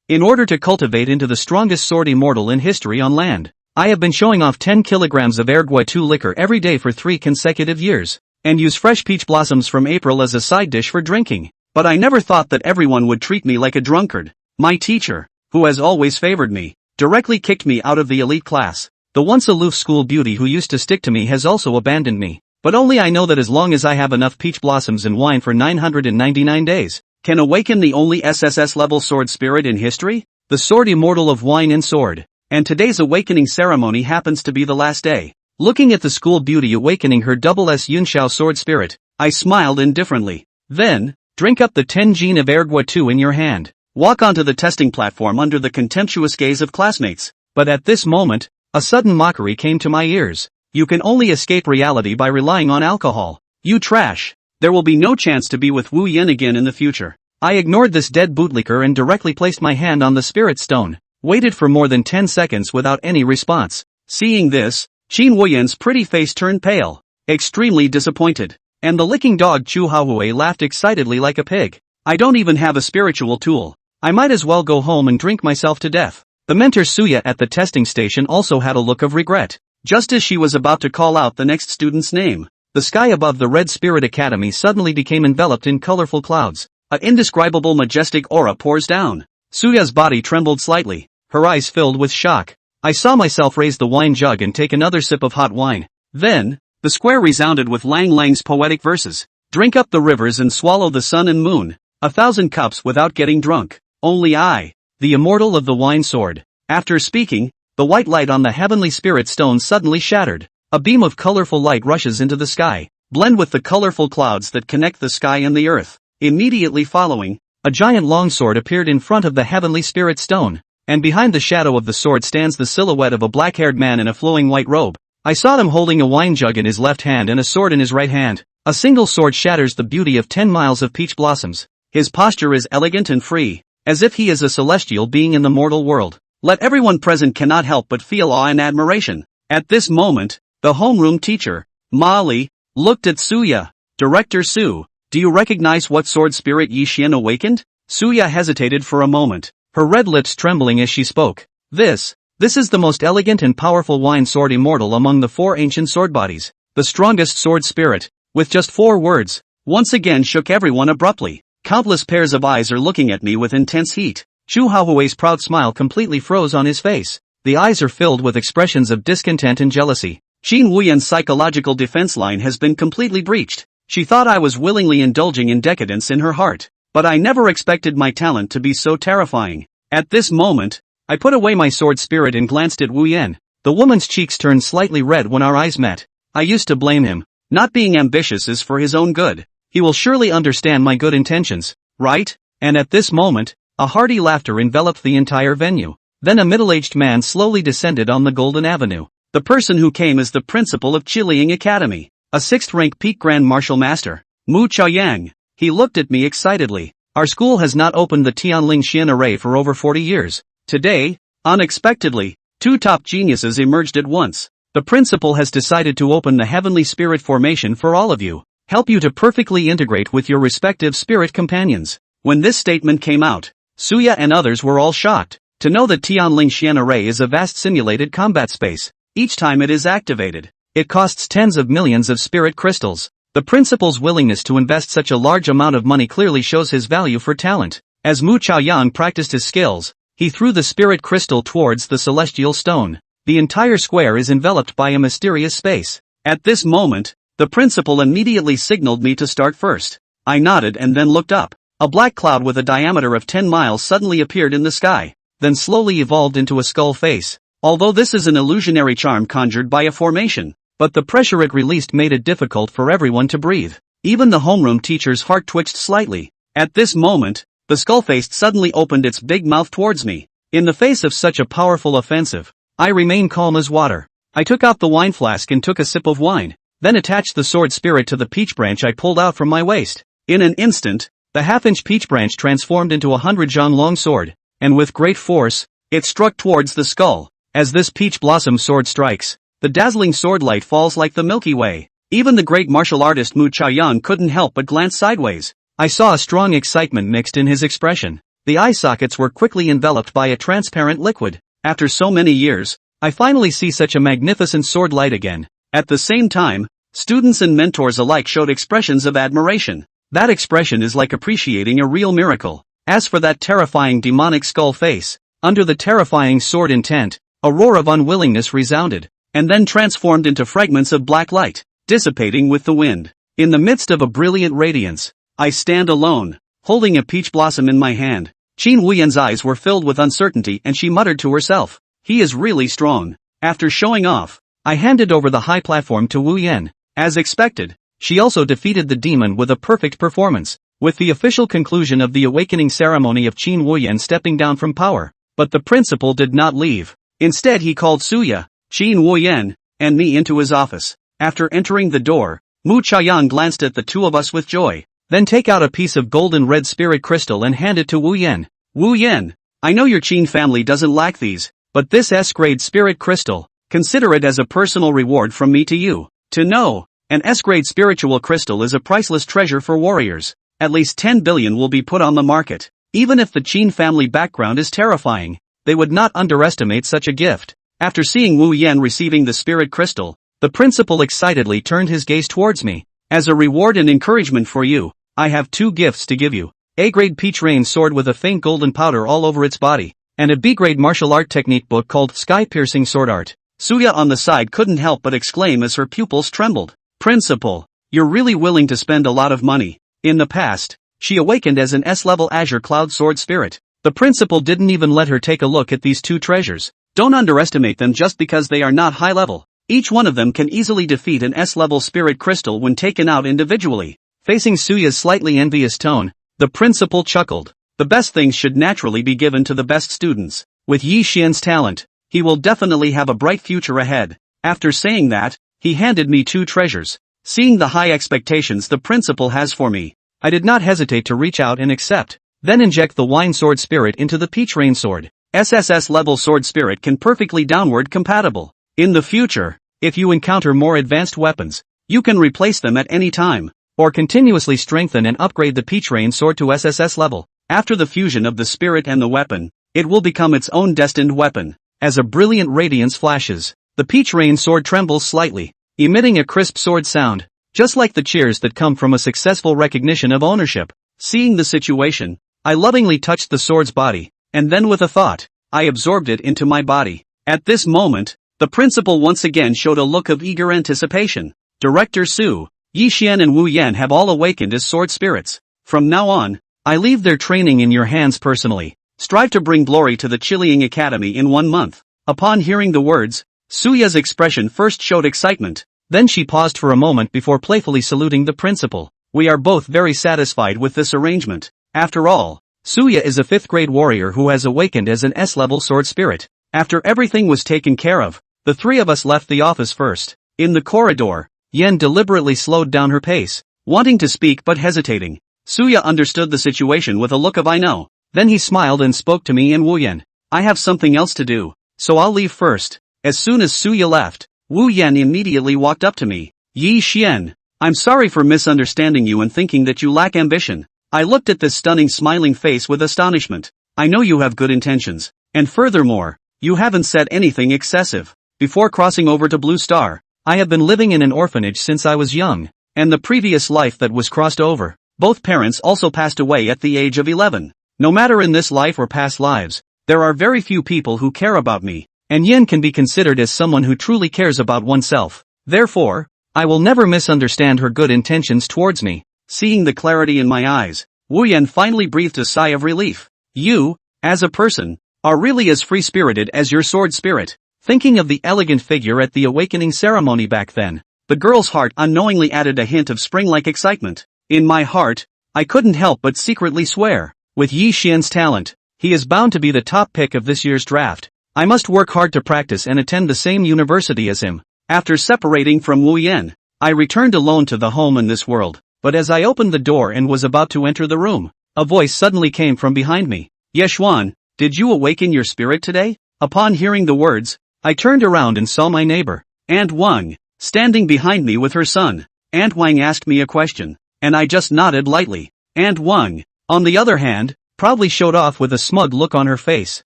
In order to cultivate into the strongest sword immortal in history on land, I have been showing off 10 kilograms of ergwa-2 liquor every day for 3 consecutive years, and use fresh peach blossoms from April as a side dish for drinking. But I never thought that everyone would treat me like a drunkard. My teacher, who has always favored me, directly kicked me out of the elite class. The once aloof school beauty who used to stick to me has also abandoned me. But only I know that as long as I have enough peach blossoms and wine for 999 days, can awaken the only SSS level sword spirit in history, the Sword Immortal of Wine and Sword. And today's awakening ceremony happens to be the last day. Looking at the school beauty awakening her SS Yunxiao sword spirit, I smiled indifferently. Then, drink up the 10 gene of ergwa-2 in your hand. Walk onto the testing platform under the contemptuous gaze of classmates. But at this moment, a sudden mockery came to my ears. You can only escape reality by relying on alcohol. You trash. There will be no chance to be with Wu Yin again in the future. I ignored this dead bootlicker and directly placed my hand on the spirit stone. Waited for more than 10 seconds without any response. Seeing this, Qin Wuyan's pretty face turned pale, extremely disappointed. And the licking dog Chu Haohui laughed excitedly like a pig. I don't even have a spiritual tool. I might as well go home and drink myself to death. The mentor Suya at the testing station also had a look of regret. Just as she was about to call out the next student's name, the sky above the Red Spirit Academy suddenly became enveloped in colorful clouds. An indescribable majestic aura pours down. Suya's body trembled slightly, her eyes filled with shock. I saw myself raise the wine jug and take another sip of hot wine. Then, the square resounded with Lang Lang's poetic verses. Drink up the rivers and swallow the sun and moon, 1,000 cups without getting drunk. Only I, the immortal of the wine sword. After speaking, the white light on the heavenly spirit stone suddenly shattered. A beam of colorful light rushes into the sky, blend with the colorful clouds that connect the sky and the earth. Immediately following, a giant longsword appeared in front of the heavenly spirit stone, and behind the shadow of the sword stands the silhouette of a black-haired man in a flowing white robe. I saw him holding a wine jug in his left hand and a sword in his right hand. A single sword shatters the beauty of 10 miles of peach blossoms. His posture is elegant and free, as if he is a celestial being in the mortal world. Let everyone present cannot help but feel awe and admiration. At this moment, the homeroom teacher, Ma Li, looked at Suya. Director Su, do you recognize what sword spirit Yi Xian awakened? Suya hesitated for a moment, her red lips trembling as she spoke. This is the most elegant and powerful wine sword immortal among the 4 ancient sword bodies. The strongest sword spirit, with just 4 words, once again shook everyone abruptly. Countless pairs of eyes are looking at me with intense heat. Chu Haohui's proud smile completely froze on his face. The eyes are filled with expressions of discontent and jealousy. Qin Wuyan's psychological defense line has been completely breached. She thought I was willingly indulging in decadence in her heart. But I never expected my talent to be so terrifying. At this moment, I put away my sword spirit and glanced at Wu Yan. The woman's cheeks turned slightly red when our eyes met. I used to blame him. Not being ambitious is for his own good. He will surely understand my good intentions, right? And at this moment, a hearty laughter enveloped the entire venue. Then a middle-aged man slowly descended on the Golden Avenue. The person who came is the principal of Qiliang Academy, a 6th-rank peak Grand Martial Master, Mu Chaoyang. He looked at me excitedly. Our school has not opened the Tianling Xian array for over 40 years. Today, unexpectedly, 2 top geniuses emerged at once. The principal has decided to open the Heavenly Spirit formation for all of you, help you to perfectly integrate with your respective spirit companions. When this statement came out, Suya and others were all shocked to know that Tianling Xian array is a vast simulated combat space. Each time it is activated, it costs tens of millions of spirit crystals. The principal's willingness to invest such a large amount of money clearly shows his value for talent. As Mu Chaoyang practiced his skills, he threw the spirit crystal towards the celestial stone. The entire square is enveloped by a mysterious space. At this moment, the principal immediately signaled me to start first. I nodded and then looked up. A black cloud with a diameter of 10 miles suddenly appeared in the sky, then slowly evolved into a skull face. Although this is an illusionary charm conjured by a formation, but the pressure it released made it difficult for everyone to breathe. Even the homeroom teacher's heart twitched slightly. At this moment, the skull-face suddenly opened its big mouth towards me. In the face of such a powerful offensive, I remained calm as water. I took out the wine flask and took a sip of wine, then attached the sword spirit to the peach branch I pulled out from my waist. In an instant, the half-inch peach branch transformed into a 100-zhang long sword, and with great force, it struck towards the skull. As this peach blossom sword strikes, the dazzling sword light falls like the Milky Way. Even the great martial artist Mu Chaoyang couldn't help but glance sideways. I saw a strong excitement mixed in his expression. the eye sockets were quickly enveloped by a transparent liquid. After so many years, I finally see such a magnificent sword light again. At the same time, students and mentors alike showed expressions of admiration. That expression is like appreciating a real miracle. As for that terrifying demonic skull face, under the terrifying sword intent, a roar of unwillingness resounded, and then transformed into fragments of black light, dissipating with the wind. In the midst of a brilliant radiance, I stand alone, holding a peach blossom in my hand. Qin Wuyan's eyes were filled with uncertainty and she muttered to herself, "He is really strong." After showing off, I handed over the high platform to Wu Yan. As expected, she also defeated the demon with a perfect performance, with the official conclusion of the awakening ceremony of Qin Wuyan stepping down from power. But the principal did not leave. Instead he called Suya, Qin Wuyan, and me into his office. After entering the door, Mu Chaoyan glanced at the two of us with joy. Then take out a piece of golden red spirit crystal and hand it to Wu Yan. "Wu Yan, I know your Qin family doesn't lack these, but this S-grade spirit crystal, consider it as a personal reward from me to you. To know, an S-grade spiritual crystal is a priceless treasure for warriors. At least 10 billion will be put on the market. Even if the Qin family background is terrifying, they would not underestimate such a gift." After seeing Wu Yan receiving the spirit crystal, the principal excitedly turned his gaze towards me. "As a reward and encouragement for you, I have 2 gifts to give you. A-grade peach rain sword with a faint golden powder all over its body, and a B-grade martial art technique book called Sky-Piercing Sword Art." Suya on the side couldn't help but exclaim as her pupils trembled. "Principal, you're really willing to spend a lot of money." In the past, she awakened as an S-level Azure Cloud Sword Spirit. The principal didn't even let her take a look at these 2 treasures. Don't underestimate them just because they are not high level. Each one of them can easily defeat an S-level spirit crystal when taken out individually. Facing Suya's slightly envious tone, the principal chuckled. The best things should naturally be given to the best students. With Yi Xian's talent, he will definitely have a bright future ahead. After saying that, he handed me 2 treasures. Seeing the high expectations the principal has for me, I did not hesitate to reach out and accept. Then inject the wine sword spirit into the peach rain sword. SSS level sword spirit can perfectly downward compatible. In the future, if you encounter more advanced weapons, you can replace them at any time, or continuously strengthen and upgrade the peach rain sword to SSS level. After the fusion of the spirit and the weapon, it will become its own destined weapon. As a brilliant radiance flashes, the peach rain sword trembles slightly, emitting a crisp sword sound, just like the cheers that come from a successful recognition of ownership. Seeing the situation, I lovingly touched the sword's body, and then with a thought, I absorbed it into my body. At this moment, the principal once again showed a look of eager anticipation. "Director Su, Yi Xian and Wu Yan have all awakened as sword spirits. From now on, I leave their training in your hands personally. Strive to bring glory to the Chilean Academy in 1 month." Upon hearing the words, Suya's expression first showed excitement, then she paused for a moment before playfully saluting the principal. "We are both very satisfied with this arrangement. After all, Suya is a 5th grade warrior who has awakened as an S-level sword spirit." After everything was taken care of, the 3 of us left the office first. In the corridor, Yen deliberately slowed down her pace, wanting to speak but hesitating. Suya understood the situation with a look of "I know." Then he smiled and spoke to me and Wu Yan. "I have something else to do, so I'll leave first." As soon as Suya left, Wu Yan immediately walked up to me. "Yi Xian, I'm sorry for misunderstanding you and thinking that you lack ambition." I looked at this stunning smiling face with astonishment. "I know you have good intentions, and furthermore, you haven't said anything excessive. Before crossing over to Blue Star, I have been living in an orphanage since I was young, and the previous life that was crossed over, both parents also passed away at the age of 11. No matter in this life or past lives, there are very few people who care about me, and Yin can be considered as someone who truly cares about oneself. Therefore, I will never misunderstand her good intentions towards me." Seeing the clarity in my eyes, Wu Yan finally breathed a sigh of relief. "You, as a person, are really as free-spirited as your sword spirit." Thinking of the elegant figure at the awakening ceremony back then, the girl's heart unknowingly added a hint of spring-like excitement. In my heart, I couldn't help but secretly swear, with Yi Xian's talent, he is bound to be the top pick of this year's draft. I must work hard to practice and attend the same university as him. After separating from Wu Yan, I returned alone to the home in this world. But as I opened the door and was about to enter the room, a voice suddenly came from behind me. "Yeshuan, did you awaken your spirit today?" Upon hearing the words, I turned around and saw my neighbor, Aunt Wang, standing behind me with her son. Aunt Wang asked me a question, and I just nodded lightly. Aunt Wang, on the other hand, proudly showed off with a smug look on her face.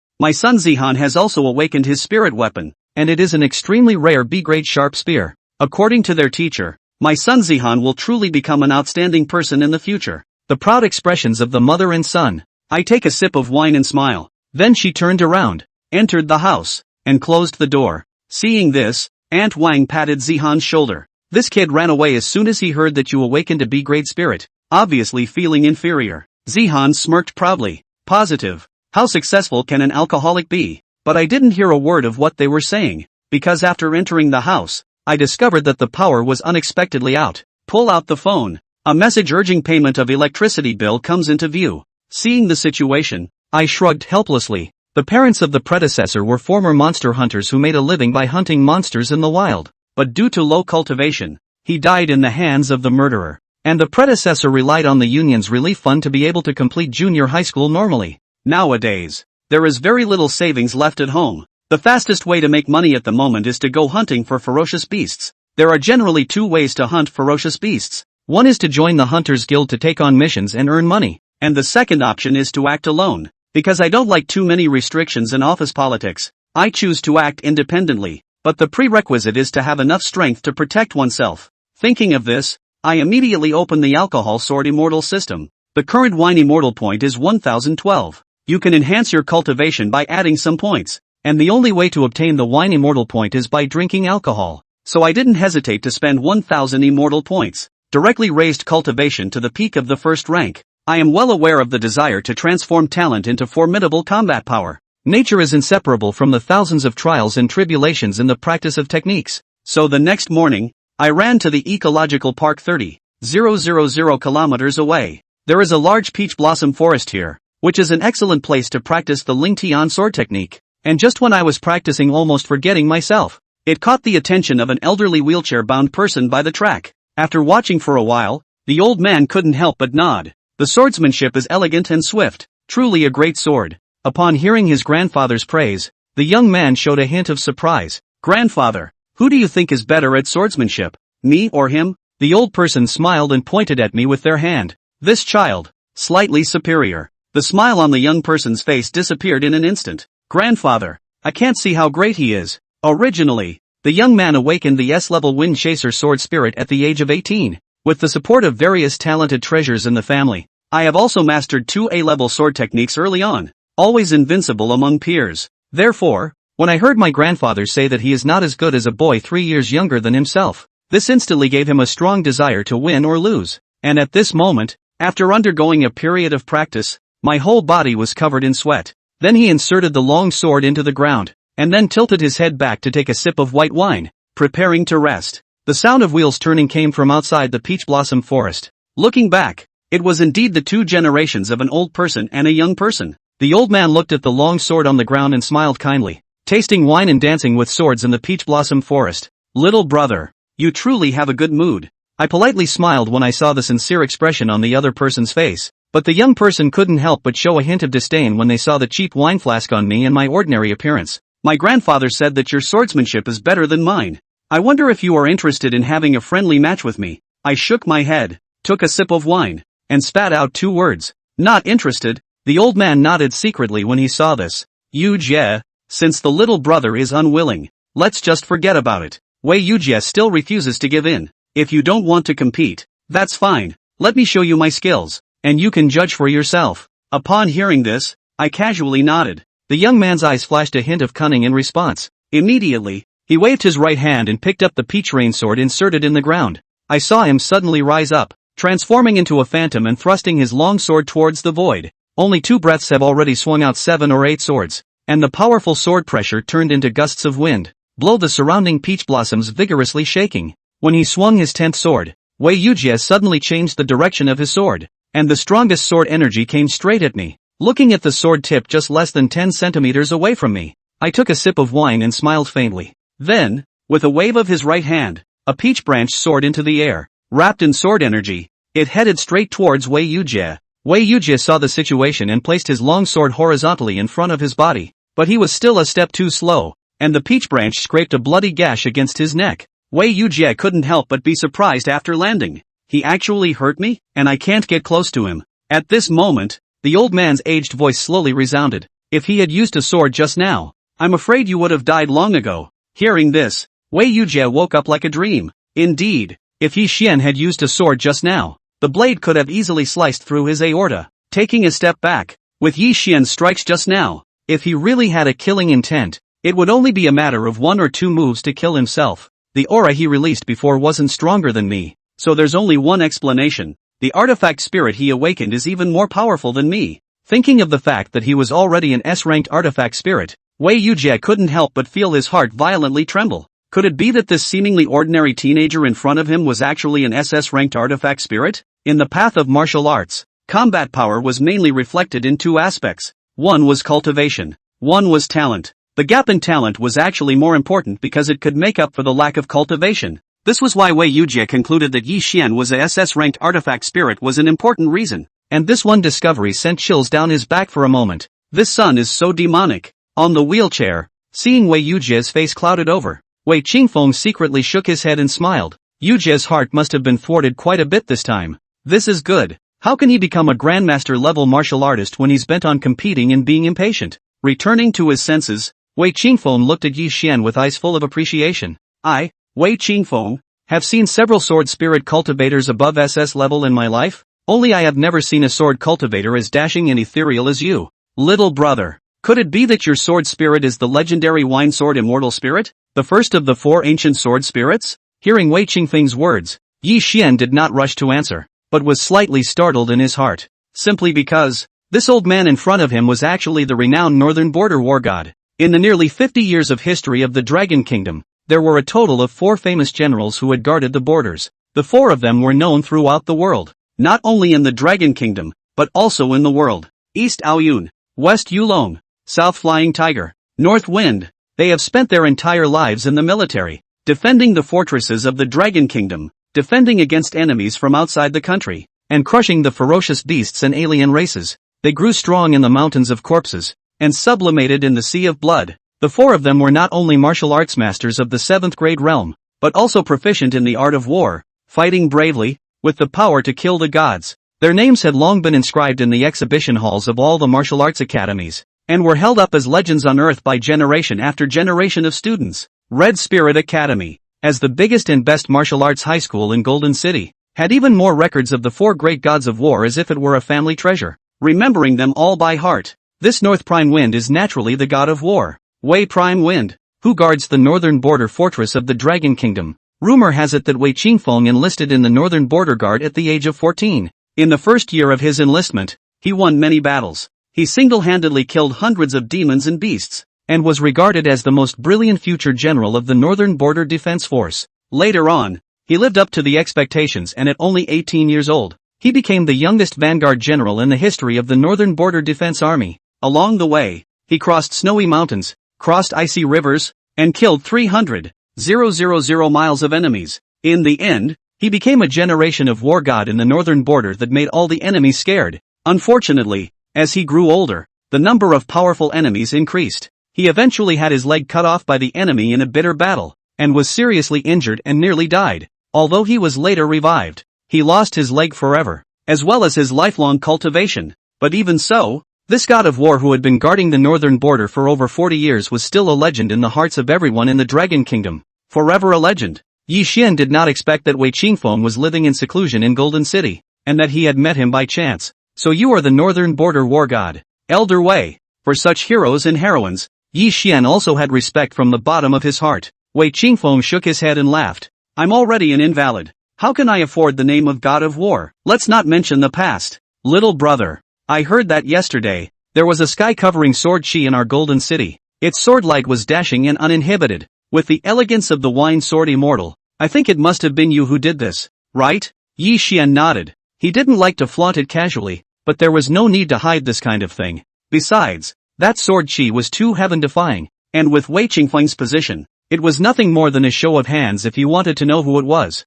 My son Zihan has also awakened his spirit weapon, and it is an extremely rare B-grade sharp spear. According to their teacher, my son Zihan will truly become an outstanding person in the future. The proud expressions of the mother and son. I take a sip of wine and smile. Then she turned around, entered the house, and closed the door. Seeing this, Aunt Wang patted Zihan's shoulder. This kid ran away as soon as he heard that you awakened a B-grade spirit, obviously feeling inferior. Zihan smirked proudly. Positive. How successful can an alcoholic be? But I didn't hear a word of what they were saying, because after entering the house, I discovered that the power was unexpectedly out. Pull out the phone. A message urging payment of electricity bill comes into view. Seeing the situation, I shrugged helplessly. The parents of the predecessor were former monster hunters who made a living by hunting monsters in the wild. But due to low cultivation, he died in the hands of the murderer. And the predecessor relied on the union's relief fund to be able to complete junior high school normally. Nowadays, there is very little savings left at home. The fastest way to make money at the moment is to go hunting for ferocious beasts. There are generally two ways to hunt ferocious beasts. One is to join the Hunters Guild to take on missions and earn money. And the second option is to act alone. Because I don't like too many restrictions in office politics, I choose to act independently. But the prerequisite is to have enough strength to protect oneself. Thinking of this, I immediately open the alcohol Sword Immortal System. The current wine immortal point is 1012. You can enhance your cultivation by adding some points, and the only way to obtain the wine immortal point is by drinking alcohol. So I didn't hesitate to spend 1000 immortal points. Directly raised cultivation to the peak of the first rank. I am well aware of the desire to transform talent into formidable combat power. Nature is inseparable from the thousands of trials and tribulations in the practice of techniques. So the next morning, I ran to the ecological park 30,000 kilometers away. There is a large peach blossom forest here, which is an excellent place to practice the Ling Tian sword technique. And just when I was practicing, almost forgetting myself, it caught the attention of an elderly wheelchair-bound person by the track. After watching for a while, the old man couldn't help but nod. The swordsmanship is elegant and swift, truly a great sword. Upon hearing his grandfather's praise, the young man showed a hint of surprise. Grandfather, who do you think is better at swordsmanship, me or him? The old person smiled and pointed at me with their hand. This child, slightly superior. The smile on the young person's face disappeared in an instant. Grandfather, I can't see how great he is. Originally, the young man awakened the S-level Wind Chaser sword spirit at the age of 18. With the support of various talented treasures in the family, I have also mastered 2 A-level sword techniques early on, always invincible among peers. Therefore, when I heard my grandfather say that he is not as good as a boy 3 years younger than himself, this instantly gave him a strong desire to win or lose. And at this moment, after undergoing a period of practice, my whole body was covered in sweat. Then he inserted the long sword into the ground, and then tilted his head back to take a sip of white wine, preparing to rest. The sound of wheels turning came from outside the peach blossom forest. Looking back, it was indeed the 2 generations of an old person and a young person. The old man looked at the long sword on the ground and smiled kindly, tasting wine and dancing with swords in the peach blossom forest. Little brother, you truly have a good mood. I politely smiled when I saw the sincere expression on the other person's face, but the young person couldn't help but show a hint of disdain when they saw the cheap wine flask on me and my ordinary appearance. My grandfather said that your swordsmanship is better than mine. I wonder if you are interested in having a friendly match with me. I shook my head, took a sip of wine, and spat out 2 words. Not interested. The old man nodded secretly when he saw this. Yujie, since the little brother is unwilling, let's just forget about it. Wei Yujie still refuses to give in. If you don't want to compete, that's fine. Let me show you my skills, and you can judge for yourself. Upon hearing this, I casually nodded. The young man's eyes flashed a hint of cunning in response. Immediately, he waved his right hand and picked up the peach rain sword inserted in the ground. I saw him suddenly rise up, transforming into a phantom and thrusting his long sword towards the void. Only 2 breaths have already swung out 7 or 8 swords, and the powerful sword pressure turned into gusts of wind, blow the surrounding peach blossoms vigorously shaking. When he swung his 10th sword, Wei Yujie suddenly changed the direction of his sword, and the strongest sword energy came straight at me. Looking at the sword tip just less than 10 centimeters away from me, I took a sip of wine and smiled faintly. Then, with a wave of his right hand, a peach branch soared into the air. Wrapped in sword energy, it headed straight towards Wei Yujie. Wei Yujie saw the situation and placed his long sword horizontally in front of his body, but he was still a step too slow, and the peach branch scraped a bloody gash against his neck. Wei Yujie couldn't help but be surprised after landing. He actually hurt me, and I can't get close to him. At this moment, The old man's aged voice slowly resounded. If he had used a sword just now, I'm afraid you would have died long ago. Hearing this, Wei Yujie woke up like a dream. Indeed, if Yi Xian had used a sword just now, the blade could have easily sliced through his aorta. Taking a step back, with Yi Xian's strikes just now, if he really had a killing intent, it would only be a matter of 1 or 2 moves to kill himself. The aura he released before wasn't stronger than me, so there's only one explanation. The artifact spirit he awakened is even more powerful than me. Thinking of the fact that he was already an S-ranked artifact spirit, Wei Yujie couldn't help but feel his heart violently tremble. Could it be that this seemingly ordinary teenager in front of him was actually an SS-ranked artifact spirit? In the path of martial arts, combat power was mainly reflected in 2 aspects. One was cultivation. One was talent. The gap in talent was actually more important because it could make up for the lack of cultivation. This was why Wei Yujie concluded that Yi Xian was a SS-ranked artifact spirit was an important reason. And this one discovery sent chills down his back for a moment. This son is so demonic. On the wheelchair, seeing Wei Yujie's face clouded over, Wei Qingfeng secretly shook his head and smiled. Yujie's heart must have been thwarted quite a bit this time. This is good. How can he become a grandmaster-level martial artist when he's bent on competing and being impatient? Returning to his senses, Wei Qingfeng looked at Yi Xian with eyes full of appreciation. I, Wei Qingfeng, have seen several sword spirit cultivators above SS level in my life, only I have never seen a sword cultivator as dashing and ethereal as you. Little brother, could it be that your sword spirit is the legendary Sword Immortal Spirit, the first of the 4 ancient sword spirits? Hearing Wei Qingfeng's words, Yi Xian did not rush to answer, but was slightly startled in his heart, simply because this old man in front of him was actually the renowned Northern Border war god. In the nearly 50 years of history of the Dragon Kingdom, there were a total of 4 famous generals who had guarded the borders. The 4 of them were known throughout the world, not only in the Dragon Kingdom, but also in the world. East Aoyun, West Yulong, South Flying Tiger, North Wind. They have spent their entire lives in the military, defending the fortresses of the Dragon Kingdom, defending against enemies from outside the country, and crushing the ferocious beasts and alien races. They grew strong in the mountains of corpses, and sublimated in the sea of blood. The 4 of them were not only martial arts masters of the 7th grade realm, but also proficient in the art of war, fighting bravely, with the power to kill the gods. Their names had long been inscribed in the exhibition halls of all the martial arts academies, and were held up as legends on Earth by generation after generation of students. Red Spirit Academy, as the biggest and best martial arts high school in Golden City, had even more records of the 4 great gods of war as if it were a family treasure. Remembering them all by heart, this North Prime Wind is naturally the god of war. Wei Prime Wind, who guards the northern border fortress of the Dragon Kingdom. Rumor has it that Wei Qingfeng enlisted in the Northern Border Guard at the age of 14. In the first year of his enlistment, he won many battles. He single-handedly killed hundreds of demons and beasts, and was regarded as the most brilliant future general of the Northern Border Defense Force. Later on, he lived up to the expectations and at only 18 years old, he became the youngest vanguard general in the history of the Northern Border Defense Army. Along the way, he crossed snowy mountains, crossed icy rivers, and killed 300,000 miles of enemies. In the end, he became a generation of war god in the northern border that made all the enemies scared. Unfortunately, as he grew older, the number of powerful enemies increased. He eventually had his leg cut off by the enemy in a bitter battle, and was seriously injured and nearly died. Although he was later revived, he lost his leg forever, as well as his lifelong cultivation. But even so, this god of war who had been guarding the northern border for over 40 years was still a legend in the hearts of everyone in the Dragon Kingdom. Forever a legend. Yi Xian did not expect that Wei Qingfeng was living in seclusion in Golden City, and that he had met him by chance. So you are the northern border war god, Elder Wei. For such heroes and heroines, Yi Xian also had respect from the bottom of his heart. Wei Qingfeng shook his head and laughed. I'm already an invalid. How can I afford the name of god of war? Let's not mention the past. Little brother, I heard that yesterday, there was a sky-covering sword chi in our Golden City. Its sword light was dashing and uninhibited, with the elegance of the Sword Immortal. I think it must have been you who did this, right? Yi Xian nodded. He didn't like to flaunt it casually, but there was no need to hide this kind of thing. Besides, that sword chi was too heaven-defying, and with Wei Qingfeng's position, it was nothing more than a show of hands if you wanted to know who it was.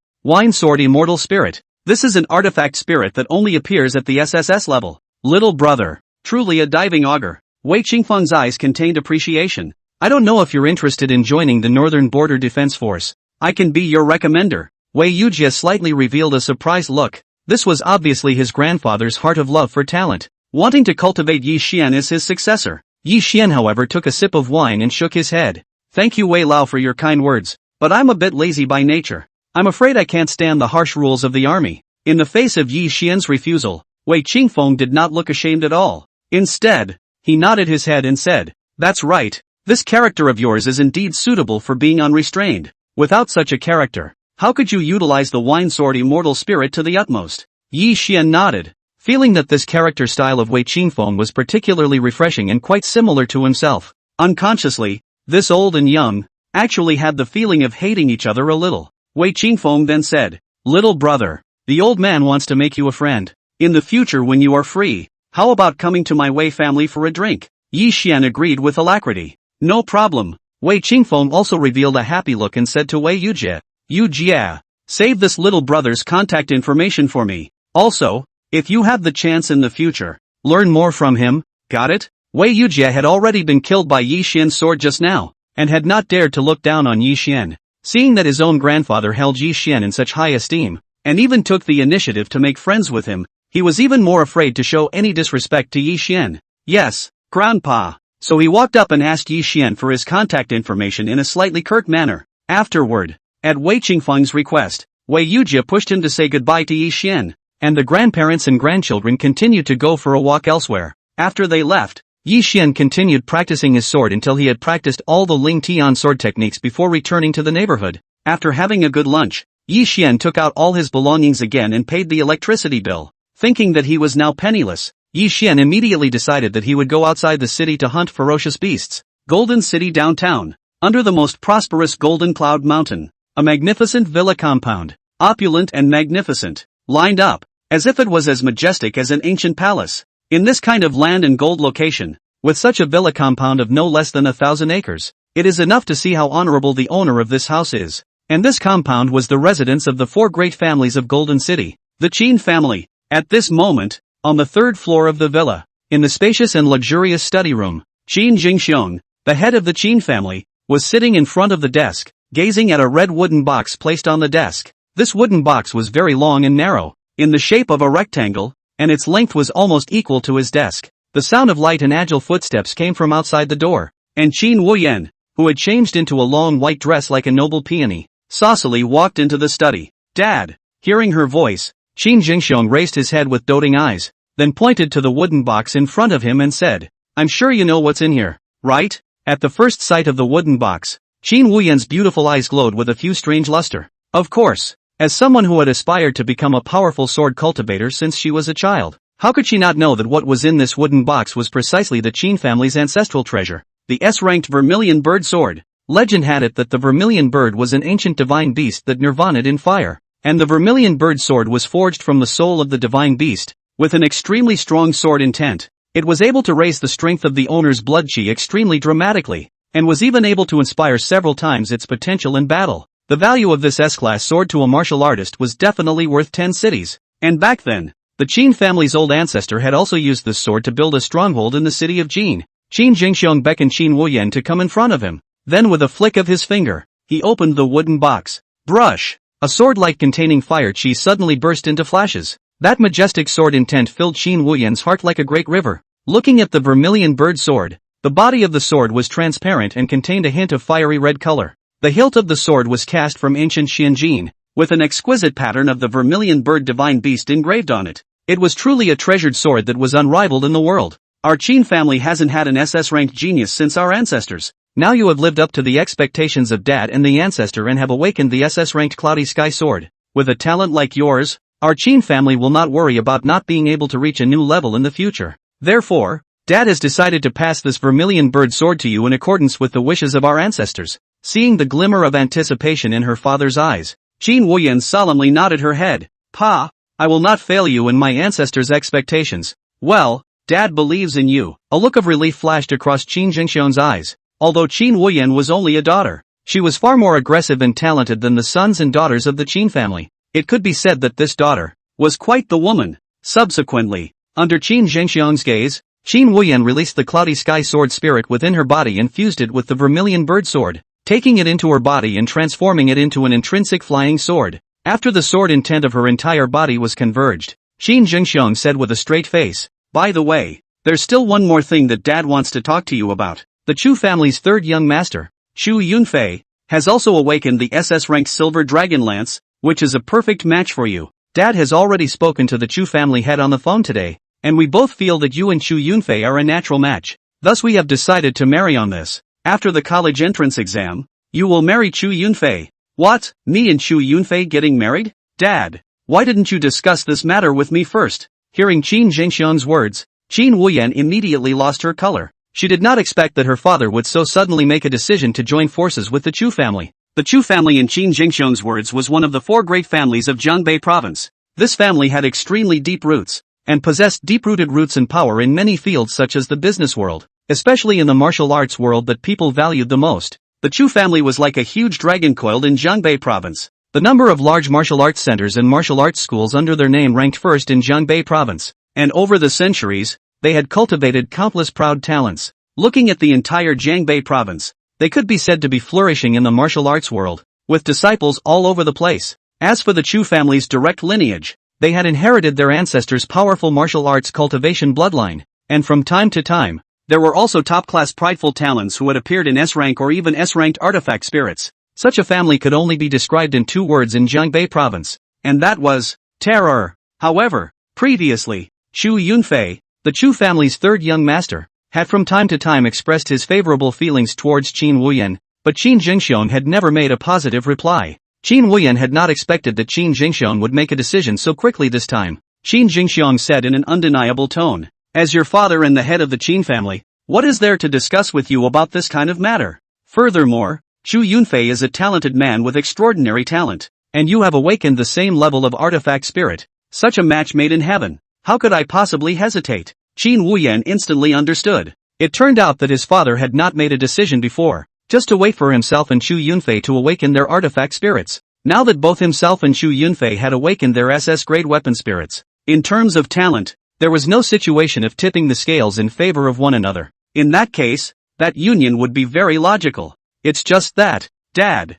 Sword Immortal Spirit. This is an artifact spirit that only appears at the SSS level. Little brother, truly a diving augur. Wei Qingfeng's eyes contained appreciation. I don't know if you're interested in joining the Northern Border Defense Force. I can be your recommender. Wei Yujie slightly revealed a surprised look. This was obviously his grandfather's heart of love for talent. wanting to cultivate Yi Xian as his successor. Yi Xian however took a sip of wine and shook his head. Thank you Wei Lao for your kind words, but I'm a bit lazy by nature. I'm afraid I can't stand the harsh rules of the army. In the face of Yi Xian's refusal, Wei Qingfeng did not look ashamed at all. Instead, he nodded his head and said, "That's right, this character of yours is indeed suitable for being unrestrained. Without such a character, how could you utilize the wine sword immortal spirit to the utmost?" Yi Xian nodded, feeling that this character style of Wei Qingfeng was particularly refreshing and quite similar to himself. Unconsciously, this old and young actually had the feeling of hating each other a little. Wei Qingfeng then said, "Little brother, the old man wants to make you a friend. In the future when you are free, how about coming to my Wei family for a drink?" Yi Xian agreed with alacrity. "No problem." Wei Qingfeng also revealed a happy look and said to Wei Yujie, "Yujie, save this little brother's contact information for me. Also, if you have the chance in the future, learn more from him, got it?" Wei Yujie had already been killed by Yi Xian's sword just now, and had not dared to look down on Yi Xian. Seeing that his own grandfather held Yi Xian in such high esteem, and even took the initiative to make friends with him, he was even more afraid to show any disrespect to Yi Xian. "Yes, Grandpa." So he walked up and asked Yi Xian for his contact information in a slightly curt manner. Afterward, at Wei Qingfeng's request, Wei Yujie pushed him to say goodbye to Yi Xian, and the grandparents and grandchildren continued to go for a walk elsewhere. After they left, Yi Xian continued practicing his sword until he had practiced all the Ling Tian sword techniques before returning to the neighborhood. After having a good lunch, Yi Xian took out all his belongings again and paid the electricity bill. Thinking that he was now penniless, Yi Xian immediately decided that he would go outside the city to hunt ferocious beasts. Golden City downtown, under the most prosperous Golden Cloud Mountain, a magnificent villa compound, opulent and magnificent, lined up, as if it was as majestic as an ancient palace. In this kind of land and gold location, with such a villa compound of no less than 1,000 acres, it is enough to see how honorable the owner of this house is. And this compound was the residence of the 4 great families of Golden City. The Qin family. At this moment, on the 3rd floor of the villa, in the spacious and luxurious study room, Qin Jingxiong, the head of the Qin family, was sitting in front of the desk, gazing at a red wooden box placed on the desk. This wooden box was very long and narrow, in the shape of a rectangle, and its length was almost equal to his desk. The sound of light and agile footsteps came from outside the door, and Qin Wuyan, who had changed into a long white dress like a noble peony, saucily walked into the study. "Dad!" Hearing her voice, Qin Jingxiong raised his head with doting eyes, then pointed to the wooden box in front of him and said, "I'm sure you know what's in here, right?" At the first sight of the wooden box, Qin Wuyan's beautiful eyes glowed with a few strange luster. Of course, as someone who had aspired to become a powerful sword cultivator since she was a child, how could she not know that what was in this wooden box was precisely the Qin family's ancestral treasure, the S-ranked vermilion bird sword? Legend had it that the vermilion bird was an ancient divine beast that nirvana'd in fire, and the vermilion bird sword was forged from the soul of the divine beast, with an extremely strong sword intent. It was able to raise the strength of the owner's blood chi extremely dramatically, and was even able to inspire several times its potential in battle. The value of this S-class sword to a martial artist was definitely worth 10 cities, and back then, the Qin family's old ancestor had also used this sword to build a stronghold in the city of Jin. Qin Jingxiong beckoned Qin Wuyan to come in front of him. Then with a flick of his finger, he opened the wooden box. Brush! A sword light containing fire chi suddenly burst into flashes. That majestic sword intent filled Qin Wuyan's heart like a great river. Looking at the vermilion bird sword, the body of the sword was transparent and contained a hint of fiery red color. The hilt of the sword was cast from ancient Xianjin, with an exquisite pattern of the vermilion bird divine beast engraved on it. It was truly a treasured sword that was unrivaled in the world. Our Qin family hasn't had an SS-ranked genius since our ancestors. Now you have lived up to the expectations of Dad and the ancestor and have awakened the SS-ranked Cloudy Sky Sword. With a talent like yours, our Qin family will not worry about not being able to reach a new level in the future. Therefore, Dad has decided to pass this vermilion bird sword to you in accordance with the wishes of our ancestors. Seeing the glimmer of anticipation in her father's eyes, Qin Wuyan solemnly nodded her head. Pa, I will not fail you in my ancestors' expectations. Well, Dad believes in you. A look of relief flashed across Qin Jingxiong's eyes. Although Qin Wuyan was only a daughter, she was far more aggressive and talented than the sons and daughters of the Qin family. It could be said that this daughter was quite the woman. Subsequently, under Qin Jingxiong's gaze, Qin Wuyan released the Cloudy Sky Sword spirit within her body and fused it with the vermilion bird sword, taking it into her body and transforming it into an intrinsic flying sword. After the sword intent of her entire body was converged, Qin Jingxiong said with a straight face, By the way, there's still one more thing that Dad wants to talk to you about. The Chu family's third young master, Chu Yunfei, has also awakened the SS-ranked Silver Dragon Lance, which is a perfect match for you. Dad has already spoken to the Chu family head on the phone today, and we both feel that you and Chu Yunfei are a natural match. Thus we have decided to marry on this. After the college entrance exam, you will marry Chu Yunfei. What? Me and Chu Yunfei getting married? Dad, why didn't you discuss this matter with me first? Hearing Qin Jingxiang's words, Qin Wuyan immediately lost her color. She did not expect that her father would so suddenly make a decision to join forces with the Chu family. The Chu family in Qin Jingxiang's words was one of the four great families of Jiangbei province. This family had extremely deep roots, and possessed deep-rooted roots and power in many fields such as the business world, especially in the martial arts world that people valued the most. The Chu family was like a huge dragon coiled in Jiangbei province. The number of large martial arts centers and martial arts schools under their name ranked first in Jiangbei province, and over the centuries, they had cultivated countless proud talents. Looking at the entire Jiangbei province, they could be said to be flourishing in the martial arts world, with disciples all over the place. As for the Chu family's direct lineage, they had inherited their ancestors' powerful martial arts cultivation bloodline, and from time to time, there were also top-class prideful talents who had appeared in S-rank or even S-ranked artifact spirits. Such a family could only be described in two words in Jiangbei province, and that was terror. However, previously, Chu Yunfei, the Chu family's third young master, had from time to time expressed his favorable feelings towards Qin Wuyan, but Qin Jingxiang had never made a positive reply. Qin Wuyan had not expected that Qin Jingxiang would make a decision so quickly this time. Qin Jingxiang said in an undeniable tone, "As your father and the head of the Qin family, what is there to discuss with you about this kind of matter? Furthermore, Chu Yunfei is a talented man with extraordinary talent, and you have awakened the same level of artifact spirit. Such a match made in heaven. How could I possibly hesitate?" Qin Wuyan instantly understood. It turned out that his father had not made a decision before, just to wait for himself and Chu Yunfei to awaken their artifact spirits. Now that both himself and Chu Yunfei had awakened their SS-grade weapon spirits, in terms of talent, there was no situation of tipping the scales in favor of one another. In that case, that union would be very logical. It's just that, Dad,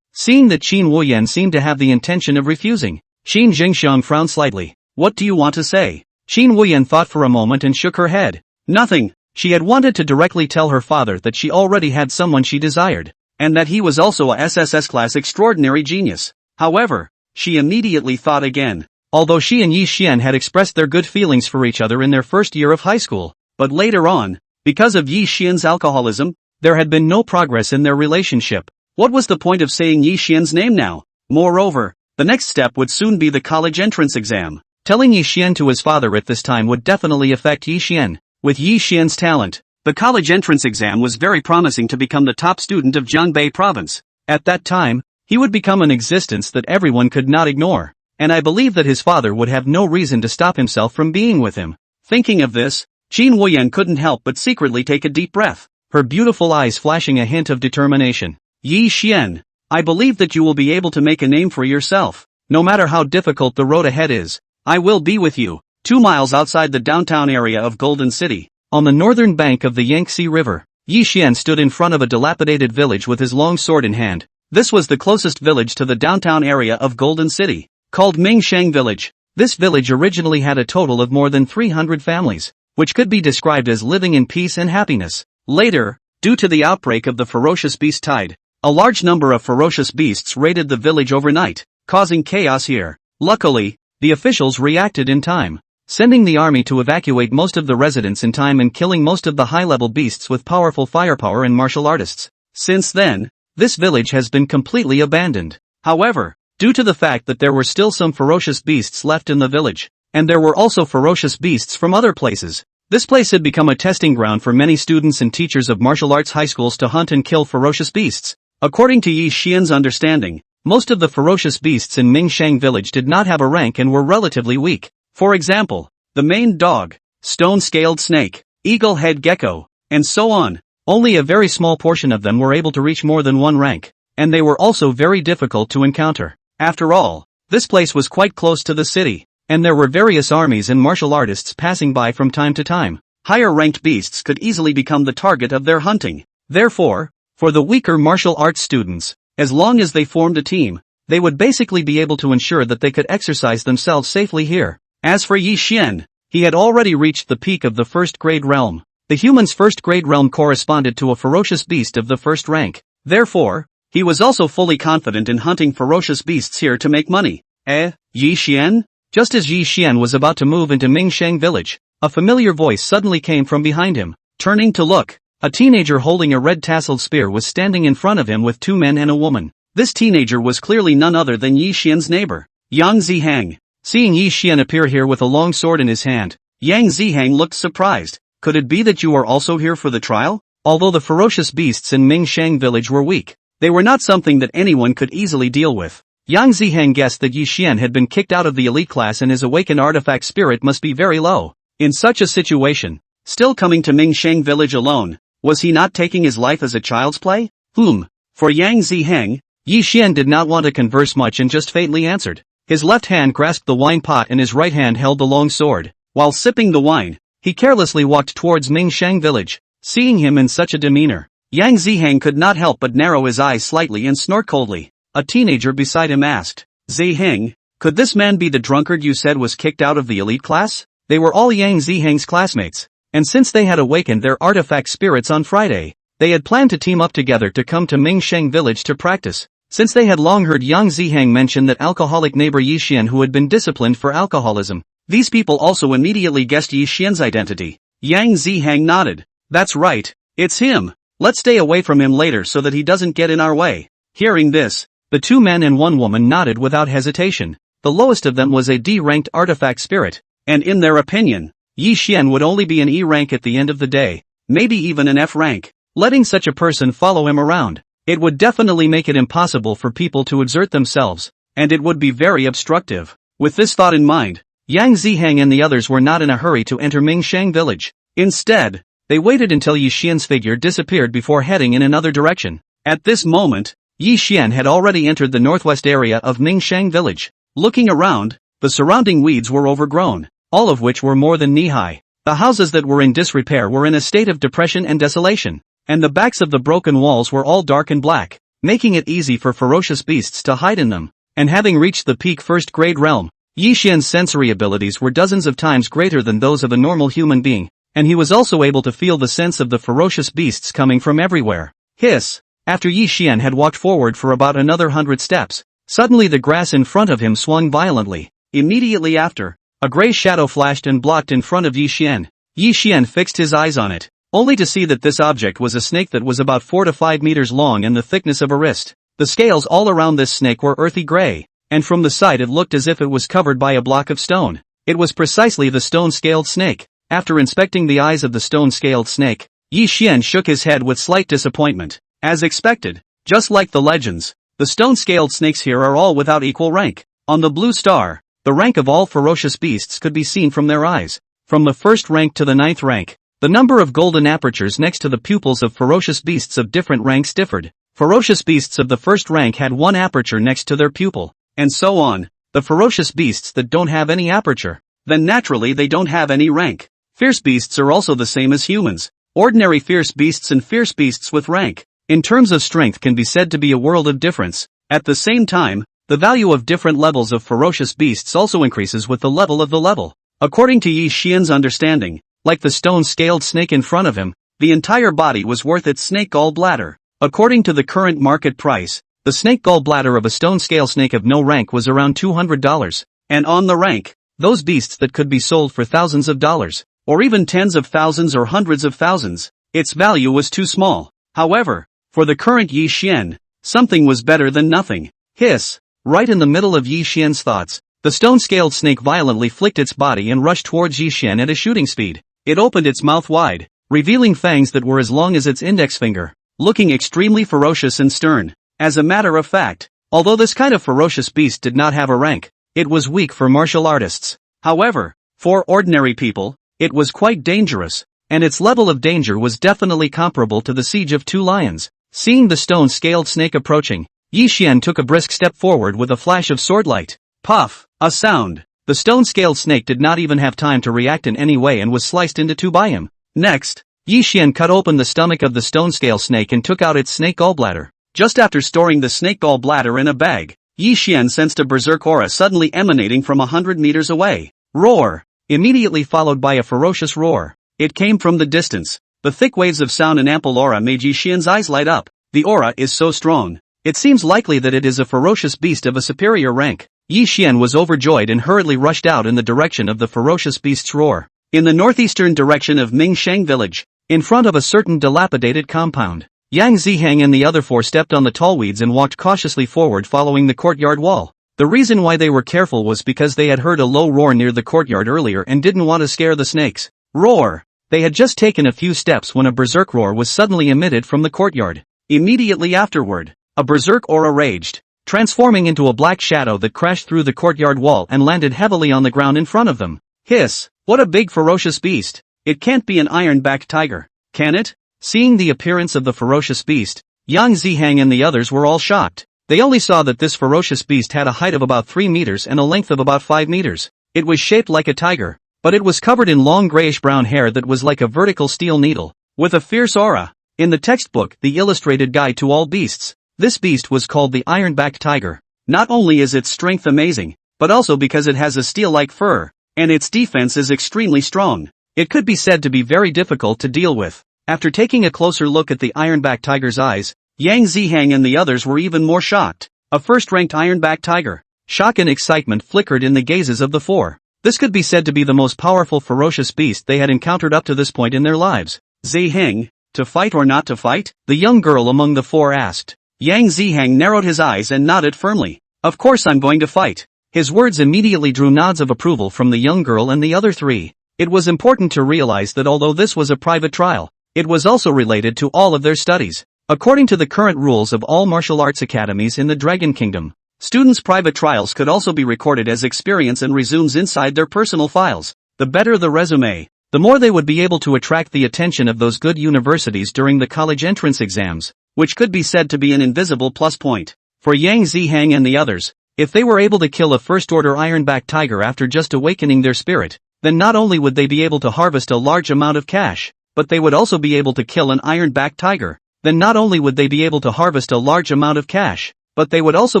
seeing that Qin Wuyan seemed to have the intention of refusing, Qin Jingxiang frowned slightly. What do you want to say? Qin Wuyan thought for a moment and shook her head. Nothing. She had wanted to directly tell her father that she already had someone she desired, and that he was also a SSS-class extraordinary genius. However, she immediately thought again. Although she and Yi Xian had expressed their good feelings for each other in their first year of high school, but later on, because of Yi Xian's alcoholism, there had been no progress in their relationship. What was the point of saying Yi Xian's name now? Moreover, the next step would soon be the college entrance exam. Telling Yi Xian to his father at this time would definitely affect Yi Xian. With Yi Xian's talent, the college entrance exam was very promising to become the top student of Jiangbei province. At that time, he would become an existence that everyone could not ignore, and I believe that his father would have no reason to stop himself from being with him. Thinking of this, Qin Wuyan couldn't help but secretly take a deep breath, her beautiful eyes flashing a hint of determination. Yi Xian, I believe that you will be able to make a name for yourself. No matter how difficult the road ahead is, I will be with you. 2 miles outside the downtown area of Golden City, on the northern bank of the Yangtze River, Yi Xian stood in front of a dilapidated village with his long sword in hand. This was the closest village to the downtown area of Golden City, called Mingshang Village. This village originally had a total of more than 300 families, which could be described as living in peace and happiness. Later, due to the outbreak of the ferocious beast tide, a large number of ferocious beasts raided the village overnight, causing chaos here. Luckily, the officials reacted in time, sending the army to evacuate most of the residents in time and killing most of the high-level beasts with powerful firepower and martial artists. Since then, this village has been completely abandoned. However, due to the fact that there were still some ferocious beasts left in the village, and there were also ferocious beasts from other places, this place had become a testing ground for many students and teachers of martial arts high schools to hunt and kill ferocious beasts. According to Yi Xian's understanding, most of the ferocious beasts in Mingshang village did not have a rank and were relatively weak. For example, the maned dog, stone-scaled snake, eagle-head gecko, and so on. Only a very small portion of them were able to reach more than one rank, and they were also very difficult to encounter. After all, this place was quite close to the city, and there were various armies and martial artists passing by from time to time. Higher-ranked beasts could easily become the target of their hunting. Therefore, for the weaker martial arts students, as long as they formed a team, they would basically be able to ensure that they could exercise themselves safely here. As for Yi Xian, He had already reached the peak of the first grade realm. The human's first grade realm corresponded to a ferocious beast of the first rank. Therefore, he was also fully confident in hunting ferocious beasts here to make money. Yi Xian? Just as Yi Xian was about to move into Mingsheng village, a familiar voice suddenly came from behind him. Turning to look, a teenager holding a red tasseled spear was standing in front of him with 2 men and a woman. This teenager was clearly none other than Yi Xian's neighbor, Yang Zihang. Seeing Yi Xian appear here with a long sword in his hand, Yang Zihang looked surprised. Could it be that you are also here for the trial? Although the ferocious beasts in Mingsheng village were weak, they were not something that anyone could easily deal with. Yang Zihang guessed that Yi Xian had been kicked out of the elite class and his awakened artifact spirit must be very low. In such a situation, still coming to Mingsheng village alone, was he not taking his life as a child's play? For Yang Zihang, Yi Xian did not want to converse much and just faintly answered. His left hand grasped the wine pot and his right hand held the long sword. While sipping the wine, he carelessly walked towards Mingsheng village. Seeing him in such a demeanor, Yang Zihang could not help but narrow his eyes slightly and snort coldly. A teenager beside him asked, Zihang, could this man be the drunkard you said was kicked out of the elite class? They were all Yang Zihang's classmates, and since they had awakened their artifact spirits on Friday, they had planned to team up together to come to Mingsheng village to practice. Since they had long heard Yang Zihang mention that alcoholic neighbor Yi Xian who had been disciplined for alcoholism, these people also immediately guessed Yi Xian's identity. Yang Zihang nodded. That's right, it's him. Let's stay away from him later so that he doesn't get in our way. Hearing this, the 2 men and 1 woman nodded without hesitation. The lowest of them was a D-ranked artifact spirit, and in their opinion, Yi Xian would only be an E rank at the end of the day, maybe even an F rank. Letting such a person follow him around, it would definitely make it impossible for people to exert themselves, and it would be very obstructive. With this thought in mind, Yang Zihang and the others were not in a hurry to enter Mingsheng village. Instead, they waited until Yi Xian's figure disappeared before heading in another direction. At this moment, Yi Xian had already entered the northwest area of Mingsheng village. Looking around, the surrounding weeds were overgrown, all of which were more than knee-high. The houses that were in disrepair were in a state of depression and desolation, and the backs of the broken walls were all dark and black, making it easy for ferocious beasts to hide in them. And having reached the peak first grade realm, Yi Xian's sensory abilities were dozens of times greater than those of a normal human being, and he was also able to feel the sense of the ferocious beasts coming from everywhere. Hiss! After Yi Xian had walked forward for about another 100 steps, suddenly the grass in front of him swung violently. Immediately after, a gray shadow flashed and blocked in front of Yi Xian. Yi Xian fixed his eyes on it, only to see that this object was a snake that was about 4 to 5 meters long and the thickness of a wrist. The scales all around this snake were earthy gray, and from the side it looked as if it was covered by a block of stone. It was precisely the stone-scaled snake. After inspecting the eyes of the stone-scaled snake, Yi Xian shook his head with slight disappointment. As expected, just like the legends, the stone-scaled snakes here are all without equal rank. On the blue star, the rank of all ferocious beasts could be seen from their eyes. From the 1st rank to the 9th rank, the number of golden apertures next to the pupils of ferocious beasts of different ranks differed. Ferocious beasts of the 1st rank had 1 aperture next to their pupil, and so on. The ferocious beasts that don't have any aperture, then naturally they don't have any rank. Fierce beasts are also the same as humans. Ordinary fierce beasts and fierce beasts with rank, in terms of strength, can be said to be a world of difference. At the same time, the value of different levels of ferocious beasts also increases with the level of the level. According to Yi Xian's understanding, like the stone-scaled snake in front of him, the entire body was worth its snake gallbladder. According to the current market price, the snake gallbladder of a stone-scale snake of no rank was around $200, and on the rank, those beasts that could be sold for thousands of dollars, or even tens of thousands or hundreds of thousands, its value was too small. However, for the current Yi Xian, something was better than nothing. Hiss! Right in the middle of Yi Xian's thoughts, the stone-scaled snake violently flicked its body and rushed towards Yi Xian at a shooting speed. It opened its mouth wide, revealing fangs that were as long as its index finger, looking extremely ferocious and stern. As a matter of fact, although this kind of ferocious beast did not have a rank, it was weak for martial artists. However, for ordinary people, it was quite dangerous, and its level of danger was definitely comparable to the siege of 2 lions. Seeing the stone-scaled snake approaching, Yi Xian took a brisk step forward with a flash of sword light. Puff! A sound. The stone-scaled snake did not even have time to react in any way and was sliced into 2 by him. Next, Yi Xian cut open the stomach of the stone-scale snake and took out its snake gallbladder. Just after storing the snake gallbladder in a bag, Yi Xian sensed a berserk aura suddenly emanating from 100 meters away. Roar! immediately followed by a ferocious roar. It came from the distance. The thick waves of sound and ample aura made Yi Xian's eyes light up. The aura is so strong. It seems likely that it is a ferocious beast of a superior rank. Yi Xian was overjoyed and hurriedly rushed out in the direction of the ferocious beast's roar. In the northeastern direction of Mingshang village, in front of a certain dilapidated compound, Yang Zihang and the other four stepped on the tall weeds and walked cautiously forward following the courtyard wall. The reason why they were careful was because they had heard a low roar near the courtyard earlier and didn't want to scare the snakes. Roar! They had just taken a few steps when a berserk roar was suddenly emitted from the courtyard. Immediately afterward, a berserk aura raged, transforming into a black shadow that crashed through the courtyard wall and landed heavily on the ground in front of them. Hiss! What a big ferocious beast! It can't be an iron-backed tiger, can it? Seeing the appearance of the ferocious beast, Yang Zihang and the others were all shocked. They only saw that this ferocious beast had a height of about 3 meters and a length of about 5 meters. It was shaped like a tiger, but it was covered in long grayish-brown hair that was like a vertical steel needle, with a fierce aura. In the textbook, The Illustrated Guide to All Beasts, this beast was called the iron-backed tiger. Not only is its strength amazing, but also because it has a steel-like fur, and its defense is extremely strong. It could be said to be very difficult to deal with. After taking a closer look at the iron-backed tiger's eyes, Yang Zihang and the others were even more shocked. A first-ranked iron-backed tiger. Shock and excitement flickered in the gazes of the four. This could be said to be the most powerful ferocious beast they had encountered up to this point in their lives. Zihang, to fight or not to fight? The young girl among the four asked. Yang Zihang narrowed his eyes and nodded firmly. Of course I'm going to fight. His words immediately drew nods of approval from the young girl and the other three. It was important to realize that although this was a private trial, it was also related to all of their studies. According to the current rules of all martial arts academies in the Dragon Kingdom, students' private trials could also be recorded as experience and resumes inside their personal files. The better the resume, the more they would be able to attract the attention of those good universities during the college entrance exams, which could be said to be an invisible plus point. For Yang Zihang and the others, if they were able to kill a first-order iron-backed tiger after just awakening their spirit, then not only would they be able to harvest a large amount of cash, but they would also be able to kill an iron-backed tiger. Then not only would they be able to harvest a large amount of cash, but they would also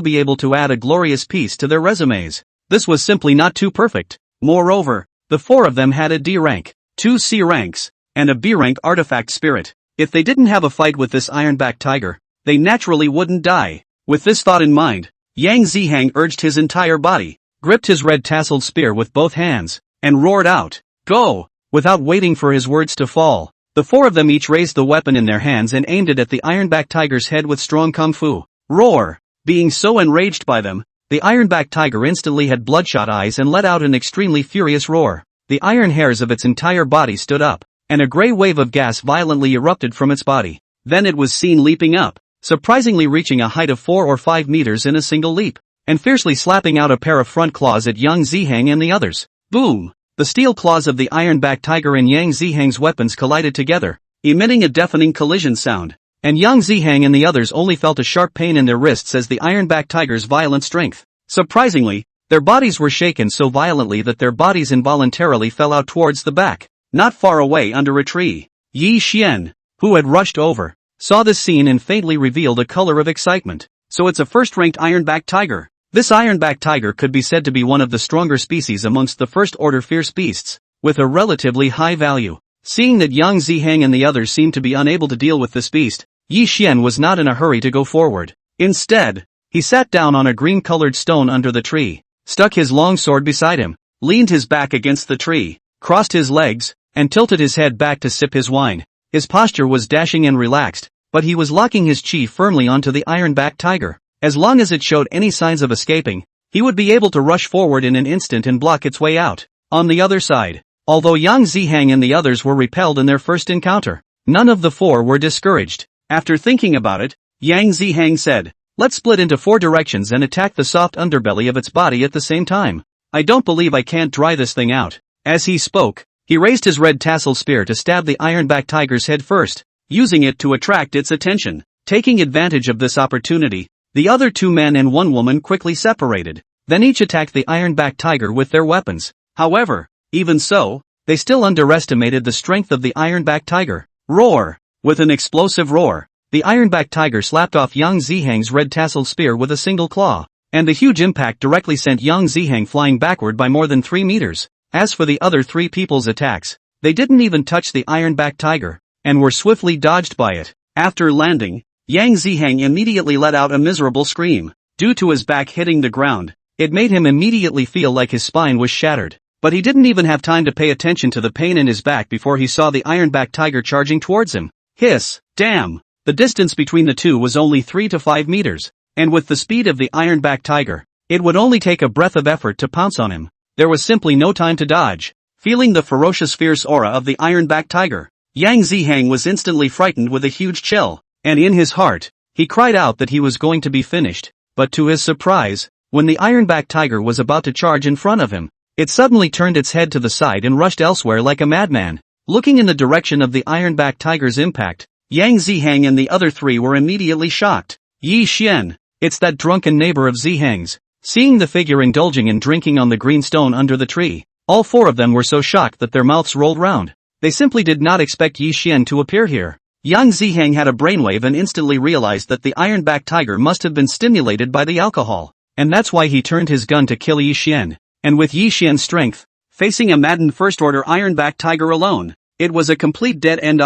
be able to add a glorious piece to their resumes. This was simply not too perfect. Moreover, the four of them had a D rank, 2 C ranks, and a B rank artifact spirit. If they didn't have a fight with this iron-backed tiger, they naturally wouldn't die. With this thought in mind, Yang Zihang urged his entire body, gripped his red tasseled spear with both hands, and roared out, "Go!" Without waiting for his words to fall, the four of them each raised the weapon in their hands and aimed it at the iron-backed tiger's head with strong kung fu. Roar! Being so enraged by them, the iron-backed tiger instantly had bloodshot eyes and let out an extremely furious roar. The iron hairs of its entire body stood up, and a gray wave of gas violently erupted from its body. Then it was seen leaping up, surprisingly reaching a height of 4 or 5 meters in a single leap, and fiercely slapping out a pair of front claws at Yang Zihang and the others. Boom! The steel claws of the iron-backed tiger and Yang Zihang's weapons collided together, emitting a deafening collision sound. And Yang Zihang and the others only felt a sharp pain in their wrists as the iron-backed tiger's violent strength. Surprisingly, their bodies were shaken so violently that their bodies involuntarily fell out towards the back. Not far away under a tree, Yi Xian, who had rushed over, saw this scene and faintly revealed a color of excitement. So it's a first-ranked iron-backed tiger. This iron-backed tiger could be said to be one of the stronger species amongst the first-order fierce beasts, with a relatively high value. Seeing that Yang Zihang and the others seemed to be unable to deal with this beast, Yi Xian was not in a hurry to go forward. Instead, he sat down on a green-colored stone under the tree, stuck his long sword beside him, leaned his back against the tree, crossed his legs, and tilted his head back to sip his wine. His posture was dashing and relaxed, but he was locking his chi firmly onto the iron-backed tiger. As long as it showed any signs of escaping, he would be able to rush forward in an instant and block its way out. On the other side, although Yang Zihang and the others were repelled in their first encounter, none of the four were discouraged. After thinking about it, Yang Zihang said, "Let's split into 4 directions and attack the soft underbelly of its body at the same time. I don't believe I can't dry this thing out." As he spoke, he raised his red tassel spear to stab the iron-backed tiger's head first, using it to attract its attention. Taking advantage of this opportunity, the other 2 men and 1 woman quickly separated, then each attacked the iron-backed tiger with their weapons. However, even so, they still underestimated the strength of the iron-backed tiger. Roar! With an explosive roar, the iron-backed tiger slapped off Yang Zihang's red tasseled spear with a single claw, and the huge impact directly sent Yang Zihang flying backward by more than 3 meters. As for the other three people's attacks, they didn't even touch the iron-backed tiger, and were swiftly dodged by it. After landing, Yang Ziheng immediately let out a miserable scream. Due to his back hitting the ground, it made him immediately feel like his spine was shattered. But he didn't even have time to pay attention to the pain in his back before he saw the iron-backed tiger charging towards him. Hiss! Damn! The distance between the two was only 3 to 5 meters, and with the speed of the iron-backed tiger, it would only take a breath of effort to pounce on him. There was simply no time to dodge. Feeling the ferocious fierce aura of the iron-backed tiger, Yang Ziheng was instantly frightened with a huge chill, and in his heart, he cried out that he was going to be finished. But to his surprise, when the iron-backed tiger was about to charge in front of him, it suddenly turned its head to the side and rushed elsewhere like a madman. Looking in the direction of the iron-backed tiger's impact, Yang Ziheng and the other three were immediately shocked. Yi Xian, it's that drunken neighbor of Ziheng's. Seeing the figure indulging in drinking on the green stone under the tree, all four of them were so shocked that their mouths rolled round. They simply did not expect Yi Xian to appear here. Yang Ziheng had a brainwave and instantly realized that the iron-backed tiger must have been stimulated by the alcohol, and that's why he turned his gun to kill Yi Xian. And with Yi Xian's strength, facing a maddened first-order iron-backed tiger alone, it was a complete dead end.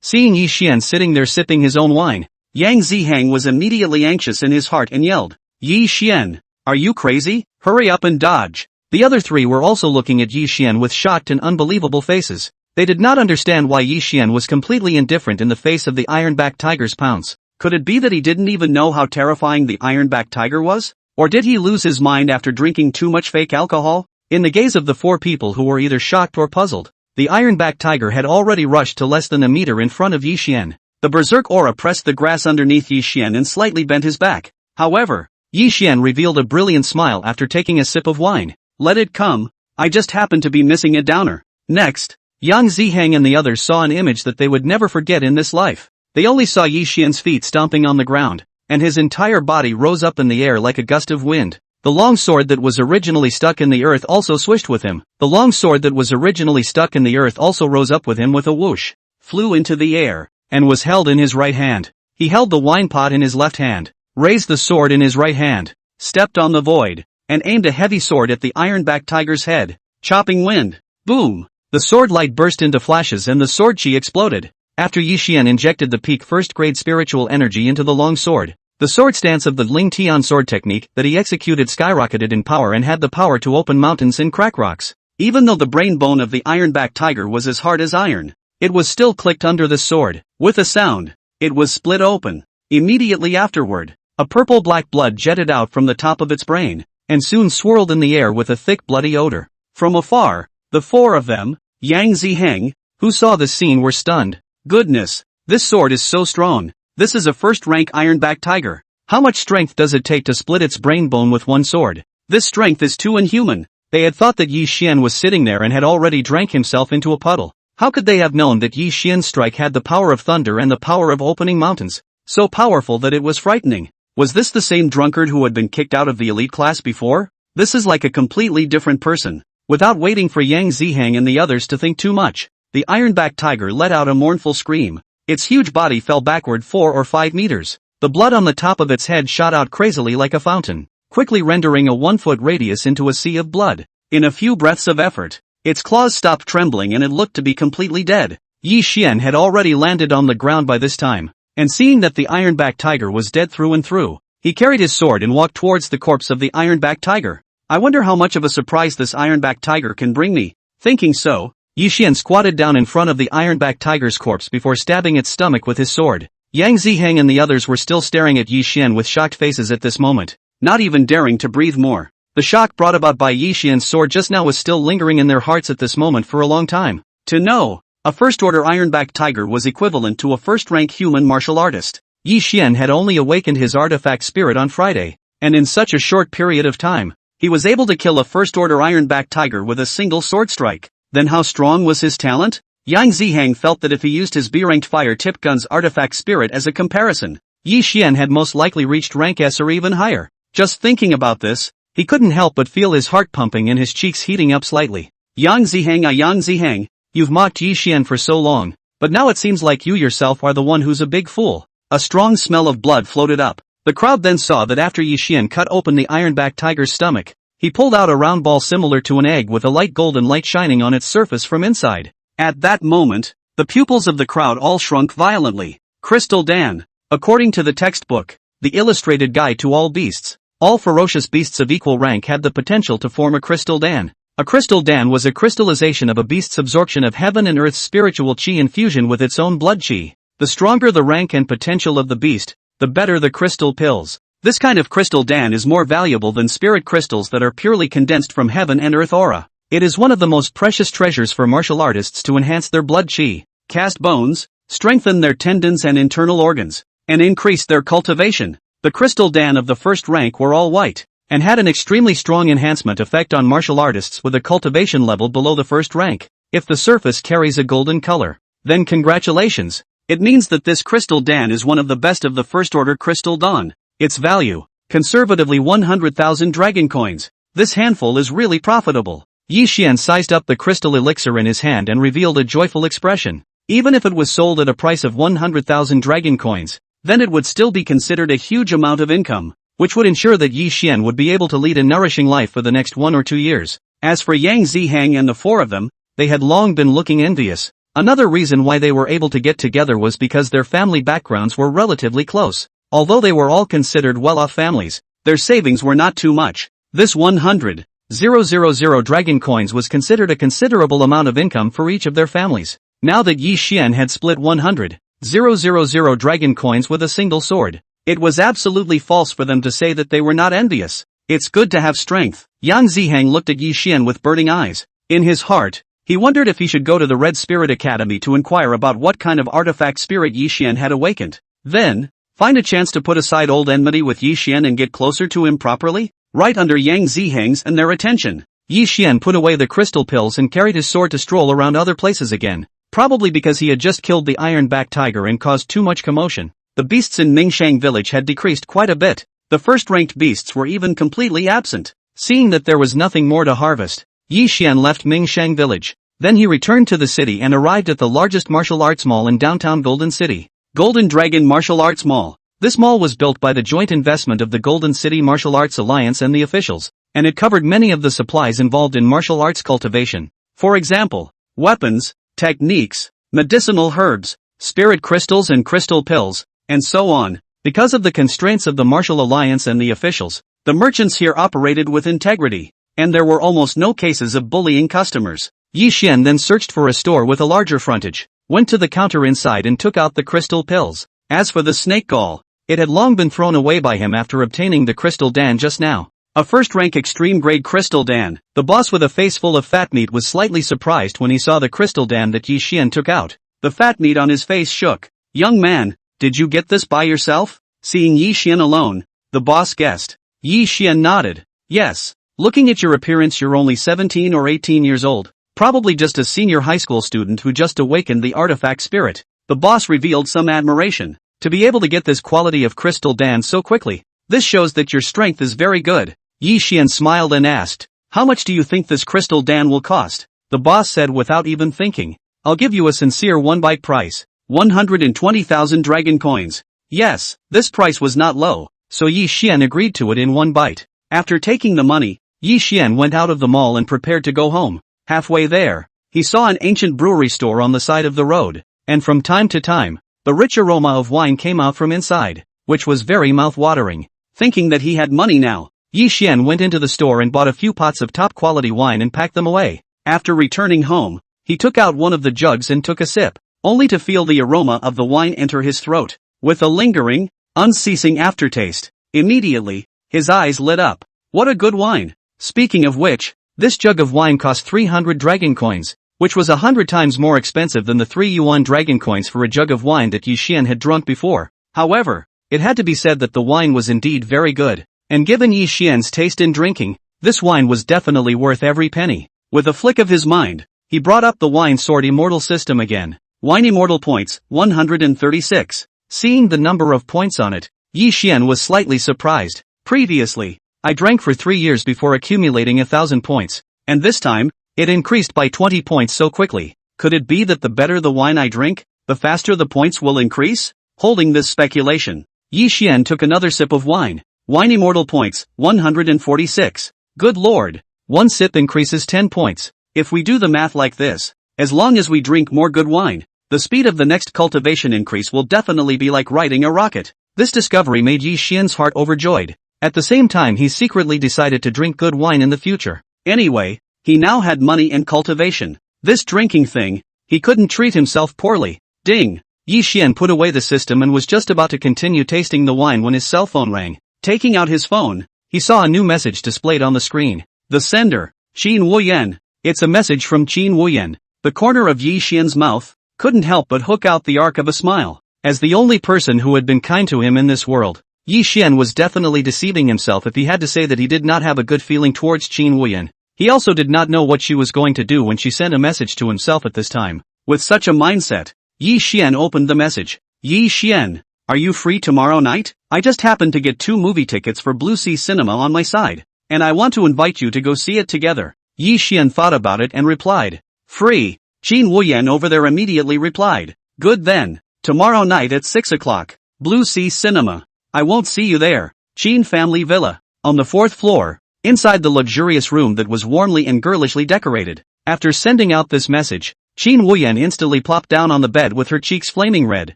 Seeing Yi Xian sitting there sipping his own wine, Yang Ziheng was immediately anxious in his heart and yelled, "Yi Xian, are you crazy? Hurry up and dodge!" The other three were also looking at Yi Xian with shocked and unbelievable faces. They did not understand why Yi Xian was completely indifferent in the face of the iron-backed tiger's pounce. Could it be that he didn't even know how terrifying the iron-backed tiger was? Or did he lose his mind after drinking too much fake alcohol? In the gaze of the four people who were either shocked or puzzled, the iron-backed tiger had already rushed to less than a meter in front of Yi Xian. The berserk aura pressed the grass underneath Yi Xian and slightly bent his back. However, Yi Xian revealed a brilliant smile after taking a sip of wine. "Let it come, I just happened to be missing a downer." Next, Yang Ziheng and the others saw an image that they would never forget in this life. They only saw Yi Xian's feet stomping on the ground, and his entire body rose up in the air like a gust of wind. The long sword that was originally stuck in the earth also swished with him. The long sword that was originally stuck in the earth also rose up with him with a whoosh, flew into the air, and was held in his right hand. He held the wine pot in his left hand, raised the sword in his right hand, stepped on the void, and aimed a heavy sword at the iron-backed tiger's head. Chopping wind. Boom! The sword light burst into flashes and the sword chi exploded. After Yi Xian injected the peak first-grade spiritual energy into the long sword, the sword stance of the Ling Tian sword technique that he executed skyrocketed in power and had the power to open mountains and crack rocks. Even though the brain bone of the iron-backed tiger was as hard as iron, it was still clicked under the sword. With a sound, it was split open. Immediately afterward, a purple-black blood jetted out from the top of its brain, and soon swirled in the air with a thick bloody odor. From afar, the four of them, Yang Ziheng, who saw this scene were stunned. "Goodness, this sword is so strong. This is a first-rank iron-backed tiger. How much strength does it take to split its brain bone with one sword? This strength is too inhuman." They had thought that Yi Xian was sitting there and had already drank himself into a puddle. How could they have known that Yi Xian's strike had the power of thunder and the power of opening mountains? So powerful that it was frightening. Was this the same drunkard who had been kicked out of the elite class before? This is like a completely different person. Without waiting for Yang Ziheng and the others to think too much, the iron-backed tiger let out a mournful scream. Its huge body fell backward 4 or 5 meters. The blood on the top of its head shot out crazily like a fountain, quickly rendering a 1-foot radius into a sea of blood. In a few breaths of effort, its claws stopped trembling and it looked to be completely dead. Yi Xian had already landed on the ground by this time, and seeing that the iron-backed tiger was dead through and through, he carried his sword and walked towards the corpse of the iron-backed tiger. "I wonder how much of a surprise this iron-backed tiger can bring me." Thinking so, Yi Xian squatted down in front of the iron-backed tiger's corpse before stabbing its stomach with his sword. Yang Ziheng and the others were still staring at Yi Xian with shocked faces at this moment, not even daring to breathe more. The shock brought about by Yi Xian's sword just now was still lingering in their hearts at this moment for a long time. To know, a first-order iron-backed tiger was equivalent to a first-rank human martial artist. Yi Xian had only awakened his artifact spirit on Friday, and in such a short period of time, he was able to kill a first-order iron-backed tiger with a single sword strike. Then how strong was his talent? Yang Ziheng felt that if he used his B-ranked fire-tipped gun's artifact spirit as a comparison, Yi Xian had most likely reached rank S or even higher. Just thinking about this, he couldn't help but feel his heart pumping and his cheeks heating up slightly. Yang Ziheng, you've mocked Yi Xian for so long, but now it seems like you yourself are the one who's a big fool. A strong smell of blood floated up. The crowd then saw that after Yi Xian cut open the iron-backed tiger's stomach, He pulled out a round ball similar to an egg with a light golden light shining on its surface from inside. At that moment, the pupils of the crowd all shrunk violently. Crystal Dan. According to the textbook, the illustrated guide to all beasts, all ferocious beasts of equal rank had the potential to form a crystal Dan. A crystal Dan was a crystallization of a beast's absorption of heaven and earth's spiritual chi in fusion with its own blood chi. The stronger the rank and potential of the beast, the better the crystal pills. This kind of crystal Dan is more valuable than spirit crystals that are purely condensed from heaven and earth aura. It is one of the most precious treasures for martial artists to enhance their blood chi, cast bones, strengthen their tendons and internal organs, and increase their cultivation. The crystal Dan of the first rank were all white, and had an extremely strong enhancement effect on martial artists with a cultivation level below the first rank. If the surface carries a golden color, then congratulations. It means that this crystal Dan is one of the best of the first order crystal Dan. Its value, conservatively 100,000 dragon coins. This handful is really profitable. Yi Xian sized up the crystal elixir in his hand and revealed a joyful expression. Even if it was sold at a price of 100,000 dragon coins, then it would still be considered a huge amount of income, which would ensure that Yi Xian would be able to lead a nourishing life for the next 1 or 2 years. As for Yang Zihang and the 4 of them, they had long been looking envious. Another reason why they were able to get together was because their family backgrounds were relatively close. Although they were all considered well-off families, their savings were not too much. This 100,000 dragon coins was considered a considerable amount of income for each of their families. Now that Yi Xian had split 100,000 dragon coins with a single sword, it was absolutely false for them to say that they were not envious. It's good to have strength. Yang Zihang looked at Yi Xian with burning eyes. In his heart, he wondered if he should go to the Red Spirit Academy to inquire about what kind of artifact spirit Yi Xian had awakened. Then, find a chance to put aside old enmity with Yi Xian and get closer to him properly? Right under Yang Zihang's and their attention, Yi Xian put away the crystal pills and carried his sword to stroll around other places again. Probably because he had just killed the iron-backed tiger and caused too much commotion. The beasts in Mingshang village had decreased quite a bit. The first-ranked beasts were even completely absent. Seeing that there was nothing more to harvest, Yi Xian left Mingshang village. Then he returned to the city and arrived at the largest martial arts mall in downtown Golden City. Golden Dragon Martial Arts Mall. This mall was built by the joint investment of the Golden City Martial Arts Alliance and the officials, and it covered many of the supplies involved in martial arts cultivation. For example, weapons, techniques, medicinal herbs, spirit crystals and crystal pills, and so on. Because of the constraints of the Martial Alliance and the officials, the merchants here operated with integrity, and there were almost no cases of bullying customers. Yi Xian then searched for a store with a larger frontage, went to the counter inside and took out the crystal pills. As for the snake gall, it had long been thrown away by him after obtaining the crystal Dan just now. A first-rank extreme-grade crystal Dan. The boss with a face full of fat meat was slightly surprised when he saw the crystal Dan that Yi Xian took out. The fat meat on his face shook. "Young man, did you get this by yourself?" Seeing Yi Xian alone, the boss guessed. Yi Xian nodded. "Yes. Looking at your appearance, you're only 17 or 18 years old. Probably just a senior high school student who just awakened the artifact spirit." The boss revealed some admiration. "To be able to get this quality of crystal Dan so quickly, this shows that your strength is very good." Yi Xian smiled and asked, "How much do you think this crystal Dan will cost?" The boss said without even thinking, "I'll give you a sincere one-bite price. 120,000 dragon coins." Yes, this price was not low, so Yi Xian agreed to it in one bite. After taking the money, Yi Xian went out of the mall and prepared to go home. Halfway there, he saw an ancient brewery store on the side of the road, and from time to time, the rich aroma of wine came out from inside, which was very mouth-watering. Thinking that he had money now, Yi Xian went into the store and bought a few pots of top-quality wine and packed them away. After returning home, he took out one of the jugs and took a sip, only to feel the aroma of the wine enter his throat, with a lingering, unceasing aftertaste. Immediately, his eyes lit up. What a good wine! Speaking of which, this jug of wine cost 300 dragon coins, which was 100 times more expensive than the 3 yuan dragon coins for a jug of wine that Yi Xian had drunk before. However, it had to be said that the wine was indeed very good, and given Yi Xian's taste in drinking, this wine was definitely worth every penny. With a flick of his mind, he brought up the wine Sword Immortal System again. Wine Immortal points, 136. Seeing the number of points on it, Yi Xian was slightly surprised. Previously, I drank for 3 years before accumulating 1,000 points, and this time, it increased by 20 points so quickly. Could it be that the better the wine I drink, the faster the points will increase? Holding this speculation, Yi Xian took another sip of wine. Wine Immortal points, 146. Good lord. One sip increases 10 points. If we do the math like this, as long as we drink more good wine, the speed of the next cultivation increase will definitely be like riding a rocket. This discovery made Yi Xian's heart overjoyed. At the same time, he secretly decided to drink good wine in the future. Anyway, he now had money and cultivation. This drinking thing, he couldn't treat himself poorly. Ding! Yi Xian put away the system and was just about to continue tasting the wine when his cell phone rang. Taking out his phone, he saw a new message displayed on the screen. The sender, Qin Wuyan. It's a message from Qin Wuyan. The corner of Yi Xian's mouth couldn't help but hook out the arc of a smile. As the only person who had been kind to him in this world, Yi Xian was definitely deceiving himself if he had to say that he did not have a good feeling towards Qin Wuyan. He also did not know what she was going to do when she sent a message to himself at this time. With such a mindset, Yi Xian opened the message. Yi Xian, are you free tomorrow night? I just happened to get 2 movie tickets for Blue Sea Cinema on my side, and I want to invite you to go see it together. Yi Xian thought about it and replied, free. Qin Wuyan over there immediately replied, good then, tomorrow night at 6 o'clock, Blue Sea Cinema. I won't see you there. Qin Family Villa, on the 4th floor, inside the luxurious room that was warmly and girlishly decorated. After sending out this message, Qin Wuyan instantly plopped down on the bed with her cheeks flaming red.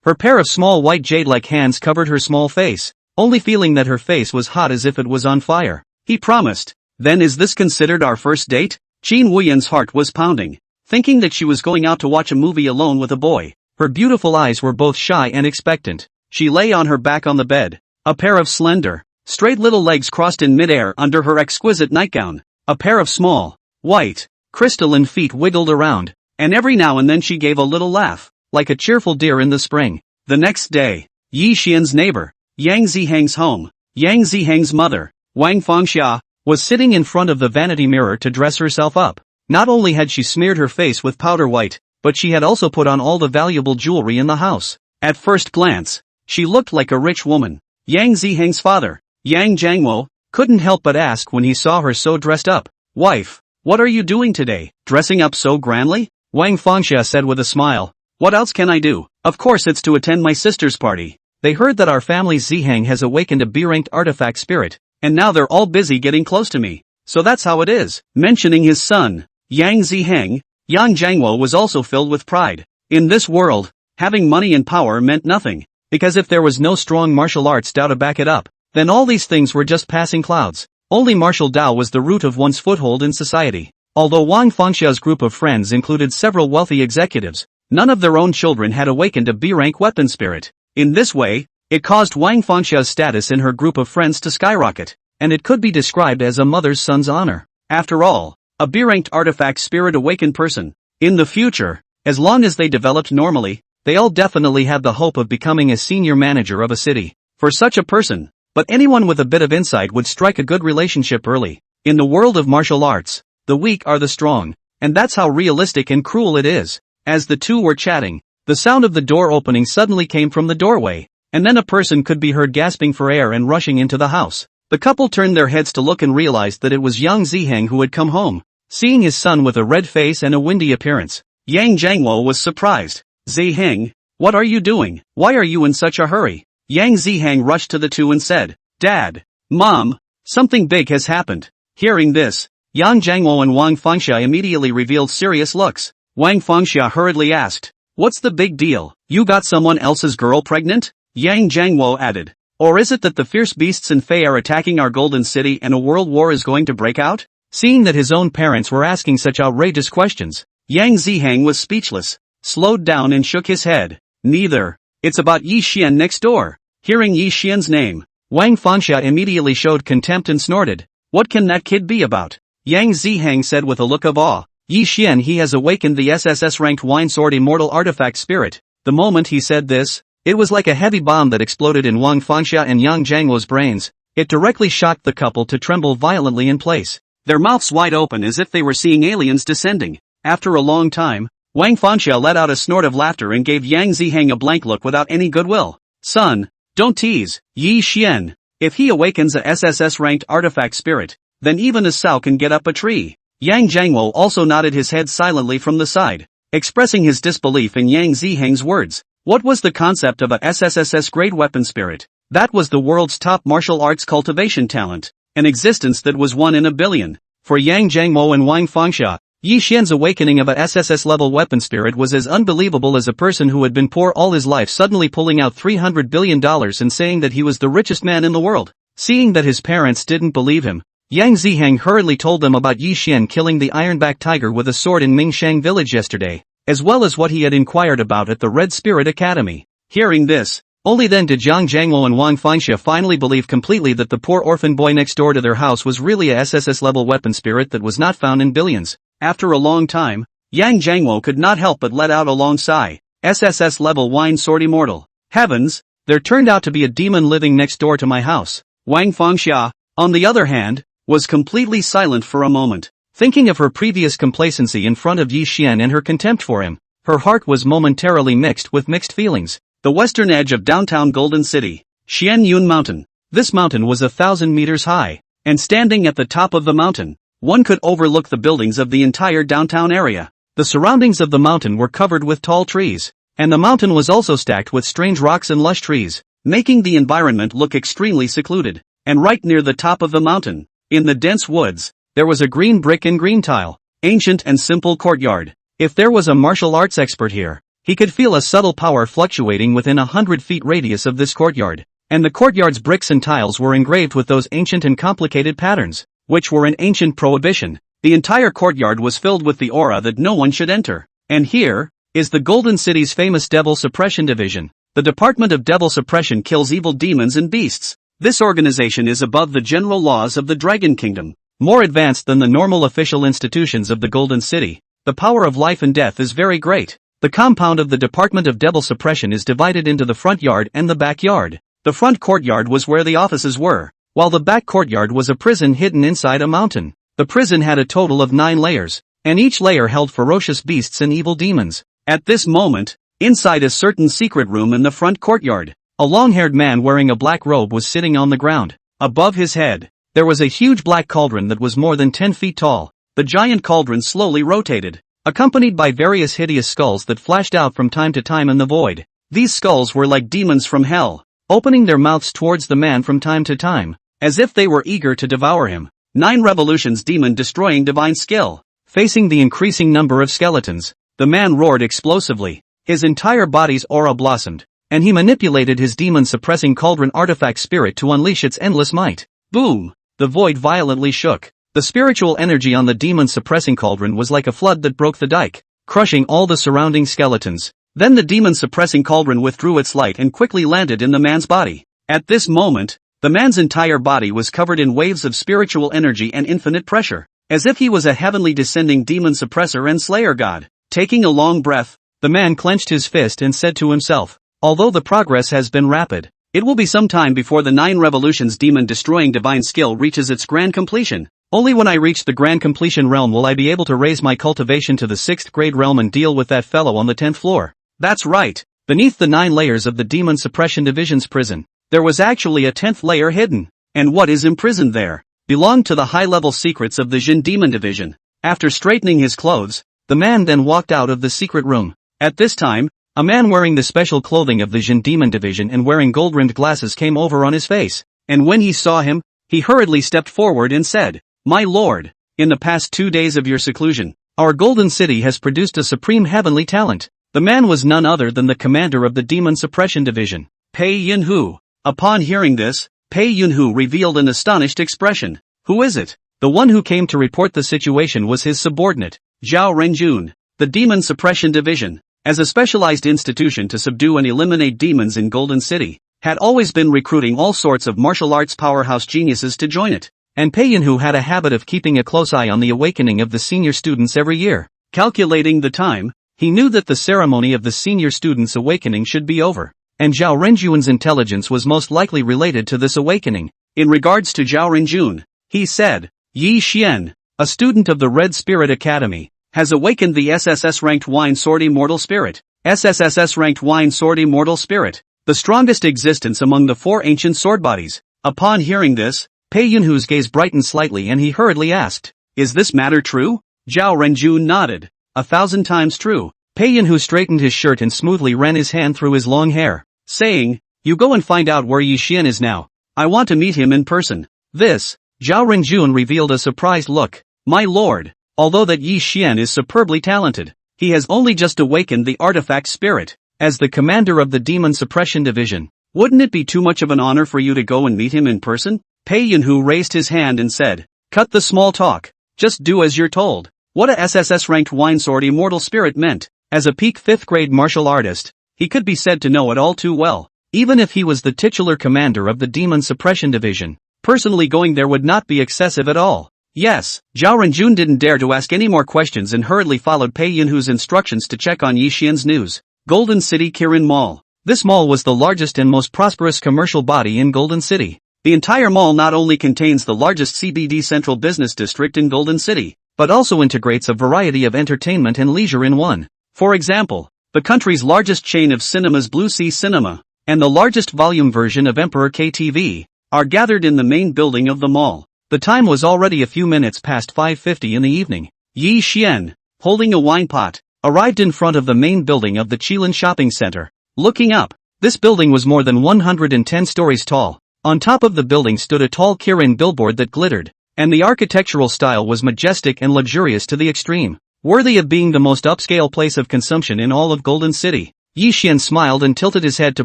Her pair of small white jade-like hands covered her small face, only feeling that her face was hot as if it was on fire. He promised. Then is this considered our first date? Qin Wuyan's heart was pounding, thinking that she was going out to watch a movie alone with a boy. Her beautiful eyes were both shy and expectant. She lay on her back on the bed, a pair of slender, straight little legs crossed in midair under her exquisite nightgown. A pair of small, white, crystalline feet wiggled around, and every now and then she gave a little laugh, like a cheerful deer in the spring. The next day, Yi Xian's neighbor, Yang Zihang's home, Yang Zihang's mother, Wang Fangxia, was sitting in front of the vanity mirror to dress herself up. Not only had she smeared her face with powder white, but she had also put on all the valuable jewelry in the house. At first glance, she looked like a rich woman. Yang Zihang's father, Yang Jiangwo, couldn't help but ask when he saw her so dressed up, wife, what are you doing today, dressing up so grandly? Wang Fangxia said with a smile, what else can I do? Of course it's to attend my sister's party. They heard that our family's Zihang has awakened a B-ranked artifact spirit, and now they're all busy getting close to me. So that's how it is. Mentioning his son, Yang Zihang, Yang Jiangwo was also filled with pride. In this world, having money and power meant nothing, because if there was no strong martial arts Dao to back it up, then all these things were just passing clouds. Only martial Dao was the root of one's foothold in society. Although Wang Fangxia's group of friends included several wealthy executives, none of their own children had awakened a B-rank weapon spirit. In this way, it caused Wang Fangxia's status in her group of friends to skyrocket, and it could be described as a mother's son's honor. After all, a B-ranked artifact spirit awakened person. In the future, as long as they developed normally, they all definitely had the hope of becoming a senior manager of a city. For such a person, but anyone with a bit of insight would strike a good relationship early. In the world of martial arts, the weak are the strong, and that's how realistic and cruel it is. As the two were chatting, the sound of the door opening suddenly came from the doorway, and then a person could be heard gasping for air and rushing into the house. The couple turned their heads to look and realized that it was Yang Zihang who had come home. Seeing his son with a red face and a windy appearance, Yang Jiangwo was surprised. Zihang, what are you doing? Why are you in such a hurry? Yang Zihang rushed to the two and said, Dad, Mom, something big has happened. Hearing this, Yang Jiangwo and Wang Fangxia immediately revealed serious looks. Wang Fangxia hurriedly asked, what's the big deal? You got someone else's girl pregnant? Yang Jiangwo added, or is it that the fierce beasts in Fei are attacking our golden city and a world war is going to break out? Seeing that his own parents were asking such outrageous questions, Yang Zihang was speechless, slowed down and shook his head. Neither. It's about Yi Xian next door. Hearing Yi Xian's name, Wang Fangxia immediately showed contempt and snorted. What can that kid be about? Yang Zihang said with a look of awe. Yi Xian, he has awakened the SSS-ranked Wine Sword Immortal Artifact Spirit. The moment he said this, it was like a heavy bomb that exploded in Wang Fangxia and Yang Jiangwo's brains. It directly shocked the couple to tremble violently in place, their mouths wide open as if they were seeing aliens descending. After a long time, Wang Fangxia let out a snort of laughter and gave Yang Zihang a blank look without any goodwill. Son, don't tease, Yi Xian. If he awakens a SSS-ranked artifact spirit, then even a sow can get up a tree. Yang Jiangwo also nodded his head silently from the side, expressing his disbelief in Yang Zihang's words. What was the concept of a SSSS grade weapon spirit? That was the world's top martial arts cultivation talent. an existence that was 1 in a billion. For Yang Jiangmo and Wang Fangxia, Yi Xian's awakening of a SSS-level weapon spirit was as unbelievable as a person who had been poor all his life suddenly pulling out $300 billion and saying that he was the richest man in the world. Seeing that his parents didn't believe him, Yang Zihang hurriedly told them about Yi Xian killing the ironback tiger with a sword in Mingshang village yesterday, as well as what he had inquired about at the Red Spirit Academy. Hearing this, only then did Zhang Jiangmo and Wang Fangxia finally believe completely that the poor orphan boy next door to their house was really a SSS-level weapon spirit that was not found in billions. After a long time, Yang Jiangmo could not help but let out a long sigh. SSS-level wine Sword Immortal. Heavens, there turned out to be a demon living next door to my house. Wang Fangxia, on the other hand, was completely silent for a moment. Thinking of her previous complacency in front of Yi Xian and her contempt for him, her heart was momentarily mixed with mixed feelings. The western edge of downtown Golden City, Xianyun Mountain. This mountain was 1,000 meters high, and standing at the top of the mountain, one could overlook the buildings of the entire downtown area. The surroundings of the mountain were covered with tall trees, and the mountain was also stacked with strange rocks and lush trees, making the environment look extremely secluded. And right near the top of the mountain, in the dense woods, there was a green brick and green tile, ancient and simple courtyard. If there was a martial arts expert here, he could feel a subtle power fluctuating within 100 feet radius of this courtyard, and the courtyard's bricks and tiles were engraved with those ancient and complicated patterns, which were an ancient prohibition. The entire courtyard was filled with the aura that no one should enter. And here is the Golden City's famous Devil Suppression Division. The Department of Devil Suppression kills evil demons and beasts. This organization is above the general laws of the Dragon Kingdom, more advanced than the normal official institutions of the Golden City. The power of life and death is very great. The compound of the Department of Devil Suppression is divided into the front yard and the back yard. The front courtyard was where the offices were, while the back courtyard was a prison hidden inside a mountain. The prison had a total of 9 layers, and each layer held ferocious beasts and evil demons. At this moment, inside a certain secret room in the front courtyard, a long-haired man wearing a black robe was sitting on the ground. Above his head, there was a huge black cauldron that was more than 10 feet tall. The giant cauldron slowly rotated, accompanied by various hideous skulls that flashed out from time to time in the void. These skulls were like demons from hell, opening their mouths towards the man from time to time, as if they were eager to devour him. 9 revolutions demon destroying divine skill. Facing the increasing number of skeletons, the man roared explosively. His entire body's aura blossomed, and he manipulated his demon-suppressing cauldron artifact spirit to unleash its endless might. Boom! The void violently shook. The spiritual energy on the demon-suppressing cauldron was like a flood that broke the dike, crushing all the surrounding skeletons. Then the demon-suppressing cauldron withdrew its light and quickly landed in the man's body. At this moment, the man's entire body was covered in waves of spiritual energy and infinite pressure, as if he was a heavenly descending demon suppressor and slayer god. Taking a long breath, the man clenched his fist and said to himself, "Although the progress has been rapid, it will be some time before the 9 revolutions demon-destroying divine skill reaches its grand completion. Only when I reach the grand completion realm will I be able to raise my cultivation to the 6th grade realm and deal with that fellow on the 10th floor." That's right. Beneath the 9 layers of the Demon Suppression Division's prison, there was actually a 10th layer hidden. And what is imprisoned there belonged to the high-level secrets of the Jin Demon Division. After straightening his clothes, the man then walked out of the secret room. At this time, a man wearing the special clothing of the Jin Demon Division and wearing gold-rimmed glasses came over on his face. And when he saw him, he hurriedly stepped forward and said, "My lord, in the past 2 days of your seclusion, our Golden City has produced a supreme heavenly talent." The man was none other than the commander of the Demon Suppression Division, Pei Yunhu. Upon hearing this, Pei Yunhu revealed an astonished expression. Who is it? The one who came to report the situation was his subordinate, Zhao Renjun. The Demon Suppression Division, as a specialized institution to subdue and eliminate demons in Golden City, had always been recruiting all sorts of martial arts powerhouse geniuses to join it. And Pei Yunhu had a habit of keeping a close eye on the awakening of the senior students every year. Calculating the time, he knew that the ceremony of the senior students' awakening should be over, and Zhao Renjun's intelligence was most likely related to this awakening. In regards to Zhao Renjun, he said, "Yi Xian, a student of the Red Spirit Academy, has awakened the SSS-ranked Wine Sword Immortal Spirit. SSS-ranked Wine Sword Immortal Spirit, the strongest existence among the 4 ancient sword bodies." Upon hearing this, Pei Yunhu's gaze brightened slightly and he hurriedly asked, "Is this matter true?" Zhao Renjun nodded. 1,000 times true. Pei Yunhu straightened his shirt and smoothly ran his hand through his long hair, saying, "You go and find out where Yi Xian is now. I want to meet him in person." This Zhao Renjun revealed a surprised look. My lord, although that Yi Xian is superbly talented, he has only just awakened the artifact spirit. As the commander of the Demon Suppression Division, wouldn't it be too much of an honor for you to go and meet him in person? Pei Yunhu raised his hand and said, cut the small talk, just do as you're told. What a SSS-ranked wine Sword Immortal Spirit meant. As a peak 5th grade martial artist, he could be said to know it all too well, even if he was the titular commander of the Demon Suppression Division. Personally going there would not be excessive at all. Yes, Zhao Renjun didn't dare to ask any more questions and hurriedly followed Pei Yunhu's instructions to check on Yi Xian's news. Golden City Kirin Mall. This mall was the largest and most prosperous commercial body in Golden City. The entire mall not only contains the largest CBD central business district in Golden City, but also integrates a variety of entertainment and leisure in one. For example, the country's largest chain of cinemas Blue Sea Cinema, and the largest volume version of Emperor KTV, are gathered in the main building of the mall. The time was already a few minutes past 5:50 in the evening. Yi Xian, holding a wine pot, arrived in front of the main building of the Qilin Shopping Center. Looking up, this building was more than 110 stories tall. On top of the building stood a tall Kirin billboard that glittered, and the architectural style was majestic and luxurious to the extreme, worthy of being the most upscale place of consumption in all of Golden City. Yi Xian smiled and tilted his head to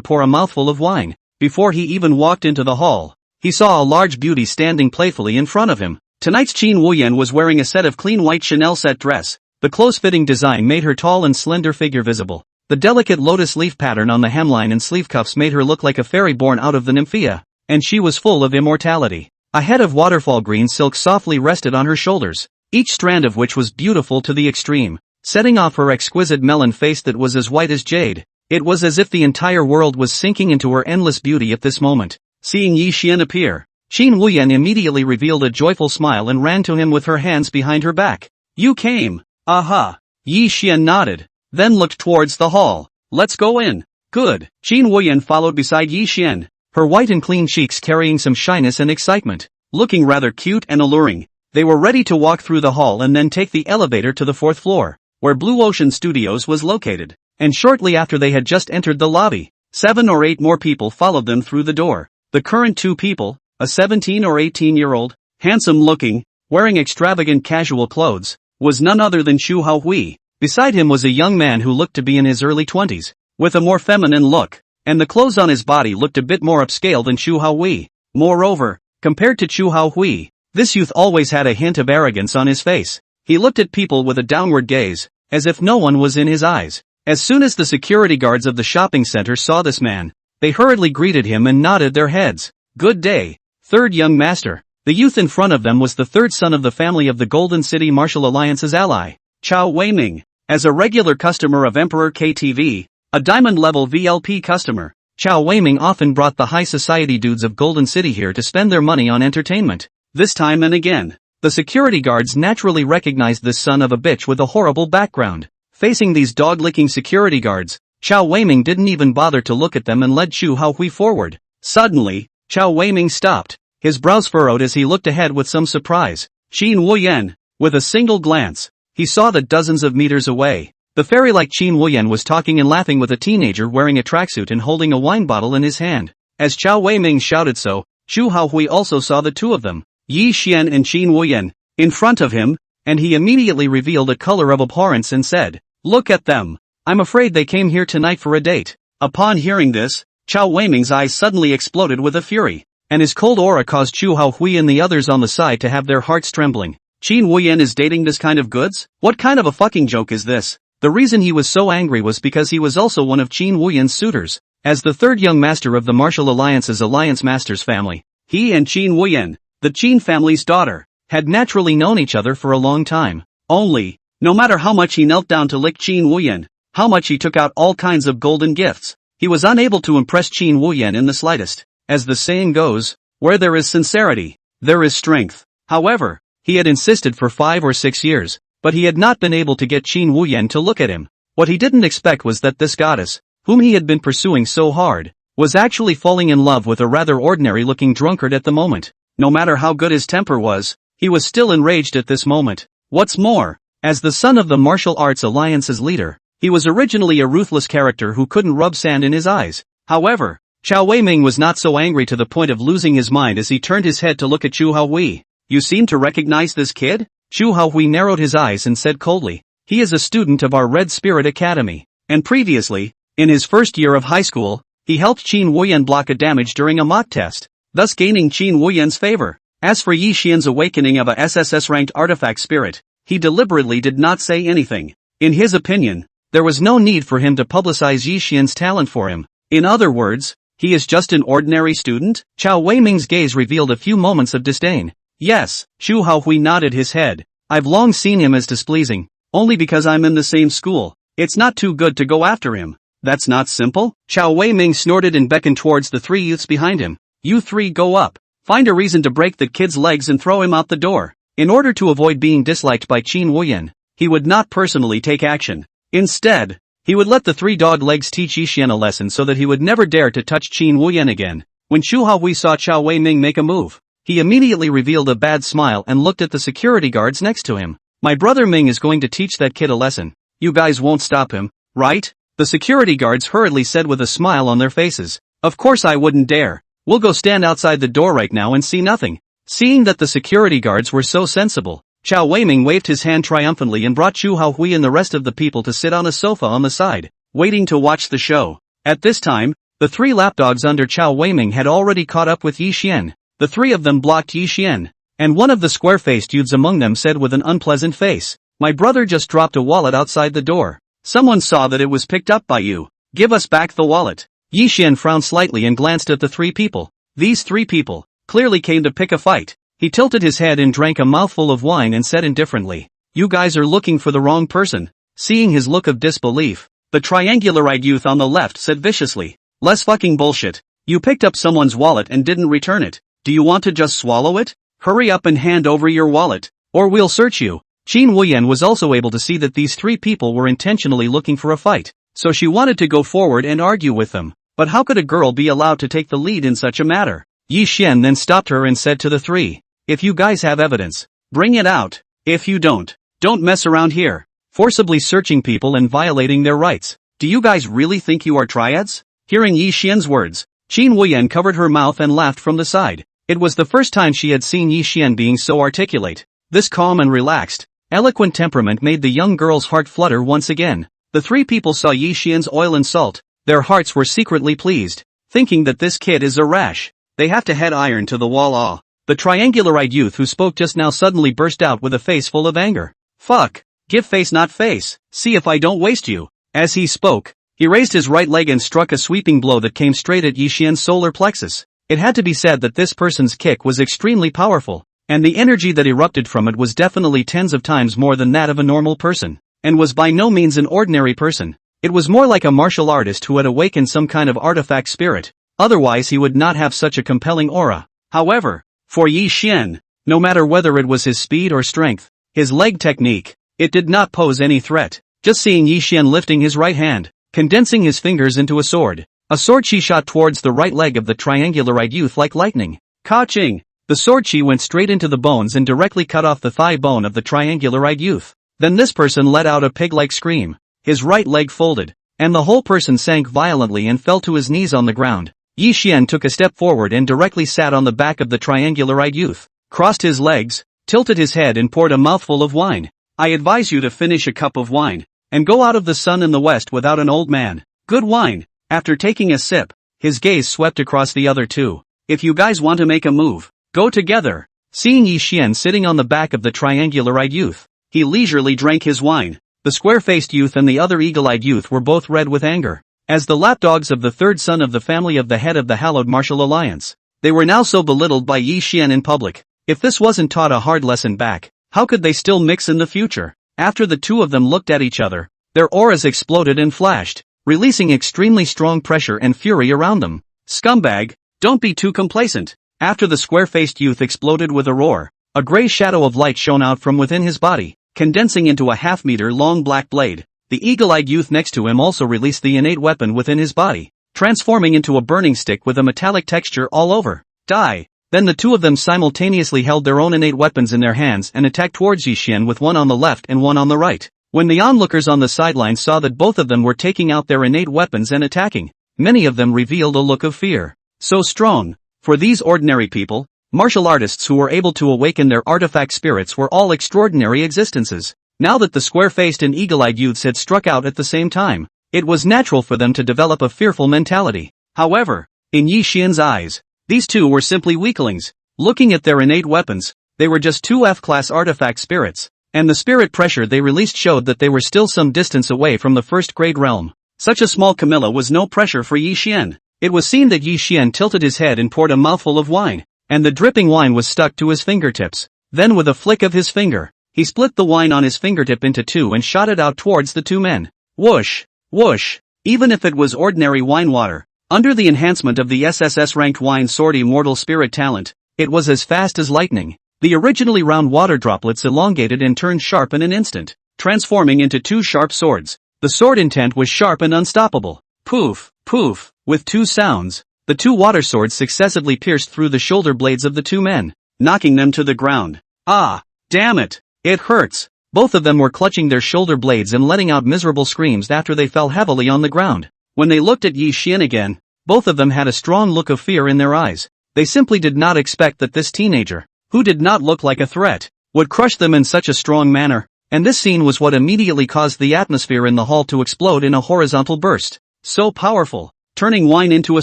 pour a mouthful of wine. Before he even walked into the hall, he saw a large beauty standing playfully in front of him. Tonight's Qin Wuyan was wearing a set of clean white Chanel set dress. The close-fitting design made her tall and slender figure visible. The delicate lotus leaf pattern on the hemline and sleeve cuffs made her look like a fairy born out of the Nymphea, and she was full of immortality. A head of waterfall green silk softly rested on her shoulders, each strand of which was beautiful to the extreme, setting off her exquisite melon face that was as white as jade. It was as if the entire world was sinking into her endless beauty at this moment. Seeing Yi Xian appear, Qin Wuyan immediately revealed a joyful smile and ran to him with her hands behind her back. You came. Aha. Yi Xian nodded, then looked towards the hall. Let's go in. Good. Qin Wuyan followed beside Yi Xian, her white and clean cheeks carrying some shyness and excitement. Looking rather cute and alluring, they were ready to walk through the hall and then take the elevator to the 4th floor, where Blue Ocean Studios was located. And shortly after they had just entered the lobby, 7 or 8 more people followed them through the door. The current 2 people, a 17 or 18-year-old, handsome-looking, wearing extravagant casual clothes, was none other than Xu Haohui. Beside him was a young man who looked to be in his early 20s, with a more feminine look, and the clothes on his body looked a bit more upscale than Xu Haohui. Moreover, compared to Xu Haohui, this youth always had a hint of arrogance on his face. He looked at people with a downward gaze, as if no one was in his eyes. As soon as the security guards of the shopping center saw this man, they hurriedly greeted him and nodded their heads. Good day, third young master. The youth in front of them was the third son of the family of the Golden City Martial Alliance's ally, Chao Weiming. As a regular customer of Emperor KTV, a diamond-level VLP customer, Chao Weiming often brought the high society dudes of Golden City here to spend their money on entertainment. This time and again, the security guards naturally recognized this son of a bitch with a horrible background. Facing these dog-licking security guards, Chao Weiming didn't even bother to look at them and led Xu Haohui forward. Suddenly, Chao Weiming stopped, his brows furrowed as he looked ahead with some surprise. Qin Wuyan, with a single glance, he saw that dozens of meters away, the fairy-like Qin Wuyan was talking and laughing with a teenager wearing a tracksuit and holding a wine bottle in his hand. As Chao Weiming shouted so, Xu Haohui also saw the two of them, Yi Xian and Qin Wuyan, in front of him, and he immediately revealed a color of abhorrence and said, "Look at them. I'm afraid they came here tonight for a date." Upon hearing this, Chao Weiming's eyes suddenly exploded with a fury, and his cold aura caused Xu Haohui and the others on the side to have their hearts trembling. Qin Wuyan is dating this kind of goods? What kind of a fucking joke is this? The reason he was so angry was because he was also one of Qin Wuyan's suitors. As the third young master of the Martial Alliance's Alliance Masters family, he and Qin Wuyan, the Qin family's daughter, had naturally known each other for a long time. Only, no matter how much he knelt down to lick Qin Wuyan, how much he took out all kinds of golden gifts, he was unable to impress Qin Wuyan in the slightest. As the saying goes, where there is sincerity, there is strength. However, he had insisted for 5 or 6 years, but he had not been able to get Qin Wuyan to look at him. What he didn't expect was that this goddess, whom he had been pursuing so hard, was actually falling in love with a rather ordinary-looking drunkard at the moment. No matter how good his temper was, he was still enraged at this moment. What's more, as the son of the Martial Arts Alliance's leader, he was originally a ruthless character who couldn't rub sand in his eyes. However, Chao Weiming was not so angry to the point of losing his mind as he turned his head to look at Xu Haohui. You seem to recognize this kid? Chu Haohui narrowed his eyes and said coldly. He is a student of our Red Spirit Academy. And previously, in his first year of high school, he helped Qin Wuyan block a damage during a mock test, thus gaining Qin Wuyan's favor. As for Yi Xian's awakening of a SSS-ranked artifact spirit, he deliberately did not say anything. In his opinion, there was no need for him to publicize Yi Xian's talent for him. In other words, he is just an ordinary student? Chao Weiming's gaze revealed a few moments of disdain. Yes, Chu Haohui nodded his head. I've long seen him as displeasing, only because I'm in the same school. It's not too good to go after him. That's not simple? Chao Weiming snorted and beckoned towards the three youths behind him. You three go up. Find a reason to break the kid's legs and throw him out the door. In order to avoid being disliked by Qin Wuyan, he would not personally take action. Instead, he would let the three dog legs teach Yi Xian a lesson so that he would never dare to touch Qin Wuyan again. When Chu Haohui saw Chao Weiming make a move, he immediately revealed a bad smile and looked at the security guards next to him. My brother Ming is going to teach that kid a lesson. You guys won't stop him, right? The security guards hurriedly said with a smile on their faces. Of course I wouldn't dare. We'll go stand outside the door right now and see nothing. Seeing that the security guards were so sensible, Chao Weiming waved his hand triumphantly and brought Chu Haohui and the rest of the people to sit on a sofa on the side, waiting to watch the show. At this time, the three lapdogs under Chao Weiming had already caught up with Yi Xian. The three of them blocked Yi Xian, and one of the square-faced youths among them said with an unpleasant face, My brother just dropped a wallet outside the door. Someone saw that it was picked up by you. Give us back the wallet. Yi Xian frowned slightly and glanced at the three people. These three people clearly came to pick a fight. He tilted his head and drank a mouthful of wine and said indifferently, You guys are looking for the wrong person. Seeing his look of disbelief, the triangular-eyed youth on the left said viciously, Less fucking bullshit. You picked up someone's wallet and didn't return it. Do you want to just swallow it? Hurry up and hand over your wallet, or we'll search you. Qin Wuyan was also able to see that these three people were intentionally looking for a fight, so she wanted to go forward and argue with them. But how could a girl be allowed to take the lead in such a matter? Yi Xian then stopped her and said to the three, If you guys have evidence, bring it out. If you don't mess around here, forcibly searching people and violating their rights. Do you guys really think you are triads? Hearing Yi Xian's words, Qin Wuyan covered her mouth and laughed from the side. It was the first time she had seen Yi Xian being so articulate. This calm and relaxed, eloquent temperament made the young girl's heart flutter once again. The three people saw Yi Xian's oil and salt. Their hearts were secretly pleased, thinking that this kid is a rash. They have to head iron to the wall. The triangular-eyed youth who spoke just now suddenly burst out with a face full of anger. Fuck. Give face not face. See if I don't waste you. As he spoke, he raised his right leg and struck a sweeping blow that came straight at Yi Xian's solar plexus. It had to be said that this person's kick was extremely powerful, and the energy that erupted from it was definitely tens of times more than that of a normal person, and was by no means an ordinary person. It was more like a martial artist who had awakened some kind of artifact spirit, otherwise he would not have such a compelling aura. However, for Yi Xian, no matter whether it was his speed or strength, his leg technique, it did not pose any threat. Just seeing Yi Xian lifting his right hand, condensing his fingers into a sword chi shot towards the right leg of the triangular-eyed youth like lightning. Ka-ching! The sword chi went straight into the bones and directly cut off the thigh bone of the triangular-eyed youth. Then this person let out a pig-like scream. His right leg folded, and the whole person sank violently and fell to his knees on the ground. Yi Xian took a step forward and directly sat on the back of the triangular-eyed youth, crossed his legs, tilted his head and poured a mouthful of wine. I advise you to finish a cup of wine, and go out of the sun in the west without an old man. Good wine. After taking a sip, his gaze swept across the other two. If you guys want to make a move, go together. Seeing Yi Xian sitting on the back of the triangular-eyed youth, he leisurely drank his wine. The square-faced youth and the other eagle-eyed youth were both red with anger. As the lapdogs of the third son of the family of the head of the hallowed martial alliance, they were now so belittled by Yi Xian in public. If this wasn't taught a hard lesson back, how could they still mix in the future? After the two of them looked at each other, their auras exploded and flashed, releasing extremely strong pressure and fury around them. Scumbag, don't be too complacent. After the square-faced youth exploded with a roar, a gray shadow of light shone out from within his body, condensing into a half-meter-long black blade. The eagle-eyed youth next to him also released the innate weapon within his body, transforming into a burning stick with a metallic texture all over. Die! Then the two of them simultaneously held their own innate weapons in their hands and attacked towards Yi Xian with one on the left and one on the right. When the onlookers on the sidelines saw that both of them were taking out their innate weapons and attacking, many of them revealed a look of fear. So strong. For these ordinary people, Martial artists who were able to awaken their artifact spirits were all extraordinary existences. Now that the square-faced and eagle-eyed youths had struck out at the same time, it was natural for them to develop a fearful mentality. However, in Yi Xian's eyes, these two were simply weaklings. Looking at their innate weapons, they were just two F-class artifact spirits, and the spirit pressure they released showed that they were still some distance away from the first-grade realm. Such a small Camilla was no pressure for Yi Xian. It was seen that Yi Xian tilted his head and poured a mouthful of wine, and the dripping wine was stuck to his fingertips. Then with a flick of his finger, he split the wine on his fingertip into two and shot it out towards the two men. Whoosh! Whoosh! Even if it was ordinary wine water, under the enhancement of the SSS-ranked wine Sword Immortal Spirit talent, it was as fast as lightning. The originally round water droplets elongated and turned sharp in an instant, transforming into two sharp swords. The sword intent was sharp and unstoppable. Poof! Poof! With two sounds, the two water swords successively pierced through the shoulder blades of the two men, knocking them to the ground. Ah! Damn it! It hurts! Both of them were clutching their shoulder blades and letting out miserable screams after they fell heavily on the ground. When they looked at Yi Xian again, both of them had a strong look of fear in their eyes. They simply did not expect that this teenager, who did not look like a threat, would crush them in such a strong manner, and this scene was what immediately caused the atmosphere in the hall to explode in a horizontal burst. So powerful, turning wine into a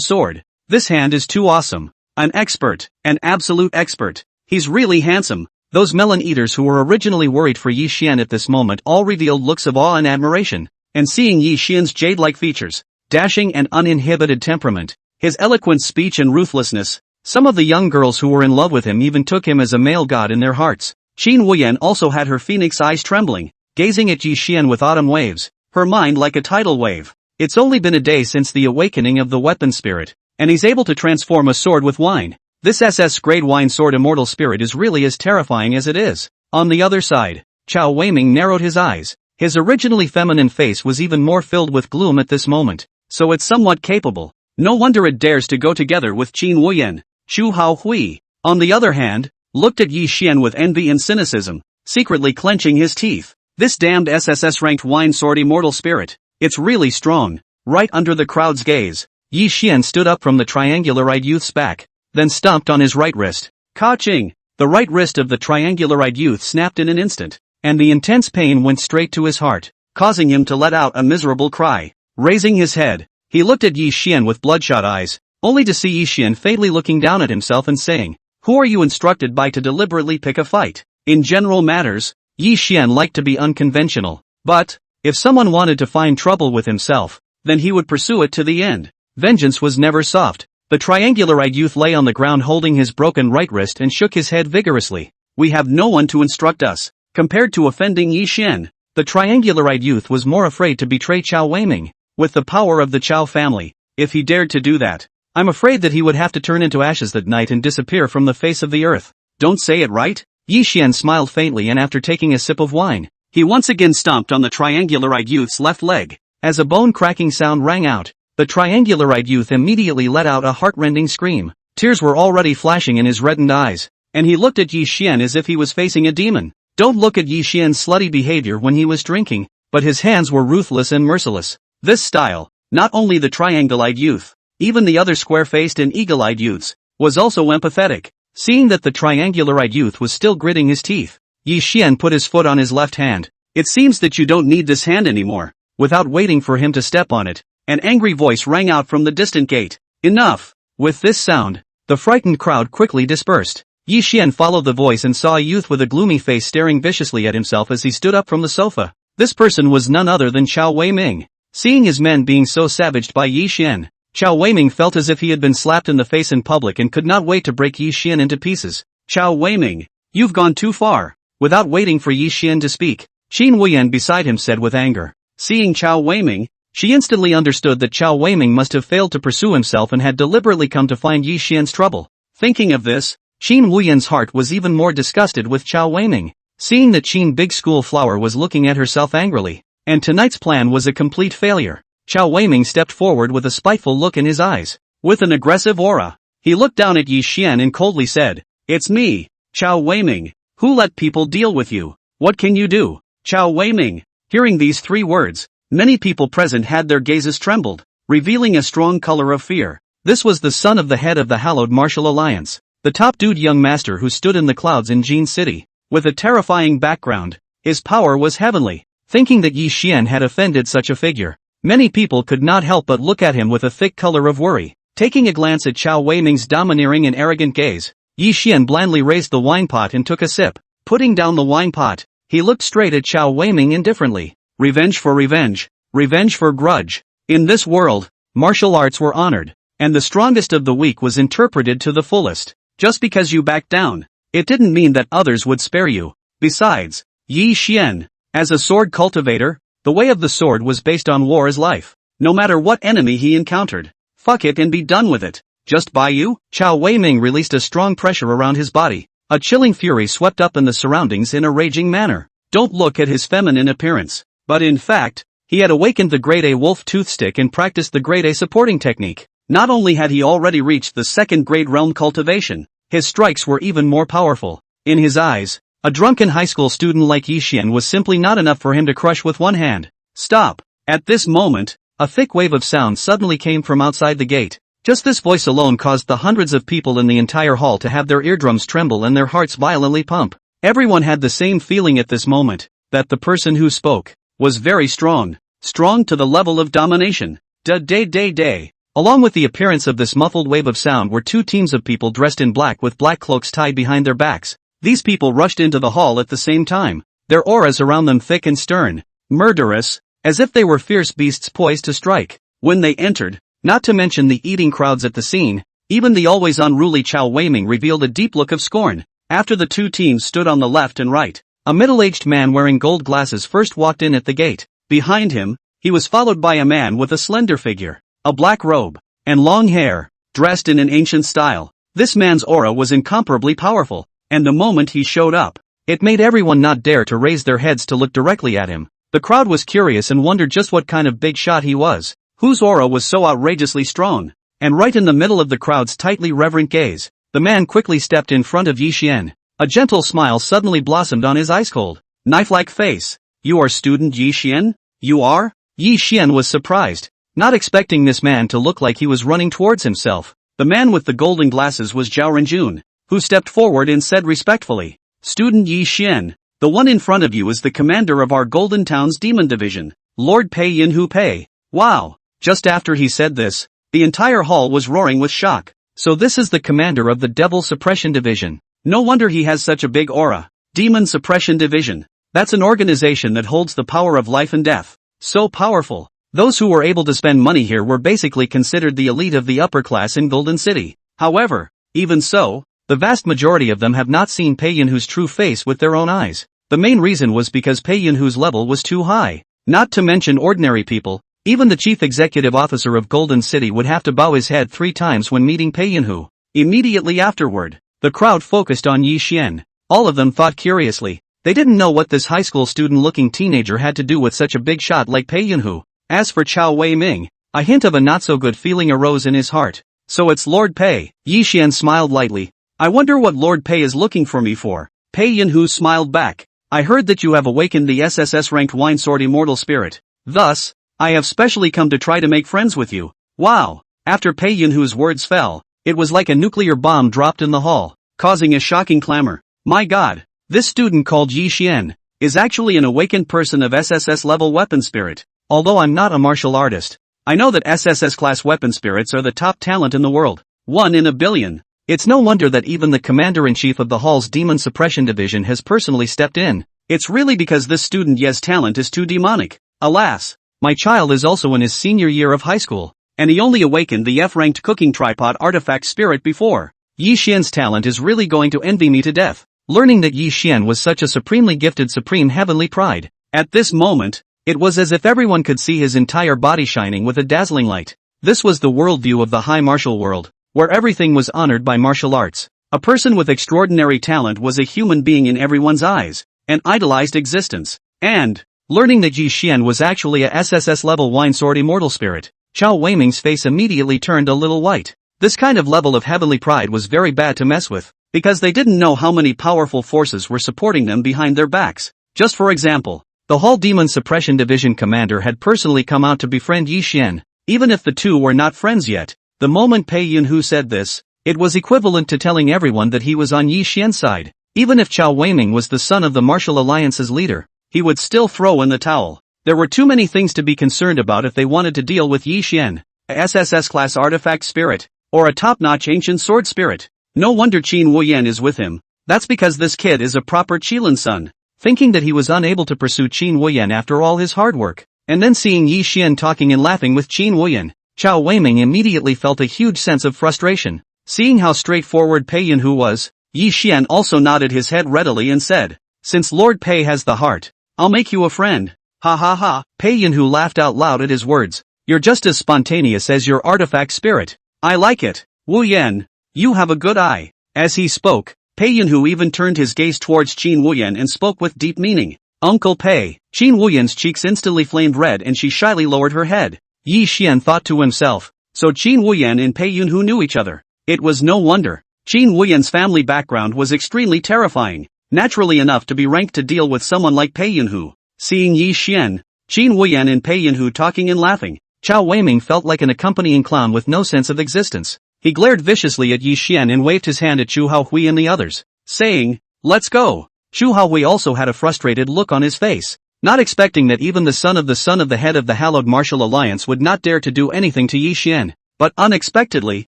sword. This hand is too awesome. An expert, an absolute expert. He's really handsome. Those melon eaters who were originally worried for Yi Xian at this moment all revealed looks of awe and admiration, and seeing Yi Xian's jade-like features, dashing and uninhibited temperament, his eloquent speech and ruthlessness, some of the young girls who were in love with him even took him as a male god in their hearts. Qin Wuyan also had her phoenix eyes trembling, gazing at Yi Xian with autumn waves, her mind like a tidal wave. It's only been a day since the awakening of the weapon spirit, and he's able to transform a sword with wine. This SS-grade wine Sword Immortal Spirit is really as terrifying as it is. On the other side, Chao Weiming narrowed his eyes. His originally feminine face was even more filled with gloom at this moment, so it's somewhat capable. No wonder it dares to go together with Qin Wuyan. Xu Hao Hui, on the other hand, looked at Yi Xian with envy and cynicism, secretly clenching his teeth. This damned SSS-ranked wine Sword Immortal Spirit, it's really strong. Right under the crowd's gaze, Yi Xian stood up from the triangular-eyed youth's back, then stomped on his right wrist. Ka-ching! The right wrist of the triangular-eyed youth snapped in an instant, and the intense pain went straight to his heart, causing him to let out a miserable cry. Raising his head, he looked at Yi Xian with bloodshot eyes, only to see Yi Xian fatally looking down at himself and saying, "Who are you instructed by to deliberately pick a fight?" In general matters, Yi Xian liked to be unconventional, but, if someone wanted to find trouble with himself, then he would pursue it to the end. Vengeance was never soft. The triangular-eyed youth lay on the ground holding his broken right wrist and shook his head vigorously. We have no one to instruct us. Compared to offending Yi Xian, the triangular-eyed youth was more afraid to betray Chao Weiming. With the power of the Chao family, if he dared to do that, I'm afraid that he would have to turn into ashes that night and disappear from the face of the earth. Don't say it, right? Yi Xian smiled faintly, and after taking a sip of wine, he once again stomped on the triangular-eyed youth's left leg. As a bone-cracking sound rang out, the triangular-eyed youth immediately let out a heart-rending scream. Tears were already flashing in his reddened eyes, and he looked at Yi Xian as if he was facing a demon. Don't look at Yi Xian's slutty behavior when he was drinking, but his hands were ruthless and merciless. This style, not only the triangle-eyed youth, even the other square-faced and eagle-eyed youths, was also empathetic. Seeing that the triangular-eyed youth was still gritting his teeth, Yi Xian put his foot on his left hand. It seems that you don't need this hand anymore. Without waiting for him to step on it, an angry voice rang out from the distant gate. Enough! With this sound, the frightened crowd quickly dispersed. Yi Xian followed the voice and saw a youth with a gloomy face staring viciously at himself as he stood up from the sofa. This person was none other than Chao Weiming. Seeing his men being so savaged by Yi Xian, Chao Weiming felt as if he had been slapped in the face in public and could not wait to break Yi Xian into pieces. Chao Weiming, you've gone too far. Without waiting for Yi Xian to speak, Qin Wuyan beside him said with anger. Seeing Chao Weiming, she instantly understood that Chao Weiming must have failed to pursue himself and had deliberately come to find Yi Xian's trouble. Thinking of this, Qin Wuyan's heart was even more disgusted with Chao Weiming. Seeing that Qin Big School Flower was looking at herself angrily, and tonight's plan was a complete failure, Chao Weiming stepped forward with a spiteful look in his eyes. With an aggressive aura, he looked down at Yi Xian and coldly said, "It's me, Chao Weiming. Who let people deal with you? What can you do?" Chao Weiming. Hearing these three words, many people present had their gazes trembled, revealing a strong color of fear. This was the son of the head of the hallowed martial alliance. the top dude young master who stood in the clouds in Jin City. With a terrifying background, his power was heavenly. Thinking that Yi Xian had offended such a figure, many people could not help but look at him with a thick color of worry. Taking a glance at Chao Weiming's domineering and arrogant gaze, Yi Xian blandly raised the wine pot and took a sip. Putting down the wine pot, he looked straight at Chao Weiming indifferently. Revenge for revenge. Revenge for grudge. In this world, martial arts were honored, and the strongest of the weak was interpreted to the fullest. Just because you backed down, it didn't mean that others would spare you. Besides, Yi Xian, as a sword cultivator, the way of the sword was based on war as life. No matter what enemy he encountered, fuck it and be done with it. Just by you? Chao Weiming released a strong pressure around his body. A chilling fury swept up in the surroundings in a raging manner. Don't look at his feminine appearance. But in fact, he had awakened the Grade A Wolf Toothstick and practiced the Grade A supporting technique. Not only had he already reached the second grade realm cultivation, his strikes were even more powerful. In his eyes, a drunken high school student like Yi Xian was simply not enough for him to crush with one hand. Stop! At this moment, a thick wave of sound suddenly came from outside the gate. Just this voice alone caused the hundreds of people in the entire hall to have their eardrums tremble and their hearts violently pump. Everyone had the same feeling at this moment, that the person who spoke was very strong. Strong to the level of domination. Day. Along with the appearance of this muffled wave of sound were two teams of people dressed in black with black cloaks tied behind their backs. These people rushed into the hall at the same time, their auras around them thick and stern, murderous, as if they were fierce beasts poised to strike. When they entered, not to mention the eating crowds at the scene, even the always unruly Chao Weiming revealed a deep look of scorn. After the two teams stood on the left and right, a middle-aged man wearing gold glasses first walked in at the gate. Behind him, he was followed by a man with a slender figure, a black robe, and long hair, dressed in an ancient style. This man's aura was incomparably powerful, and the moment he showed up, it made everyone not dare to raise their heads to look directly at him. The crowd was curious and wondered just what kind of big shot he was, whose aura was so outrageously strong. And right in the middle of the crowd's tightly reverent gaze, the man quickly stepped in front of Yi Xian. A gentle smile suddenly blossomed on his ice-cold, knife-like face. You are student Yi Xian? You are? Yi Xian was surprised, not expecting this man to look like he was running towards himself. The man with the golden glasses was Zhao Renjun, who stepped forward and said respectfully, Student Yi Xian, the one in front of you is the commander of our Golden Town's Demon Division, Lord Pei Yinhu Pei. Wow! Just after he said this, the entire hall was roaring with shock. So this is the commander of the Devil Suppression Division. No wonder he has such a big aura. Demon Suppression Division. That's an organization that holds the power of life and death. So powerful. Those who were able to spend money here were basically considered the elite of the upper class in Golden City. However, even so, the vast majority of them have not seen Pei Yinhu's true face with their own eyes. The main reason was because Pei Yinhu's level was too high. Not to mention ordinary people, even the chief executive officer of Golden City would have to bow his head 3 times when meeting Pei Yinhu. Immediately afterward, the crowd focused on Yi Xian. All of them thought curiously. They didn't know what this high school student-looking teenager had to do with such a big shot like Pei Yinhu. As for Chao Weiming, a hint of a not-so-good feeling arose in his heart. So it's Lord Pei. Yi Xian smiled lightly. I wonder what Lord Pei is looking for me for. Pei Yinhu smiled back. I heard that you have awakened the SSS-ranked wine Sword Immortal Spirit. Thus, I have specially come to try to make friends with you. Wow! After Pei Yinhu's words fell, it was like a nuclear bomb dropped in the hall, causing a shocking clamor. My god! This student called Yi Xian is actually an awakened person of SSS-level weapon spirit. Although I'm not a martial artist, I know that SSS-class weapon spirits are the top talent in the world. 1 in a billion. It's no wonder that even the commander-in-chief of the hall's Demon Suppression Division has personally stepped in. It's really because this student Ye's talent is too demonic. Alas, my child is also in his senior year of high school, and he only awakened the F-ranked cooking tripod artifact spirit before. Yi Xian's talent is really going to envy me to death. Learning that Yi Xian was such a supremely gifted supreme heavenly pride. At this moment, it was as if everyone could see his entire body shining with a dazzling light. This was the worldview of the high martial world, where everything was honored by martial arts. A person with extraordinary talent was a human being in everyone's eyes, an idolized existence. And, learning that Yi Xian was actually a SSS-level wine sword immortal spirit, Chao Weiming's face immediately turned a little white. This kind of level of heavenly pride was very bad to mess with, because they didn't know how many powerful forces were supporting them behind their backs. Just for example, the Hall Demon Suppression Division commander had personally come out to befriend Yi Xian, even if the two were not friends yet. The moment Pei Yinhu said this, It was equivalent to telling everyone that he was on Yi Xian's side. Even if Chao Weiming was the son of the martial alliance's leader, he would still throw in the towel. There were too many things to be concerned about if they wanted to deal with Yi Xian, a SSS-class artifact spirit, or a top-notch ancient sword spirit. No wonder Qin Wuyan is with him. That's because this kid is a proper Qilin son. Thinking that he was unable to pursue Qin Wuyan after all his hard work, and then seeing Yi Xian talking and laughing with Qin Wuyan, Chao Weiming immediately felt a huge sense of frustration. Seeing how straightforward Pei Yunhu was, Yi Xian also nodded his head readily and said, "Since Lord Pei has the heart, I'll make you a friend." Ha ha ha, Pei Yunhu laughed out loud at his words. "You're just as spontaneous as your artifact spirit. I like it. Wu Yan, you have a good eye." As he spoke, Pei Yunhu even turned his gaze towards Qin Wuyan and spoke with deep meaning. "Uncle Pei." Qin Wuyan's cheeks instantly flamed red and she shyly lowered her head. Yi Xian thought to himself, so Qin Wuyan and Pei Yunhu knew each other. It was no wonder. Qin Wuyan's family background was extremely terrifying, naturally enough to be ranked to deal with someone like Pei Yunhu. Seeing Yi Xian, Qin Wuyan and Pei Yunhu talking and laughing, Chao Weiming felt like an accompanying clown with no sense of existence. He glared viciously at Yi Xian and waved his hand at Chu Haohui and the others, saying, "Let's go." Chu Haohui also had a frustrated look on his face, not expecting that even the son of the head of the hallowed martial alliance would not dare to do anything to Yi Xian. But unexpectedly,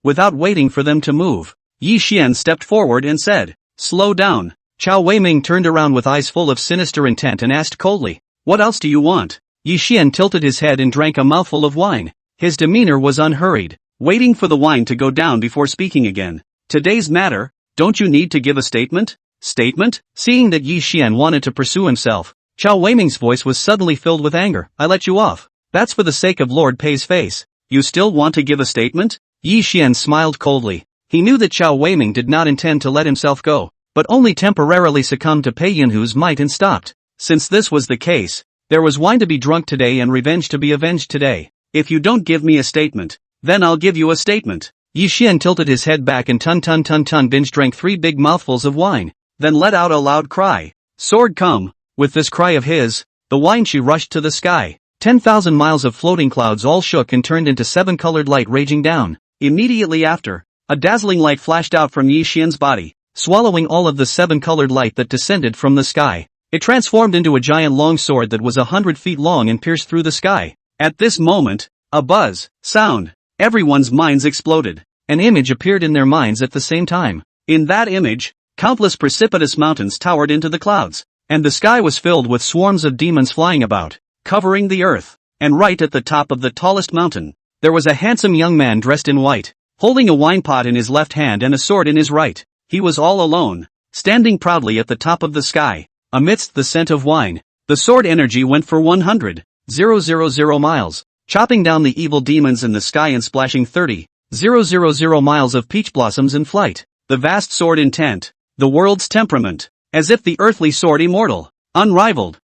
without waiting for them to move, Yi Xian stepped forward and said, "Slow down." Chao Weiming turned around with eyes full of sinister intent and asked coldly, "What else do you want?" Yi Xian tilted his head and drank a mouthful of wine. His demeanor was unhurried, waiting for the wine to go down before speaking again. "Today's matter, don't you need to give a statement?" "Statement?" Seeing that Yi Xian wanted to pursue himself, Chao Weiming's voice was suddenly filled with anger. "I let you off. That's for the sake of Lord Pei's face. You still want to give a statement?" Yi Xian smiled coldly. He knew that Chao Weiming did not intend to let himself go, but only temporarily succumbed to Pei Yunhu's might and stopped. Since this was the case, there was wine to be drunk today and revenge to be avenged today. "If you don't give me a statement, then I'll give you a statement." Yi Xian tilted his head back and binge drank 3 big mouthfuls of wine, then let out a loud cry. "Sword come!" With this cry of his, the wine she rushed to the sky. 10,000 miles of floating clouds all shook and turned into 7-colored light raging down. Immediately after, a dazzling light flashed out from Yi Xian's body, swallowing all of the 7-colored light that descended from the sky. It transformed into a giant long sword that was 100 feet long and pierced through the sky. At this moment, a buzz, sound, everyone's minds exploded. An image appeared in their minds at the same time. In that image, countless precipitous mountains towered into the clouds, and the sky was filled with swarms of demons flying about, covering the earth. And right at the top of the tallest mountain, there was a handsome young man dressed in white, holding a wine pot in his left hand and a sword in his right. He was all alone, standing proudly at the top of the sky, amidst the scent of wine. The sword energy went for 100,000 miles, chopping down the evil demons in the sky and splashing 30,000 miles of peach blossoms in flight. The vast sword intent, the world's temperament, as if the earthly sword immortal, unrivaled.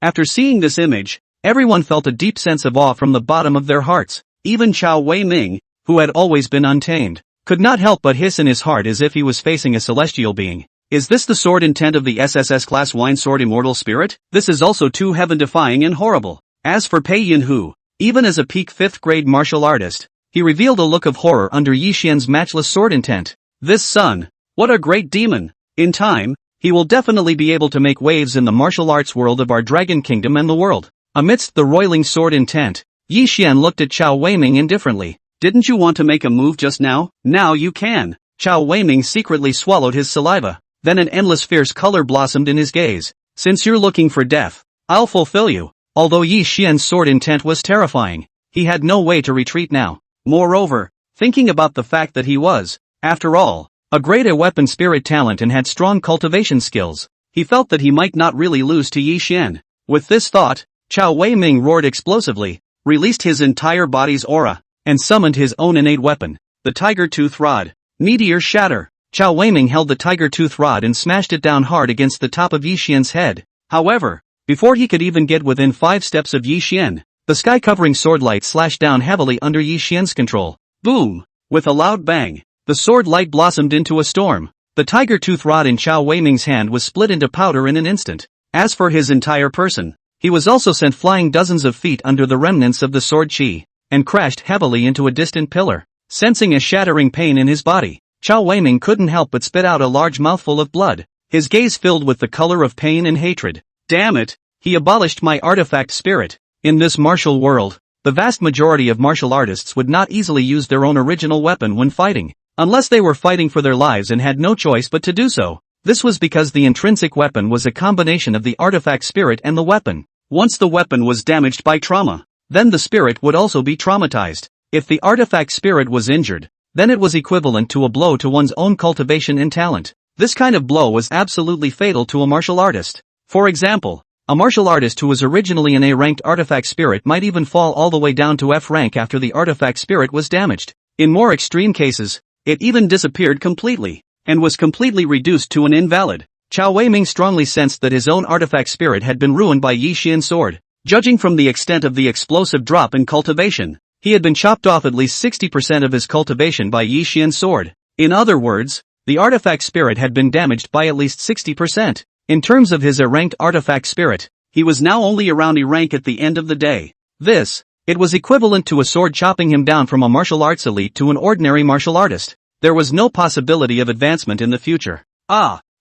After seeing this image, everyone felt a deep sense of awe from the bottom of their hearts. Even Chao Weiming, who had always been untamed, could not help but hiss in his heart as if he was facing a celestial being. Is this the sword intent of the SSS-class wine Sword Immortal Spirit? This is also too heaven-defying and horrible. As for Pei Yunhu, even as a peak 5th-grade martial artist, he revealed a look of horror under Yi Xian's matchless sword intent. This son, what a great demon! In time, he will definitely be able to make waves in the martial arts world of our Dragon Kingdom and the world. Amidst the roiling sword intent, Yi Xian looked at Chao Weiming indifferently. Didn't you want to make a move just now? Now you can. Chao Weiming secretly swallowed his saliva. Then an endless fierce color blossomed in his gaze. Since you're looking for death, I'll fulfill you. Although Yi Xian's sword intent was terrifying, he had no way to retreat now. Moreover, thinking about the fact that he was, after all, a great weapon spirit talent and had strong cultivation skills, he felt that he might not really lose to Yi Xian. With this thought, Chao Weiming roared explosively, released his entire body's aura, and summoned his own innate weapon, the Tiger Tooth Rod. Meteor shatter. Chao Weiming held the Tiger Tooth Rod and smashed it down hard against the top of Yi Xian's head. However, before he could even get within 5 steps of Yi Xian, the sky-covering sword light slashed down heavily under Yi Xian's control. Boom! With a loud bang, the sword light blossomed into a storm. The Tiger Tooth Rod in Chao Weiming's hand was split into powder in an instant. As for his entire person, he was also sent flying dozens of feet under the remnants of the sword chi, and crashed heavily into a distant pillar. Sensing a shattering pain in his body, Chao Weiming couldn't help but spit out a large mouthful of blood, his gaze filled with the color of pain and hatred. Damn it! He abolished my artifact spirit. In this martial world, the vast majority of martial artists would not easily use their own original weapon when fighting, unless they were fighting for their lives and had no choice but to do so. This was because the intrinsic weapon was a combination of the artifact spirit and the weapon. Once the weapon was damaged by trauma, then the spirit would also be traumatized. If the artifact spirit was injured, then it was equivalent to a blow to one's own cultivation and talent. This kind of blow was absolutely fatal to a martial artist. For example, a martial artist who was originally an A-ranked artifact spirit might even fall all the way down to F rank after the artifact spirit was damaged. In more extreme cases, it even disappeared completely, and was completely reduced to an invalid. Chao Weiming strongly sensed that his own artifact spirit had been ruined by Yi Xian's sword. Judging from the extent of the explosive drop in cultivation, he had been chopped off at least 60% of his cultivation by Yi Xian's sword. In other words, the artifact spirit had been damaged by at least 60%. In terms of his A-ranked artifact spirit, he was now only around E rank at the end of the day. It was equivalent to a sword chopping him down from a martial arts elite to an ordinary martial artist. There was no possibility of advancement in the future.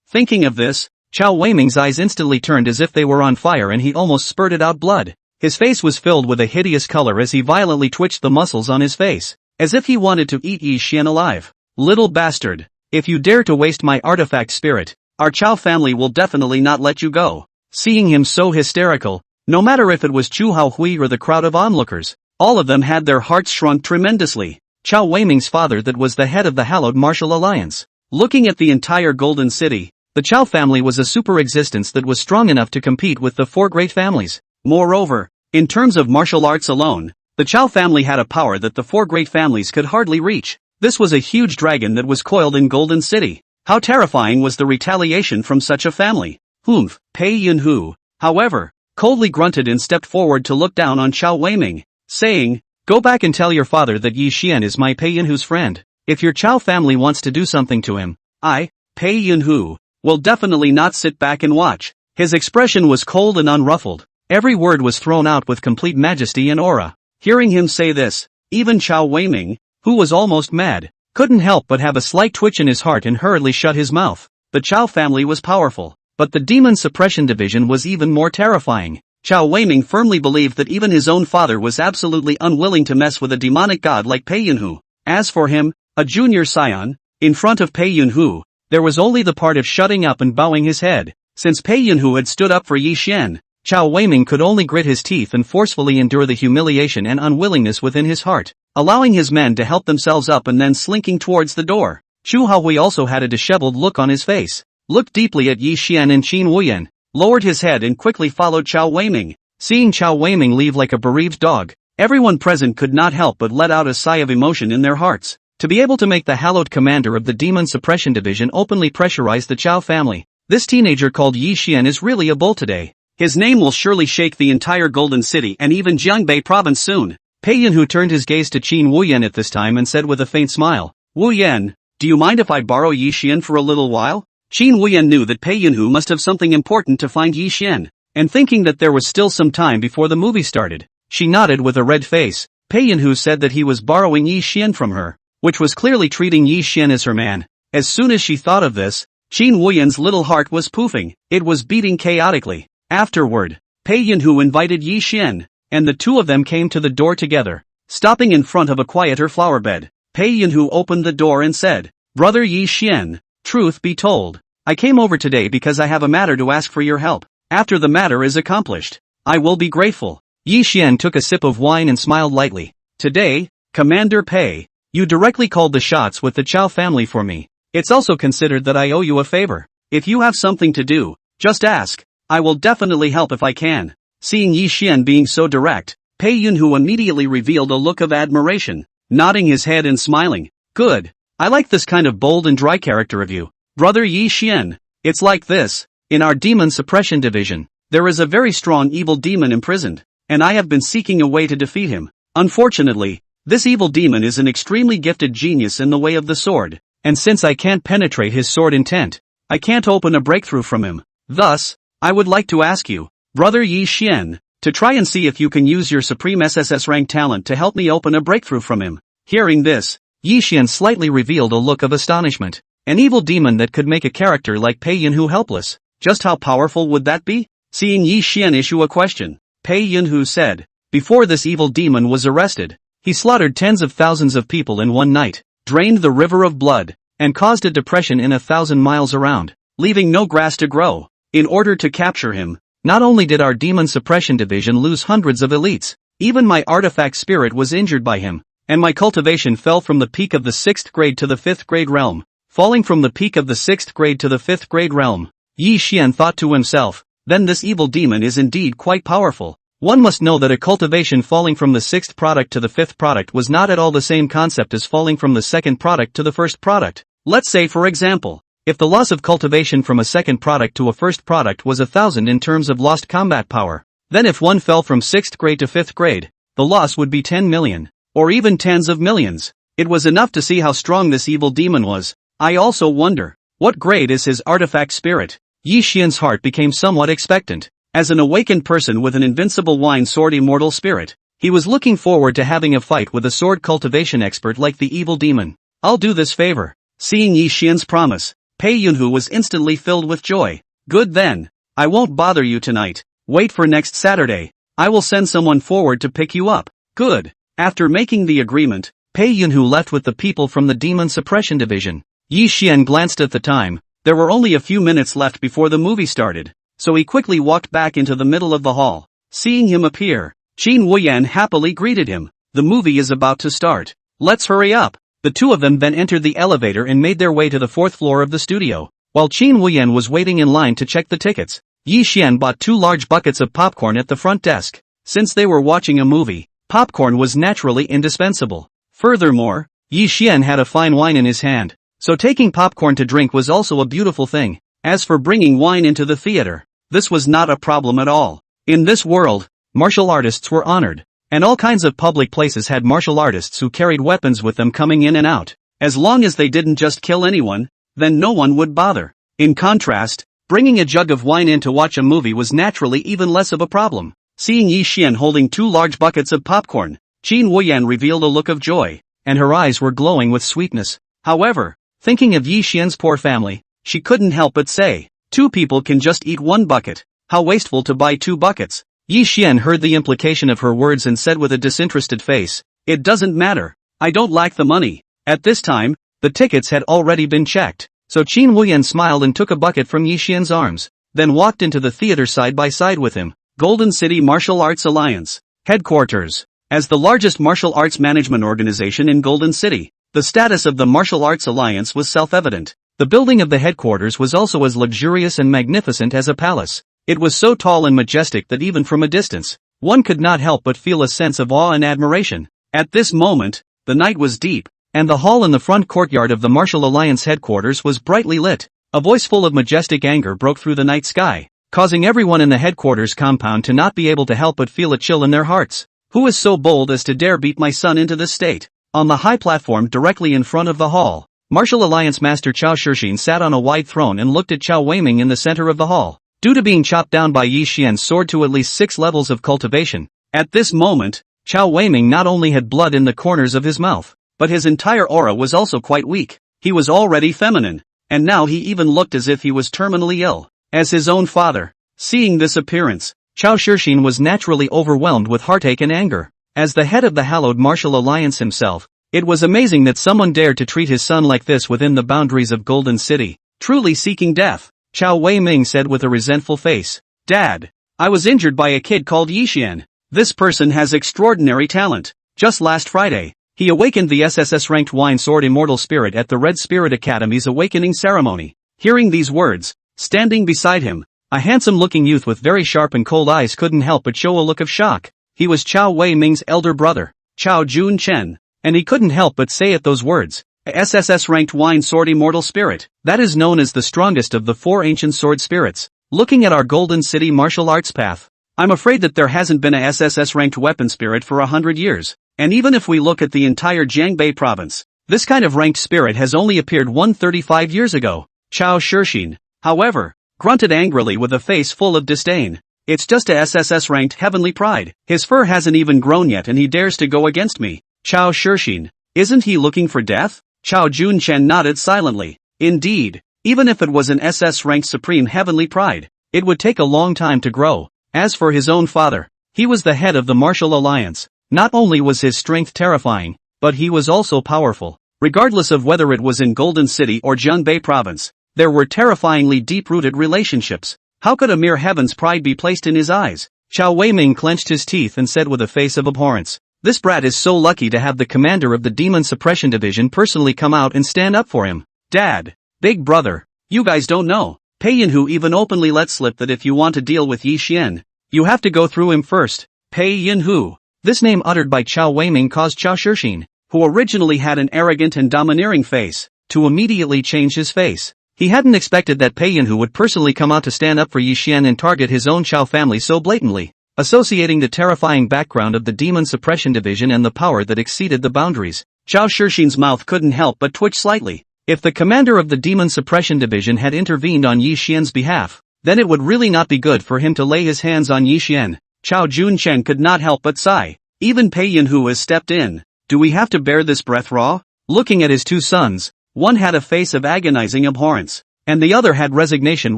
Thinking of this, Chao Weiming's eyes instantly turned as if they were on fire and he almost spurted out blood. His face was filled with a hideous color as he violently twitched the muscles on his face, as if he wanted to eat Yi Xian alive. Little bastard, if you dare to waste my artifact spirit, our Chao family will definitely not let you go. Seeing him so hysterical, no matter if it was Chu Haohui or the crowd of onlookers, all of them had their hearts shrunk tremendously. Chao Weiming's father, that was the head of the hallowed martial alliance. Looking at the entire Golden City, the Chao family was a super existence that was strong enough to compete with the four great families. Moreover, in terms of martial arts alone, the Chao family had a power that the four great families could hardly reach. This was a huge dragon that was coiled in Golden City. How terrifying was the retaliation from such a family? Pei Yunhu, however, coldly grunted and stepped forward to look down on Chao Weiming, saying, "Go back and tell your father that Yi Xian is my Pei Yunhu's friend. If your Chao family wants to do something to him, I, Pei Yunhu, will definitely not sit back and watch." His expression was cold and unruffled. Every word was thrown out with complete majesty and aura. Hearing him say this, even Chao Weiming, who was almost mad, couldn't help but have a slight twitch in his heart and hurriedly shut his mouth. The Chao family was powerful, but the Demon Suppression Division was even more terrifying. Chao Weiming firmly believed that even his own father was absolutely unwilling to mess with a demonic god like Pei Yunhu. As for him, a junior scion, in front of Pei Yunhu, there was only the part of shutting up and bowing his head. Since Pei Yunhu had stood up for Yi Xian, Chao Weiming could only grit his teeth and forcefully endure the humiliation and unwillingness within his heart, allowing his men to help themselves up and then slinking towards the door. Chu Haohui also had a disheveled look on his face, looked deeply at Yi Xian and Qin Wuyan, lowered his head and quickly followed Chao Weiming. Seeing Chao Weiming leave like a bereaved dog, everyone present could not help but let out a sigh of emotion in their hearts. To be able to make the hallowed commander of the Demon Suppression Division openly pressurize the Chao family, this teenager called Yi Xian is really a bull today. His name will surely shake the entire Golden City and even Jiangbei province soon. Pei Yunhu turned his gaze to Qin Wuyan at this time and said with a faint smile, "Wuyan, do you mind if I borrow Yi Xian for a little while?" Qin Wuyan knew that Pei Yunhu must have something important to find Yi Xian, and thinking that there was still some time before the movie started, she nodded with a red face. Pei Yunhu said that he was borrowing Yi Xian from her, which was clearly treating Yi Xian as her man. As soon as she thought of this, Qin Wuyan's little heart was poofing. It was beating chaotically. Afterward, Pei Yunhu invited Yi Xian, and the two of them came to the door together. Stopping in front of a quieter flower bed, Pei Yunhu opened the door and said, "Brother Yi Xian, truth be told, I came over today because I have a matter to ask for your help. After the matter is accomplished, I will be grateful." Yi Xian took a sip of wine and smiled lightly. "Today, Commander Pei, you directly called the shots with the Chao family for me. It's also considered that I owe you a favor. If you have something to do, just ask. I will definitely help if I can." Seeing Yi Xian being so direct, Pei Yunhu immediately revealed a look of admiration, nodding his head and smiling. "Good. I like this kind of bold and dry character of you, Brother Yi Xian. It's like this. In our Demon Suppression Division, there is a very strong evil demon imprisoned, and I have been seeking a way to defeat him. Unfortunately, this evil demon is an extremely gifted genius in the way of the sword, and since I can't penetrate his sword intent, I can't open a breakthrough from him. Thus, I would like to ask you, Brother Yi Xian, to try and see if you can use your supreme SSS rank talent to help me open a breakthrough from him." Hearing this, Yi Xian slightly revealed a look of astonishment. An evil demon that could make a character like Pei Yunhu helpless. Just how powerful would that be? Seeing Yi Xian issue a question, Pei Yunhu said, before this evil demon was arrested, he slaughtered tens of thousands of people in one night, drained the river of blood, and caused a depression in 1,000 miles around, leaving no grass to grow. In order to capture him, not only did our demon suppression division lose hundreds of elites, even my artifact spirit was injured by him, and my cultivation fell from the peak of the 6th grade to the 5th grade realm. Falling from the peak of the 6th grade to the 5th grade realm, Yi Xian thought to himself, then this evil demon is indeed quite powerful. One must know that a cultivation falling from the 6th product to the 5th product was not at all the same concept as falling from the 2nd product to the 1st product. Let's say for example, if the loss of cultivation from a 2nd product to a 1st product was 1,000 in terms of lost combat power, then if one fell from 6th grade to 5th grade, the loss would be 10 million, or even tens of millions. It was enough to see how strong this evil demon was. I also wonder, what grade is his artifact spirit? Yi Xian's heart became somewhat expectant. As an awakened person with an invincible Sword Immortal spirit, he was looking forward to having a fight with a sword cultivation expert like the evil demon. I'll do this favor. Seeing Yi Xian's promise, Pei Yunhu was instantly filled with joy. Good then. I won't bother you tonight. Wait for next Saturday. I will send someone forward to pick you up. Good. After making the agreement, Pei Yunhu left with the people from the Demon Suppression Division. Yi Xian glanced at the time. There were only a few minutes left before the movie started, so he quickly walked back into the middle of the hall. Seeing him appear, Qin Wuyan happily greeted him. The movie is about to start. Let's hurry up. The two of them then entered the elevator and made their way to the 4th floor of the studio. While Qin Wuyan was waiting in line to check the tickets, Yi Xian bought 2 large buckets of popcorn at the front desk. Since they were watching a movie, popcorn was naturally indispensable. Furthermore, Yi Xian had a fine wine in his hand, so taking popcorn to drink was also a beautiful thing. As for bringing wine into the theater, this was not a problem at all. In this world, martial artists were honored, and all kinds of public places had martial artists who carried weapons with them coming in and out. As long as they didn't just kill anyone, then no one would bother. In contrast, bringing a jug of wine in to watch a movie was naturally even less of a problem. Seeing Yi Xian holding 2 large buckets of popcorn, Qin Wuyan revealed a look of joy, and her eyes were glowing with sweetness. However, thinking of Yi Xian's poor family, she couldn't help but say, 2 people can just eat 1 bucket. How wasteful to buy 2 buckets. Yi Xian heard the implication of her words and said with a disinterested face, it doesn't matter. I don't lack the money. At this time, the tickets had already been checked, so Qin Wuyan smiled and took a bucket from Yi Xian's arms, then walked into the theater side by side with him. Golden City Martial Arts Alliance Headquarters. As the largest martial arts management organization in Golden City, the status of the Martial Arts Alliance was self-evident. The building of the headquarters was also as luxurious and magnificent as a palace. It was so tall and majestic that even from a distance, one could not help but feel a sense of awe and admiration. At this moment, the night was deep, and the hall in the front courtyard of the Martial Alliance headquarters was brightly lit. A voice full of majestic anger broke through the night sky, causing everyone in the headquarters compound to not be able to help but feel a chill in their hearts. Who is so bold as to dare beat my son into this state? On the high platform directly in front of the hall, Martial Alliance Master Chao Shixin sat on a wide throne and looked at Chao Weiming in the center of the hall. Due to being chopped down by Yi Xian's sword to at least 6 levels of cultivation, at this moment, Chao Weiming not only had blood in the corners of his mouth, but his entire aura was also quite weak. He was already feminine, and now he even looked as if he was terminally ill, as his own father. Seeing this appearance, Chao Shixin was naturally overwhelmed with heartache and anger. As the head of the hallowed Martial Alliance himself, it was amazing that someone dared to treat his son like this within the boundaries of Golden City. Truly seeking death, Chao Weiming said with a resentful face. Dad, I was injured by a kid called Yi Xian. This person has extraordinary talent. Just last Friday, he awakened the SSS-ranked Sword Immortal Spirit at the Red Spirit Academy's awakening ceremony. Hearing these words, standing beside him, a handsome-looking youth with very sharp and cold eyes couldn't help but show a look of shock. He was Chao Weiming's elder brother, Chao Jun Chen, and he couldn't help but say at those words, a SSS-ranked Sword Immortal Spirit, that is known as the strongest of the 4 ancient sword spirits. Looking at our Golden City martial arts path, I'm afraid that there hasn't been a SSS-ranked weapon spirit for 100 years, and even if we look at the entire Jiangbei province, this kind of ranked spirit has only appeared 135 years ago. Chao Shixin, however, grunted angrily with a face full of disdain. It's just a SSS-ranked heavenly pride. His fur hasn't even grown yet and he dares to go against me. Chao Shixin, Isn't he looking for death? Chao Junchen nodded silently. Indeed, even if it was an SS-ranked supreme heavenly pride, it would take a long time to grow. As for his own father, he was the head of the Martial Alliance. Not only was his strength terrifying, but he was also powerful. Regardless of whether it was in Golden City or Junbei Province, there were terrifyingly deep-rooted relationships. How could a mere heaven's pride be placed in his eyes? Chao Weiming clenched his teeth and said with a face of abhorrence, "This brat is so lucky to have the commander of the Demon Suppression Division personally come out and stand up for him." Dad, big brother, you guys don't know. Pei Yinhu even openly let slip that if you want to deal with Yi Xian, you have to go through him first. Pei Yinhu. This name uttered by Chao Weiming caused Chao Shixin, who originally had an arrogant and domineering face, to immediately change his face. He hadn't expected that Pei Yinhu would personally come out to stand up for Yi Xian and target his own Chao family so blatantly, associating the terrifying background of the Demon Suppression Division and the power that exceeded the boundaries. Chao Shixin's mouth couldn't help but twitch slightly. If the commander of the Demon Suppression Division had intervened on Yi Xian's behalf, then it would really not be good for him to lay his hands on Yi Xian. Chao Junchen could not help but sigh. Even Pei Yinhu has stepped in. Do we have to bear this breath raw? Looking at his two sons, one had a face of agonizing abhorrence, and the other had resignation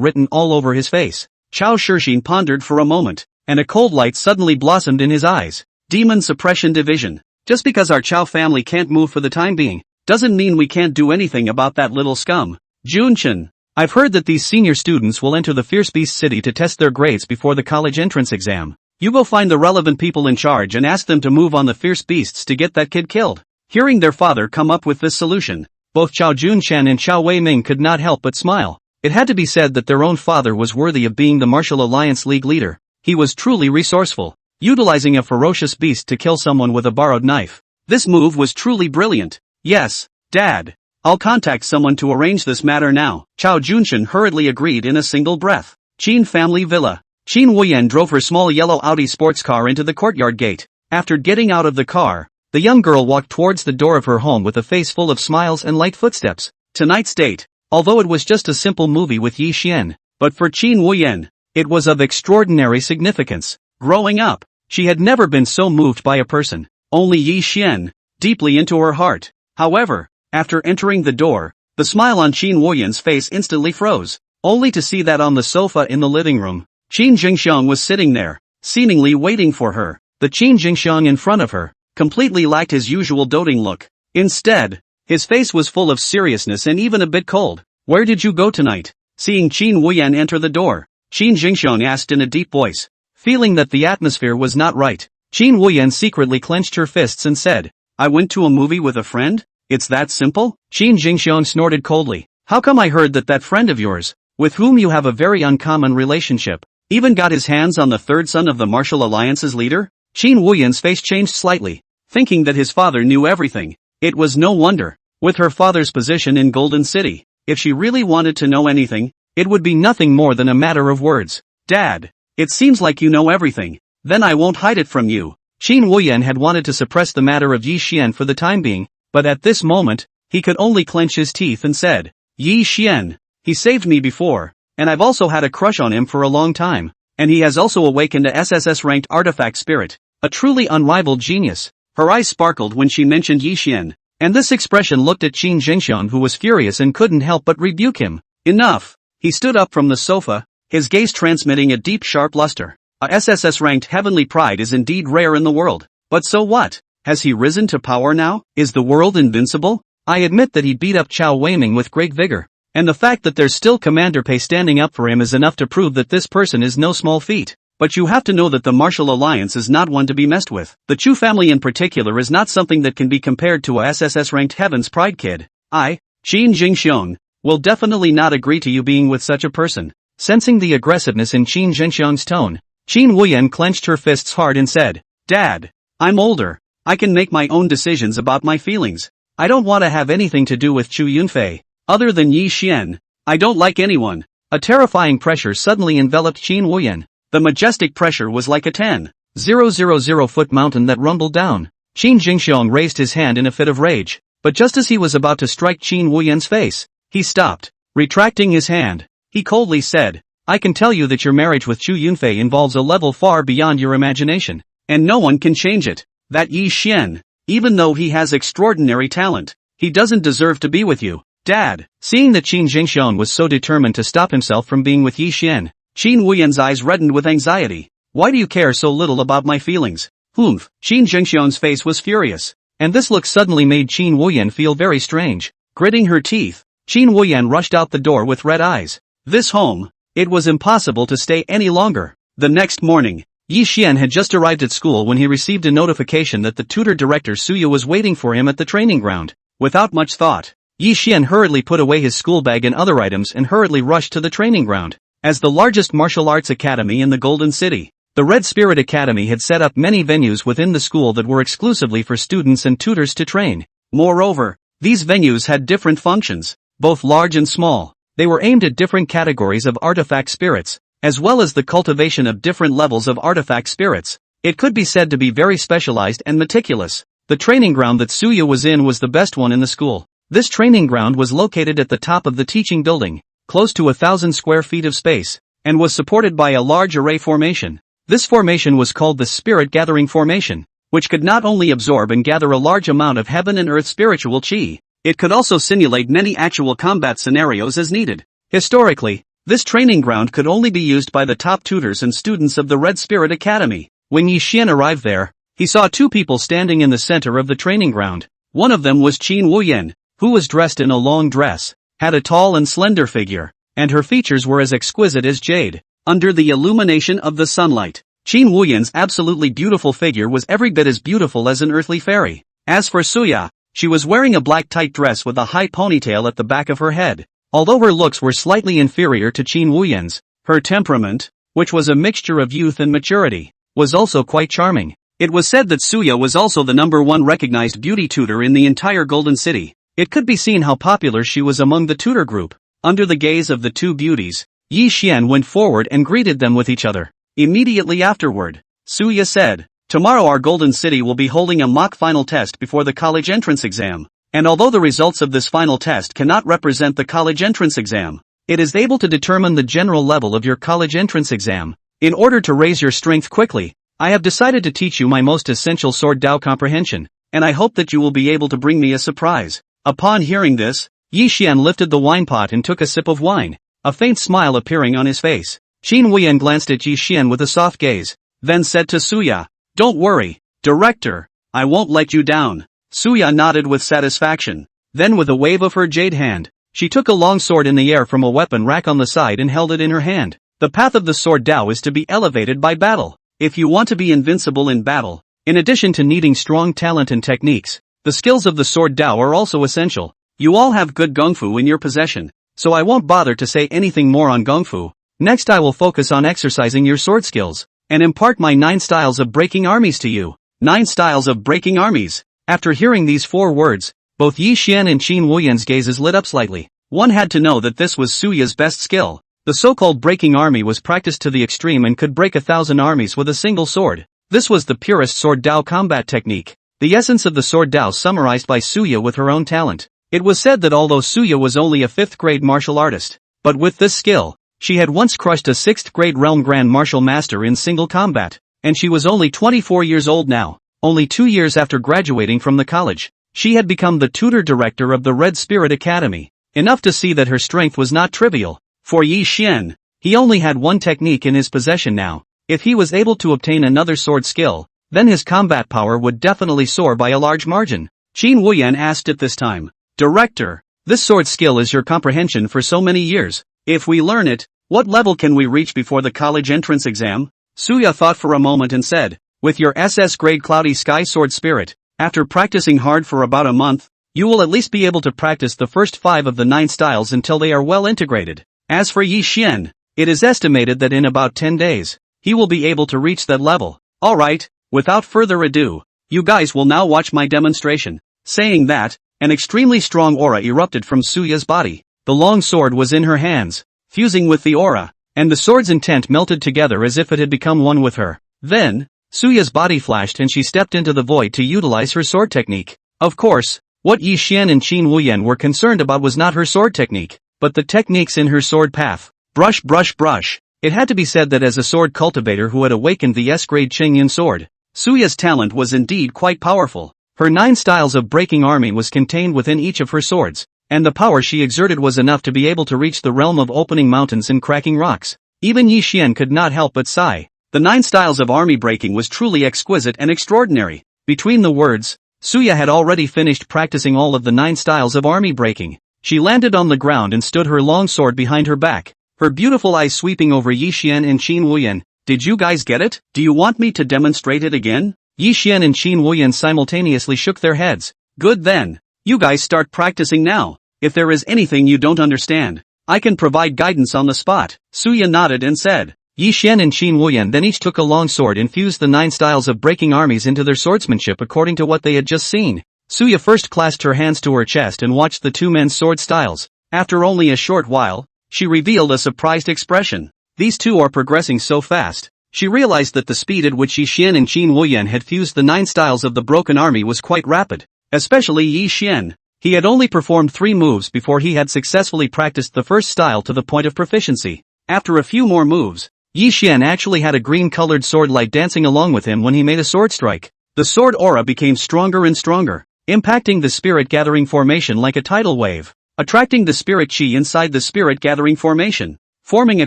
written all over his face. Chao Shixin pondered for a moment, and a cold light suddenly blossomed in his eyes. Demon Suppression Division. Just because our Chao family can't move for the time being, doesn't mean we can't do anything about that little scum. Junchen, I've heard that these senior students will enter the Fierce Beast City to test their grades before the college entrance exam. You go find the relevant people in charge and ask them to move on the Fierce Beasts to get that kid killed. Hearing their father come up with this solution, both Chao Junchen and Chao Weiming could not help but smile. It had to be said that their own father was worthy of being the Martial Alliance League leader. He was truly resourceful, utilizing a ferocious beast to kill someone with a borrowed knife. This move was truly brilliant. Yes, Dad. I'll contact someone to arrange this matter now. Chao Junchen hurriedly agreed in a single breath. Qin Family Villa. Qin Wuyan drove her small yellow Audi sports car into the courtyard gate. After getting out of the car, the young girl walked towards the door of her home with a face full of smiles and light footsteps. Tonight's date, although it was just a simple movie with Yi Xian, but for Qin Wuyan, it was of extraordinary significance. Growing up, she had never been so moved by a person, only Yi Xian, deeply into her heart. However, after entering the door, the smile on Qin Wuyan's face instantly froze, only to see that on the sofa in the living room, Qin Jingxiang was sitting there, seemingly waiting for her. The Qin Jingxiang in front of her completely lacked his usual doting look. Instead, his face was full of seriousness and even a bit cold. "Where did you go tonight?" Seeing Qin Wuyan enter the door, Qin Jingxiang asked in a deep voice. Feeling that the atmosphere was not right, Qin Wuyan secretly clenched her fists and said, "I went to a movie with a friend? It's that simple?" Qin Jingxiang snorted coldly. "How come I heard that that friend of yours, with whom you have a very uncommon relationship, even got his hands on the third son of the Martial Alliance's leader?" Qin Wuyan's face changed slightly, thinking that his father knew everything. It was no wonder. With her father's position in Golden City, if she really wanted to know anything, it would be nothing more than a matter of words. "Dad, it seems like you know everything. Then I won't hide it from you." Qin Wuyan had wanted to suppress the matter of Yi Xian for the time being, but at this moment, he could only clench his teeth and said, "Yi Xian, he saved me before, and I've also had a crush on him for a long time, and he has also awakened a SSS-ranked artifact spirit, a truly unrivaled genius." Her eyes sparkled when she mentioned Yi Xian, and this expression looked at Qin Jingxiang, who was furious and couldn't help but rebuke him. Enough! He stood up from the sofa, his gaze transmitting a deep sharp luster. A SSS-ranked heavenly pride is indeed rare in the world. But so what? Has he risen to power now? Is the world invincible? I admit that he beat up Chao Weiming with great vigor, and the fact that there's still Commander Pei standing up for him is enough to prove that this person is no small feat. But you have to know that the Martial Alliance is not one to be messed with. The Chu family in particular is not something that can be compared to a SSS-ranked Heaven's Pride kid. I, Qin Jingxiang, will definitely not agree to you being with such a person. Sensing the aggressiveness in Qin Jingxiang's tone, Qin Wuyan clenched her fists hard and said, "Dad, I'm older. I can make my own decisions about my feelings. I don't want to have anything to do with Chu Yunfei. Other than Yi Xian, I don't like anyone." A terrifying pressure suddenly enveloped Qin Wuyan. The majestic pressure was like a 10,000-foot mountain that rumbled down. Qin Jingxiang raised his hand in a fit of rage, but just as he was about to strike Qin Wuyan's face, he stopped. Retracting his hand, he coldly said, "I can tell you that your marriage with Chu Yunfei involves a level far beyond your imagination, and no one can change it. That Yi Xian, Even though he has extraordinary talent, he doesn't deserve to be with you, Dad. Seeing that Qin Jingxian was so determined to stop himself from being with Yi Xian, Qin Wuyan's eyes reddened with anxiety. Why do you care so little about my feelings? Humph. Qin Jingxian's face was furious, and this look suddenly made Qin Wuyan feel very strange. Gritting her teeth, Qin Wuyan rushed out the door with red eyes. This home, it was impossible to stay any longer. The next morning, Yi Xian had just arrived at school when he received a notification that the tutor director Suya was waiting for him at the training ground. Without much thought, Yi Xian hurriedly put away his school bag and other items and hurriedly rushed to the training ground. As the largest martial arts academy in the Golden City, the Red Spirit Academy had set up many venues within the school that were exclusively for students and tutors to train. Moreover, these venues had different functions, both large and small. They were aimed at different categories of artifact spirits, as well as the cultivation of different levels of artifact spirits. It could be said to be very specialized and meticulous. The training ground that Suya was in was the best one in the school. This training ground was located at the top of the teaching building, close to 1,000 square feet of space, and was supported by a large array formation. This formation was called the Spirit Gathering Formation, which could not only absorb and gather a large amount of heaven and earth spiritual chi, it could also simulate many actual combat scenarios as needed. Historically, this training ground could only be used by the top tutors and students of the Red Spirit Academy. When Yi Xian arrived there, he saw two people standing in the center of the training ground. One of them was Qin Wuyan, who was dressed in a long dress, had a tall and slender figure, and her features were as exquisite as jade. Under the illumination of the sunlight, Qin Wuyan's absolutely beautiful figure was every bit as beautiful as an earthly fairy. As for Suya, she was wearing a black tight dress with a high ponytail at the back of her head. Although her looks were slightly inferior to Qin Wuyan's, her temperament, which was a mixture of youth and maturity, was also quite charming. It was said that Suya was also the #1 recognized beauty tutor in the entire Golden City. It could be seen how popular she was among the tutor group. Under the gaze of the two beauties, Yi Xian went forward and greeted them with each other. Immediately afterward, Suya said, "Tomorrow our Golden City will be holding a mock final test before the college entrance exam. And although the results of this final test cannot represent the college entrance exam, it is able to determine the general level of your college entrance exam. In order to raise your strength quickly, I have decided to teach you my most essential Sword Dao comprehension, and I hope that you will be able to bring me a surprise." Upon hearing this, Yi Xian lifted the wine pot and took a sip of wine, a faint smile appearing on his face. Qin Wuyan glanced at Yi Xian with a soft gaze, then said to Suya, "Don't worry, Director, I won't let you down." Suya nodded with satisfaction. Then with a wave of her jade hand, she took a long sword in the air from a weapon rack on the side and held it in her hand. The path of the Sword Dao is to be elevated by battle. If you want to be invincible in battle, in addition to needing strong talent and techniques, the skills of the Sword Dao are also essential. You all have good Gongfu in your possession, so I won't bother to say anything more on Gongfu. Next I will focus on exercising your sword skills, and impart my 9 styles of breaking armies to you. 9 styles of breaking armies. After hearing these 4 words, both Yi Xian and Qin Wuyan's gazes lit up slightly. One had to know that this was Suya's best skill. The so-called breaking army was practiced to the extreme and could break 1,000 armies with a single sword. This was the purest Sword Dao combat technique. The essence of the Sword Dao summarized by Suya with her own talent. It was said that although Suya was only a 5th grade martial artist, but with this skill, she had once crushed a 6th grade realm grand martial master in single combat, and she was only 24 years old now. Only 2 years after graduating from the college, she had become the tutor director of the Red Spirit Academy, enough to see that her strength was not trivial. For Yi Xian, he only had one technique in his possession now. If he was able to obtain another sword skill, then his combat power would definitely soar by a large margin. Qin Wuyan asked at this time, "Director, this sword skill is your comprehension for so many years. If we learn it, what level can we reach before the college entrance exam?" Suya thought for a moment and said, "With your SS grade Cloudy Sky Sword Spirit, after practicing hard for about a month, you will at least be able to practice the first 5 of the 9 styles until they are well integrated. As for Yi Xian, it is estimated that in about 10 days, he will be able to reach that level. Alright, without further ado, you guys will now watch my demonstration." Saying that, an extremely strong aura erupted from Suya's body. The long sword was in her hands, fusing with the aura, and the sword's intent melted together as if it had become one with her. Then, Suya's body flashed and she stepped into the void to utilize her sword technique. Of course, what Yi Xian and Qin Wuyan were concerned about was not her sword technique, but the techniques in her sword path. Brush, brush, brush. It had to be said that as a sword cultivator who had awakened the S-grade Qingyan sword, Suya's talent was indeed quite powerful. Her 9 styles of breaking army was contained within each of her swords, and the power she exerted was enough to be able to reach the realm of opening mountains and cracking rocks. Even Yi Xian could not help but sigh. The 9 styles of army breaking was truly exquisite and extraordinary. Between the words, Suya had already finished practicing all of the 9 styles of army breaking. She landed on the ground and stood her long sword behind her back, her beautiful eyes sweeping over Yi Xian and Qin Wuyan. Did you guys get it? Do you want me to demonstrate it again? Yi Xian and Qin Wuyan simultaneously shook their heads. Good then. You guys start practicing now. If there is anything you don't understand, I can provide guidance on the spot. Suya nodded and said. Yi Xian and Qin Wuyan then each took a long sword and fused the 9 styles of breaking armies into their swordsmanship according to what they had just seen. Suya first clasped her hands to her chest and watched the 2 men's sword styles. After only a short while, she revealed a surprised expression. These 2 are progressing so fast. She realized that the speed at which Yi Xian and Qin Wuyan had fused the 9 styles of the broken army was quite rapid, especially Yi Xian. He had only performed 3 moves before he had successfully practiced the first style to the point of proficiency. After a few more moves, Yi Xian actually had a green-colored sword light dancing along with him when he made a sword strike. The sword aura became stronger and stronger, impacting the spirit-gathering formation like a tidal wave, attracting the spirit chi inside the spirit-gathering formation, forming a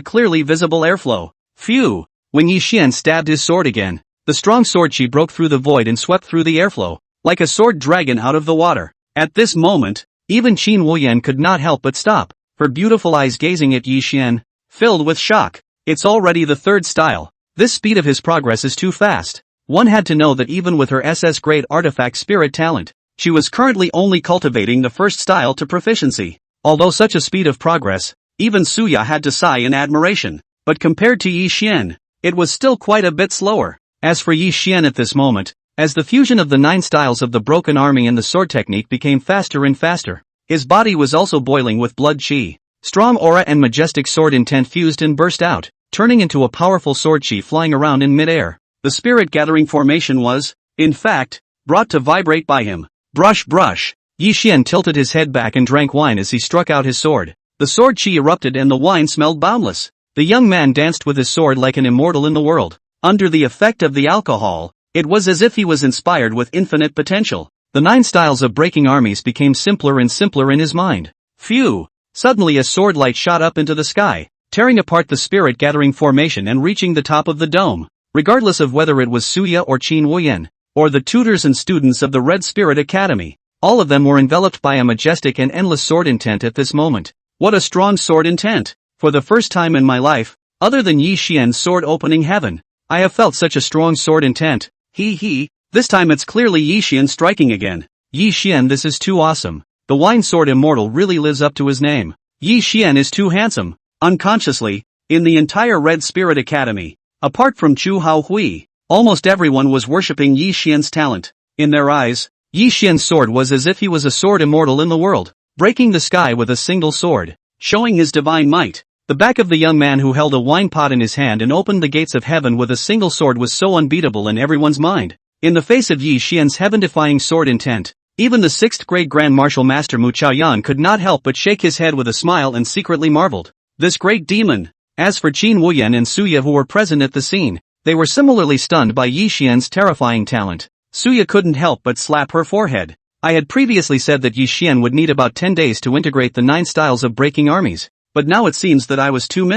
clearly visible airflow. Phew! When Yi Xian stabbed his sword again, the strong sword chi broke through the void and swept through the airflow, like a sword dragon out of the water. At this moment, even Qin Wuyan could not help but stop, her beautiful eyes gazing at Yi Xian, filled with shock. It's already the 3rd style. This speed of his progress is too fast. One had to know that even with her SS-grade artifact spirit talent, she was currently only cultivating the 1st style to proficiency. Although such a speed of progress, even Suya had to sigh in admiration. But compared to Yi Xian, it was still quite a bit slower. As for Yi Xian at this moment, as the fusion of the 9 styles of the broken army and the sword technique became faster and faster, his body was also boiling with blood chi. Strong aura and majestic sword intent fused and burst out, turning into a powerful sword chi flying around in mid-air. The spirit-gathering formation was, in fact, brought to vibrate by him. Brush brush. Yi Xian tilted his head back and drank wine as he struck out his sword. The sword chi erupted and the wine smelled boundless. The young man danced with his sword like an immortal in the world. Under the effect of the alcohol, it was as if he was inspired with infinite potential. The 9 styles of breaking armies became simpler and simpler in his mind. Phew! Suddenly a sword light shot up into the sky, tearing apart the spirit-gathering formation and reaching the top of the dome. Regardless of whether it was Suya or Qin Wuyan, or the tutors and students of the Red Spirit Academy, all of them were enveloped by a majestic and endless sword intent at this moment. What a strong sword intent! For the first time in my life, other than Yi Xian's sword opening heaven, I have felt such a strong sword intent. This time it's clearly Yi Xian striking again. Yi Xian, this is too awesome. The wine sword immortal really lives up to his name. Yi Xian is too handsome. Unconsciously, in the entire Red Spirit Academy, apart from Chu Hao Hui, almost everyone was worshipping Yi Xian's talent. In their eyes, Yi Xian's sword was as if he was a sword immortal in the world, breaking the sky with a single sword, showing his divine might. The back of the young man who held a wine pot in his hand and opened the gates of heaven with a single sword was so unbeatable in everyone's mind. In the face of Yi Xian's heaven-defying sword intent, even the 6th grade Grand Martial Master Mu Chaoyan could not help but shake his head with a smile and secretly marveled. This great demon! As for Qin Wuyan and Suya who were present at the scene, they were similarly stunned by Yi Xian's terrifying talent. Suya couldn't help but slap her forehead. I had previously said that Yi Xian would need about 10 days to integrate the 9 styles of breaking armies, but now it seems that I was too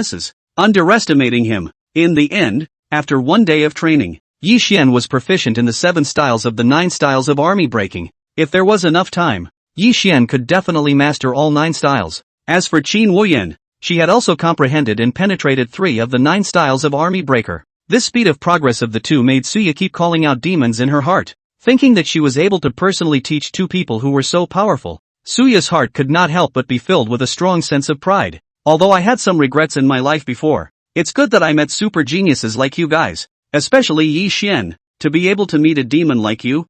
underestimating him. In the end, after 1 day of training, Yi Xian was proficient in the 7 styles of the 9 styles of army breaking. If there was enough time, Yi Xian could definitely master all 9 styles. As for Qin Wuyan, she had also comprehended and penetrated 3 of the 9 styles of army breaker. This speed of progress of the 2 made Suya keep calling out demons in her heart, thinking that she was able to personally teach 2 people who were so powerful. Suya's heart could not help but be filled with a strong sense of pride. Although I had some regrets in my life before, it's good that I met super geniuses like you guys, especially Yi Xian. To be able to meet a demon like you,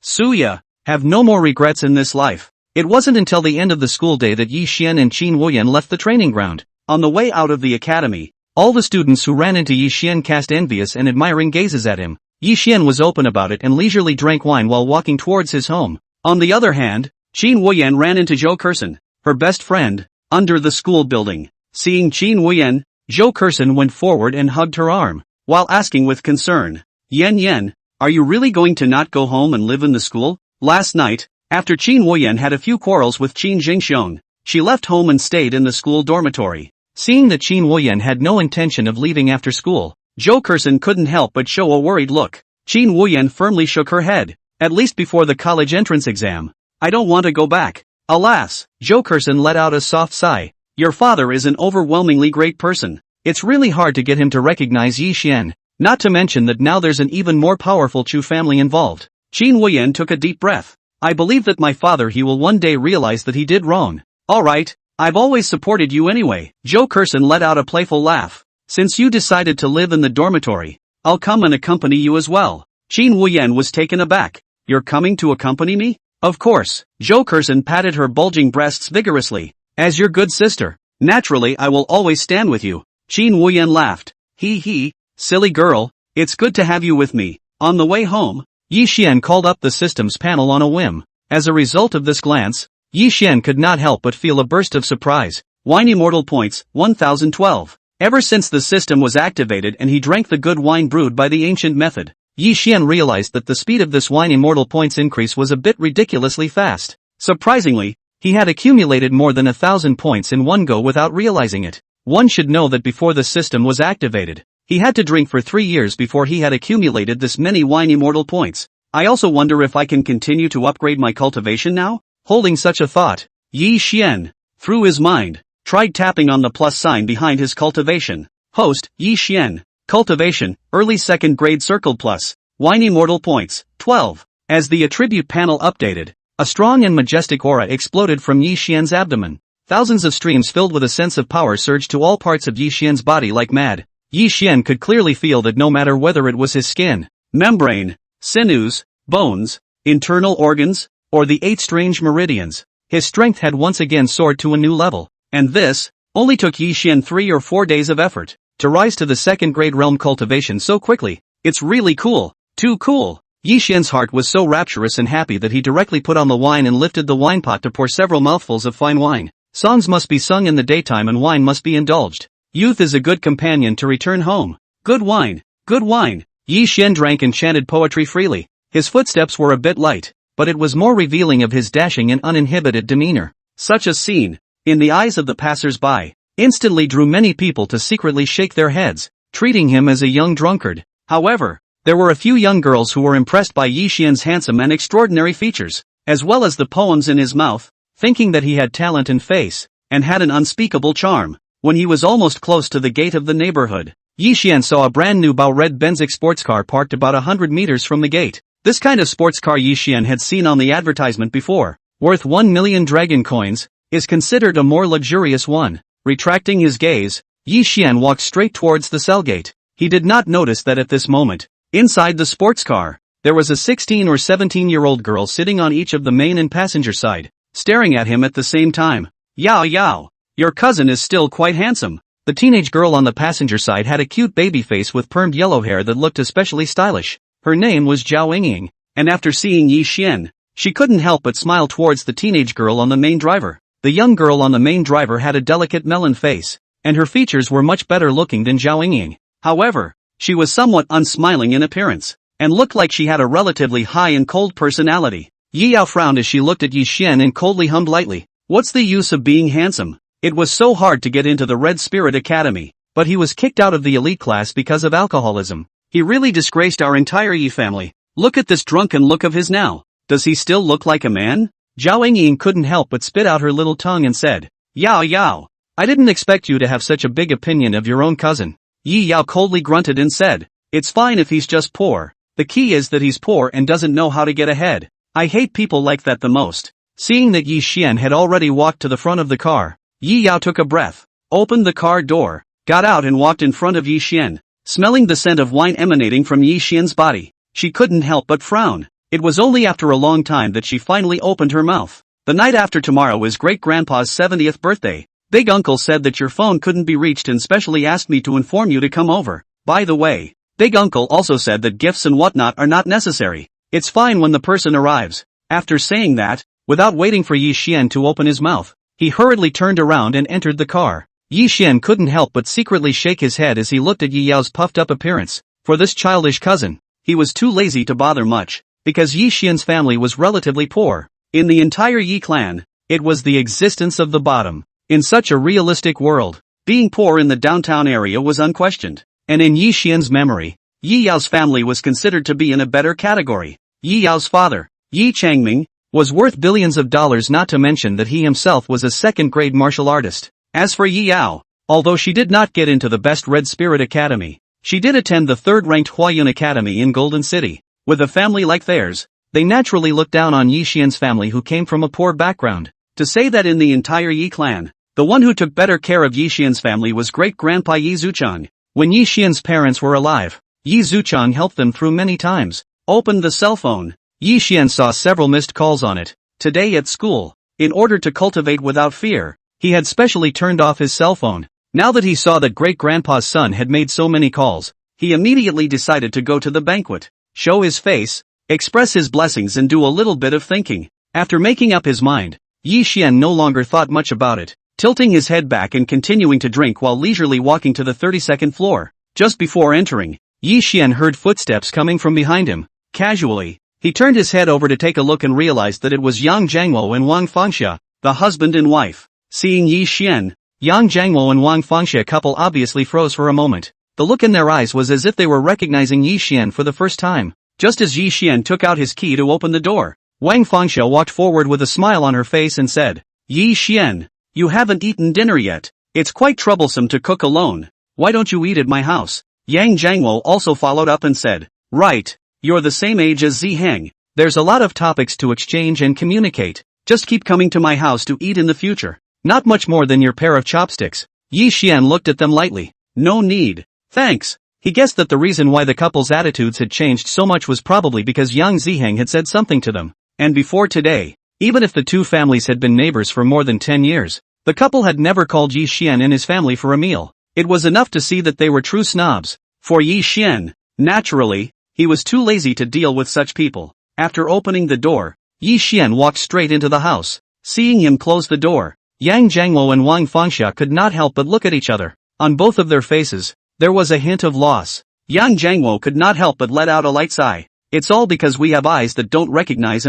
Suya, have no more regrets in this life. It wasn't until the end of the school day that Yi Xian and Qin Wuyan left the training ground. On the way out of the academy, all the students who ran into Yi Xian cast envious and admiring gazes at him. Yi Xian was open about it and leisurely drank wine while walking towards his home. On the other hand, Qin Wuyan ran into Zhou Kersen, her best friend, under the school building. Seeing Qin Wuyan, Zhou Kersen went forward and hugged her arm, while asking with concern, Yan Yan, are you really going to not go home and live in the school? Last night, after Qin Wuyan had a few quarrels with Qin Jingxiong, she left home and stayed in the school dormitory. Seeing that Qin Wuyan had no intention of leaving after school, Zhou Kerson couldn't help but show a worried look. Qin Wuyan firmly shook her head. At least before the college entrance exam. I don't want to go back. Alas, Zhou Kerson let out a soft sigh. Your father is an overwhelmingly great person. It's really hard to get him to recognize Yi Xian, not to mention that now there's an even more powerful Chu family involved. Qin Wuyan took a deep breath. I believe that my father he will one day realize that he did wrong. Alright, I've always supported you anyway. Zhou Kerson let out a playful laugh. Since you decided to live in the dormitory, I'll come and accompany you as well. Qin Wuyan was taken aback. You're coming to accompany me? Of course. Zhou Kerson patted her bulging breasts vigorously. As your good sister. Naturally I will always stand with you. Qin Wuyan laughed. Hee, silly girl, it's good to have you with me. On the way home, Yi Xian called up the systems panel on a whim. As a result of this glance, Yi Xian could not help but feel a burst of surprise. Wine Immortal Points, 1012. Ever since the system was activated and he drank the good wine brewed by the ancient method, Yi Xian realized that the speed of this Wine Immortal Points increase was a bit ridiculously fast. Surprisingly, he had accumulated more than 1,000 points in one go without realizing it. One should know that before the system was activated, he had to drink for 3 years before he had accumulated this many Wine Immortal Points. I also wonder if I can continue to upgrade my cultivation now? Holding such a thought, Yi Xian, through his mind, tried tapping on the plus sign behind his cultivation. Host, Yi Xian. Cultivation, early second grade circled plus. Wine Immortal Points, 12. As the attribute panel updated, a strong and majestic aura exploded from Yi Xian's abdomen. Thousands of streams filled with a sense of power surged to all parts of Yi Xian's body like mad. Yi Xian could clearly feel that no matter whether it was his skin, membrane, sinews, bones, internal organs, or the 8 strange meridians, his strength had once again soared to a new level. And this only took Yi Xian 3 or 4 days of effort to rise to the second grade realm cultivation so quickly. It's really cool. Too cool. Yi Xian's heart was so rapturous and happy that he directly put on the wine and lifted the wine pot to pour several mouthfuls of fine wine. Songs must be sung in the daytime and wine must be indulged. Youth is a good companion to return home. Good wine. Good wine. Yi Xian drank and chanted poetry freely. His footsteps were a bit light, but it was more revealing of his dashing and uninhibited demeanor. Such a scene, in the eyes of the passers-by, instantly drew many people to secretly shake their heads, treating him as a young drunkard. However, there were a few young girls who were impressed by Yi Xian's handsome and extraordinary features, as well as the poems in his mouth, thinking that he had talent and face, and had an unspeakable charm. When he was almost close to the gate of the neighborhood, Yi Xian saw a brand new red Benzic sports car parked about 100 meters from the gate. This kind of sports car Yi Xian had seen on the advertisement before, worth 1 million dragon coins, is considered a more luxurious one. Retracting his gaze, Yi Xian walked straight towards the cell gate. He did not notice that at this moment, inside the sports car, there was a 16 or 17-year-old girl sitting on each of the main and passenger side, staring at him at the same time. Yao, your cousin is still quite handsome. The teenage girl on the passenger side had a cute baby face with permed yellow hair that looked especially stylish. Her name was Zhao Yingying, and after seeing Yi Xian, she couldn't help but smile towards the teenage girl on the main driver. The young girl on the main driver had a delicate melon face, and her features were much better looking than Zhao Yingying. However, she was somewhat unsmiling in appearance, and looked like she had a relatively high and cold personality. Yi Yao frowned as she looked at Yi Xian and coldly hummed lightly. What's the use of being handsome? It was so hard to get into the Red Spirit Academy, but he was kicked out of the elite class because of alcoholism. He really disgraced our entire Yi family. Look at this drunken look of his now. Does he still look like a man? Zhao Yingying couldn't help but spit out her little tongue and said, Yao, I didn't expect you to have such a big opinion of your own cousin. Yi Yao coldly grunted and said, it's fine if he's just poor. The key is that he's poor and doesn't know how to get ahead. I hate people like that the most. Seeing that Yi Xian had already walked to the front of the car, Yi Yao took a breath, opened the car door, got out and walked in front of Yi Xian. Smelling the scent of wine emanating from Yi Xian's body, she couldn't help but frown. It was only after a long time that she finally opened her mouth. The night after tomorrow is great-grandpa's 70th birthday. Big uncle said that your phone couldn't be reached and specially asked me to inform you to come over. By the way, Big uncle also said that gifts and whatnot are not necessary. It's fine when the person arrives. After saying that, without waiting for Yi Xian to open his mouth, he hurriedly turned around and entered the car. Yi Xian couldn't help but secretly shake his head as he looked at Yi Yao's puffed-up appearance. For this childish cousin, he was too lazy to bother much. because Yi Xian's family was relatively poor. In the entire Yi clan, it was the existence of the bottom. In such a realistic world, being poor in the downtown area was unquestioned. And in Yi Xian's memory, Yi Yao's family was considered to be in a better category. Yi Yao's father, Yi Changming, was worth billions of dollars, not to mention that he himself was a second-grade martial artist. As for Yi Yao, although she did not get into the best Red Spirit Academy, she did attend the third-ranked Huayun Academy in Golden City. With a family like theirs, they naturally looked down on Yi Xian's family, who came from a poor background. To say that in the entire Yi clan, the one who took better care of Yi Xian's family was great-grandpa Yi Zuchang. When Yi Xian's parents were alive, Yi Zuchang helped them through many times. Opened the cell phone. Yi Xian saw several missed calls on it. Today at school, in order to cultivate without fear, he had specially turned off his cell phone. Now that he saw that great-grandpa's son had made so many calls, he immediately decided to go to the banquet, show his face, express his blessings and do a little bit of thinking. After making up his mind, Yi Xian no longer thought much about it, tilting his head back and continuing to drink while leisurely walking to the 32nd floor. Just before entering, Yi Xian heard footsteps coming from behind him. Casually, he turned his head over to take a look and realized that it was Yang Jiangwo and Wang Fangxia, the husband and wife. Seeing Yi Xian, Yang Jiangwo and Wang Fangxia couple obviously froze for a moment. The look in their eyes was as if they were recognizing Yi Xian for the first time. Just as Yi Xian took out his key to open the door, Wang Fangxia walked forward with a smile on her face and said, "Yi Xian, you haven't eaten dinner yet. It's quite troublesome to cook alone. Why don't you eat at my house?" Yang Jiangwo also followed up and said, "Right, you're the same age as Ziheng. There's a lot of topics to exchange and communicate. Just keep coming to my house to eat in the future. Not much more than your pair of chopsticks." Yi Xian looked at them lightly. "No need. Thanks." He guessed that the reason why the couple's attitudes had changed so much was probably because Yang Ziheng had said something to them. And before today, even if the two families had been neighbors for more than 10 years, the couple had never called Yi Xian and his family for a meal. It was enough to see that they were true snobs. For Yi Xian, naturally, he was too lazy to deal with such people. After opening the door, Yi Xian walked straight into the house. Seeing him close the door, Yang Jiangwo and Wang Fangxia could not help but look at each other. On both of their faces, there was a hint of loss. Yang Jiangwo could not help but let out a light sigh. "It's all because we have eyes that don't recognize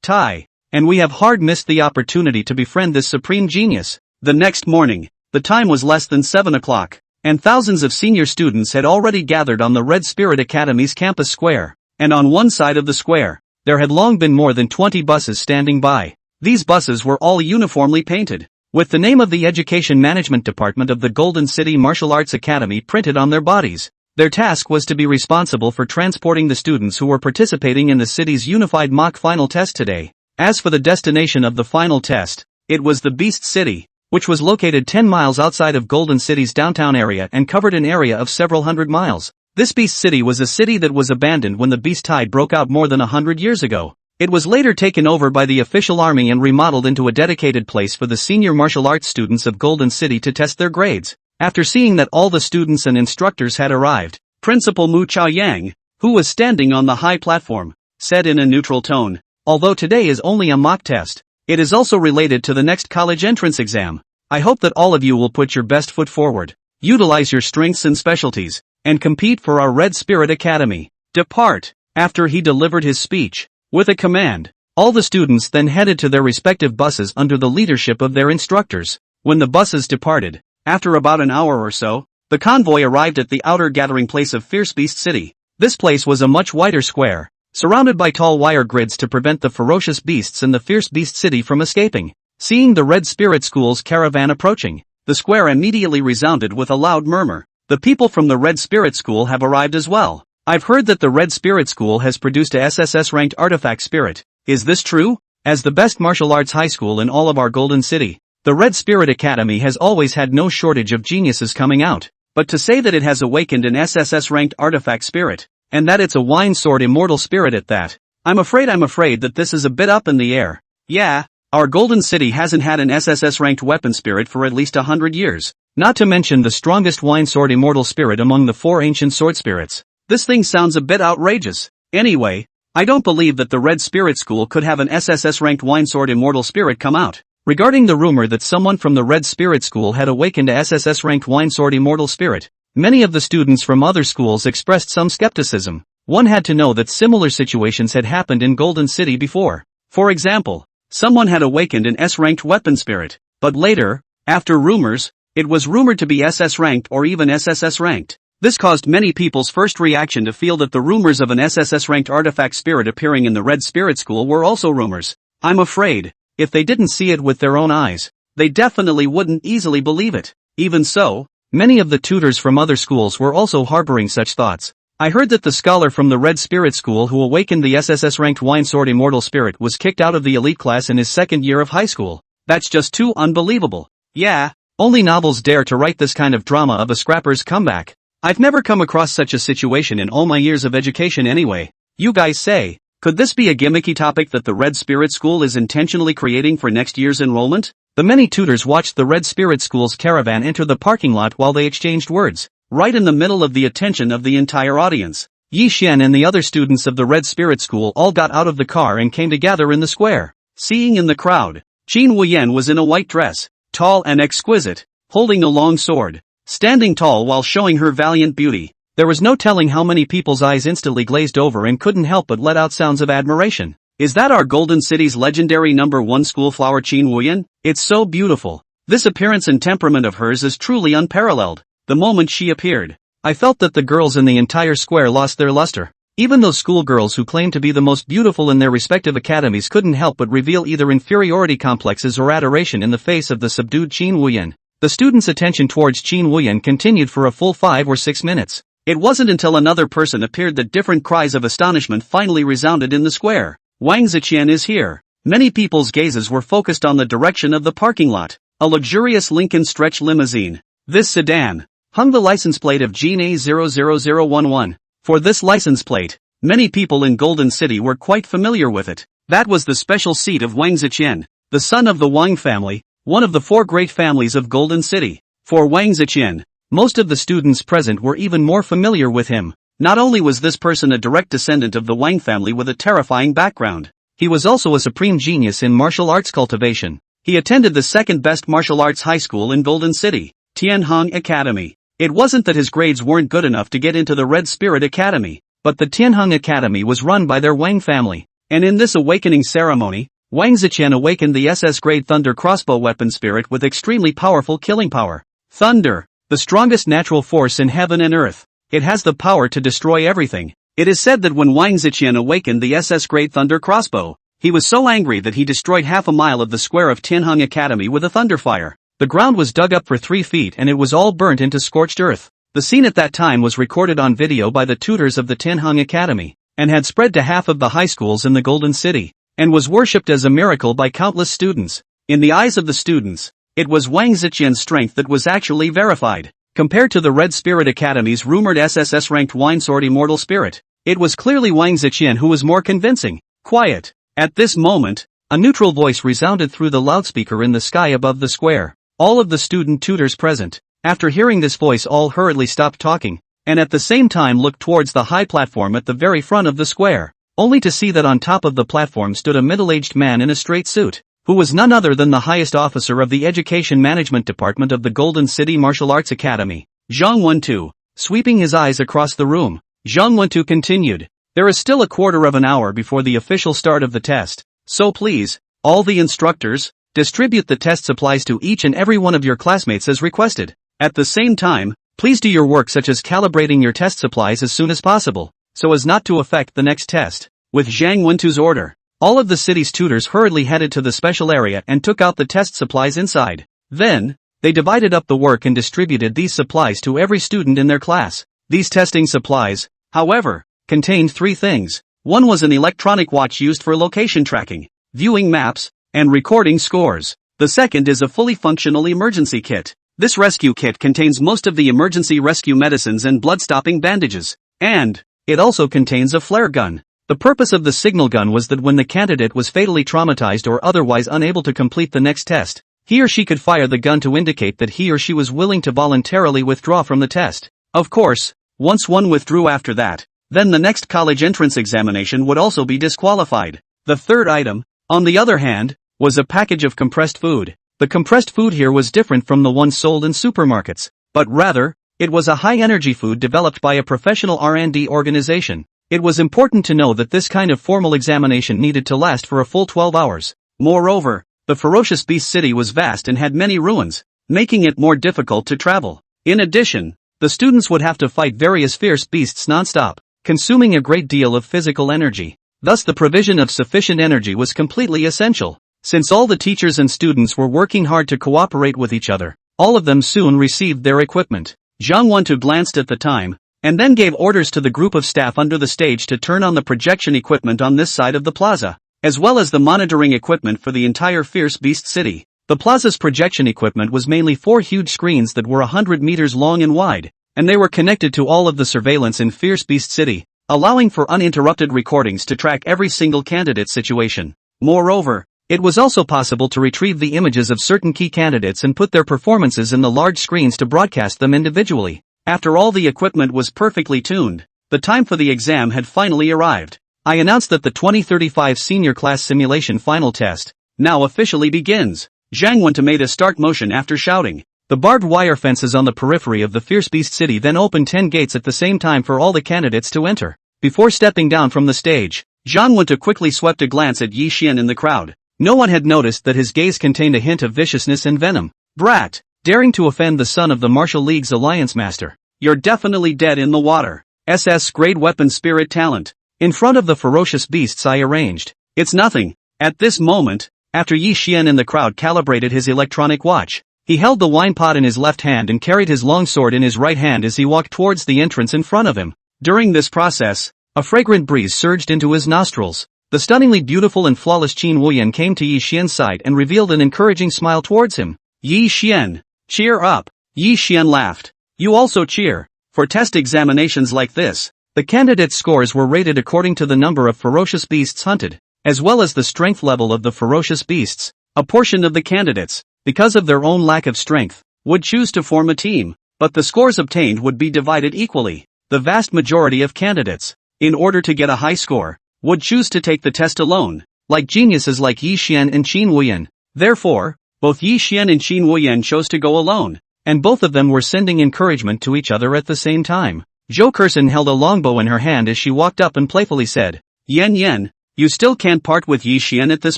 Tai, and we have hard missed the opportunity to befriend this supreme genius." The next morning, the time was less than 7 o'clock, and thousands of senior students had already gathered on the Red Spirit Academy's campus square. And on one side of the square, there had long been more than 20 buses standing by. These buses were all uniformly painted, with the name of the Education Management Department of the Golden City Martial Arts Academy printed on their bodies. Their task was to be responsible for transporting the students who were participating in the city's unified mock final test today. As for the destination of the final test, it was the Beast City, which was located 10 miles outside of Golden City's downtown area and covered an area of several hundred miles. This Beast City was a city that was abandoned when the Beast Tide broke out more than 100 years ago. It was later taken over by the official army and remodeled into a dedicated place for the senior martial arts students of Golden City to test their grades. After seeing that all the students and instructors had arrived, Principal Mu Chaoyang, who was standing on the high platform, said in a neutral tone, "Although today is only a mock test, it is also related to the next college entrance exam. I hope that all of you will put your best foot forward, utilize your strengths and specialties, and compete for our Red Spirit Academy. Depart." After he delivered his speech, with a command, all the students then headed to their respective buses under the leadership of their instructors. When the buses departed, after about an hour or so, the convoy arrived at the outer gathering place of Fierce Beast City. This place was a much wider square, surrounded by tall wire grids to prevent the ferocious beasts in the Fierce Beast City from escaping. Seeing the Red Spirit School's caravan approaching, the square immediately resounded with a loud murmur. "The people from the Red Spirit School have arrived as well. I've heard that the Red Spirit School has produced a SSS-ranked artifact spirit. Is this true? As the best martial arts high school in all of our Golden City, the Red Spirit Academy has always had no shortage of geniuses coming out. But to say that it has awakened an SSS-ranked artifact spirit, and that it's a wine sword immortal spirit at that, I'm afraid that this is a bit up in the air. Yeah, our Golden City hasn't had an SSS-ranked weapon spirit for at least 100 years, not to mention the strongest wine sword immortal spirit among the 4 ancient sword spirits. This thing sounds a bit outrageous. Anyway, I don't believe that the Red Spirit School could have an SSS-ranked wine sword immortal spirit come out." Regarding the rumor that someone from the Red Spirit School had awakened a SSS-ranked wine sword immortal spirit, many of the students from other schools expressed some skepticism. one had to know that similar situations had happened in Golden City before. For example, someone had awakened an S-ranked weapon spirit, but later, after rumors, it was rumored to be SS ranked or even SSS ranked. This caused many people's first reaction to feel that the rumors of an SSS ranked artifact spirit appearing in the Red Spirit School were also rumors. I'm afraid, if they didn't see it with their own eyes, they definitely wouldn't easily believe it. Even so, many of the tutors from other schools were also harboring such thoughts. I heard that the scholar from the Red Spirit School who awakened the SSS-ranked Sword Immortal Spirit was kicked out of the elite class in his second year of high school. That's just too unbelievable. Yeah, only novels dare to write this kind of drama of a scrapper's comeback. I've never come across such a situation in all my years of education anyway. You guys say, could this be a gimmicky topic that the Red Spirit School is intentionally creating for next year's enrollment? The many tutors watched the Red Spirit School's caravan enter the parking lot while they exchanged words, right in the middle of the attention of the entire audience. Yi Xian and the other students of the Red Spirit School all got out of the car and came to gather in the square. Seeing in the crowd, Qin Wuyan was in a white dress, tall and exquisite, holding a long sword, standing tall while showing her valiant beauty. There was no telling how many people's eyes instantly glazed over and couldn't help but let out sounds of admiration. Is that our Golden City's legendary #1 schoolflower Qin Wuyan? It's so beautiful. This appearance and temperament of hers is truly unparalleled. The moment she appeared, I felt that the girls in the entire square lost their luster. Even those schoolgirls who claimed to be the most beautiful in their respective academies couldn't help but reveal either inferiority complexes or adoration in the face of the subdued Qin Wuyan. The students' attention towards Qin Wuyan continued for a full 5 or 6 minutes. It wasn't until another person appeared that different cries of astonishment finally resounded in the square. Wang Ziqian is here. Many people's gazes were focused on the direction of the parking lot. A luxurious Lincoln stretch limousine. This sedan hung the license plate of Jean A00011. For this license plate, many people in Golden City were quite familiar with it. That was the special seat of Wang Ziqian, the son of the Wang family, one of the 4 great families of Golden City. For Wang Ziqian, most of the students present were even more familiar with him. Not only was this person a direct descendant of the Wang family with a terrifying background, he was also a supreme genius in martial arts cultivation. He attended the second best martial arts high school in Golden City, Tianhong Academy. It wasn't that his grades weren't good enough to get into the Red Spirit Academy, but the Tianhong Academy was run by their Wang family. And in this awakening ceremony, Wang Ziqian awakened the SS grade Thunder crossbow weapon spirit with extremely powerful killing power. Thunder, the strongest natural force in heaven and earth. It has the power to destroy everything. It is said that when Wang Ziqian awakened the SS grade Thunder crossbow, he was so angry that he destroyed half a mile of the square of Tianhong Academy with a thunder fire. The ground was dug up for 3 feet and it was all burnt into scorched earth. The scene at that time was recorded on video by the tutors of the Tianhong Academy, and had spread to half of the high schools in the Golden City, and was worshipped as a miracle by countless students. In the eyes of the students, it was Wang Ziqian's strength that was actually verified. Compared to the Red Spirit Academy's rumored SSS-ranked Sword Immortal Spirit, it was clearly Wang Ziqian who was more convincing. Quiet. At this moment, a neutral voice resounded through the loudspeaker in the sky above the square. All of the student tutors present, after hearing this voice, all hurriedly stopped talking, and at the same time looked towards the high platform at the very front of the square, only to see that on top of the platform stood a middle-aged man in a straight suit, who was none other than the highest officer of the Education Management Department of the Golden City Martial Arts Academy, Zhang Wentu. Sweeping his eyes across the room, Zhang Wentu continued, "There is still a quarter of an hour before the official start of the test, so please, all the instructors, distribute the test supplies to each and every one of your classmates as requested. At the same time, please do your work such as calibrating your test supplies as soon as possible, so as not to affect the next test." With Zhang Wentu's order, all of the city's tutors hurriedly headed to the special area and took out the test supplies inside. Then, they divided up the work and distributed these supplies to every student in their class. These testing supplies, however, contained 3 things. One was an electronic watch used for location tracking, viewing maps, and recording scores. The second is a fully functional emergency kit. This rescue kit contains most of the emergency rescue medicines and blood-stopping bandages. And it also contains a flare gun. The purpose of the signal gun was that when the candidate was fatally traumatized or otherwise unable to complete the next test, he or she could fire the gun to indicate that he or she was willing to voluntarily withdraw from the test. Of course, once one withdrew after that, then the next college entrance examination would also be disqualified. The third item, on the other hand, was a package of compressed food. The compressed food here was different from the ones sold in supermarkets, but rather, it was a high-energy food developed by a professional R&D organization. It was important to know that this kind of formal examination needed to last for a full 12 hours. Moreover, the ferocious beast city was vast and had many ruins, making it more difficult to travel. In addition, the students would have to fight various fierce beasts non-stop, consuming a great deal of physical energy. Thus the provision of sufficient energy was completely essential. Since all the teachers and students were working hard to cooperate with each other, all of them soon received their equipment. Zhang Wentu glanced at the time, and then gave orders to the group of staff under the stage to turn on the projection equipment on this side of the plaza, as well as the monitoring equipment for the entire fierce beast city. The plaza's projection equipment was mainly 4 huge screens that were 100 meters long and wide, and they were connected to all of the surveillance in fierce beast city, allowing for uninterrupted recordings to track every single candidate's situation. Moreover, it was also possible to retrieve the images of certain key candidates and put their performances in the large screens to broadcast them individually. After all the equipment was perfectly tuned, the time for the exam had finally arrived. I announced that the 2035 senior class simulation final test now officially begins. Zhang Wentu made a start motion after shouting. The barbed wire fences on the periphery of the fierce beast city then opened 10 gates at the same time for all the candidates to enter. Before stepping down from the stage, Zhang Wentu quickly swept a glance at Yi Xian in the crowd. No one had noticed that his gaze contained a hint of viciousness and venom. Brat! Daring to offend the son of the Martial League's Alliance Master. You're definitely dead in the water. SS grade weapon spirit talent. In front of the ferocious beasts I arranged. It's nothing. At this moment, after Yi Xian in the crowd calibrated his electronic watch, he held the wine pot in his left hand and carried his long sword in his right hand as he walked towards the entrance in front of him. During this process, a fragrant breeze surged into his nostrils. The stunningly beautiful and flawless Qin Wuyan came to Yi Xian's side and revealed an encouraging smile towards him. Yi Xian, cheer up. Yi Xian laughed. You also cheer. For test examinations like this, the candidates' scores were rated according to the number of ferocious beasts hunted, as well as the strength level of the ferocious beasts. A portion of the candidates, because of their own lack of strength, would choose to form a team, but the scores obtained would be divided equally. The vast majority of candidates, in order to get a high score, would choose to take the test alone, like geniuses like Yi Xian and Qin Wuyan. Therefore, both Yi Xian and Qin Wuyan chose to go alone, and both of them were sending encouragement to each other at the same time. Zhou Kersen held a longbow in her hand as she walked up and playfully said, Yan Yan, you still can't part with Yi Xian at this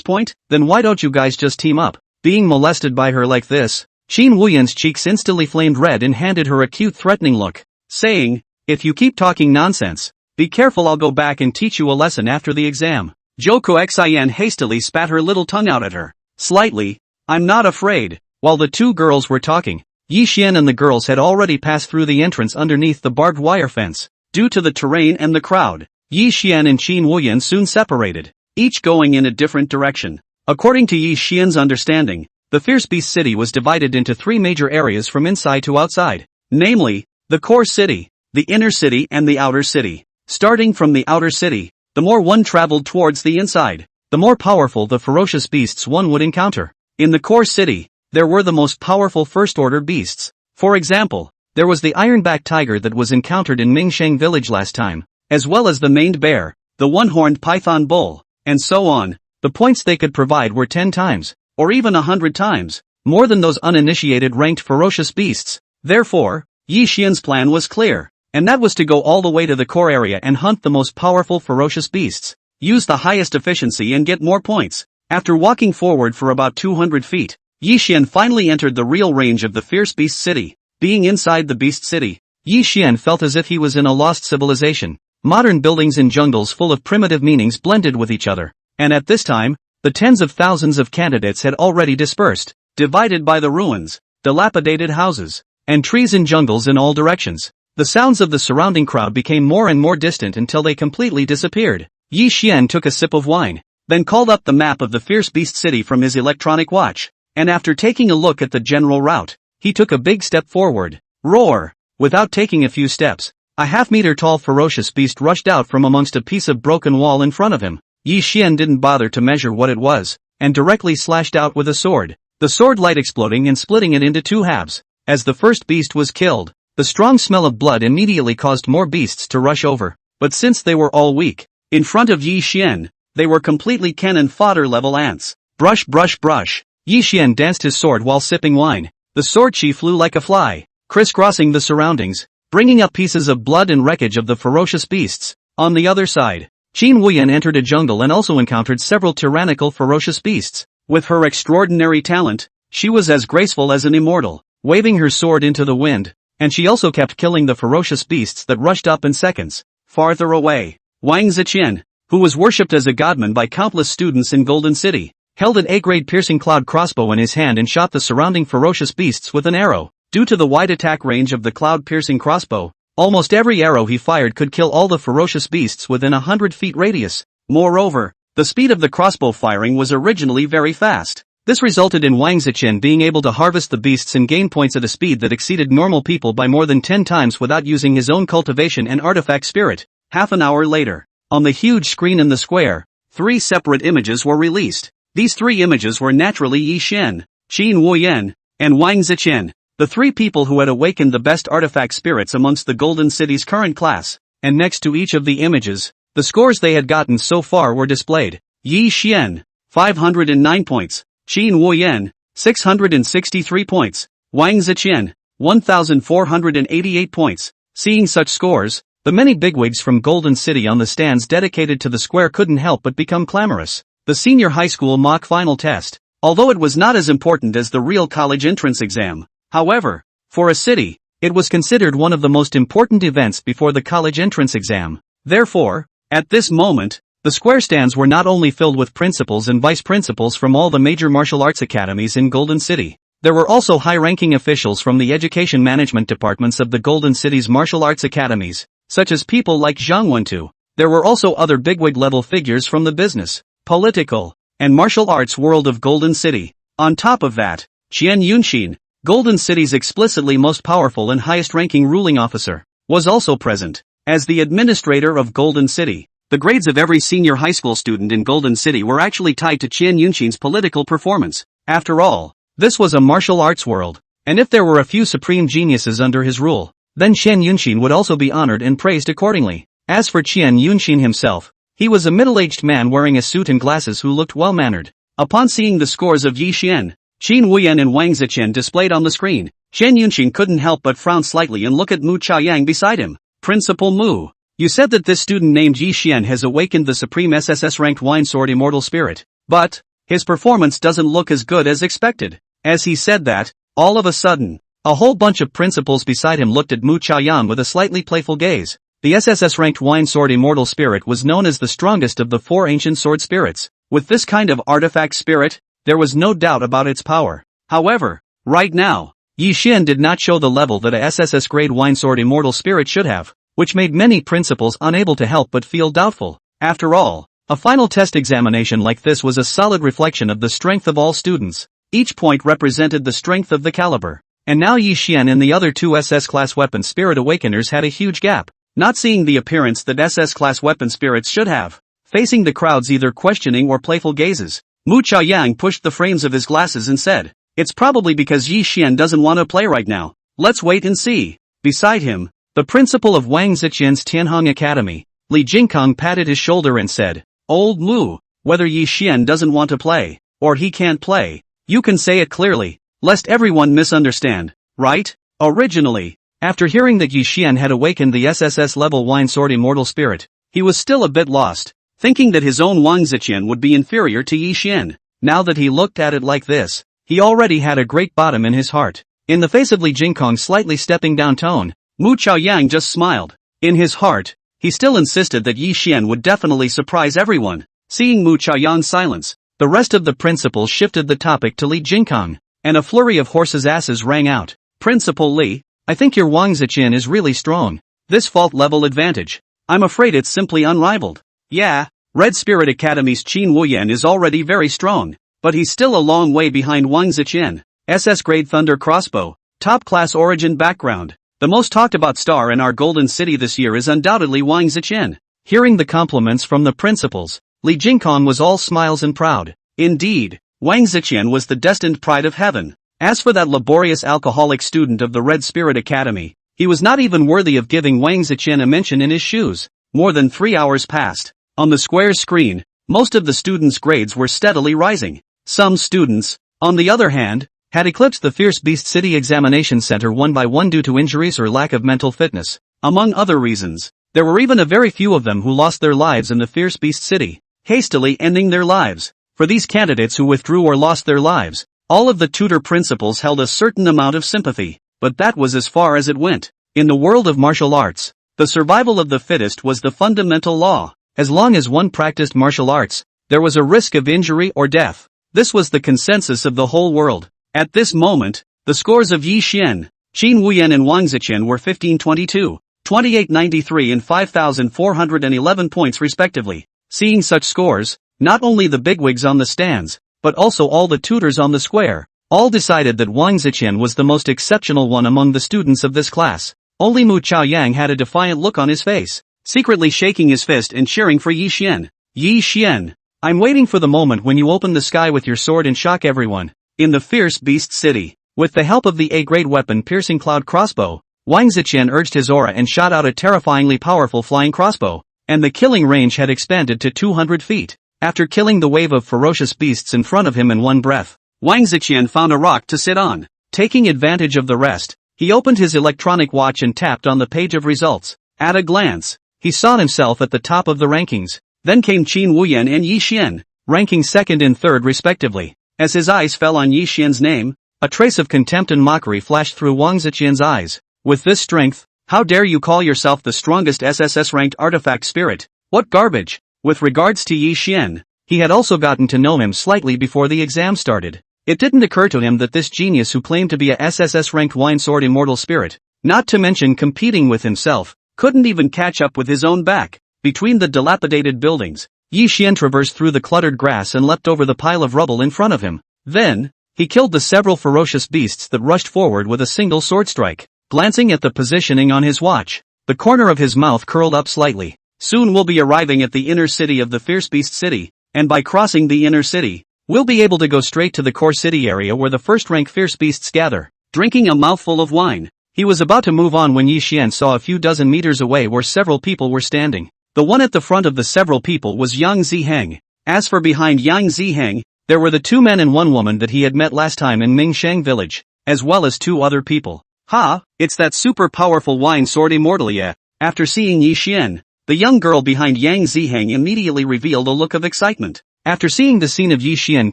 point? Then why don't you guys just team up? Being molested by her like this, Qin Wuyan's cheeks instantly flamed red and handed her a cute threatening look, saying, if you keep talking nonsense, be careful, I'll go back and teach you a lesson after the exam. Zhou Xian hastily spat her little tongue out at her. Slightly, I'm not afraid. While the two girls were talking, Yi Xian and the girls had already passed through the entrance underneath the barbed wire fence. Due to the terrain and the crowd, Yi Xian and Qin Wuyan soon separated, each going in a different direction. According to Yi Xian's understanding, the fierce beast city was divided into 3 major areas from inside to outside, namely, the core city, the inner city and the outer city. Starting from the outer city, the more one traveled towards the inside, the more powerful the ferocious beasts one would encounter. In the core city, there were the most powerful first-order beasts. For example, there was the ironback tiger that was encountered in Mingsheng village last time, as well as the maned bear, the one-horned python bull, and so on. The points they could provide were 10 times, or even 100 times, more than those uninitiated ranked ferocious beasts. Therefore, Yi Xian's plan was clear. And that was to go all the way to the core area and hunt the most powerful ferocious beasts, use the highest efficiency and get more points. After walking forward for about 200 feet, Yi Xian finally entered the real range of the fierce beast city. Being inside the beast city, Yi Xian felt as if he was in a lost civilization. Modern buildings and jungles full of primitive meanings blended with each other. And at this time, the tens of thousands of candidates had already dispersed, divided by the ruins, dilapidated houses, and trees and jungles in all directions. The sounds of the surrounding crowd became more and more distant until they completely disappeared. Yi Xian took a sip of wine, then called up the map of the fierce beast city from his electronic watch, and after taking a look at the general route, he took a big step forward. Roar! Without taking a few steps, a half-meter-tall ferocious beast rushed out from amongst a piece of broken wall in front of him. Yi Xian didn't bother to measure what it was, and directly slashed out with a sword, the sword light exploding and splitting it into 2 halves. As the first beast was killed, the strong smell of blood immediately caused more beasts to rush over, but since they were all weak, in front of Yi Xian, they were completely cannon fodder level ants. Brush brush brush. Yi Xian danced his sword while sipping wine. The sword chi flew like a fly, crisscrossing the surroundings, bringing up pieces of blood and wreckage of the ferocious beasts. On the other side, Qin Wuyan entered a jungle and also encountered several tyrannical ferocious beasts. With her extraordinary talent, she was as graceful as an immortal, waving her sword into the wind, and she also kept killing the ferocious beasts that rushed up in seconds. Farther away, Wang Ziqian, who was worshipped as a godman by countless students in Golden City, held an A-grade piercing cloud crossbow in his hand and shot the surrounding ferocious beasts with an arrow. Due to the wide attack range of the cloud-piercing crossbow, almost every arrow he fired could kill all the ferocious beasts within 100 feet radius. Moreover, the speed of the crossbow firing was originally very fast. This resulted in Wang Ziqian being able to harvest the beasts and gain points at a speed that exceeded normal people by more than 10 times without using his own cultivation and artifact spirit. Half an hour later, on the huge screen in the square, 3 separate images were released. These 3 images were naturally Yi Xian, Qin Wuyan, and Wang Ziqian, the 3 people who had awakened the best artifact spirits amongst the Golden City's current class, and next to each of the images, the scores they had gotten so far were displayed. Yi Xian, 509 points, Qin Wuyan, 663 points, Wang Ziqian, 1,488 points. Seeing such scores, the many bigwigs from Golden City on the stands dedicated to the square couldn't help but become clamorous. The senior high school mock final test, although it was not as important as the real college entrance exam, however, for a city, it was considered one of the most important events before the college entrance exam. Therefore, at this moment, the square stands were not only filled with principals and vice principals from all the major martial arts academies in Golden City. There were also high-ranking officials from the education management departments of the Golden City's martial arts academies, such as people like Zhang Wentu. There were also other bigwig-level figures from the business, political, and martial arts world of Golden City. On top of that, Qian Yunxin, Golden City's explicitly most powerful and highest-ranking ruling officer, was also present. As the administrator of Golden City, the grades of every senior high school student in Golden City were actually tied to Qian Yunxin's political performance. After all, this was a martial arts world, and if there were a few supreme geniuses under his rule, then Qian Yunxin would also be honored and praised accordingly. As for Qian Yunxin himself, he was a middle-aged man wearing a suit and glasses who looked well-mannered. Upon seeing the scores of Yi Xian, Qin Wuyan and Wang Ziqian displayed on the screen, Qian Yunxin couldn't help but frown slightly and look at Mu Chaoyang beside him. Principal Mu, you said that this student named Yi Xian has awakened the supreme SSS-ranked Sword Immortal Spirit, but his performance doesn't look as good as expected. As he said that, all of a sudden, a whole bunch of principals beside him looked at Mu Chaoyang with a slightly playful gaze. The SSS-ranked Sword Immortal Spirit was known as the strongest of the 4 ancient sword spirits. With this kind of artifact spirit, there was no doubt about its power. However, right now, Yi Xian did not show the level that a SSS-grade Sword Immortal Spirit should have, which made many principals unable to help but feel doubtful. After all, a final test examination like this was a solid reflection of the strength of all students. Each point represented the strength of the caliber. And now Yi Xian and the other 2 SS-class weapon spirit awakeners had a huge gap, not seeing the appearance that SS-class weapon spirits should have, facing the crowd's either questioning or playful gazes. Mu Chaoyang pushed the frames of his glasses and said, "It's probably because Yi Xian doesn't want to play right now. Let's wait and see." Beside him, the principal of Wang Ziqian's Tianhong Academy, Li Jingkong, patted his shoulder and said, "Old Mu, whether Yi Xian doesn't want to play, or he can't play, you can say it clearly, lest everyone misunderstand, right?" Originally, after hearing that Yi Xian had awakened the SSS-level Sword Immortal Spirit, he was still a bit lost, thinking that his own Wang Ziqian would be inferior to Yi Xian. Now that he looked at it like this, he already had a great bottom in his heart. In the face of Li Jingkong's slightly stepping down tone, Mu Chaoyang just smiled. In his heart, he still insisted that Yi Xian would definitely surprise everyone. Seeing Mu Chaoyang's silence, the rest of the principals shifted the topic to Li Jingkong, and a flurry of horses' asses rang out. "Principal Li, I think your Wang Ziqian is really strong. This fault-level advantage, I'm afraid it's simply unrivaled." Yeah, Red Spirit Academy's Qin Wuyan is already very strong, but he's still a long way behind Wang Ziqian. SS-grade Thunder Crossbow, top-class origin background. The most talked-about star in our Golden City this year is undoubtedly Wang Ziqian. Hearing the compliments from the principals, Li Jingkong was all smiles and proud. Indeed, Wang Ziqian was the destined pride of heaven. As for that laborious alcoholic student of the Red Spirit Academy, he was not even worthy of giving Wang Ziqian a mention in his shoes. More than 3 hours passed. On the square's screen, most of the students' grades were steadily rising. Some students, on the other hand, had eclipsed the Fierce Beast City Examination Center one by one due to injuries or lack of mental fitness. Among other reasons, There were even a very few of them who lost their lives in the Fierce Beast City, hastily ending their lives. For these candidates who withdrew or lost their lives, all of the tutor principals held a certain amount of sympathy, but that was as far as it went. In the world of martial arts, the survival of the fittest was the fundamental law. As long as one practiced martial arts, there was a risk of injury or death. This was the consensus of the whole world. At this moment, the scores of Yi Xian, Qin Wuyan and Wang Ziqian were 1522, 2893 and 5,411 points respectively. Seeing such scores, not only the bigwigs on the stands, but also all the tutors on the square, all decided that Wang Ziqian was the most exceptional one among the students of this class. Only Mu Chaoyang had a defiant look on his face, secretly shaking his fist and cheering for Yi Xian. Yi Xian, I'm waiting for the moment when you open the sky with your sword and shock everyone. In the Fierce Beast City, with the help of the A-grade weapon piercing cloud crossbow, Wang Ziqian urged his aura and shot out a terrifyingly powerful flying crossbow, and the killing range had expanded to 200 feet. After killing the wave of ferocious beasts in front of him in one breath, Wang Ziqian found a rock to sit on. Taking advantage of the rest, he opened his electronic watch and tapped on the page of results. At a glance, he saw himself at the top of the rankings. Then came Qin Wuyan and Yi Xian, ranking second and third respectively. As his eyes fell on Yi Xian's name, a trace of contempt and mockery flashed through Wang Ziqian's eyes. With this strength, how dare you call yourself the strongest SSS-ranked artifact spirit? What garbage! With regards to Yi Xian, he had also gotten to know him slightly before the exam started. It didn't occur to him that this genius who claimed to be a SSS-ranked Sword Immortal Spirit, not to mention competing with himself, couldn't even catch up with his own back. Between the dilapidated buildings, Yi Xian traversed through the cluttered grass and leapt over the pile of rubble in front of him. Then, he killed the several ferocious beasts that rushed forward with a single sword strike. Glancing at the positioning on his watch, the corner of his mouth curled up slightly. Soon we'll be arriving at the inner city of the Fierce Beast City, and by crossing the inner city, we'll be able to go straight to the core city area where the first-rank fierce beasts gather. Drinking a mouthful of wine, he was about to move on when Yi Xian saw a few dozen meters away where several people were standing. The one at the front of the several people was Yang Ziheng. As for behind Yang Ziheng, there were the two men and one woman that he had met last time in Mingshang village, as well as two other people. Ha, it's that super powerful Sword Immortal, yeah. After seeing Yi Xian, the young girl behind Yang Ziheng immediately revealed a look of excitement. After seeing the scene of Yi Xian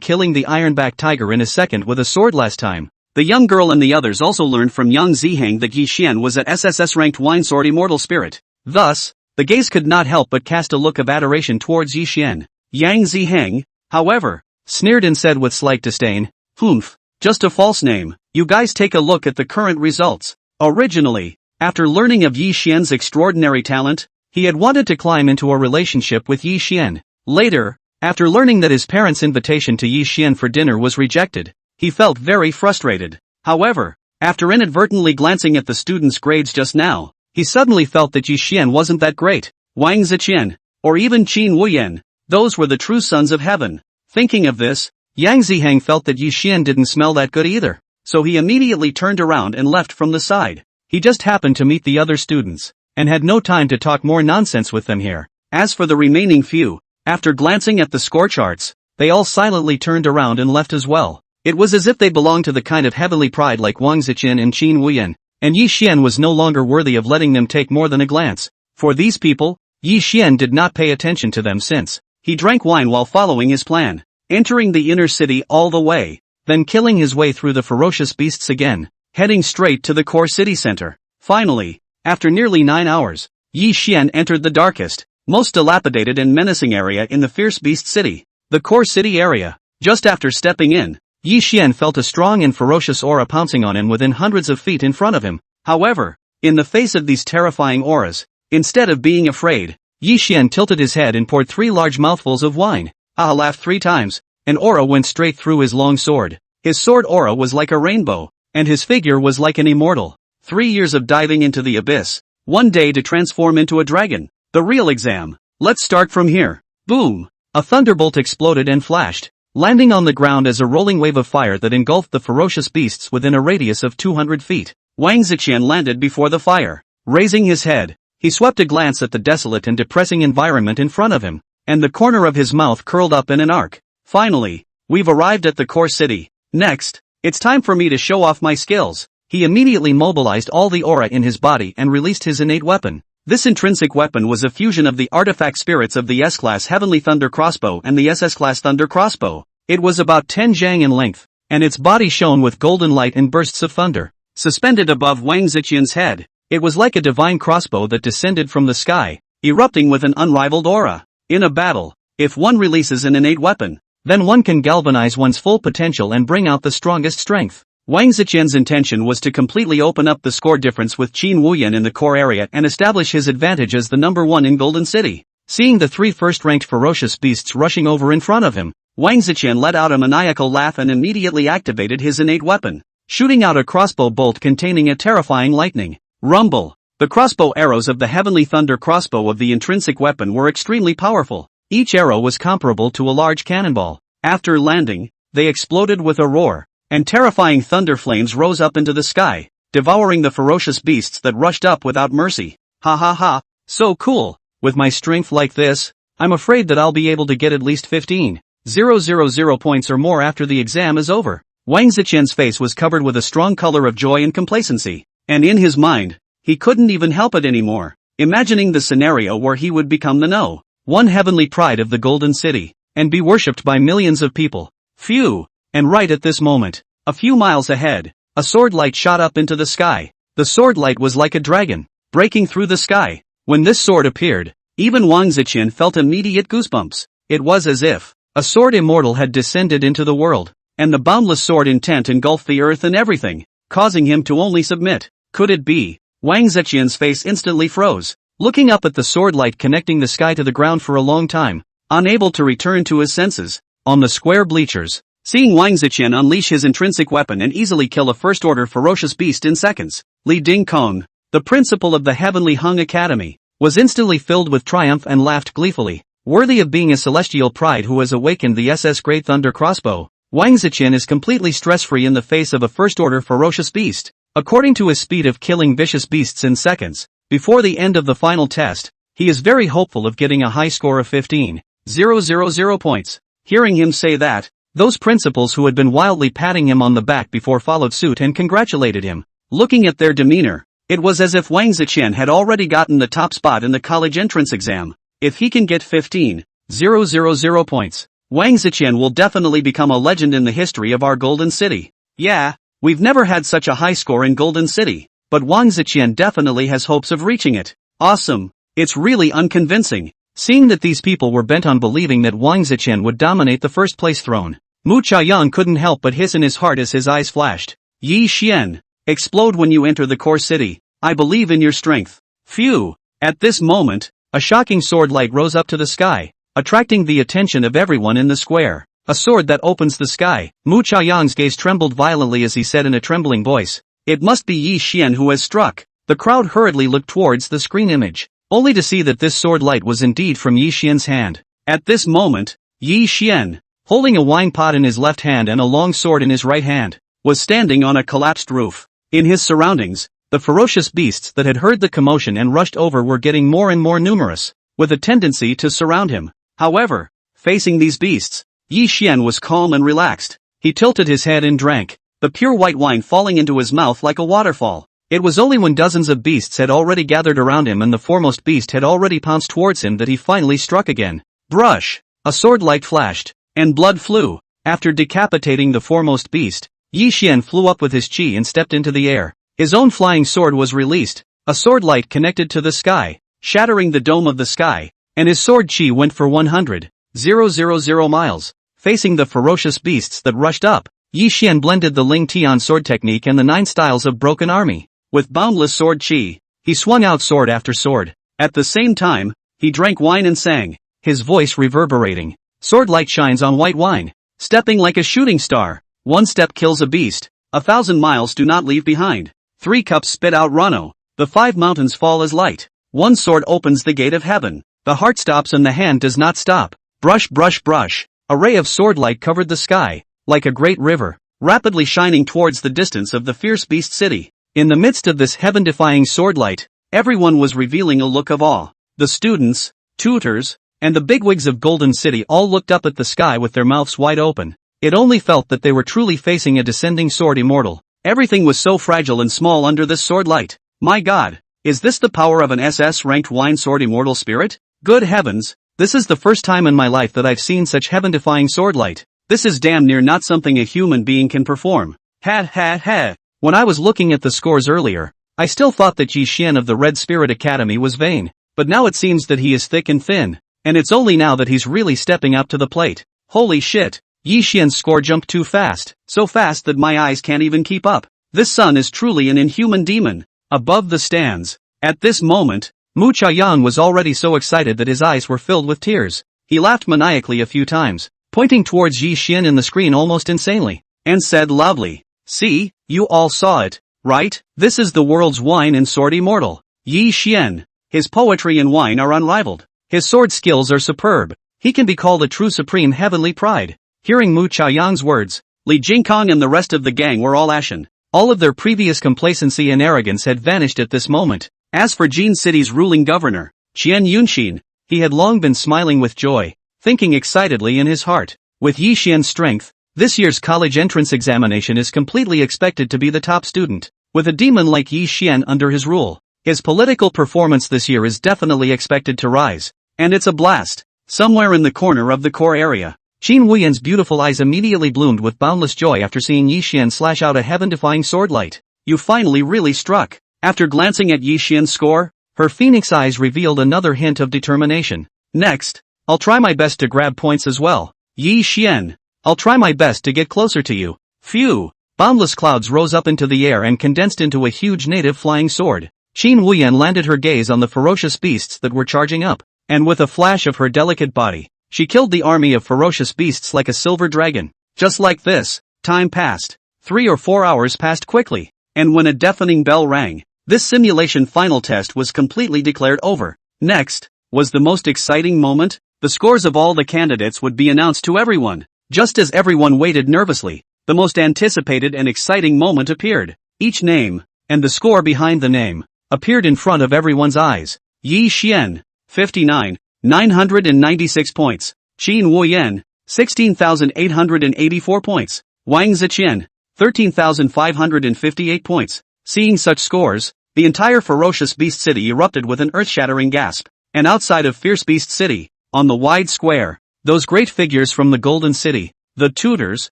killing the ironback tiger in a second with a sword last time, the young girl and the others also learned from Yang Ziheng that Yi Xian was at SSS-ranked Sword Immortal Spirit. Thus, the gaze could not help but cast a look of adoration towards Yi Xian. Yang Ziheng, however, sneered and said with slight disdain, "Humph, just a false name. You guys take a look at the current results." Originally, after learning of Yi Xian's extraordinary talent, he had wanted to climb into a relationship with Yi Xian. Later, after learning that his parents' invitation to Yi Xian for dinner was rejected, he felt very frustrated. However, after inadvertently glancing at the students' grades just now, he suddenly felt that Yi Xian wasn't that great. Wang Ziqian, or even Qin Wuyan, those were the true sons of heaven. Thinking of this, Yang Ziheng felt that Yi Xian didn't smell that good either, so he immediately turned around and left from the side. He just happened to meet the other students, and had no time to talk more nonsense with them here. As for the remaining few, after glancing at the score charts, they all silently turned around and left as well. It was as if they belonged to the kind of heavenly pride like Wang Ziqian and Qin Wuyan, and Yi Xian was no longer worthy of letting them take more than a glance. For these people, Yi Xian did not pay attention to them since he drank wine while following his plan, entering the inner city all the way, then killing his way through the ferocious beasts again, heading straight to the core city center. Finally, after nearly 9 hours, Yi Xian entered the darkest, most dilapidated and menacing area in the Fierce Beast City, the core city area. Just after stepping in, Yi Xian felt a strong and ferocious aura pouncing on him within hundreds of feet in front of him. However, in the face of these terrifying auras, instead of being afraid, Yi Xian tilted his head and poured 3 large mouthfuls of wine. Laughed 3 times. An aura went straight through his long sword. His sword aura was like a rainbow, and his figure was like an immortal. 3 years of diving into the abyss, 1 day to transform into a dragon. The real exam. Let's start from here. Boom! A thunderbolt exploded and flashed, landing on the ground as a rolling wave of fire that engulfed the ferocious beasts within a radius of 200 feet. Wang Ziqian landed before the fire. Raising his head, he swept a glance at the desolate and depressing environment in front of him, and the corner of his mouth curled up in an arc. Finally, we've arrived at the core city. Next, it's time for me to show off my skills. He immediately mobilized all the aura in his body and released his innate weapon. This intrinsic weapon was a fusion of the artifact spirits of the S-Class Heavenly Thunder Crossbow and the SS-Class Thunder Crossbow. It was about 10 jang in length, and its body shone with golden light and bursts of thunder. Suspended above Wang Ziqian's head, it was like a divine crossbow that descended from the sky, erupting with an unrivaled aura. In a battle, if one releases an innate weapon, then one can galvanize one's full potential and bring out the strongest strength. Wang Ziqian's intention was to completely open up the score difference with Qin Wuyan in the core area and establish his advantage as the number one in Golden City. Seeing the three first-ranked ferocious beasts rushing over in front of him, Wang Ziqian let out a maniacal laugh and immediately activated his innate weapon, shooting out a crossbow bolt containing a terrifying lightning. Rumble! The crossbow arrows of the Heavenly Thunder crossbow of the intrinsic weapon were extremely powerful. Each arrow was comparable to a large cannonball. After landing, they exploded with a roar, and terrifying thunder flames rose up into the sky, devouring the ferocious beasts that rushed up without mercy. Ha ha ha, so cool! With my strength like this, I'm afraid that I'll be able to get at least 15,000 points or more after the exam is over. Wang Ziqian's face was covered with a strong color of joy and complacency, and in his mind, he couldn't even help it anymore, imagining the scenario where he would become the No. 1 heavenly pride of the Golden City, and be worshipped by millions of people. Phew! And right at this moment, a few miles ahead, a sword light shot up into the sky. The sword light was like a dragon, breaking through the sky. When this sword appeared, even Wang Ziqian felt immediate goosebumps. It was as if a sword immortal had descended into the world, and the boundless sword intent engulfed the earth and everything, causing him to only submit. Could it be? Wang Ziqian's face instantly froze, looking up at the sword light connecting the sky to the ground for a long time, unable to return to his senses. On the square bleachers, seeing Wang Ziqian unleash his intrinsic weapon and easily kill a first-order ferocious beast in seconds, Li Dingkong, the principal of the Heavenly Hung Academy, was instantly filled with triumph and laughed gleefully. Worthy of being a celestial pride who has awakened the SS Great Thunder Crossbow, Wang Ziqian is completely stress-free in the face of a first-order ferocious beast. According to his speed of killing vicious beasts in seconds, before the end of the final test, he is very hopeful of getting a high score of 15,000 points. Hearing him say that, those principals who had been wildly patting him on the back before followed suit and congratulated him. Looking at their demeanor, it was as if Wang Ziqian had already gotten the top spot in the college entrance exam. If he can get 15,000 points, Wang Ziqian will definitely become a legend in the history of our Golden City. Yeah, we've never had such a high score in Golden City, but Wang Ziqian definitely has hopes of reaching it. Awesome! It's really unconvincing. Seeing that these people were bent on believing that Wang Ziqian would dominate the first place throne, Mu Chaoyang couldn't help but hiss in his heart as his eyes flashed. Yi Xian, explode when you enter the core city. I believe in your strength. Phew! At this moment, a shocking sword light rose up to the sky, attracting the attention of everyone in the square. A sword that opens the sky. Mu Chaoyang's gaze trembled violently as he said in a trembling voice, "It must be Yi Xian who has struck." The crowd hurriedly looked towards the screen image, only to see that this sword light was indeed from Yi Xian's hand. At this moment, Yi Xian, holding a wine pot in his left hand and a long sword in his right hand, was standing on a collapsed roof. In his surroundings, the ferocious beasts that had heard the commotion and rushed over were getting more and more numerous, with a tendency to surround him. However, facing these beasts, Yi Xian was calm and relaxed. He tilted his head and drank, the pure white wine falling into his mouth like a waterfall. It was only when dozens of beasts had already gathered around him and the foremost beast had already pounced towards him that he finally struck again. Brush! A sword light flashed, and blood flew. After decapitating the foremost beast, Yi Xian flew up with his chi and stepped into the air. His own flying sword was released. A sword light connected to the sky, shattering the dome of the sky, and his sword chi went for 100,000 miles. Facing the ferocious beasts that rushed up, Yi Xian blended the Ling Tian sword technique and the 9 styles of Broken Army. With boundless sword chi, he swung out sword after sword. At the same time, he drank wine and sang, his voice reverberating. Sword light shines on white wine, stepping like a shooting star. 1 step kills a beast, 1,000 miles do not leave behind. 3 cups spit out Rano, the 5 mountains fall as light. 1 sword opens the gate of heaven, the heart stops and the hand does not stop. Brush brush brush, a ray of sword light covered the sky, like a great river, rapidly shining towards the distance of the fierce beast city. In the midst of this heaven-defying sword light, everyone was revealing a look of awe. The students, tutors, and the bigwigs of Golden City all looked up at the sky with their mouths wide open. It only felt that they were truly facing a descending sword immortal. Everything was so fragile and small under this sword light. My God, Is this the power of an SS-ranked wine sword immortal spirit? Good heavens, this is the first time in my life that I've seen such heaven-defying sword light. This is damn near not something a human being can perform. Ha ha ha. When I was looking at the scores earlier, I still thought that Yi Xian of the Red Spirit Academy was vain, but now it seems that he is thick and thin, and it's only now that he's really stepping up to the plate. Holy shit, Yi Xian's score jumped too fast, so fast that my eyes can't even keep up. This son is truly an inhuman demon. Above the stands, at this moment, Mu Chaoyang was already so excited that his eyes were filled with tears. He laughed maniacally a few times, pointing towards Yi Xian in the screen almost insanely, and said loudly, "See, you all saw it, right? This is the world's wine and sword immortal, Yi Xian. His poetry and wine are unrivaled. His sword skills are superb. He can be called a true supreme heavenly pride." Hearing Mu Chaoyang's words, Li Jingkong and the rest of the gang were all ashen. All of their previous complacency and arrogance had vanished at this moment. As for Jin City's ruling governor, Qian Yunxin, he had long been smiling with joy, thinking excitedly in his heart. With Yi Xian's strength, this year's college entrance examination is completely expected to be the top student. With a demon like Yi Xian under his rule, his political performance this year is definitely expected to rise. And it's a blast. Somewhere in the corner of the core area, Qin Wuyan's beautiful eyes immediately bloomed with boundless joy after seeing Yi Xian slash out a heaven-defying sword light. You finally really struck. After glancing at Yi Xian's score, her phoenix eyes revealed another hint of determination. Next, I'll try my best to grab points as well. Yi Xian, I'll try my best to get closer to you. Phew! Boundless clouds rose up into the air and condensed into a huge native flying sword. Qin Wuyan landed her gaze on the ferocious beasts that were charging up, and with a flash of her delicate body, she killed the army of ferocious beasts like a silver dragon. Just like this, time passed. 3 or 4 hours passed quickly, and when a deafening bell rang, this simulation final test was completely declared over. Next, was the most exciting moment. The scores of all the candidates would be announced to everyone. Just as everyone waited nervously, the most anticipated and exciting moment appeared. Each name, and the score behind the name, appeared in front of everyone's eyes. Yi Xian, 59,996 points. Qin Wuyan, 16,884 points. Wang Ziqian, 13,558 points. Seeing such scores, the entire ferocious beast city erupted with an earth-shattering gasp. And outside of Fierce Beast City, on the wide square, those great figures from the Golden City, the tutors,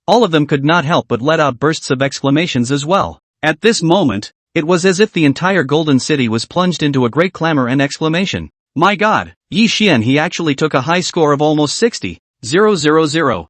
all of them could not help but let out bursts of exclamations as well. At this moment, it was as if the entire Golden City was plunged into a great clamor and exclamation. My god, Yi Xian, he actually took a high score of almost 60,000.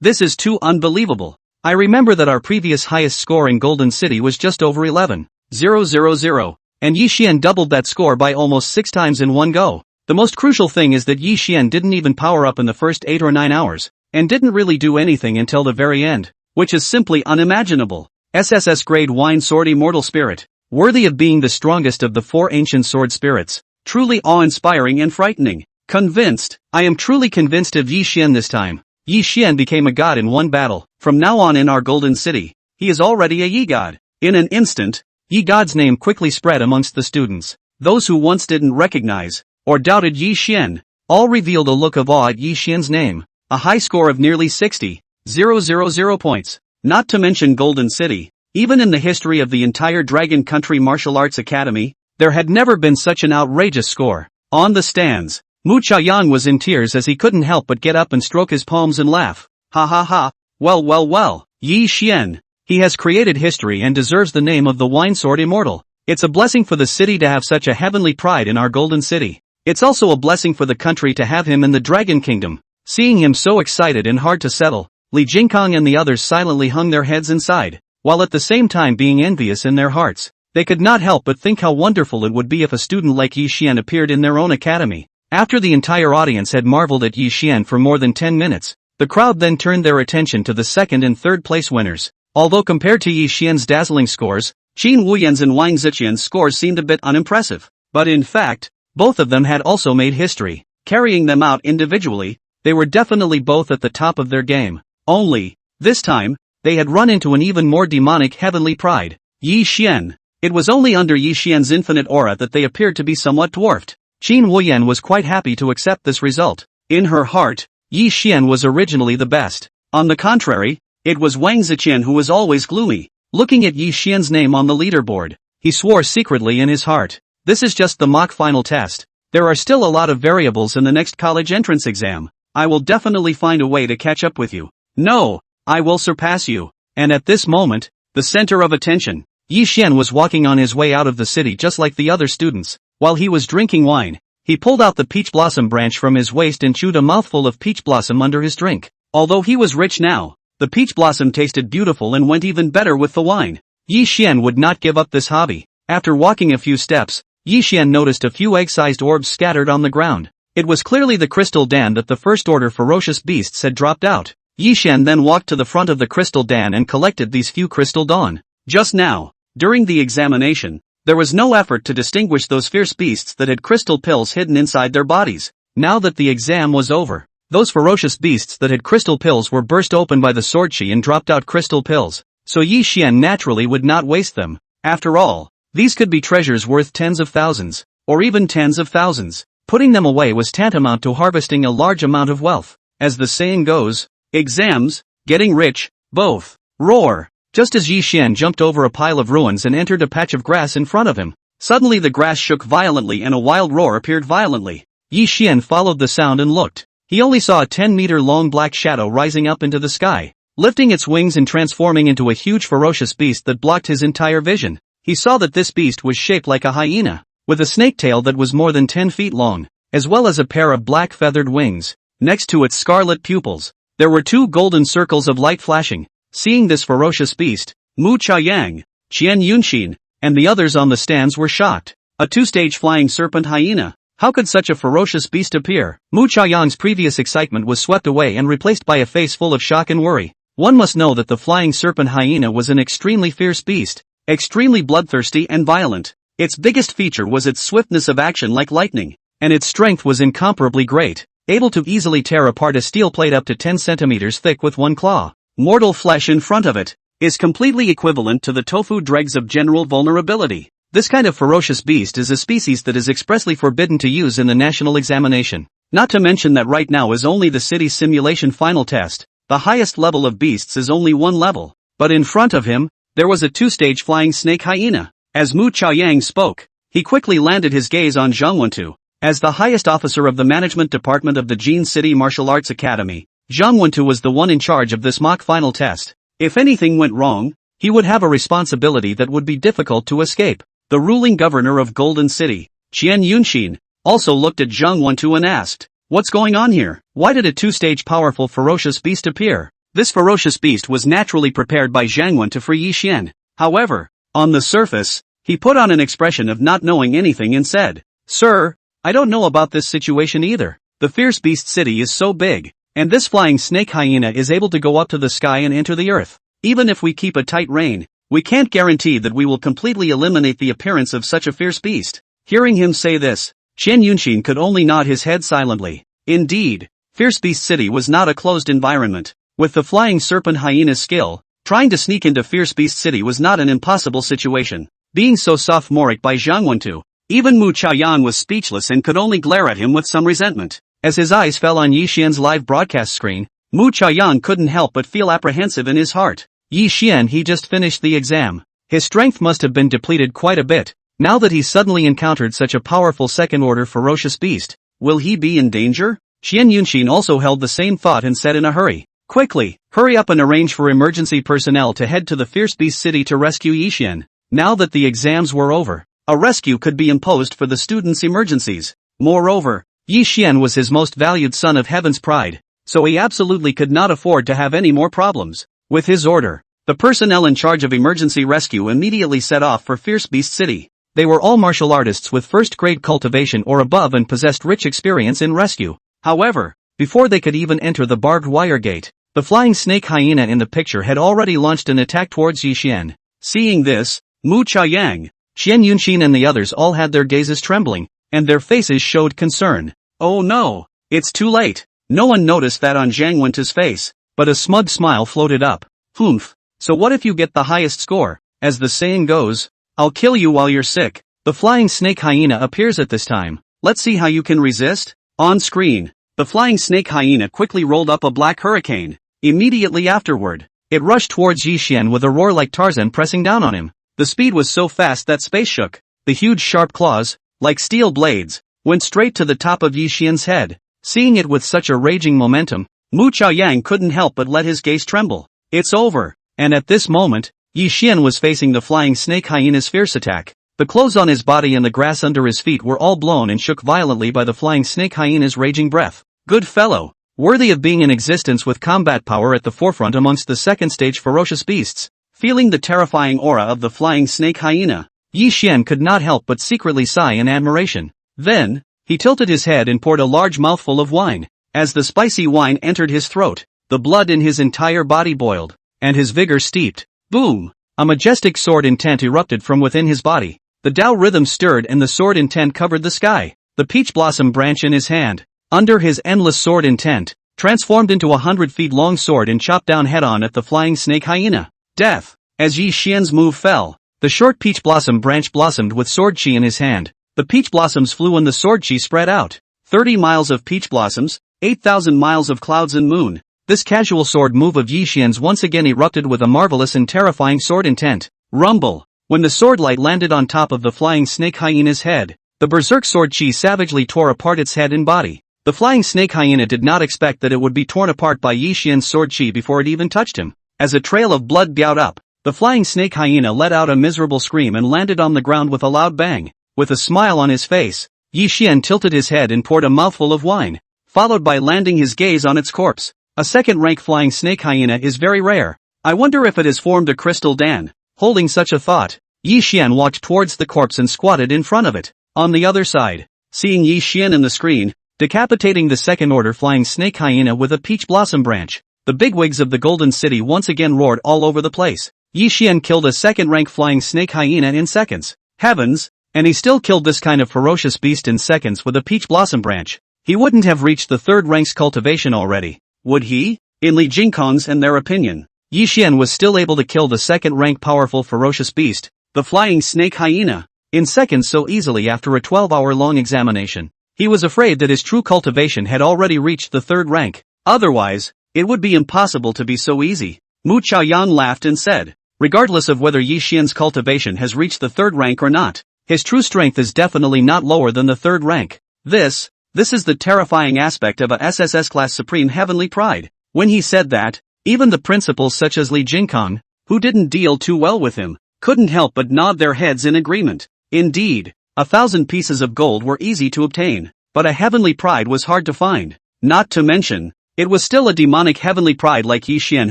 This is too unbelievable. I remember that our previous highest score in Golden City was just over 11,000, and Yi Xian doubled that score by almost 6 times in one go. The most crucial thing is that Yi Xian didn't even power up in the first 8 or 9 hours, and didn't really do anything until the very end, which is simply unimaginable. SSS grade wine sword immortal spirit, worthy of being the strongest of the 4 ancient sword spirits, truly awe-inspiring and frightening. Convinced, I am truly convinced of Yi Xian this time. Yi Xian became a god in one battle. From now on in our Golden City, he is already a Yi god. In an instant, Yi god's name quickly spread amongst the students. Those who once didn't recognize, or doubted Yi Xian, all revealed a look of awe at Yi Xian's name. A high score of nearly 60,000 points. Not to mention Golden City. Even in the history of the entire Dragon Country Martial Arts Academy, there had never been such an outrageous score. On the stands, Mu Chaoyang was in tears as he couldn't help but get up and stroke his palms and laugh. Ha ha ha, well, Yi Xian. He has created history and deserves the name of the Wine Sword Immortal. It's a blessing for the city to have such a heavenly pride in our Golden City. It's also a blessing for the country to have him in the Dragon Kingdom. Seeing him so excited and hard to settle, Li Jingkong and the others silently hung their heads inside, while at the same time being envious in their hearts. They could not help but think how wonderful it would be if a student like Yi Xian appeared in their own academy. After the entire audience had marveled at Yi Xian for more than 10 minutes, the crowd then turned their attention to the second and third place winners. Although compared to Yi Xian's dazzling scores, Qin Wuyan's and Wang Ziqian's scores seemed a bit unimpressive. But in fact, both of them had also made history. Carrying them out individually, they were definitely both at the top of their game. Only, this time, they had run into an even more demonic heavenly pride. Yi Xian. It was only under Yi Xian's infinite aura that they appeared to be somewhat dwarfed. Qin Wuyan was quite happy to accept this result. In her heart, Yi Xian was originally the best. On the contrary, it was Wang Ziqian who was always gloomy. Looking at Yi Xian's name on the leaderboard, he swore secretly in his heart. This is just the mock final test. There are still a lot of variables in the next college entrance exam. I will definitely find a way to catch up with you. No, I will surpass you. And at this moment, the center of attention, Yi Xian was walking on his way out of the city just like the other students. While he was drinking wine, he pulled out the peach blossom branch from his waist and chewed a mouthful of peach blossom under his drink. Although he was rich now, the peach blossom tasted beautiful and went even better with the wine. Yi Xian would not give up this hobby. After walking a few steps, Yi Xian noticed a few egg-sized orbs scattered on the ground. It was clearly the crystal dan that the first order ferocious beasts had dropped out. Yi Xian then walked to the front of the crystal dan and collected these few crystal dawn. Just now, during the examination, there was no effort to distinguish those fierce beasts that had crystal pills hidden inside their bodies. Now that the exam was over, those ferocious beasts that had crystal pills were burst open by the sword chi and dropped out crystal pills, so Yi Xian naturally would not waste them. After all, these could be treasures worth tens of thousands, or even tens of thousands. Putting them away was tantamount to harvesting a large amount of wealth. As the saying goes, exams, getting rich, both. Roar! Just as Yi Xian jumped over a pile of ruins and entered a patch of grass in front of him, suddenly the grass shook violently and a wild roar appeared violently. Yi Xian followed the sound and looked. He only saw a 10-meter-long black shadow rising up into the sky, lifting its wings and transforming into a huge ferocious beast that blocked his entire vision. He saw that this beast was shaped like a hyena, with a snake tail that was more than 10 feet long, as well as a pair of black feathered wings. Next to its scarlet pupils, there were 2 golden circles of light flashing. Seeing this ferocious beast, Mu Chaoyang, Qian Yunxin, and the others on the stands were shocked. A 2-stage flying serpent hyena. How could such a ferocious beast appear? Mu Chaoyang's previous excitement was swept away and replaced by a face full of shock and worry. One must know that the flying serpent hyena was an extremely fierce beast, extremely bloodthirsty and violent. Its biggest feature was its swiftness of action like lightning, and its strength was incomparably great, able to easily tear apart a steel plate up to 10 centimeters thick with one claw. Mortal flesh in front of it is completely equivalent to the tofu dregs of general vulnerability. This kind of ferocious beast is a species that is expressly forbidden to use in the national examination. Not to mention that right now is only the city's simulation final test. The highest level of beasts is only 1 level, but in front of him, there was a 2-stage flying snake hyena. As Mu Chaoyang spoke, he quickly landed his gaze on Zhang Wentu. As the highest officer of the management department of the Jin City Martial Arts Academy, Zhang Wentu was the one in charge of this mock final test. If anything went wrong, he would have a responsibility that would be difficult to escape. The ruling governor of Golden City, Qian Yunxin, also looked at Zhang Wentu and asked, "What's going on here? Why did a 2-stage powerful ferocious beast appear?" This ferocious beast was naturally prepared by Zhang Wentu for Yi Xian. However, on the surface, he put on an expression of not knowing anything and said, "Sir, I don't know about this situation either. The fierce beast city is so big, and this flying snake hyena is able to go up to the sky and enter the earth. Even if we keep a tight rein, we can't guarantee that we will completely eliminate the appearance of such a fierce beast." Hearing him say this, Qian Yunxin could only nod his head silently. Indeed, Fierce Beast City was not a closed environment. With the flying serpent hyena's skill, trying to sneak into Fierce Beast City was not an impossible situation. Being so sophomoric by Zhang Wentu, even Mu Chaoyang was speechless and could only glare at him with some resentment. As his eyes fell on Yi Xian's live broadcast screen, Mu Chaoyang couldn't help but feel apprehensive in his heart. Yi Xian, he just finished the exam. His strength must have been depleted quite a bit, now that he suddenly encountered such a powerful second-order ferocious beast. Will he be in danger? Qian Yunxin also held the same thought and said in a hurry, "Quickly, hurry up and arrange for emergency personnel to head to the Fierce Beast City to rescue Yi Xian." Now that the exams were over, a rescue could be imposed for the students' emergencies. Moreover, Yi Xian was his most valued son of heaven's pride, so he absolutely could not afford to have any more problems. With his order, the personnel in charge of emergency rescue immediately set off for Fierce Beast City. They were all martial artists with first-grade cultivation or above and possessed rich experience in rescue. However, before they could even enter the barbed wire gate, the flying snake hyena in the picture had already launched an attack towards Yi Xian. Seeing this, Mu Chaoyang, Qian Yunxin and the others all had their gazes trembling, and their faces showed concern. Oh no, it's too late. No one noticed that on Zhang Wentu's face, but a smug smile floated up. Humph, so what if you get the highest score? As the saying goes, I'll kill you while you're sick. The flying snake hyena appears at this time. Let's see how you can resist. On screen, the flying snake hyena quickly rolled up a black hurricane. Immediately afterward, it rushed towards Yi Xian with a roar like Tarzan pressing down on him. The speed was so fast that space shook. The huge sharp claws, like steel blades, went straight to the top of Yi Xian's head. Seeing it with such a raging momentum, Mu Chaoyang couldn't help but let his gaze tremble. It's over. And at this moment, Yi Xian was facing the flying snake hyena's fierce attack. The clothes on his body and the grass under his feet were all blown and shook violently by the flying snake hyena's raging breath. Good fellow. Worthy of being in existence with combat power at the forefront amongst the second stage ferocious beasts. Feeling the terrifying aura of the flying snake hyena, Yi Xian could not help but secretly sigh in admiration. Then, he tilted his head and poured a large mouthful of wine. As the spicy wine entered his throat, the blood in his entire body boiled, and his vigor steeped. Boom! A majestic sword intent erupted from within his body. The Tao rhythm stirred and the sword intent covered the sky. The peach blossom branch in his hand, under his endless sword intent, transformed into a 100-feet-long sword and chopped down head-on at the flying snake hyena. Death! As Yi Xian's move fell, the short peach blossom branch blossomed with sword chi in his hand. The peach blossoms flew and the sword chi spread out. 30 miles of peach blossoms, 8,000 miles of clouds and moon. This casual sword move of Yi Xian's once again erupted with a marvelous and terrifying sword intent. Rumble! When the sword light landed on top of the flying snake hyena's head, the berserk sword chi savagely tore apart its head and body. The flying snake hyena did not expect that it would be torn apart by Yi Xian's sword chi before it even touched him. As a trail of blood gout up, the flying snake hyena let out a miserable scream and landed on the ground with a loud bang. With a smile on his face, Yi Xian tilted his head and poured a mouthful of wine, followed by landing his gaze on its corpse. A second-rank flying snake hyena is very rare. I wonder if it has formed a crystal dan. Holding such a thought, Yi Xian walked towards the corpse and squatted in front of it. On the other side, seeing Yi Xian in the screen, decapitating the second-order flying snake hyena with a peach blossom branch, the bigwigs of the Golden City once again roared all over the place. Yi Xian killed a second-rank flying snake hyena in seconds. Heavens! And he still killed this kind of ferocious beast in seconds with a peach blossom branch. He wouldn't have reached the third rank's cultivation already, would he? In Li Jingkong's and their opinion, Yi Xian was still able to kill the second-rank powerful ferocious beast, the flying snake hyena, in seconds so easily after a 12-hour-long examination. He was afraid that his true cultivation had already reached the third rank. Otherwise, it would be impossible to be so easy. Mu Chaoyan laughed and said, regardless of whether Yi Xian's cultivation has reached the third rank or not, his true strength is definitely not lower than the third rank. This is the terrifying aspect of a SSS-class supreme heavenly pride. When he said that, even the principals such as Li Jingkong, who didn't deal too well with him, couldn't help but nod their heads in agreement. Indeed, 1,000 pieces of gold were easy to obtain, but a heavenly pride was hard to find. Not to mention, it was still a demonic heavenly pride like Yi Xian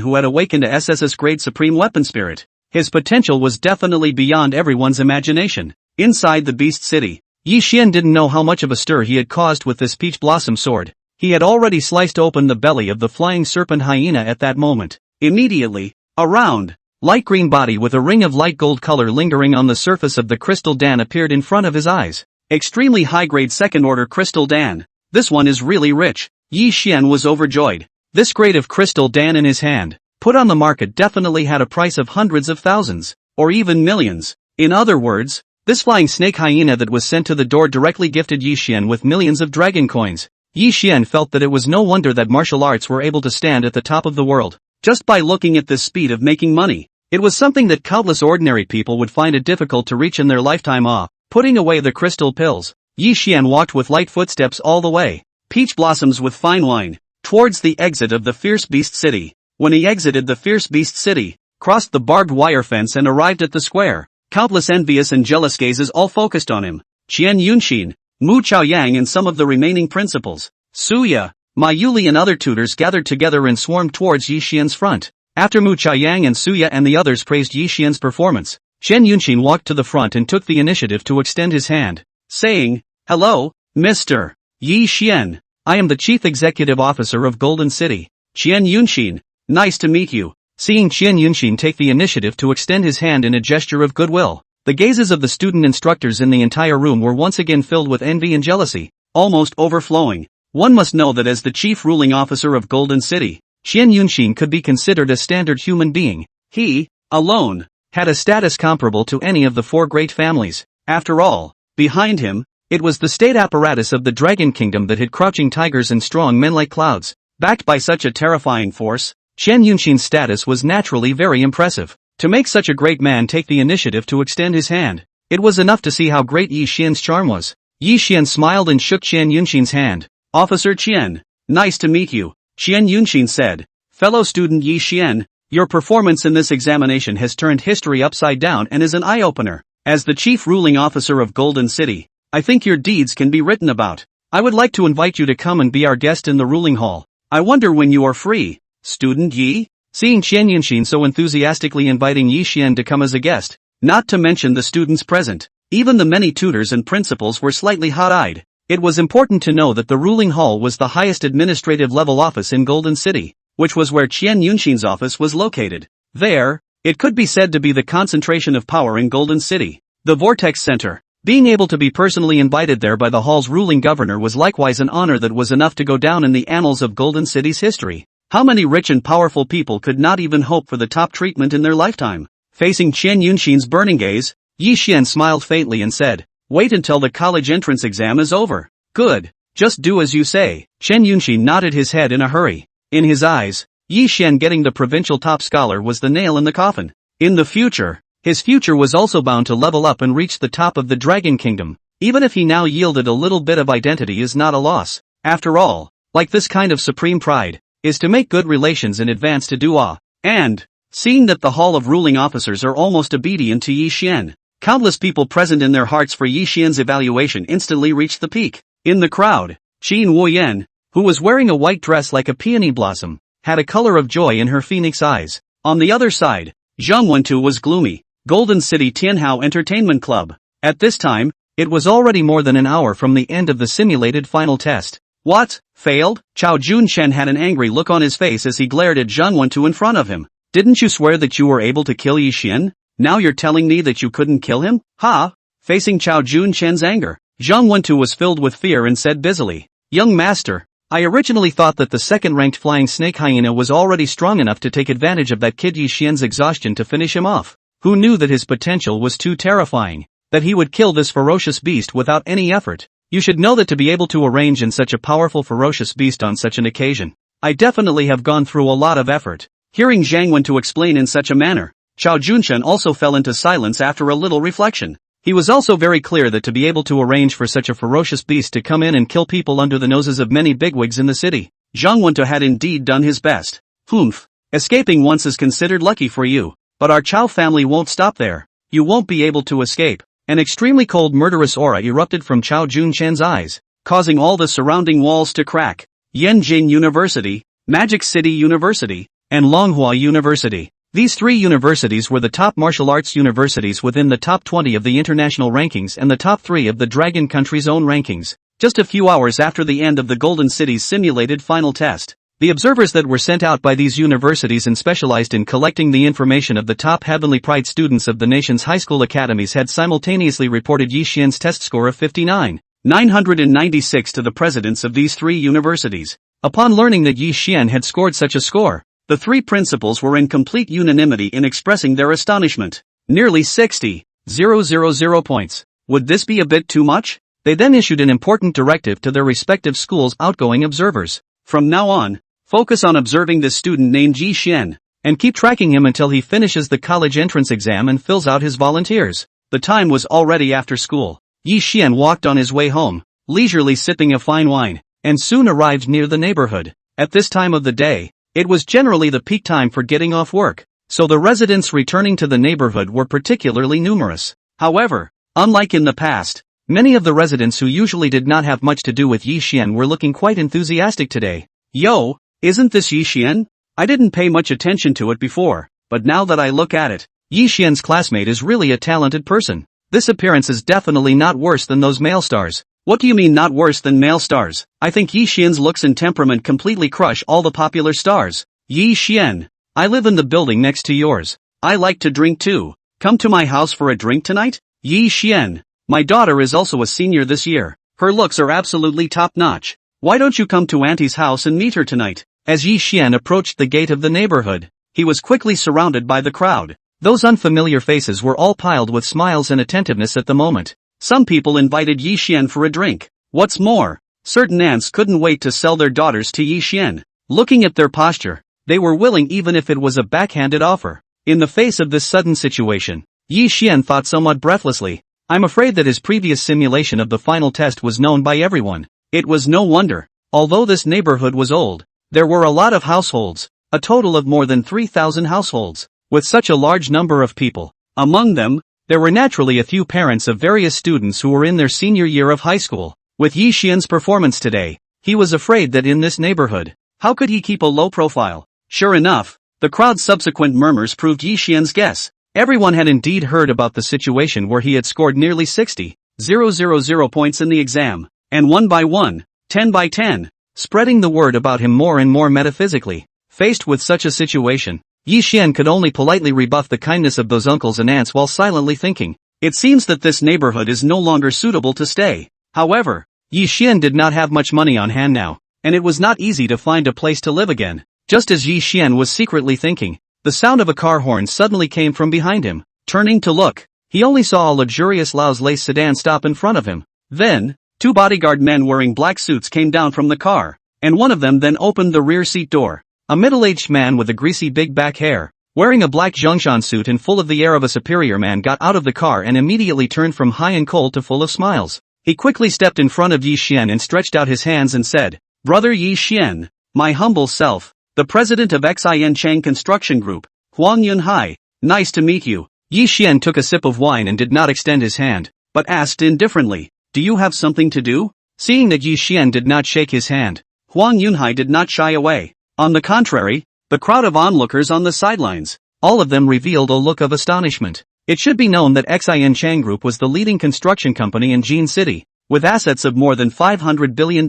who had awakened to SSS grade supreme weapon spirit. His potential was definitely beyond everyone's imagination. Inside the Beast City, Yi Xian didn't know how much of a stir he had caused with this peach blossom sword. He had already sliced open the belly of the flying serpent hyena at that moment. Immediately, a round, light green body with a ring of light gold color lingering on the surface of the crystal dan appeared in front of his eyes. Extremely high-grade second-order crystal dan. This one is really rich. Yi Xian was overjoyed. This grade of crystal dan in his hand, put on the market, definitely had a price of hundreds of thousands, or even millions. In other words, this flying snake hyena that was sent to the door directly gifted Yi Xian with millions of dragon coins. Yi Xian felt that it was no wonder that martial arts were able to stand at the top of the world, just by looking at this speed of making money. It was something that countless ordinary people would find it difficult to reach in their lifetime. Putting away the crystal pills, Yi Xian walked with light footsteps all the way, peach blossoms with fine wine, towards the exit of the Fierce Beast City. When he exited the Fierce Beast City, crossed the barbed wire fence and arrived at the square, countless envious and jealous gazes all focused on him. Qian Yunxin, Mu Chaoyang and some of the remaining principals, Suya, Ma Yuli and other tutors gathered together and swarmed towards Yi Xian's front. After Mu Chaoyang and Suya and the others praised Yi Xian's performance, Qian Yunxin walked to the front and took the initiative to extend his hand, saying, "Hello, Mr. Yi Xian. I am the Chief Executive Officer of Golden City, Qian Yunxin. Nice to meet you." Seeing Qian Yunxin take the initiative to extend his hand in a gesture of goodwill, the gazes of the student instructors in the entire room were once again filled with envy and jealousy, almost overflowing. One must know that as the chief ruling officer of Golden City, Qian Yunxin could be considered a standard human being. He, alone, had a status comparable to any of the four great families. After all, behind him, it was the state apparatus of the Dragon Kingdom that hid crouching tigers and strong men like clouds. Backed by such a terrifying force, Qian Yunxin's status was naturally very impressive. To make such a great man take the initiative to extend his hand, it was enough to see how great Yi Xian's charm was. Yi Xian smiled and shook Qian Yunxin's hand. "Officer Qian, nice to meet you," Qian Yunxin said. "Fellow student Yi Xian, your performance in this examination has turned history upside down and is an eye-opener. As the chief ruling officer of Golden City, I think your deeds can be written about. I would like to invite you to come and be our guest in the ruling hall. I wonder when you are free, student Yi?" Seeing Qian Yunxin so enthusiastically inviting Yi Xian to come as a guest, not to mention the students present, even the many tutors and principals were slightly hot-eyed. It was important to know that the ruling hall was the highest administrative level office in Golden City, which was where Qian Yunxin's office was located. There, it could be said to be the concentration of power in Golden City. The Vortex Center. Being able to be personally invited there by the hall's ruling governor was likewise an honor that was enough to go down in the annals of Golden City's history. How many rich and powerful people could not even hope for the top treatment in their lifetime? Facing Qian Yunxin's burning gaze, Yi Xian smiled faintly and said, "Wait until the college entrance exam is over." "Good. Just do as you say." Qian Yunxin nodded his head in a hurry. In his eyes, Yi Xian getting the provincial top scholar was the nail in the coffin. In the future, his future was also bound to level up and reach the top of the Dragon Kingdom. Even if he now yielded a little bit of identity is not a loss. After all, like this kind of supreme pride, is to make good relations in advance to Dua. And, seeing that the Hall of Ruling Officers are almost obedient to Yi Xian, countless people present in their hearts for Yi Xian's evaluation instantly reached the peak. In the crowd, Qin Wuyan, who was wearing a white dress like a peony blossom, had a color of joy in her phoenix eyes. On the other side, Zhang Wentu was gloomy. Golden City Tianhao Entertainment Club. At this time, it was already more than an hour from the end of the simulated final test. "What? Failed?" Chao Junchen had an angry look on his face as he glared at Zhang Wentu in front of him. "Didn't you swear that you were able to kill Yi Xian? Now you're telling me that you couldn't kill him? Ha!" Facing Chao Junchen's anger, Zhang Wentu was filled with fear and said busily, "Young master, I originally thought that the second-ranked flying snake hyena was already strong enough to take advantage of that kid Yi Xian's exhaustion to finish him off. Who knew that his potential was too terrifying, that he would kill this ferocious beast without any effort? You should know that to be able to arrange in such a powerful ferocious beast on such an occasion, I definitely have gone through a lot of effort." Hearing Zhang Wentu explain in such a manner, Chao Junchen also fell into silence after a little reflection. He was also very clear that to be able to arrange for such a ferocious beast to come in and kill people under the noses of many bigwigs in the city, Zhang Wentu had indeed done his best. "Humph. Escaping once is considered lucky for you, but our Chao family won't stop there. You won't be able to escape." An extremely cold murderous aura erupted from Chao Junchen's eyes, causing all the surrounding walls to crack. Yanjing University, Magic City University, and Longhua University. These three universities were the top martial arts universities within the top 20 of the international rankings and the top 3 of the Dragon Country's own rankings. Just a few hours after the end of the Golden City's simulated final test, the observers that were sent out by these universities and specialized in collecting the information of the top Heavenly Pride students of the nation's high school academies had simultaneously reported Yi Xian's test score of 59,996 to the presidents of these three universities. Upon learning that Yi Xian had scored such a score, the three principals were in complete unanimity in expressing their astonishment. Nearly 60,000 points. Would this be a bit too much? They then issued an important directive to their respective schools' outgoing observers. From now on, focus on observing this student named Yi Xian, and keep tracking him until he finishes the college entrance exam and fills out his volunteers. The time was already after school. Yi Xian walked on his way home, leisurely sipping a fine wine, and soon arrived near the neighborhood. At this time of the day, it was generally the peak time for getting off work, so the residents returning to the neighborhood were particularly numerous. However, unlike in the past, many of the residents who usually did not have much to do with Yi Xian were looking quite enthusiastic today. "Yo, isn't this Yi Xian? I didn't pay much attention to it before, but now that I look at it, Yi Xian's classmate is really a talented person. This appearance is definitely not worse than those male stars." "What do you mean not worse than male stars? I think Yi Xian's looks and temperament completely crush all the popular stars." "Yi Xian, I live in the building next to yours. I like to drink too. Come to my house for a drink tonight?" "Yi Xian, my daughter is also a senior this year. Her looks are absolutely top-notch. Why don't you come to Auntie's house and meet her tonight?" As Yi Xian approached the gate of the neighborhood, he was quickly surrounded by the crowd. Those unfamiliar faces were all piled with smiles and attentiveness at the moment. Some people invited Yi Xian for a drink. What's more, certain aunts couldn't wait to sell their daughters to Yi Xian. Looking at their posture, they were willing even if it was a backhanded offer. In the face of this sudden situation, Yi Xian thought somewhat breathlessly. I'm afraid that his previous simulation of the final test was known by everyone. It was no wonder. Although this neighborhood was old, there were a lot of households, a total of more than 3,000 households, with such a large number of people. Among them, there were naturally a few parents of various students who were in their senior year of high school. With Yi Xian's performance today, he was afraid that in this neighborhood, how could he keep a low profile? Sure enough, the crowd's subsequent murmurs proved Yi Xian's guess. Everyone had indeed heard about the situation where he had scored nearly 60,000 points in the exam, and 1 by 1, 10 by 10, spreading the word about him more and more metaphysically. Faced with such a situation, Yi Xian could only politely rebuff the kindness of those uncles and aunts while silently thinking, it seems that this neighborhood is no longer suitable to stay. However, Yi Xian did not have much money on hand now, and it was not easy to find a place to live again. Just as Yi Xian was secretly thinking, the sound of a car horn suddenly came from behind him. Turning to look, he only saw a luxurious Laos lace sedan stop in front of him. Then, 2 bodyguard men wearing black suits came down from the car, and one of them then opened the rear seat door. A middle-aged man with a greasy big back hair, wearing a black Zhongshan suit and full of the air of a superior man got out of the car and immediately turned from high and cold to full of smiles. He quickly stepped in front of Yi Xian and stretched out his hands and said, Brother Yi Xian, my humble self, the president of Xin Chang Construction Group, Huang Yunhai, nice to meet you. Yi Xian took a sip of wine and did not extend his hand, but asked indifferently, do you have something to do? Seeing that Yi Xian did not shake his hand, Huang Yunhai did not shy away. On the contrary, the crowd of onlookers on the sidelines, all of them revealed a look of astonishment. It should be known that Xin Chang Group was the leading construction company in Jin City, with assets of more than $500 billion.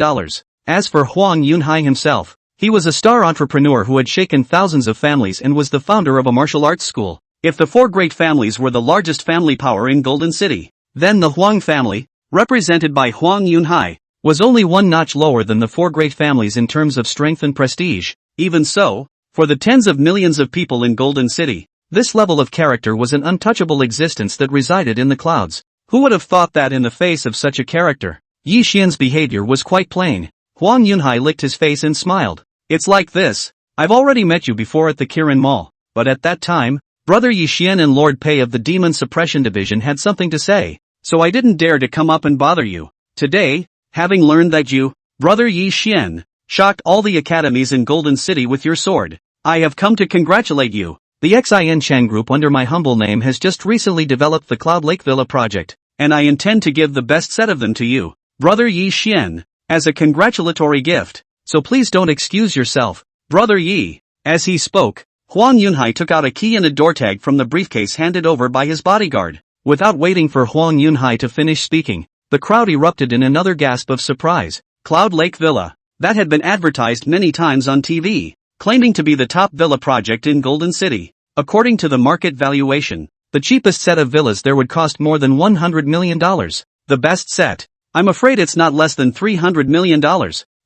As for Huang Yunhai himself, he was a star entrepreneur who had shaken thousands of families and was the founder of a martial arts school. If the 4 great families were the largest family power in Golden City, then the Huang family, represented by Huang Yunhai, was only one notch lower than the 4 great families in terms of strength and prestige. Even so, for the tens of millions of people in Golden City, this level of character was an untouchable existence that resided in the clouds. Who would have thought that in the face of such a character? Yi Xian's behavior was quite plain. Huang Yunhai licked his face and smiled. It's like this. I've already met you before at the Kirin Mall, but at that time, Brother Yi Xian and Lord Pei of the Demon Suppression Division had something to say, so I didn't dare to come up and bother you. Today, having learned that you, Brother Yi Xian, shocked all the academies in Golden City with your sword, I have come to congratulate you. The Xin Chang Group under my humble name has just recently developed the Cloud Lake Villa project, and I intend to give the best set of them to you, Brother Yi Xian, as a congratulatory gift, so please don't excuse yourself, Brother Yi. As he spoke, Huang Yunhai took out a key and a door tag from the briefcase handed over by his bodyguard. Without waiting for Huang Yunhai to finish speaking, the crowd erupted in another gasp of surprise. Cloud Lake Villa. That had been advertised many times on TV, claiming to be the top villa project in Golden City. According to the market valuation, the cheapest set of villas there would cost more than $100 million. The best set? I'm afraid it's not less than $300 million.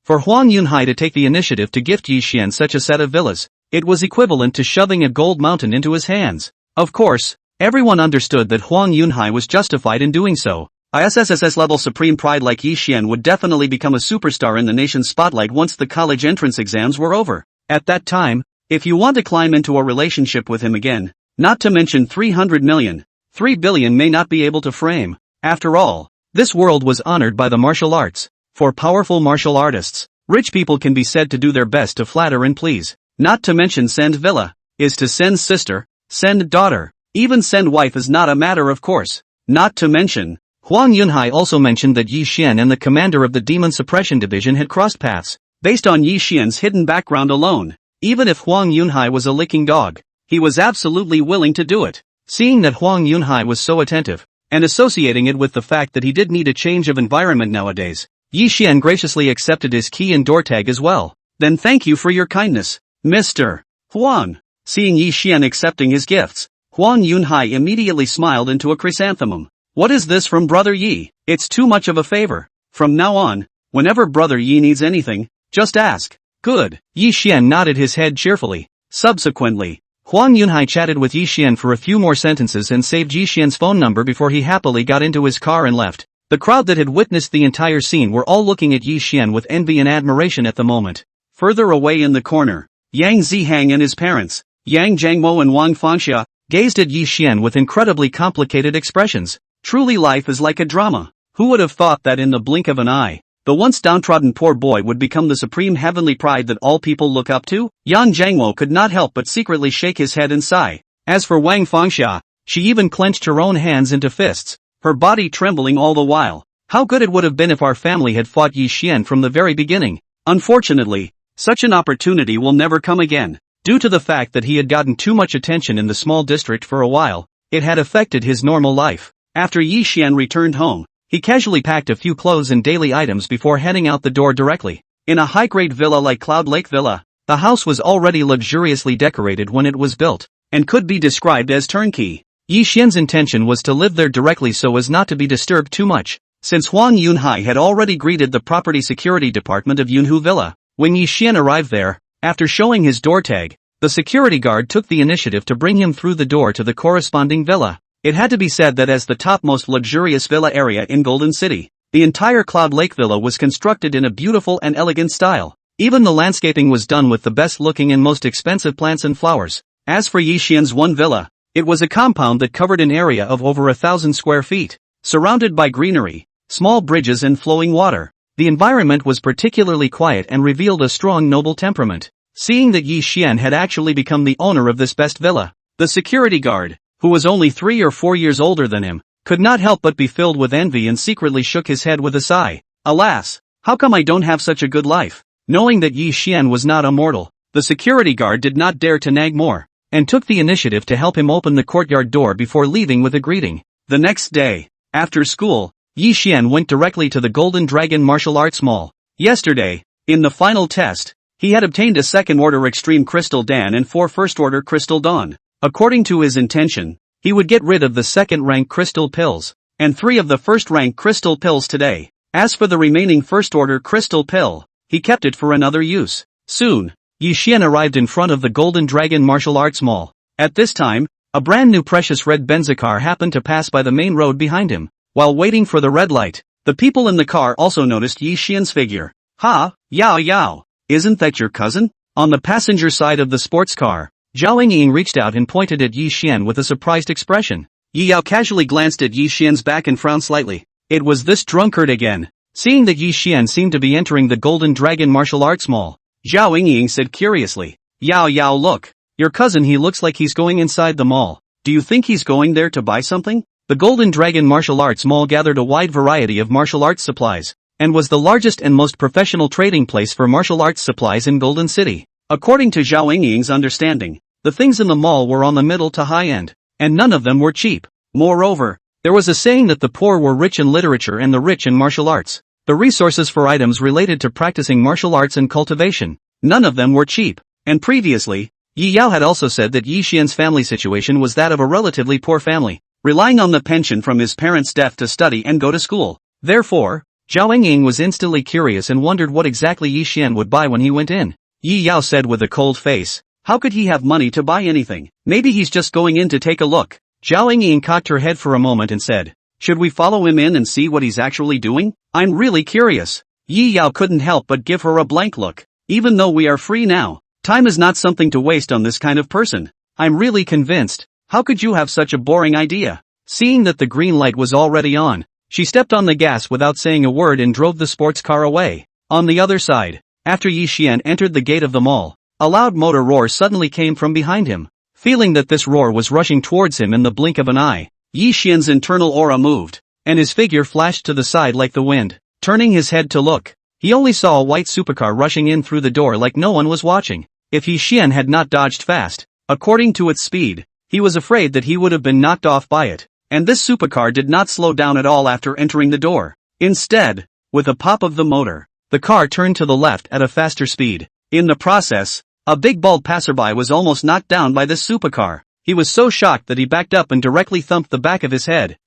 For Huang Yunhai to take the initiative to gift Yi Xian such a set of villas, it was equivalent to shoving a gold mountain into his hands. Of course, everyone understood that Huang Yunhai was justified in doing so. ISSS-level supreme pride like Yi Xian would definitely become a superstar in the nation's spotlight once the college entrance exams were over. At that time, if you want to climb into a relationship with him again, not to mention 300 million, 3 billion may not be able to frame. After all, this world was honored by the martial arts. For powerful martial artists, rich people can be said to do their best to flatter and please. Not to mention send villa, is to send sister, send daughter, even send wife is not a matter of course. Not to mention, Huang Yunhai also mentioned that Yi Xian and the commander of the Demon Suppression Division had crossed paths. Based on Yi Xian's hidden background alone, even if Huang Yunhai was a licking dog, he was absolutely willing to do it. Seeing that Huang Yunhai was so attentive, and associating it with the fact that he did need a change of environment nowadays, Yi Xian graciously accepted his key and door tag as well. Then thank you for your kindness, Mr. Huang. Seeing Yi Xian accepting his gifts, Huang Yunhai immediately smiled into a chrysanthemum. What is this from Brother Yi? It's too much of a favor. From now on, whenever Brother Yi needs anything, just ask. Good. Yi Xian nodded his head cheerfully. Subsequently, Huang Yunhai chatted with Yi Xian for a few more sentences and saved Yi Xian's phone number before he happily got into his car and left. The crowd that had witnessed the entire scene were all looking at Yi Xian with envy and admiration at the moment. Further away in the corner, Yang Zihang and his parents, Yang Jiangmo and Wang Fangxia gazed at Yi Xian with incredibly complicated expressions. Truly life is like a drama. Who would have thought that in the blink of an eye, the once downtrodden poor boy would become the supreme heavenly pride that all people look up to? Yang Jiangmo could not help but secretly shake his head and sigh. As for Wang Fangxia, she even clenched her own hands into fists, her body trembling all the while. How good it would have been if our family had fought Yi Xian from the very beginning. Unfortunately, such an opportunity will never come again. Due to the fact that he had gotten too much attention in the small district for a while, it had affected his normal life. After Yi Xian returned home, he casually packed a few clothes and daily items before heading out the door directly. In a high-grade villa like Cloud Lake Villa, the house was already luxuriously decorated when it was built, and could be described as turnkey. Yi Xian's intention was to live there directly so as not to be disturbed too much, since Huang Yunhai had already greeted the property security department of Yunhu Villa. When Yi Xian arrived there, after showing his door tag, the security guard took the initiative to bring him through the door to the corresponding villa. It had to be said that as the topmost luxurious villa area in Golden City, the entire Cloud Lake Villa was constructed in a beautiful and elegant style. Even the landscaping was done with the best looking and most expensive plants and flowers. As for Yi Xian's one villa, it was a compound that covered an area of over 1,000 square feet, surrounded by greenery, small bridges and flowing water. The environment was particularly quiet and revealed a strong noble temperament. Seeing that Yi Xian had actually become the owner of this best villa, the security guard, who was only 3 or 4 years older than him, could not help but be filled with envy and secretly shook his head with a sigh. Alas, how come I don't have such a good life? Knowing that Yi Xian was not immortal, the security guard did not dare to nag more, and took the initiative to help him open the courtyard door before leaving with a greeting. The next day, after school, Yi Xian went directly to the Golden Dragon Martial Arts Mall. Yesterday, in the final test, he had obtained a second-order Extreme Crystal Dan and 4 first-order Crystal Dawn. According to his intention, he would get rid of the second-rank Crystal Pills, and 3 of the first-rank Crystal Pills today. As for the remaining first-order Crystal Pill, he kept it for another use. Soon, Yi Xian arrived in front of the Golden Dragon Martial Arts Mall. At this time, a brand-new precious red Benza car happened to pass by the main road behind him. While waiting for the red light, the people in the car also noticed Yi Xian's figure. Ha, Yao Yao. Isn't that your cousin? On the passenger side of the sports car, Zhao Ying reached out and pointed at Yi Xian with a surprised expression. Yi Yao casually glanced at Yi Xian's back and frowned slightly. It was this drunkard again. Seeing that Yi Xian seemed to be entering the Golden Dragon Martial Arts Mall, Zhao Ying said curiously, Yao Yao, look, your cousin, he looks like he's going inside the mall. Do you think he's going there to buy something? The Golden Dragon Martial Arts Mall gathered a wide variety of martial arts supplies, and was the largest and most professional trading place for martial arts supplies in Golden City. According to Zhao Ying's understanding, the things in the mall were on the middle to high end, and none of them were cheap. Moreover, there was a saying that the poor were rich in literature and the rich in martial arts. The resources for items related to practicing martial arts and cultivation, none of them were cheap. And previously, Yi Yao had also said that Yi Xian's family situation was that of a relatively poor family, relying on the pension from his parents' death to study and go to school. Therefore, Zhao Ying was instantly curious and wondered what exactly Yi Xian would buy when he went in. Yi Yao said with a cold face, how could he have money to buy anything? Maybe he's just going in to take a look. Zhao Ying cocked her head for a moment and said, should we follow him in and see what he's actually doing? I'm really curious. Yi Yao couldn't help but give her a blank look. Even though we are free now, time is not something to waste on this kind of person. I'm really convinced. How could you have such a boring idea? Seeing that the green light was already on, she stepped on the gas without saying a word and drove the sports car away. On the other side, after Yi Xian entered the gate of the mall, a loud motor roar suddenly came from behind him. Feeling that this roar was rushing towards him in the blink of an eye, Yi Xian's internal aura moved, and his figure flashed to the side like the wind. Turning his head to look, he only saw a white supercar rushing in through the door like no one was watching. If Yi Xian had not dodged fast, according to its speed, he was afraid that he would have been knocked off by it. And this supercar did not slow down at all after entering the door. Instead, with a pop of the motor, the car turned to the left at a faster speed. In the process, a big bald passerby was almost knocked down by this supercar. He was so shocked that he backed up and directly thumped the back of his head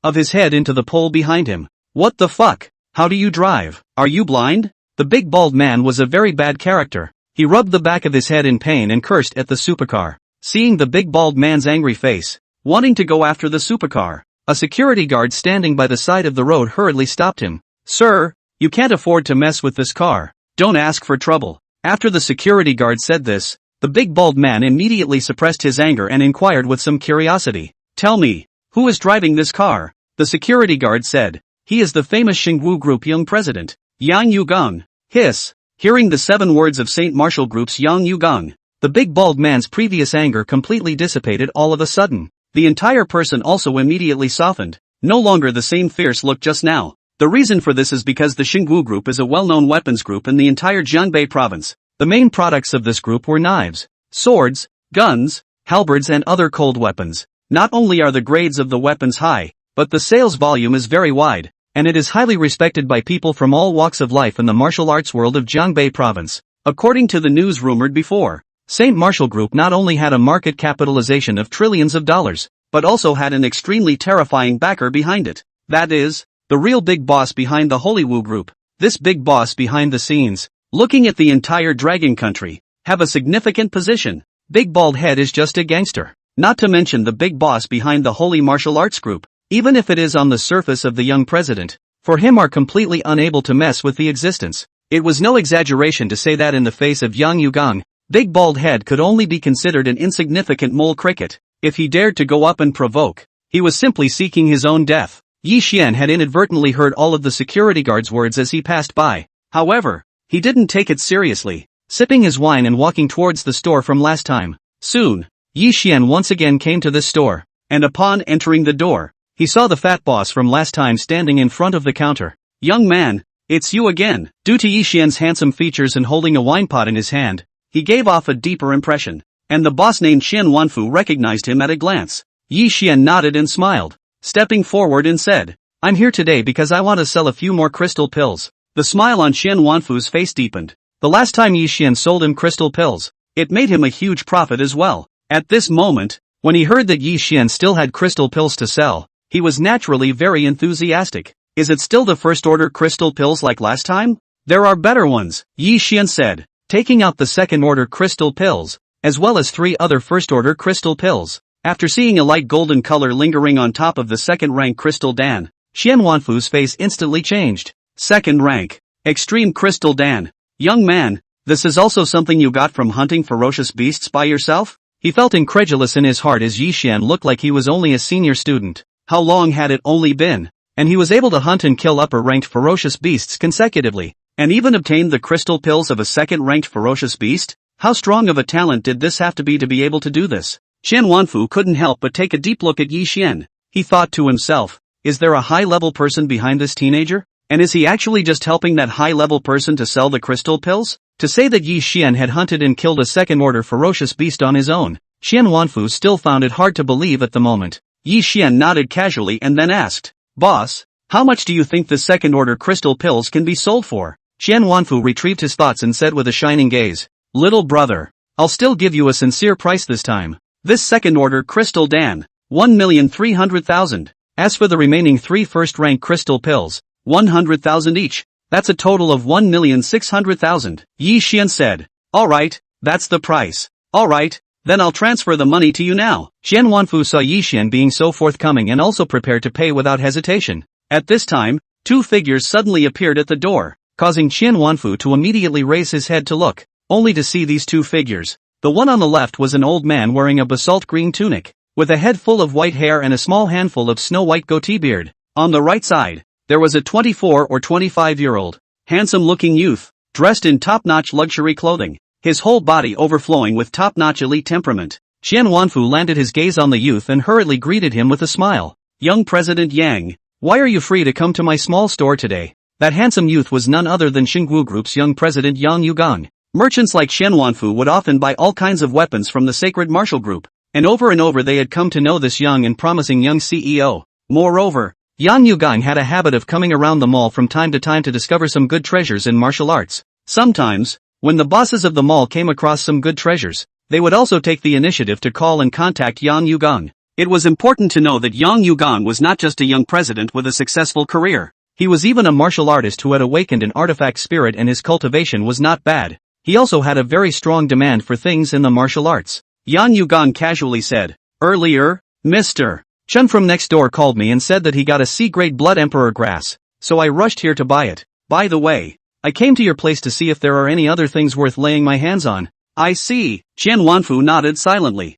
into the pole behind him. What the fuck? How do you drive? Are you blind? The big bald man was a very bad character. He rubbed the back of his head in pain and cursed at the supercar. Seeing the big bald man's angry face, wanting to go after the supercar, a security guard standing by the side of the road hurriedly stopped him. Sir, you can't afford to mess with this car. Don't ask for trouble. After the security guard said this, The big bald man immediately suppressed his anger and inquired with some curiosity. Tell me, who is driving this car? The security guard said. He is the famous Xingwu Group young president, Yang Yugang. Hiss. Hearing the 7 words of St. Martial Group's Yang Yugang, the big bald man's previous anger completely dissipated all of a sudden. The entire person also immediately softened. No longer the same fierce look just now. The reason for this is because the Xingwu Group is a well-known weapons group in the entire Jiangbei province. The main products of this group were knives, swords, guns, halberds and other cold weapons. Not only are the grades of the weapons high, but the sales volume is very wide, and it is highly respected by people from all walks of life in the martial arts world of Jiangbei province. According to the news rumored before, St. Martial Group not only had a market capitalization of trillions of dollars, but also had an extremely terrifying backer behind it. That is, the real big boss behind the Hollywood Group. This big boss behind the scenes, looking at the entire dragon country, have a significant position. Big bald head is just a gangster. Not to mention the big boss behind the Holy Martial Arts Group, even if it is on the surface of the young president, for him are completely unable to mess with the existence. It was no exaggeration to say that in the face of Yang Yugang, big bald head could only be considered an insignificant mole cricket. If he dared to go up and provoke, he was simply seeking his own death. Yi Xian had inadvertently heard all of the security guard's words as he passed by. However, he didn't take it seriously, sipping his wine and walking towards the store from last time. Soon, Yi Xian once again came to this store, and upon entering the door, he saw the fat boss from last time standing in front of the counter. Young man, it's you again. Due to Yi Xian's handsome features and holding a wine pot in his hand, he gave off a deeper impression, and the boss named Qian Wanfu recognized him at a glance. Yi Xian nodded and smiled, stepping forward and said, I'm here today because I want to sell a few more crystal pills. The smile on Qian Wanfu's face deepened. The last time Yi Xian sold him crystal pills, it made him a huge profit as well. At this moment, when he heard that Yi Xian still had crystal pills to sell, he was naturally very enthusiastic. Is it still the first order crystal pills like last time? There are better ones, Yi Xian said, taking out the second order crystal pills, as well as 3 other first order crystal pills. After seeing a light golden color lingering on top of the second rank crystal Dan, Qian Wanfu's face instantly changed. Second rank, extreme crystal Dan. Young man, this is also something you got from hunting ferocious beasts by yourself? He felt incredulous in his heart as Yi Xian looked like he was only a senior student. How long had it only been? And he was able to hunt and kill upper-ranked ferocious beasts consecutively, and even obtained the crystal pills of a second-ranked ferocious beast? How strong of a talent did this have to be able to do this? Qian Wanfu couldn't help but take a deep look at Yi Xian. He thought to himself, is there a high-level person behind this teenager? And is he actually just helping that high-level person to sell the crystal pills? To say that Yi Xian had hunted and killed a second-order ferocious beast on his own, Qian Wanfu still found it hard to believe at the moment. Yi Xian nodded casually and then asked, Boss, how much do you think the second-order crystal pills can be sold for? Qian Wanfu retrieved his thoughts and said with a shining gaze, Little brother, I'll still give you a sincere price this time. This second-order crystal Dan, 1,300,000. As for the remaining 3 first-rank crystal pills, 100,000 each. That's a total of 1,600,000. Yi Xian said, Alright, that's the price. Alright, then I'll transfer the money to you now. Qian Wanfu saw Yi Xian being so forthcoming and also prepared to pay without hesitation. At this time, 2 figures suddenly appeared at the door, causing Qian Wanfu to immediately raise his head to look, only to see these 2 figures. The one on the left was an old man wearing a basalt green tunic, with a head full of white hair and a small handful of snow-white goatee beard. On the right side, there was a 24 or 25-year-old, handsome-looking youth, dressed in top-notch luxury clothing, his whole body overflowing with top-notch elite temperament. Qian Wanfu landed his gaze on the youth and hurriedly greeted him with a smile. Young President Yang, why are you free to come to my small store today? That handsome youth was none other than Xingwu Group's young president Yang Yugang. Merchants like Qian Wanfu would often buy all kinds of weapons from the Sacred Martial Group, and over they had come to know this young and promising young CEO. Moreover, Yang Yugang had a habit of coming around the mall from time to time to discover some good treasures in martial arts. Sometimes, when the bosses of the mall came across some good treasures, they would also take the initiative to call and contact Yang Yugang. It was important to know that Yang Yugang was not just a young president with a successful career. He was even a martial artist who had awakened an artifact spirit, and his cultivation was not bad. He also had a very strong demand for things in the martial arts. Yang Yugang casually said, Earlier, Mr. Chun from next door called me and said that he got a C-grade Blood Emperor grass, so I rushed here to buy it. By the way, I came to your place to see if there are any other things worth laying my hands on. I see. Qian Wanfu nodded silently.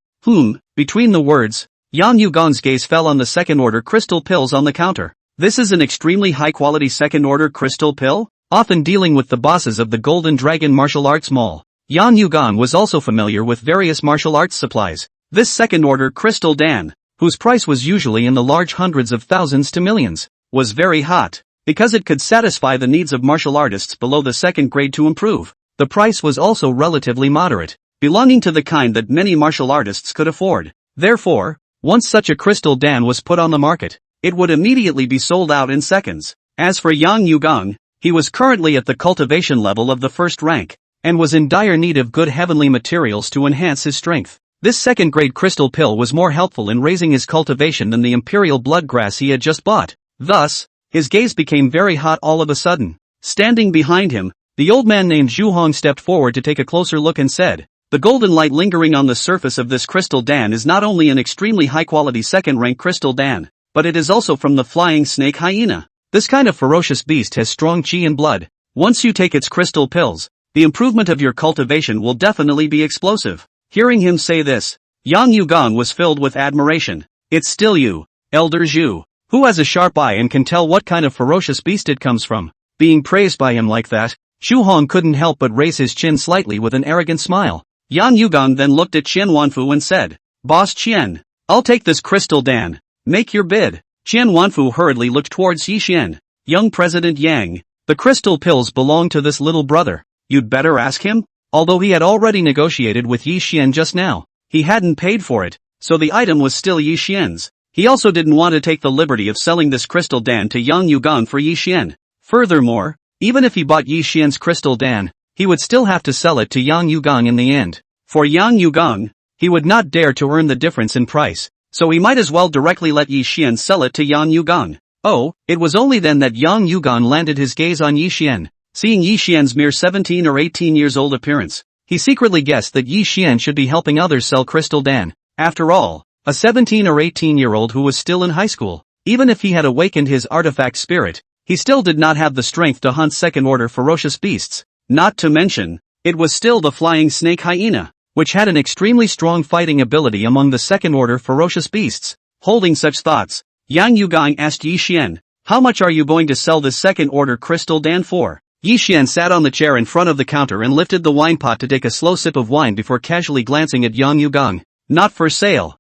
Between the words, Yang Yugong's gaze fell on the second-order crystal pills on the counter. This is an extremely high-quality second-order crystal pill? Often dealing with the bosses of the Golden Dragon Martial Arts Mall, Yang Yugong was also familiar with various martial arts supplies. This second-order crystal dan, whose price was usually in the large hundreds of thousands to millions, was very hot. Because it could satisfy the needs of martial artists below the second grade to improve, the price was also relatively moderate, belonging to the kind that many martial artists could afford. Therefore, once such a crystal dan was put on the market, it would immediately be sold out in seconds. As for Yang Yugong, he was currently at the cultivation level of the first rank, and was in dire need of good heavenly materials to enhance his strength. This second-grade crystal pill was more helpful in raising his cultivation than the imperial bloodgrass he had just bought. Thus, his gaze became very hot all of a sudden. Standing behind him, the old man named Zhu Hong stepped forward to take a closer look and said, "The golden light lingering on the surface of this crystal dan is not only an extremely high-quality second-rank crystal dan, but it is also from the flying snake hyena. This kind of ferocious beast has strong qi and blood. Once you take its crystal pills, the improvement of your cultivation will definitely be explosive." Hearing him say this, Yang Yugong was filled with admiration. "It's still you, Elder Zhu, who has a sharp eye and can tell what kind of ferocious beast it comes from." Being praised by him like that, Zhu Hong couldn't help but raise his chin slightly with an arrogant smile. Yang Yugong then looked at Qian Wanfu and said, "Boss Qian, I'll take this crystal dan. Make your bid." Qian Wanfu hurriedly looked towards Yi Xian. "Young President Yang, the crystal pills belong to this little brother. You'd better ask him." Although he had already negotiated with Yi Xian just now, he hadn't paid for it, so the item was still Yi Xian's. He also didn't want to take the liberty of selling this crystal dan to Yang Yugong for Yi Xian. Furthermore, even if he bought Yi Xian's crystal dan, he would still have to sell it to Yang Yugong in the end. For Yang Yugong, he would not dare to earn the difference in price, so he might as well directly let Yi Xian sell it to Yang Yugong. Oh, it was only then that Yang Yugong landed his gaze on Yi Xian. Seeing Yi Xian's mere 17 or 18 years old appearance, he secretly guessed that Yi Xian should be helping others sell crystal dan. After all, a 17 or 18-year-old who was still in high school, even if he had awakened his artifact spirit, he still did not have the strength to hunt second-order ferocious beasts. Not to mention, it was still the flying snake hyena, which had an extremely strong fighting ability among the second-order ferocious beasts. Holding such thoughts, Yang Yugong asked Yi Xian, "How much are you going to sell this second-order crystal dan for?" Yi Xian sat on the chair in front of the counter and lifted the wine pot to take a slow sip of wine before casually glancing at Yang Yugong. "Not for sale."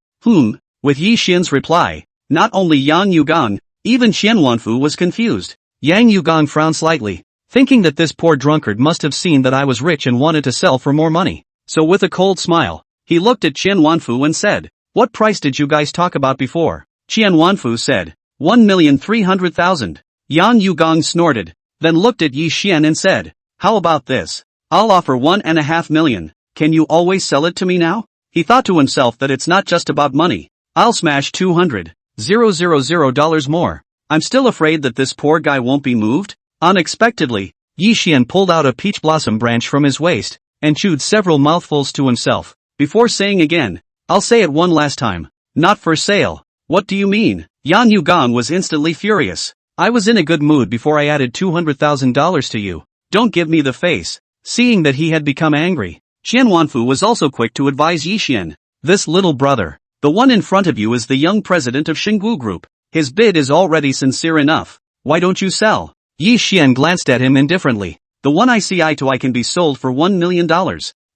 With Yi Xian's reply, not only Yang Yugong, even Qian Wanfu was confused. Yang Yugong frowned slightly, thinking that this poor drunkard must have seen that I was rich and wanted to sell for more money. So with a cold smile, he looked at Qian Wanfu and said, "What price did you guys talk about before?" Qian Wanfu said, 1,300,000. Yang Yugong snorted, then looked at Yi Xian and said, "How about this? I'll offer 1.5 million. Can you always sell it to me now?" He thought to himself that it's not just about money. "I'll smash $200,000 more. I'm still afraid that this poor guy won't be moved." Unexpectedly, Yi Xian pulled out a peach blossom branch from his waist, and chewed several mouthfuls to himself, before saying again, "I'll say it one last time. Not for sale." "What do you mean?" Yang Yugong was instantly furious. "I was in a good mood before I added $200,000 to you. Don't give me the face." Seeing that he had become angry, Qian Wanfu was also quick to advise Yi Xian, "This little brother, the one in front of you is the young president of Xingwu Group. His bid is already sincere enough. Why don't you sell?" Yi Xian glanced at him indifferently. "The one I see eye to eye can be sold for $1 million.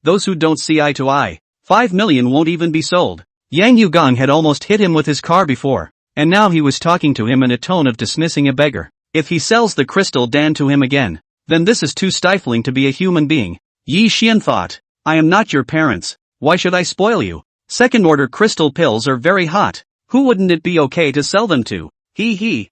Those who don't see eye to eye, 5 million won't even be sold." Yang Yugong had almost hit him with his car before, and now he was talking to him in a tone of dismissing a beggar. If he sells the crystal dan to him again, then this is too stifling to be a human being. Yi Xian thought, "I am not your parents. Why should I spoil you? Second-order crystal pills are very hot. Who wouldn't it be okay to sell them to?"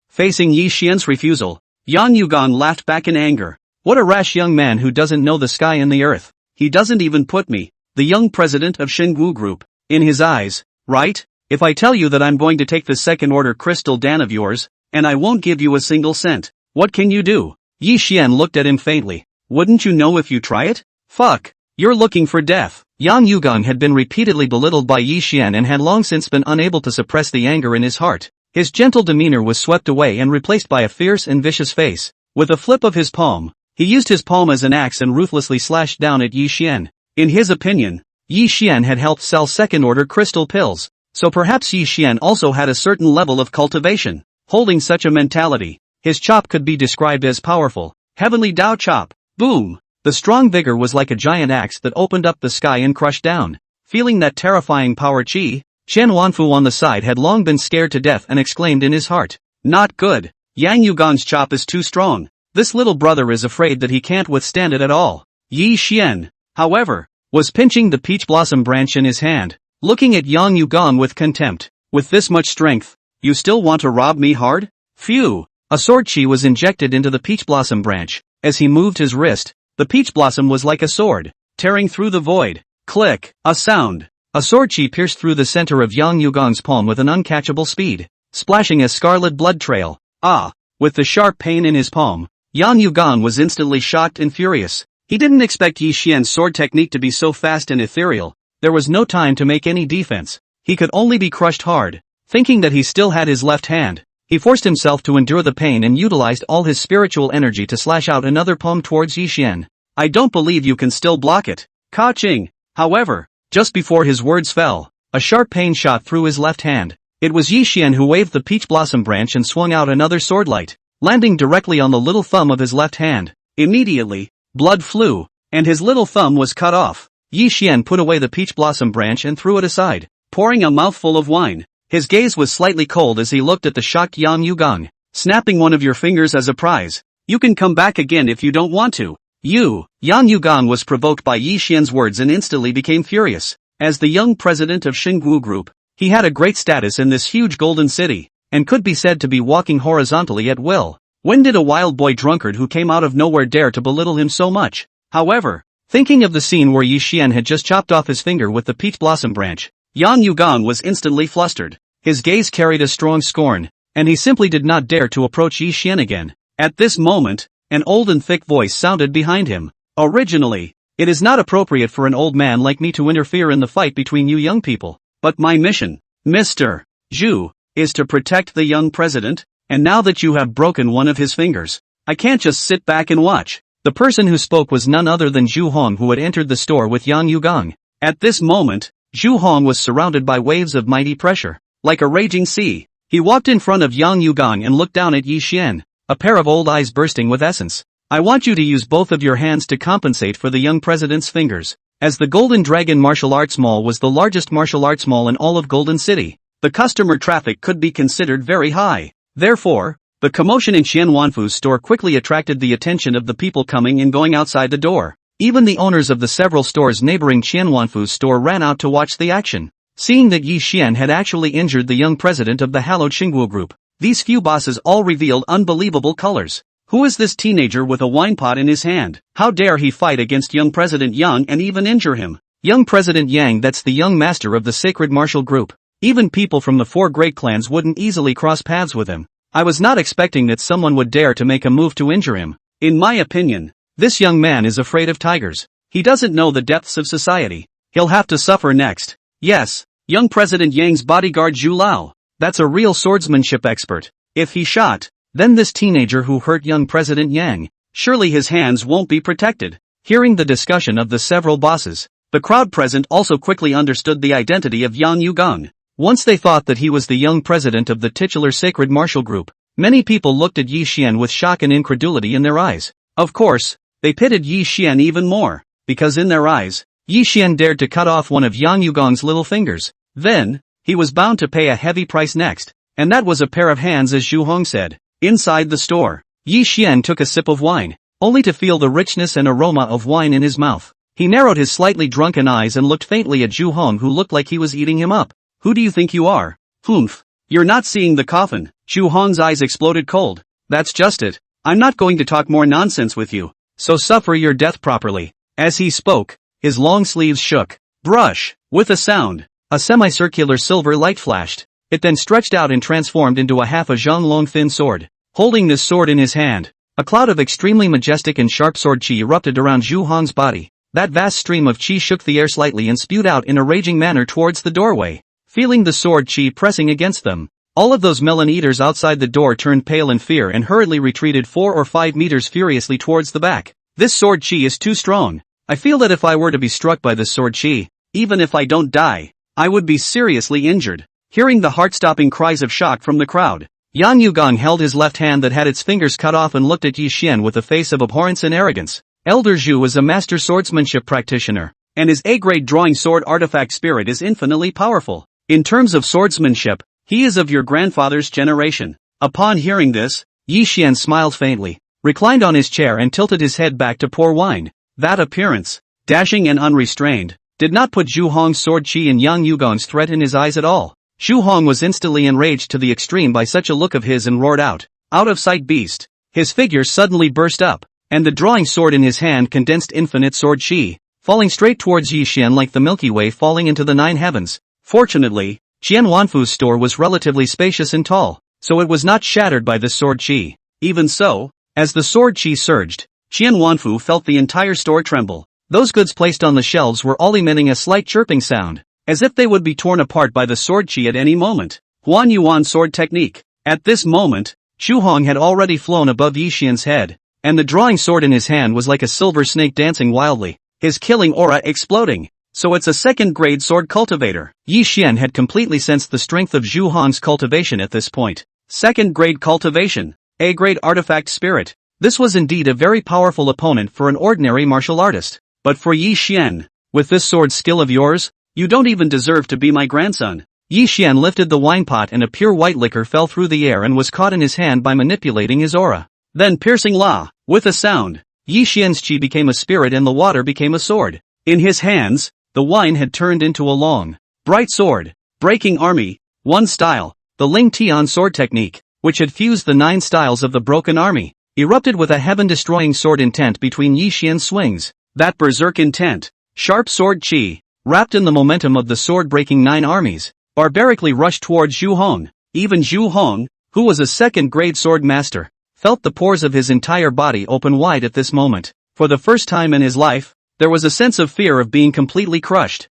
Facing Yi Xian's refusal, Yang Yugong laughed back in anger. "What a rash young man who doesn't know the sky and the earth. He doesn't even put me, the young president of Xingwu Group, in his eyes, right? If I tell you that I'm going to take the second-order crystal dan of yours, and I won't give you a single cent, what can you do?" Yi Xian looked at him faintly. "Wouldn't you know if you try it? Fuck, you're looking for death." Yang Yugong had been repeatedly belittled by Yi Xian and had long since been unable to suppress the anger in his heart. His gentle demeanor was swept away and replaced by a fierce and vicious face. With a flip of his palm, he used his palm as an axe and ruthlessly slashed down at Yi Xian. In his opinion, Yi Xian had helped sell second-order crystal pills, so perhaps Yi Xian also had a certain level of cultivation. Holding such a mentality, his chop could be described as powerful. Heavenly Dao Chop. Boom! The strong vigor was like a giant axe that opened up the sky and crushed down. Feeling that terrifying power chi, Chen Wanfu on the side had long been scared to death and exclaimed in his heart, "Not good. Yang Yugong's chop is too strong. This little brother is afraid that he can't withstand it at all." Yi Xian, however, was pinching the peach blossom branch in his hand, looking at Yang Yugong with contempt. "With this much strength, you still want to rob me hard? Phew!" A sword chi was injected into the peach blossom branch. As he moved his wrist, the peach blossom was like a sword, tearing through the void. Click! A sound. A sword chi pierced through the center of Yang Yugong's palm with an uncatchable speed, splashing a scarlet blood trail. Ah! With the sharp pain in his palm, Yang Yugong was instantly shocked and furious. He didn't expect Yi Xian's sword technique to be so fast and ethereal. There was no time to make any defense. He could only be crushed hard. Thinking that he still had his left hand, he forced himself to endure the pain and utilized all his spiritual energy to slash out another palm towards Yi Xian. "I don't believe you can still block it." Ka-ching! However, just before his words fell, a sharp pain shot through his left hand. It was Yi Xian who waved the peach blossom branch and swung out another sword light, landing directly on the little thumb of his left hand. Immediately, blood flew, and his little thumb was cut off. Yi Xian put away the peach blossom branch and threw it aside, pouring a mouthful of wine. His gaze was slightly cold as he looked at the shocked Yang Yugong. "Snapping one of your fingers as a prize. You can come back again if you don't want to." Yang Yugong was provoked by Yi Xian's words and instantly became furious. As the young president of Xingguo Group, he had a great status in this huge golden city, and could be said to be walking horizontally at will. When did a wild boy drunkard who came out of nowhere dare to belittle him so much? However, thinking of the scene where Yi Xian had just chopped off his finger with the peach blossom branch, Yang Yugong was instantly flustered. His gaze carried a strong scorn, and he simply did not dare to approach Yi Xian again. At this moment, an old and thick voice sounded behind him. "Originally, it is not appropriate for an old man like me to interfere in the fight between you young people, but my mission, Mr. Zhu, is to protect the young president, and now that you have broken one of his fingers, I can't just sit back and watch." The person who spoke was none other than Zhu Hong, who had entered the store with Yang Yugong. At this moment, Zhu Hong was surrounded by waves of mighty pressure, like a raging sea. He walked in front of Yang Yugong and looked down at Yi Xian, a pair of old eyes bursting with essence. "I want you to use both of your hands to compensate for the young president's fingers." As the Golden Dragon Martial Arts Mall was the largest martial arts mall in all of Golden City, the customer traffic could be considered very high. Therefore, the commotion in Qian Wanfu's store quickly attracted the attention of the people coming and going outside the door. Even the owners of the several stores neighboring Qian Wanfu's store ran out to watch the action. Seeing that Yi Xian had actually injured the young president of the hallowed Xingguo Group, these few bosses all revealed unbelievable colors. Who is this teenager with a wine pot in his hand? How dare he fight against young President Yang and even injure him? Young President Yang, that's the young master of the sacred martial group. Even people from the 4 great clans wouldn't easily cross paths with him. I was not expecting that someone would dare to make a move to injure him. In my opinion, this young man is afraid of tigers. He doesn't know the depths of society. He'll have to suffer next. Yes, young President Yang's bodyguard Zhu Lao. That's a real swordsmanship expert. If he shot, then this teenager who hurt young President Yang, surely his hands won't be protected. Hearing the discussion of the several bosses, the crowd present also quickly understood the identity of Yang Yugong. Once they thought that he was the young president of the titular sacred martial group, many people looked at Yi Xian with shock and incredulity in their eyes. Of course, they pitted Yi Xian even more, because in their eyes, Yi Xian dared to cut off one of Yang Yugong's little fingers. Then, he was bound to pay a heavy price next, and that was a pair of hands, as Zhu Hong said. Inside the store, Yi Xian took a sip of wine, only to feel the richness and aroma of wine in his mouth. He narrowed his slightly drunken eyes and looked faintly at Zhu Hong, who looked like he was eating him up. "Who do you think you are? Humph. You're not seeing the coffin." Zhu Hong's eyes exploded cold. "That's just it. I'm not going to talk more nonsense with you, so suffer your death properly." As he spoke, his long sleeves shook. Brush! With a sound, a semicircular silver light flashed. It then stretched out and transformed into a half a zhang-long thin sword. Holding this sword in his hand, a cloud of extremely majestic and sharp sword chi erupted around Zhu Hong's body. That vast stream of chi shook the air slightly and spewed out in a raging manner towards the doorway. Feeling the sword chi pressing against them, all of those melon eaters outside the door turned pale in fear and hurriedly retreated 4 or 5 meters furiously towards the back. "This sword chi is too strong. I feel that if I were to be struck by this sword chi, even if I don't die, I would be seriously injured. Hearing the heart-stopping cries of shock from the crowd, Yang Yugong held his left hand that had its fingers cut off and looked at Yi Xian with a face of abhorrence and arrogance. Elder Zhu is a master swordsmanship practitioner, and his A-grade drawing sword artifact spirit is infinitely powerful. In terms of swordsmanship, he is of your grandfather's generation. Upon hearing this, Yi Xian smiled faintly, reclined on his chair and tilted his head back to pour wine. That appearance, dashing and unrestrained, did not put Zhu Hong's sword chi and Yang Yugong's threat in his eyes at all. Zhu Hong was instantly enraged to the extreme by such a look of his and roared out of sight beast. His figure suddenly burst up, and the drawing sword in his hand condensed infinite sword chi, falling straight towards Yi Xian like the Milky Way falling into the 9 heavens. Fortunately, Qian Wanfu's store was relatively spacious and tall, so it was not shattered by this sword chi. Even so, as the sword chi surged, Qian Wanfu felt the entire store tremble. Those goods placed on the shelves were all emitting a slight chirping sound, as if they would be torn apart by the sword chi at any moment. Huan Yuan sword technique. At this moment, Zhu Hong had already flown above Yi Xian's head, and the drawing sword in his hand was like a silver snake dancing wildly, his killing aura exploding. So it's a second-grade sword cultivator. Yi Xian had completely sensed the strength of Zhu Hong's cultivation at this point. Second-grade cultivation, A-grade artifact spirit. This was indeed a very powerful opponent for an ordinary martial artist. But for Yi Xian, with this sword skill of yours, you don't even deserve to be my grandson. Yi Xian lifted the wine pot and a pure white liquor fell through the air and was caught in his hand by manipulating his aura. Then piercing la, with a sound, Yi Xian's chi became a spirit and the water became a sword. In his hands, the wine had turned into a long, bright sword, breaking army, one style, the Ling Tian sword technique, which had fused the 9 styles of the broken army, erupted with a heaven-destroying sword intent between Yi Xian's swings. That berserk intent, sharp sword chi, wrapped in the momentum of the sword-breaking 9 armies, barbarically rushed towards Zhu Hong. Even Zhu Hong, who was a second-grade sword master, felt the pores of his entire body open wide at this moment. For the first time in his life, there was a sense of fear of being completely crushed.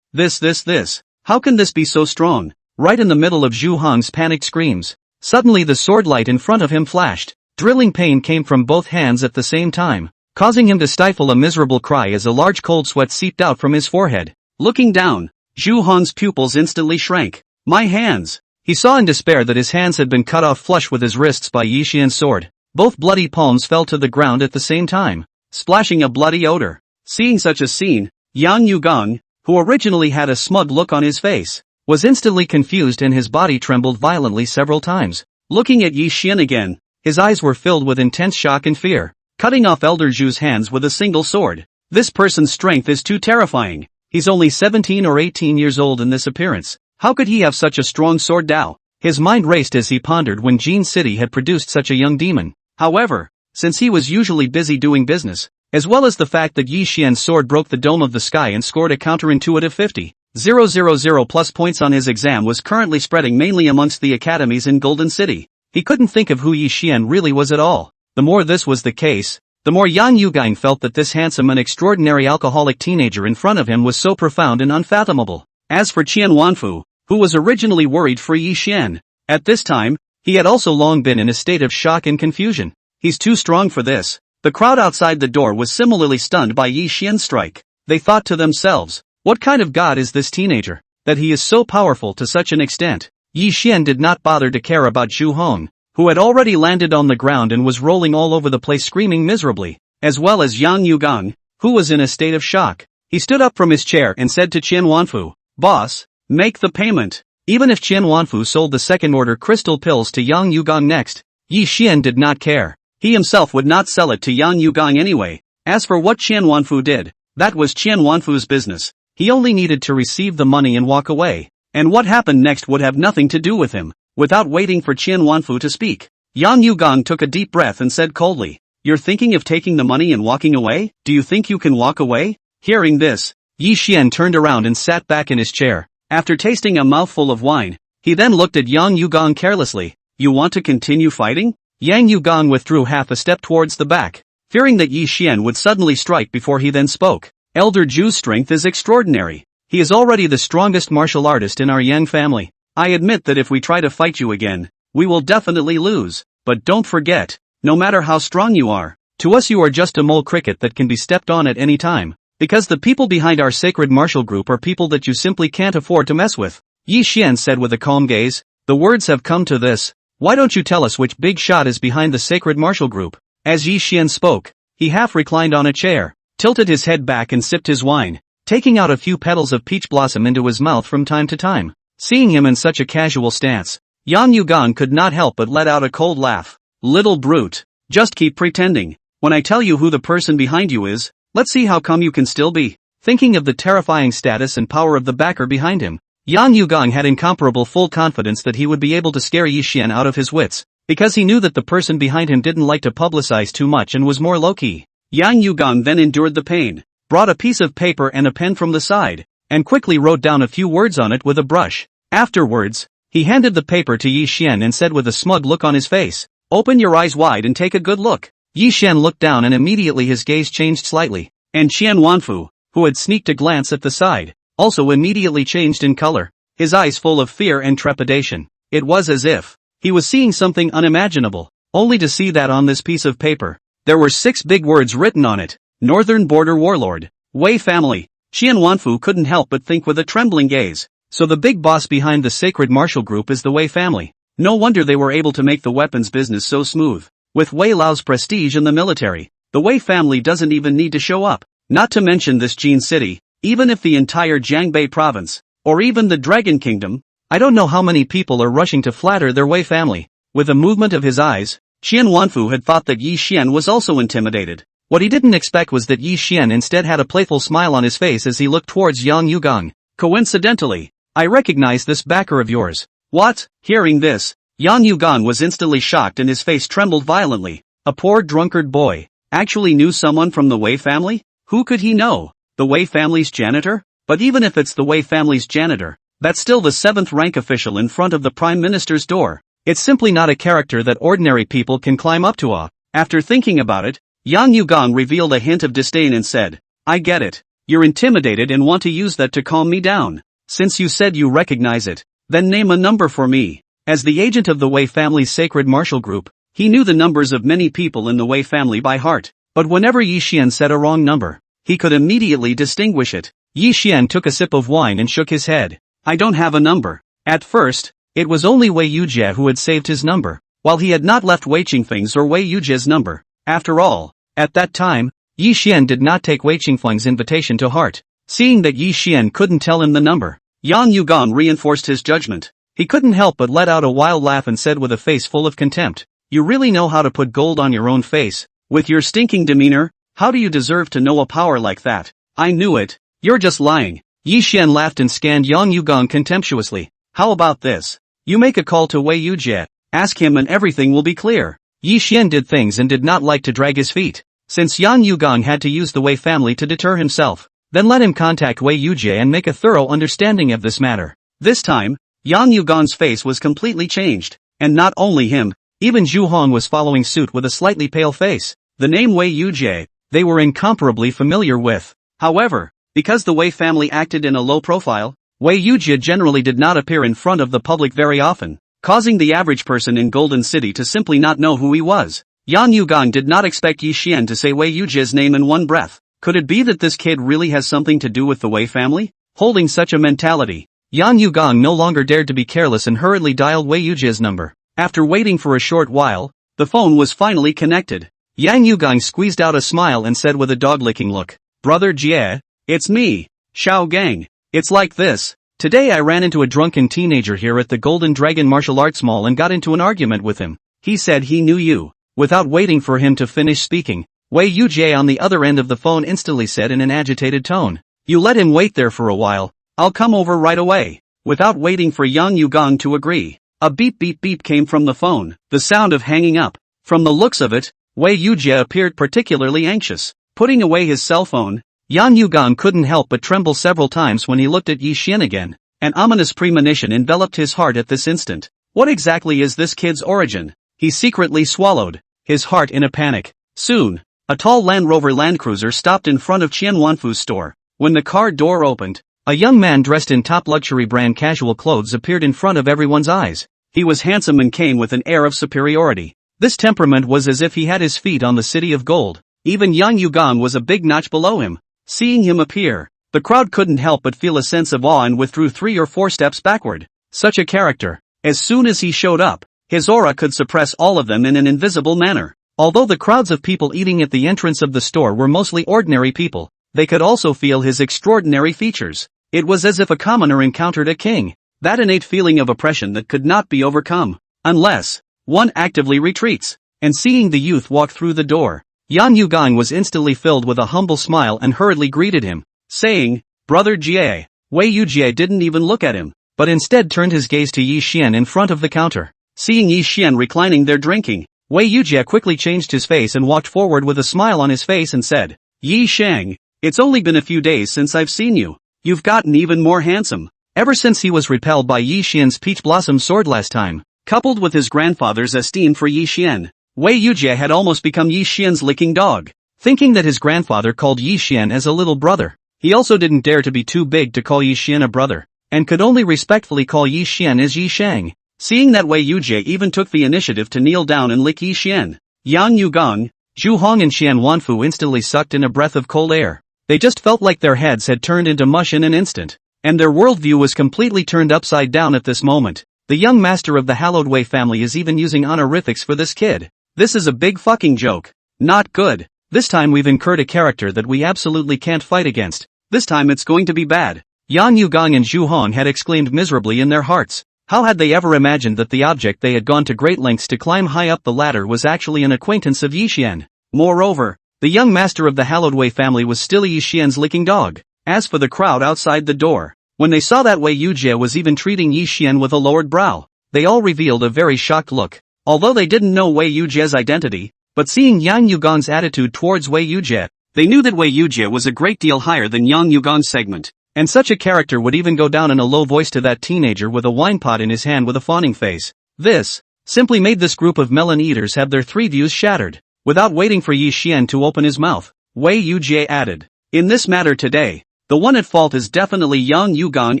This. How can this be so strong? Right in the middle of Zhu Hong's panicked screams, suddenly the sword light in front of him flashed. Drilling pain came from both hands at the same time, causing him to stifle a miserable cry as a large cold sweat seeped out from his forehead. Looking down, Zhu Hong's pupils instantly shrank. My hands! He saw in despair that his hands had been cut off flush with his wrists by Yi Xian's sword. Both bloody palms fell to the ground at the same time, splashing a bloody odor. Seeing such a scene, Yang Yugong, who originally had a smug look on his face, was instantly confused and his body trembled violently several times. Looking at Yi Xian again, his eyes were filled with intense shock and fear. Cutting off Elder Zhu's hands with a single sword. This person's strength is too terrifying. He's only 17 or 18 years old in this appearance. How could he have such a strong sword Dao? His mind raced as he pondered when Jin City had produced such a young demon. However, since he was usually busy doing business, as well as the fact that Yi Xian's sword broke the dome of the sky and scored a counterintuitive 50,000 plus points on his exam was currently spreading mainly amongst the academies in Golden City. He couldn't think of who Yi Xian really was at all. The more this was the case, the more Yang Yugong felt that this handsome and extraordinary alcoholic teenager in front of him was so profound and unfathomable. As for Qian Wanfu, who was originally worried for Yi Xian, at this time, he had also long been in a state of shock and confusion. He's too strong for this. The crowd outside the door was similarly stunned by Yi Xian's strike. They thought to themselves, what kind of god is this teenager, that he is so powerful to such an extent? Yi Xian did not bother to care about Zhu Hong, who had already landed on the ground and was rolling all over the place screaming miserably, as well as Yang Yugong, who was in a state of shock. He stood up from his chair and said to Qian Wanfu, "Boss, make the payment." Even if Qian Wanfu sold the second-order crystal pills to Yang Yugong next, Yi Xian did not care. He himself would not sell it to Yang Yugong anyway. As for what Qian Wanfu did, that was Qian Wanfu's business. He only needed to receive the money and walk away, and what happened next would have nothing to do with him. Without waiting for Qian Wanfu to speak, Yang Yugong took a deep breath and said coldly, "You're thinking of taking the money and walking away? Do you think you can walk away?" Hearing this, Yi Xian turned around and sat back in his chair. After tasting a mouthful of wine, he then looked at Yang Yugong carelessly. "You want to continue fighting?" Yang Yugong withdrew half a step towards the back, fearing that Yi Xian would suddenly strike before he then spoke. "Elder Zhu's strength is extraordinary. He is already the strongest martial artist in our Yang family. I admit that if we try to fight you again, we will definitely lose. But don't forget, no matter how strong you are, To us you are just a mole cricket that can be stepped on at any time. Because the people behind our sacred martial group are people that you simply can't afford to mess with. Yi Xian said with a calm gaze. The words have come to this. Why don't you tell us which big shot is behind the sacred martial group? As Yi Xian spoke, he half reclined on a chair, tilted his head back and sipped his wine, taking out a few petals of peach blossom into his mouth from time to time. Seeing him in such a casual stance, Yang Yugang could not help but let out a cold laugh. Little brute. Just keep pretending. When I tell you who the person behind you is, let's see how come you can still be. Thinking of the terrifying status and power of the backer behind him, Yang Yugang had incomparable full confidence that he would be able to scare Yi Xian out of his wits, because he knew that the person behind him didn't like to publicize too much and was more low-key. Yang Yugang then endured the pain, brought a piece of paper and a pen from the side, and quickly wrote down a few words on it with a brush. Afterwards, he handed the paper to Yi Xian and said with a smug look on his face, "Open your eyes wide and take a good look." Yi Xian looked down and immediately his gaze changed slightly, and Qian Wanfu, who had sneaked a glance at the side, also immediately changed in color, his eyes full of fear and trepidation. It was as if he was seeing something unimaginable, only to see that on this piece of paper, there were 6 big words written on it: Northern Border Warlord, Wei Family. Qian Wanfu couldn't help but think with a trembling gaze, so the big boss behind the sacred martial group is the Wei family. No wonder they were able to make the weapons business so smooth. With Wei Lao's prestige in the military, the Wei family doesn't even need to show up. Not to mention this Jin city, even if the entire Jiangbei province, or even the Dragon Kingdom, I don't know how many people are rushing to flatter their Wei family. With a movement of his eyes, Qian Wanfu had thought that Yi Xian was also intimidated. What he didn't expect was that Yi Xian instead had a playful smile on his face as he looked towards Yang Yugang. Coincidentally, I recognize this backer of yours. What? Hearing this, Yang Yugang was instantly shocked and his face trembled violently. A poor drunkard boy actually knew someone from the Wei family? Who could he know? The Wei family's janitor? But even if it's the Wei family's janitor, that's still the 7th rank official in front of the Prime Minister's door. It's simply not a character that ordinary people can climb up to. After thinking about it, Yang Yugang revealed a hint of disdain and said, I get it. You're intimidated and want to use that to calm me down. Since you said you recognize it, then name a number for me. As the agent of the Wei family's sacred martial group, he knew the numbers of many people in the Wei family by heart, but whenever Yi Xian said a wrong number, he could immediately distinguish it. Yi Xian took a sip of wine and shook his head. I don't have a number. At first, it was only Wei Yujie who had saved his number, while he had not left Wei Qingfeng's or Wei Yujie's number. After all, at that time, Yi Xian did not take Wei Qingfeng's invitation to heart. Seeing that Yi Xian couldn't tell him the number, Yang Yugang reinforced his judgment. He couldn't help but let out a wild laugh and said with a face full of contempt, You really know how to put gold on your own face. With your stinking demeanor, how do you deserve to know a power like that? I knew it. You're just lying. Yi Xian laughed and scanned Yang Yugang contemptuously. How about this? You make a call to Wei Yujie, ask him and everything will be clear. Yi Xian did things and did not like to drag his feet. Since Yang Yugang had to use the Wei family to deter himself, then let him contact Wei Yujie and make a thorough understanding of this matter. This time, Yang Yugang's face was completely changed, and not only him, even Zhu Hong was following suit with a slightly pale face. The name Wei Yujie, they were incomparably familiar with. However, because the Wei family acted in a low profile, Wei Yujie generally did not appear in front of the public very often, causing the average person in Golden City to simply not know who he was. Yang Yugang did not expect Yi Xian to say Wei Yujie's name in one breath. Could it be that this kid really has something to do with the Wei family? Holding such a mentality, Yang Yugang no longer dared to be careless and hurriedly dialed Wei Yujie's number. After waiting for a short while, the phone was finally connected. Yang Yugang squeezed out a smile and said with a dog-licking look, Brother Jie, it's me, Xiao Gang. It's like this. Today I ran into a drunken teenager here at the Golden Dragon Martial Arts Mall and got into an argument with him. He said he knew you. Without waiting for him to finish speaking, Wei Yujie on the other end of the phone instantly said in an agitated tone, You let him wait there for a while. I'll come over right away. Without waiting for Yang Yugang to agree, a beep beep beep came from the phone, the sound of hanging up. From the looks of it, Wei Yujie appeared particularly anxious. Putting away his cell phone, Yang Yugang couldn't help but tremble several times when he looked at Yi Xian again. An ominous premonition enveloped his heart at this instant. What exactly is this kid's origin? He secretly swallowed his heart in a panic. Soon, a tall Land Rover Land Cruiser stopped in front of Qian Wanfu's store. When the car door opened, a young man dressed in top luxury brand casual clothes appeared in front of everyone's eyes. He was handsome and came with an air of superiority. This temperament was as if he had his feet on the city of gold. Even Yang Yugong was a big notch below him. Seeing him appear, the crowd couldn't help but feel a sense of awe and withdrew 3 or 4 steps backward. Such a character. As soon as he showed up, his aura could suppress all of them in an invisible manner. Although the crowds of people eating at the entrance of the store were mostly ordinary people, they could also feel his extraordinary features. It was as if a commoner encountered a king. That innate feeling of oppression that could not be overcome, unless one actively retreats. And seeing the youth walk through the door, Yang Yugong was instantly filled with a humble smile and hurriedly greeted him, saying, "Brother Jie." Wei Yujie didn't even look at him, but instead turned his gaze to Yi Xian in front of the counter. Seeing Yi Xian reclining there drinking, Wei Yujie quickly changed his face and walked forward with a smile on his face and said, "Yi Shang, it's only been a few days since I've seen you. You've gotten even more handsome." Ever since he was repelled by Yi Xian's peach blossom sword last time, coupled with his grandfather's esteem for Yi Xian, Wei Yujie had almost become Yi Xian's licking dog. Thinking that his grandfather called Yi Xian as a little brother, he also didn't dare to be too big to call Yi Xian a brother, and could only respectfully call Yi Xian as Yi Shang. Seeing that Wei Yujie even took the initiative to kneel down and lick Yi Xian, Yang Yugong, Zhu Hong and Xian Wanfu instantly sucked in a breath of cold air. They just felt like their heads had turned into mush in an instant, and their worldview was completely turned upside down at this moment. The young master of the Hallowed Wei family is even using honorifics for this kid. This is a big fucking joke. Not good. This time we've incurred a character that we absolutely can't fight against. This time it's going to be bad. Yang Yugong and Zhu Hong had exclaimed miserably in their hearts. How had they ever imagined that the object they had gone to great lengths to climb high up the ladder was actually an acquaintance of Yi Xian? Moreover, the young master of the Hallowed Wei family was still Yi Xian's licking dog. As for the crowd outside the door, when they saw that Wei Yujie was even treating Yi Xian with a lowered brow, they all revealed a very shocked look. Although they didn't know Wei Yujie's identity, but seeing Yang Yugong's attitude towards Wei Yujie, they knew that Wei Yujie was a great deal higher than Yang Yugong's segment. And such a character would even go down in a low voice to that teenager with a wine pot in his hand with a fawning face. This simply made this group of melon eaters have their 3 views shattered. Without waiting for Yi Xian to open his mouth, Wei Yujie added, "In this matter today, the one at fault is definitely Yang Yugong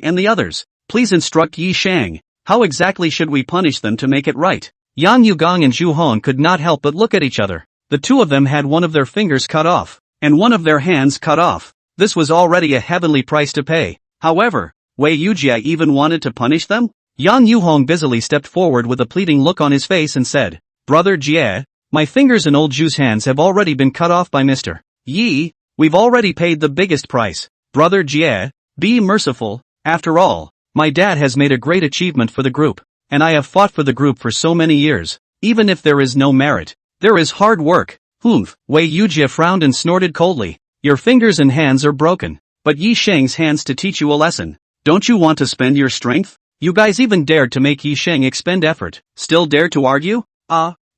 and the others. Please instruct Yi Shang. How exactly should we punish them to make it right?" Yang Yugong and Zhu Hong could not help but look at each other. The two of them had one of their fingers cut off, and one of their hands cut off. This was already a heavenly price to pay. However, Wei Yujie even wanted to punish them? Yang Yuhong busily stepped forward with a pleading look on his face and said, "Brother Jie, my fingers and old Zhu's hands have already been cut off by Mr. Yi. We've already paid the biggest price. Brother Jie, be merciful. After all, my dad has made a great achievement for the group, and I have fought for the group for so many years. Even if there is no merit, there is hard work." Humph. Wei Yujie frowned and snorted coldly. "Your fingers and hands are broken, but Yi Shang's hands to teach you a lesson. Don't you want to spend your strength? You guys even dared to make Yi Shang expend effort. Still dare to argue?"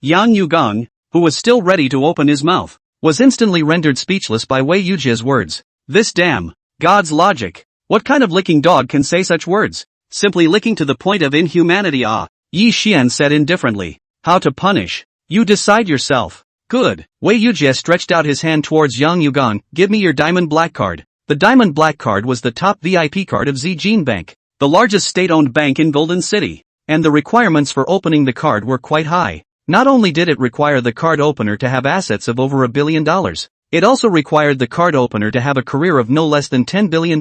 Yang Yugong, who was still ready to open his mouth, was instantly rendered speechless by Wei Yujie's words. This damn God's logic. What kind of licking dog can say such words? Simply licking to the point of inhumanity. Yi Xian said indifferently. "How to punish? You decide yourself." "Good." Wei Yujie stretched out his hand towards Yang Yugong. "Give me your diamond black card." The diamond black card was the top VIP card of Zijin Bank, the largest state-owned bank in Golden City, and the requirements for opening the card were quite high. Not only did it require the card opener to have assets of over $1 billion, it also required the card opener to have a career of no less than $10 billion,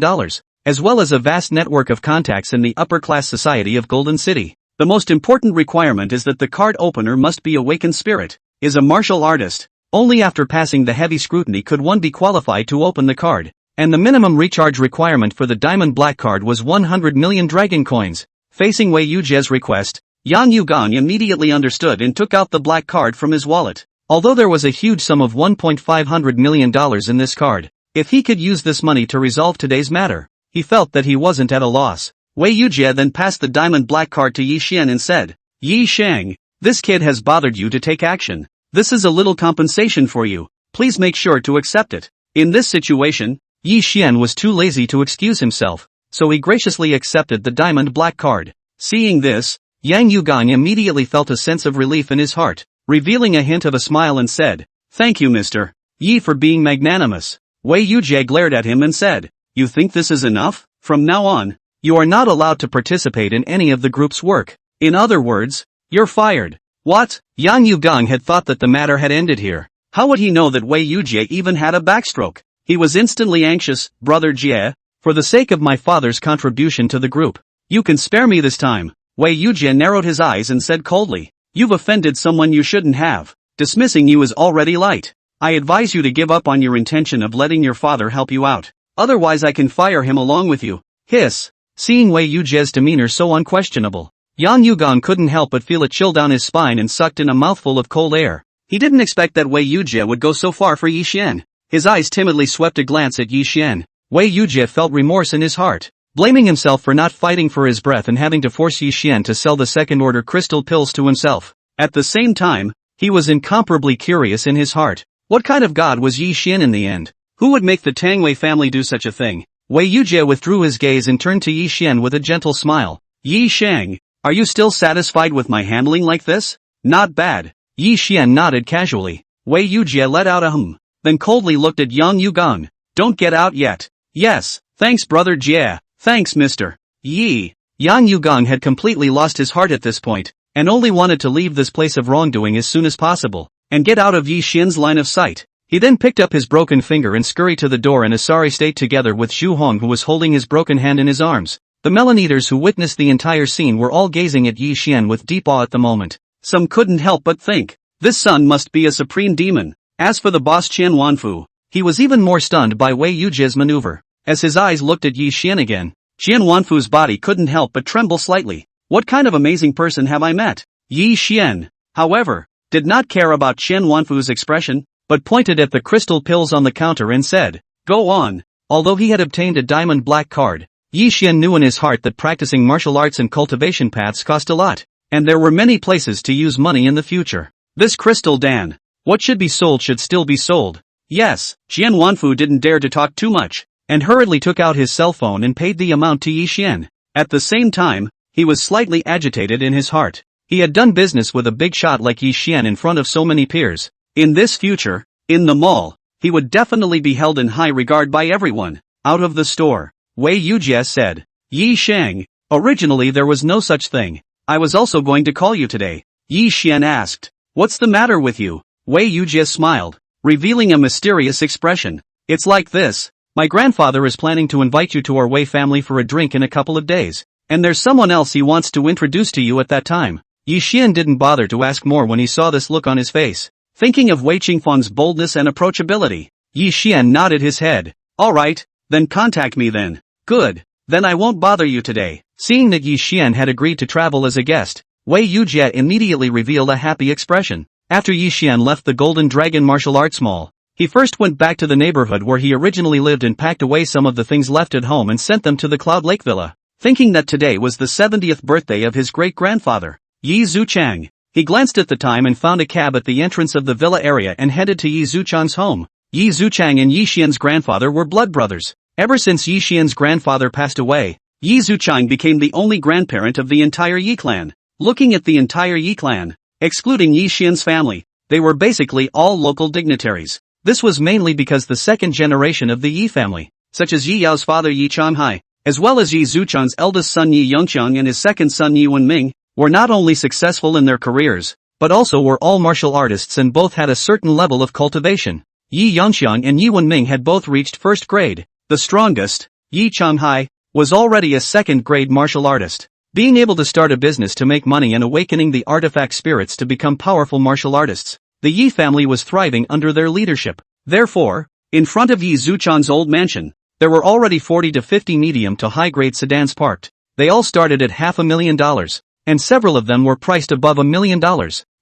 as well as a vast network of contacts in the upper-class society of Golden City. The most important requirement is that the card opener must be awakened spirit, is a martial artist. Only after passing the heavy scrutiny could one be qualified to open the card, and the minimum recharge requirement for the diamond black card was 100 million dragon coins. Facing Wei Yujie's request, Yang Yugong immediately understood and took out the black card from his wallet. Although there was a huge sum of $1.5 million in this card, if he could use this money to resolve today's matter, he felt that he wasn't at a loss. Wei Yujie then passed the diamond black card to Yi Xian and said, "Yi Shang, this kid has bothered you to take action. This is a little compensation for you. Please make sure to accept it." In this situation, Yi Xian was too lazy to excuse himself, so he graciously accepted the diamond black card. Seeing this, Yang Yugong immediately felt a sense of relief in his heart, revealing a hint of a smile and said, "Thank you Mr. Yi for being magnanimous." Wei Yujie glared at him and said, "You think this is enough? From now on, you are not allowed to participate in any of the group's work. In other words, you're fired." What? Yang Yugong had thought that the matter had ended here. How would he know that Wei Yujie even had a backstroke? He was instantly anxious. Brother Jie, for the sake of my father's contribution to the group, you can spare me this time. Wei Yujie narrowed his eyes and said coldly, you've offended someone you shouldn't have. Dismissing you is already light. I advise you to give up on your intention of letting your father help you out. Otherwise I can fire him along with you. Hiss. Seeing Wei Yujie's demeanor so unquestionable, Yang Yugong couldn't help but feel a chill down his spine and sucked in a mouthful of cold air. He didn't expect that Wei Yujie would go so far for Yi Xian. His eyes timidly swept a glance at Yi Xian. Wei Yujie felt remorse in his heart, blaming himself for not fighting for his breath and having to force Yi Xian to sell the second-order crystal pills to himself. At the same time, he was incomparably curious in his heart. What kind of god was Yi Xian in the end? Who would make the Tangwei family do such a thing? Wei Yujie withdrew his gaze and turned to Yi Xian with a gentle smile. Yi Shang, are you still satisfied with my handling like this? Not bad. Yi Xian nodded casually. Wei Yujie let out a then coldly looked at Yang Yugong. Don't get out yet. Yes, thanks brother Jie. Thanks Mr. Yi. Yang Yugong had completely lost his heart at this point, and only wanted to leave this place of wrongdoing as soon as possible, and get out of Yi Xian's line of sight. He then picked up his broken finger and scurried to the door in a sorry state together with Zhu Hong, who was holding his broken hand in his arms. The melon eaters who witnessed the entire scene were all gazing at Yi Xian with deep awe at the moment. Some couldn't help but think, this son must be a supreme demon. As for the boss Qian Wanfu, he was even more stunned by Wei Yujie's maneuver. As his eyes looked at Yi Xian again, Qian Wanfu's body couldn't help but tremble slightly. What kind of amazing person have I met? Yi Xian, however, did not care about Qian Wanfu's expression, but pointed at the crystal pills on the counter and said, go on. Although he had obtained a diamond black card, Yi Xian knew in his heart that practicing martial arts and cultivation paths cost a lot, and there were many places to use money in the future. This crystal Dan. What should be sold should still be sold. Yes, Qian Wanfu didn't dare to talk too much, and hurriedly took out his cell phone and paid the amount to Yi Xian. At the same time, he was slightly agitated in his heart. He had done business with a big shot like Yi Xian in front of so many peers. In this future, in the mall, he would definitely be held in high regard by everyone. Out of the store, Wei Yujie said, Yi Shang, originally there was no such thing. I was also going to call you today. Yi Xian asked, what's the matter with you? Wei Yujie smiled, revealing a mysterious expression. It's like this. My grandfather is planning to invite you to our Wei family for a drink in a couple of days, and there's someone else he wants to introduce to you at that time. Yi Xian didn't bother to ask more when he saw this look on his face. Thinking of Wei Qingfang's boldness and approachability, Yi Xian nodded his head. Alright, then contact me then. Good, then I won't bother you today. Seeing that Yi Xian had agreed to travel as a guest, Wei Yujie immediately revealed a happy expression. After Yi Xian left the Golden Dragon Martial Arts Mall, he first went back to the neighborhood where he originally lived and packed away some of the things left at home and sent them to the Cloud Lake Villa, thinking that today was the 70th birthday of his great-grandfather, Yi Zuchang. He glanced at the time and found a cab at the entrance of the villa area and headed to Yi Zuchang's home. Yi Zuchang and Yi Xian's grandfather were blood brothers. Ever since Yi Xian's grandfather passed away, Yi Zuchang became the only grandparent of the entire Yi clan. Looking at the entire Yi clan, excluding Yi Xian's family, they were basically all local dignitaries. This was mainly because the second generation of the Yi family, such as Yi Yao's father Yi Changhai, as well as Yi Zuchang's eldest son Yi Yongqiang and his second son Yi Wenming, were not only successful in their careers, but also were all martial artists and both had a certain level of cultivation. Yi Yongqiang and Yi Wenming had both reached first grade. The strongest, Yi Changhai, was already a second-grade martial artist. Being able to start a business to make money and awakening the artifact spirits to become powerful martial artists, the Yi family was thriving under their leadership. Therefore, in front of Yi Zuchang's old mansion, there were already 40 to 50 medium to high-grade sedans parked. They all started at $500,000, and several of them were priced above $1 million.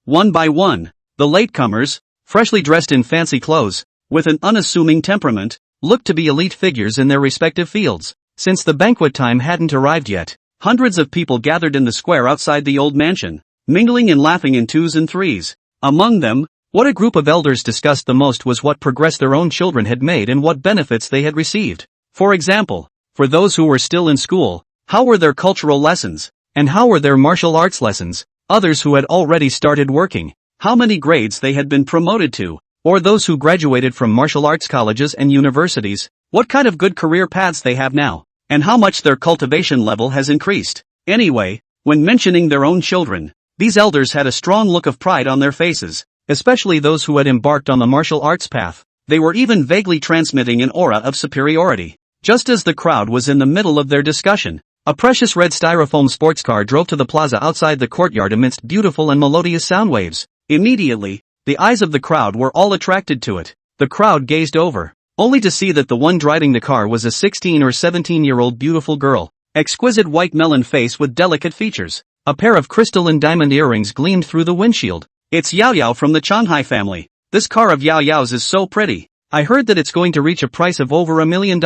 One by one, the latecomers, freshly dressed in fancy clothes, with an unassuming temperament, looked to be elite figures in their respective fields. Since the banquet time hadn't arrived yet, hundreds of people gathered in the square outside the old mansion, mingling and laughing in twos and threes. Among them, what a group of elders discussed the most was what progress their own children had made and what benefits they had received. For example, for those who were still in school, how were their cultural lessons, and how were their martial arts lessons? Others who had already started working, how many grades they had been promoted to, or those who graduated from martial arts colleges and universities, what kind of good career paths they have now, and how much their cultivation level has increased. Anyway, when mentioning their own children, These elders had a strong look of pride on their faces, especially those who had embarked on the martial arts path. They were even vaguely transmitting an aura of superiority. Just as the crowd was in the middle of their discussion, a precious red styrofoam sports car drove to the plaza outside the courtyard amidst beautiful and melodious sound waves. Immediately, the eyes of the crowd were all attracted to it. The crowd gazed over, only to see that the one driving the car was a 16 or 17-year-old beautiful girl. Exquisite white melon face with delicate features. A pair of crystal and diamond earrings gleamed through the windshield. It's Yao Yao from the Changhai family. This car of Yao Yao's is so pretty. I heard that it's going to reach a price of over $1 million.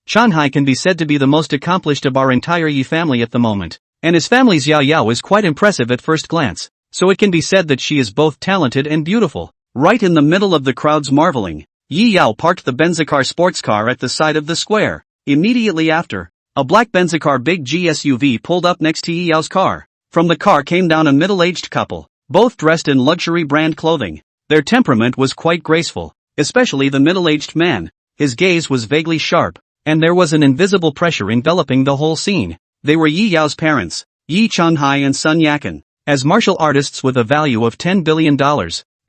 Changhai can be said to be the most accomplished of our entire Yi family at the moment, and his family's Yao Yao is quite impressive at first glance, so it can be said that she is both talented and beautiful. Right in the middle of the crowd's marveling, Yi Yao parked the Benzacar sports car at the side of the square. Immediately after, a black Benzacar Big G SUV pulled up next to Yi Yao's car. From the car came down a middle-aged couple, both dressed in luxury brand clothing. Their temperament was quite graceful, especially the middle-aged man. His gaze was vaguely sharp, and there was an invisible pressure enveloping the whole scene. They were Yi Yao's parents, Yi Changhai and Sun Yakan, as martial artists with a value of $10 billion,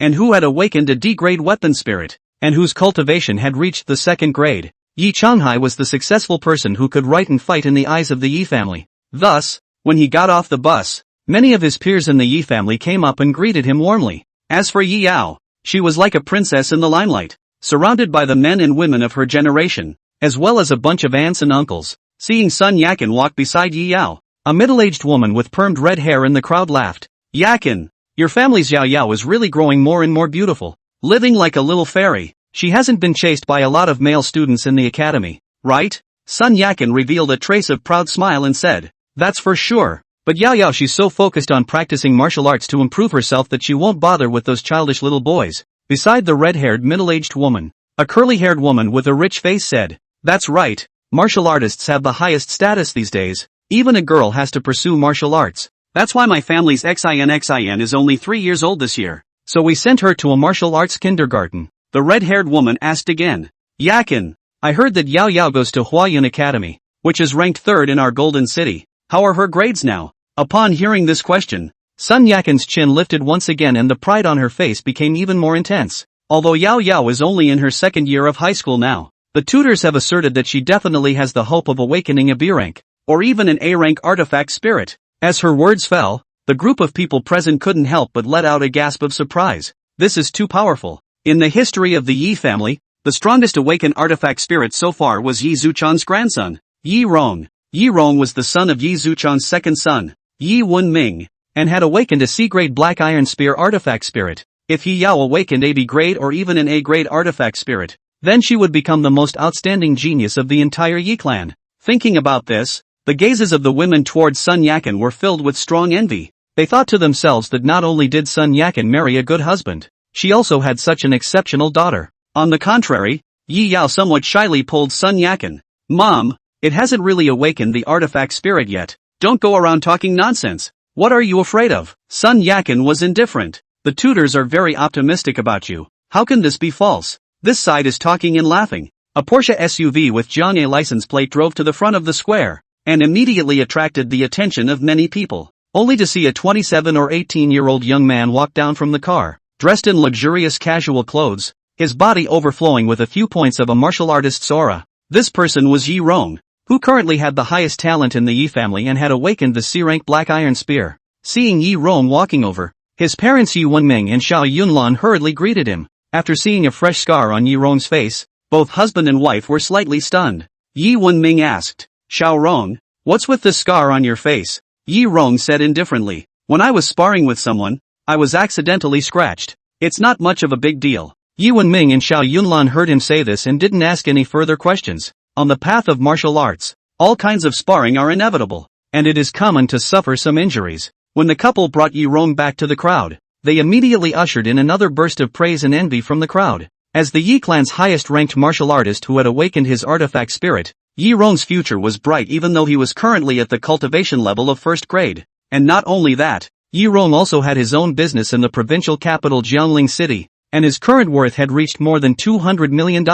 and who had awakened a D-grade weapon spirit, and whose cultivation had reached the second grade. Yi Changhai was the successful person who could write and fight in the eyes of the Yi family. Thus, when he got off the bus, many of his peers in the Yi family came up and greeted him warmly. As for Yi Yao, she was like a princess in the limelight, surrounded by the men and women of her generation, as well as a bunch of aunts and uncles. Seeing Sun Yakan walk beside Yi Yao, a middle-aged woman with permed red hair in the crowd laughed. Yakan, your family's Yao Yao is really growing more and more beautiful, living like a little fairy. She hasn't been chased by a lot of male students in the academy, right? Sun Yakan revealed a trace of proud smile and said, that's for sure. But Yao Yao, she's so focused on practicing martial arts to improve herself that she won't bother with those childish little boys. Beside the red-haired middle-aged woman, a curly-haired woman with a rich face said, that's right, martial artists have the highest status these days. Even a girl has to pursue martial arts. That's why my family's Xin is only 3 years old this year. So we sent her to a martial arts kindergarten. The red-haired woman asked again. Yakan, I heard that Yao Yao goes to Huayun Academy, which is ranked 3rd in our Golden City. How are her grades now? Upon hearing this question, Sun Yakan's chin lifted once again and the pride on her face became even more intense. Although Yao Yao is only in her 2nd year of high school now, the tutors have asserted that she definitely has the hope of awakening a B rank, or even an A rank artifact spirit. As her words fell, the group of people present couldn't help but let out a gasp of surprise. This is too powerful. In the history of the Yi family, the strongest awakened artifact spirit so far was Yi Zuchan's grandson, Yi Rong. Yi Rong was the son of Yi Zuchan's second son, Yi Wenming, and had awakened a C-grade Black Iron Spear artifact spirit. If Yi Yao awakened a B-grade or even an A-grade artifact spirit, then she would become the most outstanding genius of the entire Yi clan. Thinking about this, the gazes of the women towards Sun Yakan were filled with strong envy. They thought to themselves that not only did Sun Yakan marry a good husband, she also had such an exceptional daughter. On the contrary, Yi Yao somewhat shyly pulled Sun Yakan. Mom, it hasn't really awakened the artifact spirit yet. Don't go around talking nonsense. What are you afraid of? Sun Yakan was indifferent. The tutors are very optimistic about you. How can this be false? This side is talking and laughing. A Porsche SUV with Jianghe license plate drove to the front of the square, and immediately attracted the attention of many people, only to see a 27 or 18-year-old young man walk down from the car, dressed in luxurious casual clothes, his body overflowing with a few points of a martial artist's aura. This person was Yi Rong, who currently had the highest talent in the Yi family and had awakened the C-rank Black Iron Spear. Seeing Yi Rong walking over, his parents Yi Wenming and Xiao Yunlan hurriedly greeted him. After seeing a fresh scar on Yi Rong's face, both husband and wife were slightly stunned. Yi Wenming asked, Xiao Rong, what's with this scar on your face? Yi Rong said indifferently, when I was sparring with someone, I was accidentally scratched. It's not much of a big deal. Yi Wenming and Xiao Yunlan heard him say this and didn't ask any further questions. On the path of martial arts, all kinds of sparring are inevitable, and it is common to suffer some injuries. When the couple brought Yi Rong back to the crowd, they immediately ushered in another burst of praise and envy from the crowd. As the Yi clan's highest-ranked martial artist who had awakened his artifact spirit, Yi Rong's future was bright even though he was currently at the cultivation level of 1st grade. And not only that, Yi Rong also had his own business in the provincial capital Jiangling City, and his current worth had reached more than $200 million.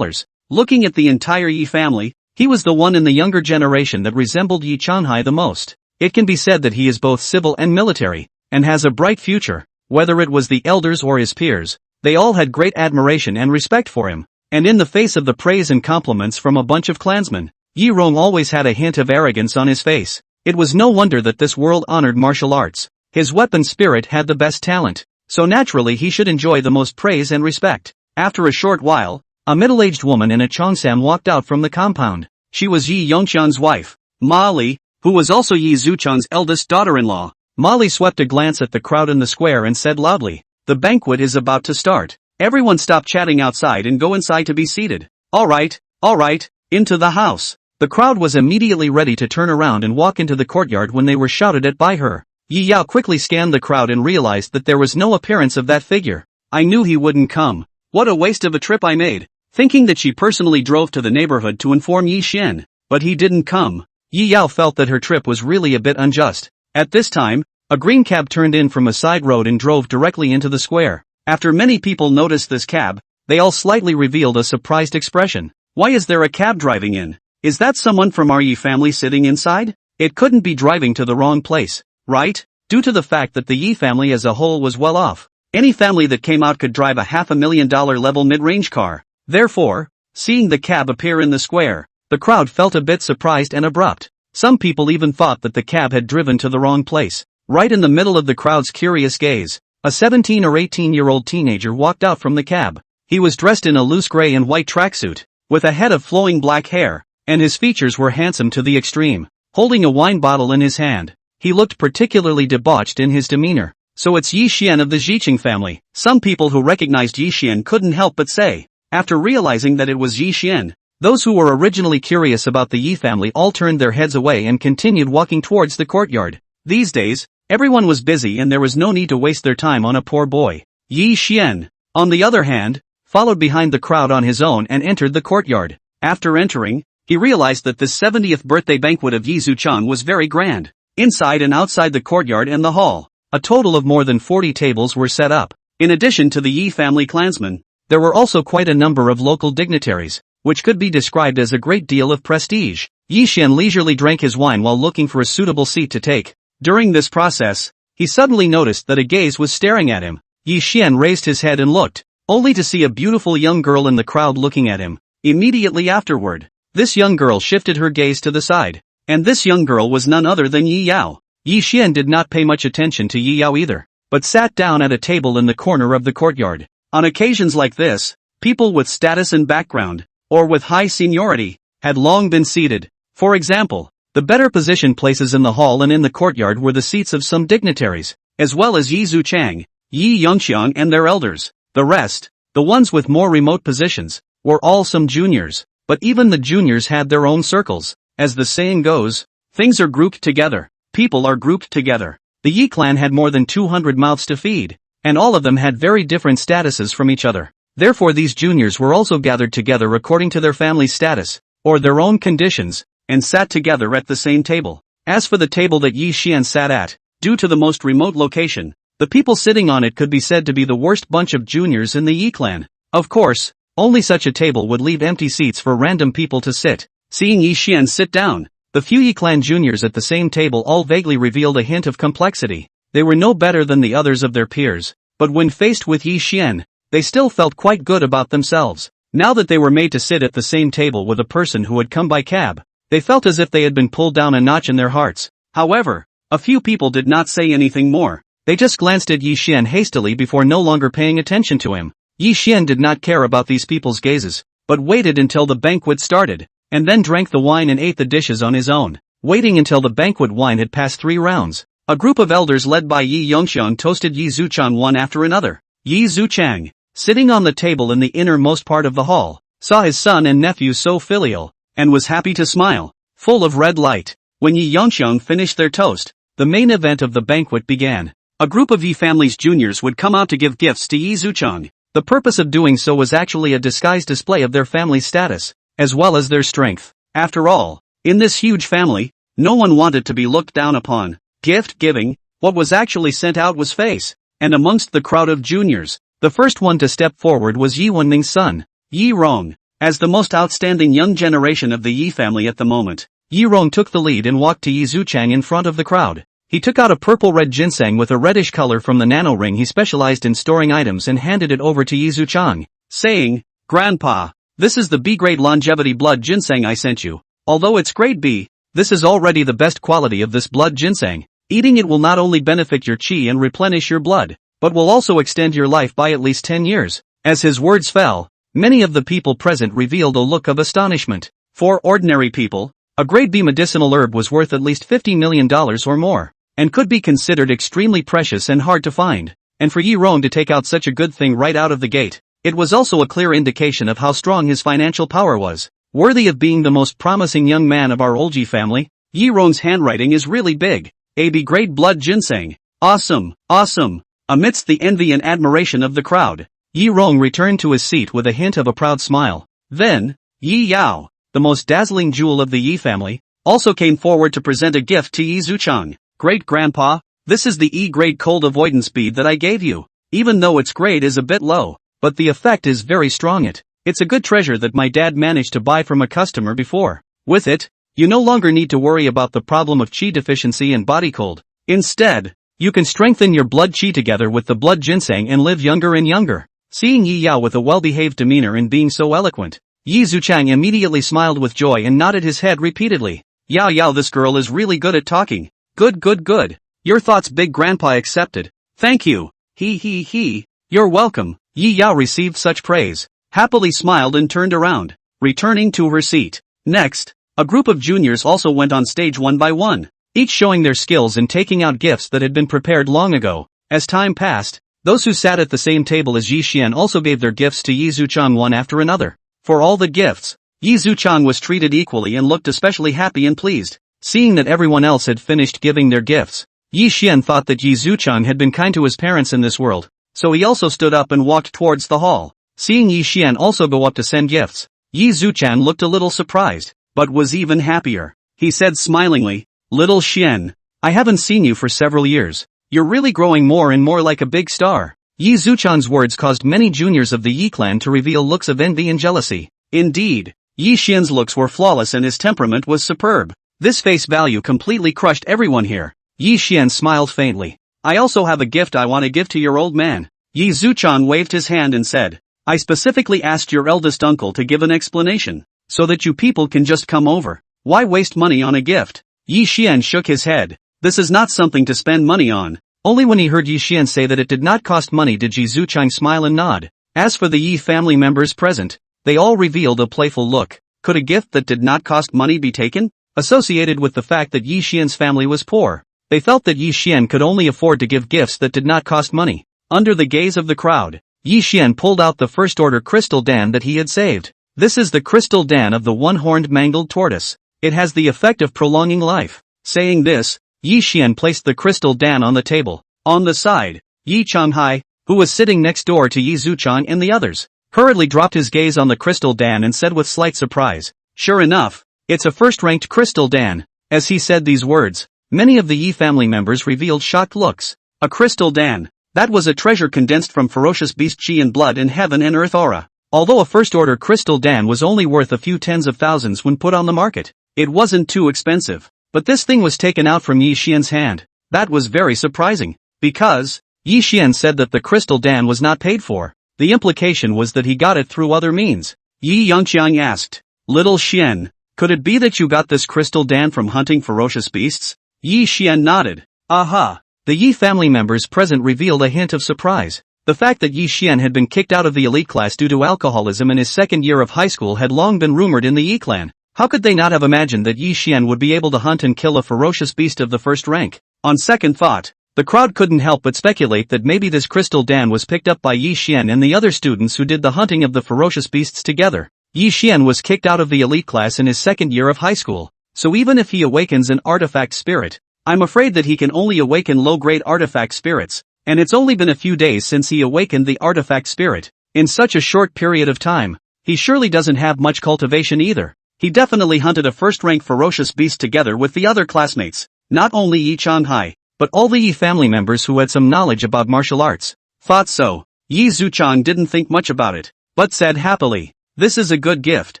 Looking at the entire Yi family, he was the one in the younger generation that resembled Yi Changhai the most. It can be said that he is both civil and military, and has a bright future. Whether it was the elders or his peers, they all had great admiration and respect for him. And in the face of the praise and compliments from a bunch of clansmen, Yi Rong always had a hint of arrogance on his face. It was no wonder that this world-honored martial arts, his weapon spirit had the best talent, so naturally he should enjoy the most praise and respect. After a short while, a middle-aged woman in a cheongsam walked out from the compound. She was Yi Yongqiang's wife, Ma Li, who was also Yi Zuchang's eldest daughter-in-law. Ma Li swept a glance at the crowd in the square and said loudly, "The banquet is about to start. Everyone stop chatting outside and go inside to be seated." All right, into the house." The crowd was immediately ready to turn around and walk into the courtyard when they were shouted at by her. Yi Yao quickly scanned the crowd and realized that there was no appearance of that figure. "I knew he wouldn't come. What a waste of a trip I made." Thinking that she personally drove to the neighborhood to inform Yi Xian, but he didn't come. Yi Yao felt that her trip was really a bit unjust. At this time, a green cab turned in from a side road and drove directly into the square. After many people noticed this cab, they all slightly revealed a surprised expression. "Why is there a cab driving in? Is that someone from our Yi family sitting inside? It couldn't be driving to the wrong place, right?" Due to the fact that the Yi family as a whole was well off, any family that came out could drive a $500,000 level mid-range car. Therefore, seeing the cab appear in the square, the crowd felt a bit surprised and abrupt. Some people even thought that the cab had driven to the wrong place. Right in the middle of the crowd's curious gaze, a 17 or 18-year-old teenager walked out from the cab. He was dressed in a loose gray and white tracksuit, with a head of flowing black hair, and his features were handsome to the extreme. Holding a wine bottle in his hand, he looked particularly debauched in his demeanor. "So it's Yi Xian of the Jiqing family." Some people who recognized Yi Xian couldn't help but say. After realizing that it was Yi Xian, those who were originally curious about the Yi family all turned their heads away and continued walking towards the courtyard. These days, everyone was busy and there was no need to waste their time on a poor boy. Yi Xian, on the other hand, followed behind the crowd on his own and entered the courtyard. After entering, he realized that this 70th birthday banquet of Yi Zuchang was very grand. Inside and outside the courtyard and the hall, a total of more than 40 tables were set up. In addition to the Yi family clansmen, there were also quite a number of local dignitaries, which could be described as a great deal of prestige. Yi Xian leisurely drank his wine while looking for a suitable seat to take. During this process, he suddenly noticed that a gaze was staring at him. Yi Xian raised his head and looked, only to see a beautiful young girl in the crowd looking at him. Immediately afterward, this young girl shifted her gaze to the side, and this young girl was none other than Yi Yao. Yi Xian did not pay much attention to Yi Yao either, but sat down at a table in the corner of the courtyard. On occasions like this, people with status and background, or with high seniority, had long been seated. For example, the better positioned places in the hall and in the courtyard were the seats of some dignitaries, as well as Yi Zuchang, Yi Yongqiang and their elders. The rest, the ones with more remote positions, were all some juniors, but even the juniors had their own circles. As the saying goes, things are grouped together, people are grouped together. The Yi clan had more than 200 mouths to feed, and all of them had very different statuses from each other. Therefore these juniors were also gathered together according to their family's status, or their own conditions, and sat together at the same table. As for the table that Yi Xian sat at, due to the most remote location, the people sitting on it could be said to be the worst bunch of juniors in the Yi clan. Of course, only such a table would leave empty seats for random people to sit. Seeing Yi Xian sit down, the few Yi clan juniors at the same table all vaguely revealed a hint of complexity. They were no better than the others of their peers, but when faced with Yi Xian, they still felt quite good about themselves. Now that they were made to sit at the same table with a person who had come by cab, they felt as if they had been pulled down a notch in their hearts. However, a few people did not say anything more. They just glanced at Yi Xian hastily before no longer paying attention to him. Yi Xian did not care about these people's gazes, but waited until the banquet started, and then drank the wine and ate the dishes on his own. Waiting until the banquet wine had passed 3 rounds, a group of elders led by Yi Yongqiang toasted Yi Zuchang one after another. Yi Zuchang, sitting on the table in the innermost part of the hall, saw his son and nephew so filial, and was happy to smile, full of red light. When Yi Yongqiang finished their toast, the main event of the banquet began. A group of Yi family's juniors would come out to give gifts to Yi Zuchang. The purpose of doing so was actually a disguised display of their family's status, as well as their strength. After all, in this huge family, no one wanted to be looked down upon. Gift giving, what was actually sent out was face, and amongst the crowd of juniors, the first one to step forward was Yi Wenming's son, Yi Rong. As the most outstanding young generation of the Yi family at the moment, Yi Rong took the lead and walked to Yi Zuchang in front of the crowd. He took out a purple-red ginseng with a reddish color from the nano ring he specialized in storing items and handed it over to Yi Zuchang, saying, "Grandpa, this is the B-grade longevity blood ginseng I sent you. Although it's grade B, this is already the best quality of this blood ginseng. Eating it will not only benefit your chi and replenish your blood, but will also extend your life by at least 10 years. As his words fell, many of the people present revealed a look of astonishment. For ordinary people, a grade B medicinal herb was worth at least $50 million or more, and could be considered extremely precious and hard to find. And for Yi Rong to take out such a good thing right out of the gate, it was also a clear indication of how strong his financial power was. Worthy of being the most promising young man of our Olji family, Yi Rong's handwriting is really big. AB grade blood ginseng. Awesome, awesome. Amidst the envy and admiration of the crowd, Yi Rong returned to his seat with a hint of a proud smile. Then, Yi Yao, the most dazzling jewel of the Yi family, also came forward to present a gift to Yi Zuchang. Great-grandpa, this is the E-grade cold avoidance bead that I gave you. Even though its grade is a bit low, but the effect is very strong. It's a good treasure that my dad managed to buy from a customer before. With it, you no longer need to worry about the problem of chi deficiency and body cold. Instead, you can strengthen your blood chi together with the blood ginseng and live younger and younger." Seeing Yi Yao with a well-behaved demeanor and being so eloquent, Yi Zuchang immediately smiled with joy and nodded his head repeatedly. "Yao Yao, this girl is really good at talking. Good. Your thoughts, big grandpa accepted. Thank you. He. You're welcome." Yi Yao received such praise, happily smiled and turned around, returning to her seat. Next, a group of juniors also went on stage one by one, each showing their skills in taking out gifts that had been prepared long ago. As time passed, those who sat at the same table as Yi Xian also gave their gifts to Yi Zuchang one after another. For all the gifts, Yi Zuchang was treated equally and looked especially happy and pleased. Seeing that everyone else had finished giving their gifts, Yi Xian thought that Yi Zuchang had been kind to his parents in this world, so he also stood up and walked towards the hall. Seeing Yi Xian also go up to send gifts, Yi Zuchang looked a little surprised, but was even happier. He said smilingly, "Little Xian, I haven't seen you for several years. You're really growing more and more like a big star." Yi Zuchang's words caused many juniors of the Yi clan to reveal looks of envy and jealousy. Indeed, Yi Xian's looks were flawless and his temperament was superb. This face value completely crushed everyone here. Yi Xian smiled faintly. "I also have a gift I want to give to your old man." Yi Zuchang waved his hand and said, "I specifically asked your eldest uncle to give an explanation, so that you people can just come over. Why waste money on a gift?" Yi Xian shook his head. This is not something to spend money on. Only when he heard Yi Xian say that it did not cost money did Yi Zuchang smile and nod. As for the Yi family members present, they all revealed a playful look. Could a gift that did not cost money be taken? Associated with the fact that Yi Xian's family was poor, they felt that Yi Xian could only afford to give gifts that did not cost money. Under the gaze of the crowd, Yi Xian pulled out the first-order crystal dan that he had saved. This is the crystal dan of the one-horned mangled tortoise. It has the effect of prolonging life. Saying this, Yi Xian placed the crystal dan on the table. On the side, Yi Changhai, who was sitting next door to Yi Zuchang and the others, hurriedly dropped his gaze on the crystal dan and said with slight surprise, "Sure enough, it's a first-ranked crystal dan." As he said these words, many of the Yi family members revealed shocked looks. A crystal dan. That was a treasure condensed from ferocious beast chi and blood in heaven and earth aura. Although a first-order crystal dan was only worth a few tens of thousands when put on the market, it wasn't too expensive. But this thing was taken out from Yi Xian's hand. That was very surprising, because Yi Xian said that the crystal dan was not paid for. The implication was that he got it through other means. Yi Yangqiang asked, "Little Xian, could it be that you got this crystal dan from hunting ferocious beasts?" Yi Xian nodded. Aha! The Yi family members present revealed a hint of surprise. The fact that Yi Xian had been kicked out of the elite class due to alcoholism in his second year of high school had long been rumored in the Yi clan. How could they not have imagined that Yi Xian would be able to hunt and kill a ferocious beast of the first rank? On second thought, the crowd couldn't help but speculate that maybe this crystal dan was picked up by Yi Xian and the other students who did the hunting of the ferocious beasts together. Yi Xian was kicked out of the elite class in his second year of high school, so even if he awakens an artifact spirit, I'm afraid that he can only awaken low-grade artifact spirits, and it's only been a few days since he awakened the artifact spirit. In such a short period of time, he surely doesn't have much cultivation either. He definitely hunted a first-rank ferocious beast together with the other classmates, not only Yi Changhai, but all the Yi family members who had some knowledge about martial arts. Thought so. Yi Zuchang didn't think much about it, but said happily, "This is a good gift.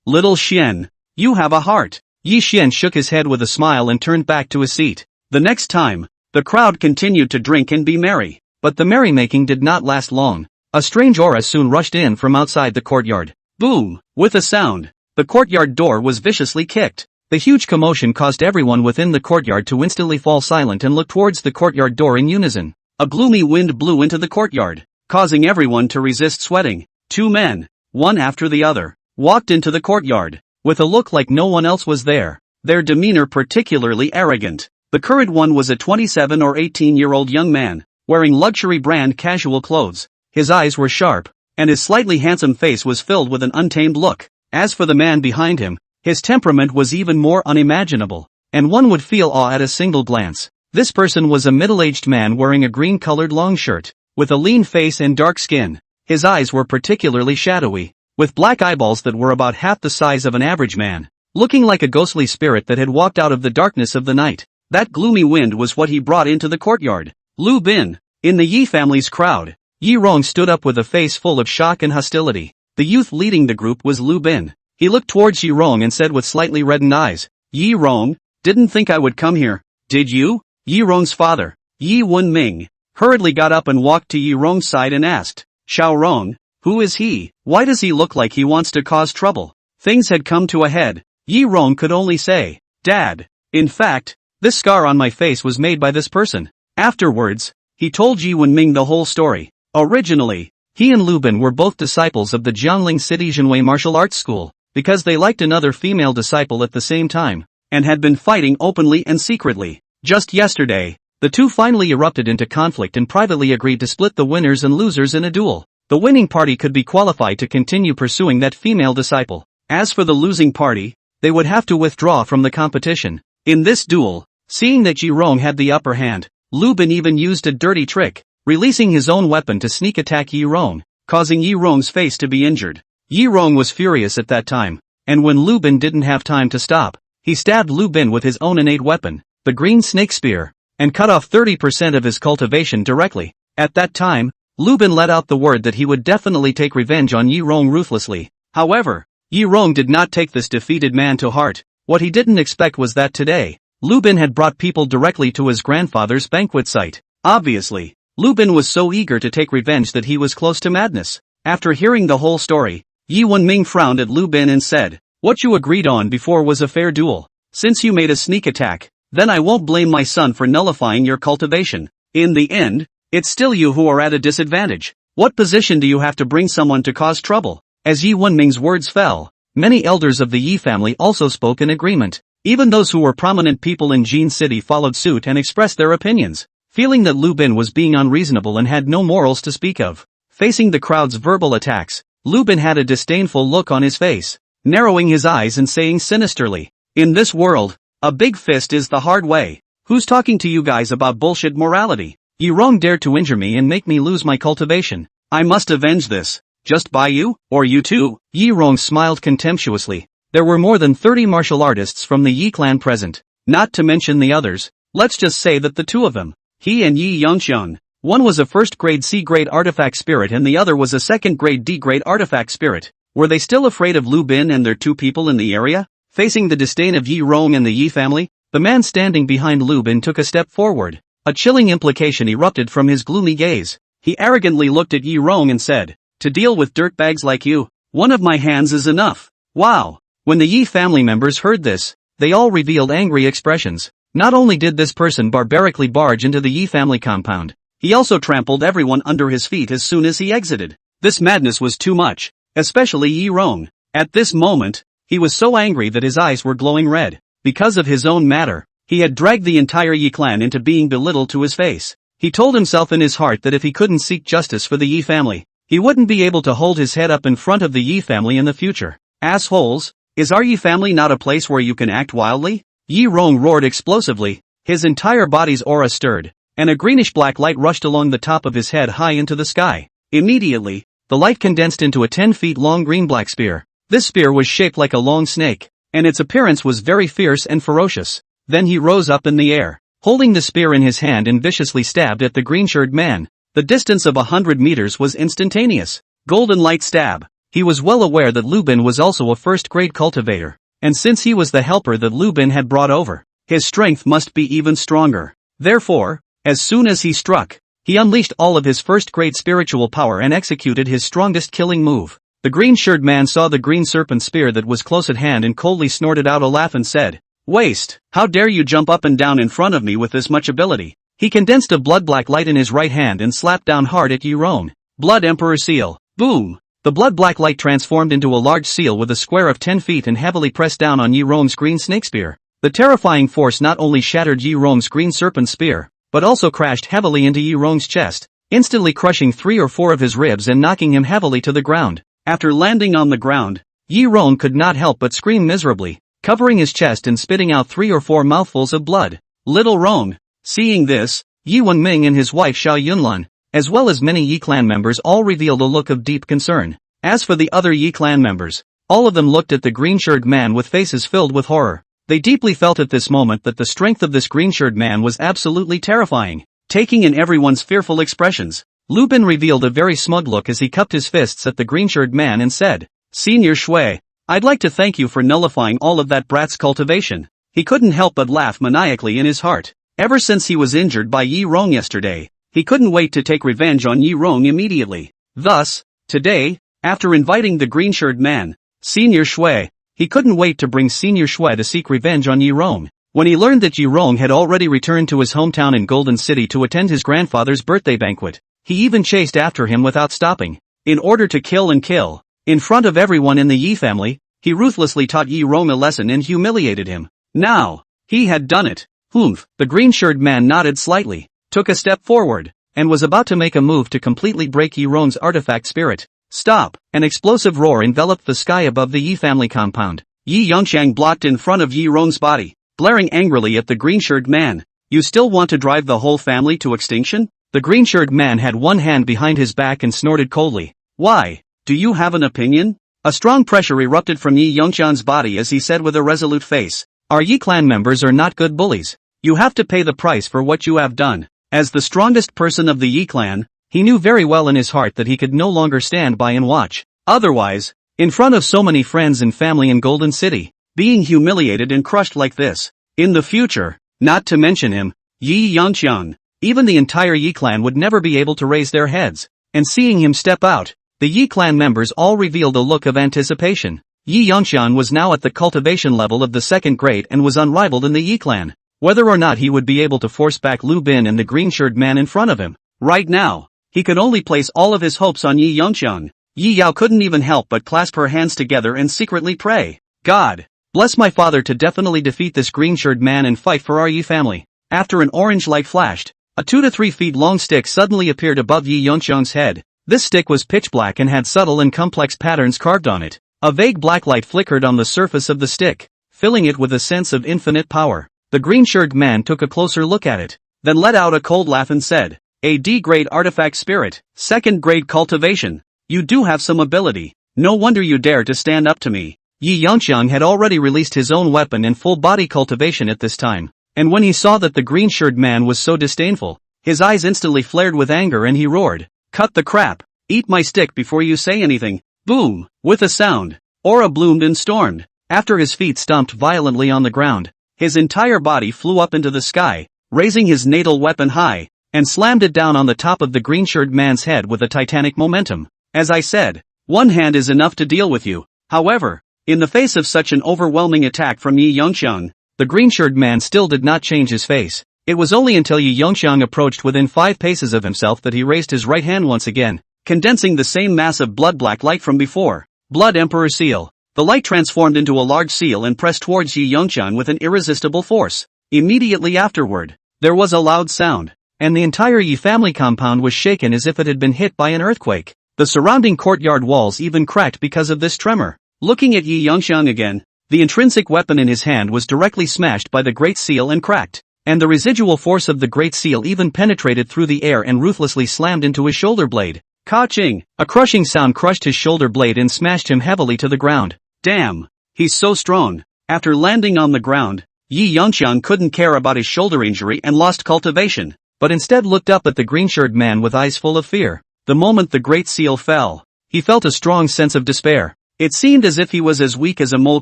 Little Xian, you have a heart." Yi Xian shook his head with a smile and turned back to his seat. The next time, The crowd continued to drink and be merry. But the merrymaking did not last long. A strange aura soon rushed in from outside the courtyard. Boom! With a sound, the courtyard door was viciously kicked. The huge commotion caused everyone within the courtyard to instantly fall silent and look towards the courtyard door in unison. A gloomy wind blew into the courtyard, causing everyone to resist sweating. Two men, one after the other, walked into the courtyard, with a look like no one else was there, their demeanor particularly arrogant. The current one was a 27 or 18-year-old young man, wearing luxury brand casual clothes. His eyes were sharp, and his slightly handsome face was filled with an untamed look. As for the man behind him, his temperament was even more unimaginable, and one would feel awe at a single glance. This person was a middle-aged man wearing a green-colored long shirt, with a lean face and dark skin. His eyes were particularly shadowy, with black eyeballs that were about half the size of an average man, looking like a ghostly spirit that had walked out of the darkness of the night. That gloomy wind was what he brought into the courtyard. Lu Bin. In the Yi family's crowd, Yi Rong stood up with a face full of shock and hostility. The youth leading the group was Lu Bin. He looked towards Yi Rong and said with slightly reddened eyes, "Yi Rong, didn't think I would come here, did you?" Yi Rong's father, Yi Wen-ming, hurriedly got up and walked to Yi Rong's side and asked, "Xiao Rong, who is he? Why does he look like he wants to cause trouble?" Things had come to a head. Yi Rong could only say, "Dad, in fact, this scar on my face was made by this person." Afterwards, he told Yi Wen-ming the whole story. Originally, he and Lu Bin were both disciples of the Jiangling City Zhenwei Martial Arts School, because they liked another female disciple at the same time, and had been fighting openly and secretly. Just yesterday, the two finally erupted into conflict and privately agreed to split the winners and losers in a duel. The winning party could be qualified to continue pursuing that female disciple. As for the losing party, they would have to withdraw from the competition. In this duel, seeing that Yi Rong had the upper hand, Lu Bin even used a dirty trick, releasing his own weapon to sneak attack Yi Rong, causing Yi Rong's face to be injured. Yi Rong was furious at that time, and when Lu Bin didn't have time to stop, he stabbed Lu Bin with his own innate weapon, the green snake spear, and cut off 30% of his cultivation directly. At that time, Lu Bin let out the word that he would definitely take revenge on Yi Rong ruthlessly. However, Yi Rong did not take this defeated man to heart. What he didn't expect was that today, Lu Bin had brought people directly to his grandfather's banquet site. Obviously, Lu Bin was so eager to take revenge that he was close to madness. After hearing the whole story, Yi Wen-ming frowned at Lu Bin and said, "What you agreed on before was a fair duel. Since you made a sneak attack, then I won't blame my son for nullifying your cultivation. In the end, it's still you who are at a disadvantage. What position do you have to bring someone to cause trouble?" As Yi Wen-ming's words fell, many elders of the Yi family also spoke in agreement. Even those who were prominent people in Jin City followed suit and expressed their opinions, feeling that Lu Bin was being unreasonable and had no morals to speak of. Facing the crowd's verbal attacks, Lu Bin had a disdainful look on his face, narrowing his eyes and saying sinisterly, "In this world, a big fist is the hard way. Who's talking to you guys about bullshit morality? Yi Rong dared to injure me and make me lose my cultivation. I must avenge this. Just by you, or you too?" Yi Rong smiled contemptuously. There were more than 30 martial artists from the Yi clan present, not to mention the others. Let's just say that the two of them, he and Yi Yongxian, one was a first-grade C-grade artifact spirit and the other was a second-grade D-grade artifact spirit. Were they still afraid of Lu Bin and their two people in the area? Facing the disdain of Yi Rong and the Yi family, the man standing behind Lu Bin took a step forward. A chilling implication erupted from his gloomy gaze. He arrogantly looked at Yi Rong and said, "To deal with dirtbags like you, one of my hands is enough." Wow! When the Yi family members heard this, they all revealed angry expressions. Not only did this person barbarically barge into the Yi family compound, he also trampled everyone under his feet as soon as he exited. This madness was too much, especially Yi Rong. At this moment, he was so angry that his eyes were glowing red. Because of his own matter, he had dragged the entire Yi clan into being belittled to his face. He told himself in his heart that if he couldn't seek justice for the Yi family, he wouldn't be able to hold his head up in front of the Yi family in the future. Assholes, is our Yi family not a place where you can act wildly? Yi Rong roared explosively, his entire body's aura stirred, and a greenish-black light rushed along the top of his head high into the sky. Immediately, the light condensed into a 10-feet-long green-black spear. This spear was shaped like a long snake, and its appearance was very fierce and ferocious. Then he rose up in the air, holding the spear in his hand and viciously stabbed at the green-shirted man. The distance of 100 meters was instantaneous. Golden light stab. He was well aware that Lu Bin was also a first-grade cultivator, and since he was the helper that Lu Bin had brought over, his strength must be even stronger. Therefore, as soon as he struck, he unleashed all of his first-grade spiritual power and executed his strongest killing move. The green-shirted man saw the green serpent spear that was close at hand and coldly snorted out a laugh and said, "Waste, how dare you jump up and down in front of me with this much ability?" He condensed a blood-black light in his right hand and slapped down hard at Yi Rong. Blood Emperor Seal. Boom! The blood-black light transformed into a large seal with a square of 10 feet and heavily pressed down on Yi Rong's green snake spear. The terrifying force not only shattered Yi Rong's green serpent spear, but also crashed heavily into Yi Rong's chest, instantly crushing 3 or 4 of his ribs and knocking him heavily to the ground. After landing on the ground, Yi Rong could not help but scream miserably, covering his chest and spitting out 3 or 4 mouthfuls of blood. Little Rong. Seeing this, Yi Wenming and his wife Xiao Yunlan, as well as many Yi clan members, all revealed a look of deep concern. As for the other Yi clan members, all of them looked at the green-shirted man with faces filled with horror. They deeply felt at this moment that the strength of this green-shirted man was absolutely terrifying. Taking in everyone's fearful expressions, Lu Bin revealed a very smug look as he cupped his fists at the green-shirted man and said, "Senior Shui, I'd like to thank you for nullifying all of that brat's cultivation." He couldn't help but laugh maniacally in his heart. Ever since he was injured by Yi Rong yesterday, he couldn't wait to take revenge on Yi Rong immediately. Thus, today, after inviting the green-shirted man, Senior Shui, he couldn't wait to bring Senior Shui to seek revenge on Yi Rong. When he learned that Yi Rong had already returned to his hometown in Golden City to attend his grandfather's birthday banquet, he even chased after him without stopping. In order to kill and kill, in front of everyone in the Yi family, he ruthlessly taught Yi Rong a lesson and humiliated him. Now, he had done it. Humph, the green-shirted man nodded slightly, took a step forward, and was about to make a move to completely break Yi Rong's artifact spirit. Stop! An explosive roar enveloped the sky above the Yi family compound. Yi Yongxiang blocked in front of Yi Rong's body, glaring angrily at the green-shirted man. "You still want to drive the whole family to extinction?" The green-shirted man had one hand behind his back and snorted coldly. "Why? Do you have an opinion?" A strong pressure erupted from Yi Yongxiang's body as he said with a resolute face, "Our Yi clan members are not good bullies. You have to pay the price for what you have done." As the strongest person of the Yi clan, he knew very well in his heart that he could no longer stand by and watch. Otherwise, in front of so many friends and family in Golden City, being humiliated and crushed like this, in the future, not to mention him, Yi Yongxiang, even the entire Yi clan would never be able to raise their heads. And seeing him step out, the Yi clan members all revealed a look of anticipation. Yi Yongxiang was now at the cultivation level of the 2nd grade and was unrivaled in the Yi clan. Whether or not he would be able to force back Lu Bin and the green-shirted man in front of him, right now, he could only place all of his hopes on Yi Yongxiang. Yi Yao couldn't even help but clasp her hands together and secretly pray, "God, bless my father to definitely defeat this green-shirted man and fight for our Yi family." After an orange light flashed, a 2 to 3 feet long stick suddenly appeared above Yi Yongxiang's head. This stick was pitch black and had subtle and complex patterns carved on it. A vague black light flickered on the surface of the stick, filling it with a sense of infinite power. The green-shirted man took a closer look at it, then let out a cold laugh and said, "A D-grade artifact spirit, 2nd grade cultivation. You do have some ability. No wonder you dare to stand up to me." Yi Yongxiang had already released his own weapon and full-body cultivation at this time, and when he saw that the green-shirted man was so disdainful, his eyes instantly flared with anger and he roared, "Cut the crap! Eat my stick before you say anything!" Boom! With a sound, aura bloomed and stormed. After his feet stomped violently on the ground, his entire body flew up into the sky, raising his natal weapon high, and slammed it down on the top of the green-shirted man's head with a titanic momentum. As I said, one hand is enough to deal with you. However, in the face of such an overwhelming attack from Yi Yongxiang, the green-shirted man still did not change his face. It was only until Yi Yongxiang approached within 5 paces of himself that he raised his right hand once again, condensing the same massive blood-black light from before. Blood Emperor Seal. The light transformed into a large seal and pressed towards Yi Yongxiang with an irresistible force. Immediately afterward, there was a loud sound, and the entire Yi family compound was shaken as if it had been hit by an earthquake. The surrounding courtyard walls even cracked because of this tremor. Looking at Yi Yongxiang again, the intrinsic weapon in his hand was directly smashed by the Great Seal and cracked, and the residual force of the Great Seal even penetrated through the air and ruthlessly slammed into his shoulder blade. Ka-ching! A crushing sound crushed his shoulder blade and smashed him heavily to the ground. Damn! He's so strong. After landing on the ground, Yi Yongxiang couldn't care about his shoulder injury and lost cultivation, but instead looked up at the green-shirted man with eyes full of fear. The moment the Great Seal fell, he felt a strong sense of despair. It seemed as if he was as weak as a mole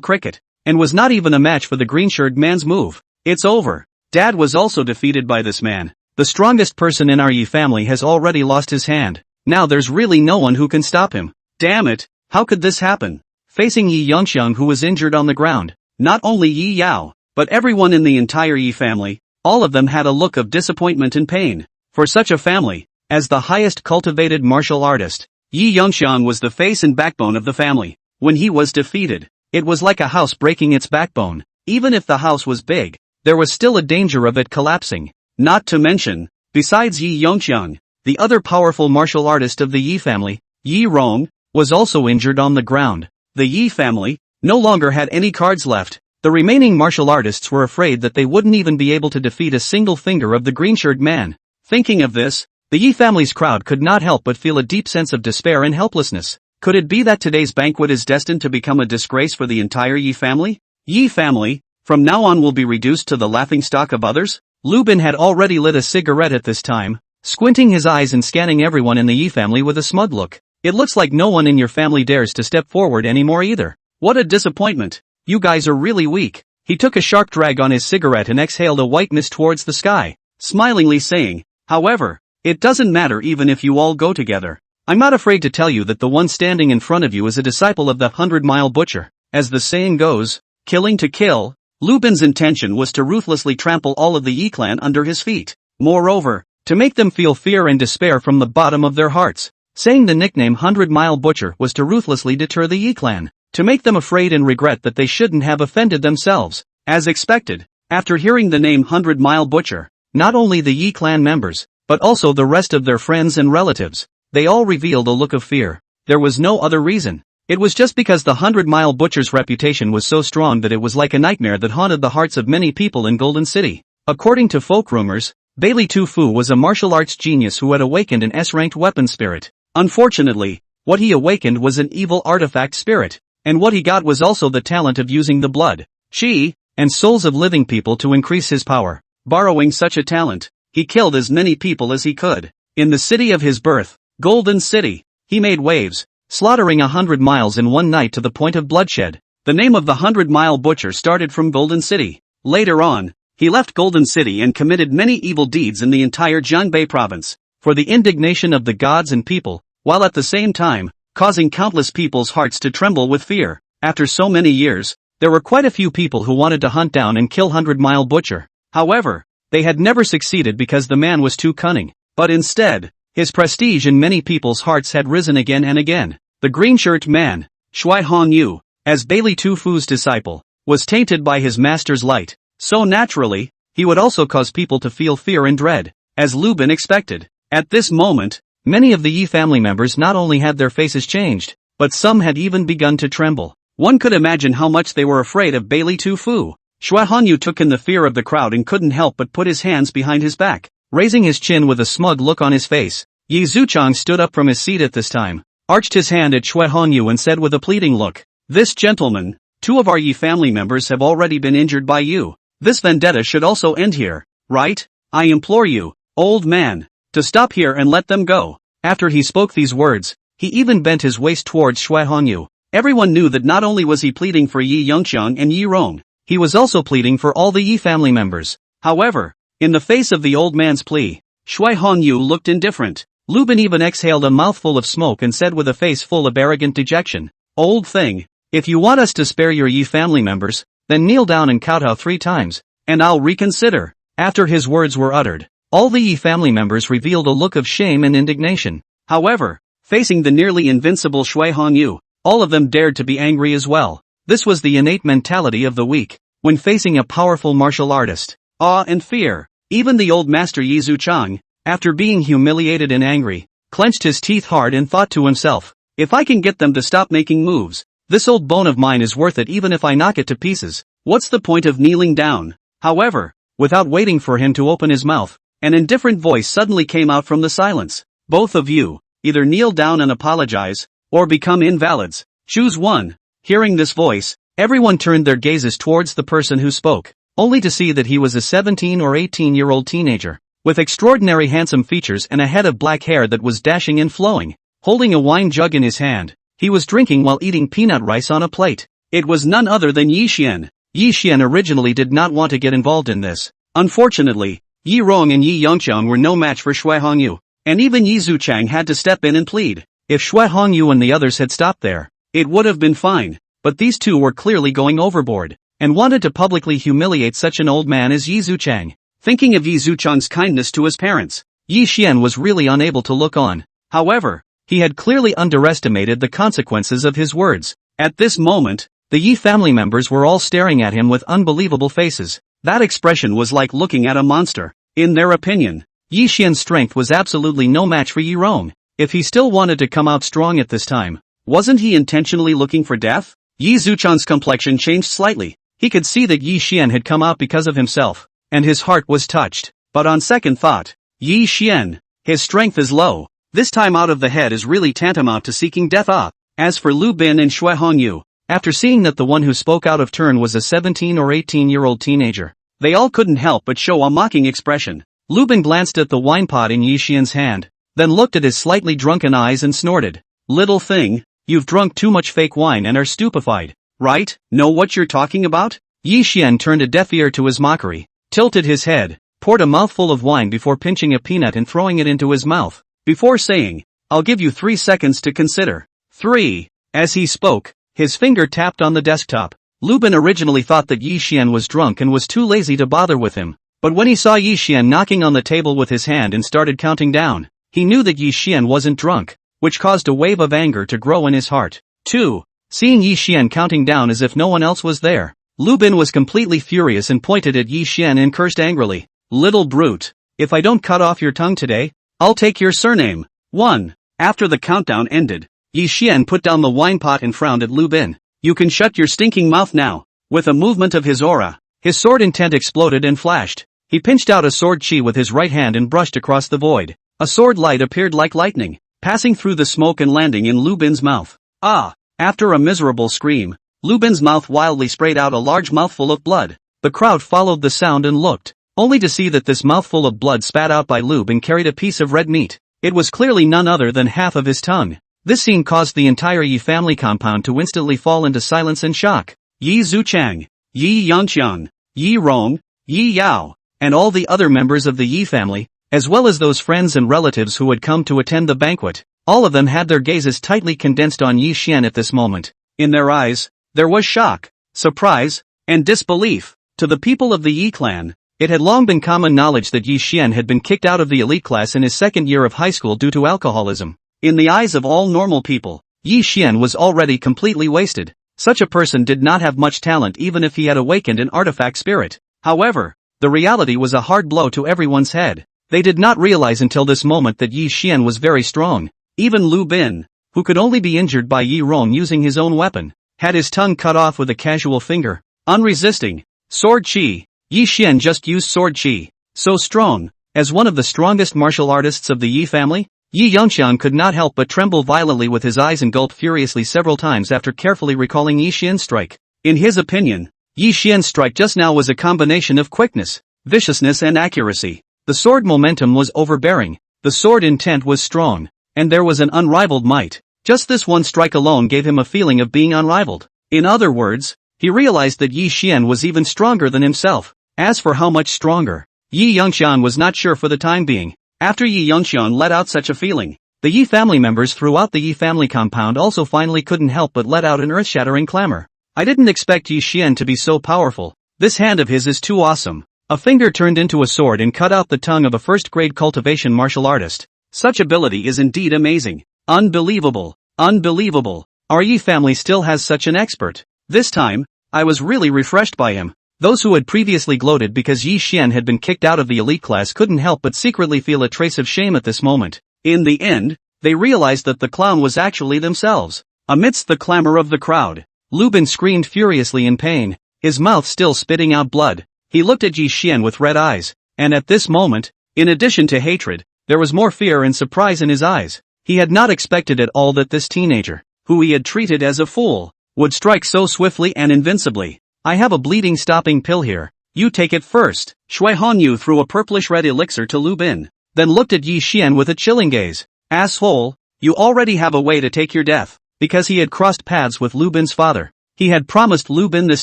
cricket, and was not even a match for the green-shirted man's move. "It's over. Dad was also defeated by this man. The strongest person in our Yi family has already lost his hand. Now there's really no one who can stop him. Damn it, how could this happen? Facing Yi Yongxiang, who was injured on the ground. Not only Yi Yao, but everyone in the entire Yi family, all of them had a look of disappointment and pain. For such a family, as the highest cultivated martial artist, Yi Yongxiang was the face and backbone of the family. When he was defeated, it was like a house breaking its backbone. Even if the house was big, there was still a danger of it collapsing. Not to mention, besides Yi Yongxiang, the other powerful martial artist of the Yi family, Yi Rong, was also injured on the ground. The Yi family no longer had any cards left. The remaining martial artists were afraid that they wouldn't even be able to defeat a single finger of the green-shirt man. Thinking of this, the Yi family's crowd could not help but feel a deep sense of despair and helplessness. Could it be that today's banquet is destined to become a disgrace for the entire Yi family? Yi family, from now on, will be reduced to the laughingstock of others? Lu Bin had already lit a cigarette at this time, squinting his eyes and scanning everyone in the Yi family with a smug look. It looks like no one in your family dares to step forward anymore either. What a disappointment. You guys are really weak. He took a sharp drag on his cigarette and exhaled a white mist towards the sky, smilingly saying, however, it doesn't matter even if you all go together. I'm not afraid to tell you that the one standing in front of you is a disciple of the 100-mile butcher. As the saying goes, killing to kill. Lu Bin's intention was to ruthlessly trample all of the Yi clan under his feet. Moreover, to make them feel fear and despair from the bottom of their hearts. Saying the nickname 100-mile butcher was to ruthlessly deter the Yi clan, to make them afraid and regret that they shouldn't have offended themselves. As expected, after hearing the name 100-mile butcher, not only the Yi clan members, but also the rest of their friends and relatives, they all revealed a look of fear. There was no other reason. It was just because the 100-mile butcher's reputation was so strong that it was like a nightmare that haunted the hearts of many people in Golden City. According to folk rumors, Bailey Tu Fu was a martial arts genius who had awakened an S-ranked weapon spirit. Unfortunately, what he awakened was an evil artifact spirit, and what he got was also the talent of using the blood, chi, and souls of living people to increase his power. Borrowing such a talent, he killed as many people as he could. In the city of his birth, Golden City, he made waves, slaughtering 100 miles in one night to the point of bloodshed. The name of the 100-mile butcher started from Golden City. Later on, he left Golden City and committed many evil deeds in the entire Jianbei province, for the indignation of the gods and people, while at the same time, causing countless people's hearts to tremble with fear. After so many years, there were quite a few people who wanted to hunt down and kill 100-mile butcher. However, they had never succeeded because the man was too cunning. But instead, his prestige in many people's hearts had risen again and again. The green-shirt man, Shui Hongyu, as Bailey Tu Fu's disciple, was tainted by his master's light. So naturally, he would also cause people to feel fear and dread, as Lu Bin expected. At this moment, many of the Yi family members not only had their faces changed, but some had even begun to tremble. One could imagine how much they were afraid of Bailey Tu Fu. Shui Hongyu took in the fear of the crowd and couldn't help but put his hands behind his back, raising his chin with a smug look on his face. Yi Zuchang stood up from his seat at this time, arched his hand at Shui Hongyu and said with a pleading look, "This gentleman, 2 of our Yi family members have already been injured by you. This vendetta should also end here, right? I implore you, old man, to stop here and let them go." After he spoke these words, he even bent his waist towards Shui Hongyu. Everyone knew that not only was he pleading for Yi Yongxiang and Yi Rong, he was also pleading for all the Yi family members. However, in the face of the old man's plea, Shui Hongyu looked indifferent. Lu Bin even exhaled a mouthful of smoke and said with a face full of arrogant dejection, "Old thing, if you want us to spare your Yi family members, then kneel down and kowtow 3 times, and I'll reconsider." After his words were uttered, all the Yi family members revealed a look of shame and indignation. However, facing the nearly invincible Shui Hongyu, all of them dared to be angry as well. This was the innate mentality of the weak, when facing a powerful martial artist. Awe and fear. Even the old master Yi Zuchang, after being humiliated and angry, clenched his teeth hard and thought to himself, "If I can get them to stop making moves, this old bone of mine is worth it even if I knock it to pieces. What's the point of kneeling down?" However, without waiting for him to open his mouth, an indifferent voice suddenly came out from the silence. "Both of you, either kneel down and apologize, or become invalids. Choose one." Hearing this voice, everyone turned their gazes towards the person who spoke, only to see that he was a 17 or 18-year-old teenager, with extraordinary handsome features and a head of black hair that was dashing and flowing. Holding a wine jug in his hand, he was drinking while eating peanut rice on a plate. It was none other than Yi Xian. Yi Xian originally did not want to get involved in this, Unfortunately, Yi Rong and Yi Yongqiang were no match for Shui Hongyu, and even Yi Zuchang had to step in and plead. If Shui Hongyu and the others had stopped there, it would have been fine, but these two were clearly going overboard, and wanted to publicly humiliate such an old man as Yi Zuchang. Thinking of Yi Zuchang's kindness to his parents, Yi Xian was really unable to look on. However, he had clearly underestimated the consequences of his words. At this moment, the Yi family members were all staring at him with unbelievable faces. That expression was like looking at a monster. In their opinion, Yi Xian's strength was absolutely no match for Yi Rong. If he still wanted to come out strong at this time, wasn't he intentionally looking for death? Yi Zuchang's complexion changed slightly. He could see that Yi Xian had come out because of himself, and his heart was touched. But on second thought, Yi Xian, his strength is low. This time out of the head is really tantamount to seeking death. As for Lu Bin and Shui Hongyu, after seeing that the one who spoke out of turn was a 17 or 18-year-old teenager, they all couldn't help but show a mocking expression. Lu Bin glanced at the wine pot in Yi Xian's hand, then looked at his slightly drunken eyes and snorted. Little thing, you've drunk too much fake wine and are stupefied, right? Know what you're talking about? Yi Xian turned a deaf ear to his mockery, tilted his head, poured a mouthful of wine before pinching a peanut and throwing it into his mouth, before saying, I'll give you 3 seconds to consider. 3. As he spoke, his finger tapped on the desktop. Lu Bin originally thought that Yi Xian was drunk and was too lazy to bother with him, but when he saw Yi Xian knocking on the table with his hand and started counting down, he knew that Yi Xian wasn't drunk, which caused a wave of anger to grow in his heart. 2. Seeing Yi Xian counting down as if no one else was there, Lu Bin was completely furious and pointed at Yi Xian and cursed angrily. Little brute, if I don't cut off your tongue today, I'll take your surname. 1. After the countdown ended, Yi Xian put down the wine pot and frowned at Lu Bin. You can shut your stinking mouth now. With a movement of his aura, his sword intent exploded and flashed. He pinched out a sword chi with his right hand and brushed across the void. A sword light appeared like lightning, passing through the smoke and landing in Lu Bin's mouth. Ah! After a miserable scream, Lu Bin's mouth wildly sprayed out a large mouthful of blood. The crowd followed the sound and looked, only to see that this mouthful of blood spat out by Lu Bin carried a piece of red meat. It was clearly none other than half of his tongue. This scene caused the entire Yi family compound to instantly fall into silence and shock. Yi Zuchang, Yi Yongqiang, Yi Rong, Yi Yao, and all the other members of the Yi family, as well as those friends and relatives who had come to attend the banquet, all of them had their gazes tightly condensed on Yi Xian at this moment. In their eyes, there was shock, surprise, and disbelief. To the people of the Yi clan, it had long been common knowledge that Yi Xian had been kicked out of the elite class in his second year of high school due to alcoholism. In the eyes of all normal people, Yi Xian was already completely wasted. Such a person did not have much talent even if he had awakened an artifact spirit. However, the reality was a hard blow to everyone's head. They did not realize until this moment that Yi Xian was very strong. Even Lu Bin, who could only be injured by Yi Rong using his own weapon, had his tongue cut off with a casual finger. Unresisting. Sword Chi. Yi Xian just used Sword Chi. So strong. As one of the strongest martial artists of the Yi family, Yi Yongqiang could not help but tremble violently with his eyes and gulp furiously several times after carefully recalling Yi Xian's strike. In his opinion, Yi Xian's strike just now was a combination of quickness, viciousness and accuracy. The sword momentum was overbearing, the sword intent was strong, and there was an unrivaled might. Just this one strike alone gave him a feeling of being unrivaled. In other words, he realized that Yi Xian was even stronger than himself. As for how much stronger, Yi Yongqiang was not sure for the time being. After Yi Yongqiang let out such a feeling, the Yi family members throughout the Yi family compound also finally couldn't help but let out an earth-shattering clamor. I didn't expect Yi Xian to be so powerful. This hand of his is too awesome. A finger turned into a sword and cut out the tongue of a first-grade cultivation martial artist. Such ability is indeed amazing. Unbelievable. Unbelievable. Our Yi family still has such an expert. This time, I was really refreshed by him. Those who had previously gloated because Yi Xian had been kicked out of the elite class couldn't help but secretly feel a trace of shame at this moment. In the end, they realized that the clown was actually themselves. Amidst the clamor of the crowd, Lu Bin screamed furiously in pain, his mouth still spitting out blood. He looked at Yi Xian with red eyes, and at this moment, in addition to hatred, there was more fear and surprise in his eyes. He had not expected at all that this teenager, who he had treated as a fool, would strike so swiftly and invincibly. I have a bleeding stopping pill here. You take it first. Shui Hanyu threw a purplish-red elixir to Lu Bin, then looked at Yi Xian with a chilling gaze. Asshole, you already have a way to take your death. Because he had crossed paths with Lu Bin's father, he had promised Lu Bin this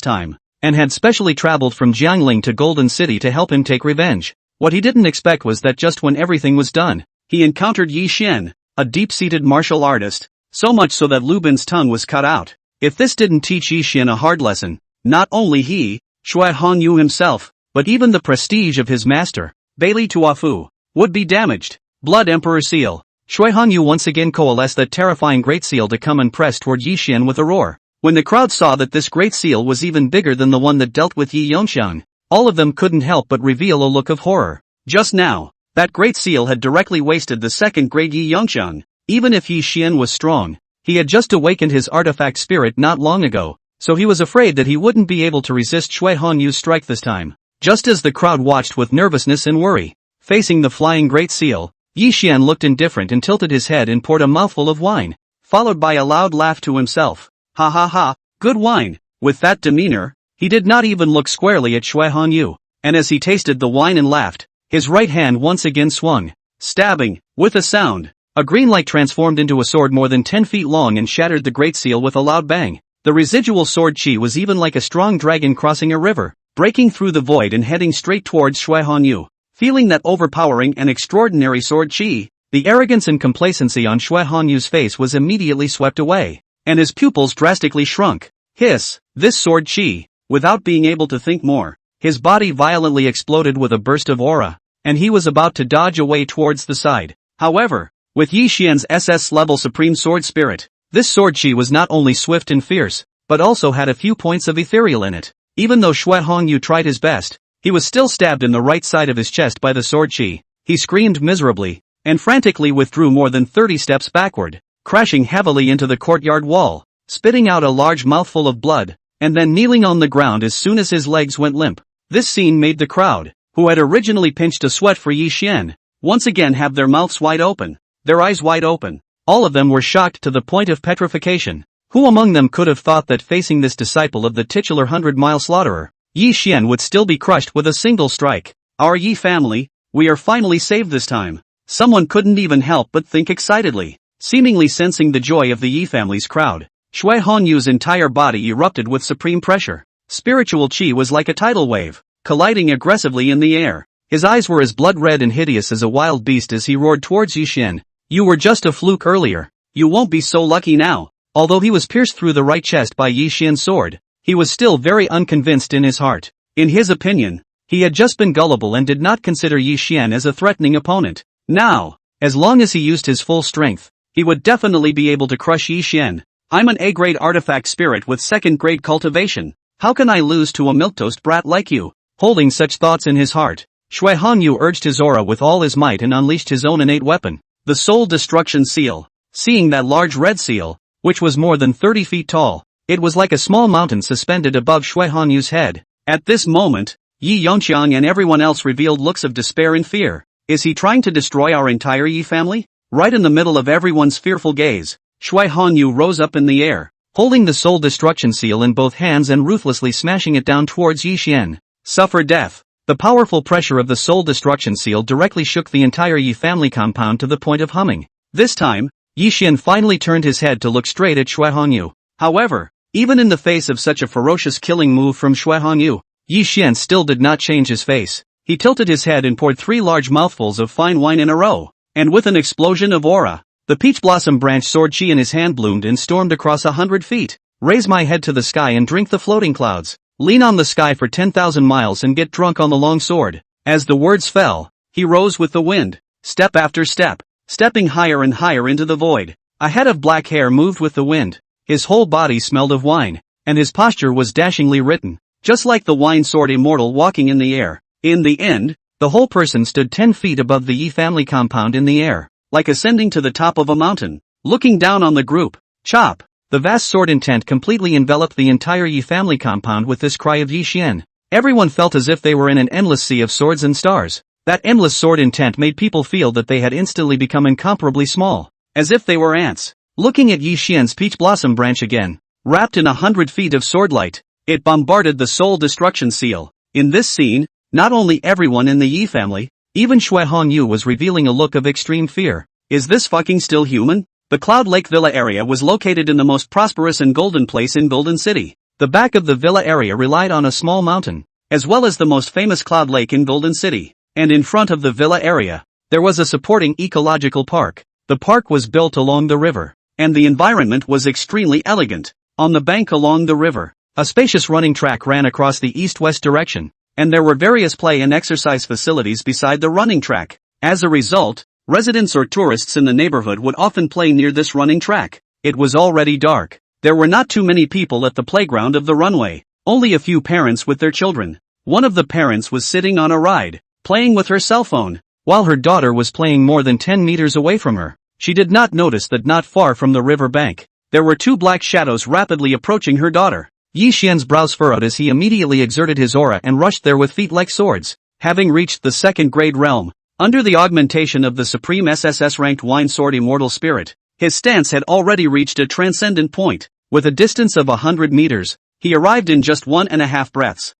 time, and had specially traveled from Jiangling to Golden City to help him take revenge. What he didn't expect was that just when everything was done, he encountered Yi Xian, a deep-seated martial artist, so much so that Lu Bin's tongue was cut out. If this didn't teach Yi Xian a hard lesson, not only he, Shui Hongyu himself, but even the prestige of his master, Bailey Tuafu, would be damaged. Blood Emperor Seal. Shui Hongyu once again coalesced that terrifying Great Seal to come and press toward Yi Xian with a roar. When the crowd saw that this Great Seal was even bigger than the one that dealt with Yi Yongxiang, all of them couldn't help but reveal a look of horror. Just now, that Great Seal had directly wasted the second grade Yi Yongxiang. Even if Yi Xian was strong, he had just awakened his artifact spirit not long ago, so he was afraid that he wouldn't be able to resist Shui Hongyu's strike this time. Just as the crowd watched with nervousness and worry, facing the flying Great Seal, Yi Xian looked indifferent and tilted his head and poured a mouthful of wine, followed by a loud laugh to himself. Ha ha ha, good wine. With that demeanor, he did not even look squarely at Shui Hongyu, and as he tasted the wine and laughed, his right hand once again swung, stabbing, with a sound. A green light transformed into a sword more than 10 feet long and shattered the Great Seal with a loud bang. The residual sword chi was even like a strong dragon crossing a river, breaking through the void and heading straight towards Shui Hongyu. Feeling that overpowering and extraordinary sword chi, the arrogance and complacency on Shui Hongyu's face was immediately swept away, and his pupils drastically shrunk. Hiss, this sword chi. Without being able to think more, his body violently exploded with a burst of aura, and he was about to dodge away towards the side. However, with Yi Xian's SS-level Supreme Sword Spirit, this sword chi was not only swift and fierce, but also had a few points of ethereal in it. Even though Shui Hongyu tried his best, he was still stabbed in the right side of his chest by the sword chi. He screamed miserably, and frantically withdrew more than 30 steps backward, crashing heavily into the courtyard wall, spitting out a large mouthful of blood, and then kneeling on the ground as soon as his legs went limp. This scene made the crowd, who had originally pinched a sweat for Yi Xian, once again have their mouths wide open. Their eyes wide open. All of them were shocked to the point of petrification. Who among them could have thought that facing this disciple of the titular 100-mile slaughterer, Yi Xian would still be crushed with a single strike? Our Yi family, we are finally saved this time. Someone couldn't even help but think excitedly. Seemingly sensing the joy of the Yi family's crowd, Shui Honyu's entire body erupted with supreme pressure. Spiritual chi was like a tidal wave, colliding aggressively in the air. His eyes were as blood-red and hideous as a wild beast as he roared towards Yi Xian. You were just a fluke earlier. You won't be so lucky now. Although he was pierced through the right chest by Yi Xian's sword, he was still very unconvinced in his heart. In his opinion, he had just been gullible and did not consider Yi Xian as a threatening opponent. Now, as long as he used his full strength, he would definitely be able to crush Yi Xian. I'm an A-grade artifact spirit with second-grade cultivation. How can I lose to a milquetoast brat like you? Holding such thoughts in his heart, Shui Hongyu urged his aura with all his might and unleashed his own innate weapon, the Soul Destruction Seal. Seeing that large red seal, which was more than 30 feet tall, it was like a small mountain suspended above Shui Honyu's head. At this moment, Yi Yongxiang and everyone else revealed looks of despair and fear. Is he trying to destroy our entire Yi family? Right in the middle of everyone's fearful gaze, Shui Hongyu rose up in the air, holding the Soul Destruction Seal in both hands and ruthlessly smashing it down towards Yi Xian. Suffer death. The powerful pressure of the Soul Destruction Seal directly shook the entire Yi family compound to the point of humming. This time, Yi Xian finally turned his head to look straight at Shui Hongyu. However, even in the face of such a ferocious killing move from Shui Hongyu, Yi Xian still did not change his face. He tilted his head and poured 3 large mouthfuls of fine wine in a row, and with an explosion of aura, the peach blossom branch sword chi in his hand bloomed and stormed across 100 feet. Raise my head to the sky and drink the floating clouds. Lean on the sky for 10,000 miles and get drunk on the long sword. As the words fell, he rose with the wind, step after step, stepping higher and higher into the void. A head of black hair moved with the wind. His whole body smelled of wine, and his posture was dashingly written, just like the wine sword immortal walking in the air. In the end, the whole person stood 10 feet above the Yi family compound in the air, like ascending to the top of a mountain, looking down on the group. Chop! The vast sword intent completely enveloped the entire Yi family compound with this cry of Yi Xian. Everyone felt as if they were in an endless sea of swords and stars. That endless sword intent made people feel that they had instantly become incomparably small, as if they were ants. Looking at Yi Xian's peach blossom branch again, wrapped in 100 feet of sword light, it bombarded the Soul Destruction Seal. In this scene, not only everyone in the Yi family, even Shui Hongyu was revealing a look of extreme fear. Is this fucking still human? The Cloud Lake Villa area was located in the most prosperous and golden place in Golden City. The back of the villa area relied on a small mountain, as well as the most famous cloud lake in Golden City, and in front of the villa area, there was a supporting ecological park. The park was built along the river, and the environment was extremely elegant. On the bank along the river, a spacious running track ran across the east-west direction, and there were various play and exercise facilities beside the running track. As a result, residents or tourists in the neighborhood would often play near this running track. It was already dark. There were not too many people at the playground of the runway, only a few parents with their children. One of the parents was sitting on a ride, playing with her cell phone, while her daughter was playing more than 10 meters away from her. She did not notice that not far from the river bank, there were two black shadows rapidly approaching her daughter. Yi Xian's brows furrowed as he immediately exerted his aura and rushed there with feet like swords. Having reached the second grade realm, under the augmentation of the supreme SSS-ranked Wine Sword Immortal Spirit, his stance had already reached a transcendent point. With a distance of 100 meters, he arrived in just 1.5 breaths.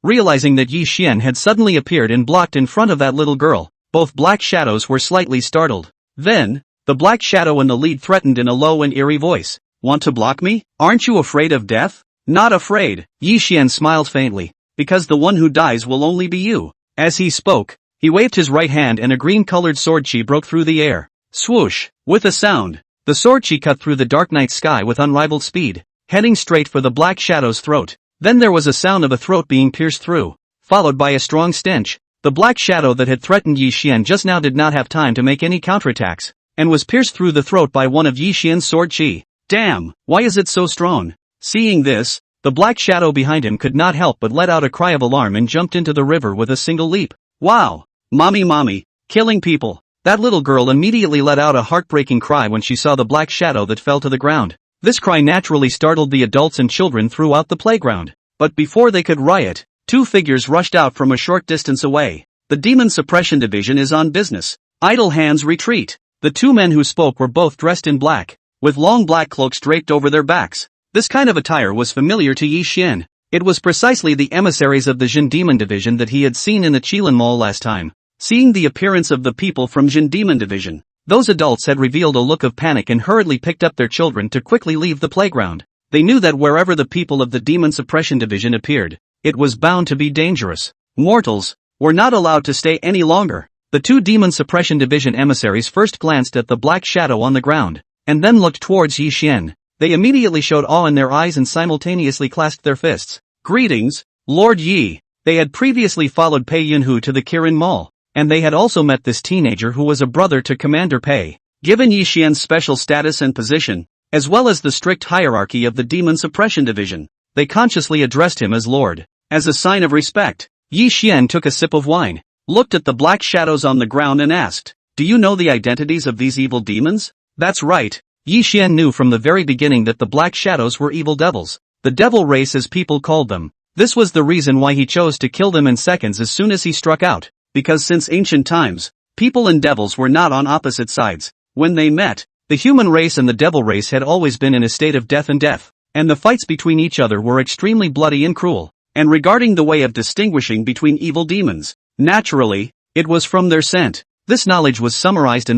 Realizing that Yi Xian had suddenly appeared and blocked in front of that little girl, both black shadows were slightly startled. Then, the black shadow in the lead threatened in a low and eerie voice. "Want to block me? Aren't you afraid of death?" "Not afraid," Yi Xian smiled faintly, "because the one who dies will only be you." As he spoke, he waved his right hand and a green-colored sword chi broke through the air. Swoosh! With a sound, the sword chi cut through the dark night sky with unrivaled speed, heading straight for the black shadow's throat. Then there was a sound of a throat being pierced through, followed by a strong stench. The black shadow that had threatened Yi Xian just now did not have time to make any counterattacks, and was pierced through the throat by one of Yi Xian's sword chi. Damn, why is it so strong? Seeing this, the black shadow behind him could not help but let out a cry of alarm and jumped into the river with a single leap. Wow! Mommy, killing people. That little girl immediately let out a heartbreaking cry when she saw the black shadow that fell to the ground. This cry naturally startled the adults and children throughout the playground. But before they could riot, two figures rushed out from a short distance away. The Demon Suppression Division is on business. Idle hands retreat. The two men who spoke were both dressed in black, with long black cloaks draped over their backs. This kind of attire was familiar to Yi Xian. It was precisely the emissaries of the Jin Demon Division that he had seen in the Qilin Mall last time. Seeing the appearance of the people from Jin Demon Division, those adults had revealed a look of panic and hurriedly picked up their children to quickly leave the playground. They knew that wherever the people of the Demon Suppression Division appeared, it was bound to be dangerous. Mortals were not allowed to stay any longer. The two Demon Suppression Division emissaries first glanced at the black shadow on the ground, and then looked towards Yi Xian. They immediately showed awe in their eyes and simultaneously clasped their fists. Greetings, Lord Yi. They had previously followed Pei Yunhu to the Kirin Mall, and they had also met this teenager who was a brother to Commander Pei. Given Yi Xian's special status and position, as well as the strict hierarchy of the Demon Suppression Division, they consciously addressed him as Lord. As a sign of respect, Yi Xian took a sip of wine, looked at the black shadows on the ground and asked, "Do you know the identities of these evil demons?" That's right. Yi Xian knew from the very beginning that the black shadows were evil devils. The devil race as people called them. This was the reason why he chose to kill them in seconds as soon as he struck out. Because since ancient times, people and devils were not on opposite sides. When they met, the human race and the devil race had always been in a state of death, and the fights between each other were extremely bloody and cruel. And regarding the way of distinguishing between evil demons, naturally, it was from their scent. This knowledge was summarized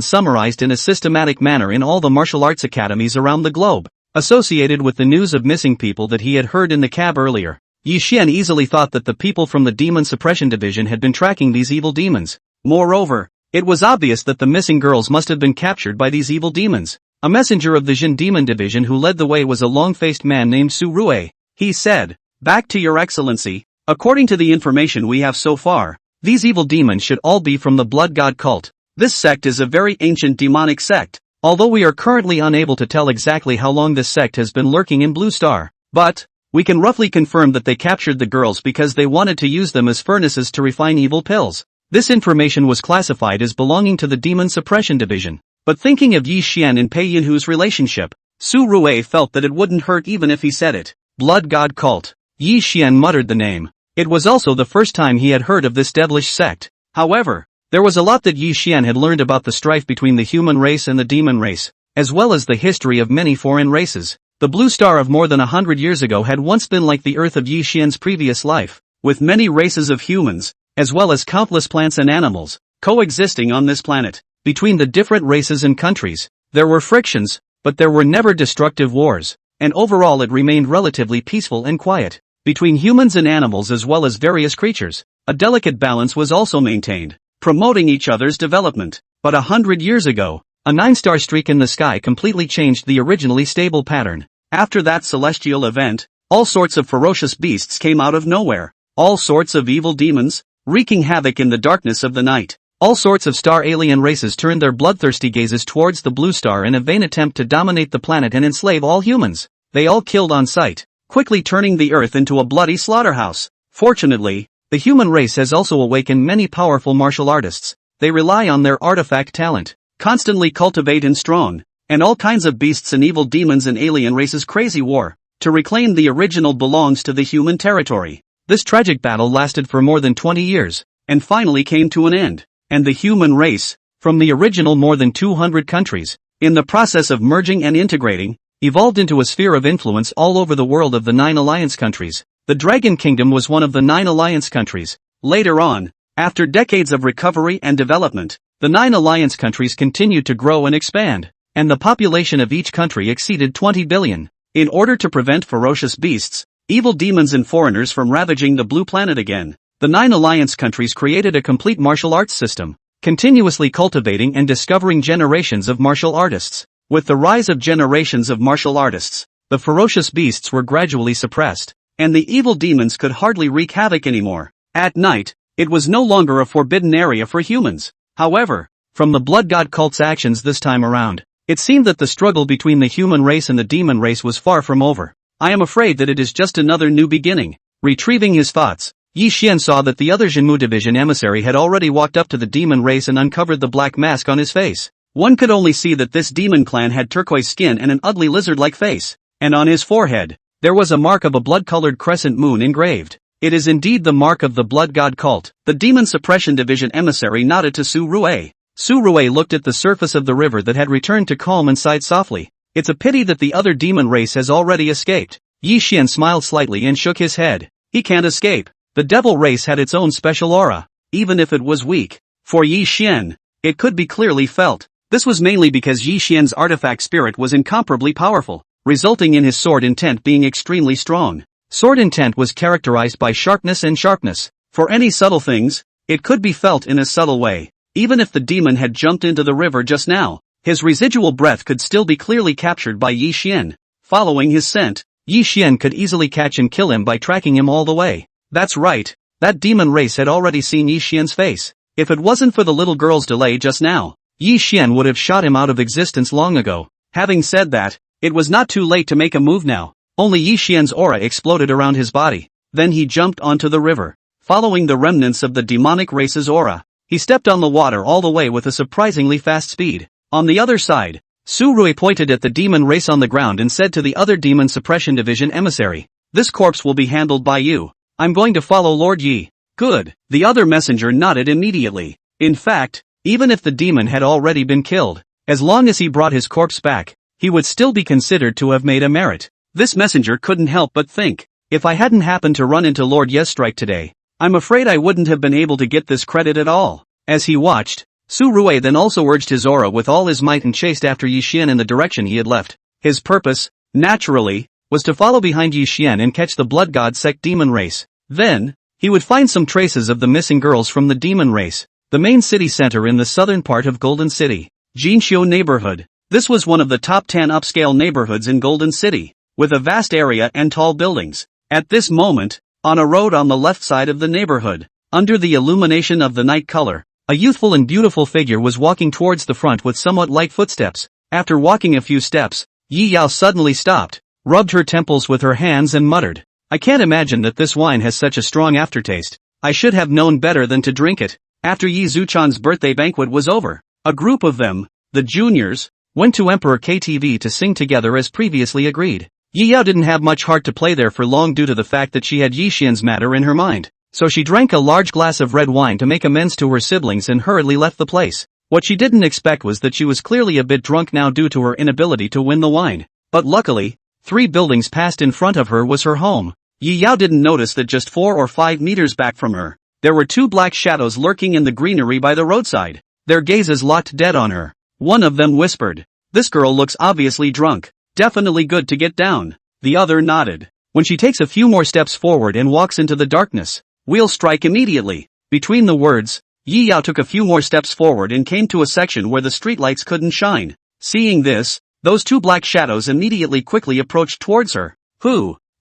in a systematic manner in all the martial arts academies around the globe, associated with the news of missing people that he had heard in the cab earlier. Yi Xian easily thought that the people from the Demon Suppression Division had been tracking these evil demons. Moreover, it was obvious that the missing girls must have been captured by these evil demons. A messenger of the Jin Demon Division who led the way was a long-faced man named Su Rue. He said, "Back to your excellency, according to the information we have so far, these evil demons should all be from the Blood God cult. This sect is a very ancient demonic sect, although we are currently unable to tell exactly how long this sect has been lurking in Blue Star. But we can roughly confirm that they captured the girls because they wanted to use them as furnaces to refine evil pills." This information was classified as belonging to the Demon Suppression Division. But thinking of Yi Xian and Pei Yunhu's relationship, Su Rue felt that it wouldn't hurt even if he said it. Blood God cult. Yi Xian muttered the name. It was also the first time he had heard of this devilish sect. However, there was a lot that Yi Xian had learned about the strife between the human race and the demon race, as well as the history of many foreign races. The Blue Star of more than 100 years ago had once been like the Earth of Yi Xian's previous life, with many races of humans, as well as countless plants and animals, coexisting on this planet. Between the different races and countries, there were frictions, but there were never destructive wars. and overall it remained relatively peaceful and quiet. Between humans and animals as well as various creatures, a delicate balance was also maintained, promoting each other's development. But 100 years ago, a 9-star streak in the sky completely changed the originally stable pattern. After that celestial event, all sorts of ferocious beasts came out of nowhere. All sorts of evil demons, wreaking havoc in the darkness of the night. All sorts of star alien races turned their bloodthirsty gazes towards the blue star in a vain attempt to dominate the planet and enslave all humans. They all killed on sight, quickly turning the earth into a bloody slaughterhouse. Fortunately, the human race has also awakened many powerful martial artists. They rely on their artifact talent, constantly cultivate and strong, and all kinds of beasts and evil demons and alien races crazy war to reclaim the original belongs to the human territory. This tragic battle lasted for more than 20 years, and finally came to an end. And the human race, from the original more than 200 countries, in the process of merging and integrating, evolved into a sphere of influence all over the world of the 9 alliance countries. The Dragon Kingdom was one of the 9 alliance countries. Later on, after decades of recovery and development, the 9 alliance countries continued to grow and expand, and the population of each country exceeded 20 billion. In order to prevent ferocious beasts, evil demons and foreigners from ravaging the blue planet again, the 9 alliance countries created a complete martial arts system, continuously cultivating and discovering generations of martial artists. With the rise of generations of martial artists, the ferocious beasts were gradually suppressed, and the evil demons could hardly wreak havoc anymore. At night, it was no longer a forbidden area for humans. However, from the blood god cult's actions this time around, it seemed that the struggle between the human race and the demon race was far from over. I am afraid that it is just another new beginning. Retrieving his thoughts, Yi Xian saw that the other Jinmu division emissary had already walked up to the demon race and uncovered the black mask on his face. One could only see that this demon clan had turquoise skin and an ugly lizard-like face, and on his forehead, there was a mark of a blood-colored crescent moon engraved. It is indeed the mark of the blood god cult. The demon suppression division emissary nodded to Su Rue. Su Rue looked at the surface of the river that had returned to calm and sighed softly. It's a pity that the other demon race has already escaped. Yi Xian smiled slightly and shook his head. He can't escape. The devil race had its own special aura, even if it was weak. For Yi Xian, it could be clearly felt. This was mainly because Yi Xian's artifact spirit was incomparably powerful, resulting in his sword intent being extremely strong. Sword intent was characterized by sharpness and sharpness. For any subtle things, it could be felt in a subtle way. Even if the demon had jumped into the river just now, his residual breath could still be clearly captured by Yi Xian. Following his scent, Yi Xian could easily catch and kill him by tracking him all the way. That's right, that demon race had already seen Yi Xian's face. If it wasn't for the little girl's delay just now, Yi Xian would have shot him out of existence long ago. Having said that, it was not too late to make a move now. Only Yi Xian's aura exploded around his body. Then he jumped onto the river. Following the remnants of the demonic race's aura, he stepped on the water all the way with a surprisingly fast speed. On the other side, Su Rui pointed at the demon race on the ground and said to the other demon suppression division emissary, "This corpse will be handled by you. I'm going to follow Lord Yi." "Good." The other messenger nodded immediately. In fact, even if the demon had already been killed, as long as he brought his corpse back, he would still be considered to have made a merit. This messenger couldn't help but think, if I hadn't happened to run into Lord Ye's strike today, I'm afraid I wouldn't have been able to get this credit at all. As he watched, Su Rui then also urged his aura with all his might and chased after Yi Xian in the direction he had left. His purpose, naturally, was to follow behind Yi Xian and catch the blood god sect demon race. Then, he would find some traces of the missing girls from the demon race, the main city center in the southern part of Golden City, Jinxiu neighborhood. This was one of the top 10 upscale neighborhoods in Golden City, with a vast area and tall buildings. At this moment, on a road on the left side of the neighborhood, under the illumination of the night color, a youthful and beautiful figure was walking towards the front with somewhat light footsteps. After walking a few steps, Yi Yao suddenly stopped, rubbed her temples with her hands and muttered, "I can't imagine that this wine has such a strong aftertaste. I should have known better than to drink it." After Yi Zuchan's birthday banquet was over, a group of them, the juniors, went to Emperor KTV to sing together as previously agreed. Yi Yao didn't have much heart to play there for long due to the fact that she had Yi Xian's matter in her mind, so she drank a large glass of red wine to make amends to her siblings and hurriedly left the place. What she didn't expect was that she was clearly a bit drunk now due to her inability to win the wine. But luckily, 3 buildings past in front of her was her home. Yi Yao didn't notice that just 4 or 5 meters back from her, there were 2 black shadows lurking in the greenery by the roadside. Their gazes locked dead on her. One of them whispered, "This girl looks obviously drunk." Definitely good to get down. The other nodded. When she takes a few more steps forward and walks into the darkness, we'll strike immediately. Between the words, Yi Yao took a few more steps forward and came to a section where the streetlights couldn't shine. Seeing this, those two black shadows immediately quickly approached towards her.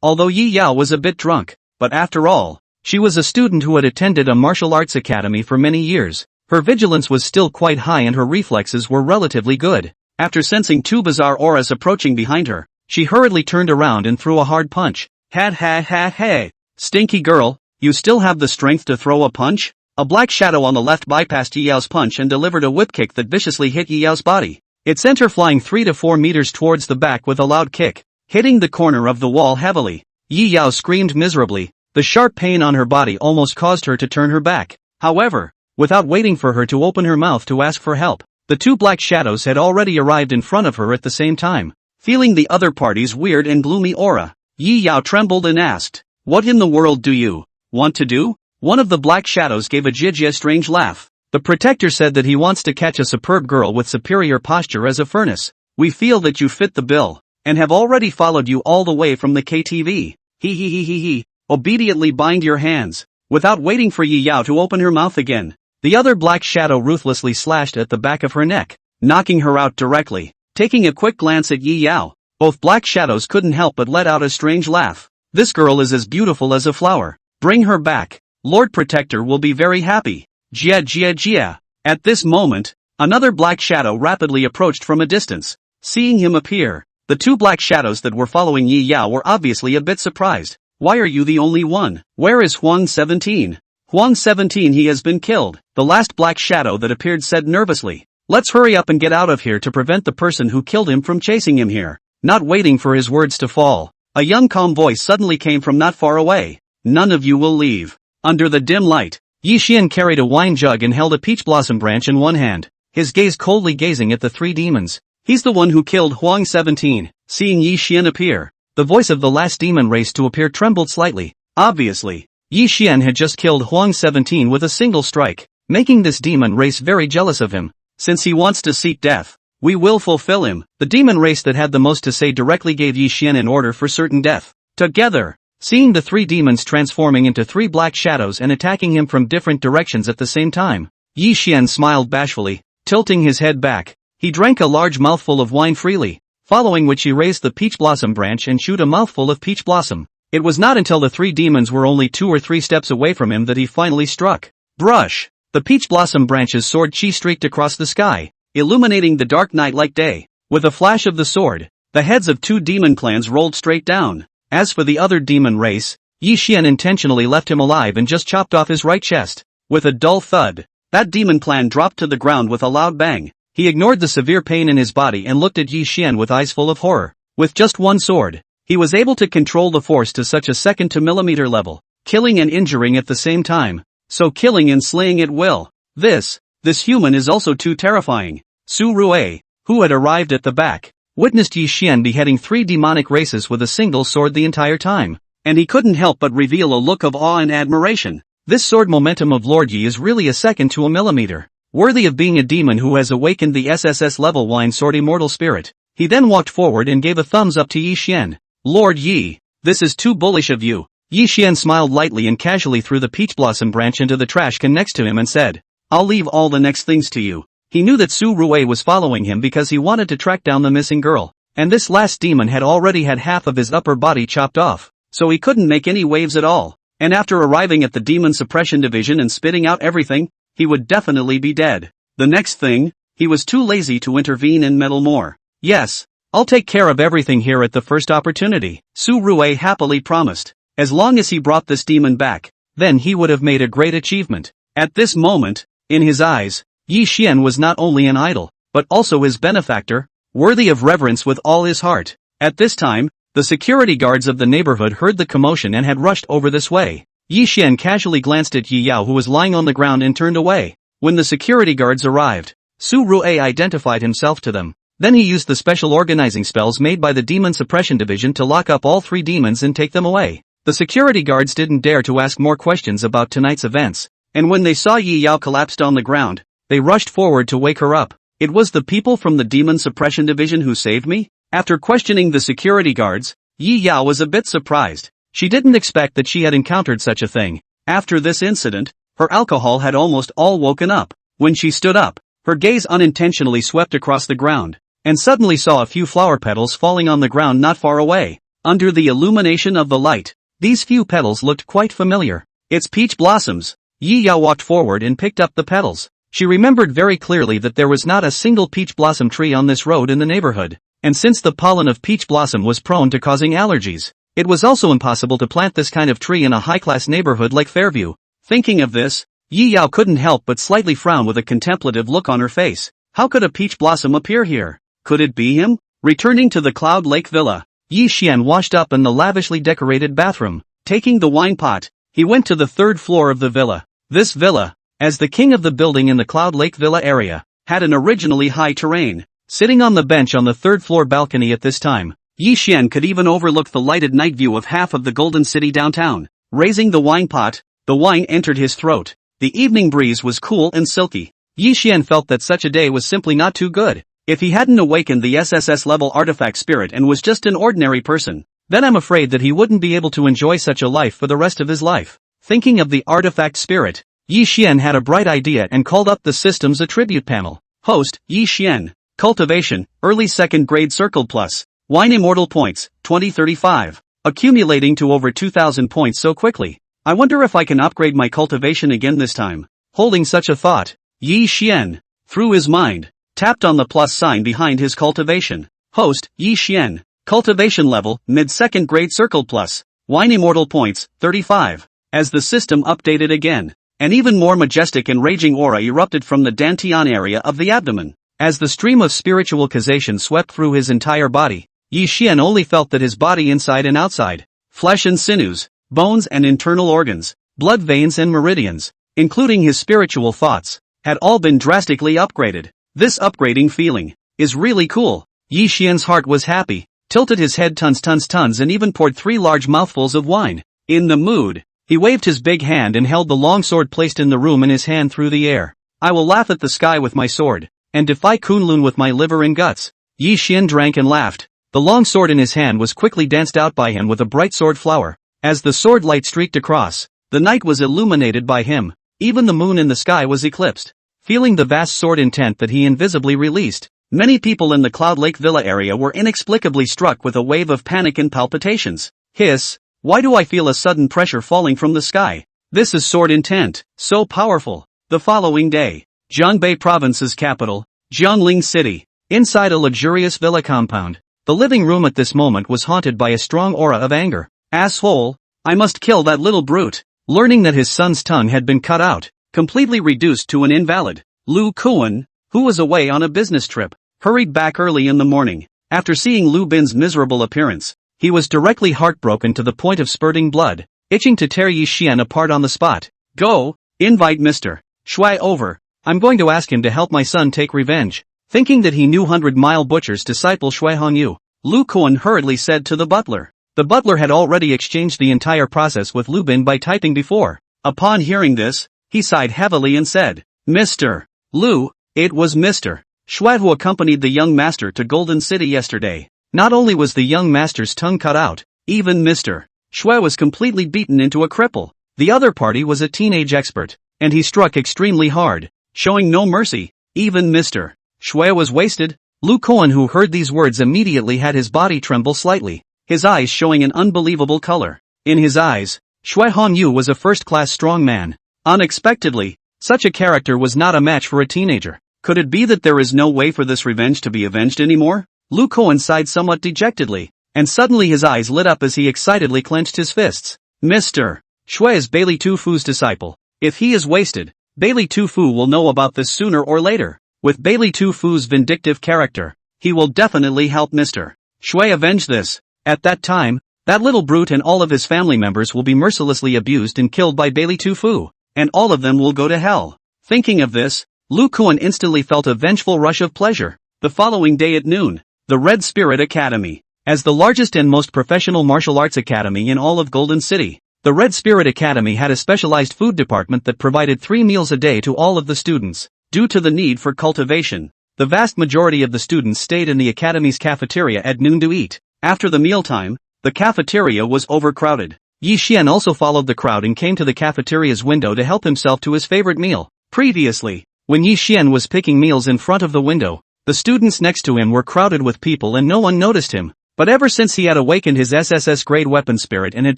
Although Yi Yao was a bit drunk, but after all, she was a student who had attended a martial arts academy for many years. Her vigilance was still quite high and her reflexes were relatively good. After sensing two bizarre auras approaching behind her, she hurriedly turned around and threw a hard punch. Hey. Stinky girl, you still have the strength to throw a punch? A black shadow on the left bypassed Yi Yao's punch and delivered a whip kick that viciously hit Yi Yao's body. It sent her flying 3 to 4 meters towards the back with a loud kick, hitting the corner of the wall heavily. Yi Yao screamed miserably. The sharp pain on her body almost caused her to turn her back. However, without waiting for her to open her mouth to ask for help, the two black shadows had already arrived in front of her at the same time. Feeling the other party's weird and gloomy aura, Yi Yao trembled and asked, "What in the world do you want to do?" One of the black shadows gave a jijia strange laugh. The protector said that he wants to catch a superb girl with superior posture as a furnace. We feel that you fit the bill, and have already followed you all the way from the KTV. He. Obediently bind your hands. Without waiting for Yi Yao to open her mouth again, the other black shadow ruthlessly slashed at the back of her neck, knocking her out directly. Taking a quick glance at Yi Yao, both black shadows couldn't help but let out a strange laugh. This girl is as beautiful as a flower. Bring her back. Lord Protector will be very happy. Jia. At this moment, another black shadow rapidly approached from a distance. Seeing him appear, the two black shadows that were following Yi Yao were obviously a bit surprised. Why are you the only one? Where is Huang 17? Huang 17, he has been killed, the last black shadow that appeared said nervously. Let's hurry up and get out of here to prevent the person who killed him from chasing him here. Not waiting for his words to fall, a young calm voice suddenly came from not far away. None of you will leave. Under the dim light, Yi Xian carried a wine jug and held a peach blossom branch in one hand, his gaze coldly gazing at the three demons. He's the one who killed Huang 17. Seeing Yi Xian appear, the voice of the last demon race to appear trembled slightly. Obviously, Yi Xian had just killed Huang 17 with a single strike, making this demon race very jealous of him. Since he wants to seek death, we will fulfill him. The demon race that had the most to say directly gave Yi Xian an order for certain death. Together, seeing the three demons transforming into three black shadows and attacking him from different directions at the same time, Yi Xian smiled bashfully, tilting his head back. He drank a large mouthful of wine freely, following which he raised the peach blossom branch and chewed a mouthful of peach blossom. It was not until the three demons were only 2 or 3 steps away from him that he finally struck. Brush! The peach blossom branch's sword chi streaked across the sky, illuminating the dark night like day. With a flash of the sword, the heads of 2 demon clans rolled straight down. As for the other demon race, Yi Xian intentionally left him alive and just chopped off his right chest. With a dull thud, that demon clan dropped to the ground with a loud bang. He ignored the severe pain in his body and looked at Yi Xian with eyes full of horror. With just one sword, he was able to control the force to such a second to millimeter level, killing and injuring at the same time. So killing and slaying at will. This human is also too terrifying. Su Rue, who had arrived at the back, witnessed Yi Xian beheading 3 demonic races with a single sword the entire time, and he couldn't help but reveal a look of awe and admiration. This sword momentum of Lord Yi is really a second to a millimeter, worthy of being a demon who has awakened the SSS level wine Sword Immortal spirit. He then walked forward and gave a thumbs up to Yi Xian. Lord Yi, this is too bullish of you. Yi Xian smiled lightly and casually threw the peach blossom branch into the trash can next to him and said, I'll leave all the next things to you. He knew that Su Rue was following him because he wanted to track down the missing girl, and this last demon had already had half of his upper body chopped off, so he couldn't make any waves at all, and after arriving at the demon suppression division and spitting out everything, he would definitely be dead. The next thing, he was too lazy to intervene and meddle more. Yes, I'll take care of everything here at the first opportunity, Su Rue happily promised. As long as he brought this demon back, then he would have made a great achievement. At this moment, in his eyes, Yi Xian was not only an idol, but also his benefactor, worthy of reverence with all his heart. At this time, the security guards of the neighborhood heard the commotion and had rushed over this way. Yi Xian casually glanced at Yi Yao who was lying on the ground and turned away. When the security guards arrived, Su Rue identified himself to them. Then he used the special organizing spells made by the Demon Suppression Division to lock up all 3 demons and take them away. The security guards didn't dare to ask more questions about tonight's events, and when they saw Yi Yao collapsed on the ground, they rushed forward to wake her up. It was the people from the Demon Suppression Division who saved me? After questioning the security guards, Yi Yao was a bit surprised. She didn't expect that she had encountered such a thing. After this incident, her alcohol had almost all woken up. When she stood up, her gaze unintentionally swept across the ground, and suddenly saw a few flower petals falling on the ground not far away. Under the illumination of the light, these few petals looked quite familiar. It's peach blossoms. Yi Yao walked forward and picked up the petals. She remembered very clearly that there was not a single peach blossom tree on this road in the neighborhood, and since the pollen of peach blossom was prone to causing allergies, it was also impossible to plant this kind of tree in a high-class neighborhood like Fairview. Thinking of this, Yi Yao couldn't help but slightly frown with a contemplative look on her face. How could a peach blossom appear here? Could it be him? Returning to the Cloud Lake Villa, Yi Xian washed up in the lavishly decorated bathroom. Taking the wine pot, he went to the third floor of the villa. This villa, as the king of the building in the Cloud Lake Villa area, had an originally high terrain. Sitting on the bench on the third floor balcony at this time, Yi Xian could even overlook the lighted night view of half of the Golden City downtown. Raising the wine pot, the wine entered his throat. The evening breeze was cool and silky. Yi Xian felt that such a day was simply not too good. If he hadn't awakened the SSS-level artifact spirit and was just an ordinary person, then I'm afraid that he wouldn't be able to enjoy such a life for the rest of his life. Thinking of the artifact spirit, Yi Xian had a bright idea and called up the system's attribute panel. Host, Yi Xian. Cultivation, early 2nd grade circled plus. Wine immortal points, 2035. Accumulating to over 2,000 points so quickly. I wonder if I can upgrade my cultivation again this time. Holding such a thought, Yi Xian, through his mind, tapped on the plus sign behind his cultivation. Host, Yi Xian. Cultivation level, mid-2nd grade circled plus. Wine immortal points, 35. As the system updated again, an even more majestic and raging aura erupted from the dantian area of the abdomen. As the stream of spiritual causation swept through his entire body, Yi Xian only felt that his body inside and outside, flesh and sinews, bones and internal organs, blood veins and meridians, including his spiritual thoughts, had all been drastically upgraded. This upgrading feeling is really cool. Yi Xian's heart was happy, tilted his head tons and even poured 3 large mouthfuls of wine. In the mood, he waved his big hand and held the long sword placed in the room in his hand through the air. I will laugh at the sky with my sword, and defy Kunlun with my liver and guts. Yi Xian drank and laughed. The long sword in his hand was quickly danced out by him with a bright sword flower. As the sword light streaked across, the night was illuminated by him. Even the moon in the sky was eclipsed. Feeling the vast sword intent that he invisibly released, many people in the Cloud Lake Villa area were inexplicably struck with a wave of panic and palpitations. Hiss, why do I feel a sudden pressure falling from the sky? This is sword intent, so powerful. The following day, Jiangbei Province's capital, Jiangling City. Inside a luxurious villa compound, the living room at this moment was haunted by a strong aura of anger. Asshole, I must kill that little brute. Learning that his son's tongue had been cut out, completely reduced to an invalid, Lu Kuan, who was away on a business trip, hurried back early in the morning. After seeing Lu Bin's miserable appearance, he was directly heartbroken to the point of spurting blood, itching to tear Yi Xian apart on the spot. Go, invite Mr. Shui over. I'm going to ask him to help my son take revenge. Thinking that he knew 100-mile butcher's disciple Shui Hongyu, Lu Kuan hurriedly said to the butler. The butler had already exchanged the entire process with Lu Bin by typing before. Upon hearing this, he sighed heavily and said, Mr. Lu, it was Mr. Shui who accompanied the young master to Golden City yesterday. Not only was the young master's tongue cut out, even Mr. Shui was completely beaten into a cripple. The other party was a teenage expert, and he struck extremely hard, showing no mercy. Even Mr. Shui was wasted. Lu Kuan, who heard these words, immediately had his body tremble slightly, his eyes showing an unbelievable color. In his eyes, Shui Hongyu was a first-class strong man. Unexpectedly, such a character was not a match for a teenager. Could it be that there is no way for this revenge to be avenged anymore? Lu Kuan sighed somewhat dejectedly, and suddenly his eyes lit up as he excitedly clenched his fists. Mr. Shui is Bailey Tufu's disciple. If he is wasted, Bailey Tufu will know about this sooner or later. With Bailey Tufu's vindictive character, he will definitely help Mr. Shui avenge this. At that time, that little brute and all of his family members will be mercilessly abused and killed by Bailey Tufu, and all of them will go to hell. Thinking of this, Lu Kuan instantly felt a vengeful rush of pleasure. The following day at noon, the Red Spirit Academy. As the largest and most professional martial arts academy in all of Golden City, the Red Spirit Academy had a specialized food department that provided 3 meals a day to all of the students. Due to the need for cultivation, the vast majority of the students stayed in the academy's cafeteria at noon to eat. After the mealtime, the cafeteria was overcrowded. Yi Xian also followed the crowd and came to the cafeteria's window to help himself to his favorite meal. Previously, when Yi Xian was picking meals in front of the window, the students next to him were crowded with people and no one noticed him. But ever since he had awakened his SSS grade weapon spirit and had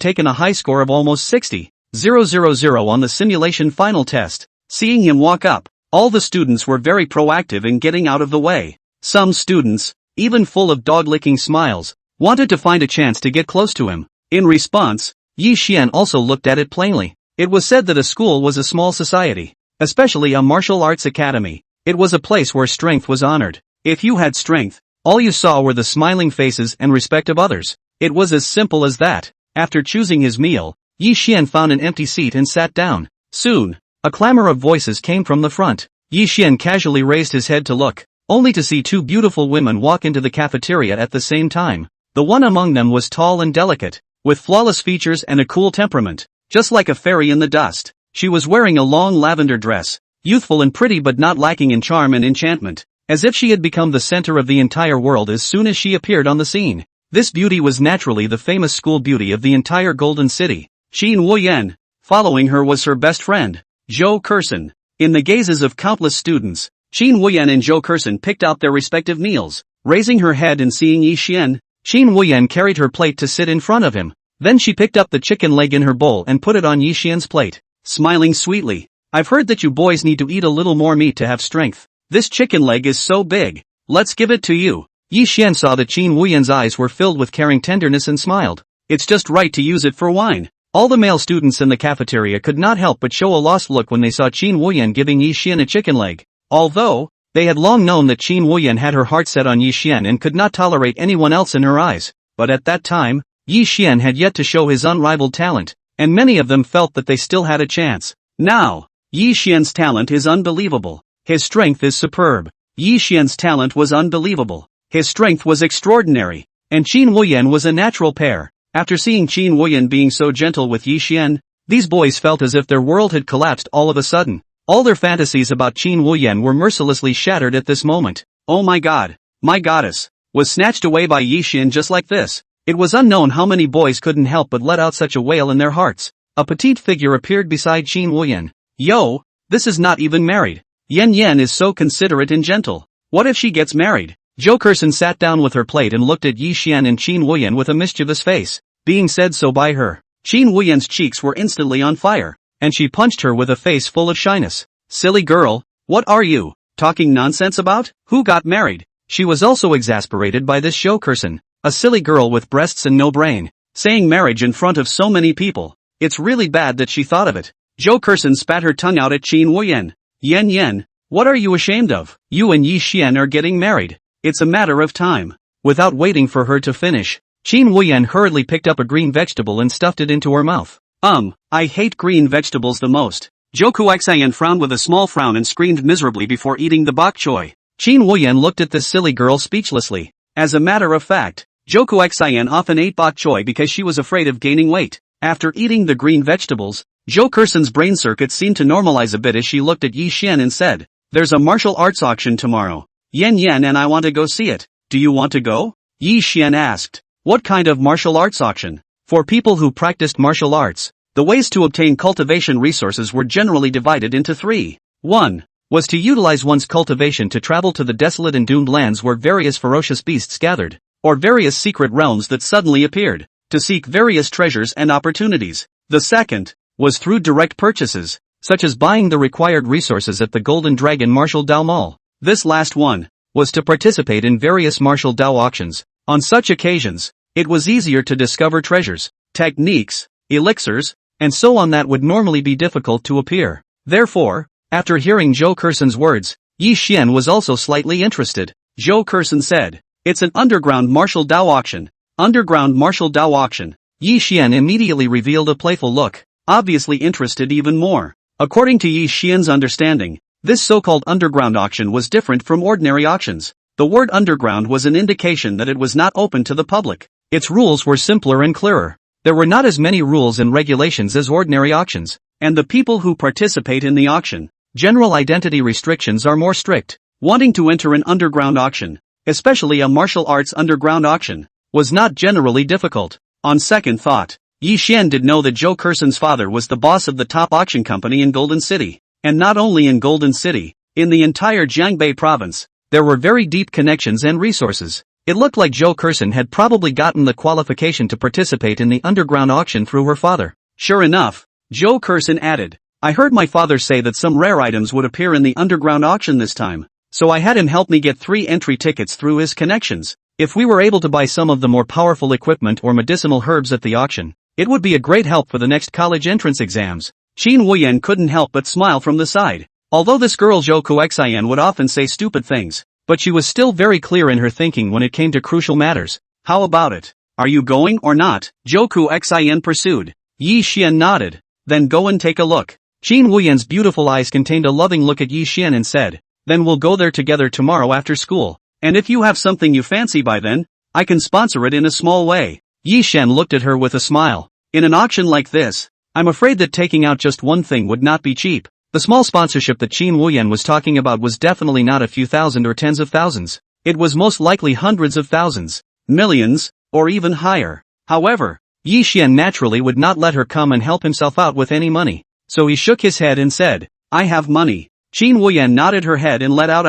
taken a high score of almost 60,000 on the simulation final test, seeing him walk up, all the students were very proactive in getting out of the way. Some students, even full of dog-licking smiles, wanted to find a chance to get close to him. In response, Yi Xian also looked at it plainly. It was said that a school was a small society, especially a martial arts academy. It was a place where strength was honored. If you had strength, all you saw were the smiling faces and respect of others. It was as simple as that. After choosing his meal, Yi Xian found an empty seat and sat down. Soon, a clamor of voices came from the front. Yi Xian casually raised his head to look, only to see two beautiful women walk into the cafeteria at the same time. The one among them was tall and delicate, with flawless features and a cool temperament, just like a fairy in the dust. She was wearing a long lavender dress, youthful and pretty but not lacking in charm and enchantment, as if she had become the center of the entire world as soon as she appeared on the scene. This beauty was naturally the famous school beauty of the entire Golden City, Qin Wuyan. Following her was her best friend, Zhou Kersen. In the gazes of countless students, Qin Wuyan and Zhou Kersen picked out their respective meals. Raising her head and seeing Yi Xian, Qin Wuyan carried her plate to sit in front of him. Then she picked up the chicken leg in her bowl and put it on Yi Xian's plate, smiling sweetly. I've heard that you boys need to eat a little more meat to have strength. This chicken leg is so big. Let's give it to you. Yi Xian saw that Qin Wuyan's eyes were filled with caring tenderness and smiled. It's just right to use it for wine. All the male students in the cafeteria could not help but show a lost look when they saw Qin Wuyan giving Yi Xian a chicken leg. Although, they had long known that Qin Wuyan had her heart set on Yi Xian and could not tolerate anyone else in her eyes. But at that time, Yi Xian had yet to show his unrivaled talent, and many of them felt that they still had a chance. Now, Yi Xian's talent is unbelievable. His strength is superb. Yi Xian's talent was unbelievable. His strength was extraordinary. And Qin Wuyan was a natural pair. After seeing Qin Wuyan being so gentle with Yi Xian, these boys felt as if their world had collapsed all of a sudden. All their fantasies about Qin Wuyan were mercilessly shattered at this moment. Oh my god, my goddess, was snatched away by Yi Xian just like this. It was unknown how many boys couldn't help but let out such a wail in their hearts. A petite figure appeared beside Qin Wuyan. Yo, this is not even married. Yen Yen is so considerate and gentle. What if she gets married? Zhou Kersen sat down with her plate and looked at Yi Xian and Qin Wuyan with a mischievous face. Being said so by her, Qin Wuyan's cheeks were instantly on fire, and she punched her with a face full of shyness. Silly girl, what are you talking nonsense about? Who got married? She was also exasperated by this Zhou Kersen, a silly girl with breasts and no brain, saying marriage in front of so many people. It's really bad that she thought of it. Zhou Kersen spat her tongue out at Qin Wuyan. Yen Yen, what are you ashamed of? You and Yi Xian are getting married. It's a matter of time. Without waiting for her to finish, Qin Wuyan hurriedly picked up a green vegetable and stuffed it into her mouth. I hate green vegetables the most. Zhou Kuexayan frowned with a small frown and screamed miserably before eating the bok choy. Qin Wuyan looked at this silly girl speechlessly. As a matter of fact, Zhou Kuexayan often ate bok choy because she was afraid of gaining weight. After eating the green vegetables, Zhou Kersen's brain circuits seemed to normalize a bit as she looked at Yi Xian and said, "There's a martial arts auction tomorrow. Yen Yen and I want to go see it. Do you want to go?" Yi Xian asked. What kind of martial arts auction? For people who practiced martial arts, the ways to obtain cultivation resources were generally divided into three. 1. Was to utilize one's cultivation to travel to the desolate and doomed lands where various ferocious beasts gathered, or various secret realms that suddenly appeared, to seek various treasures and opportunities. The second was through direct purchases, such as buying the required resources at the Golden Dragon Martial Dao Mall. This last one was to participate in various martial Dao auctions. On such occasions, it was easier to discover treasures, techniques, elixirs, and so on that would normally be difficult to appear. Therefore, after hearing Zhou Kersen's words, Yi Xian was also slightly interested. Zhou Kersen said, "It's an underground martial Dao auction." Underground martial Dao auction. Yi Xian immediately revealed a playful look, obviously interested even more. According to Yi Xian's understanding, this so-called underground auction was different from ordinary auctions. The word underground was an indication that it was not open to the public. Its rules were simpler and clearer. There were not as many rules and regulations as ordinary auctions, and the people who participate in the auction, general identity restrictions are more strict. Wanting to enter an underground auction, especially a martial arts underground auction, was not generally difficult. On second thought, Yi Xian did know that Zhou Kerson's father was the boss of the top auction company in Golden City. And not only in Golden City, in the entire Jiangbei province, there were very deep connections and resources. It looked like Zhou Kerson had probably gotten the qualification to participate in the underground auction through her father. Sure enough, Zhou Kerson added, I heard my father say that some rare items would appear in the underground auction this time, so I had him help me get 3 entry tickets through his connections. If we were able to buy some of the more powerful equipment or medicinal herbs at the auction, it would be a great help for the next college entrance exams. Qin Wuyan couldn't help but smile from the side. Although this girl Zhou Kuxian would often say stupid things, but she was still very clear in her thinking when it came to crucial matters. How about it? Are you going or not? Zhou Kuxian pursued. Yi Xian nodded. Then go and take a look. Qin Wuyan's beautiful eyes contained a loving look at Yi Xian and said, then we'll go there together tomorrow after school. And if you have something you fancy by then, I can sponsor it in a small way. Yi Xian looked at her with a smile. In an auction like this, I'm afraid that taking out just one thing would not be cheap. The small sponsorship that Qin Wuyan was talking about was definitely not a few thousand or tens of thousands. It was most likely hundreds of thousands, millions, or even higher. However, Yi Xian naturally would not let her come and help himself out with any money. So he shook his head and said, I have money. Qin Wuyan nodded her head and let out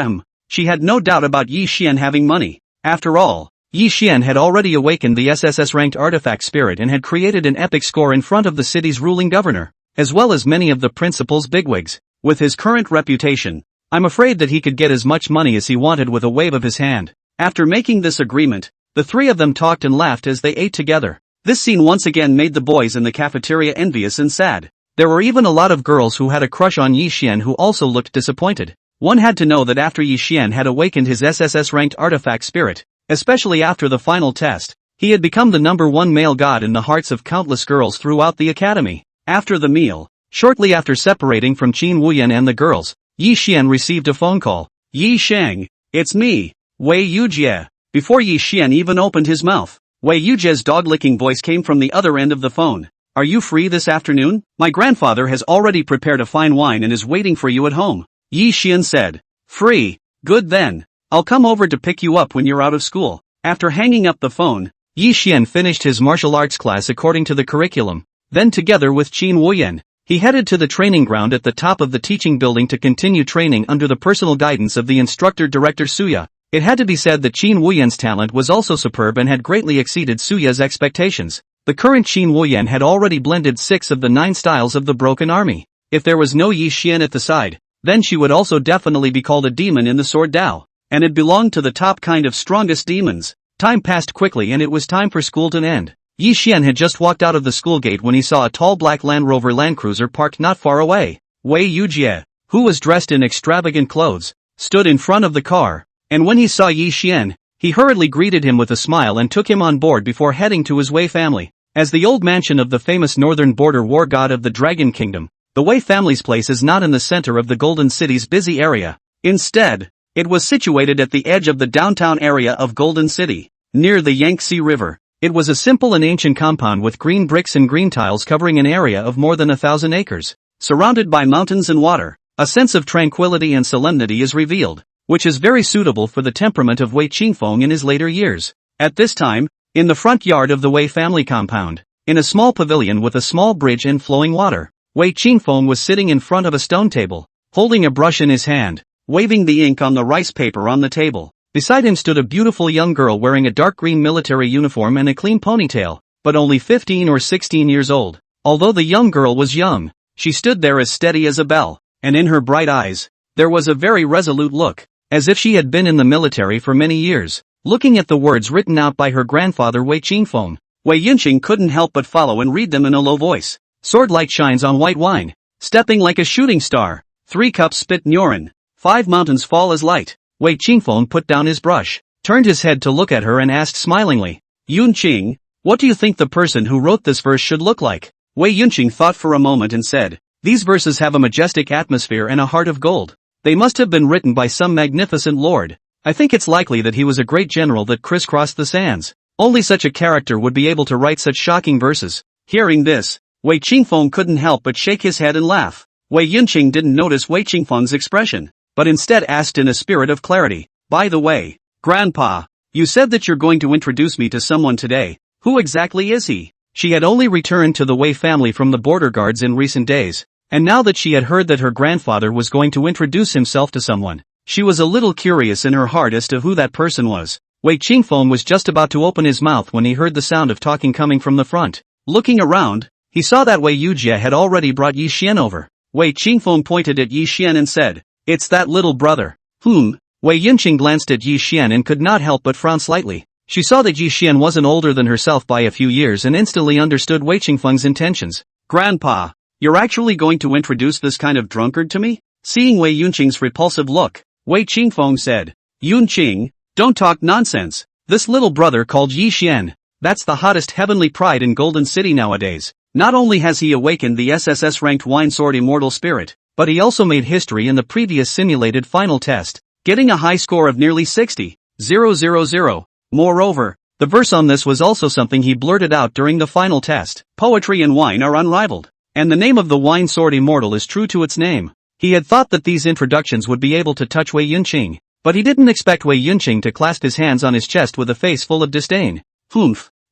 She had no doubt about Yi Xian having money. After all, Yi Xian had already awakened the SSS-ranked artifact spirit and had created an epic score in front of the city's ruling governor, as well as many of the principal's bigwigs. With his current reputation, I'm afraid that he could get as much money as he wanted with a wave of his hand. After making this agreement, the three of them talked and laughed as they ate together. This scene once again made the boys in the cafeteria envious and sad. There were even a lot of girls who had a crush on Yi Xian who also looked disappointed. One had to know that after Yi Xian had awakened his SSS-ranked artifact spirit, especially after the final test, he had become the #1 male god in the hearts of countless girls throughout the academy. After the meal, shortly after separating from Qin Wuyan and the girls, Yi Xian received a phone call. Yi Shang, it's me, Wei Yujie. Before Yi Xian even opened his mouth, Wei Yujie's dog-licking voice came from the other end of the phone. Are you free this afternoon? My grandfather has already prepared a fine wine and is waiting for you at home. Yi Xian said. Free, good then. I'll come over to pick you up when you're out of school. After hanging up the phone, Yi Xian finished his martial arts class according to the curriculum. Then together with Qin Wuyan, he headed to the training ground at the top of the teaching building to continue training under the personal guidance of the instructor director Suya. It had to be said that Qin Wuyan's talent was also superb and had greatly exceeded Suya's expectations. The current Qin Wuyan had already blended 6 of the 9 styles of the Broken Army. If there was no Yi Xian at the side, then she would also definitely be called a demon in the Sword Dao, and it belonged to the top kind of strongest demons. Time passed quickly and it was time for school to end. Yi Xian had just walked out of the school gate when he saw a tall black Land Rover Land Cruiser parked not far away. Wei Yujie, who was dressed in extravagant clothes, stood in front of the car, and when he saw Yi Xian, he hurriedly greeted him with a smile and took him on board before heading to his Wei family. As the old mansion of the famous northern border war god of the Dragon Kingdom, the Wei family's place is not in the center of the Golden City's busy area. Instead, it was situated at the edge of the downtown area of Golden City, near the Yangtze River. It was a simple and ancient compound with green bricks and green tiles covering an area of more than 1,000 acres. Surrounded by mountains and water, a sense of tranquility and solemnity is revealed, which is very suitable for the temperament of Wei Qingfeng in his later years. At this time, in the front yard of the Wei family compound, in a small pavilion with a small bridge and flowing water, Wei Qingfeng was sitting in front of a stone table, holding a brush in his hand, waving the ink on the rice paper on the table. Beside him stood a beautiful young girl wearing a dark green military uniform and a clean ponytail, but only 15 or 16 years old. Although the young girl was young, she stood there as steady as a bell, and in her bright eyes, there was a very resolute look, as if she had been in the military for many years. Looking at the words written out by her grandfather Wei Qingfeng, Wei Yunqing couldn't help but follow and read them in a low voice. Sword light shines on white wine, stepping like a shooting star. 3 cups spit Nurin, 5 mountains fall as light. Wei Qingfeng put down his brush, turned his head to look at her and asked smilingly, Yunqing, what do you think the person who wrote this verse should look like? Wei Yunqing thought for a moment and said, these verses have a majestic atmosphere and a heart of gold. They must have been written by some magnificent lord. I think it's likely that he was a great general that crisscrossed the sands. Only such a character would be able to write such shocking verses. Hearing this, Wei Qingfeng couldn't help but shake his head and laugh. Wei Yunqing didn't notice Wei Qingfeng's expression. but instead asked in a spirit of clarity, "By the way, Grandpa, you said that you're going to introduce me to someone today. Who exactly is he?" She had only returned to the Wei family from the border guards in recent days, and now that she had heard that her grandfather was going to introduce himself to someone, she was a little curious in her heart as to who that person was. Wei Qingfeng was just about to open his mouth when he heard the sound of talking coming from the front. Looking around, he saw that Wei Yujie had already brought Yi Xian over. Wei Qingfeng pointed at Yi Xian and said, "It's that little brother." Wei Yunqing glanced at Yi Xian and could not help but frown slightly. She saw that Yi Xian wasn't older than herself by a few years and instantly understood Wei Qingfeng's intentions. "Grandpa, you're actually going to introduce this kind of drunkard to me?" Seeing Wei Yunqing's repulsive look, Wei Qingfeng said, "Yunqing, don't talk nonsense. This little brother called Yi Xian, that's the hottest heavenly pride in Golden City nowadays. Not only has he awakened the SSS-ranked Wine Sword Immortal Spirit, but he also made history in the previous simulated final test, getting a high score of nearly 60,000. Moreover, the verse on this was also something he blurted out during the final test. Poetry and wine are unrivaled, and the name of the Wine Sword Immortal is true to its name. He had thought that these introductions would be able to touch Wei Yunqing, but he didn't expect Wei Yunqing to clasp his hands on his chest with a face full of disdain.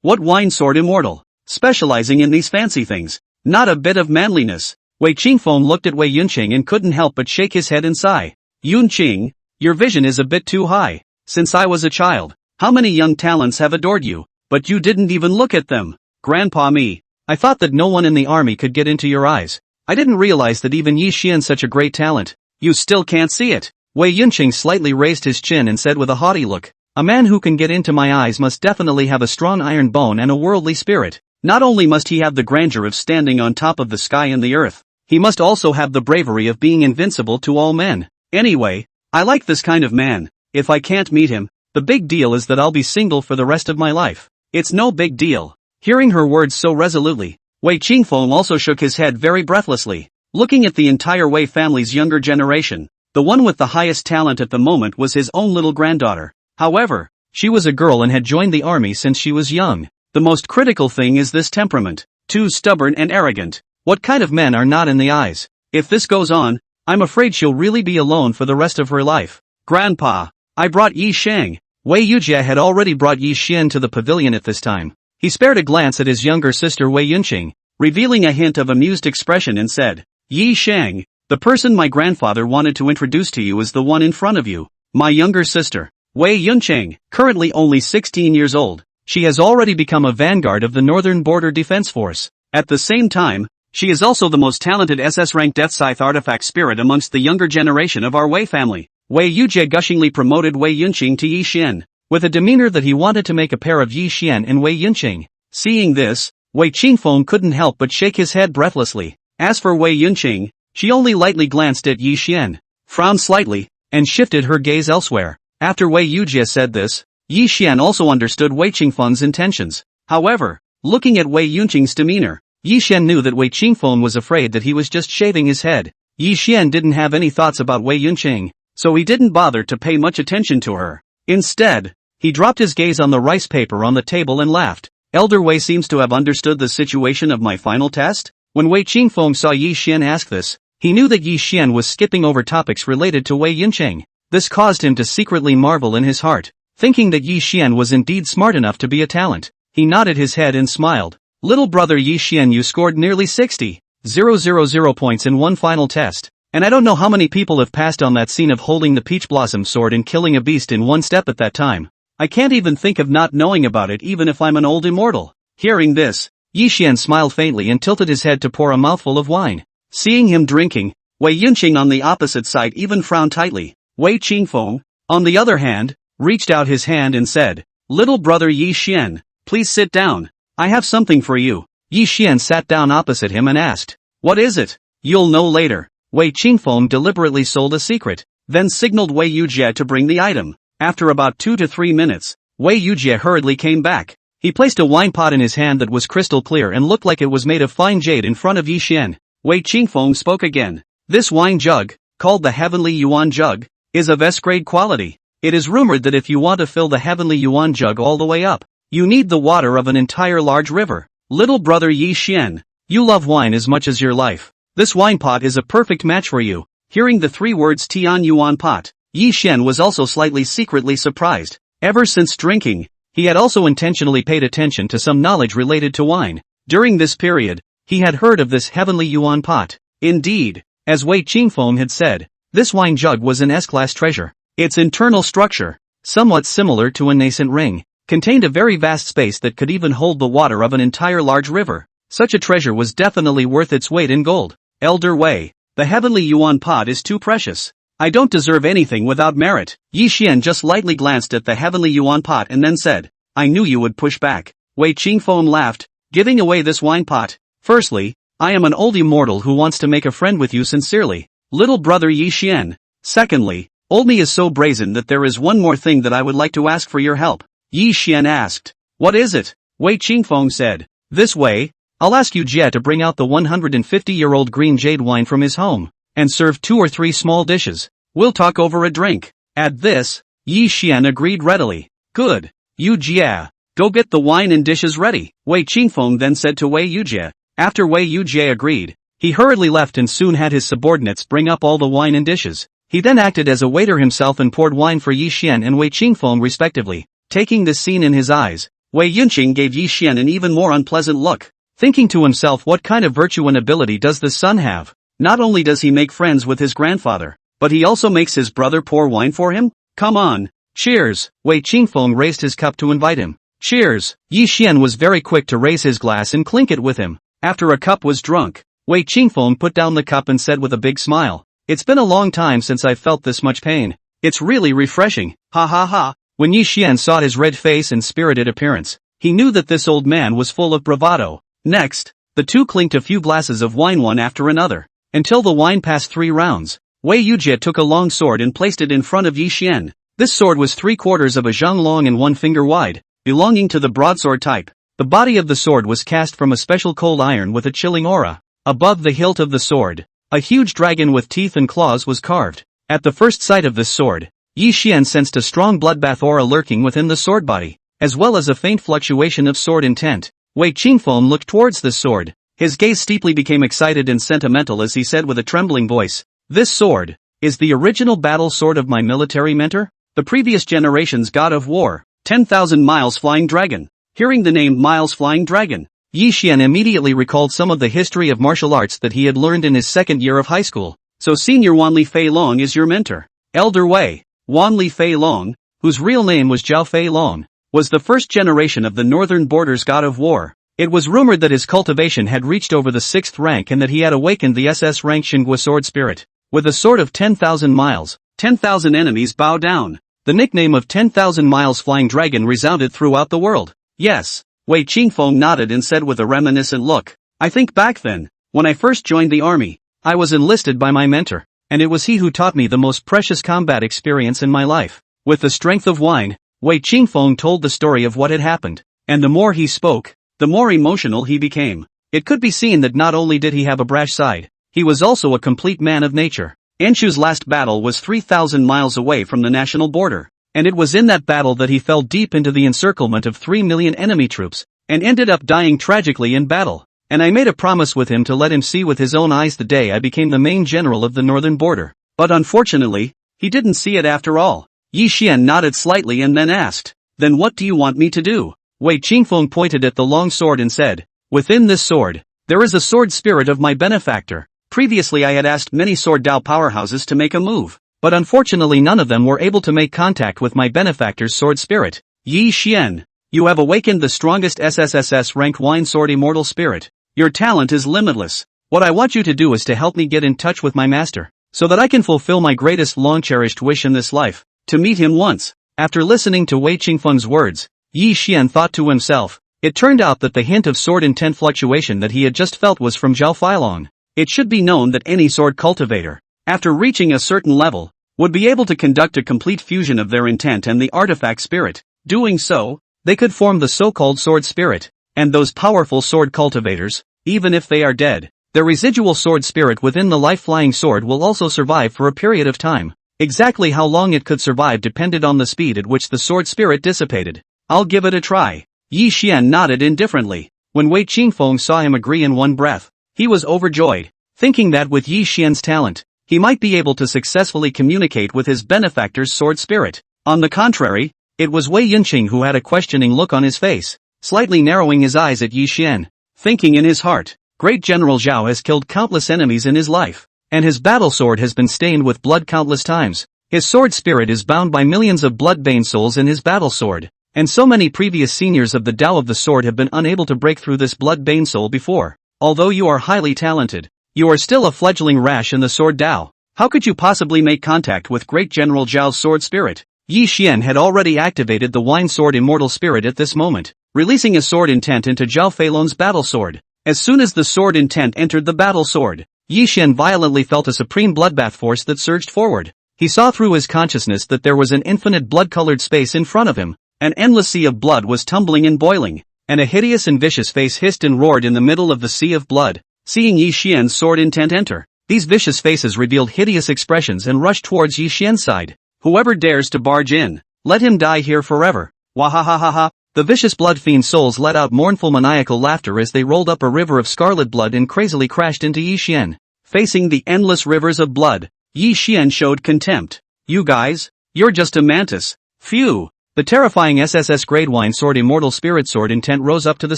What Wine Sword Immortal? Specializing in these fancy things. Not a bit of manliness. Wei Qingfeng looked at Wei Yunqing and couldn't help but shake his head and sigh. "Yunqing, your vision is a bit too high. Since I was a child, how many young talents have adored you, but you didn't even look at them. Grandpa me, I thought that no one in the army could get into your eyes. I didn't realize that even Yi Xian's such a great talent. You still can't see it." Wei Yunqing slightly raised his chin and said with a haughty look, "A man who can get into my eyes must definitely have a strong iron bone and a worldly spirit. Not only must he have the grandeur of standing on top of the sky and the earth, he must also have the bravery of being invincible to all men. Anyway, I like this kind of man. If I can't meet him, the big deal is that I'll be single for the rest of my life. It's no big deal." Hearing her words so resolutely, Wei Qingfeng also shook his head very breathlessly. Looking at the entire Wei family's younger generation, the one with the highest talent at the moment was his own little granddaughter. However, she was a girl and had joined the army since she was young. The most critical thing is this temperament. Too stubborn and arrogant. What kind of men are not in the eyes? If this goes on, I'm afraid she'll really be alone for the rest of her life. "Grandpa, I brought Yi Shang." Wei Yujie had already brought Yi Xian to the pavilion at this time. He spared a glance at his younger sister Wei Yunqing, revealing a hint of amused expression and said, "Yi Shang, the person my grandfather wanted to introduce to you is the one in front of you. My younger sister, Wei Yunqing, currently only 16 years old. She has already become a vanguard of the Northern Border Defense Force. At the same time, she is also the most talented SS-ranked Death Scythe artifact spirit amongst the younger generation of our Wei family." Wei Yujie gushingly promoted Wei Yunqing to Yi Xian, with a demeanor that he wanted to make a pair of Yi Xian and Wei Yunqing. Seeing this, Wei Qingfeng couldn't help but shake his head breathlessly. As for Wei Yunqing, she only lightly glanced at Yi Xian, frowned slightly, and shifted her gaze elsewhere. After Wei Yujie said this, Yi Xian also understood Wei Qingfeng's intentions. However, looking at Wei Yunqing's demeanor, Yi Xian knew that Wei Qingfeng was afraid that he was just shaving his head. Yi Xian didn't have any thoughts about Wei Yunqing, so he didn't bother to pay much attention to her. Instead, he dropped his gaze on the rice paper on the table and laughed. "Elder Wei seems to have understood the situation of my final test?" When Wei Qingfeng saw Yi Xian ask this, he knew that Yi Xian was skipping over topics related to Wei Yunqing. This caused him to secretly marvel in his heart. Thinking that Yi Xian was indeed smart enough to be a talent, he nodded his head and smiled. "Little brother Yi Xian, you scored nearly 60,000 points in one final test, and I don't know how many people have passed on that scene of holding the peach blossom sword and killing a beast in one step at that time. I can't even think of not knowing about it even if I'm an old immortal." Hearing this, Yi Xian smiled faintly and tilted his head to pour a mouthful of wine. Seeing him drinking, Wei Yunqing on the opposite side even frowned tightly. Wei Qingfeng, on the other hand, reached out his hand and said, "Little brother Yi Xian, please sit down. I have something for you." Yi Xian sat down opposite him and asked, "What is it?" "You'll know later." Wei Qingfeng deliberately sold a secret, then signaled Wei Yujie to bring the item. After about 2 to 3 minutes, Wei Yujie hurriedly came back. He placed a wine pot in his hand that was crystal clear and looked like it was made of fine jade in front of Yi Xian. Wei Qingfeng spoke again. "This wine jug, called the Heavenly Yuan Jug, is of S-grade quality. It is rumored that if you want to fill the Heavenly Yuan Jug all the way up, you need the water of an entire large river. Little brother Yi Xian, you love wine as much as your life. This wine pot is a perfect match for you." Hearing the 3 words Tian Yuan Pot, Yi Xian was also slightly secretly surprised. Ever since drinking, he had also intentionally paid attention to some knowledge related to wine. During this period, he had heard of this heavenly yuan pot. Indeed, as Wei Qingfeng had said, this wine jug was an S-class treasure. Its internal structure, somewhat similar to a nascent ring, contained a very vast space that could even hold the water of an entire large river. Such a treasure was definitely worth its weight in gold. Elder Wei, the heavenly yuan pot is too precious. I don't deserve anything without merit. Yi Xian just lightly glanced at the heavenly yuan pot and then said, I knew you would push back. Wei Qingfeng laughed, giving away this wine pot. Firstly, I am an old immortal who wants to make a friend with you sincerely, little brother Yi Xian. Secondly, old me is so brazen that there is one more thing that I would like to ask for your help. Yi Xian asked. What is it? Wei Qingfeng said. This way, I'll ask you Jie to bring out the 150-year-old green jade wine from his home, and serve 2 or 3 small dishes. We'll talk over a drink. At this, Yi Xian agreed readily. Good. Yu Jie, go get the wine and dishes ready. Wei Qingfeng then said to Wei Yujie. After Wei Yujie agreed, he hurriedly left and soon had his subordinates bring up all the wine and dishes. He then acted as a waiter himself and poured wine for Yi Xian and Wei Qingfeng respectively. Taking this scene in his eyes, Wei Yunqing gave Yi Xian an even more unpleasant look, thinking to himself, what kind of virtue and ability does this son have? Not only does he make friends with his grandfather, but he also makes his brother pour wine for him? Come on. Cheers. Wei Qingfeng raised his cup to invite him. Cheers. Yi Xian was very quick to raise his glass and clink it with him. After a cup was drunk, Wei Qingfeng put down the cup and said with a big smile, It's been a long time since I felt this much pain. It's really refreshing. Ha ha ha. When Yi Xian saw his red face and spirited appearance, he knew that this old man was full of bravado. Next, the two clinked a few glasses of wine one after another, until the wine passed 3 rounds. Wei Yujie took a long sword and placed it in front of Yi Xian. This sword was 3/4 of a zhang long and 1 finger wide, belonging to the broadsword type. The body of the sword was cast from a special cold iron with a chilling aura. Above the hilt of the sword, a huge dragon with teeth and claws was carved. At the first sight of this sword, Yi Xian sensed a strong bloodbath aura lurking within the sword body, as well as a faint fluctuation of sword intent. Wei Qingfeng looked towards this sword. His gaze steeply became excited and sentimental as he said with a trembling voice, This sword is the original battle sword of my military mentor, the previous generation's god of war, 10,000 Miles Flying Dragon. Hearing the name Miles Flying Dragon, Yi Xian immediately recalled some of the history of martial arts that he had learned in his 2nd year of high school. So Senior Wanli Fei Long is your mentor. Elder Wei, Wanli Fei Long, whose real name was Zhao Fei Long, was the 1st generation of the Northern Border's god of war. It was rumored that his cultivation had reached over the 6th rank and that he had awakened the SS rank Xingua sword spirit. With a sword of 10,000 miles, 10,000 enemies bow down. The nickname of 10,000 Miles Flying Dragon resounded throughout the world. Yes, Wei Qingfeng nodded and said with a reminiscent look, I think back then, when I first joined the army, I was enlisted by my mentor, and it was he who taught me the most precious combat experience in my life. With the strength of wine, Wei Qingfeng told the story of what had happened, and the more he spoke, the more emotional he became. It could be seen that not only did he have a brash side, he was also a complete man of nature. Anshu's last battle was 3,000 miles away from the national border, and it was in that battle that he fell deep into the encirclement of 3 million enemy troops, and ended up dying tragically in battle. And I made a promise with him to let him see with his own eyes the day I became the main general of the northern border. But unfortunately, he didn't see it after all. Yi Xian nodded slightly and then asked, Then what do you want me to do? Wei Qingfeng pointed at the long sword and said, Within this sword, there is a sword spirit of my benefactor. Previously I had asked many sword Dao powerhouses to make a move, but unfortunately none of them were able to make contact with my benefactor's sword spirit. Yi Xian, you have awakened the strongest SSSS rank wine sword immortal spirit. Your talent is limitless. What I want you to do is to help me get in touch with my master, so that I can fulfill my greatest long-cherished wish in this life, to meet him once. After listening to Wei Qingfeng's words, Yi Xian thought to himself, it turned out that the hint of sword intent fluctuation that he had just felt was from Zhao Feilong. It should be known that any sword cultivator, after reaching a certain level, would be able to conduct a complete fusion of their intent and the artifact spirit. Doing so, they could form the so-called sword spirit, and those powerful sword cultivators, even if they are dead, their residual sword spirit within the life-flying sword will also survive for a period of time. Exactly how long it could survive depended on the speed at which the sword spirit dissipated. I'll give it a try. Yi Xian nodded indifferently. When Wei Qingfeng saw him agree in one breath, he was overjoyed, thinking that with Yi Xian's talent, he might be able to successfully communicate with his benefactor's sword spirit. On the contrary, it was Wei Yunqing who had a questioning look on his face, slightly narrowing his eyes at Yi Xian, thinking in his heart, Great General Zhao has killed countless enemies in his life, and his battle sword has been stained with blood countless times. His sword spirit is bound by millions of blood-bane souls in his battle sword, and so many previous seniors of the Tao of the Sword have been unable to break through this blood-bane soul before. Although you are highly talented, you are still a fledgling rash in the Sword Tao. How could you possibly make contact with Great General Zhao's sword spirit? Yi Xian had already activated the Wine Sword Immortal Spirit at this moment, releasing a sword intent into Zhao Feilong's battle sword. As soon as the sword intent entered the battle sword, Yi Xian violently felt a supreme bloodbath force that surged forward. He saw through his consciousness that there was an infinite blood-colored space in front of him. An endless sea of blood was tumbling and boiling, and a hideous and vicious face hissed and roared in the middle of the sea of blood. Seeing Yi Xian's sword intent enter, these vicious faces revealed hideous expressions and rushed towards Yi Xian's side. Whoever dares to barge in, let him die here forever. Wahahaha. The vicious blood-fiend souls let out mournful maniacal laughter as they rolled up a river of scarlet blood and crazily crashed into Yi Xian. Facing the endless rivers of blood, Yi Xian showed contempt. You guys? You're just a mantis. Phew. The terrifying SSS Grade Wine Sword Immortal Spirit Sword intent rose up to the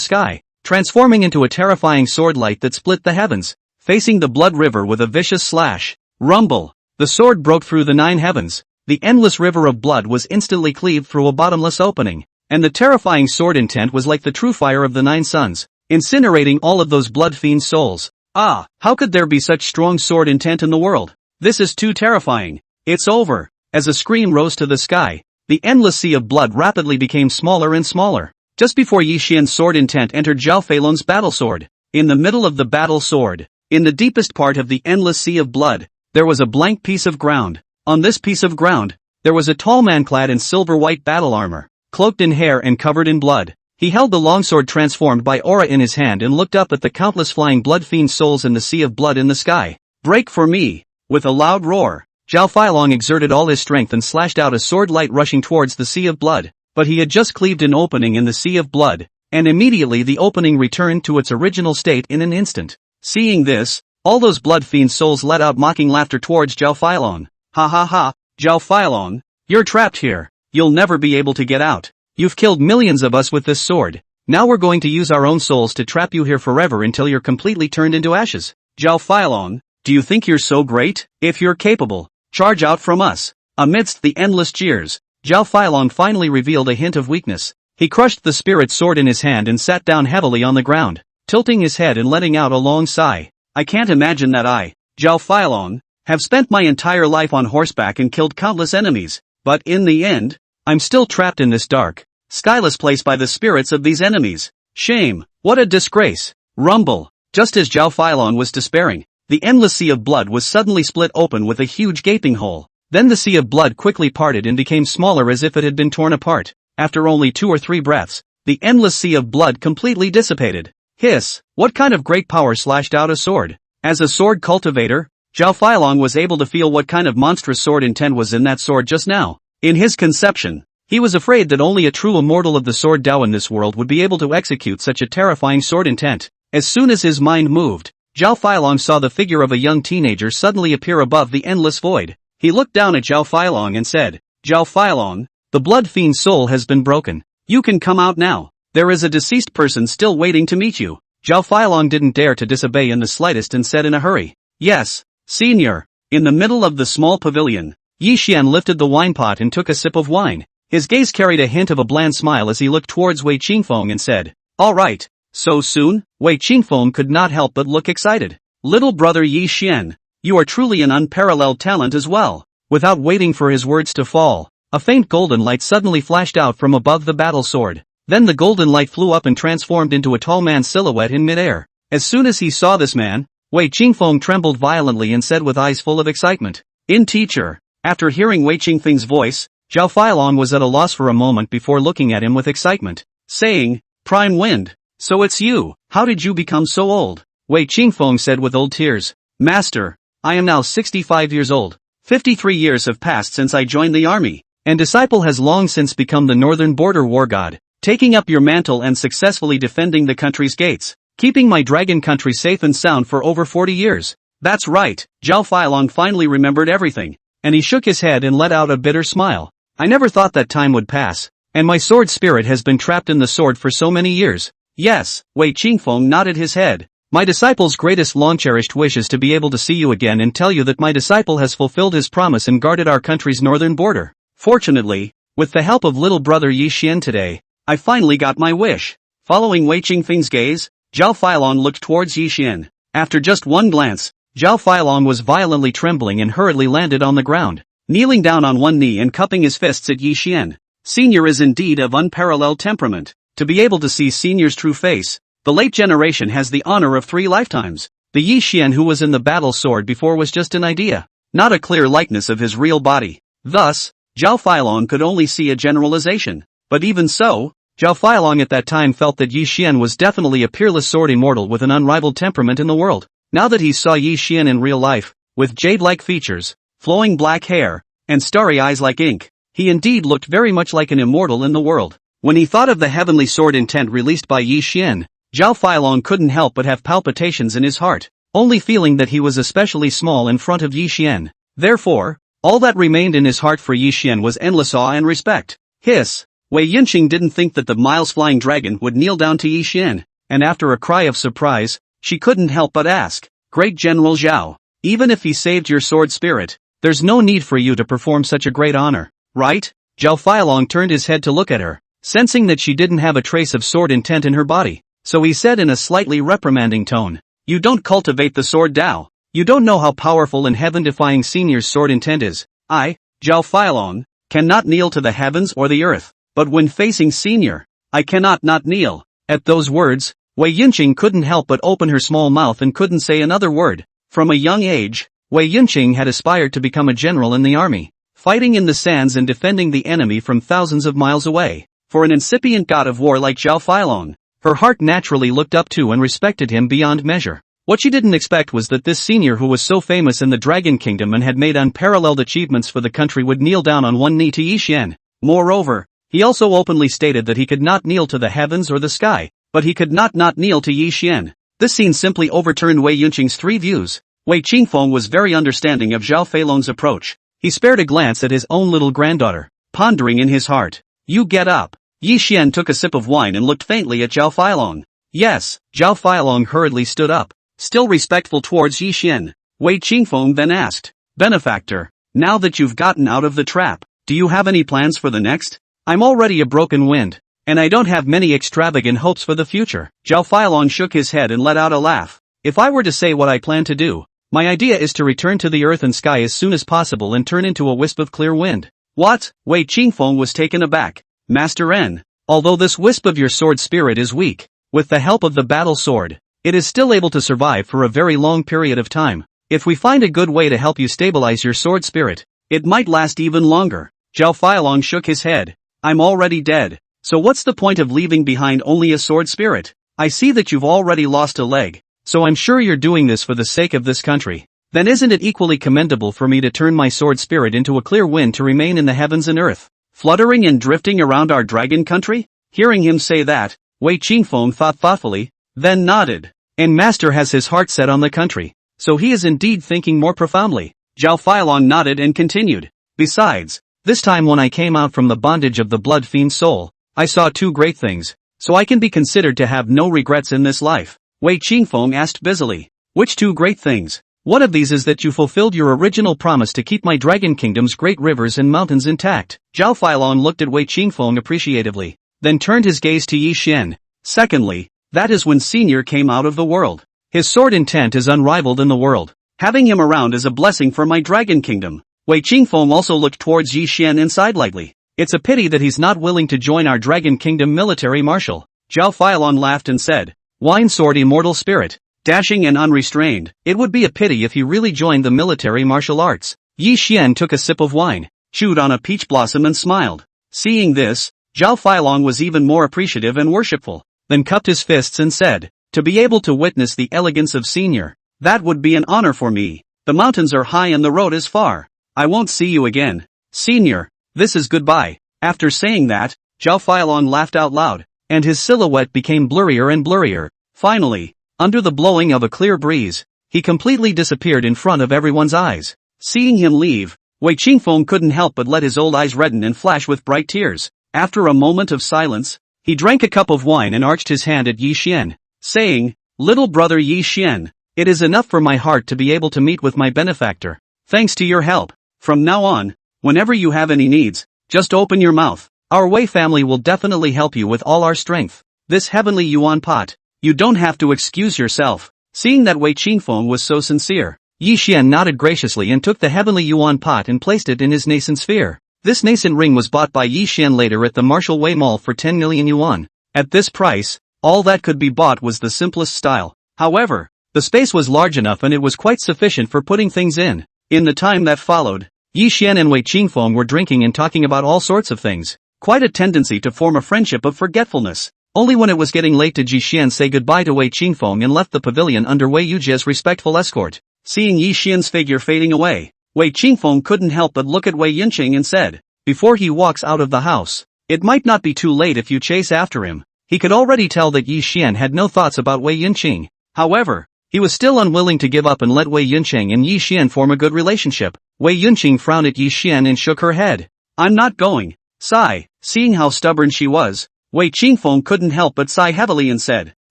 sky, transforming into a terrifying sword light that split the heavens, facing the blood river with a vicious slash. Rumble. The sword broke through the 9 heavens. The endless river of blood was instantly cleaved through a bottomless opening, and the terrifying sword intent was like the true fire of the 9 suns, incinerating all of those blood-fiend souls. Ah, how could there be such strong sword intent in the world? This is too terrifying. It's over. As a scream rose to the sky, the endless sea of blood rapidly became smaller and smaller. Just before Yi Xian's sword intent entered Zhao Feilong's battle sword, in the middle of the battle sword, in the deepest part of the endless sea of blood, there was a blank piece of ground. On this piece of ground, there was a tall man clad in silver-white battle armor, cloaked in hair and covered in blood. He held the longsword transformed by aura in his hand and looked up at the countless flying blood-fiend souls in the sea of blood in the sky. Break for me! With a loud roar, Zhao Feilong exerted all his strength and slashed out a sword light rushing towards the sea of blood. But he had just cleaved an opening in the sea of blood, and immediately the opening returned to its original state in an instant. Seeing this, all those blood-fiend souls let out mocking laughter towards Zhao Feilong. Ha ha ha, Zhao Feilong, you're trapped here. You'll never be able to get out. You've killed millions of us with this sword. Now we're going to use our own souls to trap you here forever until you're completely turned into ashes. Zhao Feilong, do you think you're so great? If you're capable, charge out from us. Amidst the endless jeers, Zhao Feilong finally revealed a hint of weakness. He crushed the spirit sword in his hand and sat down heavily on the ground, tilting his head and letting out a long sigh. I can't imagine that I, Zhao Feilong, have spent my entire life on horseback and killed countless enemies, but in the end, I'm still trapped in this dark, skyless place by the spirits of these enemies. Shame, what a disgrace. Rumble. Just as Zhao Feilong was despairing, the endless sea of blood was suddenly split open with a huge gaping hole. Then the sea of blood quickly parted and became smaller as if it had been torn apart. After only 2 or 3 breaths, the endless sea of blood completely dissipated. Hiss, what kind of great power slashed out a sword? As a sword cultivator, Zhao Feilong was able to feel what kind of monstrous sword intent was in that sword just now. In his conception, he was afraid that only a true immortal of the Sword Tao in this world would be able to execute such a terrifying sword intent. As soon as his mind moved, Zhao Feilong saw the figure of a young teenager suddenly appear above the endless void. He looked down at Zhao Feilong and said, Zhao Feilong, the blood fiend's soul has been broken. You can come out now. There is a deceased person still waiting to meet you. Zhao Feilong didn't dare to disobey in the slightest and said in a hurry, Yes, senior. In the middle of the small pavilion, Yi Xian lifted the wine pot and took a sip of wine. His gaze carried a hint of a bland smile as he looked towards Wei Qingfeng and said, All right, so soon? Wei Qingfeng could not help but look excited. Little brother Yi Xian, you are truly an unparalleled talent as well. Without waiting for his words to fall, a faint golden light suddenly flashed out from above the battle sword. Then the golden light flew up and transformed into a tall man's silhouette in midair. As soon as he saw this man, Wei Qingfeng trembled violently and said with eyes full of excitement, In teacher. After hearing Wei Qingfeng's voice, Zhao Feilong was at a loss for a moment before looking at him with excitement, saying, Prime Wind, so it's you. How did you become so old? Wei Qingfeng said with old tears, Master, I am now 65 years old. 53 years have passed since I joined the army, and disciple has long since become the northern border war god, taking up your mantle and successfully defending the country's gates, keeping my dragon country safe and sound for over 40 years. That's right, Zhao Feilong finally remembered everything, and he shook his head and let out a bitter smile. I never thought that time would pass, and my sword spirit has been trapped in the sword for so many years. Yes, Wei Qingfeng nodded his head. My disciple's greatest long-cherished wish is to be able to see you again and tell you that my disciple has fulfilled his promise and guarded our country's northern border. Fortunately, with the help of little brother Yi Xian today, I finally got my wish. Following Wei Qingfeng's gaze, Zhao Feilong looked towards Yi Xian. After just one glance, Zhao Feilong was violently trembling and hurriedly landed on the ground, kneeling down on one knee and cupping his fists at Yi Xian. Senior is indeed of unparalleled temperament. To be able to see Senior's true face, the late generation has the honor of 3 lifetimes. The Yi Xian who was in the battle sword before was just an idea, not a clear likeness of his real body. Thus, Zhao Feilong could only see a generalization. But even so, Zhao Feilong at that time felt that Yi Xian was definitely a peerless sword immortal with an unrivaled temperament in the world. Now that he saw Yi Xian in real life, with jade-like features, flowing black hair, and starry eyes like ink, he indeed looked very much like an immortal in the world. When he thought of the heavenly sword intent released by Yi Xian, Zhao Feilong couldn't help but have palpitations in his heart, only feeling that he was especially small in front of Yi Xian. Therefore, all that remained in his heart for Yi Xian was endless awe and respect. Hiss! Wei Yinqing didn't think that the miles-flying dragon would kneel down to Yi Xian, and after a cry of surprise, she couldn't help but ask, Great General Zhao, even if he saved your sword spirit, there's no need for you to perform such a great honor, right? Zhao Feilong turned his head to look at her, sensing that she didn't have a trace of sword intent in her body, so he said in a slightly reprimanding tone, You don't cultivate the sword Dao. You don't know how powerful and heaven-defying Senior's sword intent is. I, Zhao Feilong, cannot kneel to the heavens or the earth, but when facing Senior, I cannot not kneel. At those words, Wei Yinqing couldn't help but open her small mouth and couldn't say another word. From a young age, Wei Yinqing had aspired to become a general in the army, fighting in the sands and defending the enemy from thousands of miles away. For an incipient god of war like Zhao Feilong, her heart naturally looked up to and respected him beyond measure. What she didn't expect was that this Senior who was so famous in the Dragon Kingdom and had made unparalleled achievements for the country would kneel down on one knee to Yi Xian. Moreover, he also openly stated that he could not kneel to the heavens or the sky, but he could not kneel to Yi Xian. This scene simply overturned Wei Yinqing's 3 views. Wei Qingfeng was very understanding of Zhao Feilong's approach. He spared a glance at his own little granddaughter, pondering in his heart. You get up. Yi Xian took a sip of wine and looked faintly at Zhao Feilong. Yes, Zhao Feilong hurriedly stood up, still respectful towards Yi Xian. Wei Qingfeng then asked, Benefactor, now that you've gotten out of the trap, do you have any plans for the next? I'm already a broken wind, and I don't have many extravagant hopes for the future. Zhao Feilong shook his head and let out a laugh. If I were to say what I plan to do, my idea is to return to the earth and sky as soon as possible and turn into a wisp of clear wind. What? Wei Qingfeng was taken aback. Master N, although this wisp of your sword spirit is weak, with the help of the battle sword, it is still able to survive for a very long period of time. If we find a good way to help you stabilize your sword spirit, it might last even longer. Zhao Feilong shook his head. I'm already dead, so what's the point of leaving behind only a sword spirit? I see that you've already lost a leg, so I'm sure you're doing this for the sake of this country. Then isn't it equally commendable for me to turn my sword spirit into a clear wind to remain in the heavens and earth, fluttering and drifting around our dragon country? Hearing him say that, Wei Qingfeng thought thoughtfully, then nodded. And Master has his heart set on the country, so he is indeed thinking more profoundly. Zhao Feilong nodded and continued. Besides, this time when I came out from the bondage of the blood fiend soul, I saw 2 great things, so I can be considered to have no regrets in this life. Wei Qingfeng asked busily. Which 2 great things? One of these is that you fulfilled your original promise to keep my Dragon Kingdom's great rivers and mountains intact. Zhao Feilong looked at Wei Qingfeng appreciatively, then turned his gaze to Yi Xian. Secondly, that is when Senior came out of the world. His sword intent is unrivaled in the world. Having him around is a blessing for my Dragon Kingdom. Wei Qingfeng also looked towards Yi Xian inside lightly. It's a pity that he's not willing to join our Dragon Kingdom military marshal. Zhao Feilong laughed and said, Wine sword immortal spirit, dashing and unrestrained, it would be a pity if he really joined the military martial arts. Yi Xian took a sip of wine, chewed on a peach blossom and smiled. Seeing this, Zhao Feilong was even more appreciative and worshipful, then cupped his fists and said, To be able to witness the elegance of Senior, that would be an honor for me. The mountains are high and the road is far. I won't see you again. Senior, this is goodbye. After saying that, Zhao Feilong laughed out loud, and his silhouette became blurrier and blurrier. Finally, under the blowing of a clear breeze, he completely disappeared in front of everyone's eyes. Seeing him leave, Wei Qingfeng couldn't help but let his old eyes redden and flash with bright tears. After a moment of silence, he drank a cup of wine and arched his hand at Yi Xian, saying, "Little brother Yi Xian, it is enough for my heart to be able to meet with my benefactor. Thanks to your help. From now on, whenever you have any needs, just open your mouth. Our Wei family will definitely help you with all our strength. This heavenly yuan pot, you don't have to excuse yourself." Seeing that Wei Qingfeng was so sincere, Yi Xian nodded graciously and took the heavenly yuan pot and placed it in his nascent sphere. This nascent ring was bought by Yi Xian later at the Martial Wei Mall for 10 million yuan. At this price, all that could be bought was the simplest style. However, the space was large enough and it was quite sufficient for putting things in. In the time that followed, Yi Xian and Wei Qingfeng were drinking and talking about all sorts of things. Quite a tendency to form a friendship of forgetfulness. Only when it was getting late did Yi Xian say goodbye to Wei Qingfeng and left the pavilion under Wei Yujia's respectful escort. Seeing Yi Xian's figure fading away, Wei Qingfeng couldn't help but look at Wei Yunqing and said, before he walks out of the house, "It might not be too late if you chase after him." He could already tell that Yi Xian had no thoughts about Wei Yunqing. However, he was still unwilling to give up and let Wei Yunqing and Yi Xian form a good relationship. Wei Yunqing frowned at Yi Xian and shook her head. "I'm not going." Sigh. Seeing how stubborn she was, Wei Qingfeng couldn't help but sigh heavily and said,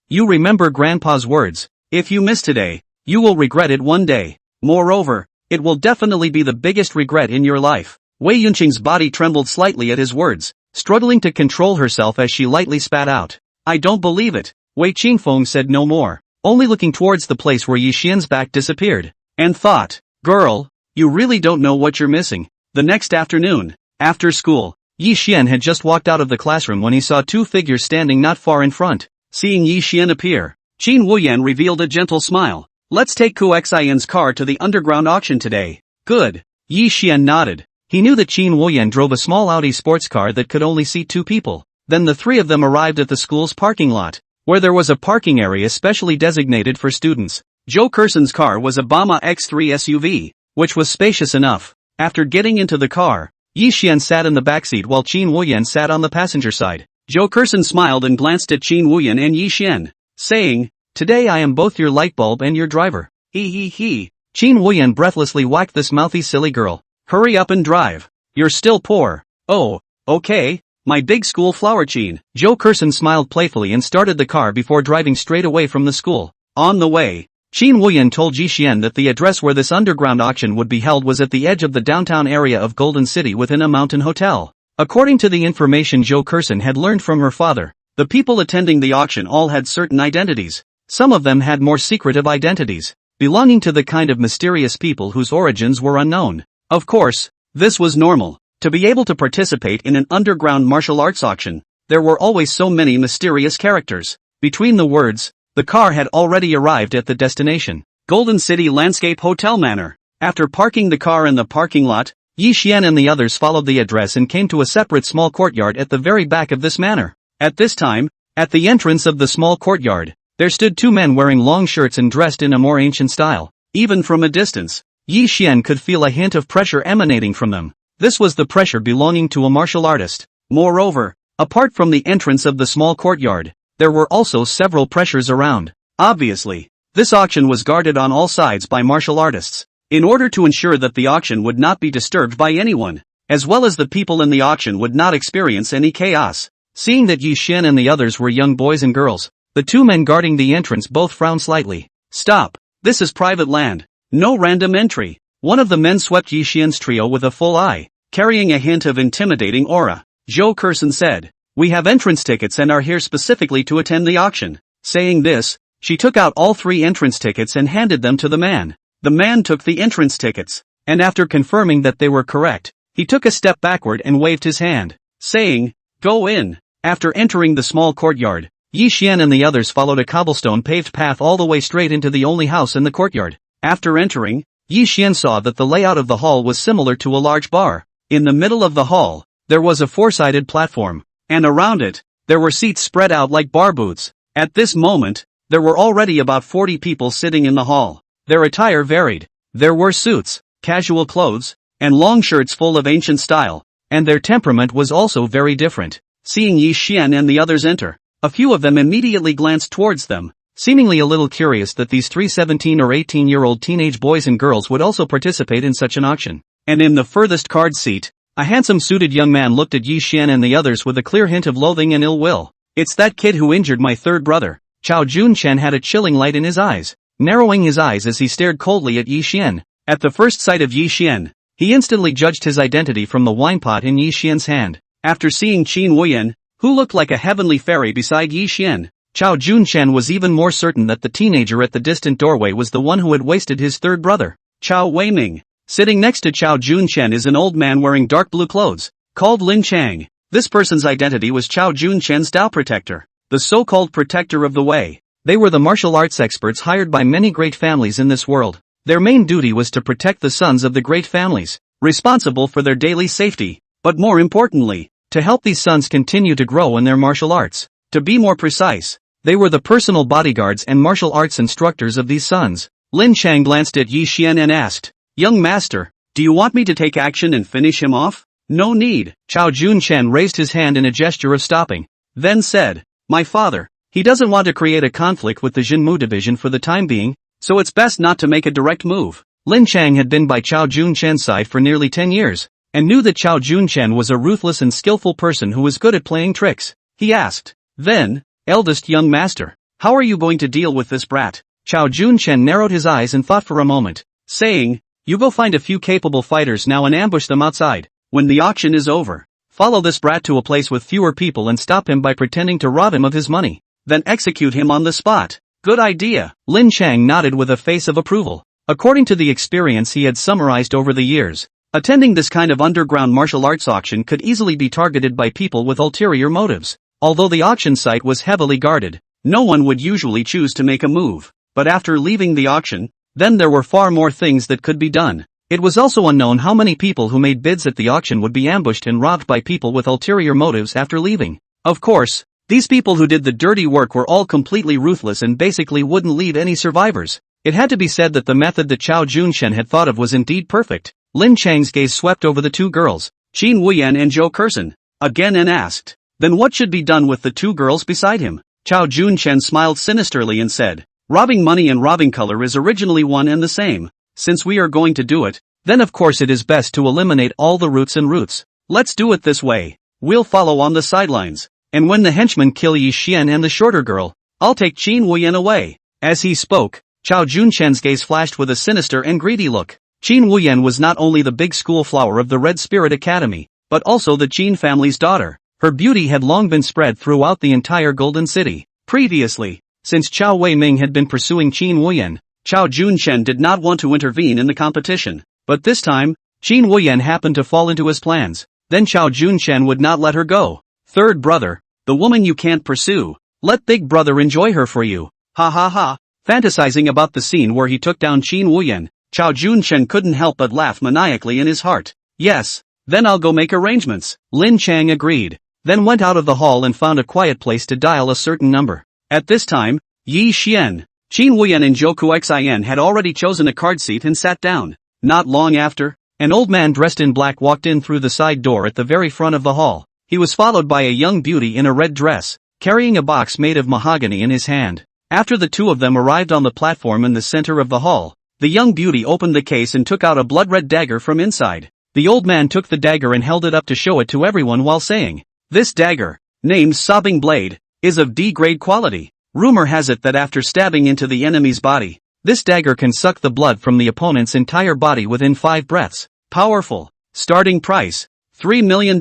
"You remember Grandpa's words, if you miss today, you will regret it one day. Moreover, it will definitely be the biggest regret in your life." Wei Yunqing's body trembled slightly at his words, struggling to control herself as she lightly spat out. "I don't believe it." Wei Qingfeng said no more, only looking towards the place where Yi Xian's back disappeared, and thought, "Girl, you really don't know what you're missing." The next afternoon, after school, Yi Xian had just walked out of the classroom when he saw two figures standing not far in front. Seeing Yi Xian appear, Qin Wuyan revealed a gentle smile. "Let's take Ku Xian's car to the underground auction today." "Good." Yi Xian nodded. He knew that Qin Wuyan drove a small Audi sports car that could only seat two people. Then the three of them arrived at the school's parking lot, where there was a parking area specially designated for students. Joe Kerson's car was a Bama X3 SUV, which was spacious enough. After getting into the car, Yi Xian sat in the backseat while Qin Wuyan sat on the passenger side. Joe Kerson smiled and glanced at Qin Wuyan and Yi Xian, saying, "Today I am both your light bulb and your driver." He. Qin Wuyan breathlessly whacked this mouthy silly girl. "Hurry up and drive. You're still poor." "Oh, okay, my big school flower Qin." Joe Kerson smiled playfully and started the car before driving straight away from the school. On the way, Qin Wuyan told Yi Xian that the address where this underground auction would be held was at the edge of the downtown area of Golden City within a mountain hotel. According to the information Joe Kerson had learned from her father, the people attending the auction all had certain identities. Some of them had more secretive identities, belonging to the kind of mysterious people whose origins were unknown. Of course, this was normal. To be able to participate in an underground martial arts auction, there were always so many mysterious characters. Between the words, the car had already arrived at the destination, Golden City Landscape Hotel Manor. After parking the car in the parking lot, Yi Xian and the others followed the address and came to a separate small courtyard at the very back of this manor. At this time, at the entrance of the small courtyard, there stood two men wearing long shirts and dressed in a more ancient style. Even from a distance, Yi Xian could feel a hint of pressure emanating from them. This was the pressure belonging to a martial artist. Moreover, apart from the entrance of the small courtyard, there were also several pressures around. Obviously, this auction was guarded on all sides by martial artists, in order to ensure that the auction would not be disturbed by anyone, as well as the people in the auction would not experience any chaos. Seeing that Yi Xian and the others were young boys and girls, the two men guarding the entrance both frowned slightly. "Stop, this is private land. No random entry." One of the men swept Yi Xian's trio with a full eye, carrying a hint of intimidating aura. Joe Kerson said, "We have entrance tickets and are here specifically to attend the auction." Saying this, she took out all three entrance tickets and handed them to the man. The man took the entrance tickets, and after confirming that they were correct, he took a step backward and waved his hand, saying, "Go in." After entering the small courtyard, Yi Xian and the others followed a cobblestone paved path all the way straight into the only house in the courtyard. After entering, Yi Xian saw that the layout of the hall was similar to a large bar. In the middle of the hall, there was a four-sided platform, and around it, there were seats spread out like bar booths. At this moment, there were already about 40 people sitting in the hall. Their attire varied. There were suits, casual clothes, and long shirts full of ancient style, and their temperament was also very different. Seeing Yi Xian and the others enter, a few of them immediately glanced towards them, seemingly a little curious that these three 17 or 18-year-old teenage boys and girls would also participate in such an auction. And in the furthest card seat, a handsome suited young man looked at Yi Xian and the others with a clear hint of loathing and ill will. "It's that kid who injured my third brother." Chao Junchen had a chilling light in his eyes, narrowing his eyes as he stared coldly at Yi Xian. At the first sight of Yi Xian, he instantly judged his identity from the wine pot in Yi Xian's hand. After seeing Qin Wuyan, who looked like a heavenly fairy beside Yi Xian, Chao Junchen was even more certain that the teenager at the distant doorway was the one who had wasted his third brother. Chao Weiming. Sitting next to Chao Junchen is an old man wearing dark blue clothes, called Lin Chang. This person's identity was Chao Junchen's Dao Protector, the so-called Protector of the Way. They were the martial arts experts hired by many great families in this world. Their main duty was to protect the sons of the great families, responsible for their daily safety, but more importantly, to help these sons continue to grow in their martial arts. To be more precise, they were the personal bodyguards and martial arts instructors of these sons. Lin Chang glanced at Yi Xian and asked, "Young master, do you want me to take action and finish him off?" "No need." Chao Junchen raised his hand in a gesture of stopping, then said, "My father, he doesn't want to create a conflict with the Jinmu division for the time being, so it's best not to make a direct move." Lin Chang had been by Chao Junchen's side for nearly 10 years, and knew that Chao Junchen was a ruthless and skillful person who was good at playing tricks. He asked, "Then, eldest young master, how are you going to deal with this brat?" Chao Junchen narrowed his eyes and thought for a moment, saying, "You go find a few capable fighters now and ambush them outside. When the auction is over, follow this brat to a place with fewer people and stop him by pretending to rob him of his money. Then execute him on the spot." "Good idea." Lin Chang nodded with a face of approval. According to the experience he had summarized over the years, attending this kind of underground martial arts auction could easily be targeted by people with ulterior motives. Although the auction site was heavily guarded, no one would usually choose to make a move. But after leaving the auction, then there were far more things that could be done. It was also unknown how many people who made bids at the auction would be ambushed and robbed by people with ulterior motives after leaving. Of course, these people who did the dirty work were all completely ruthless and basically wouldn't leave any survivors. It had to be said that the method that Chao Junchen had thought of was indeed perfect. Lin Chang's gaze swept over the two girls, Qin Wuyan and Zhou Kersen, again and asked, "Then what should be done with the two girls beside him?" Chao Junchen smiled sinisterly and said, "Robbing money and robbing color is originally one and the same. Since we are going to do it, then of course it is best to eliminate all the roots and roots. Let's do it this way. We'll follow on the sidelines, and when the henchmen kill Yi Xian and the shorter girl, I'll take Qin Wuyan away." As he spoke, Chao Junchen's gaze flashed with a sinister and greedy look. Qin Wuyan was not only the big school flower of the Red Spirit Academy, but also the Qin family's daughter. Her beauty had long been spread throughout the entire Golden City. Previously, since Chao Weiming had been pursuing Qin Wuyan, Chao Junchen did not want to intervene in the competition. But this time, Qin Wuyan happened to fall into his plans. Then Chao Junchen would not let her go. "Third brother, the woman you can't pursue, let big brother enjoy her for you. Ha ha ha." Fantasizing about the scene where he took down Qin Wuyan, Chao Junchen couldn't help but laugh maniacally in his heart. "Yes, then I'll go make arrangements." Lin Chang agreed, then went out of the hall and found a quiet place to dial a certain number. At this time, Yi Xian, Qin Wuyan and Zhou Kuxian had already chosen a card seat and sat down. Not long after, an old man dressed in black walked in through the side door at the very front of the hall. He was followed by a young beauty in a red dress, carrying a box made of mahogany in his hand. After the two of them arrived on the platform in the center of the hall, the young beauty opened the case and took out a blood-red dagger from inside. The old man took the dagger and held it up to show it to everyone while saying, "This dagger, named Sobbing Blade, is of D-grade quality. Rumor has it that after stabbing into the enemy's body, this dagger can suck the blood from the opponent's entire body within 5 breaths. Powerful. Starting price, $3 million.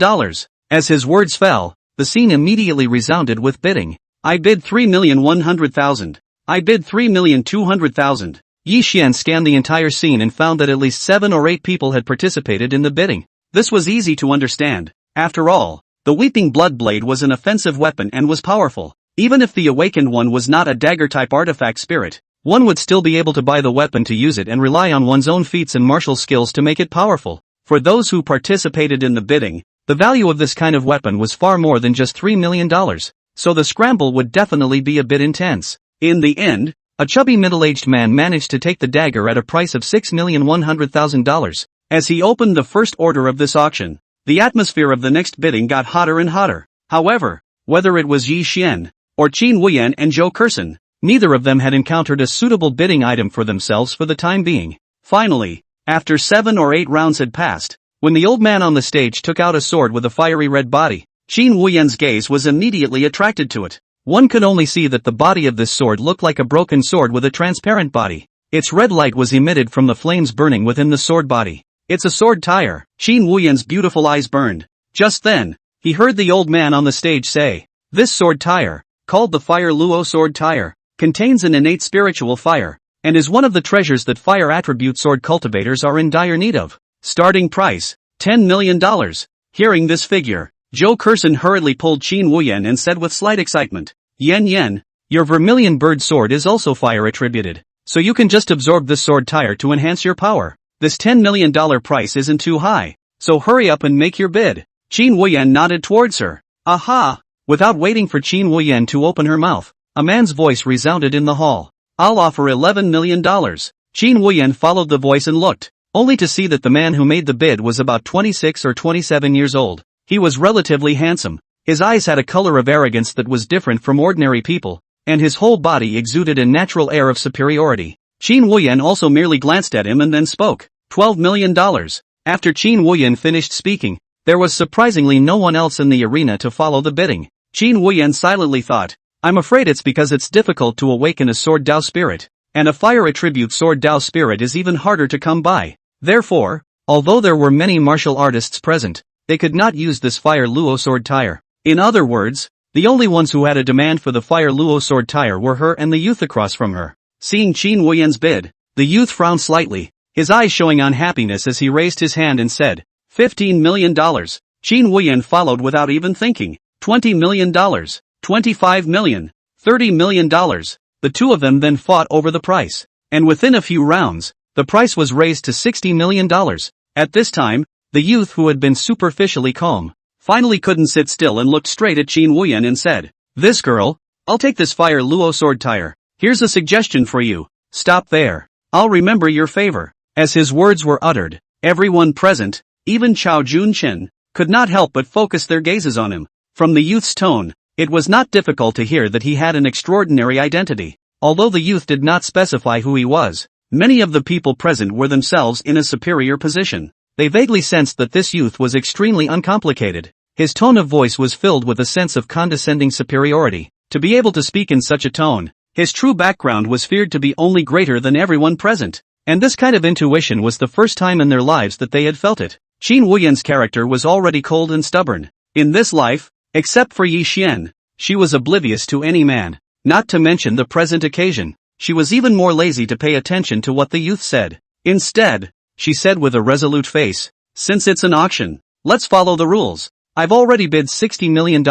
As his words fell, the scene immediately resounded with bidding. "I bid 3,100,000. I bid 3,200,000. Yi Xian scanned the entire scene and found that at least 7 or 8 people had participated in the bidding. This was easy to understand. After all, the Weeping Blood Blade was an offensive weapon and was powerful. Even if the awakened one was not a dagger-type artifact spirit, one would still be able to buy the weapon to use it and rely on one's own feats and martial skills to make it powerful. For those who participated in the bidding, the value of this kind of weapon was far more than just $3 million. So the scramble would definitely be a bit intense. In the end, a chubby middle-aged man managed to take the dagger at a price of $6,100,000. As he opened the first order of this auction, the atmosphere of the next bidding got hotter and hotter. However, whether it was Yi Xian, or Qin Wuyan and Zhou Kersen, Neither of them had encountered a suitable bidding item for themselves for the time being. Finally, after 7 or 8 rounds had passed, when the old man on the stage took out a sword with a fiery red body, Qin Wuyan's gaze was immediately attracted to it. One could only see that the body of this sword looked like a broken sword with a transparent body. Its red light was emitted from the flames burning within the sword body. It's a sword tire. Qin Wuyan's beautiful eyes burned. Just then, he heard the old man on the stage say, "This sword tire, called the Fire Luo sword tire, contains an innate spiritual fire, and is one of the treasures that fire attribute sword cultivators are in dire need of. Starting price, $10 million. Hearing this figure, Zhou Kersen hurriedly pulled Qin Wuyan and said with slight excitement, Yen, your vermilion bird sword is also fire attributed, so you can just absorb this sword tire to enhance your power. This $10 million price isn't too high, so hurry up and make your bid." Qin Wuyan nodded towards her. Aha! Without waiting for Qin Wuyan to open her mouth, a man's voice resounded in the hall. "I'll offer $11 million. Qin Wuyan followed the voice and looked, only to see that the man who made the bid was about 26 or 27 years old. He was relatively handsome. His eyes had a color of arrogance that was different from ordinary people, and his whole body exuded a natural air of superiority. Qin Wuyan also merely glanced at him and then spoke. $12 million. After Qin Wuyan finished speaking, there was surprisingly no one else in the arena to follow the bidding. Qin Wuyan silently thought, I'm afraid it's because it's difficult to awaken a sword Dao spirit, and a fire attribute sword Dao spirit is even harder to come by. Therefore, although there were many martial artists present, they could not use this Fire Luo sword tire. In other words, the only ones who had a demand for the Fire Luo sword tire were her and the youth across from her. Seeing Qin Wuyan's bid, the youth frowned slightly, his eyes showing unhappiness as he raised his hand and said, $15 million. Qin Wuyan followed without even thinking. $20 million. $25 million. $30 million. The two of them then fought over the price. And within a few rounds, the price was raised to $60 million. At this time, the youth who had been superficially calm, finally couldn't sit still and looked straight at Qin Wuyan and said, This girl, I'll take this Fire Luo sword tire. Here's a suggestion for you. Stop there. I'll remember your favor. As his words were uttered, everyone present, even Chao Junchen, could not help but focus their gazes on him. From the youth's tone, it was not difficult to hear that he had an extraordinary identity. Although the youth did not specify who he was, many of the people present were themselves in a superior position. They vaguely sensed that this youth was extremely uncomplicated. His tone of voice was filled with a sense of condescending superiority. To be able to speak in such a tone, his true background was feared to be only greater than everyone present. And this kind of intuition was the first time in their lives that they had felt it. Qin Wuyan's character was already cold and stubborn. In this life, except for Yi Xian, she was oblivious to any man. Not to mention the present occasion, she was even more lazy to pay attention to what the youth said. Instead, she said with a resolute face, Since it's an auction, let's follow the rules. I've already bid $60 million.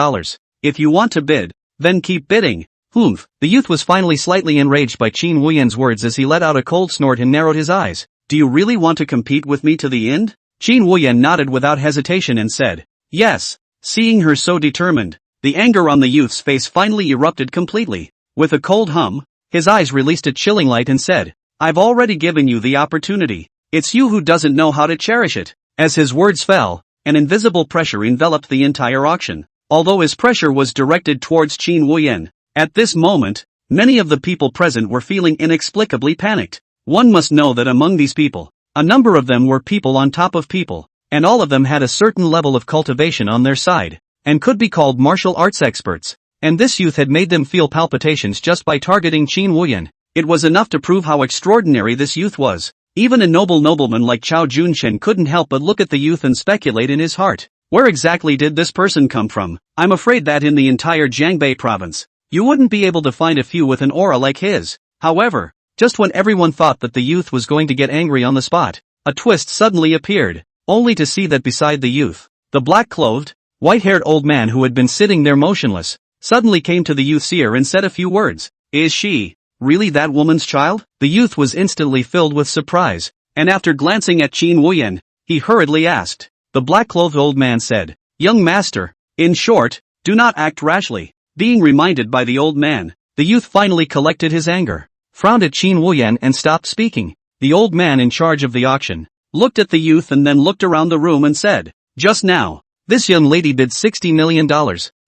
If you want to bid, then keep bidding. Humph. The youth was finally slightly enraged by Qin Wuyan's words as he let out a cold snort and narrowed his eyes. Do you really want to compete with me to the end? Qin Wuyan nodded without hesitation and said, Yes. Seeing her so determined, the anger on the youth's face finally erupted completely. With a cold hum, his eyes released a chilling light and said, I've already given you the opportunity. It's you who doesn't know how to cherish it. As his words fell, an invisible pressure enveloped the entire auction. Although his pressure was directed towards Qin Wuyan, at this moment, many of the people present were feeling inexplicably panicked. One must know that among these people, a number of them were people on top of people, and all of them had a certain level of cultivation on their side, and could be called martial arts experts. And this youth had made them feel palpitations just by targeting Qin Wuyan. It was enough to prove how extraordinary this youth was. Even a noble nobleman like Chao Junchen couldn't help but look at the youth and speculate in his heart. Where exactly did this person come from? I'm afraid that in the entire Jiangbei province, you wouldn't be able to find a few with an aura like his. However, just when everyone thought that the youth was going to get angry on the spot, a twist suddenly appeared, only to see that beside the youth, the black-clothed, white-haired old man who had been sitting there motionless, suddenly came to the youth's ear and said a few words. Is she really that woman's child? The youth was instantly filled with surprise, and after glancing at Qin Wuyan, he hurriedly asked. The black-clothed old man said, Young master, in short, do not act rashly. Being reminded by the old man, the youth finally collected his anger, frowned at Qin Wuyan and stopped speaking. The old man in charge of the auction looked at the youth and then looked around the room and said, Just now, this young lady bid $60 million.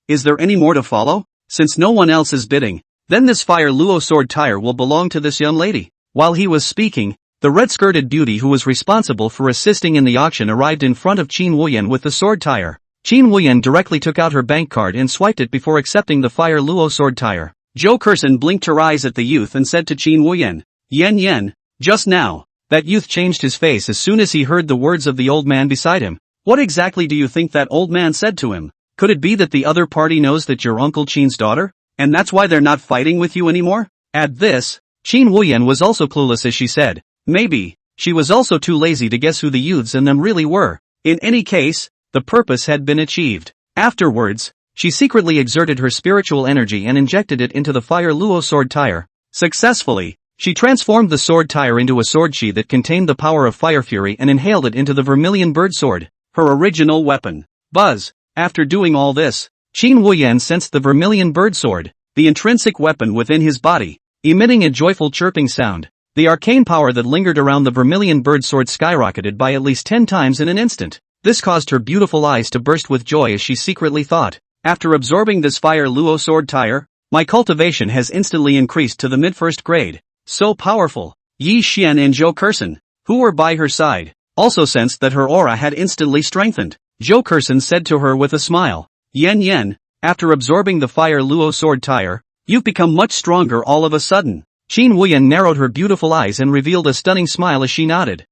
Is there any more to follow? Since no one else is bidding, Then this fire luo sword tire will belong to this young lady. While he was speaking, the red-skirted beauty who was responsible for assisting in the auction arrived in front of Qin Wuyan with the sword tire. Qin Wuyan directly took out her bank card and swiped it before accepting the fire luo sword tire. Zhou Kerson blinked her eyes at the youth and said to Qin Wuyan, Yen, just now. That youth changed his face as soon as he heard the words of the old man beside him. What exactly do you think that old man said to him? Could it be that the other party knows that you're Uncle Qin's daughter? And that's why they're not fighting with you anymore? At this, Qin Wuyan was also clueless as she said, maybe. She was also too lazy to guess who the youths and them really were. In any case, the purpose had been achieved. Afterwards, she secretly exerted her spiritual energy and injected it into the fire luo sword tire. Successfully, she transformed the sword tire into a sword chi that contained the power of fire fury and inhaled it into the vermilion bird sword, her original weapon. Buzz. After doing all this, Qin Wuyan sensed the vermilion bird sword, the intrinsic weapon within his body, emitting a joyful chirping sound. The arcane power that lingered around the vermilion bird sword skyrocketed by at least 10 times in an instant. This caused her beautiful eyes to burst with joy as she secretly thought, after absorbing this fire luo sword tire, my cultivation has instantly increased to the mid-first grade. So powerful. Yi Xian and Zhou Kerson, who were by her side, also sensed that her aura had instantly strengthened. Zhou Kerson said to her with a smile, Yen, after absorbing the fire luo sword tire, you've become much stronger all of a sudden. Qin Wuyan narrowed her beautiful eyes and revealed a stunning smile as she nodded.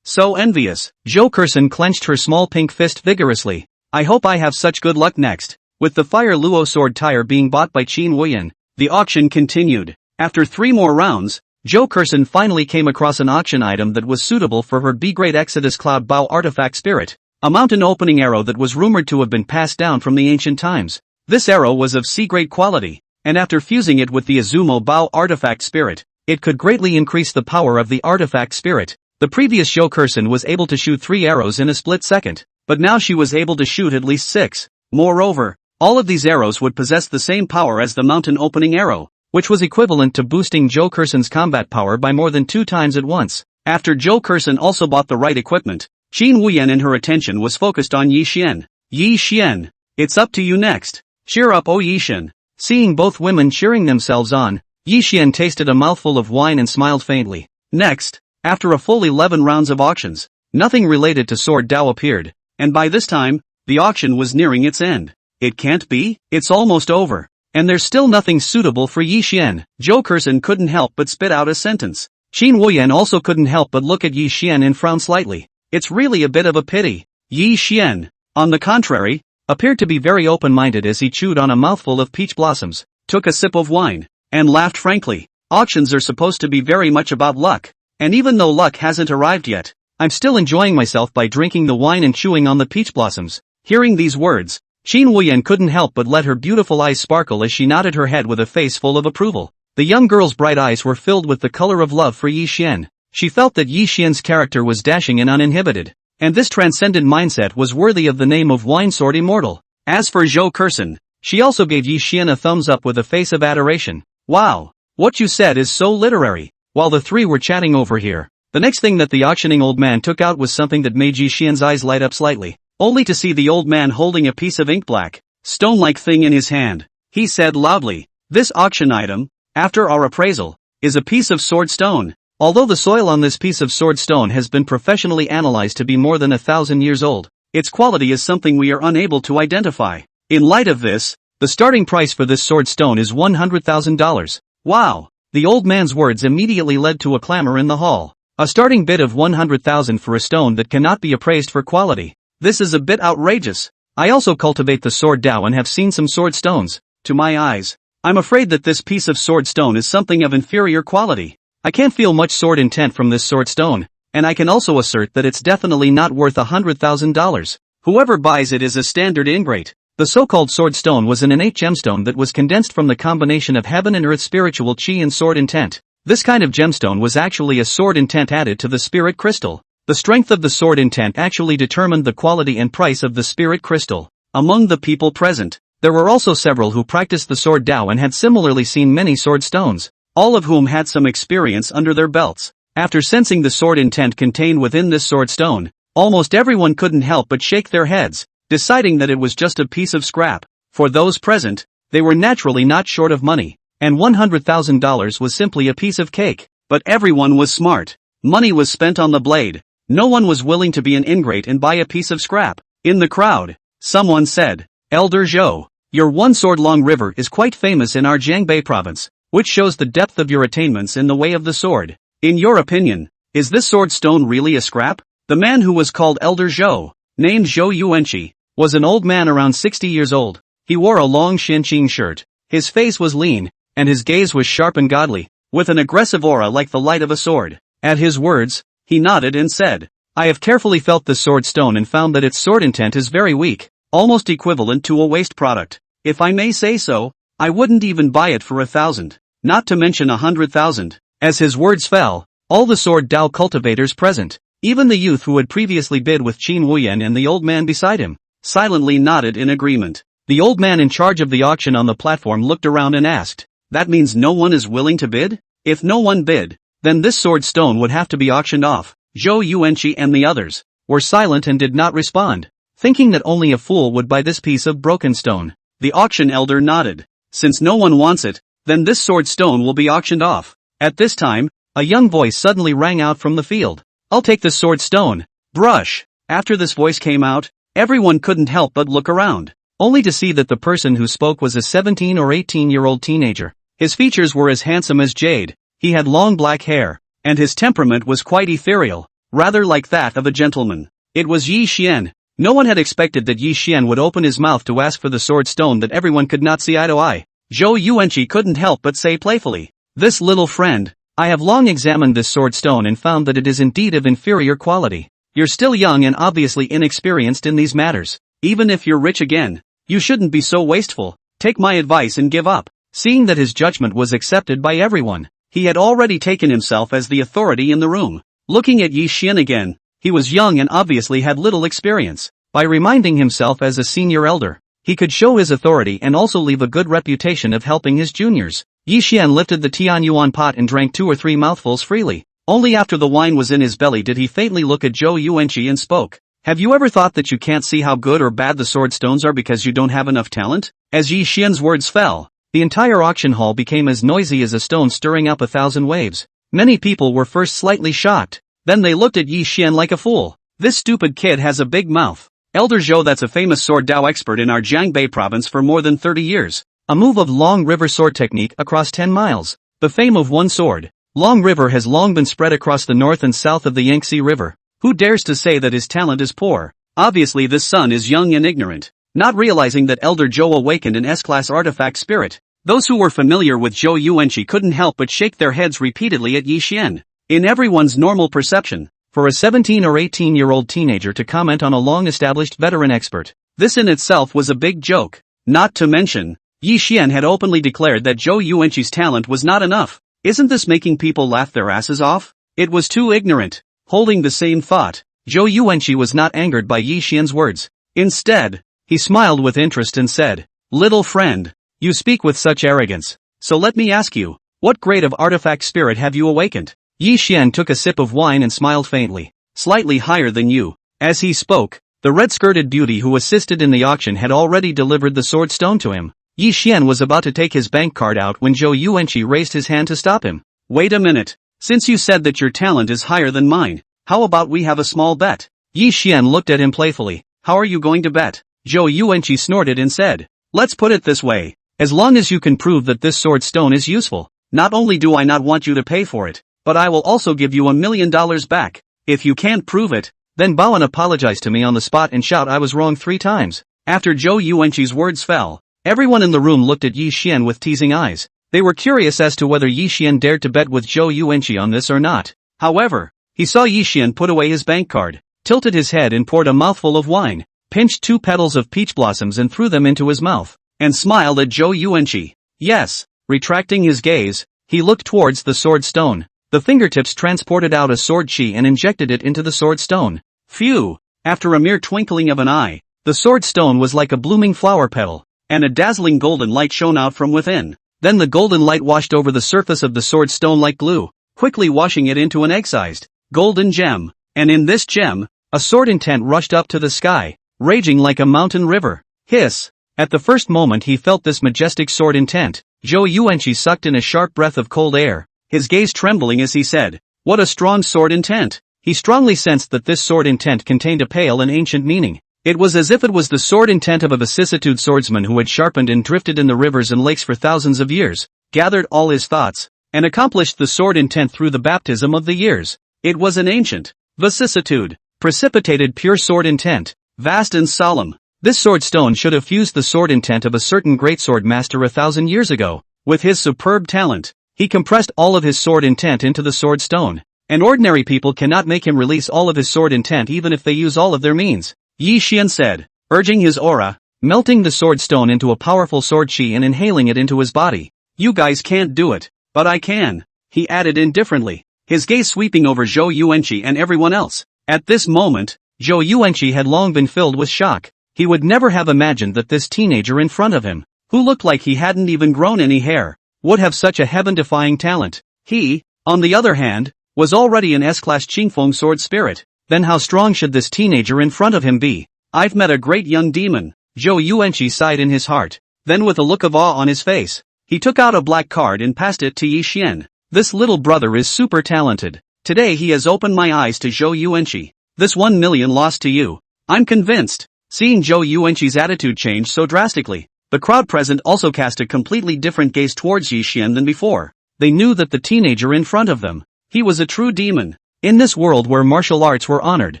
So envious. Zhou Kerson clenched her small pink fist vigorously. I hope I have such good luck next. With the fire luo sword tire being bought by Qin Wuyan, the auction continued. After 3 more rounds, Zhou Kerson finally came across an auction item that was suitable for her B-grade Exodus Cloud Bow artifact spirit. A mountain opening arrow that was rumored to have been passed down from the ancient times. This arrow was of C-grade quality, and after fusing it with the Azumo Bow artifact spirit, it could greatly increase the power of the artifact spirit. The previous Zhou Kerson was able to shoot 3 arrows in a split second, but now she was able to shoot at least 6. Moreover, all of these arrows would possess the same power as the mountain opening arrow, which was equivalent to boosting Zhou Kerson's combat power by more than 2 times at once. After Zhou Kerson also bought the right equipment, Qin Wuyan and her attention was focused on Yi Xian. Yi Xian, it's up to you next. Cheer up, oh Yi Xian. Seeing both women cheering themselves on, Yi Xian tasted a mouthful of wine and smiled faintly. Next, after a full 11 rounds of auctions, nothing related to Sword Dao appeared, and by this time, the auction was nearing its end. It can't be, it's almost over, and there's still nothing suitable for Yi Xian. Zhou Kerson couldn't help but spit out a sentence. Qin Wuyan also couldn't help but look at Yi Xian and frown slightly. It's really a bit of a pity. Yi Xian, on the contrary, appeared to be very open-minded as he chewed on a mouthful of peach blossoms, took a sip of wine, and laughed frankly. Auctions are supposed to be very much about luck, and even though luck hasn't arrived yet, I'm still enjoying myself by drinking the wine and chewing on the peach blossoms. Hearing these words, Qin Wuyan couldn't help but let her beautiful eyes sparkle as she nodded her head with a face full of approval. The young girl's bright eyes were filled with the color of love for Yi Xian. She felt that Yi Xian's character was dashing and uninhibited, and this transcendent mindset was worthy of the name of Wine Sword Immortal. As for Zhou Kerson, she also gave Yi Xian a thumbs up with a face of adoration. Wow, what you said is so literary. While the 3 were chatting over here, the next thing that the auctioning old man took out was something that made Yi Xian's eyes light up slightly, only to see the old man holding a piece of ink-black, stone-like thing in his hand. He said loudly, this auction item, after our appraisal, is a piece of sword stone. Although the soil on this piece of sword stone has been professionally analyzed to be more than 1,000 years old, its quality is something we are unable to identify. In light of this, the starting price for this sword stone is $100,000. Wow! The old man's words immediately led to a clamor in the hall. A starting bid of $100,000 for a stone that cannot be appraised for quality. This is a bit outrageous. I also cultivate the sword Dao and have seen some sword stones. To my eyes, I'm afraid that this piece of sword stone is something of inferior quality. I can't feel much sword intent from this sword stone, and I can also assert that it's definitely not worth $100,000. Whoever buys it is a standard ingrate. The so-called sword stone was an innate gemstone that was condensed from the combination of heaven and earth spiritual chi and sword intent. This kind of gemstone was actually a sword intent added to the spirit crystal. The strength of the sword intent actually determined the quality and price of the spirit crystal. Among the people present, there were also several who practiced the sword Dao and had similarly seen many sword stones, all of whom had some experience under their belts. After sensing the sword intent contained within this sword stone, almost everyone couldn't help but shake their heads, deciding that it was just a piece of scrap. For those present, they were naturally not short of money, and $100,000 was simply a piece of cake. But everyone was smart. Money was spent on the blade. No one was willing to be an ingrate and buy a piece of scrap. In the crowd, someone said, "Elder Zhou, your one-sword-long river is quite famous in our Jiangbei province, which shows the depth of your attainments in the way of the sword. In your opinion, is this sword stone really a scrap?" The man who was called Elder Zhou, named Zhou Yuanqi, was an old man around 60 years old. He wore a long Xinqing shirt. His face was lean, and his gaze was sharp and godly, with an aggressive aura like the light of a sword. At his words, he nodded and said, "I have carefully felt this sword stone and found that its sword intent is very weak, almost equivalent to a waste product. If I may say so, I wouldn't even buy it for 1,000, not to mention 100,000. As his words fell, all the sword Dao cultivators present, even the youth who had previously bid with Qin Wuyan and the old man beside him, silently nodded in agreement. The old man in charge of the auction on the platform looked around and asked, "That means no one is willing to bid? If no one bid, then this sword stone would have to be auctioned off." Zhou Yuanqi and the others were silent and did not respond, thinking that only a fool would buy this piece of broken stone. The auction elder nodded. "Since no one wants it, then this sword stone will be auctioned off." At this time, a young voice suddenly rang out from the field. "I'll take this sword stone. Brush." After this voice came out, everyone couldn't help but look around, only to see that the person who spoke was a 17 or 18-year-old teenager. His features were as handsome as jade, he had long black hair, and his temperament was quite ethereal, rather like that of a gentleman. It was Yi Xian. No one had expected that Yi Xian would open his mouth to ask for the sword stone that everyone could not see eye to eye. Zhou Yuanqi couldn't help but say playfully, "This little friend, I have long examined this sword stone and found that it is indeed of inferior quality. You're still young and obviously inexperienced in these matters. Even if you're rich again, you shouldn't be so wasteful. Take my advice and give up." Seeing that his judgment was accepted by everyone, he had already taken himself as the authority in the room. Looking at Yi Xian again, he was young and obviously had little experience. By reminding himself as a senior elder, he could show his authority and also leave a good reputation of helping his juniors. Yi Xian lifted the Tianyuan pot and drank 2 or 3 mouthfuls freely. Only after the wine was in his belly did he faintly look at Zhou Yuanqi and spoke. "Have you ever thought that you can't see how good or bad the sword stones are because you don't have enough talent?" As Yi Xian's words fell, the entire auction hall became as noisy as a stone stirring up 1,000 waves. Many people were first slightly shocked, then they looked at Yi Xian like a fool. "This stupid kid has a big mouth. Elder Zhou, that's a famous sword Dao expert in our Jiangbei province for more than 30 years. A move of long river sword technique across 10 miles. The fame of one sword, Long River, has long been spread across the north and south of the Yangtze River. Who dares to say that his talent is poor?" Obviously this son is young and ignorant, not realizing that Elder Zhou awakened an S-class artifact spirit. Those who were familiar with Zhou Yuanqi couldn't help but shake their heads repeatedly at Yi Xian. In everyone's normal perception, for a 17 or 18-year-old teenager to comment on a long-established veteran expert, this in itself was a big joke. Not to mention, Yi Xian had openly declared that Zhou Yuanqi's talent was not enough. Isn't this making people laugh their asses off? It was too ignorant. Holding the same thought, Zhou Yuanqi was not angered by Yi Xian's words. Instead, he smiled with interest and said, "Little friend, you speak with such arrogance. So let me ask you, what grade of artifact spirit have you awakened?" Yi Xian took a sip of wine and smiled faintly. "Slightly higher than you." As he spoke, the red-skirted beauty who assisted in the auction had already delivered the sword stone to him. Yi Xian was about to take his bank card out when Zhou Yuanqi raised his hand to stop him. "Wait a minute. Since you said that your talent is higher than mine, how about we have a small bet?" Yi Xian looked at him playfully. "How are you going to bet?" Zhou Yuanqi snorted and said, "Let's put it this way. As long as you can prove that this sword stone is useful, not only do I not want you to pay for it, but I will also give you $1 million back. If you can't prove it, then bow and apologize to me on the spot and shout I was wrong 3 times. After Zhou Yuanqi's words fell, everyone in the room looked at Yi Xian with teasing eyes. They were curious as to whether Yi Xian dared to bet with Zhou Yuanqi on this or not. However, he saw Yi Xian put away his bank card, tilted his head and poured a mouthful of wine, pinched 2 petals of peach blossoms and threw them into his mouth, and smiled at Zhou Yuanqi. Yes, retracting his gaze, he looked towards the sword stone. The fingertips transported out a sword chi and injected it into the sword stone. Phew! After a mere twinkling of an eye, the sword stone was like a blooming flower petal, and a dazzling golden light shone out from within. Then the golden light washed over the surface of the sword stone like glue, quickly washing it into an egg-sized, golden gem. And in this gem, a sword intent rushed up to the sky, raging like a mountain river. Hiss! At the first moment he felt this majestic sword intent, Zhou Yuanqi sucked in a sharp breath of cold air, his gaze trembling as he said, "What a strong sword intent." He strongly sensed that this sword intent contained a pale and ancient meaning. It was as if it was the sword intent of a vicissitude swordsman who had sharpened and drifted in the rivers and lakes for thousands of years, gathered all his thoughts, and accomplished the sword intent through the baptism of the years. It was an ancient vicissitude, precipitated pure sword intent, vast and solemn. This sword stone should have fused the sword intent of a certain great sword master 1,000 years ago. With his superb talent, he compressed all of his sword intent into the sword stone, and ordinary people cannot make him release all of his sword intent even if they use all of their means. Yi Xian said, urging his aura, melting the sword stone into a powerful sword chi and inhaling it into his body. "You guys can't do it, but I can," he added indifferently, his gaze sweeping over Zhou Yuanqi and everyone else. At this moment, Zhou Yuanqi had long been filled with shock. He would never have imagined that this teenager in front of him, who looked like he hadn't even grown any hair, would have such a heaven-defying talent. He, on the other hand, was already an S-class Qingfeng sword spirit. Then how strong should this teenager in front of him be? "I've met a great young demon," Zhou Yuanqi sighed in his heart. Then with a look of awe on his face, he took out a black card and passed it to Yi Xian. "This little brother is super talented. Today he has opened my eyes to Zhou Yuanqi. This 1 million lost to you. I'm convinced." Seeing Zhou Yuanqi's attitude change so drastically, the crowd present also cast a completely different gaze towards Yi Xian than before. They knew that the teenager in front of them, he was a true demon. In this world where martial arts were honored,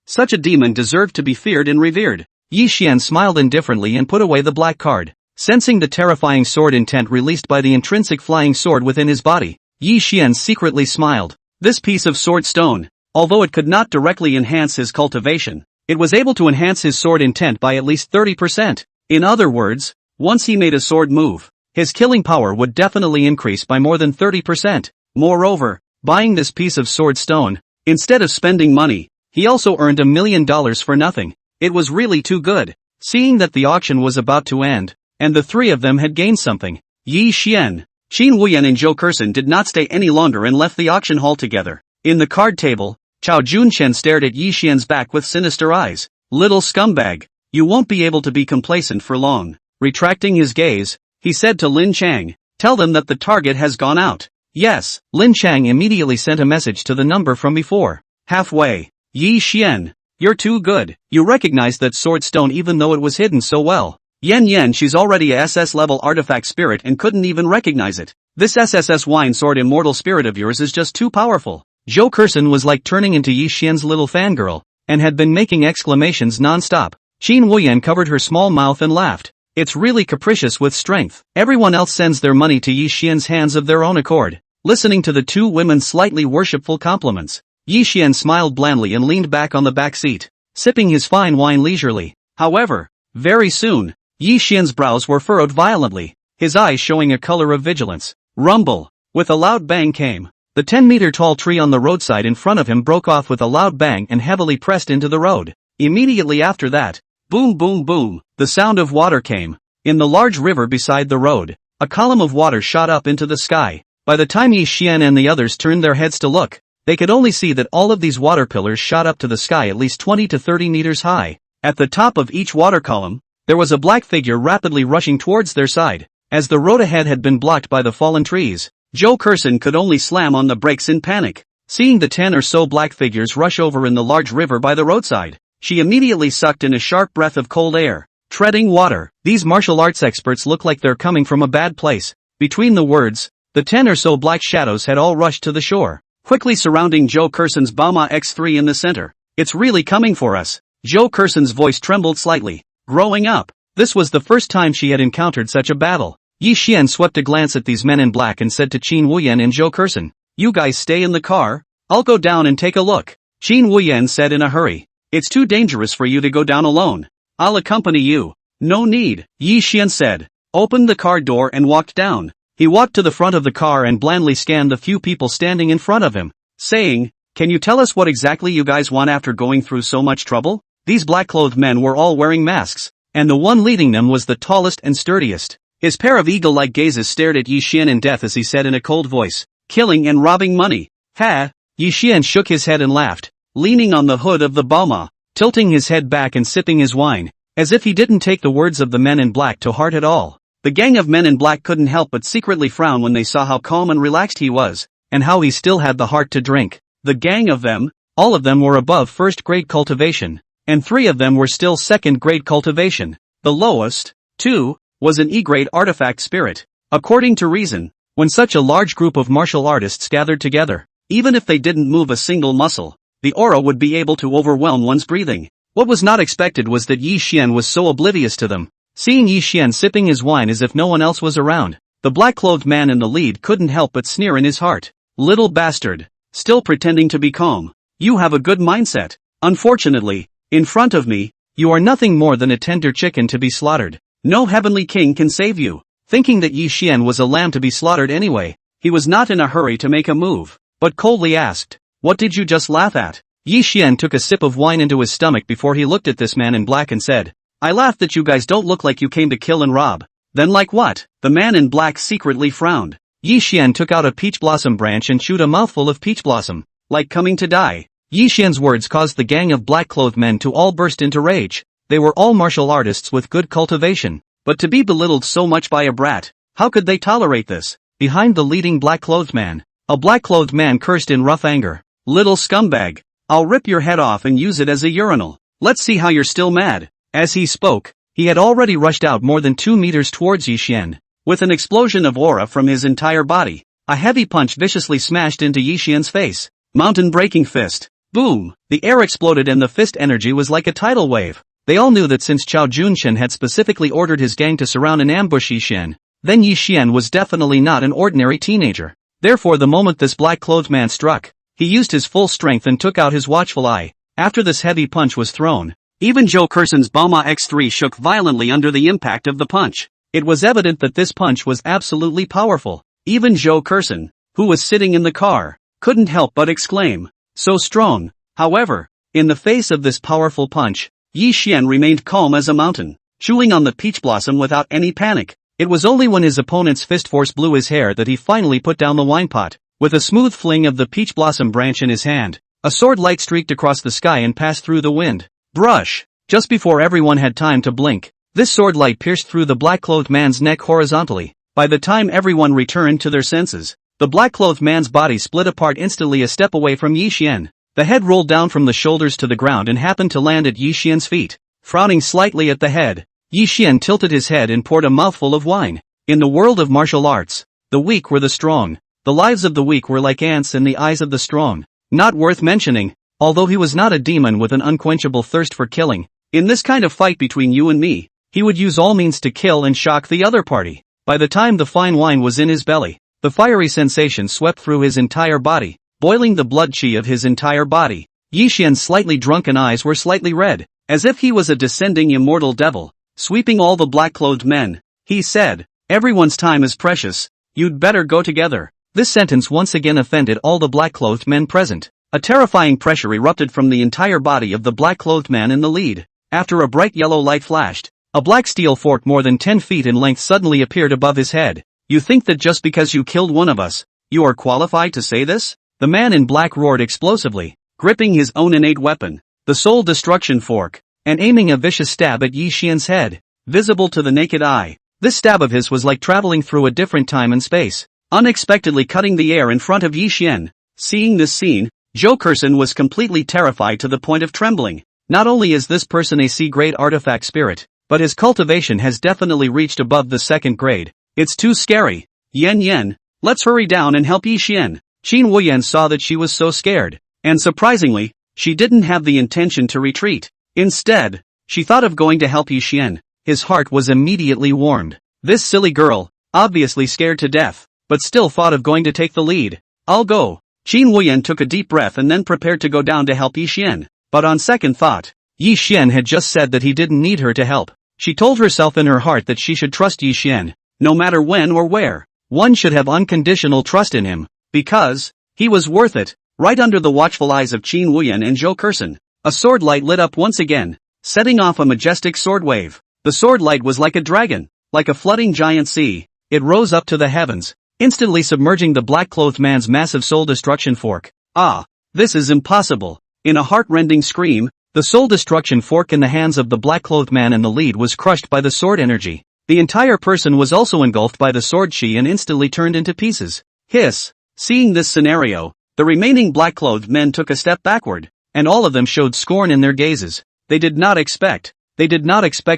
such a demon deserved to be feared and revered. Yi Xian smiled indifferently and put away the black card. Sensing the terrifying sword intent released by the intrinsic flying sword within his body, Yi Xian secretly smiled. This piece of sword stone, although it could not directly enhance his cultivation, it was able to enhance his sword intent by at least 30%. In other words, once he made a sword move, his killing power would definitely increase by more than 30%. Moreover, buying this piece of sword stone, instead of spending money, he also earned $1 million for nothing. It was really too good. Seeing that the auction was about to end, and the three of them had gained something, Yi Xian, Qin Wuyan and Zhou Kersen did not stay any longer and left the auction hall together. In the card table, Chao Junchen stared at Yi Xian's back with sinister eyes. "Little scumbag, you won't be able to be complacent for long." Retracting his gaze, he said to Lin Chang, "Tell them that the target has gone out." "Yes." Lin Chang immediately sent a message to the number from before. "Halfway. Yi Xian, you're too good. You recognized that sword stone even though it was hidden so well." Yen, she's already a SS level artifact spirit and couldn't even recognize it. "This SSS wine sword immortal spirit of yours is just too powerful." Zhou Kersen was like turning into Yi Xian's little fangirl, and had been making exclamations non-stop. Qin Wuyan covered her small mouth and laughed. "It's really capricious with strength." Everyone else sends their money to Yi Xian's hands of their own accord. Listening to the two women's slightly worshipful compliments, Yi Xian smiled blandly and leaned back on the back seat, sipping his fine wine leisurely. However, very soon, Yi Xian's brows were furrowed violently, his eyes showing a color of vigilance. Rumble! With a loud bang came. The 10-meter-tall tree on the roadside in front of him broke off with a loud bang and heavily pressed into the road. Immediately after that, boom boom boom, the sound of water came. In the large river beside the road, a column of water shot up into the sky. By the time Yi Xian and the others turned their heads to look, they could only see that all of these water pillars shot up to the sky at least 20 to 30 meters high. At the top of each water column, there was a black figure rapidly rushing towards their side. As the road ahead had been blocked by the fallen trees, Zhou Kersen could only slam on the brakes in panic. Seeing the 10 or so black figures rush over in the large river by the roadside, she immediately sucked in a sharp breath of cold air. Treading water. These martial arts experts look like they're coming from a bad place. Between the words, the 10 or so black shadows had all rushed to the shore, quickly surrounding Zhou Kersen's Bauma X3 in the center. "It's really coming for us." Zhou Kersen's voice trembled slightly. Growing up, this was the first time she had encountered such a battle. Yi Xian swept a glance at these men in black and said to Qin Wuyan and Zhou Kersen, "You guys stay in the car, I'll go down and take a look." Qin Wuyan said in a hurry, "It's too dangerous for you to go down alone. I'll accompany you." "No need," Yi Xian said, opened the car door and walked down. He walked to the front of the car and blandly scanned the few people standing in front of him, saying, "Can you tell us what exactly you guys want after going through so much trouble?" These black-clothed men were all wearing masks, and the one leading them was the tallest and sturdiest. His pair of eagle-like gazes stared at Yi Xian in death as he said in a cold voice, "Killing and robbing money. Ha!" Yi Xian shook his head and laughed, leaning on the hood of the Bauma, tilting his head back and sipping his wine, as if he didn't take the words of the men in black to heart at all. The gang of men in black couldn't help but secretly frown when they saw how calm and relaxed he was, and how he still had the heart to drink. The gang of them, all of them were above first-grade cultivation, and 3 of them were still second-grade cultivation. The lowest, too, was an E-grade artifact spirit. According to reason, when such a large group of martial artists gathered together, even if they didn't move a single muscle, the aura would be able to overwhelm one's breathing. What was not expected was that Yi Xian was so oblivious to them. Seeing Yi Xian sipping his wine as if no one else was around, the black-clothed man in the lead couldn't help but sneer in his heart. Little bastard, still pretending to be calm. You have a good mindset. Unfortunately, in front of me, you are nothing more than a tender chicken to be slaughtered. No heavenly king can save you. Thinking that Yi Xian was a lamb to be slaughtered anyway, he was not in a hurry to make a move, but coldly asked, "What did you just laugh at?" Yi Xian took a sip of wine into his stomach before he looked at this man in black and said, "I laughed that you guys don't look like you came to kill and rob." "Then like what?" The man in black secretly frowned. Yi Xian took out a peach blossom branch and chewed a mouthful of peach blossom. "Like coming to die." Yi Xian's words caused the gang of black-clothed men to all burst into rage. They were all martial artists with good cultivation, but to be belittled so much by a brat, how could they tolerate this? Behind the leading black-clothed man, a black-clothed man cursed in rough anger. "Little scumbag, I'll rip your head off and use it as a urinal. Let's see how you're still mad." As he spoke, he had already rushed out more than 2 meters towards Yi Xian. With an explosion of aura from his entire body, a heavy punch viciously smashed into Yi Xian's face. Mountain-breaking fist. Boom! The air exploded and the fist energy was like a tidal wave. They all knew that since Chao Junshen had specifically ordered his gang to surround and ambush Yi Xian, then Yi Xian was definitely not an ordinary teenager. Therefore the moment this black-clothed man struck, he used his full strength and took out his watchful eye. After this heavy punch was thrown, even Zhou Kerson's Bama X3 shook violently under the impact of the punch. It was evident that this punch was absolutely powerful. Even Zhou Kerson, who was sitting in the car, couldn't help but exclaim, "So strong." However, in the face of this powerful punch, Yi Xian remained calm as a mountain, chewing on the peach blossom without any panic. It was only when his opponent's fist force blew his hair that he finally put down the wine pot. With a smooth fling of the peach blossom branch in his hand, a sword light streaked across the sky and passed through the wind. Brush! Just before everyone had time to blink, this sword light pierced through the black-clothed man's neck horizontally. By the time everyone returned to their senses, the black-clothed man's body split apart instantly a step away from Yi Xian. The head rolled down from the shoulders to the ground and happened to land at Yi Xian's feet. Frowning slightly at the head, Yi Xian tilted his head and poured a mouthful of wine. In the world of martial arts, the weak were the strong. The lives of the weak were like ants in the eyes of the strong. Not worth mentioning, although he was not a demon with an unquenchable thirst for killing. In this kind of fight between you and me, he would use all means to kill and shock the other party. By the time the fine wine was in his belly, the fiery sensation swept through his entire body, boiling the blood chi of his entire body. Yi Xian's slightly drunken eyes were slightly red, as if he was a descending immortal devil. Sweeping all the black-clothed men, he said, "Everyone's time is precious, you'd better go together." This sentence once again offended all the black-clothed men present. A terrifying pressure erupted from the entire body of the black-clothed man in the lead. After a bright yellow light flashed, a black steel fork more than 10 feet in length suddenly appeared above his head. "You think that just because you killed one of us, you are qualified to say this?" The man in black roared explosively, gripping his own innate weapon, the soul destruction fork, and aiming a vicious stab at Yi Xian's head. Visible to the naked eye, this stab of his was like traveling through a different time and space, unexpectedly cutting the air in front of Yi Xian. Seeing this scene, Zhou Kerson was completely terrified to the point of trembling. Not only is this person a C-grade artifact spirit, but his cultivation has definitely reached above the 2nd grade. It's too scary. Yen, let's hurry down and help Yi Xian. Qin Wuyan saw that she was so scared, and surprisingly, she didn't have the intention to retreat. Instead, she thought of going to help Yi Xian. His heart was immediately warmed. This silly girl, obviously scared to death, but still thought of going to take the lead. "I'll go." Qin Wuyan took a deep breath and then prepared to go down to help Yi Xian. But on second thought, Yi Xian had just said that he didn't need her to help. She told herself in her heart that she should trust Yi Xian, no matter when or where. One should have unconditional trust in him, because he was worth it. Right under the watchful eyes of Qin Wuyan and Zhou Kerson, a sword light lit up once again, setting off a majestic sword wave. The sword light was like a dragon, like a flooding giant sea. It rose up to the heavens, instantly submerging the black-clothed man's massive soul destruction fork. "Ah, this is impossible." In a heart-rending scream, the soul destruction fork in the hands of the black-clothed man in the lead was crushed by the sword energy. The entire person was also engulfed by the sword chi and instantly turned into pieces. Hiss! Seeing this scenario, the remaining black-clothed men took a step backward, and all of them showed scorn in their gazes. They did not expect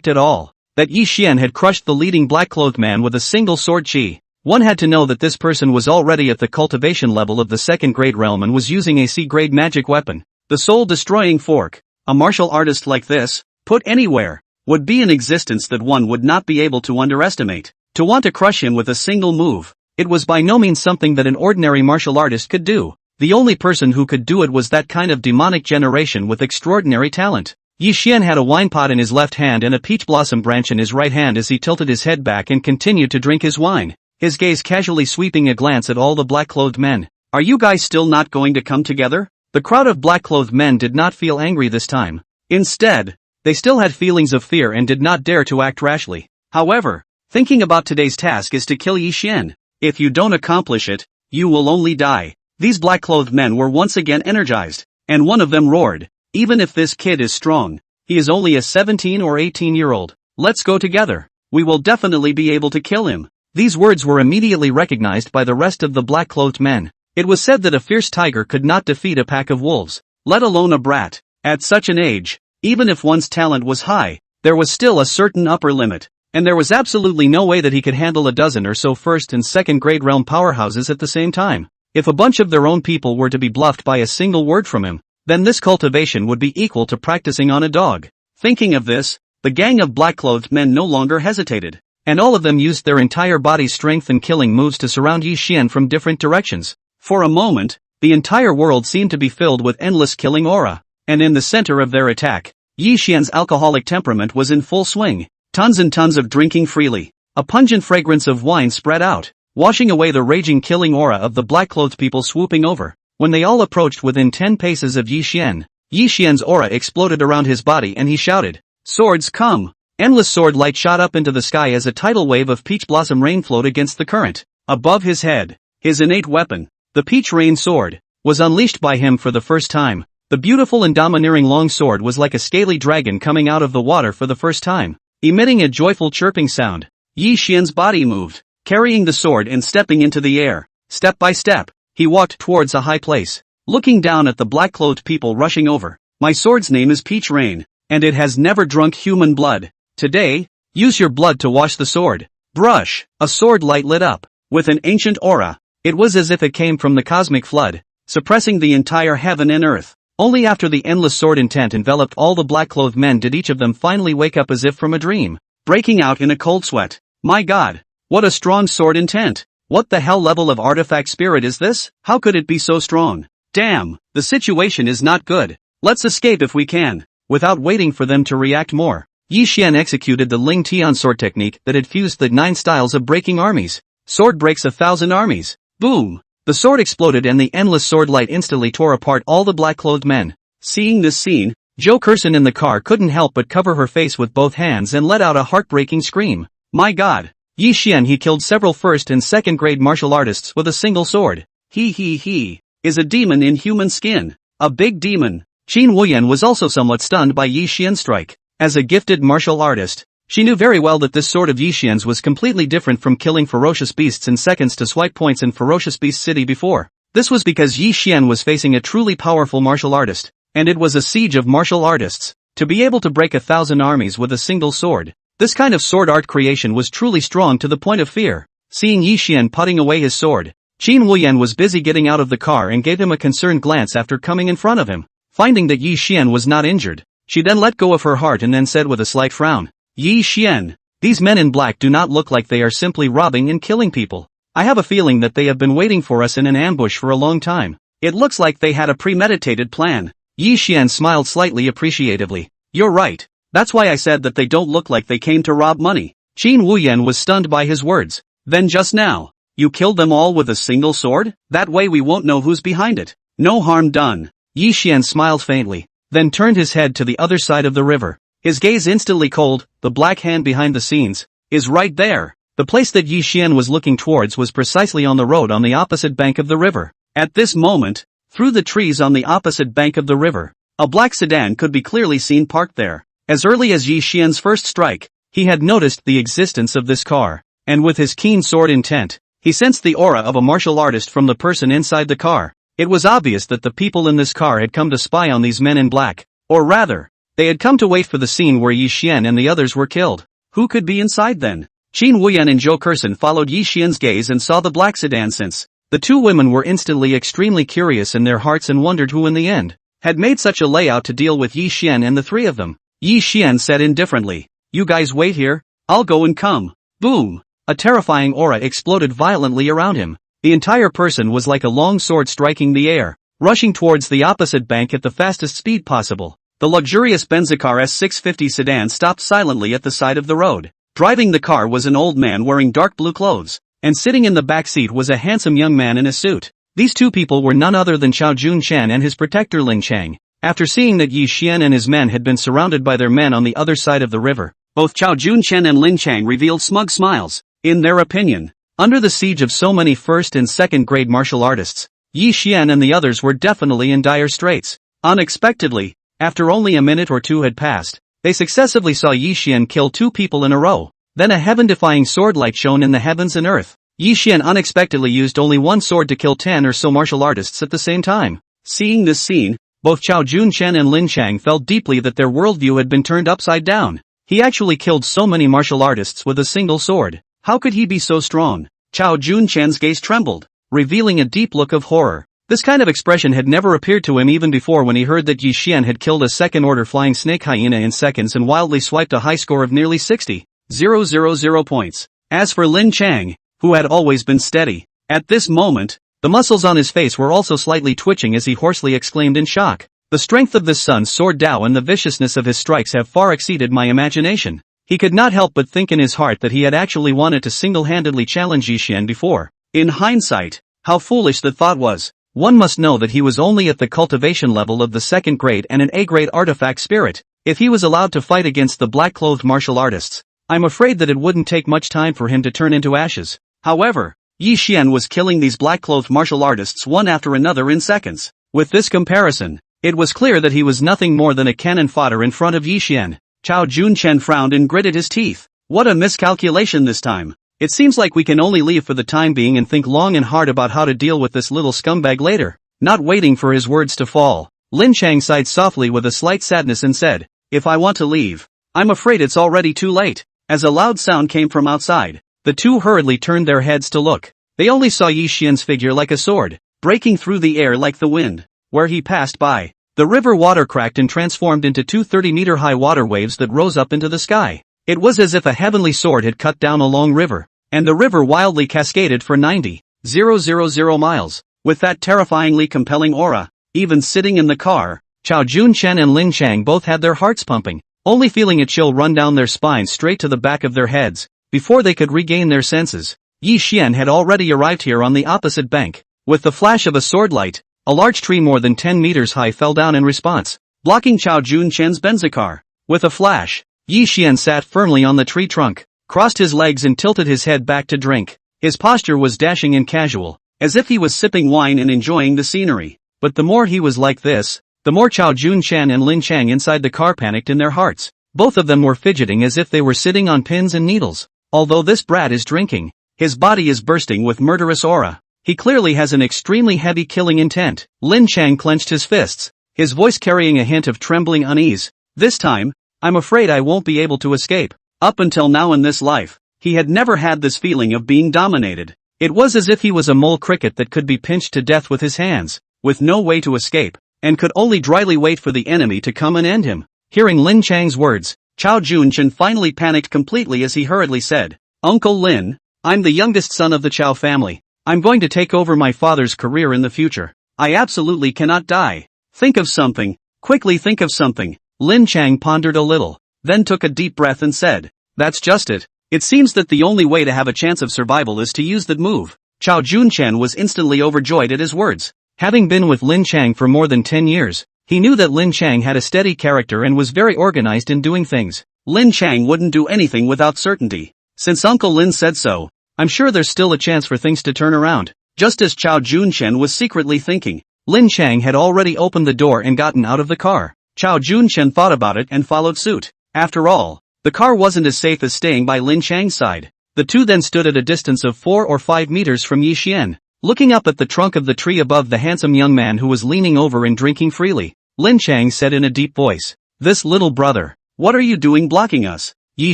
at all, that Yi Xian had crushed the leading black-clothed man with a single sword chi. One had to know that this person was already at the cultivation level of the second-grade realm and was using a C-grade magic weapon, the soul-destroying fork. A martial artist like this, put anywhere, would be an existence that one would not be able to underestimate. To want to crush him with a single move, it was by no means something that an ordinary martial artist could do. The only person who could do it was that kind of demonic generation with extraordinary talent. Yi Xian had a wine pot in his left hand and a peach blossom branch in his right hand as he tilted his head back and continued to drink his wine, his gaze casually sweeping a glance at all the black-clothed men. Are you guys still not going to come together? The crowd of black-clothed men did not feel angry this time. Instead, they still had feelings of fear and did not dare to act rashly. However, thinking about today's task is to kill Yi Xian. If you don't accomplish it, you will only die. These black-clothed men were once again energized, and one of them roared, even if this kid is strong, he is only a 17 or 18-year-old. Let's go together. We will definitely be able to kill him. These words were immediately recognized by the rest of the black-clothed men. It was said that a fierce tiger could not defeat a pack of wolves, let alone a brat. At such an age, even if one's talent was high, there was still a certain upper limit, and there was absolutely no way that he could handle a dozen or so first and second grade realm powerhouses at the same time. If a bunch of their own people were to be bluffed by a single word from him, then this cultivation would be equal to practicing on a dog. Thinking of this, the gang of black-clothed men no longer hesitated, and all of them used their entire body's strength and killing moves to surround Yi Xian from different directions. For a moment, the entire world seemed to be filled with endless killing aura, and in the center of their attack, Yi Xian's alcoholic temperament was in full swing. Tons and tons of drinking freely. A pungent fragrance of wine spread out, washing away the raging killing aura of the black-clothed people swooping over. When they all approached within 10 paces of Yi Xian's aura exploded around his body and he shouted, "Swords, come!" Endless sword light shot up into the sky as a tidal wave of peach blossom rain flowed against the current. Above his head, his innate weapon, the peach rain sword, was unleashed by him for the first time. The beautiful and domineering long sword was like a scaly dragon coming out of the water for the first time, emitting a joyful chirping sound. Yi Xian's body moved, carrying the sword and stepping into the air. Step by step, he walked towards a high place, looking down at the black-clothed people rushing over. My sword's name is Peach Rain, and it has never drunk human blood. Today, use your blood to wash the sword. Brush! A sword light lit up, with an ancient aura. It was as if it came from the cosmic flood, suppressing the entire heaven and earth. Only after the endless sword intent enveloped all the black-clothed men did each of them finally wake up as if from a dream, breaking out in a cold sweat. My god! What a strong sword intent! What the hell level of artifact spirit is this? How could it be so strong? Damn, the situation is not good. Let's escape if we can. Without waiting for them to react more, Yi Xian executed the Ling Tian sword technique that had fused the 9 styles of breaking armies. Sword breaks 1,000 armies. Boom! The sword exploded and the endless sword light instantly tore apart all the black-clothed men. Seeing this scene, Zhou Kerson in the car couldn't help but cover her face with both hands and let out a heartbreaking scream. My god! Yi Xian, he killed several first and second grade martial artists with a single sword. He is a demon in human skin. A big demon. Qin Wuyan was also somewhat stunned by Yi Xian's strike. As a gifted martial artist, she knew very well that this sword of Yi Xian's was completely different from killing ferocious beasts in seconds to swipe points in Ferocious Beast City before. This was because Yi Xian was facing a truly powerful martial artist, and it was a siege of martial artists. To be able to break 1,000 armies with a single sword, this kind of sword art creation was truly strong to the point of fear. Seeing Yi Xian putting away his sword, Qin Wuyan was busy getting out of the car and gave him a concerned glance after coming in front of him. Finding that Yi Xian was not injured, she then let go of her heart and then said with a slight frown, Yi Xian, these men in black do not look like they are simply robbing and killing people. I have a feeling that they have been waiting for us in an ambush for a long time. It looks like they had a premeditated plan. Yi Xian smiled slightly appreciatively. You're right. That's why I said that they don't look like they came to rob money. Qin Wuyan was stunned by his words. Then just now, you killed them all with a single sword? That way we won't know who's behind it. No harm done. Yi Xian smiled faintly, then turned his head to the other side of the river. His gaze instantly cold. The black hand behind the scenes is right there. The place that Yi Xian was looking towards was precisely on the road on the opposite bank of the river. At this moment, through the trees on the opposite bank of the river, a black sedan could be clearly seen parked there. As early as Yi Xian's first strike, He had noticed the existence of this car, and with his keen sword intent, he sensed the aura of a martial artist from the person inside the car. It was obvious that the people in this car had come to spy on these men in black, or rather, they had come to wait for the scene where Yi Xian and the others were killed. Who could be inside then? Qin Wuyan and Zhou Kersen followed Yi Xian's gaze and saw the black sedan. Since the two women were instantly extremely curious in their hearts and wondered who in the end had made such a layout to deal with Yi Xian and the three of them. Yi Xian said indifferently, "You guys wait here, I'll go and come." Boom! A terrifying aura exploded violently around him. The entire person was like a long sword striking the air, rushing towards the opposite bank at the fastest speed possible. The luxurious Benzicar S650 sedan stopped silently at the side of the road. Driving the car was an old man wearing dark blue clothes, and sitting in the back seat was a handsome young man in a suit. These two people were none other than Chao Junshan and his protector Lin Chang. After seeing that Yi Xian and his men had been surrounded by their men on the other side of the river, both Chao Junshan and Lin Chang revealed smug smiles. In their opinion, under the siege of so many first and second grade martial artists, Yi Xian and the others were definitely in dire straits. Unexpectedly, after only a minute or two had passed, they successively saw Yi Xian kill two people in a row. Then a heaven-defying sword light shone in the heavens and earth. Yi Xian unexpectedly used only one sword to kill 10 or so martial artists at the same time. Seeing this scene, both Chao Junshan and Lin Chang felt deeply that their worldview had been turned upside down. He actually killed so many martial artists with a single sword. How could he be so strong? Chao Junshan's gaze trembled, revealing a deep look of horror. This kind of expression had never appeared to him even before when he heard that Yi Xian had killed a second-order flying snake hyena in seconds and wildly swiped a high score of nearly 60,000 points. As for Lin Chang, who had always been steady, at this moment, the muscles on his face were also slightly twitching as he hoarsely exclaimed in shock. The strength of this Sun's sword Dao and the viciousness of his strikes have far exceeded my imagination. He could not help but think in his heart that he had actually wanted to single-handedly challenge Yi Xian before. In hindsight, how foolish the thought was. One must know that he was only at the cultivation level of the second grade and an A-grade artifact spirit. If he was allowed to fight against the black-clothed martial artists, I'm afraid that it wouldn't take much time for him to turn into ashes. However, Yi Xian was killing these black-clothed martial artists one after another in seconds. With this comparison, it was clear that he was nothing more than a cannon fodder in front of Yi Xian. Chao Junshan frowned and gritted his teeth. What a miscalculation this time. It seems like we can only leave for the time being and think long and hard about how to deal with this little scumbag later. Not waiting for his words to fall, Lin Chang sighed softly with a slight sadness and said, "If I want to leave, I'm afraid it's already too late." As a loud sound came from outside, the two hurriedly turned their heads to look. They only saw Yi Xian's figure like a sword, breaking through the air like the wind. Where he passed by, the river water cracked and transformed into two 30-meter-high water waves that rose up into the sky. It was as if a heavenly sword had cut down a long river, and the river wildly cascaded for 90,000 miles. With that terrifyingly compelling aura, even sitting in the car, Chao Junshan and Lin Chang both had their hearts pumping, only feeling a chill run down their spines straight to the back of their heads. Before they could regain their senses, Yi Xian had already arrived here on the opposite bank. With the flash of a sword light, a large tree more than 10 meters high fell down in response, blocking Chao Junshan's Benzicar. With a flash, Yi Xian sat firmly on the tree trunk, crossed his legs and tilted his head back to drink. His posture was dashing and casual, as if he was sipping wine and enjoying the scenery. But the more he was like this, the more Chao Junshan and Lin Chang inside the car panicked in their hearts. Both of them were fidgeting as if they were sitting on pins and needles. Although this brat is drinking, his body is bursting with murderous aura. He clearly has an extremely heavy killing intent. Lin Chang clenched his fists, his voice carrying a hint of trembling unease. This time, I'm afraid I won't be able to escape. Up until now in this life, he had never had this feeling of being dominated. It was as if he was a mole cricket that could be pinched to death with his hands, with no way to escape, and could only dryly wait for the enemy to come and end him. Hearing Lin Chang's words, Chao Junshan finally panicked completely as he hurriedly said, "Uncle Lin, I'm the youngest son of the Chao family. I'm going to take over my father's career in the future. I absolutely cannot die. Think of something, quickly think of something." Lin Chang pondered a little, then took a deep breath and said, "That's just it. It seems that the only way to have a chance of survival is to use that move." Chao Junshan was instantly overjoyed at his words. Having been with Lin Chang for more than 10 years, he knew that Lin Chang had a steady character and was very organized in doing things. Lin Chang wouldn't do anything without certainty. Since Uncle Lin said so, I'm sure there's still a chance for things to turn around. Just as Chao Junshan was secretly thinking, Lin Chang had already opened the door and gotten out of the car. Chao Junshan thought about it and followed suit. After all, The car wasn't as safe as staying by Lin Chang's side. The two then stood at a distance of 4 or 5 meters from Yi Xian. Looking up at the trunk of the tree above the handsome young man who was leaning over and drinking freely, Lin Chang said in a deep voice, "This little brother, what are you doing blocking us?" Yi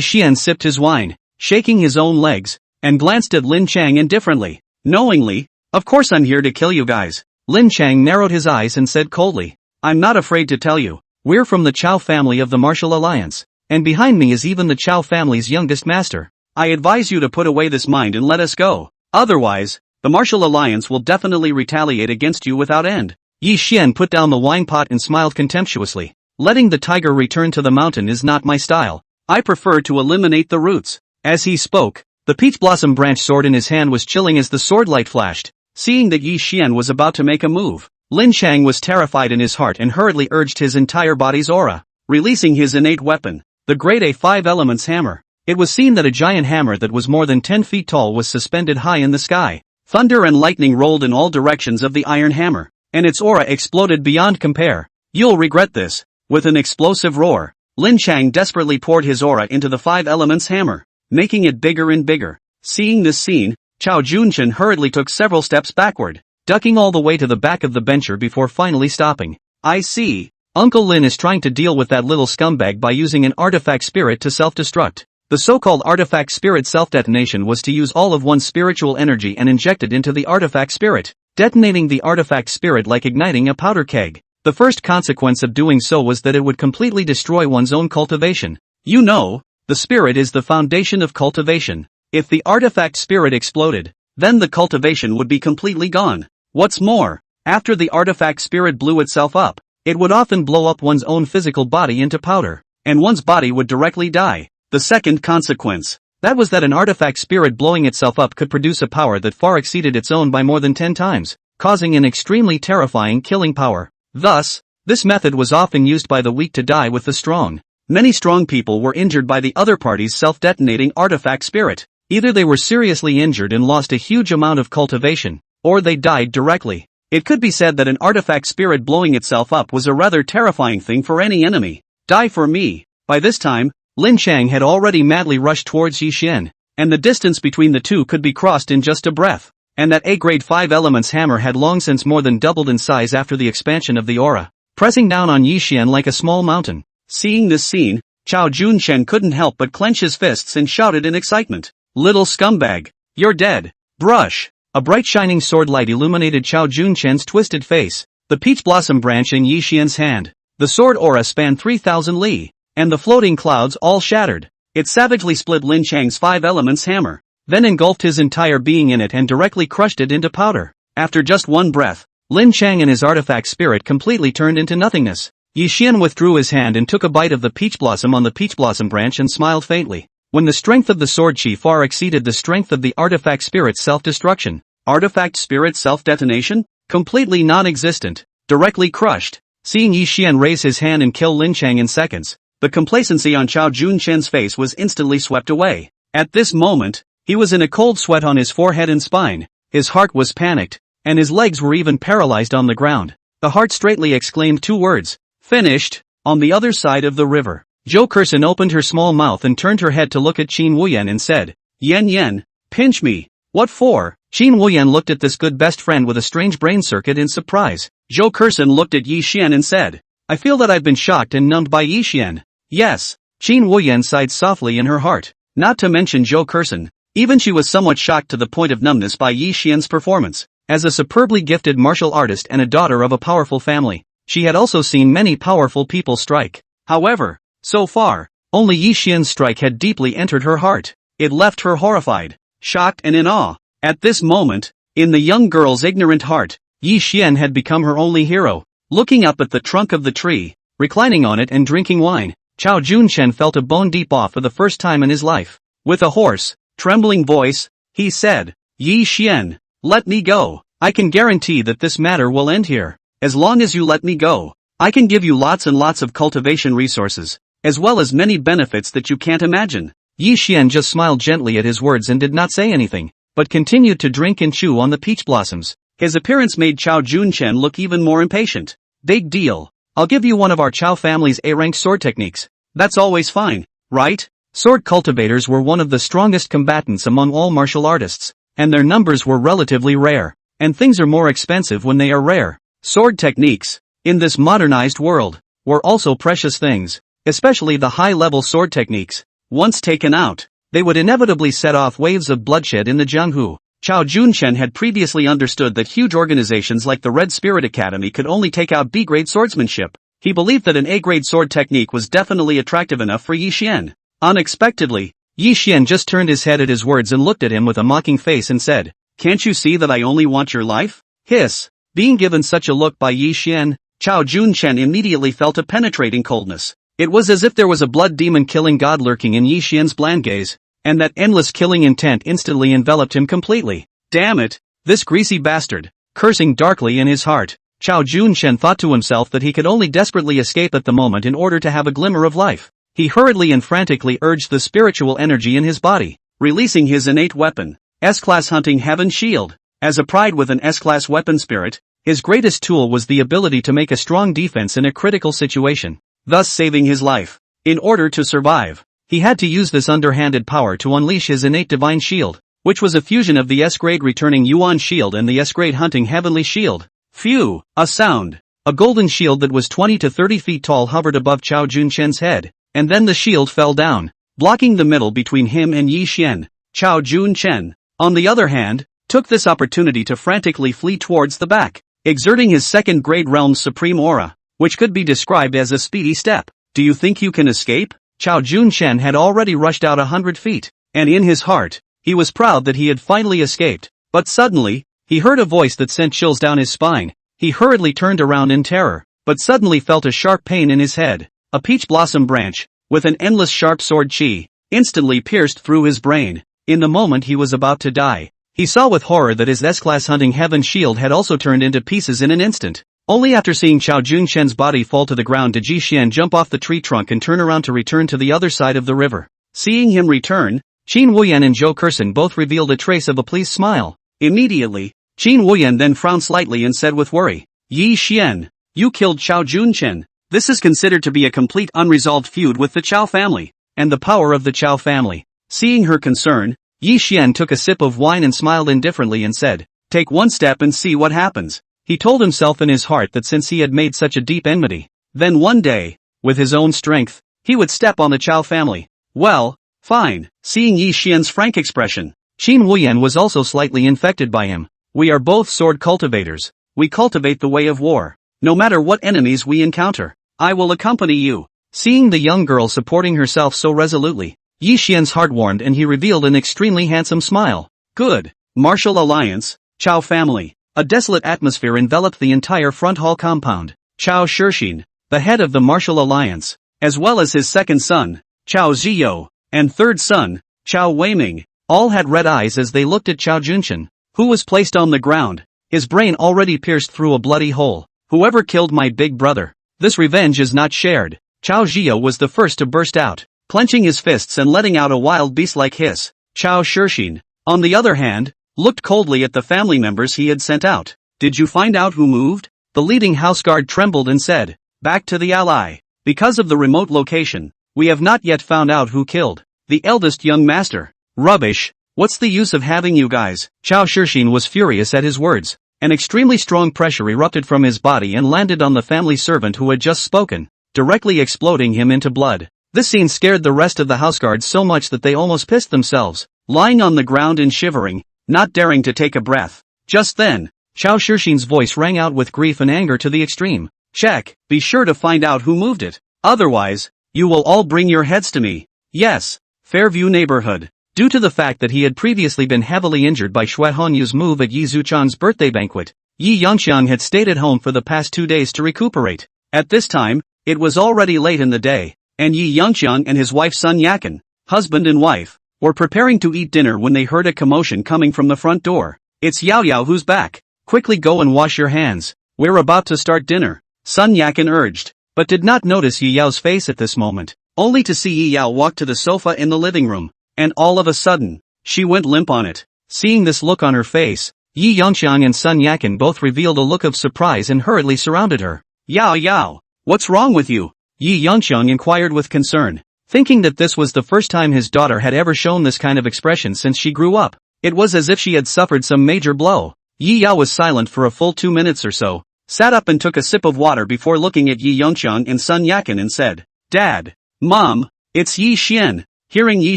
Xian sipped his wine, shaking his own legs, and glanced at Lin Chang indifferently. "Knowingly? Of course I'm here to kill you guys." Lin Chang narrowed his eyes and said coldly, "I'm not afraid to tell you. We're from the Chao family of the Martial Alliance, and behind me is even the Chao family's youngest master. I advise you to put away this mind and let us go. Otherwise, the Martial Alliance will definitely retaliate against you without end." Yi Xian put down the wine pot and smiled contemptuously. "Letting the tiger return to the mountain is not my style. I prefer to eliminate the roots." As he spoke, the peach blossom branch sword in his hand was chilling as the sword light flashed. Seeing that Yi Xian was about to make a move, Lin Chang was terrified in his heart and hurriedly urged his entire body's aura, releasing his innate weapon, the Grade A 5 Elements hammer. It was seen that a giant hammer that was more than 10 feet tall was suspended high in the sky. Thunder and lightning rolled in all directions of the iron hammer, and its aura exploded beyond compare. "You'll regret this." With an explosive roar, Lin Chang desperately poured his aura into the 5 Elements hammer, making it bigger and bigger. Seeing this scene, Chao Junchen hurriedly took several steps backward, ducking all the way to the back of the bencher before finally stopping. "I see. Uncle Lin is trying to deal with that little scumbag by using an artifact spirit to self-destruct." The so-called artifact spirit self-detonation was to use all of one's spiritual energy and inject it into the artifact spirit, detonating the artifact spirit like igniting a powder keg. The first consequence of doing so was that it would completely destroy one's own cultivation. You know, the spirit is the foundation of cultivation. If the artifact spirit exploded, then the cultivation would be completely gone. What's more, after the artifact spirit blew itself up, it would often blow up one's own physical body into powder, and one's body would directly die. The second consequence, that was that an artifact spirit blowing itself up could produce a power that far exceeded its own by more than 10 times, causing an extremely terrifying killing power. Thus, this method was often used by the weak to die with the strong. Many strong people were injured by the other party's self-detonating artifact spirit. Either they were seriously injured and lost a huge amount of cultivation, or they died directly. It could be said that an artifact spirit blowing itself up was a rather terrifying thing for any enemy. "Die for me." By this time, Lin Chang had already madly rushed towards Yi Xian, and the distance between the two could be crossed in just a breath. And that A-grade 5 Elements hammer had long since more than doubled in size after the expansion of the aura, pressing down on Yi Xian like a small mountain. Seeing this scene, Chao Junchen couldn't help but clench his fists and shouted in excitement, "Little scumbag, you're dead." Brush! A bright shining sword light illuminated Chao Junchen's twisted face, the peach blossom branch in Yi Xian's hand. The sword aura spanned 3,000 li, and the floating clouds all shattered. It savagely split Lin Chang's 5 Elements hammer, then engulfed his entire being in it and directly crushed it into powder. After just one breath, Lin Chang and his artifact spirit completely turned into nothingness. Yi Xian withdrew his hand and took a bite of the peach blossom on the peach blossom branch and smiled faintly. When the strength of the sword chi far exceeded the strength of the artifact spirit's self-destruction. Artifact spirit self-detonation? Completely non-existent. Directly crushed. Seeing Yi Xian raise his hand and kill Lin Chang in seconds, the complacency on Chao Junchen's face was instantly swept away. At this moment, he was in a cold sweat on his forehead and spine, his heart was panicked, and his legs were even paralyzed on the ground. The heart straightly exclaimed 2 words. "Finished." On the other side of the river, Zhou Kersen opened her small mouth and turned her head to look at Qin Wuyan and said, "Yen Yen, pinch me." "What for?" Qin Wuyan looked at this good best friend with a strange brain circuit in surprise. Zhou Kersen looked at Yi Xian and said, "I feel that I've been shocked and numbed by Yi Xian." "Yes." Qin Wuyan sighed softly in her heart. Not to mention Zhou Kersen, even she was somewhat shocked to the point of numbness by Yi Xian's performance. As a superbly gifted martial artist and a daughter of a powerful family, she had also seen many powerful people strike. However, so far, only Yi Xian's strike had deeply entered her heart. It left her horrified, shocked and in awe. At this moment, in the young girl's ignorant heart, Yi Xian had become her only hero. Looking up at the trunk of the tree, reclining on it and drinking wine, Chao Junchen felt a bone deep awe for the first time in his life. With a hoarse, trembling voice, he said, "Yi Xian, let me go. I can guarantee that this matter will end here. As long as you let me go, I can give you lots and lots of cultivation resources, as well as many benefits that you can't imagine." Yi Xian just smiled gently at his words and did not say anything, but continued to drink and chew on the peach blossoms. His appearance made Chao Junchen look even more impatient. "Big deal. I'll give you one of our Chao family's A-rank sword techniques. That's always fine, right?" Sword cultivators were one of the strongest combatants among all martial artists, and their numbers were relatively rare. And things are more expensive when they are rare. Sword techniques, in this modernized world, were also precious things, especially the high-level sword techniques. Once taken out, they would inevitably set off waves of bloodshed in the Jianghu. Chao Junchen had previously understood that huge organizations like the Red Spirit Academy could only take out B-grade swordsmanship. He believed that an A-grade sword technique was definitely attractive enough for Yi Xian. Unexpectedly, Yi Xian just turned his head at his words and looked at him with a mocking face and said, "Can't you see that I only want your life?" Hiss. Being given such a look by Yi Xian, Chao Junchen immediately felt a penetrating coldness. It was as if there was a blood demon killing god lurking in Yi Xian's bland gaze, and that endless killing intent instantly enveloped him completely. Damn it, this greasy bastard. Cursing darkly in his heart, Chao Junchen thought to himself that he could only desperately escape at the moment in order to have a glimmer of life. He hurriedly and frantically urged the spiritual energy in his body, releasing his innate weapon, S-Class Hunting Heaven Shield. As a pride with an S-Class weapon spirit, his greatest tool was the ability to make a strong defense in a critical situation, thus saving his life. In order to survive, he had to use this underhanded power to unleash his innate divine shield, which was a fusion of the S-grade returning Yuan shield and the S-grade hunting heavenly shield. Phew, a sound. A golden shield that was 20 to 30 feet tall hovered above Chao Junchen's head, and then the shield fell down, blocking the middle between him and Yi Xian. Chao Junchen, on the other hand, took this opportunity to frantically flee towards the back, exerting his second-grade realm's supreme aura, which could be described as a speedy step. Do you think you can escape? Chao Junchen had already rushed out 100 feet, and in his heart, he was proud that he had finally escaped. But suddenly, he heard a voice that sent chills down his spine. He hurriedly turned around in terror, but suddenly felt a sharp pain in his head. A peach blossom branch, with an endless sharp sword chi, instantly pierced through his brain. In the moment he was about to die, he saw with horror that his S-Class Hunting Heaven shield had also turned into pieces in an instant. Only after seeing Chao Junchen's body fall to the ground did Yi Xian jump off the tree trunk and turn around to return to the other side of the river. Seeing him return, Qin Wuyan and Zhou Kersen both revealed a trace of a pleased smile. Immediately, Qin Wuyan then frowned slightly and said with worry, "Yi Xian, you killed Chao Junchen. This is considered to be a complete unresolved feud with the Chao family, and the power of the Chao family." Seeing her concern, Yi Xian took a sip of wine and smiled indifferently and said, "Take one step and see what happens." He told himself in his heart that since he had made such a deep enmity, then one day, with his own strength, he would step on the Chao family. Well, fine. Seeing Yi Xian's frank expression, Qin Wuyan was also slightly infected by him. We are both sword cultivators. We cultivate the way of war. No matter what enemies we encounter, I will accompany you. Seeing the young girl supporting herself so resolutely, Yi Xian's heart warmed and he revealed an extremely handsome smile. Good. Martial alliance, Chao family. A desolate atmosphere enveloped the entire front hall compound. Chao Shixin, the head of the martial alliance, as well as his second son, Chao Ziyou, and third son, Chao Weiming, all had red eyes as they looked at Chao Junchen, who was placed on the ground, his brain already pierced through a bloody hole. Whoever killed my big brother, this revenge is not shared. Chao Ziyou was the first to burst out, clenching his fists and letting out a wild beast-like hiss. Chao Shixin, on the other hand, looked coldly at the family members he had sent out. Did you find out who moved? The leading houseguard trembled and said, back to the ally. Because of the remote location, we have not yet found out who killed the eldest young master. Rubbish. What's the use of having you guys? Chao Shixin was furious at his words. An extremely strong pressure erupted from his body and landed on the family servant who had just spoken, directly exploding him into blood. This scene scared the rest of the houseguards so much that they almost pissed themselves, lying on the ground and shivering, not daring to take a breath. Just then, Chao Shixin's voice rang out with grief and anger to the extreme. Check, be sure to find out who moved it. Otherwise, you will all bring your heads to me. Yes, Fairview neighborhood. Due to the fact that he had previously been heavily injured by Xue Honyu's move at Yi Zuchang's birthday banquet, Yi Yangxiang had stayed at home for the past 2 days to recuperate. At this time, it was already late in the day, and Yi Yangxiang and his wife Sun Yakan, husband and wife, were preparing to eat dinner when they heard a commotion coming from the front door. It's Yao Yao who's back. Quickly go and wash your hands. We're about to start dinner, Sun Yakan urged, but did not notice Yi Yao's face at this moment, only to see Yi Yao walk to the sofa in the living room, and all of a sudden, she went limp on it. Seeing this look on her face, Yi Yangxiang and Sun Yakan both revealed a look of surprise and hurriedly surrounded her. Yao Yao, what's wrong with you? Yi Yangxiang inquired with concern. thinking that this was the first time his daughter had ever shown this kind of expression since she grew up. It was as if she had suffered some major blow. Yi Yao was silent for a full 2 minutes or so, sat up and took a sip of water before looking at Yi Yongqiang and Sun Yaken and said, "Dad, Mom, it's Yi Xian." Hearing Yi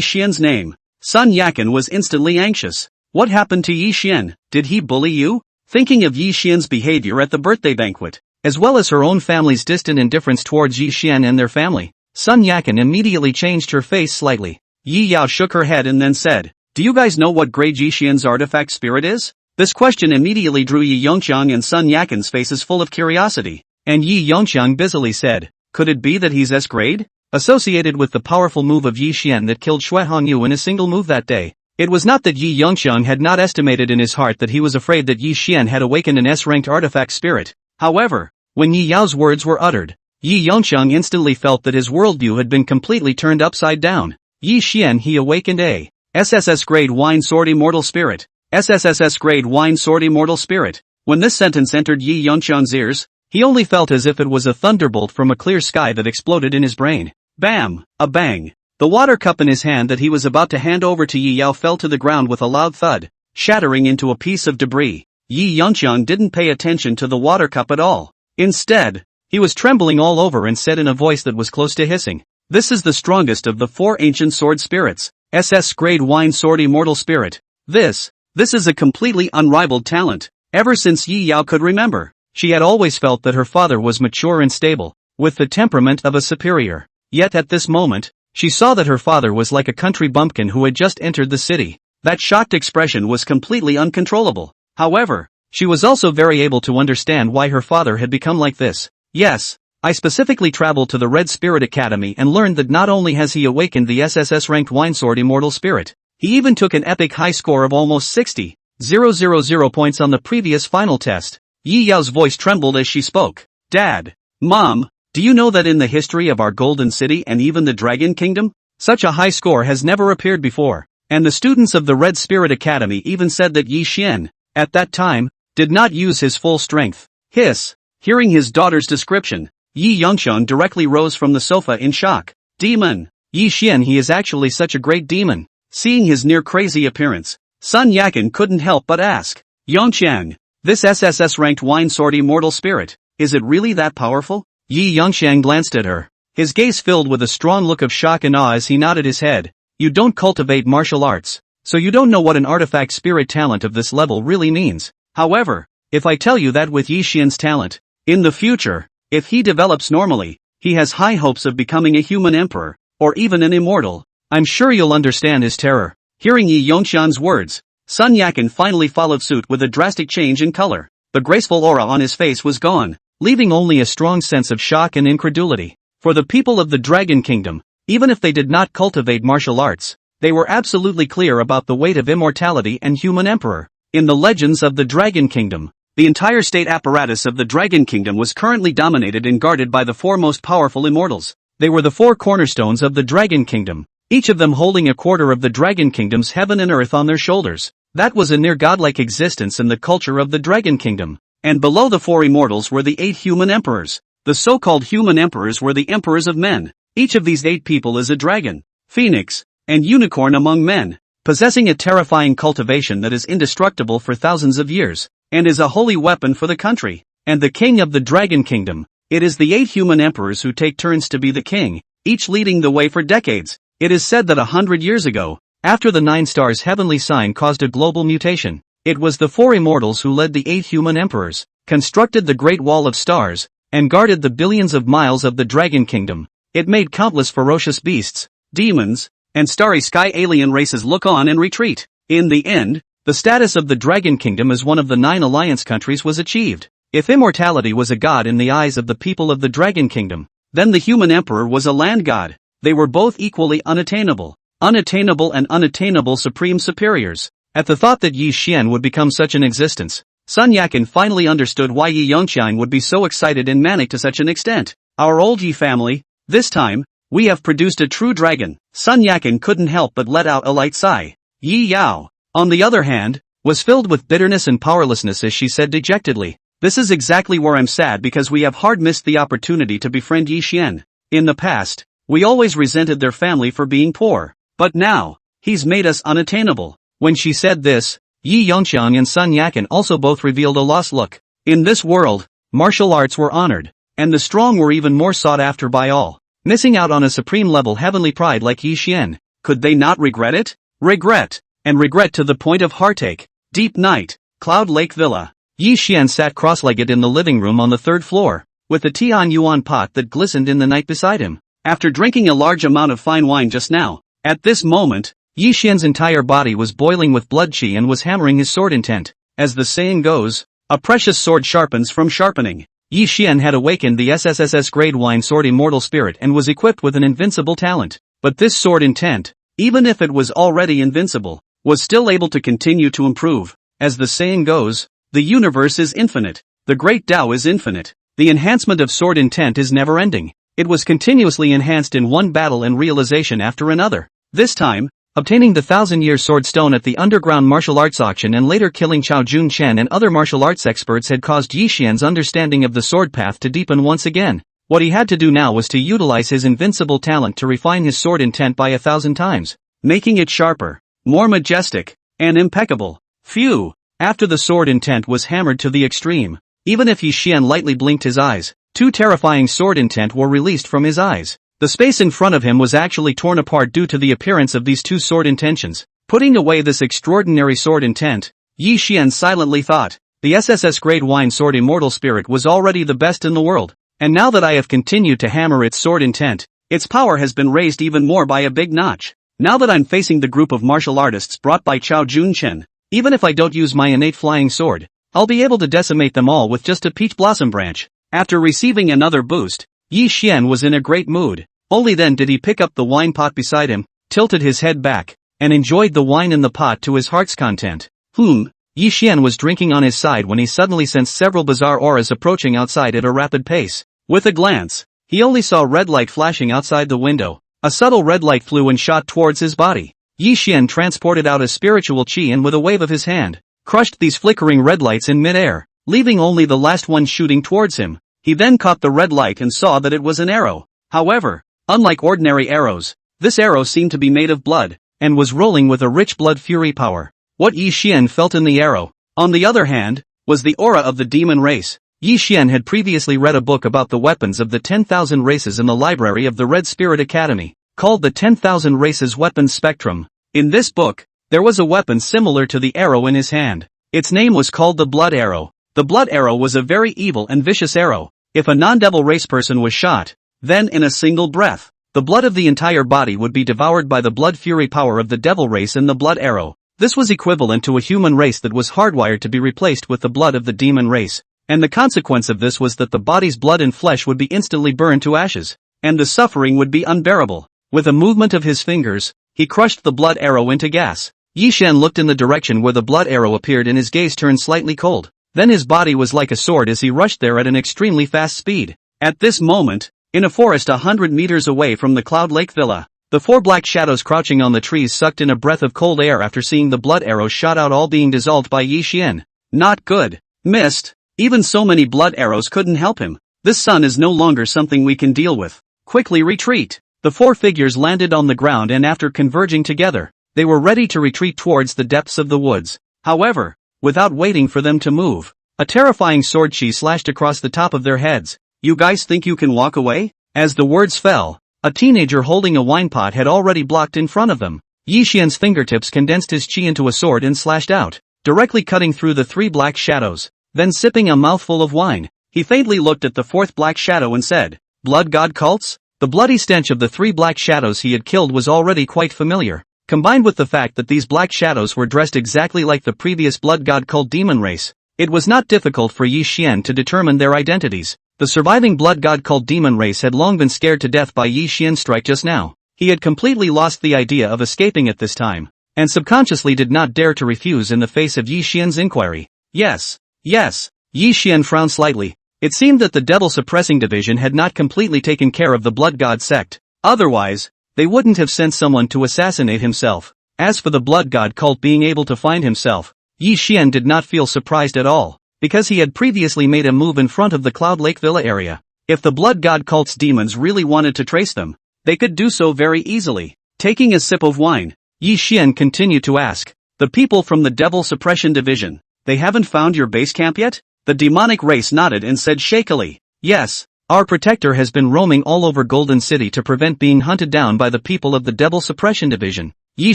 Xian's name, Sun Yaken was instantly anxious. What happened to Yi Xian? Did he bully you? Thinking of Yi Xian's behavior at the birthday banquet, as well as her own family's distant indifference towards Yi Xian and their family, Sun Yaken immediately changed her face slightly. Yi Yao shook her head and then said, "Do you guys know what grade Yi Xian's artifact spirit is?" This question immediately drew Yi Yongqiang and Sun Yaken's faces full of curiosity, and Yi Yongqiang busily said, "Could it be that he's S grade? Associated with the powerful move of Yi Xian that killed Xue Hongyu in a single move that day." It was not that Yi Yongqiang had not estimated in his heart that he was afraid that Yi Xian had awakened an S-ranked artifact spirit. However, when Yi Yao's words were uttered, Yi Yongqiang instantly felt that his worldview had been completely turned upside down. Yi Xian, he awakened a SSS grade wine sword immortal spirit. SSSS grade wine sword immortal spirit. When this sentence entered Yi Yongqiang's ears, he only felt as if it was a thunderbolt from a clear sky that exploded in his brain. Bam! A bang! The water cup in his hand that he was about to hand over to Yi Yao fell to the ground with a loud thud, shattering into a piece of debris. Yi Yongqiang didn't pay attention to the water cup at all. Instead, he was trembling all over and said in a voice that was close to hissing, "This is the strongest of the 4 ancient sword spirits, SS grade wine sword immortal spirit. This is a completely unrivaled talent." Ever since Yi Yao could remember, she had always felt that her father was mature and stable, with the temperament of a superior. Yet at this moment, she saw that her father was like a country bumpkin who had just entered the city. That shocked expression was completely uncontrollable. However, she was also very able to understand why her father had become like this. "Yes, I specifically traveled to the Red Spirit Academy and learned that not only has he awakened the SSS ranked Winesword Immortal Spirit, he even took an epic high score of almost 60,000 points on the previous final test." Yi Yao's voice trembled as she spoke. "Dad, Mom, do you know that in the history of our Golden City and even the Dragon Kingdom, such a high score has never appeared before, and the students of the Red Spirit Academy even said that Yi Xian, at that time, did not use his full strength." Hiss! Hearing his daughter's description, Yi Yongqiang directly rose from the sofa in shock. "Demon! Yi Xian, he is actually such a great demon." Seeing his near-crazy appearance, Sun Yaken couldn't help but ask, "Yongqiang, this SSS ranked wine sword immortal spirit, is it really that powerful?" Yi Yongqiang glanced at her, his gaze filled with a strong look of shock and awe as he nodded his head. "You don't cultivate martial arts, so you don't know what an artifact spirit talent of this level really means. However, if I tell you that with Yi Xian's talent, in the future, if he develops normally, he has high hopes of becoming a human emperor, or even an immortal, I'm sure you'll understand his terror." Hearing Yi Yongqiang's words, Sun Yaken finally followed suit with a drastic change in color. The graceful aura on his face was gone, leaving only a strong sense of shock and incredulity. For the people of the Dragon Kingdom, even if they did not cultivate martial arts, they were absolutely clear about the weight of immortality and human emperor. In the legends of the Dragon Kingdom, the entire state apparatus of the Dragon Kingdom was currently dominated and guarded by the 4 most powerful immortals. They were the 4 cornerstones of the Dragon Kingdom, each of them holding a quarter of the Dragon Kingdom's heaven and earth on their shoulders. That was a near godlike existence in the culture of the Dragon Kingdom. And below the 4 immortals were the 8 human emperors. The so-called human emperors were the emperors of men. Each of these 8 people is a dragon, phoenix, and unicorn among men, possessing a terrifying cultivation that is indestructible for thousands of years, and is a holy weapon for the country, and the king of the Dragon Kingdom. It is the 8 human emperors who take turns to be the king, each leading the way for decades. It is said that 100 years ago, after the 9 stars heavenly sign caused a global mutation, it was the 4 immortals who led the 8 human emperors, constructed the Great Wall of Stars, and guarded the billions of miles of the Dragon Kingdom. It made countless ferocious beasts, demons, and starry sky alien races look on and retreat. In the end, the status of the Dragon Kingdom as one of the 9 alliance countries was achieved. If immortality was a god in the eyes of the people of the Dragon Kingdom, then the human emperor was a land god. They were both equally unattainable and unattainable supreme superiors. At the thought that Yi Xian would become such an existence, Sun Yaken finally understood why Yi Yongqiang would be so excited and manic to such an extent. "Our old Yi family, this time, we have produced a true dragon." Sun Yaken couldn't help but let out a light sigh. Yi Yao, on the other hand, was filled with bitterness and powerlessness as she said dejectedly, "This is exactly where I'm sad because we have hard missed the opportunity to befriend Yi Xian. In the past, We always resented their family for being poor. But now, he's made us unattainable. When she said this, Yi Yongxiang and Sun Yakan also both revealed a lost look. In this world, martial arts were honored, and the strong were even more sought after by all. Missing out on a supreme-level heavenly pride like Yi Xian, could they not regret it? Regret, and regret to the point of heartache. Deep night, Cloud Lake Villa. Yi Xian sat cross-legged in the living room on the third floor, with the Tian Yuan pot that glistened in the night beside him. After drinking a large amount of fine wine just now, at this moment, Yi Xian's entire body was boiling with blood qi and was hammering his sword intent. As the saying goes, a precious sword sharpens from sharpening. Yi Xian had awakened the SSSS grade wine Sword Immortal Spirit and was equipped with an invincible talent. But this sword intent, even if it was already invincible, was still able to continue to improve. As the saying goes, the universe is infinite, the great Tao is infinite. The enhancement of sword intent is never ending. It was continuously enhanced in one battle and realization after another. This time, obtaining the 1,000-year sword stone at the underground martial arts auction and later killing Chao Jun Chen and other martial arts experts had caused Yi Xian's understanding of the sword path to deepen once again. What he had to do now was to utilize his invincible talent to refine his sword intent by 1,000 times, making it sharper, more majestic, and impeccable. Phew! After the sword intent was hammered to the extreme, even if Yi Xian lightly blinked his eyes, 2 terrifying sword intent were released from his eyes. The space in front of him was actually torn apart due to the appearance of these 2 sword intentions. Putting away this extraordinary sword intent, Yi Xian silently thought, the SSS grade wine Sword Immortal Spirit was already the best in the world, and now that I have continued to hammer its sword intent, its power has been raised even more by a big notch. Now that I'm facing the group of martial artists brought by Chao Jun Chen, even if I don't use my innate flying sword, I'll be able to decimate them all with just a peach blossom branch. After receiving another boost, Yi Xian was in a great mood. Only then did he pick up the wine pot beside him, tilted his head back, and enjoyed the wine in the pot to his heart's content. Yi Xian was drinking on his side when he suddenly sensed several bizarre auras approaching outside at a rapid pace. With a glance, he only saw red light flashing outside the window. A subtle red light flew and shot towards his body. Yi Xian transported out his spiritual qi and with a wave of his hand, crushed these flickering red lights in mid-air, leaving only the last one shooting towards him. He then caught the red light and saw that it was an arrow. However, unlike ordinary arrows, this arrow seemed to be made of blood, and was rolling with a rich blood fury power. What Yi Xian felt in the arrow, on the other hand, was the aura of the demon race. Yi Xian had previously read a book about the weapons of the 10,000 races in the library of the Red Spirit Academy, called the 10,000 Races Weapons Spectrum. In this book, there was a weapon similar to the arrow in his hand. Its name was called the Blood Arrow. The Blood Arrow was a very evil and vicious arrow. If a non-devil race person was shot, then in a single breath, the blood of the entire body would be devoured by the blood fury power of the devil race and the Blood Arrow. This was equivalent to a human race that was hardwired to be replaced with the blood of the demon race. And the consequence of this was that the body's blood and flesh would be instantly burned to ashes, and the suffering would be unbearable. With a movement of his fingers, he crushed the blood arrow into gas. Yi Xian looked in the direction where the blood arrow appeared and his gaze turned slightly cold. Then his body was like a sword as he rushed there at an extremely fast speed. At this moment, in a forest 100 meters away from the Cloud Lake Villa, the 4 black shadows crouching on the trees sucked in a breath of cold air after seeing the blood arrow shot out, all being dissolved by Yi Xian. Not good. Missed. Even so many blood arrows couldn't help him. This sun is no longer something we can deal with. Quickly retreat. The 4 figures landed on the ground and after converging together, they were ready to retreat towards the depths of the woods. However, without waiting for them to move, a terrifying sword chi slashed across the top of their heads. You guys think you can walk away? As the words fell, a teenager holding a wine pot had already blocked in front of them. Yi Xian's fingertips condensed his chi into a sword and slashed out, directly cutting through the 3 black shadows. Then sipping a mouthful of wine, he faintly looked at the 4th black shadow and said, "Blood god cults?" The bloody stench of the 3 black shadows he had killed was already quite familiar, combined with the fact that these black shadows were dressed exactly like the previous blood god cult demon race. It was not difficult for Yi Xian to determine their identities. The surviving blood god cult demon race had long been scared to death by Yi Xian's strike just now. He had completely lost the idea of escaping at this time, and subconsciously did not dare to refuse in the face of Yi Xian's inquiry. Yes. Yi Xian frowned slightly. It seemed that the Devil Suppressing Division had not completely taken care of the Blood God sect. Otherwise, they wouldn't have sent someone to assassinate himself. As for the Blood God cult being able to find himself, Yi Xian did not feel surprised at all, because he had previously made a move in front of the Cloud Lake Villa area. If the Blood God cult's demons really wanted to trace them, They could do so very easily. Taking a sip of wine, Yi Xian continued to ask, "The people from the Devil Suppression Division, they haven't found your base camp yet?" The demonic race nodded and said shakily, "Yes, our protector has been roaming all over Golden City to prevent being hunted down by the people of the Devil Suppression Division." Yi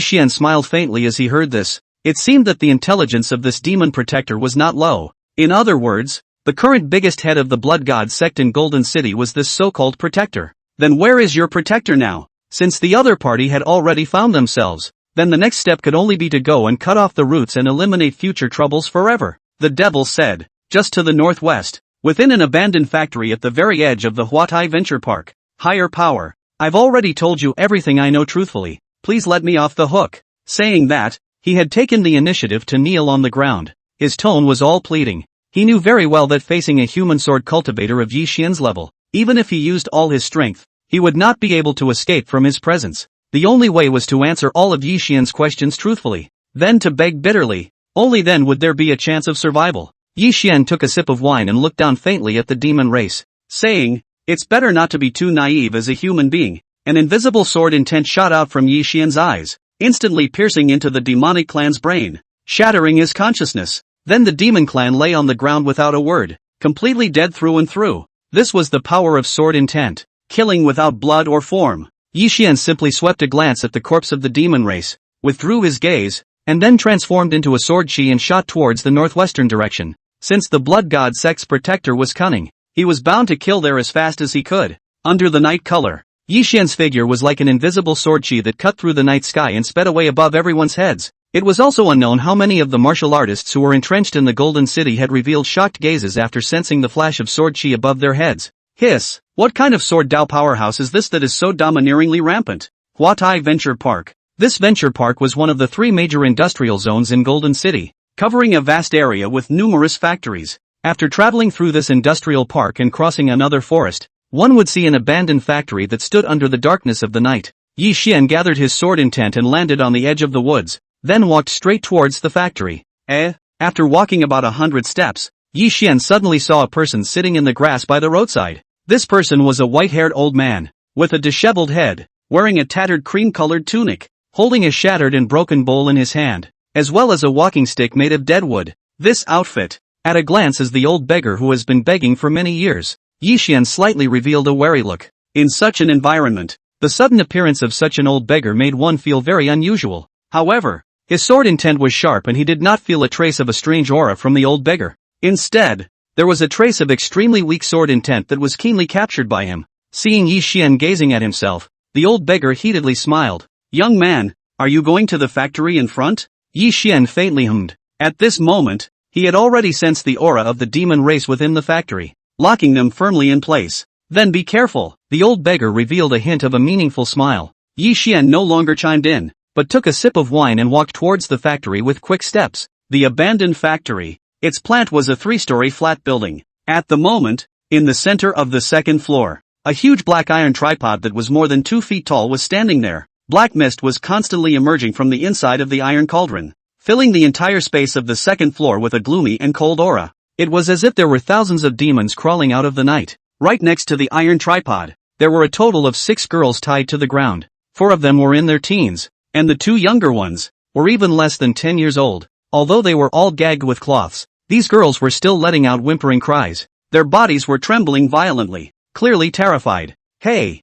Xian smiled faintly as he heard this. It seemed that the intelligence of this demon protector was not low. In other words, the current biggest head of the Blood God sect in Golden City was this so-called protector. Then where is your protector now? Since the other party had already found themselves, then the next step could only be to go and cut off the roots and eliminate future troubles forever. The devil said, just to the northwest, within an abandoned factory at the very edge of the Huatai Venture Park. Higher power, I've already told you everything I know truthfully, please let me off the hook. Saying that, he had taken the initiative to kneel on the ground. His tone was all pleading. He knew very well that facing a human sword cultivator of Yi Xian's level, even if he used all his strength, he would not be able to escape from his presence. The only way was to answer all of Yi Xian's questions truthfully, then to beg bitterly. Only then would there be a chance of survival. Yi Xian took a sip of wine and looked down faintly at the demon race, saying, "It's better not to be too naive as a human being." An invisible sword intent shot out from Yi Xian's eyes, instantly piercing into the demonic clan's brain, shattering his consciousness. Then the demon clan lay on the ground without a word, completely dead through and through. This was the power of sword intent, killing without blood or form. Yi Xian simply swept a glance at the corpse of the demon race, withdrew his gaze, and then transformed into a sword chi and shot towards the northwestern direction. Since the Blood God sect's protector was cunning, he was bound to kill there as fast as he could. Under the night color, Yi Xian's figure was like an invisible sword chi that cut through the night sky and sped away above everyone's heads. It was also unknown how many of the martial artists who were entrenched in the Golden City had revealed shocked gazes after sensing the flash of sword chi above their heads. Hiss, what kind of sword Dao powerhouse is this that is so domineeringly rampant? Huatai Venture Park. This venture park was one of the 3 major industrial zones in Golden City, covering a vast area with numerous factories. After traveling through this industrial park and crossing another forest, one would see an abandoned factory that stood under the darkness of the night. Yi Xian gathered his sword intent and landed on the edge of the woods, then walked straight towards the factory. After walking about 100 steps, Yi Xian suddenly saw a person sitting in the grass by the roadside. This person was a white-haired old man, with a disheveled head, wearing a tattered cream-colored tunic, holding a shattered and broken bowl in his hand, as well as a walking stick made of dead wood. This outfit, at a glance, is the old beggar who has been begging for many years. Yi Xian slightly revealed a wary look. In such an environment, the sudden appearance of such an old beggar made one feel very unusual. However, his sword intent was sharp and he did not feel a trace of a strange aura from the old beggar. Instead, there was a trace of extremely weak sword intent that was keenly captured by him. Seeing Yi Xian gazing at himself, the old beggar heatedly smiled. "Young man, are you going to the factory in front?" Yi Xian faintly hummed. At this moment, he had already sensed the aura of the demon race within the factory, locking them firmly in place. "Then be careful." The old beggar revealed a hint of a meaningful smile. Yi Xian no longer chimed in, but took a sip of wine and walked towards the factory with quick steps. The abandoned factory. Its plant was a 3-story flat building. At the moment, in the center of the second floor, a huge black iron tripod that was more than 2 feet tall was standing there. Black mist was constantly emerging from the inside of the iron cauldron, filling the entire space of the second floor with a gloomy and cold aura. It was as if there were thousands of demons crawling out of the night. Right next to the iron tripod, there were a total of 6 girls tied to the ground. 4 of them were in their teens, and the 2 younger ones were even less than 10 years old. Although they were all gagged with cloths, these girls were still letting out whimpering cries. Their bodies were trembling violently, clearly terrified. Hey,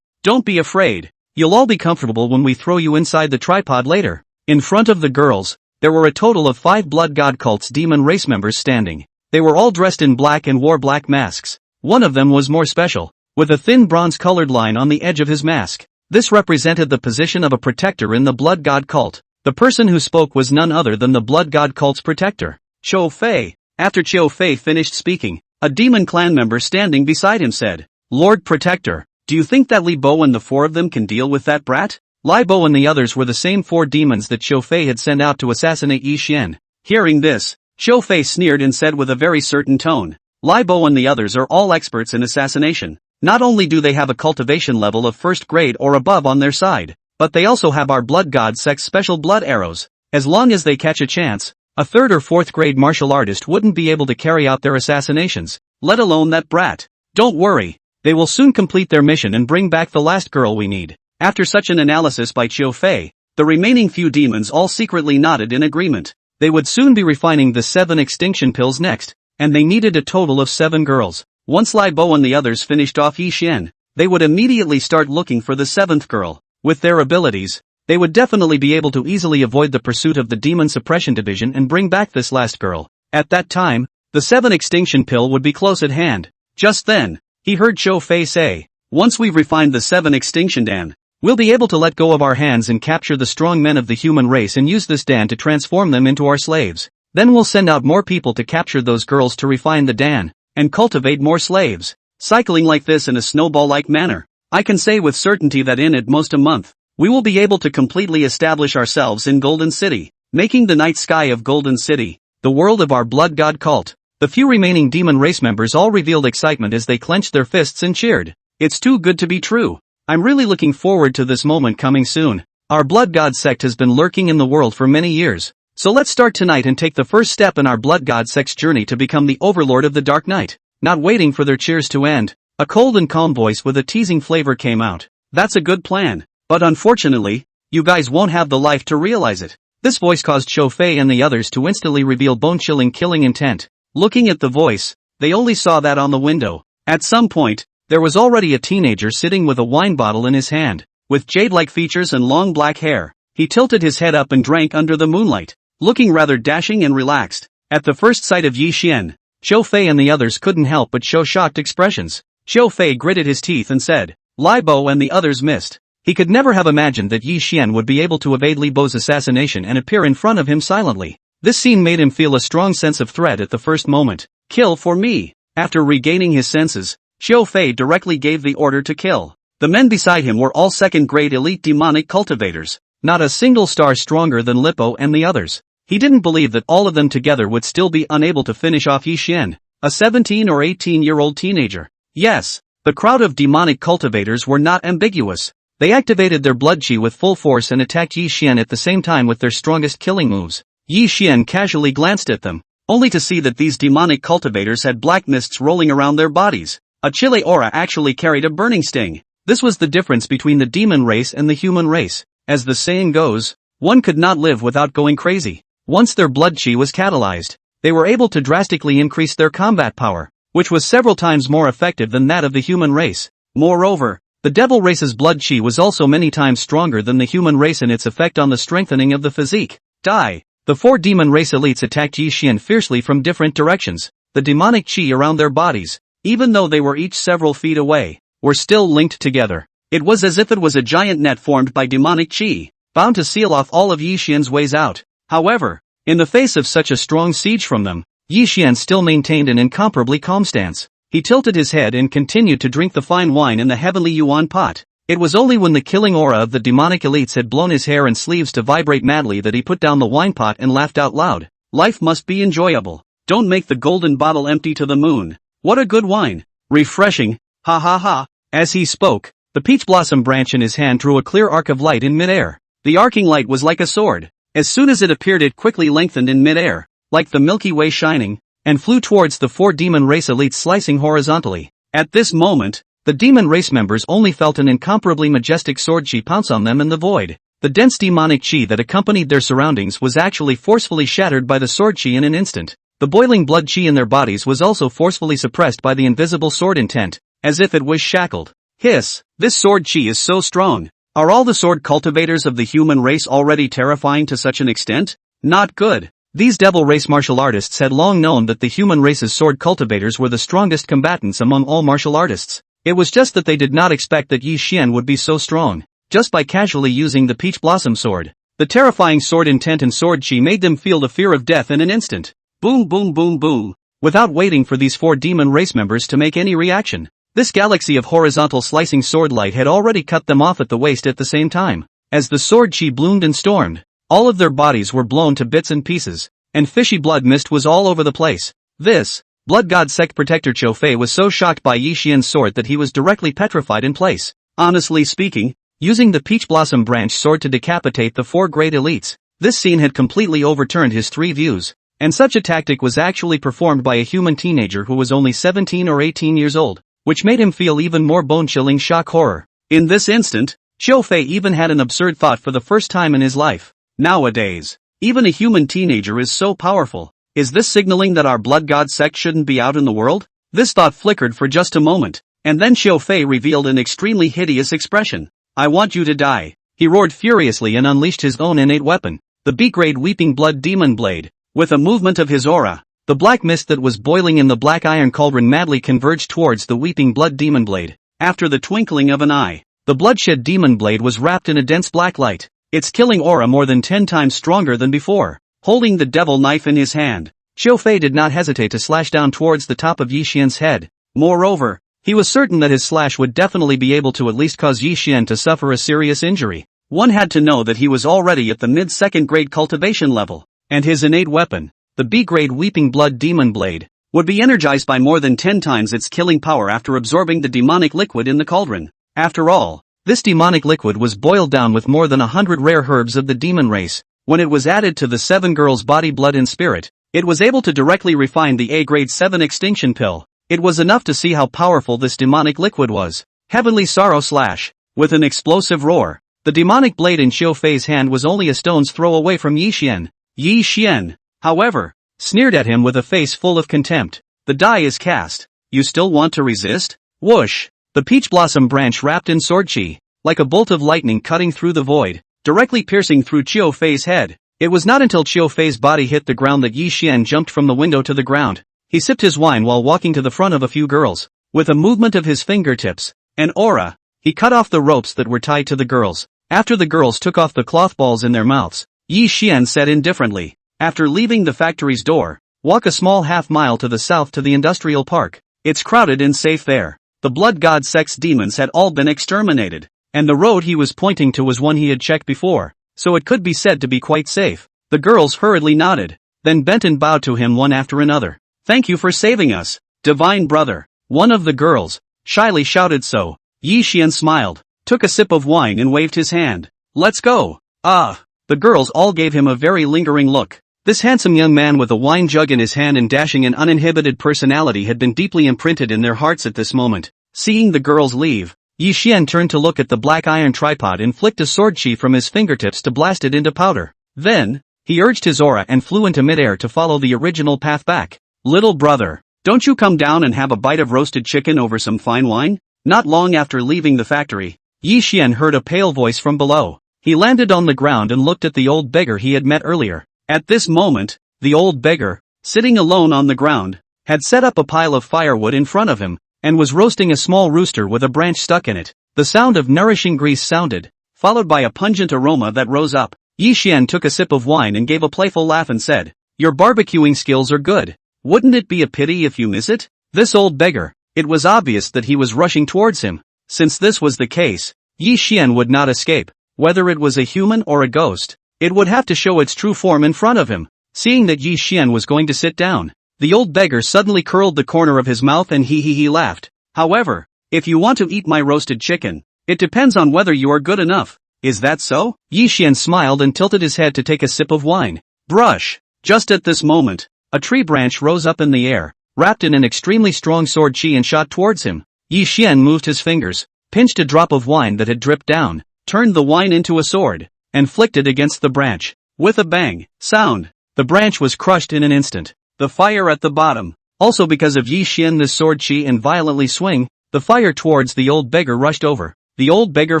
don't be afraid. You'll all be comfortable when we throw you inside the tripod later." In front of the girls, there were a total of 5 Blood God cult's demon race members standing. They were all dressed in black and wore black masks. One of them was more special, with a thin bronze-colored line on the edge of his mask. This represented the position of a protector in the Blood God cult. The person who spoke was none other than the Blood God cult's protector, Qiu Fei. After Qiu Fei finished speaking, a demon clan member standing beside him said, "Lord Protector, do you think that Li Bo and the 4 of them can deal with that brat?" Li Bo and the others were the same 4 demons that Qiu Fei had sent out to assassinate Yi Xian. Hearing this, Qiu Fei sneered and said with a very certain tone, "Li Bo and the others are all experts in assassination. Not only do they have a cultivation level of 1st grade or above on their side, but they also have our Blood God sect's special blood arrows. As long as they catch a chance, a 3rd or 4th grade martial artist wouldn't be able to carry out their assassinations, let alone that brat. Don't worry, They will soon complete their mission and bring back the last girl we need. After such an analysis by Qiu Fei, the remaining few demons all secretly nodded in agreement. They would soon be refining the 7 extinction pills next, and they needed a total of 7 girls. Once Lai Bo and the others finished off Yi Xian, they would immediately start looking for the 7th girl. With their abilities, they would definitely be able to easily avoid the pursuit of the Demon Suppression Division and bring back this last girl. At that time, the 7 extinction pill would be close at hand. Just then, he heard Qiu Fei say, "Once we've refined the 7 extinction Dan, we'll be able to let go of our hands and capture the strong men of the human race and use this Dan to transform them into our slaves. Then we'll send out more people to capture those girls to refine the Dan, and cultivate more slaves." Cycling like this in a snowball-like manner, I can say with certainty that in at most a month, we will be able to completely establish ourselves in Golden City, making the night sky of Golden City the world of our blood god cult. The few remaining demon race members all revealed excitement as they clenched their fists and cheered. It's too good to be true. I'm really looking forward to this moment coming soon. Our blood god sect has been lurking in the world for many years. So let's start tonight and take the first step in our blood god sect's journey to become the overlord of the Dark Knight. Not waiting for their cheers to end, a cold and calm voice with a teasing flavor came out. That's a good plan, but unfortunately, you guys won't have the life to realize it. This voice caused Qiu Fei and the others to instantly reveal bone-chilling killing intent. Looking at the voice, they only saw that on the window. At some point, there was already a teenager sitting with a wine bottle in his hand. With jade-like features and long black hair, he tilted his head up and drank under the moonlight, looking rather dashing and relaxed. At the first sight of Yi Xian, Qiu Fei and the others couldn't help but show shocked expressions. Qiu Fei gritted his teeth and said, "Lai Bo and the others missed." He could never have imagined that Yi Xian would be able to evade Li Bo's assassination and appear in front of him silently. This scene made him feel a strong sense of threat at the first moment. "Kill for me." After regaining his senses, Qiu Fei directly gave the order to kill. The men beside him were all second-grade elite demonic cultivators, not a single star stronger than Li Bo and the others. He didn't believe that all of them together would still be unable to finish off Yi Xian, a 17 or 18-year-old teenager. Yes, the crowd of demonic cultivators were not ambiguous. They activated their blood chi with full force and attacked Yi Xian at the same time with their strongest killing moves. Yi Xian casually glanced at them, only to see that these demonic cultivators had black mists rolling around their bodies. A chilly aura actually carried a burning sting. This was the difference between the demon race and the human race. As the saying goes, one could not live without going crazy. Once their blood chi was catalyzed, they were able to drastically increase their combat power, which was several times more effective than that of the human race. Moreover, the devil race's blood chi was also many times stronger than the human race in its effect on the strengthening of the physique. Die! The 4 demon race elites attacked Yi Xian fiercely from different directions. The demonic chi around their bodies, even though they were each several feet away, were still linked together. It was as if it was a giant net formed by demonic chi, bound to seal off all of Yi Xian's ways out. However, in the face of such a strong siege from them, Yi Xian still maintained an incomparably calm stance. He tilted his head and continued to drink the fine wine in the heavenly yuan pot. It was only when the killing aura of the demonic elites had blown his hair and sleeves to vibrate madly that he put down the wine pot and laughed out loud. Life must be enjoyable. Don't make the golden bottle empty to the moon. What a good wine. Refreshing. Ha ha ha. As he spoke, the peach blossom branch in his hand drew a clear arc of light in midair. The arcing light was like a sword. As soon as it appeared, it quickly lengthened in midair, like the Milky Way shining, and flew towards the 4 demon race elites, slicing horizontally. At this moment, the demon race members only felt an incomparably majestic sword chi pounce on them in the void. The dense demonic chi that accompanied their surroundings was actually forcefully shattered by the sword chi in an instant. The boiling blood chi in their bodies was also forcefully suppressed by the invisible sword intent, as if it was shackled. Hiss! This sword chi is so strong. Are all the sword cultivators of the human race already terrifying to such an extent? Not good. These devil race martial artists had long known that the human race's sword cultivators were the strongest combatants among all martial artists. It was just that they did not expect that Yi Xian would be so strong, just by casually using the peach blossom sword. The terrifying sword intent and sword chi made them feel the fear of death in an instant. Boom boom boom boom. Without waiting for these 4 demon race members to make any reaction, this galaxy of horizontal slicing sword light had already cut them off at the waist at the same time. As the sword chi bloomed and stormed, all of their bodies were blown to bits and pieces, and fishy blood mist was all over the place. This blood god sect protector Qiu Fei was so shocked by Yi Xian's sword that he was directly petrified in place. Honestly speaking, using the peach blossom branch sword to decapitate the 4 great elites, this scene had completely overturned his 3 views, and such a tactic was actually performed by a human teenager who was only 17 or 18 years old. which made him feel even more bone-chilling shock horror. In this instant, Qiu Fei even had an absurd thought for the first time in his life. Nowadays, even a human teenager is so powerful. Is this signaling that our blood god sect shouldn't be out in the world? This thought flickered for just a moment, and then Qiu Fei revealed an extremely hideous expression. I want you to die. He roared furiously and unleashed his own innate weapon, the B-grade Weeping Blood Demon Blade. With a movement of his aura, the black mist that was boiling in the black iron cauldron madly converged towards the Weeping Blood Demon Blade. After the twinkling of an eye, the bloodshed demon blade was wrapped in a dense black light, its killing aura more than 10 times stronger than before. Holding the devil knife in his hand, Qiu Fei did not hesitate to slash down towards the top of Yi Xian's head. Moreover, he was certain that his slash would definitely be able to at least cause Yi Xian to suffer a serious injury. One had to know that he was already at the mid-second grade cultivation level, and his innate weapon, the B-grade Weeping Blood Demon Blade, would be energized by more than 10 times its killing power after absorbing the demonic liquid in the cauldron. After all, this demonic liquid was boiled down with more than 100 rare herbs of the demon race. When it was added to the 7 girls' body blood and spirit, it was able to directly refine the A-grade 7 extinction pill. It was enough to see how powerful this demonic liquid was. Heavenly Sorrow Slash. With an explosive roar, the demonic blade in Qiu Fei's hand was only a stone's throw away from Yi Xian. Yi Xian, however, sneered at him with a face full of contempt. The die is cast. You still want to resist? Whoosh! The peach blossom branch wrapped in sword chi, like a bolt of lightning cutting through the void, directly piercing through Qiu Fei's head. It was not until Qiu Fei's body hit the ground that Yi Xian jumped from the window to the ground. He sipped his wine while walking to the front of a few girls. With a movement of his fingertips, an aura, he cut off the ropes that were tied to the girls. After the girls took off the cloth balls in their mouths, Yi Xian said indifferently, after leaving the factory's door, walk a small half-mile to the south to the industrial park. It's crowded and safe there. The blood god sect's demons had all been exterminated, and the road he was pointing to was one he had checked before, so it could be said to be quite safe. The girls hurriedly nodded, then bent and bowed to him one after another. Thank you for saving us, divine brother. One of the girls shyly shouted so. Yi Xian smiled, took a sip of wine and waved his hand. Let's go. The girls all gave him a very lingering look. This handsome young man with a wine jug in his hand and dashing and uninhibited personality had been deeply imprinted in their hearts at this moment. Seeing the girls leave, Yi Xian turned to look at the black iron tripod and flicked a sword chi from his fingertips to blast it into powder. Then, he urged his aura and flew into midair to follow the original path back. Little brother, don't you come down and have a bite of roasted chicken over some fine wine? Not long after leaving the factory, Yi Xian heard a pale voice from below. He landed on the ground and looked at the old beggar he had met earlier. At this moment, the old beggar, sitting alone on the ground, had set up a pile of firewood in front of him, and was roasting a small rooster with a branch stuck in it. The sound of nourishing grease sounded, followed by a pungent aroma that rose up. Yi Xian took a sip of wine and gave a playful laugh and said, Your barbecuing skills are good. Wouldn't it be a pity if you miss it? This old beggar, it was obvious that he was rushing towards him. Since this was the case, Yi Xian would not escape. Whether it was a human or a ghost, it would have to show its true form in front of him. Seeing that Yi Xian was going to sit down, the old beggar suddenly curled the corner of his mouth and he laughed. However, if you want to eat my roasted chicken, it depends on whether you are good enough. Is that so? Yi Xian smiled and tilted his head to take a sip of wine. Brush! Just at this moment, a tree branch rose up in the air, wrapped in an extremely strong sword chi and shot towards him. Yi Xian moved his fingers, pinched a drop of wine that had dripped down, turned the wine into a sword, and flicked it against the branch. With a bang sound, the branch was crushed in an instant. The fire at the bottom, also because of Yi Xian's sword chi and violently swing, the fire towards the old beggar rushed over. The old beggar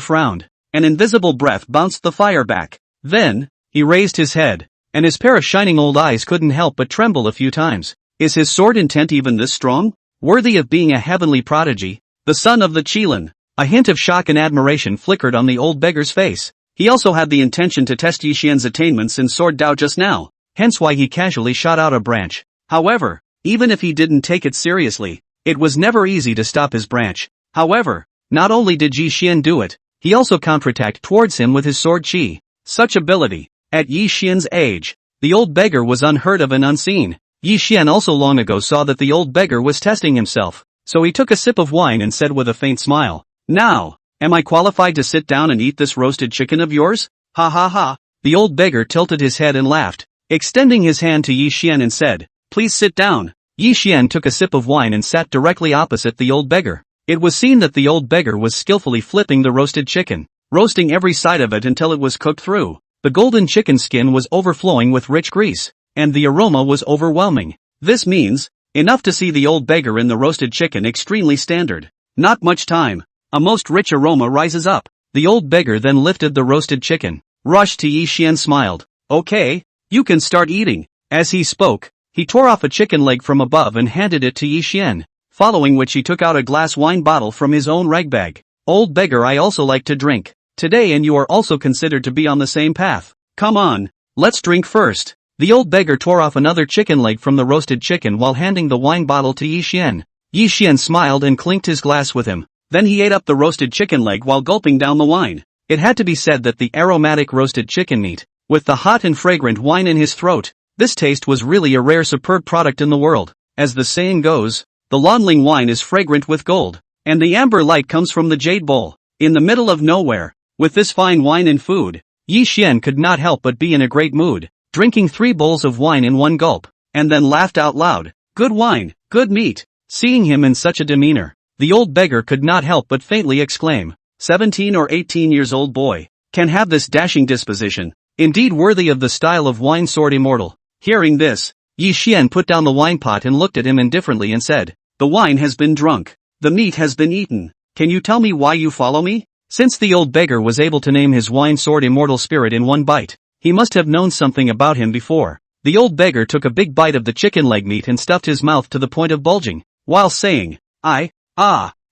frowned. An invisible breath bounced the fire back. Then, he raised his head, and his pair of shining old eyes couldn't help but tremble a few times. Is his sword intent even this strong? Worthy of being a heavenly prodigy? The son of the Qilin. A hint of shock and admiration flickered on the old beggar's face. He also had the intention to test Yi Xian's attainments in sword Dao just now, hence why he casually shot out a branch. However, even if he didn't take it seriously, it was never easy to stop his branch. However, not only did Yi Xian do it, he also counterattacked towards him with his sword chi. Such ability, at Yi Xian's age, the old beggar was unheard of and unseen. Yi Xian also long ago saw that the old beggar was testing himself, so he took a sip of wine and said with a faint smile, Now, am I qualified to sit down and eat this roasted chicken of yours? Ha ha ha. The old beggar tilted his head and laughed, extending his hand to Yi Xian and said, Please sit down. Yi Xian took a sip of wine and sat directly opposite the old beggar. It was seen that the old beggar was skillfully flipping the roasted chicken, roasting every side of it until it was cooked through. The golden chicken skin was overflowing with rich grease, and the aroma was overwhelming. This means, enough to see the old beggar in the roasted chicken extremely standard. Not much time. A most rich aroma rises up. The old beggar then lifted the roasted chicken. Rushed to Yi Xian smiled. Okay, you can start eating. As he spoke, he tore off a chicken leg from above and handed it to Yi Xian, following which he took out a glass wine bottle from his own rag bag. Old beggar, I also like to drink today, and you are also considered to be on the same path. Come on, let's drink first. The old beggar tore off another chicken leg from the roasted chicken while handing the wine bottle to Yi Xian. Yi Xian smiled and clinked his glass with him. Then he ate up the roasted chicken leg while gulping down the wine. It had to be said that the aromatic roasted chicken meat, with the hot and fragrant wine in his throat, this taste was really a rare superb product in the world. As the saying goes, the Lonling wine is fragrant with gold, and the amber light comes from the jade bowl. In the middle of nowhere, with this fine wine and food, Yi Xian could not help but be in a great mood, drinking 3 bowls of wine in one gulp, and then laughed out loud. Good wine, good meat. Seeing him in such a demeanor, the old beggar could not help but faintly exclaim, 17 or 18 years old boy, can have this dashing disposition, indeed worthy of the style of wine. Sword Immortal. Hearing this, Yi Xian put down the wine pot and looked at him indifferently and said, the wine has been drunk, the meat has been eaten, can you tell me why you follow me? Since the old beggar was able to name his wine Sword Immortal Spirit in one bite, he must have known something about him before. The old beggar took a big bite of the chicken leg meat and stuffed his mouth to the point of bulging, while saying,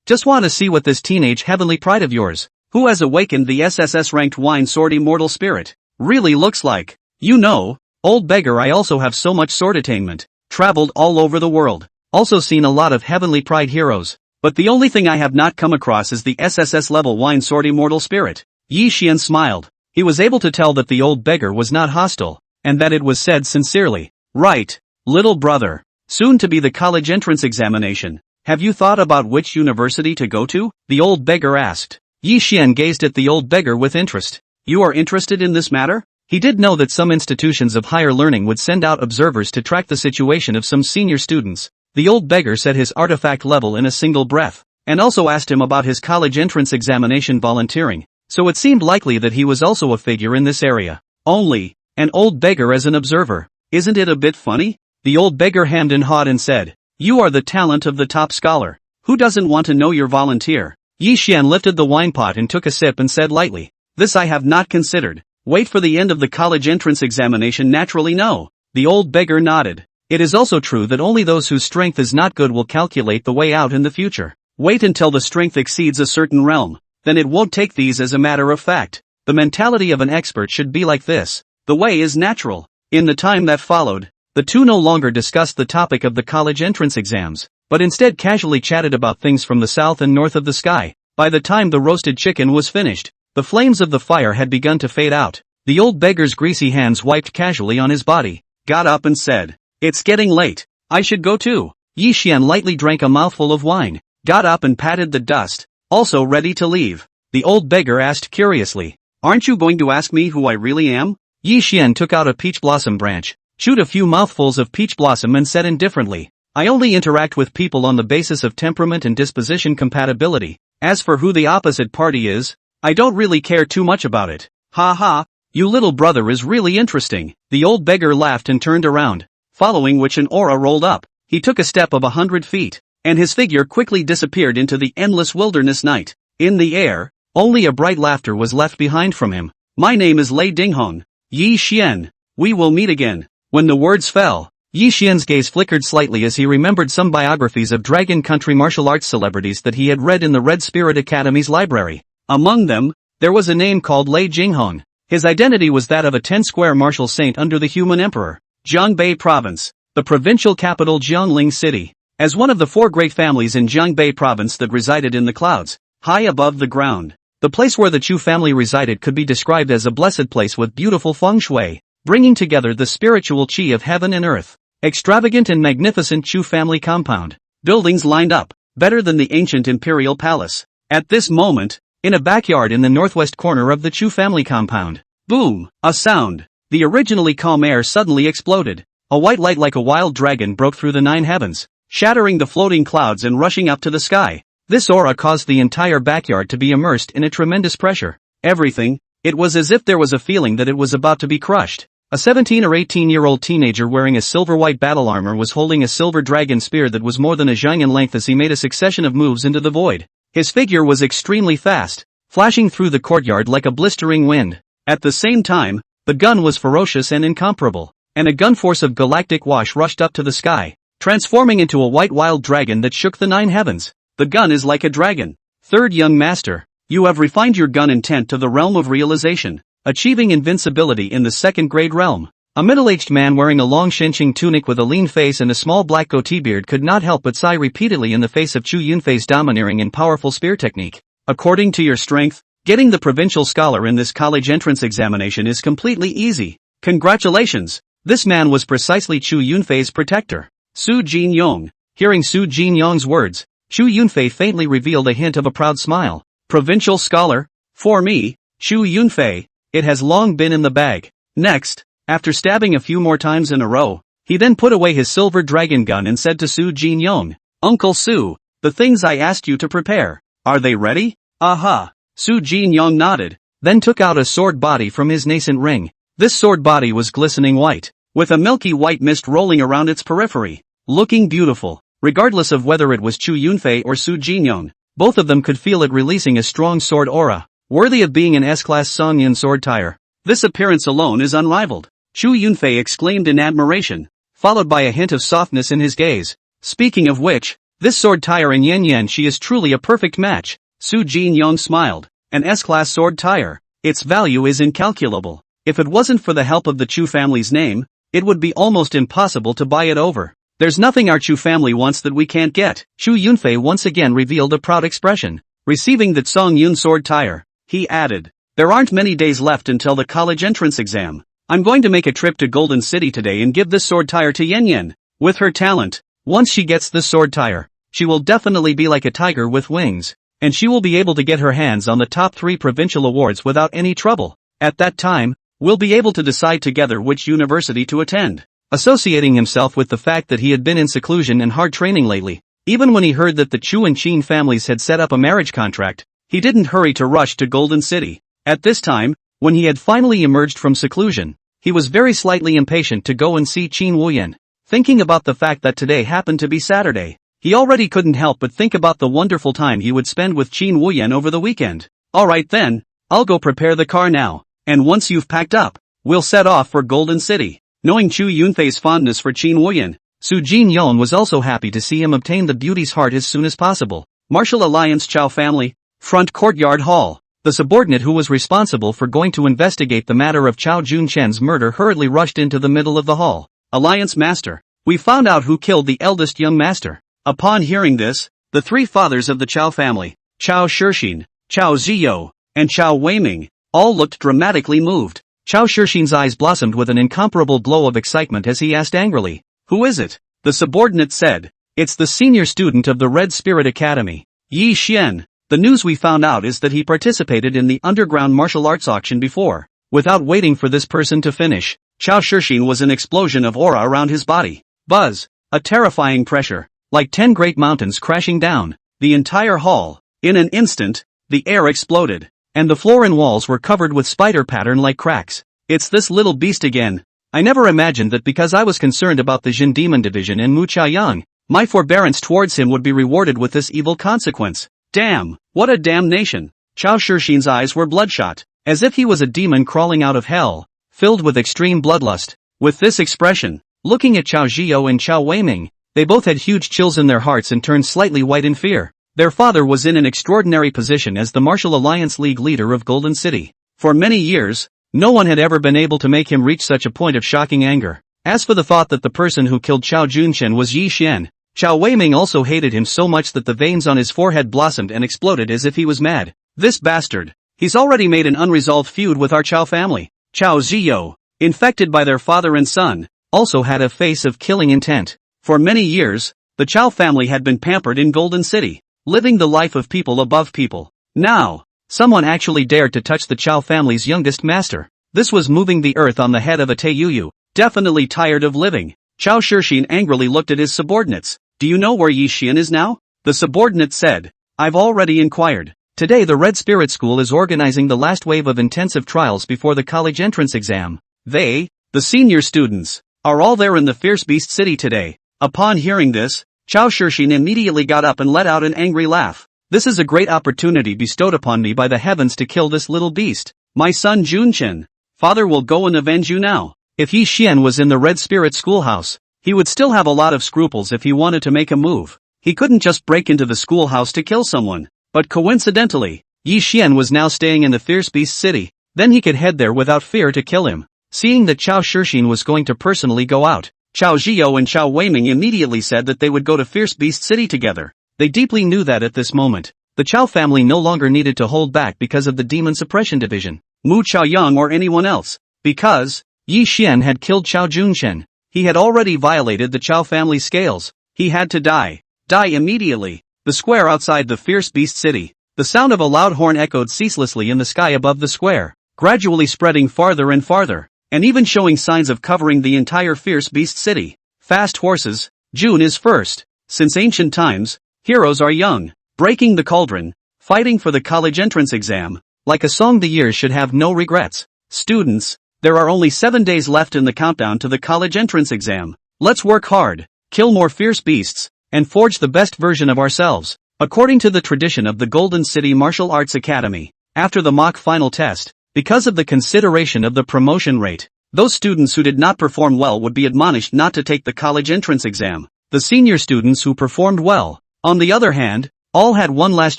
just want to see what this teenage heavenly pride of yours, who has awakened the SSS ranked wine Sword Immortal Spirit, really looks like. You know, old beggar, I also have so much sword attainment, traveled all over the world, also seen a lot of heavenly pride heroes, but the only thing I have not come across is the SSS level wine Sword Immortal Spirit. Yi Xian smiled. He was able to tell that the old beggar was not hostile, and that it was said sincerely. Right, little brother, soon to be the college entrance examination. Have you thought about which university to go to? The old beggar asked. Yi Xian gazed at the old beggar with interest. You are interested in this matter? He did know that some institutions of higher learning would send out observers to track the situation of some senior students. The old beggar said his artifact level in a single breath, and also asked him about his college entrance examination volunteering, so it seemed likely that he was also a figure in this area. Only, an old beggar as an observer, isn't it a bit funny? The old beggar hemmed and hawed and said, you are the talent of the top scholar. Who doesn't want to know your volunteer? Yi Xian lifted the wine pot and took a sip and said lightly, this I have not considered. Wait for the end of the college entrance examination. Naturally no. The old beggar nodded. It is also true that only those whose strength is not good will calculate the way out in the future. Wait until the strength exceeds a certain realm, then it won't take these as a matter of fact. The mentality of an expert should be like this. The way is natural. In the time that followed, the two no longer discussed the topic of the college entrance exams, but instead casually chatted about things from the south and north of the sky. By the time the roasted chicken was finished, the flames of the fire had begun to fade out. The old beggar's greasy hands wiped casually on his body, got up and said, it's getting late. I should go too. Yi Xian lightly drank a mouthful of wine, got up and patted the dust, also ready to leave. The old beggar asked curiously, aren't you going to ask me who I really am? Yi Xian took out a peach blossom branch, chewed a few mouthfuls of peach blossom and said indifferently, I only interact with people on the basis of temperament and disposition compatibility. As for who the opposite party is, I don't really care too much about it. Ha ha, you little brother is really interesting. The old beggar laughed and turned around, following which an aura rolled up. He took a step of 100 feet, and his figure quickly disappeared into the endless wilderness night. In the air, only a bright laughter was left behind from him. My name is Lei Dinghong. Yi Xian. We will meet again. When the words fell, Yi Xian's gaze flickered slightly as he remembered some biographies of Dragon Country martial arts celebrities that he had read in the Red Spirit Academy's library. Among them, there was a name called Lei Jinghong. His identity was that of a 10-square martial saint under the human emperor. Jiangbei Province, the provincial capital Jiangling City. As one of the 4 great families in Jiangbei Province that resided in the clouds, high above the ground, the place where the Chu family resided could be described as a blessed place with beautiful feng shui, bringing together the spiritual qi of heaven and earth. Extravagant and magnificent Chu family compound. Buildings lined up, better than the ancient imperial palace. At this moment, in a backyard in the northwest corner of the Chu family compound, boom, a sound. The originally calm air suddenly exploded. A white light like a wild dragon broke through the 9 heavens, shattering the floating clouds and rushing up to the sky. This aura caused the entire backyard to be immersed in a tremendous pressure. Everything, it was as if there was a feeling that it was about to be crushed. A 17 or 18-year-old teenager wearing a silver-white battle armor was holding a silver dragon spear that was more than a zhang in length as he made a succession of moves into the void. His figure was extremely fast, flashing through the courtyard like a blistering wind. At the same time, the gun was ferocious and incomparable, and a gun force of galactic wash rushed up to the sky, transforming into a white wild dragon that shook the 9 heavens. The gun is like a dragon. Third young master, you have refined your gun intent to the realm of realization, achieving invincibility in the 2nd grade realm. A middle-aged man wearing a long shinching tunic with a lean face and a small black goatee beard could not help but sigh repeatedly in the face of Chu Yunfei's domineering and powerful spear technique. According to your strength, getting the provincial scholar in this college entrance examination is completely easy. Congratulations! This man was precisely Chu Yunfei's protector, Su Jinyong. Hearing Su Jinyong's words, Chu Yunfei faintly revealed a hint of a proud smile. Provincial scholar? For me, Chu Yunfei, it has long been in the bag. Next, after stabbing a few more times in a row, he then put away his silver dragon gun and said to Su Jinyong, Uncle Su, the things I asked you to prepare, are they ready? Aha! Su Jinyong nodded, then took out a sword body from his nascent ring. This sword body was glistening white, with a milky white mist rolling around its periphery, looking beautiful. Regardless of whether it was Chu Yunfei or Su Jinyong, both of them could feel it releasing a strong sword aura, worthy of being an S-class Songyun sword tire. This appearance alone is unrivaled, Chu Yunfei exclaimed in admiration, followed by a hint of softness in his gaze. Speaking of which, this sword tire in Yen Yen she is truly a perfect match. Su Jinyong smiled. An S-class sword tire. Its value is incalculable. If it wasn't for the help of the Chu family's name, it would be almost impossible to buy it over. There's nothing our Chu family wants that we can't get. Chu Yunfei once again revealed a proud expression. Receiving that Songyun sword tire, he added, there aren't many days left until the college entrance exam. I'm going to make a trip to Golden City today and give this sword tire to Yen Yen. With her talent, once she gets this sword tire, she will definitely be like a tiger with wings, and she will be able to get her hands on the top 3 provincial awards without any trouble. At that time, we'll be able to decide together which university to attend. Associating himself with the fact that he had been in seclusion and hard training lately, even when he heard that the Chu and Qin families had set up a marriage contract, he didn't hurry to rush to Golden City. At this time, when he had finally emerged from seclusion, he was very slightly impatient to go and see Qin Wuyan. Thinking about the fact that today happened to be Saturday, he already couldn't help but think about the wonderful time he would spend with Qin Wuyan over the weekend. Alright then, I'll go prepare the car now, and once you've packed up, we'll set off for Golden City. Knowing Chu Yunfei's fondness for Qin Wuyan, Su Jinyong was also happy to see him obtain the beauty's heart as soon as possible. Martial Alliance Chao family, front courtyard hall. The subordinate who was responsible for going to investigate the matter of Chao Junchen's murder hurriedly rushed into the middle of the hall. Alliance master, we found out who killed the eldest young master. Upon hearing this, the 3 fathers of the Chao family, Chao Shixin, Chao Ziyou, and Chao Weiming, all looked dramatically moved. Chao Shixin's eyes blossomed with an incomparable glow of excitement as he asked angrily, who is it? The subordinate said, it's the senior student of the Red Spirit Academy, Yi Xian. The news we found out is that he participated in the underground martial arts auction before. Without waiting for this person to finish, Chao Shixin was an explosion of aura around his body. Buzz, a terrifying pressure, like 10 great mountains crashing down the entire hall. In an instant, the air exploded, and the floor and walls were covered with spider pattern-like cracks. It's this little beast again. I never imagined that because I was concerned about the Jin Demon Division and Mu Chaoyang, my forbearance towards him would be rewarded with this evil consequence. Damn, what a damnation. Chao Shixin's eyes were bloodshot, as if he was a demon crawling out of hell, filled with extreme bloodlust. With this expression, looking at Chao Ziyou and Chao Weiming, they both had huge chills in their hearts and turned slightly white in fear. Their father was in an extraordinary position as the Martial Alliance League leader of Golden City. For many years, no one had ever been able to make him reach such a point of shocking anger. As for the thought that the person who killed Chao Junchen was Yi Xian, Chao Weiming also hated him so much that the veins on his forehead blossomed and exploded as if he was mad. This bastard, he's already made an unresolved feud with our Chao family. Chao Ziyou, infected by their father and son, also had a face of killing intent. For many years, the Chao family had been pampered in Golden City, living the life of people above people. Now, someone actually dared to touch the Chao family's youngest master. This was moving the earth on the head of a Taiyuyu, definitely tired of living. Chao Shixin angrily looked at his subordinates. Do you know where Yi Xian is now? The subordinate said, I've already inquired. Today the Red Spirit School is organizing the last wave of intensive trials before the college entrance exam. They, the senior students, are all there in the Fierce Beast City today. Upon hearing this, Chao Shixin immediately got up and let out an angry laugh. This is a great opportunity bestowed upon me by the heavens to kill this little beast. My son Junchen. Father will go and avenge you now. If Yi Xian was in the Red Spirit Schoolhouse, he would still have a lot of scruples if he wanted to make a move. He couldn't just break into the schoolhouse to kill someone. But coincidentally, Yi Xian was now staying in the Fierce Beast City. Then he could head there without fear to kill him. Seeing that Chao Shixin was going to personally go out, Chao Zhiyou and Chao Weiming immediately said that they would go to Fierce Beast City together. They deeply knew that at this moment, the Chao family no longer needed to hold back because of the Demon Suppression Division, Mu Chaoyang or anyone else. Because Yi Xian had killed Chao Junshen, he had already violated the Chao family scales. He had to die. Die immediately. The square outside the Fierce Beast City. The sound of a loud horn echoed ceaselessly in the sky above the square, gradually spreading farther and farther, and even showing signs of covering the entire Fierce Beast City. Fast horses. June is first. Since ancient times, heroes are young, breaking the cauldron, fighting for the college entrance exam. Like a song, the years should have no regrets. Students, there are only 7 days left in the countdown to the college entrance exam. Let's work hard, kill more fierce beasts, and forge the best version of ourselves. According to the tradition of the Golden City Martial Arts Academy, after the mock final test, because of the consideration of the promotion rate, those students who did not perform well would be admonished not to take the college entrance exam. The senior students who performed well, on the other hand, all had one last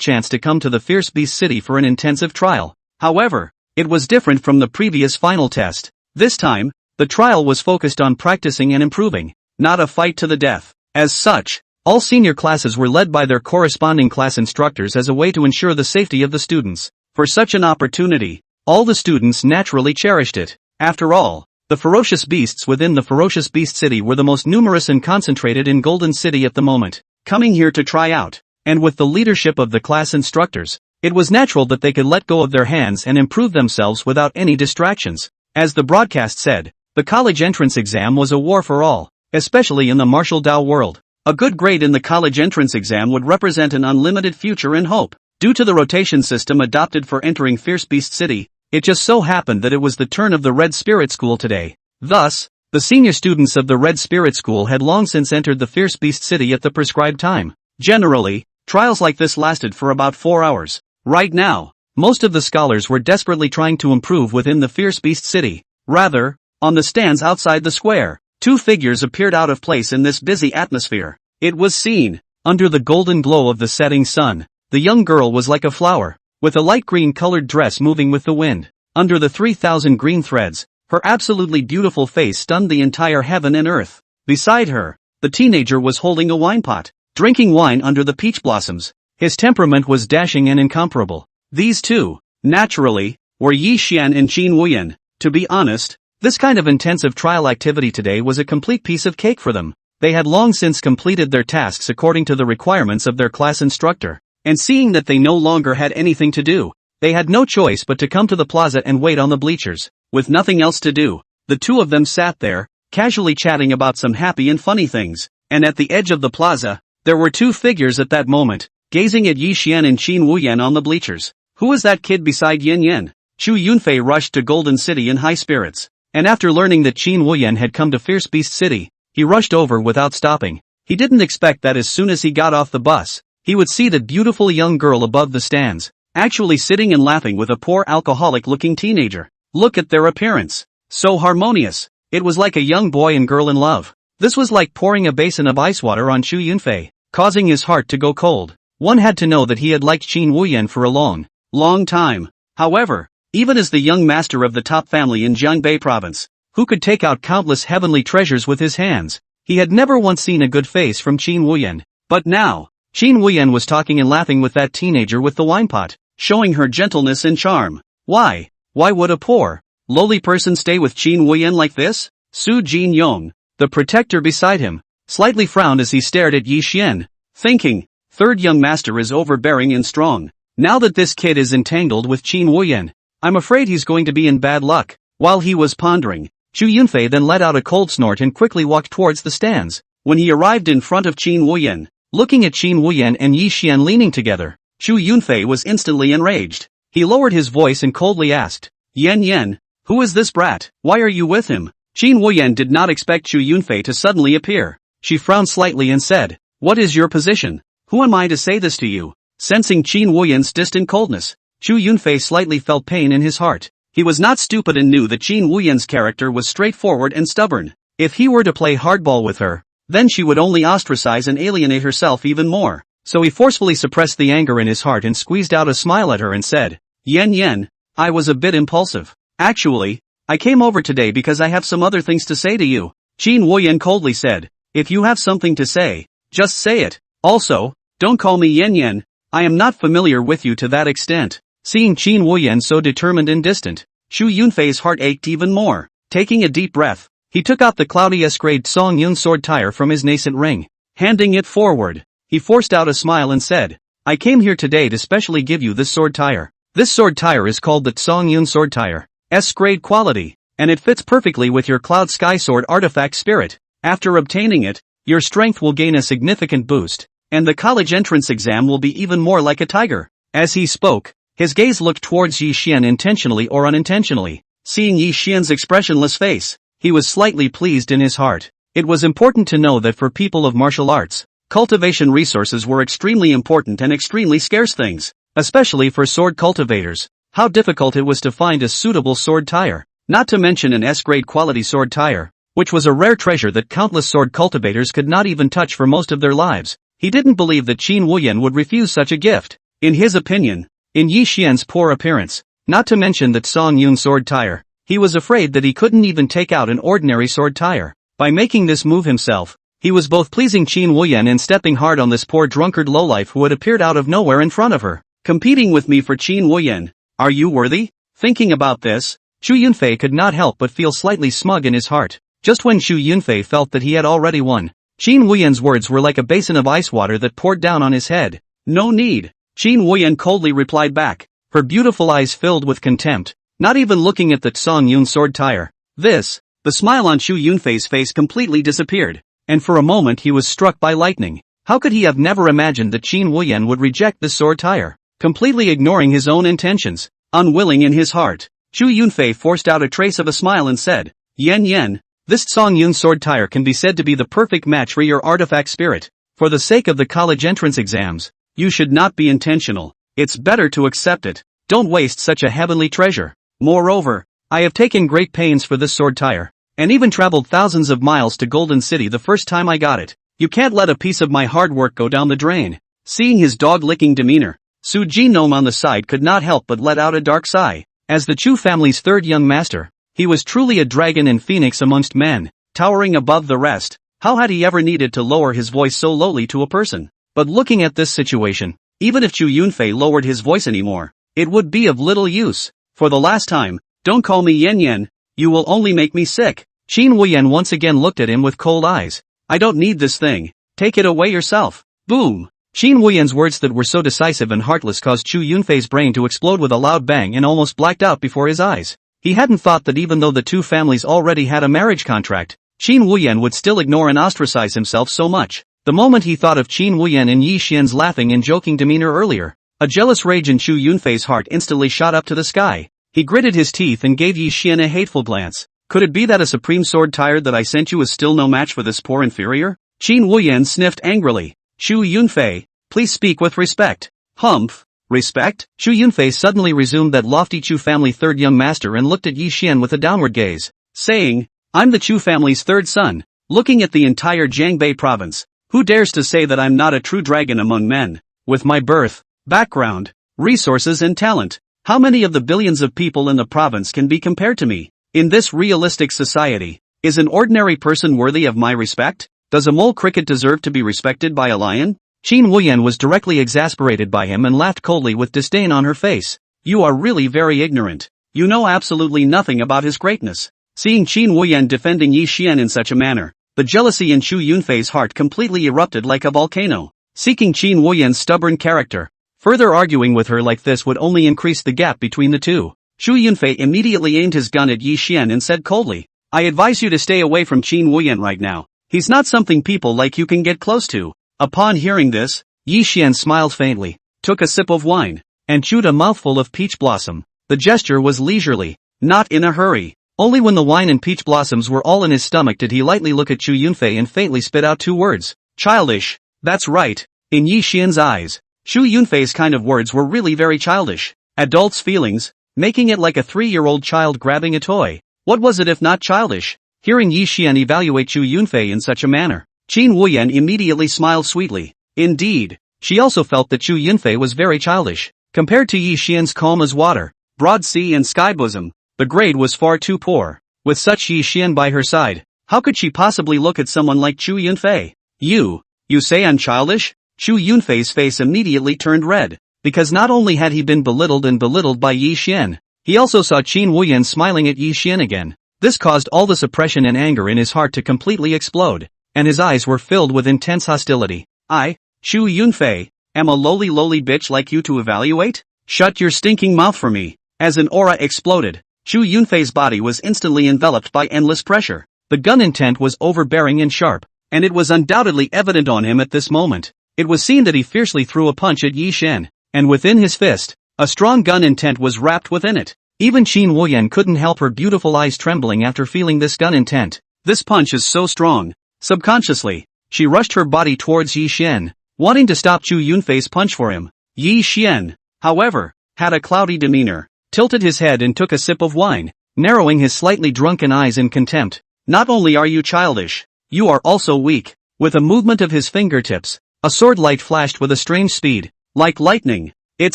chance to come to the Fierce Beast City for an intensive trial. However, it was different from the previous final test. This time, the trial was focused on practicing and improving, not a fight to the death. As such, all senior classes were led by their corresponding class instructors as a way to ensure the safety of the students. For such an opportunity, all the students naturally cherished it. After all, the ferocious beasts within the Ferocious Beast City were the most numerous and concentrated in Golden City at the moment, coming here to try out. And with the leadership of the class instructors, it was natural that they could let go of their hands and improve themselves without any distractions. As the broadcast said, the college entrance exam was a war for all, especially in the martial Dao world. A good grade in the college entrance exam would represent an unlimited future and hope. Due to the rotation system adopted for entering Fierce Beast City, it just so happened that it was the turn of the Red Spirit School today. Thus, the senior students of the Red Spirit School had long since entered the Fierce Beast City at the prescribed time. Generally, trials like this lasted for about 4 hours. Right now, most of the scholars were desperately trying to improve within the Fierce Beast City. Rather, on the stands outside the square, two figures appeared out of place in this busy atmosphere. It was seen, under the golden glow of the setting sun, the young girl was like a flower, with a light green colored dress moving with the wind. Under the 3,000 green threads, her absolutely beautiful face stunned the entire heaven and earth. Beside her, the teenager was holding a wine pot, drinking wine under the peach blossoms. His temperament was dashing and incomparable. These two, naturally, were Yi Xian and Qin Wuyan. To be honest, this kind of intensive trial activity today was a complete piece of cake for them. They had long since completed their tasks according to the requirements of their class instructor, and seeing that they no longer had anything to do, they had no choice but to come to the plaza and wait on the bleachers. With nothing else to do, the two of them sat there, casually chatting about some happy and funny things, and at the edge of the plaza, there were two figures at that moment, gazing at Yi Xian and Qin Wuyan on the bleachers. Who was that kid beside Yin Yen? Chu Yunfei rushed to Golden City in high spirits, and after learning that Qin Wuyan had come to Fierce Beast City, he rushed over without stopping. He didn't expect that as soon as he got off the bus, he would see the beautiful young girl above the stands, actually sitting and laughing with a poor alcoholic-looking teenager. Look at their appearance. So harmonious. It was like a young boy and girl in love. This was like pouring a basin of ice water on Chu Yunfei, causing his heart to go cold. One had to know that he had liked Qin Wuyan for a long time. However, even as the young master of the top family in Jiangbei province, who could take out countless heavenly treasures with his hands, he had never once seen a good face from Qin Wuyan. But now, Qin Wuyan was talking and laughing with that teenager with the wine pot, showing her gentleness and charm. Why would a poor, lowly person stay with Qin Wuyan like this? Su Jin Yong, the protector beside him, slightly frowned as he stared at Yi Xian, thinking, third young master is overbearing and strong. Now that this kid is entangled with Qin Wuyan, I'm afraid he's going to be in bad luck. While he was pondering, Chu Yunfei then let out a cold snort and quickly walked towards the stands. When he arrived in front of Qin Wuyan, looking at Qin Wuyan and Yi Xian leaning together, Chu Yunfei was instantly enraged. He lowered his voice and coldly asked, Yan Yan, who is this brat? Why are you with him? Qin Wuyan did not expect Chu Yunfei to suddenly appear. She frowned slightly and said, what is your position? Who am I to say this to you? Sensing Qin Wuyan's distant coldness, Chu Yunfei slightly felt pain in his heart. He was not stupid and knew that Qin Wuyan's character was straightforward and stubborn. If he were to play hardball with her, then she would only ostracize and alienate herself even more. So he forcefully suppressed the anger in his heart and squeezed out a smile at her and said, Yan Yan, I was a bit impulsive. Actually, I came over today because I have some other things to say to you. Qin Wuyan coldly said, if you have something to say, just say it. Also, don't call me Yan Yan, I am not familiar with you to that extent. Seeing Qin Wuyan so determined and distant, Chu Yunfei's heart ached even more. Taking a deep breath, he took out the cloudy S-grade Song Yun sword tire from his nascent ring. Handing it forward, he forced out a smile and said, I came here today to specially give you this sword tire. This sword tire is called the Song Yun sword tire, S-grade quality, and it fits perfectly with your Cloud Sky Sword artifact spirit. After obtaining it, your strength will gain a significant boost, and the college entrance exam will be even more like a tiger. As he spoke, his gaze looked towards Yi Xian intentionally or unintentionally. Seeing Yi Xian's expressionless face, he was slightly pleased in his heart. It was important to know that for people of martial arts, cultivation resources were extremely important and extremely scarce things, especially for sword cultivators. How difficult it was to find a suitable sword tire, not to mention an S-grade quality sword tire, which was a rare treasure that countless sword cultivators could not even touch for most of their lives. He didn't believe that Qin Wuyan would refuse such a gift. In his opinion, in Yi Xian's poor appearance, not to mention that Song Yun sword tire, he was afraid that he couldn't even take out an ordinary sword tire. By making this move himself, he was both pleasing Qin Wuyan and stepping hard on this poor drunkard lowlife who had appeared out of nowhere in front of her. Competing with me for Qin Wuyan, are you worthy? Thinking about this, Chu Yunfei could not help but feel slightly smug in his heart. Just when Chu Yunfei felt that he had already won, Qin Wuyan's words were like a basin of ice water that poured down on his head. No need. Qin Wuyan coldly replied back, her beautiful eyes filled with contempt, not even looking at the Song Yun sword tire. The smile on Chu Yunfei's face completely disappeared, and for a moment he was struck by lightning. How could he have never imagined that Qin Wuyan would reject this sword tire? Completely ignoring his own intentions, unwilling in his heart, Chu Yunfei forced out a trace of a smile and said, Yan Yan, this Song Yun sword tire can be said to be the perfect match for your artifact spirit. For the sake of the college entrance exams, you should not be intentional. It's better to accept it. Don't waste such a heavenly treasure. Moreover, I have taken great pains for this sword tire, and even traveled thousands of miles to Golden City the first time I got it. You can't let a piece of my hard work go down the drain. Seeing his dog-licking demeanor, Su Jinom on the side could not help but let out a dark sigh. As the Chu family's third young master, he was truly a dragon and phoenix amongst men, towering above the rest. How had he ever needed to lower his voice so lowly to a person? But looking at this situation, even if Chu Yunfei lowered his voice anymore, it would be of little use. For the last time, don't call me Yan Yan, you will only make me sick. Qin Wuyan once again looked at him with cold eyes. I don't need this thing, take it away yourself. Boom! Qin Wuyan's words that were so decisive and heartless caused Chu Yunfei's brain to explode with a loud bang and almost blacked out before his eyes. He hadn't thought that even though the two families already had a marriage contract, Qin Wuyan would still ignore and ostracize himself so much. The moment he thought of Qin Wuyan and Yi Xian's laughing and joking demeanor earlier, a jealous rage in Chu Yunfei's heart instantly shot up to the sky. He gritted his teeth and gave Yi Xian a hateful glance. Could it be that a supreme sword tire that I sent you is still no match for this poor inferior? Qin Wuyan sniffed angrily. Chu Yunfei, please speak with respect. Humph. Respect? Chu Yunfei suddenly resumed that lofty Chu family third young master and looked at Yi Xian with a downward gaze, saying, I'm the Chu family's third son. Looking at the entire Jiangbei province, who dares to say that I'm not a true dragon among men? With my birth, background, resources and talent, how many of the billions of people in the province can be compared to me? In this realistic society, is an ordinary person worthy of my respect? Does a mole cricket deserve to be respected by a lion? Qin Wuyan was directly exasperated by him and laughed coldly with disdain on her face. You are really very ignorant. You know absolutely nothing about his greatness. Seeing Qin Wuyan defending Yi Xian in such a manner, the jealousy in Chu Yunfei's heart completely erupted like a volcano. Seeking Qin Wuyan's stubborn character, further arguing with her like this would only increase the gap between the two. Chu Yunfei immediately aimed his gun at Yi Xian and said coldly, I advise you to stay away from Qin Wuyan right now. He's not something people like you can get close to. Upon hearing this, Yi Xian smiled faintly, took a sip of wine, and chewed a mouthful of peach blossom. The gesture was leisurely, not in a hurry. Only when the wine and peach blossoms were all in his stomach did he lightly look at Chu Yunfei and faintly spit out 2 words. Childish. That's right. In Yi Xian's eyes, Chu Yunfei's kind of words were really very childish. Adults' feelings, making it like a 3-year-old child grabbing a toy. What was it if not childish? Hearing Yi Xian evaluate Chu Yunfei in such a manner, Qin Wuyan immediately smiled sweetly. Indeed, she also felt that Chu Yunfei was very childish. Compared to Yi Xian's calm as water, broad sea and sky bosom, the grade was far too poor. With such Yi Xian by her side, how could she possibly look at someone like Chu Yunfei? You say I'm childish? Chu Yunfei's face immediately turned red, because not only had he been belittled by Yi Xian, he also saw Qin Wuyan smiling at Yi Xian again. This caused all the suppression and anger in his heart to completely explode, and his eyes were filled with intense hostility. I, Chu Yunfei, am a lowly bitch like you to evaluate? Shut your stinking mouth for me. As an aura exploded, Chu Yunfei's body was instantly enveloped by endless pressure. The gun intent was overbearing and sharp, and it was undoubtedly evident on him at this moment. It was seen that he fiercely threw a punch at Yi Xian, and within his fist, a strong gun intent was wrapped within it. Even Qin Wuyan couldn't help her beautiful eyes trembling after feeling this gun intent. This punch is so strong. Subconsciously, she rushed her body towards Yi Xian, wanting to stop Chu Yunfei's punch for him. Yi Xian, however, had a cloudy demeanor, tilted his head and took a sip of wine, narrowing his slightly drunken eyes in contempt. Not only are you childish, you are also weak. With a movement of his fingertips, a sword light flashed with a strange speed, like lightning. It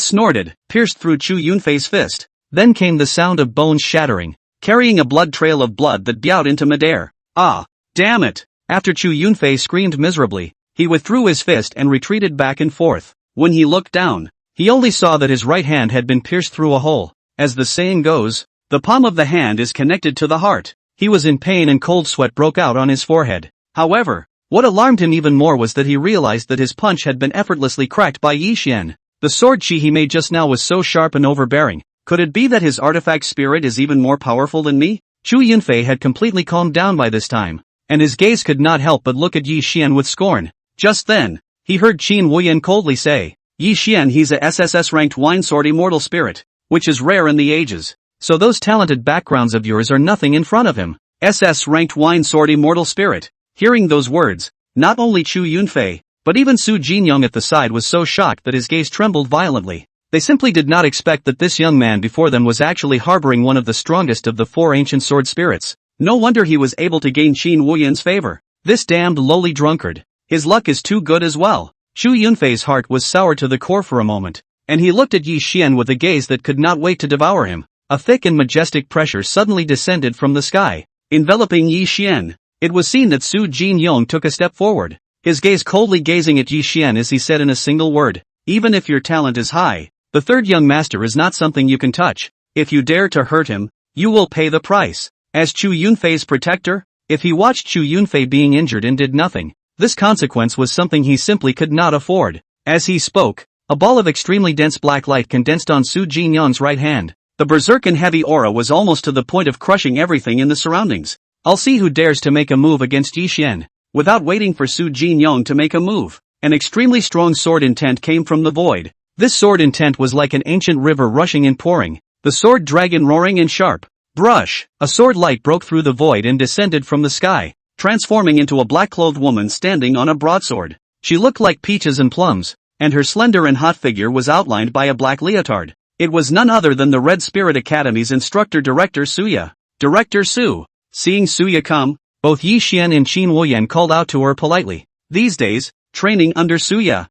snorted, pierced through Chu Yunfei's fist. Then came the sound of bones shattering, carrying a blood trail of blood that bowed into midair. Ah, damn it! After Chu Yunfei screamed miserably, he withdrew his fist and retreated back and forth. When he looked down, he only saw that his right hand had been pierced through a hole. As the saying goes, the palm of the hand is connected to the heart. He was in pain and cold sweat broke out on his forehead. However, what alarmed him even more was that he realized that his punch had been effortlessly cracked by Yi Xian. The sword he made just now was so sharp and overbearing. Could it be that his artifact spirit is even more powerful than me? Chu Yunfei had completely calmed down by this time, and his gaze could not help but look at Yi Xian with scorn. Just then, he heard Qin Wuyan coldly say, Yi Xian, he's a SSS-ranked wine sword immortal spirit, which is rare in the ages. So those talented backgrounds of yours are nothing in front of him. SS-ranked wine sword immortal spirit. Hearing those words, not only Chu Yunfei, but even Su Jinyong at the side was so shocked that his gaze trembled violently. They simply did not expect that this young man before them was actually harboring one of the strongest of the 4 ancient sword spirits. No wonder he was able to gain Qin Wuyan's favor. This damned lowly drunkard. His luck is too good as well. Chu Yunfei's heart was sour to the core for a moment, and he looked at Yi Xian with a gaze that could not wait to devour him. A thick and majestic pressure suddenly descended from the sky, enveloping Yi Xian. It was seen that Su Jinyong took a step forward, his gaze coldly gazing at Yi Xian as he said in a single word, even if your talent is high, the third young master is not something you can touch. If you dare to hurt him, you will pay the price. As Chu Yunfei's protector, if he watched Chu Yunfei being injured and did nothing, this consequence was something he simply could not afford. As he spoke, a ball of extremely dense black light condensed on Su Jinyong's right hand. The berserk and heavy aura was almost to the point of crushing everything in the surroundings. I'll see who dares to make a move against Yi Xian. Without waiting for Su Jinyong to make a move, an extremely strong sword intent came from the void. This sword intent was like an ancient river rushing and pouring, the sword dragon roaring and sharp. Brush! A sword light broke through the void and descended from the sky, transforming into a black-clothed woman standing on a broadsword. She looked like peaches and plums, and her slender and hot figure was outlined by a black leotard. It was none other than the Red Spirit Academy's instructor Director Suya. Director Su. Seeing Suya come, both Yi Xian and Qin Wuyan called out to her politely. These days, training under Suya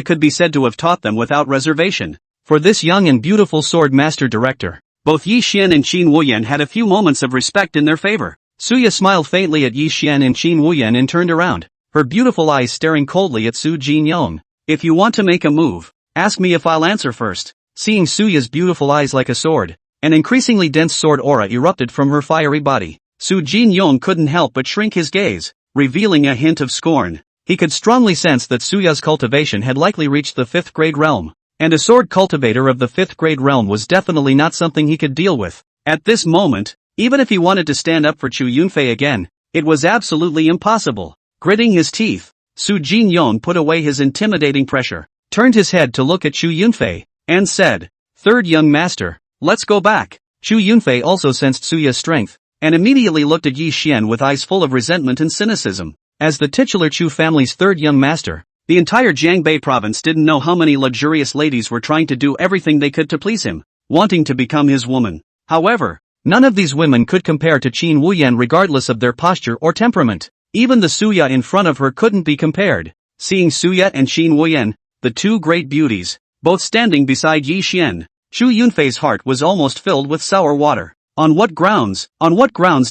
could be said to have taught them without reservation. For this young and beautiful sword master director, both Yi Xian and Qin Wuyan had a few moments of respect in their favor. Suya smiled faintly at Yi Xian and Qin Wuyan and turned around, her beautiful eyes staring coldly at Su Jinyong. If you want to make a move, ask me if I'll answer first. Seeing Suya's beautiful eyes like a sword, an increasingly dense sword aura erupted from her fiery body. Su Jinyong couldn't help but shrink his gaze, revealing a hint of scorn. He could strongly sense that Suya's cultivation had likely reached the 5th grade realm, and a sword cultivator of the 5th grade realm was definitely not something he could deal with. At this moment, even if he wanted to stand up for Chu Yunfei again, it was absolutely impossible. Gritting his teeth, Su Jinyong put away his intimidating pressure. turned his head to look at Chu Yunfei, and said, "Third young master, let's go back." Chu Yunfei also sensed Suya's strength, and immediately looked at Yi Xian with eyes full of resentment and cynicism. As the titular Chu family's third young master, the entire Jiangbei province didn't know how many luxurious ladies were trying to do everything they could to please him, wanting to become his woman. However, none of these women could compare to Qin Wuyan regardless of their posture or temperament. Even the Suya in front of her couldn't be compared. Seeing Suya and Qin Wuyan, the two great beauties, both standing beside Yi Xian, Chu Yunfei's heart was almost filled with sour water. On what grounds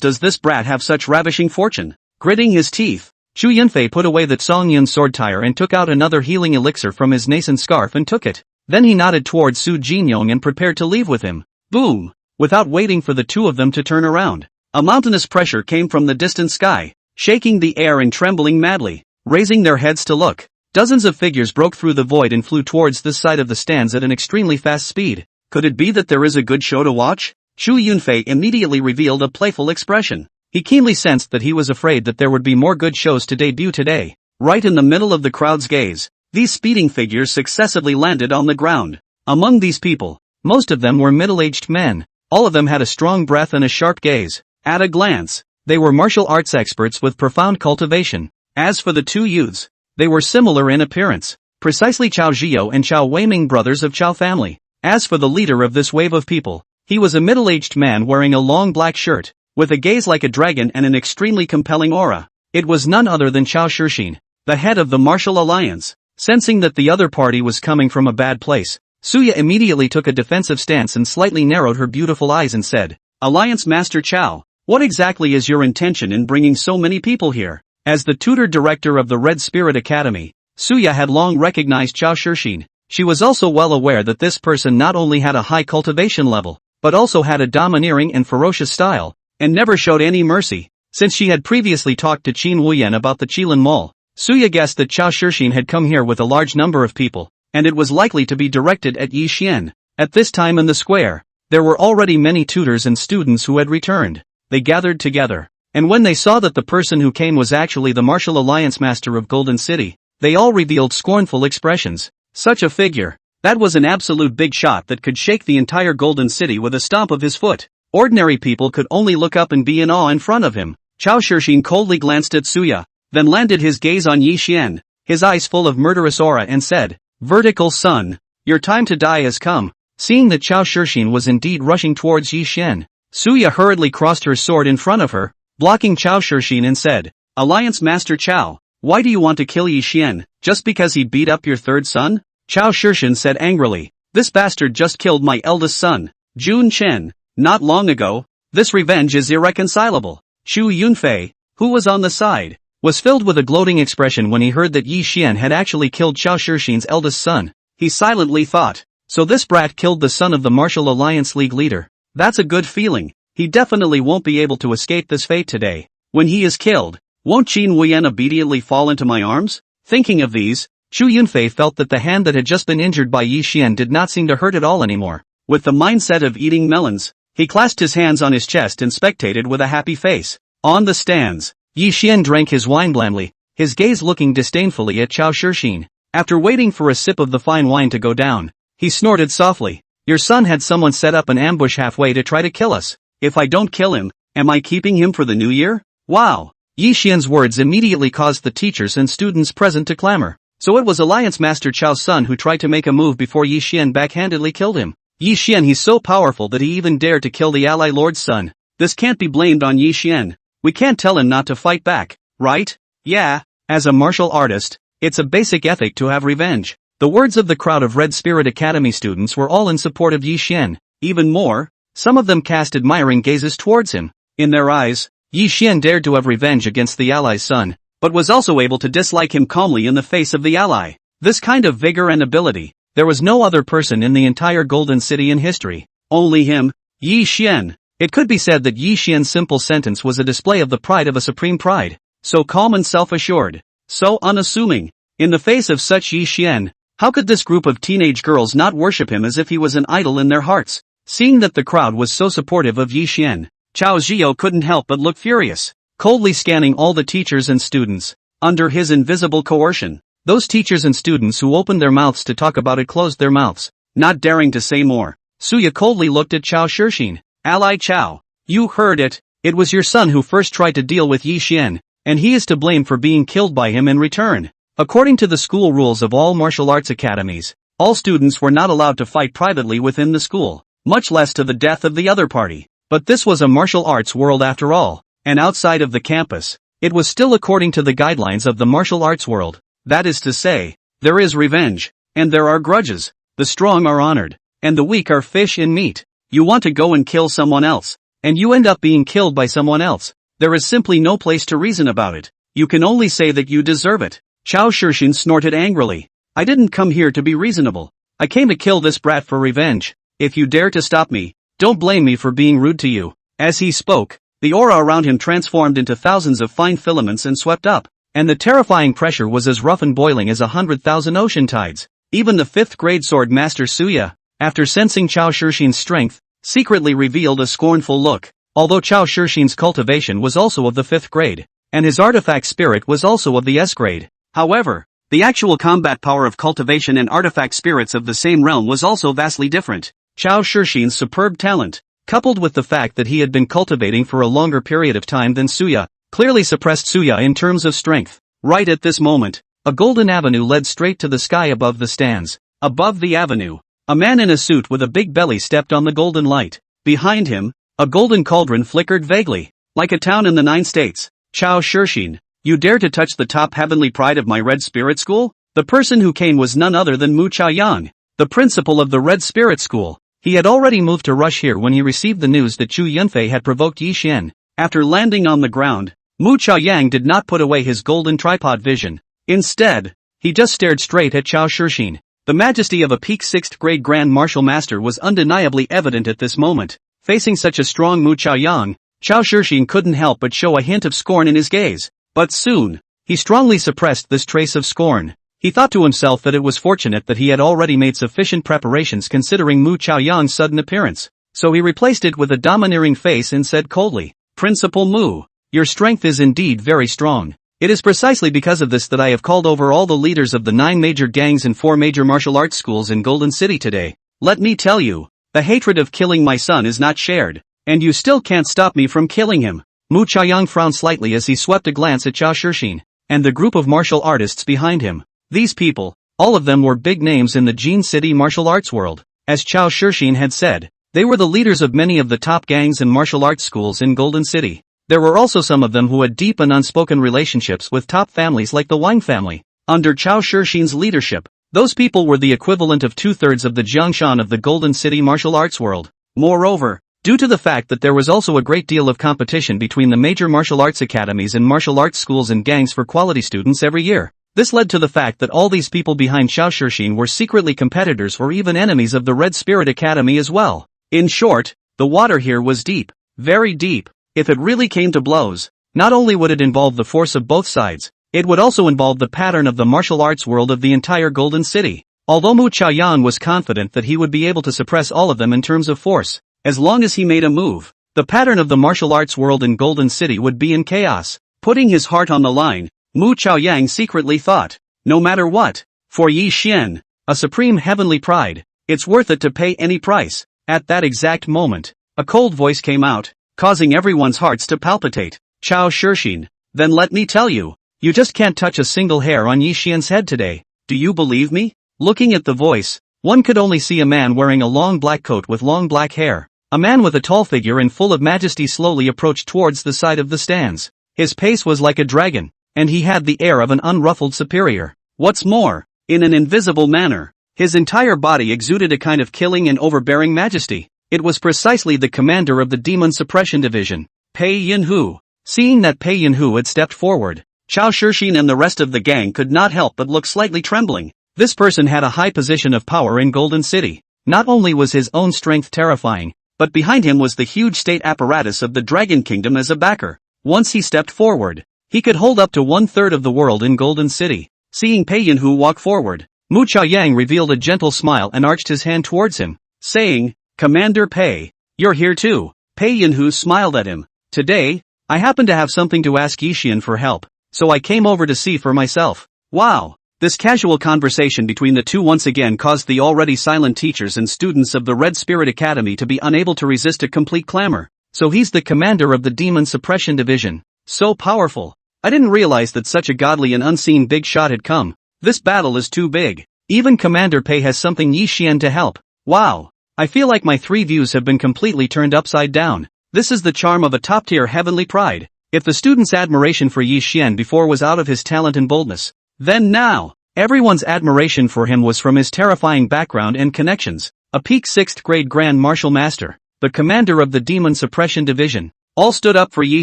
does this brat have such ravishing fortune? Gritting his teeth, Chu Yunfei put away the Songyun sword tire and took out another healing elixir from his nascent scarf and took it. Then he nodded towards Su Jinyong and prepared to leave with him. Boom! Without waiting for the two of them to turn around, a mountainous pressure came from the distant sky, shaking the air and trembling madly. Raising their heads to look, dozens of figures broke through the void and flew towards this side of the stands at an extremely fast speed. Could it be that there is a good show to watch? Chu Yunfei immediately revealed a playful expression. He keenly sensed that he was afraid that there would be more good shows to debut today. Right in the middle of the crowd's gaze, these speeding figures successively landed on the ground. Among these people, most of them were middle-aged men. All of them had a strong breath and a sharp gaze. At a glance, they were martial arts experts with profound cultivation. As for the two youths, they were similar in appearance, precisely Chao Zhio and Chao Weiming, brothers of Chao family. As for the leader of this wave of people, he was a middle-aged man wearing a long black shirt, with a gaze like a dragon and an extremely compelling aura. It was none other than Chao Shixin, the head of the martial alliance. Sensing that the other party was coming from a bad place, Suya immediately took a defensive stance and slightly narrowed her beautiful eyes and said, "Alliance Master Chao, what exactly is your intention in bringing so many people here?" As the tutor director of the Red Spirit Academy, Suya had long recognized Chao Shixin. She was also well aware that this person not only had a high cultivation level, but also had a domineering and ferocious style, and never showed any mercy. Since she had previously talked to Qin Wuyan about the Qilin Mall, Suya guessed that Chao Shixin had come here with a large number of people, and it was likely to be directed at Yi Xian. At this time in the square, there were already many tutors and students who had returned. They gathered together, and when they saw that the person who came was actually the martial alliance master of Golden City, they all revealed scornful expressions. Such a figure, that was an absolute big shot that could shake the entire Golden City with a stomp of his foot. Ordinary people could only look up and be in awe in front of him. Chao Shixin coldly glanced at Suya, then landed his gaze on Yi Xian, his eyes full of murderous aura, and said, "Vertical son, your time to die has come." Seeing that Chao Shixin was indeed rushing towards Yi Xian, Suya hurriedly crossed her sword in front of her, blocking Chao Shixin, and said, "Alliance Master Chao, why do you want to kill Yi Xian, just because he beat up your third son?" Chao Shixin said angrily, "This bastard just killed my eldest son, Jun Chen, not long ago. This revenge is irreconcilable." Chu Yunfei, who was on the side, was filled with a gloating expression when he heard that Yi Xian had actually killed Chao Shixin's eldest son. He silently thought, so this brat killed the son of the Martial Alliance League leader. That's a good feeling. He definitely won't be able to escape this fate today. When he is killed, won't Qin Wuyan obediently fall into my arms? Thinking of these, Chu Yunfei felt that the hand that had just been injured by Yi Xian did not seem to hurt at all anymore. With the mindset of eating melons, he clasped his hands on his chest and spectated with a happy face. On the stands, Yi Xian drank his wine blandly, his gaze looking disdainfully at Chao Shixin. After waiting for a sip of the fine wine to go down, he snorted softly. "Your son had someone set up an ambush halfway to try to kill us. If I don't kill him, am I keeping him for the new year?" Wow! Yi Xian's words immediately caused the teachers and students present to clamor. So it was Alliance Master Chao's son who tried to make a move before Yi Xian backhandedly killed him. Yi Xian, he's so powerful that he even dared to kill the ally lord's son. This can't be blamed on Yi Xian. We can't tell him not to fight back, right? Yeah, as a martial artist, it's a basic ethic to have revenge. The words of the crowd of Red Spirit Academy students were all in support of Yi Xian. Even more, some of them cast admiring gazes towards him. In their eyes, Yi Xian dared to have revenge against the ally's son, but was also able to dislike him calmly in the face of the ally. This kind of vigor and ability, there was no other person in the entire Golden City in history. Only him, Yi Xian. It could be said that Yi Xian's simple sentence was a display of the pride of a supreme pride. So calm and self-assured, so unassuming. In the face of such Yi Xian, how could this group of teenage girls not worship him as if he was an idol in their hearts? Seeing that the crowd was so supportive of Yi Xian, Chao Zhio couldn't help but look furious, coldly scanning all the teachers and students. Under his invisible coercion, Those teachers and students who opened their mouths to talk about it closed their mouths, not daring to say more. Suya coldly looked at Chao Shixin. Ally Chao. You heard it. It was your son who first tried to deal with Yi Xian, and he is to blame for being killed by him in return. According to the school rules of all martial arts academies, all students were not allowed to fight privately within the school, much less to the death of the other party. But this was a martial arts world after all, and outside of the campus, it was still according to the guidelines of the martial arts world. That is to say, there is revenge, and there are grudges, the strong are honored, and the weak are fish in meat. You want to go and kill someone else, and you end up being killed by someone else. There is simply no place to reason about it. You can only say that you deserve it. Chao Shixin snorted angrily. I didn't come here to be reasonable. I came to kill this brat for revenge. If you dare to stop me, don't blame me for being rude to you. As he spoke, the aura around him transformed into thousands of fine filaments and swept up, and the terrifying pressure was as rough and boiling as 100,000 ocean tides. Even the 5th grade sword master Suya, after sensing Chao Shixin's strength, secretly revealed a scornful look. Although Chao Shixin's cultivation was also of the 5th grade, and his artifact spirit was also of the S grade. However, the actual combat power of cultivation and artifact spirits of the same realm was also vastly different. Chao Shixin's superb talent, coupled with the fact that he had been cultivating for a longer period of time than Suya, clearly suppressed Suya in terms of strength. Right at this moment, a golden avenue led straight to the sky above the stands. Above the avenue, a man in a suit with a big belly stepped on the golden light. Behind him, a golden cauldron flickered vaguely, like a town in the 9 states. Chao Shixin, you dare to touch the top heavenly pride of my Red Spirit School? The person who came was none other than Mu Chaoyang, the principal of the Red Spirit School. He had already moved to rush here when he received the news that Chu Yunfei had provoked Yi Xian. After landing on the ground, Mu Chaoyang did not put away his golden tripod vision. Instead, he just stared straight at Chao Shixin. The majesty of a peak 6th grade Grand Martial Master was undeniably evident at this moment. Facing such a strong Mu Chaoyang, Chao Shixin couldn't help but show a hint of scorn in his gaze. But soon, he strongly suppressed this trace of scorn. He thought to himself that it was fortunate that he had already made sufficient preparations considering Mu Chaoyang's sudden appearance. So he replaced it with a domineering face and said coldly, Principal Mu, your strength is indeed very strong. It is precisely because of this that I have called over all the leaders of the 9 major gangs and 4 major martial arts schools in Golden City today. Let me tell you, the hatred of killing my son is not shared, and you still can't stop me from killing him. Mu Chaoyang frowned slightly as he swept a glance at Chao Shixin, and the group of martial artists behind him. These people, all of them were big names in the Jin City martial arts world. As Chao Shixin had said, they were the leaders of many of the top gangs and martial arts schools in Golden City. There were also some of them who had deep and unspoken relationships with top families like the Wang family. Under Chao Shixin's leadership, those people were the equivalent of 2/3 of the Jiangshan of the Golden City martial arts world. Moreover, due to the fact that there was also a great deal of competition between the major martial arts academies and martial arts schools and gangs for quality students every year, this led to the fact that all these people behind Chao Shixin were secretly competitors or even enemies of the Red Spirit Academy as well. In short, the water here was deep, very deep. If it really came to blows, not only would it involve the force of both sides, it would also involve the pattern of the martial arts world of the entire Golden City. Although Mu Chaoyang was confident that he would be able to suppress all of them in terms of force, as long as he made a move, the pattern of the martial arts world in Golden City would be in chaos. Putting his heart on the line, Mu Chaoyang secretly thought, no matter what, for Yi Xian, a supreme heavenly pride, it's worth it to pay any price. At that exact moment, a cold voice came out, causing everyone's hearts to palpitate. Chao Shixin, then let me tell you, you just can't touch a single hair on Yi Xian's head today. Do you believe me? Looking at the voice, one could only see a man wearing a long black coat with long black hair. A man with a tall figure and full of majesty slowly approached towards the side of the stands. His pace was like a dragon, and he had the air of an unruffled superior. What's more, in an invisible manner, his entire body exuded a kind of killing and overbearing majesty. It was precisely the commander of the Demon Suppression Division, Pei Yinhu. Seeing that Pei Yinhu had stepped forward, Chao Shixin and the rest of the gang could not help but look slightly trembling. This person had a high position of power in Golden City. Not only was his own strength terrifying, but behind him was the huge state apparatus of the Dragon Kingdom as a backer. Once he stepped forward, he could hold up to 1/3 of the world in Golden City. Seeing Pei Yinhu walk forward, Mu Chaoyang revealed a gentle smile and arched his hand towards him, saying, Commander Pei, you're here too. Pei Yinhu smiled at him. Today, I happen to have something to ask Yi Xian for help, so I came over to see for myself. Wow, This casual conversation between the two once again caused the already silent teachers and students of the Red Spirit Academy to be unable to resist a complete clamor. So he's the commander of the Demon Suppression Division. So powerful. I didn't realize that such a godly and unseen big shot had come. This battle is too big. Even Commander Pei has something Yi Xian to help. Wow. I feel like my three views have been completely turned upside down. This is the charm of a top-tier heavenly pride. If the student's admiration for Yi Xian before was out of his talent and boldness, then now, everyone's admiration for him was from his terrifying background and connections. A peak 6th grade Grand Martial Master, the commander of the Demon Suppression Division. All stood up for Yi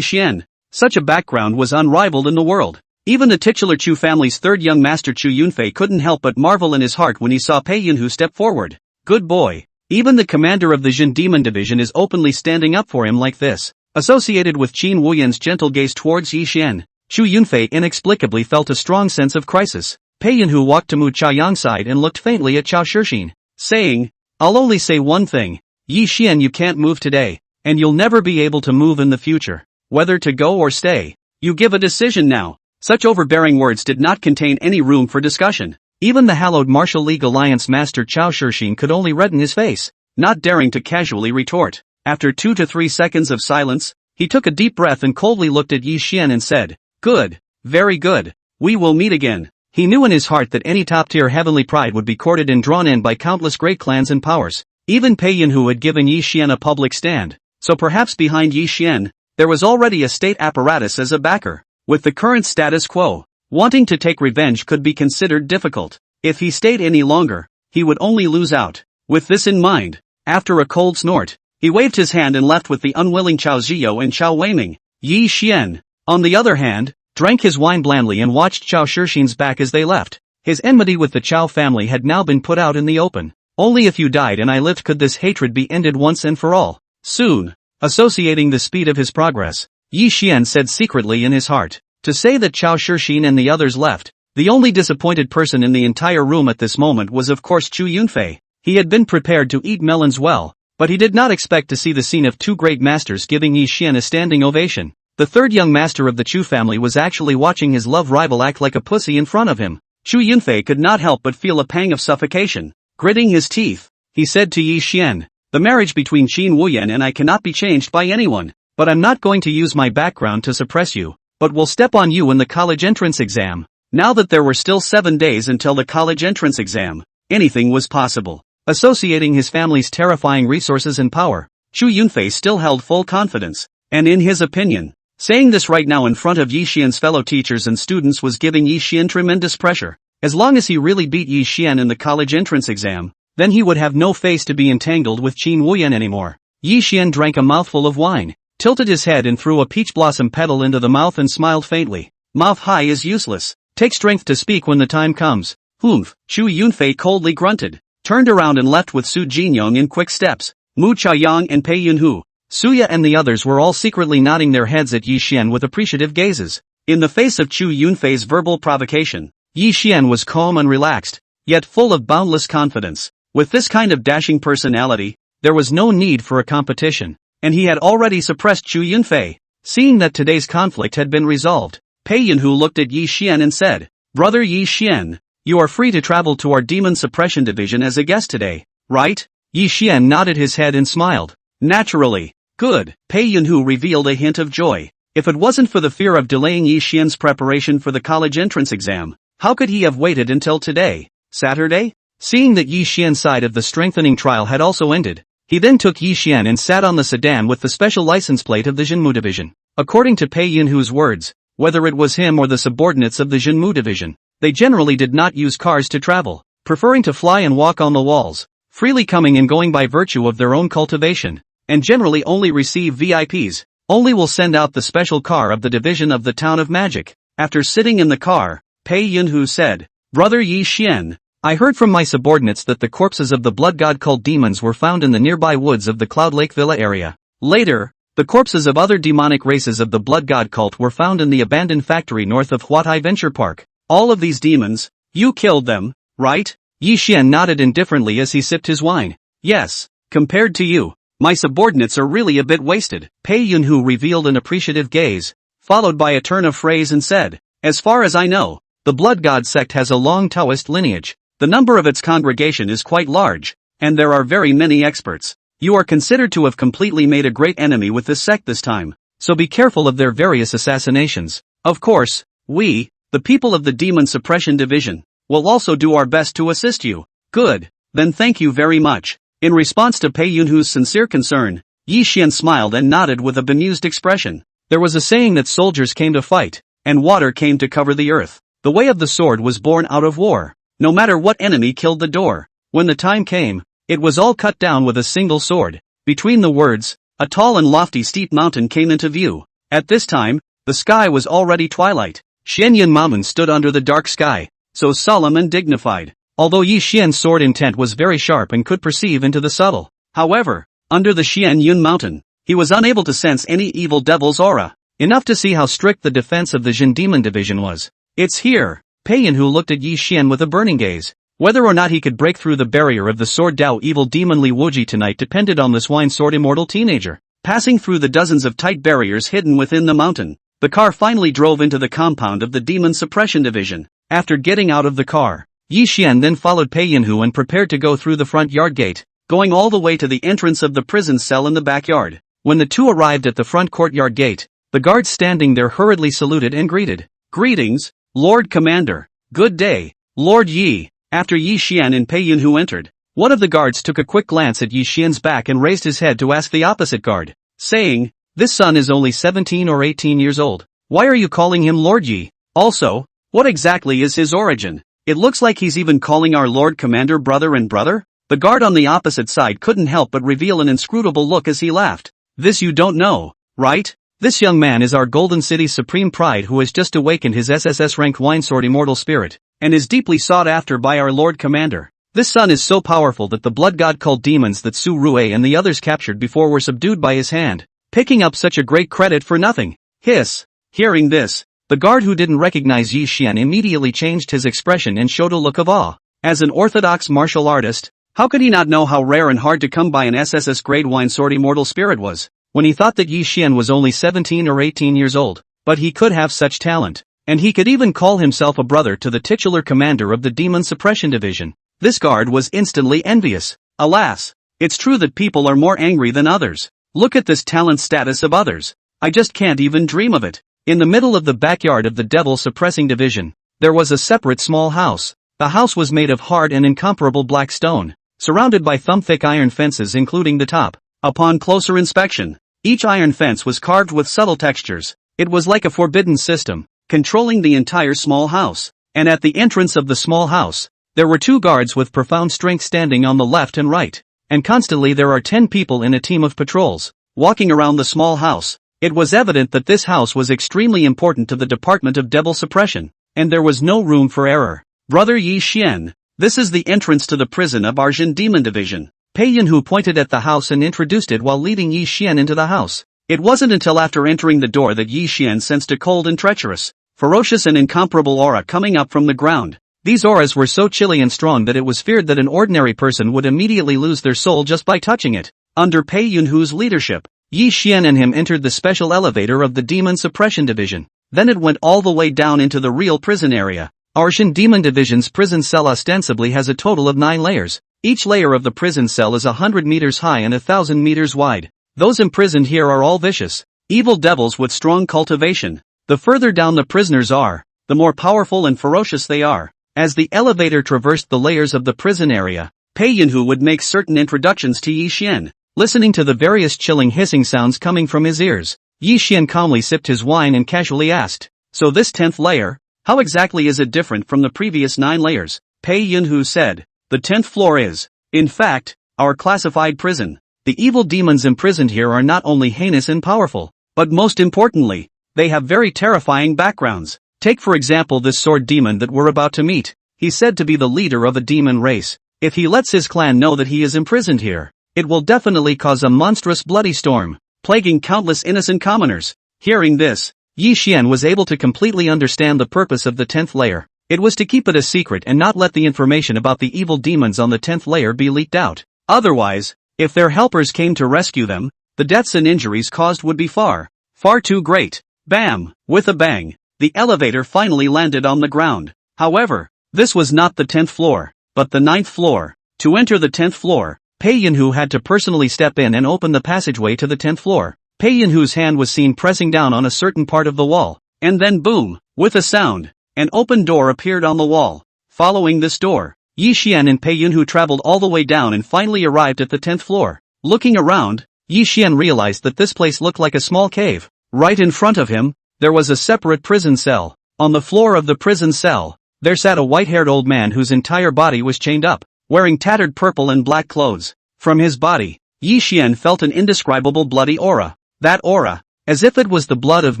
Xian. Such a background was unrivaled in the world. Even the titular Chu family's third young master Chu Yunfei couldn't help but marvel in his heart when he saw Pei Yunhu step forward. Good boy. Even the commander of the Jin Demon Division is openly standing up for him like this. Associated with Qin Wuyan's gentle gaze towards Yi Xian, Chu Yunfei inexplicably felt a strong sense of crisis. Pei Yunhu walked to Mu Chaoyang's side and looked faintly at Chao Shixin, saying, I'll only say one thing. Yi Xian, you can't move today, and you'll never be able to move in the future. Whether to go or stay. You give a decision now. Such overbearing words did not contain any room for discussion. Even the hallowed Martial League Alliance Master Chao Shixin could only redden his face, not daring to casually retort. After 2 to 3 seconds of silence, he took a deep breath and coldly looked at Yi Xian and said, Good, very good. We will meet again. He knew in his heart that any top-tier heavenly pride would be courted and drawn in by countless great clans and powers. Even Pei Yunhu had given Yi Xian a public stand, so perhaps behind Yi Xian, there was already a state apparatus as a backer. With the current status quo, wanting to take revenge could be considered difficult. If he stayed any longer, he would only lose out. With this in mind, after a cold snort, he waved his hand and left with the unwilling Chao Ziyou and Chao Weiming. Yi Xian, on the other hand, drank his wine blandly and watched Chao Shixin's back as they left. His enmity with the Chao family had now been put out in the open. Only if you died and I lived could this hatred be ended once and for all. Soon, associating the speed of his progress, Yi Xian said secretly in his heart, to say that Chao Shixin and the others left. The only disappointed person in the entire room at this moment was of course Chu Yunfei. He had been prepared to eat melons well, but he did not expect to see the scene of two great masters giving Yi Xian a standing ovation. The third young master of the Chu family was actually watching his love rival act like a pussy in front of him. Chu Yunfei could not help but feel a pang of suffocation. Gritting his teeth, he said to Yi Xian, the marriage between Qin Wuyan and I cannot be changed by anyone, but I'm not going to use my background to suppress you, but will step on you in the college entrance exam. Now that there were still 7 days until the college entrance exam, anything was possible. Associating his family's terrifying resources and power, Chu Yunfei still held full confidence, and in his opinion, saying this right now in front of Yi Xian's fellow teachers and students was giving Yi Xian tremendous pressure. As long as he really beat Yi Xian in the college entrance exam, then he would have no face to be entangled with Qin Wuyan anymore. Yi Xian drank a mouthful of wine, tilted his head and threw a peach blossom petal into the mouth and smiled faintly. Mouth high is useless. Take strength to speak when the time comes. Humph. Chu Yunfei coldly grunted, turned around and left with Su Jinyong in quick steps. Mu Chaoyang and Pei Yunhu, Suya and the others were all secretly nodding their heads at Yi Xian with appreciative gazes. In the face of Chu Yunfei's verbal provocation, Yi Xian was calm and relaxed, yet full of boundless confidence. With this kind of dashing personality, there was no need for a competition, and he had already suppressed Chu Yunfei. Seeing that today's conflict had been resolved, Pei Yunhu looked at Yi Xian and said, Brother Yi Xian, you are free to travel to our Demon Suppression Division as a guest today, right? Yi Xian nodded his head and smiled. Naturally. Good. Pei Yunhu revealed a hint of joy. If it wasn't for the fear of delaying Yi Xian's preparation for the college entrance exam, how could he have waited until today, Saturday? Seeing that Yi Xian's side of the strengthening trial had also ended, he then took Yi Xian and sat on the sedan with the special license plate of the Jinmu Division. According to Pei Yunhu's words, whether it was him or the subordinates of the Jinmu Division, they generally did not use cars to travel, preferring to fly and walk on the walls, freely coming and going by virtue of their own cultivation, and generally only receive VIPs, only will send out the special car of the division of the Town of Magic. After sitting in the car, Pei Yunhu said, Brother Yi Xian, I heard from my subordinates that the corpses of the blood god cult demons were found in the nearby woods of the Cloud Lake Villa area. Later, the corpses of other demonic races of the blood god cult were found in the abandoned factory north of Huatai Venture Park. All of these demons, you killed them, right? Yi Xian nodded indifferently as he sipped his wine. Yes, compared to you, my subordinates are really a bit wasted. Pei Yunhu revealed an appreciative gaze, followed by a turn of phrase and said, As far as I know, The Blood God sect has a long Taoist lineage. The number of its congregation is quite large, and there are very many experts. You are considered to have completely made a great enemy with this sect this time, so be careful of their various assassinations. Of course, we, the people of the Demon Suppression Division, will also do our best to assist you. Good, then thank you very much. In response to Pei Yunhu's sincere concern, Yi Xian smiled and nodded with a bemused expression. There was a saying that soldiers came to fight, and water came to cover the earth. The way of the sword was born out of war. No matter what enemy killed the door, when the time came, it was all cut down with a single sword. Between the words, a tall and lofty steep mountain came into view. At this time, the sky was already twilight. Xianyan Mountain stood under the dark sky, so solemn and dignified, although Yi Xian's sword intent was very sharp and could perceive into the subtle. However, under the Xianyun Mountain, he was unable to sense any evil devil's aura, enough to see how strict the defense of the Jin Demon Division was. It's here. Pei Yunhu looked at Yi Xian with a burning gaze. Whether or not he could break through the barrier of the Sword Dao evil demon Li Wuji tonight depended on this wine Sword Immortal teenager. Passing through the dozens of tight barriers hidden within the mountain, the car finally drove into the compound of the Demon Suppression Division. After getting out of the car, Yi Xian then followed Pei Yunhu and prepared to go through the front yard gate, going all the way to the entrance of the prison cell in the backyard. When the two arrived at the front courtyard gate, the guards standing there hurriedly saluted and greeted. Greetings, Lord Commander. Good day, Lord Yi. After Yi Xian and Pei Yunhu entered, one of the guards took a quick glance at Yi Xian's back and raised his head to ask the opposite guard, saying, "This son is only 17 or 18 years old. Why are you calling him Lord Yi? Also, what exactly is his origin? It looks like he's even calling our Lord Commander brother and brother?" The guard on the opposite side couldn't help but reveal an inscrutable look as he laughed. "This you don't know, right? This young man is our Golden City's supreme pride who has just awakened his SSS-ranked Winesword Immortal Spirit, and is deeply sought after by our Lord Commander. This son is so powerful that the blood god called demons that Su Rue and the others captured before were subdued by his hand, picking up such a great credit for nothing." Hiss. Hearing this, the guard who didn't recognize Yi Xian immediately changed his expression and showed a look of awe. As an orthodox martial artist, how could he not know how rare and hard to come by an SSS grade Winesword Immortal Spirit was, when he thought that Yi Xian was only 17 or 18 years old, but he could have such talent. And he could even call himself a brother to the titular commander of the Demon Suppression Division. This guard was instantly envious. Alas, it's true that people are more angry than others. Look at this talent status of others. I just can't even dream of it. In the middle of the backyard of the Devil Suppressing Division, there was a separate small house. The house was made of hard and incomparable black stone, surrounded by thumb-thick iron fences including the top. Upon closer inspection, each iron fence was carved with subtle textures. It was like a forbidden system, controlling the entire small house. And at the entrance of the small house, there were two guards with profound strength standing on the left and right. And constantly there are 10 people in a team of patrols, walking around the small house. It was evident that this house was extremely important to the Department of Devil Suppression, and there was no room for error. Brother Yi Xian, this is the entrance to the prison of our Jin Demon Division. Pei Yunhu pointed at the house and introduced it while leading Yi Xian into the house. It wasn't until after entering the door that Yi Xian sensed a cold and treacherous, ferocious and incomparable aura coming up from the ground. These auras were so chilly and strong that it was feared that an ordinary person would immediately lose their soul just by touching it. Under Pei Yunhu's leadership, Yi Xian and him entered the special elevator of the Demon Suppression Division. Then it went all the way down into the real prison area. Our Jin Demon Division's prison cell ostensibly has a total of 9 layers. Each layer of the prison cell is 100 meters high and 1,000 meters wide. Those imprisoned here are all vicious, evil devils with strong cultivation. The further down the prisoners are, the more powerful and ferocious they are. As the elevator traversed the layers of the prison area, Pei Yunhu would make certain introductions to Yi Xian, listening to the various chilling hissing sounds coming from his ears. Yi Xian calmly sipped his wine and casually asked, "So this 10th layer, how exactly is it different from the previous 9 layers?" Pei Yunhu said, "The 10th floor is, in fact, our classified prison. The evil demons imprisoned here are not only heinous and powerful, but most importantly, they have very terrifying backgrounds. Take for example this sword demon that we're about to meet. He's said to be the leader of a demon race. If he lets his clan know that he is imprisoned here, it will definitely cause a monstrous bloody storm, plaguing countless innocent commoners." Hearing this, Yi Xian was able to completely understand the purpose of the 10th layer. It was to keep it a secret and not let the information about the evil demons on the 10th layer be leaked out. Otherwise, if their helpers came to rescue them, the deaths and injuries caused would be far, far too great. Bam! With a bang, the elevator finally landed on the ground. However, this was not the 10th floor, but the 9th floor. To enter the 10th floor, Pei Yunhu had to personally step in and open the passageway to the 10th floor. Pei Yunhu's hand was seen pressing down on a certain part of the wall, and then boom, with a sound, an open door appeared on the wall. Following this door, Yi Xian and Pei Yunhu traveled all the way down and finally arrived at the 10th floor. Looking around, Yi Xian realized that this place looked like a small cave. Right in front of him, there was a separate prison cell. On the floor of the prison cell, there sat a white-haired old man whose entire body was chained up, wearing tattered purple and black clothes. From his body, Yi Xian felt an indescribable bloody aura. That aura, as if it was the blood of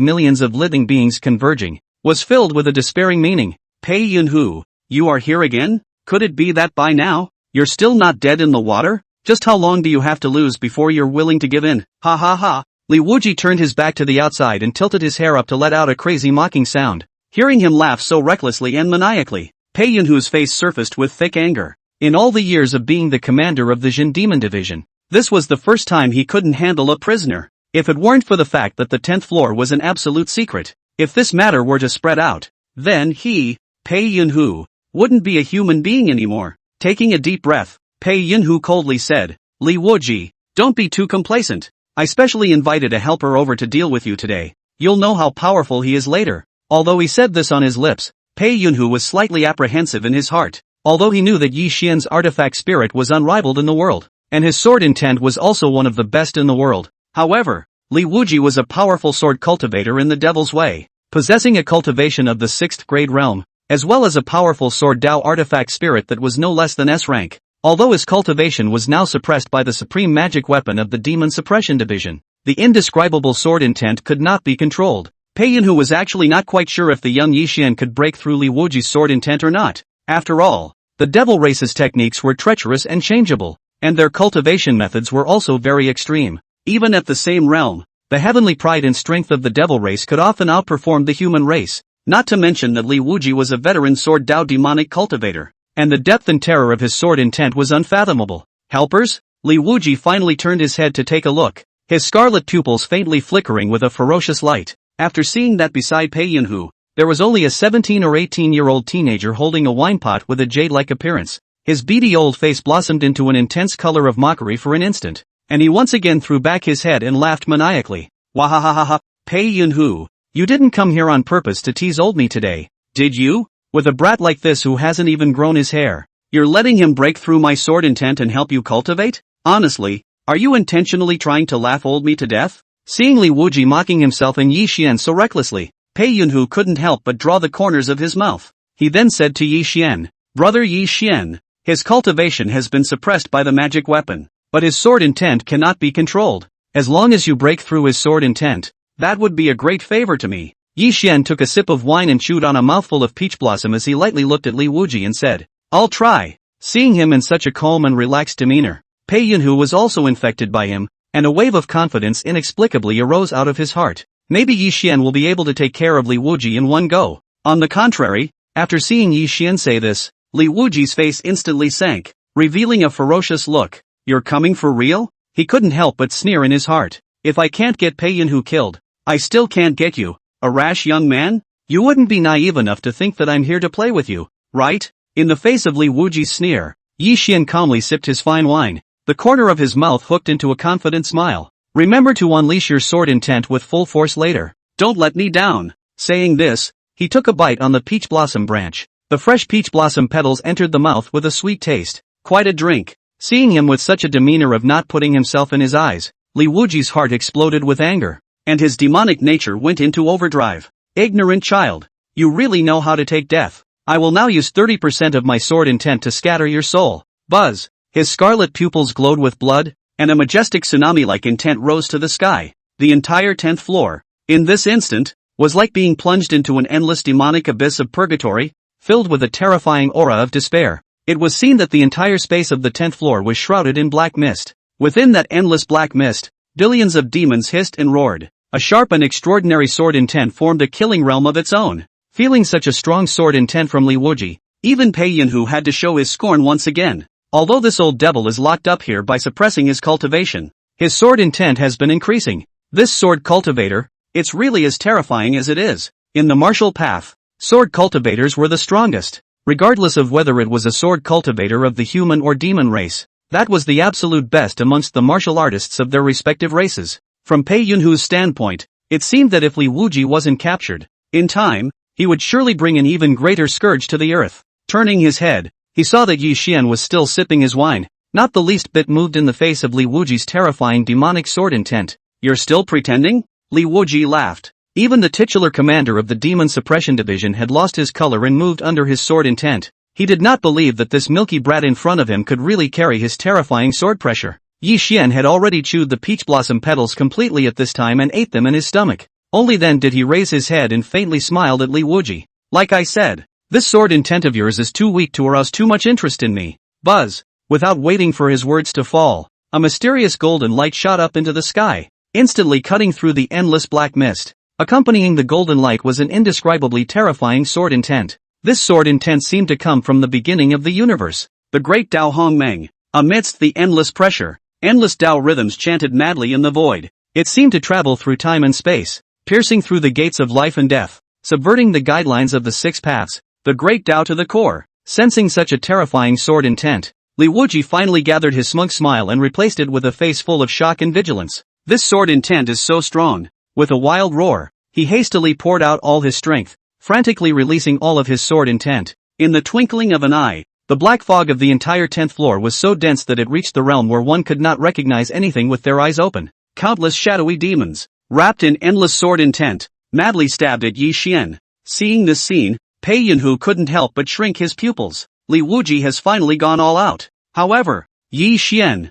millions of living beings converging, was filled with a despairing meaning. Pei Yunhu, you are here again? Could it be that by now, you're still not dead in the water? Just how long do you have to lose before you're willing to give in? Ha ha ha. Li Wuji turned his back to the outside and tilted his hair up to let out a crazy mocking sound. Hearing him laugh so recklessly and maniacally, Pei Yunhu's face surfaced with thick anger. In all the years of being the commander of the Jin Demon Division, this was the first time he couldn't handle a prisoner. If it weren't for the fact that the 10th floor was an absolute secret, if this matter were to spread out, then he, Pei Yunhu, wouldn't be a human being anymore. Taking a deep breath, Pei Yunhu coldly said, Li Wuji, don't be too complacent. I specially invited a helper over to deal with you today. You'll know how powerful he is later. Although he said this on his lips, Pei Yunhu was slightly apprehensive in his heart. Although he knew that Yi Xian's artifact spirit was unrivaled in the world, and his sword intent was also one of the best in the world. However, Li Wuji was a powerful sword cultivator in the Devil's Way, possessing a cultivation of the 6th grade realm, as well as a powerful sword Dao artifact spirit that was no less than S rank. Although his cultivation was now suppressed by the supreme magic weapon of the Demon Suppression Division, the indescribable sword intent could not be controlled. Pei Yunhu was actually not quite sure if the young Yi Xian could break through Li Wuji's sword intent or not. After all, the devil race's techniques were treacherous and changeable, and their cultivation methods were also very extreme. Even at the same realm, the heavenly pride and strength of the devil race could often outperform the human race, not to mention that Li Wuji was a veteran sword Dao demonic cultivator, and the depth and terror of his sword intent was unfathomable. Helpers? Li Wuji finally turned his head to take a look, his scarlet pupils faintly flickering with a ferocious light. After seeing that beside Pei Yunhu, there was only a 17 or 18-year-old teenager holding a wine pot with a jade-like appearance. His beady old face blossomed into an intense color of mockery for an instant, and he once again threw back his head and laughed maniacally. Wahahaha, Pei Yunhu, you didn't come here on purpose to tease old me today, did you? With a brat like this who hasn't even grown his hair, you're letting him break through my sword intent and help you cultivate? Honestly, are you intentionally trying to laugh old me to death? Seeing Li Wuji mocking himself and Yi Xian so recklessly, Pei Yunhu couldn't help but draw the corners of his mouth. He then said to Yi Xian, Brother Yi Xian, his cultivation has been suppressed by the magic weapon, but his sword intent cannot be controlled. As long as you break through his sword intent, that would be a great favor to me. Yi Xian took a sip of wine and chewed on a mouthful of peach blossom as he lightly looked at Li Wuji and said, I'll try. Seeing him in such a calm and relaxed demeanor, Pei Yunhu was also infected by him, and a wave of confidence inexplicably arose out of his heart. Maybe Yi Xian will be able to take care of Li Wuji in one go. On the contrary, after seeing Yi Xian say this, Li Wuji's face instantly sank, revealing a ferocious look. You're coming for real? He couldn't help but sneer in his heart. If I can't get Pei Yunhu killed, I still can't get you. A rash young man? You wouldn't be naive enough to think that I'm here to play with you, right? In the face of Li Wuji's sneer, Yi Xian calmly sipped his fine wine, the corner of his mouth hooked into a confident smile. Remember to unleash your sword intent with full force later. Don't let me down. Saying this, he took a bite on the peach blossom branch. The fresh peach blossom petals entered the mouth with a sweet taste. Quite a drink. Seeing him with such a demeanor of not putting himself in his eyes, Li Wuji's heart exploded with anger, and his demonic nature went into overdrive. Ignorant child. You really know how to take death. I will now use 30% of my sword intent to scatter your soul. Buzz. His scarlet pupils glowed with blood, and a majestic tsunami-like intent rose to the sky. The entire 10th floor, in this instant, was like being plunged into an endless demonic abyss of purgatory, filled with a terrifying aura of despair. It was seen that the entire space of the 10th floor was shrouded in black mist. Within that endless black mist, billions of demons hissed and roared. A sharp and extraordinary sword intent formed a killing realm of its own. Feeling such a strong sword intent from Li Wuji, even Pei Yunhu had to show his scorn once again. Although this old devil is locked up here by suppressing his cultivation, his sword intent has been increasing. This sword cultivator, it's really as terrifying as it is. In the martial path, Sword cultivators were the strongest. Regardless of whether it was a sword cultivator of the human or demon race, that was the absolute best amongst the martial artists of their respective races. From Pei Yunhu's standpoint, it seemed that if Li Wuji wasn't captured in time, he would surely bring an even greater scourge to the earth. Turning his head, he saw that Yi Xian was still sipping his wine, not the least bit moved in the face of Li Wuji's terrifying demonic sword intent. "You're still pretending?" Li Wuji laughed. Even the titular commander of the Demon Suppression Division had lost his color and moved under his sword intent. He did not believe that this milky brat in front of him could really carry his terrifying sword pressure. Yi Xian had already chewed the peach blossom petals completely at this time and ate them in his stomach. Only then did he raise his head and faintly smiled at Li Wuji. "Like I said, this sword intent of yours is too weak to arouse too much interest in me." Buzz. Without waiting for his words to fall, a mysterious golden light shot up into the sky, instantly cutting through the endless black mist. Accompanying the golden light was an indescribably terrifying sword intent. This sword intent seemed to come from the beginning of the universe. The great Dao Hongmeng. Amidst the endless pressure, endless Dao rhythms chanted madly in the void. It seemed to travel through time and space, piercing through the gates of life and death, subverting the guidelines of the six paths, the great Dao to the core. Sensing such a terrifying sword intent, Li Wuji finally gathered his smug smile and replaced it with a face full of shock and vigilance. "This sword intent is so strong." With a wild roar, he hastily poured out all his strength, frantically releasing all of his sword intent. In the twinkling of an eye, the black fog of the entire 10th floor was so dense that it reached the realm where one could not recognize anything with their eyes open. Countless shadowy demons, wrapped in endless sword intent, madly stabbed at Yi Xian. Seeing this scene, Pei Yunhu couldn't help but shrink his pupils. Li Wuji has finally gone all out. However, Yi Xian,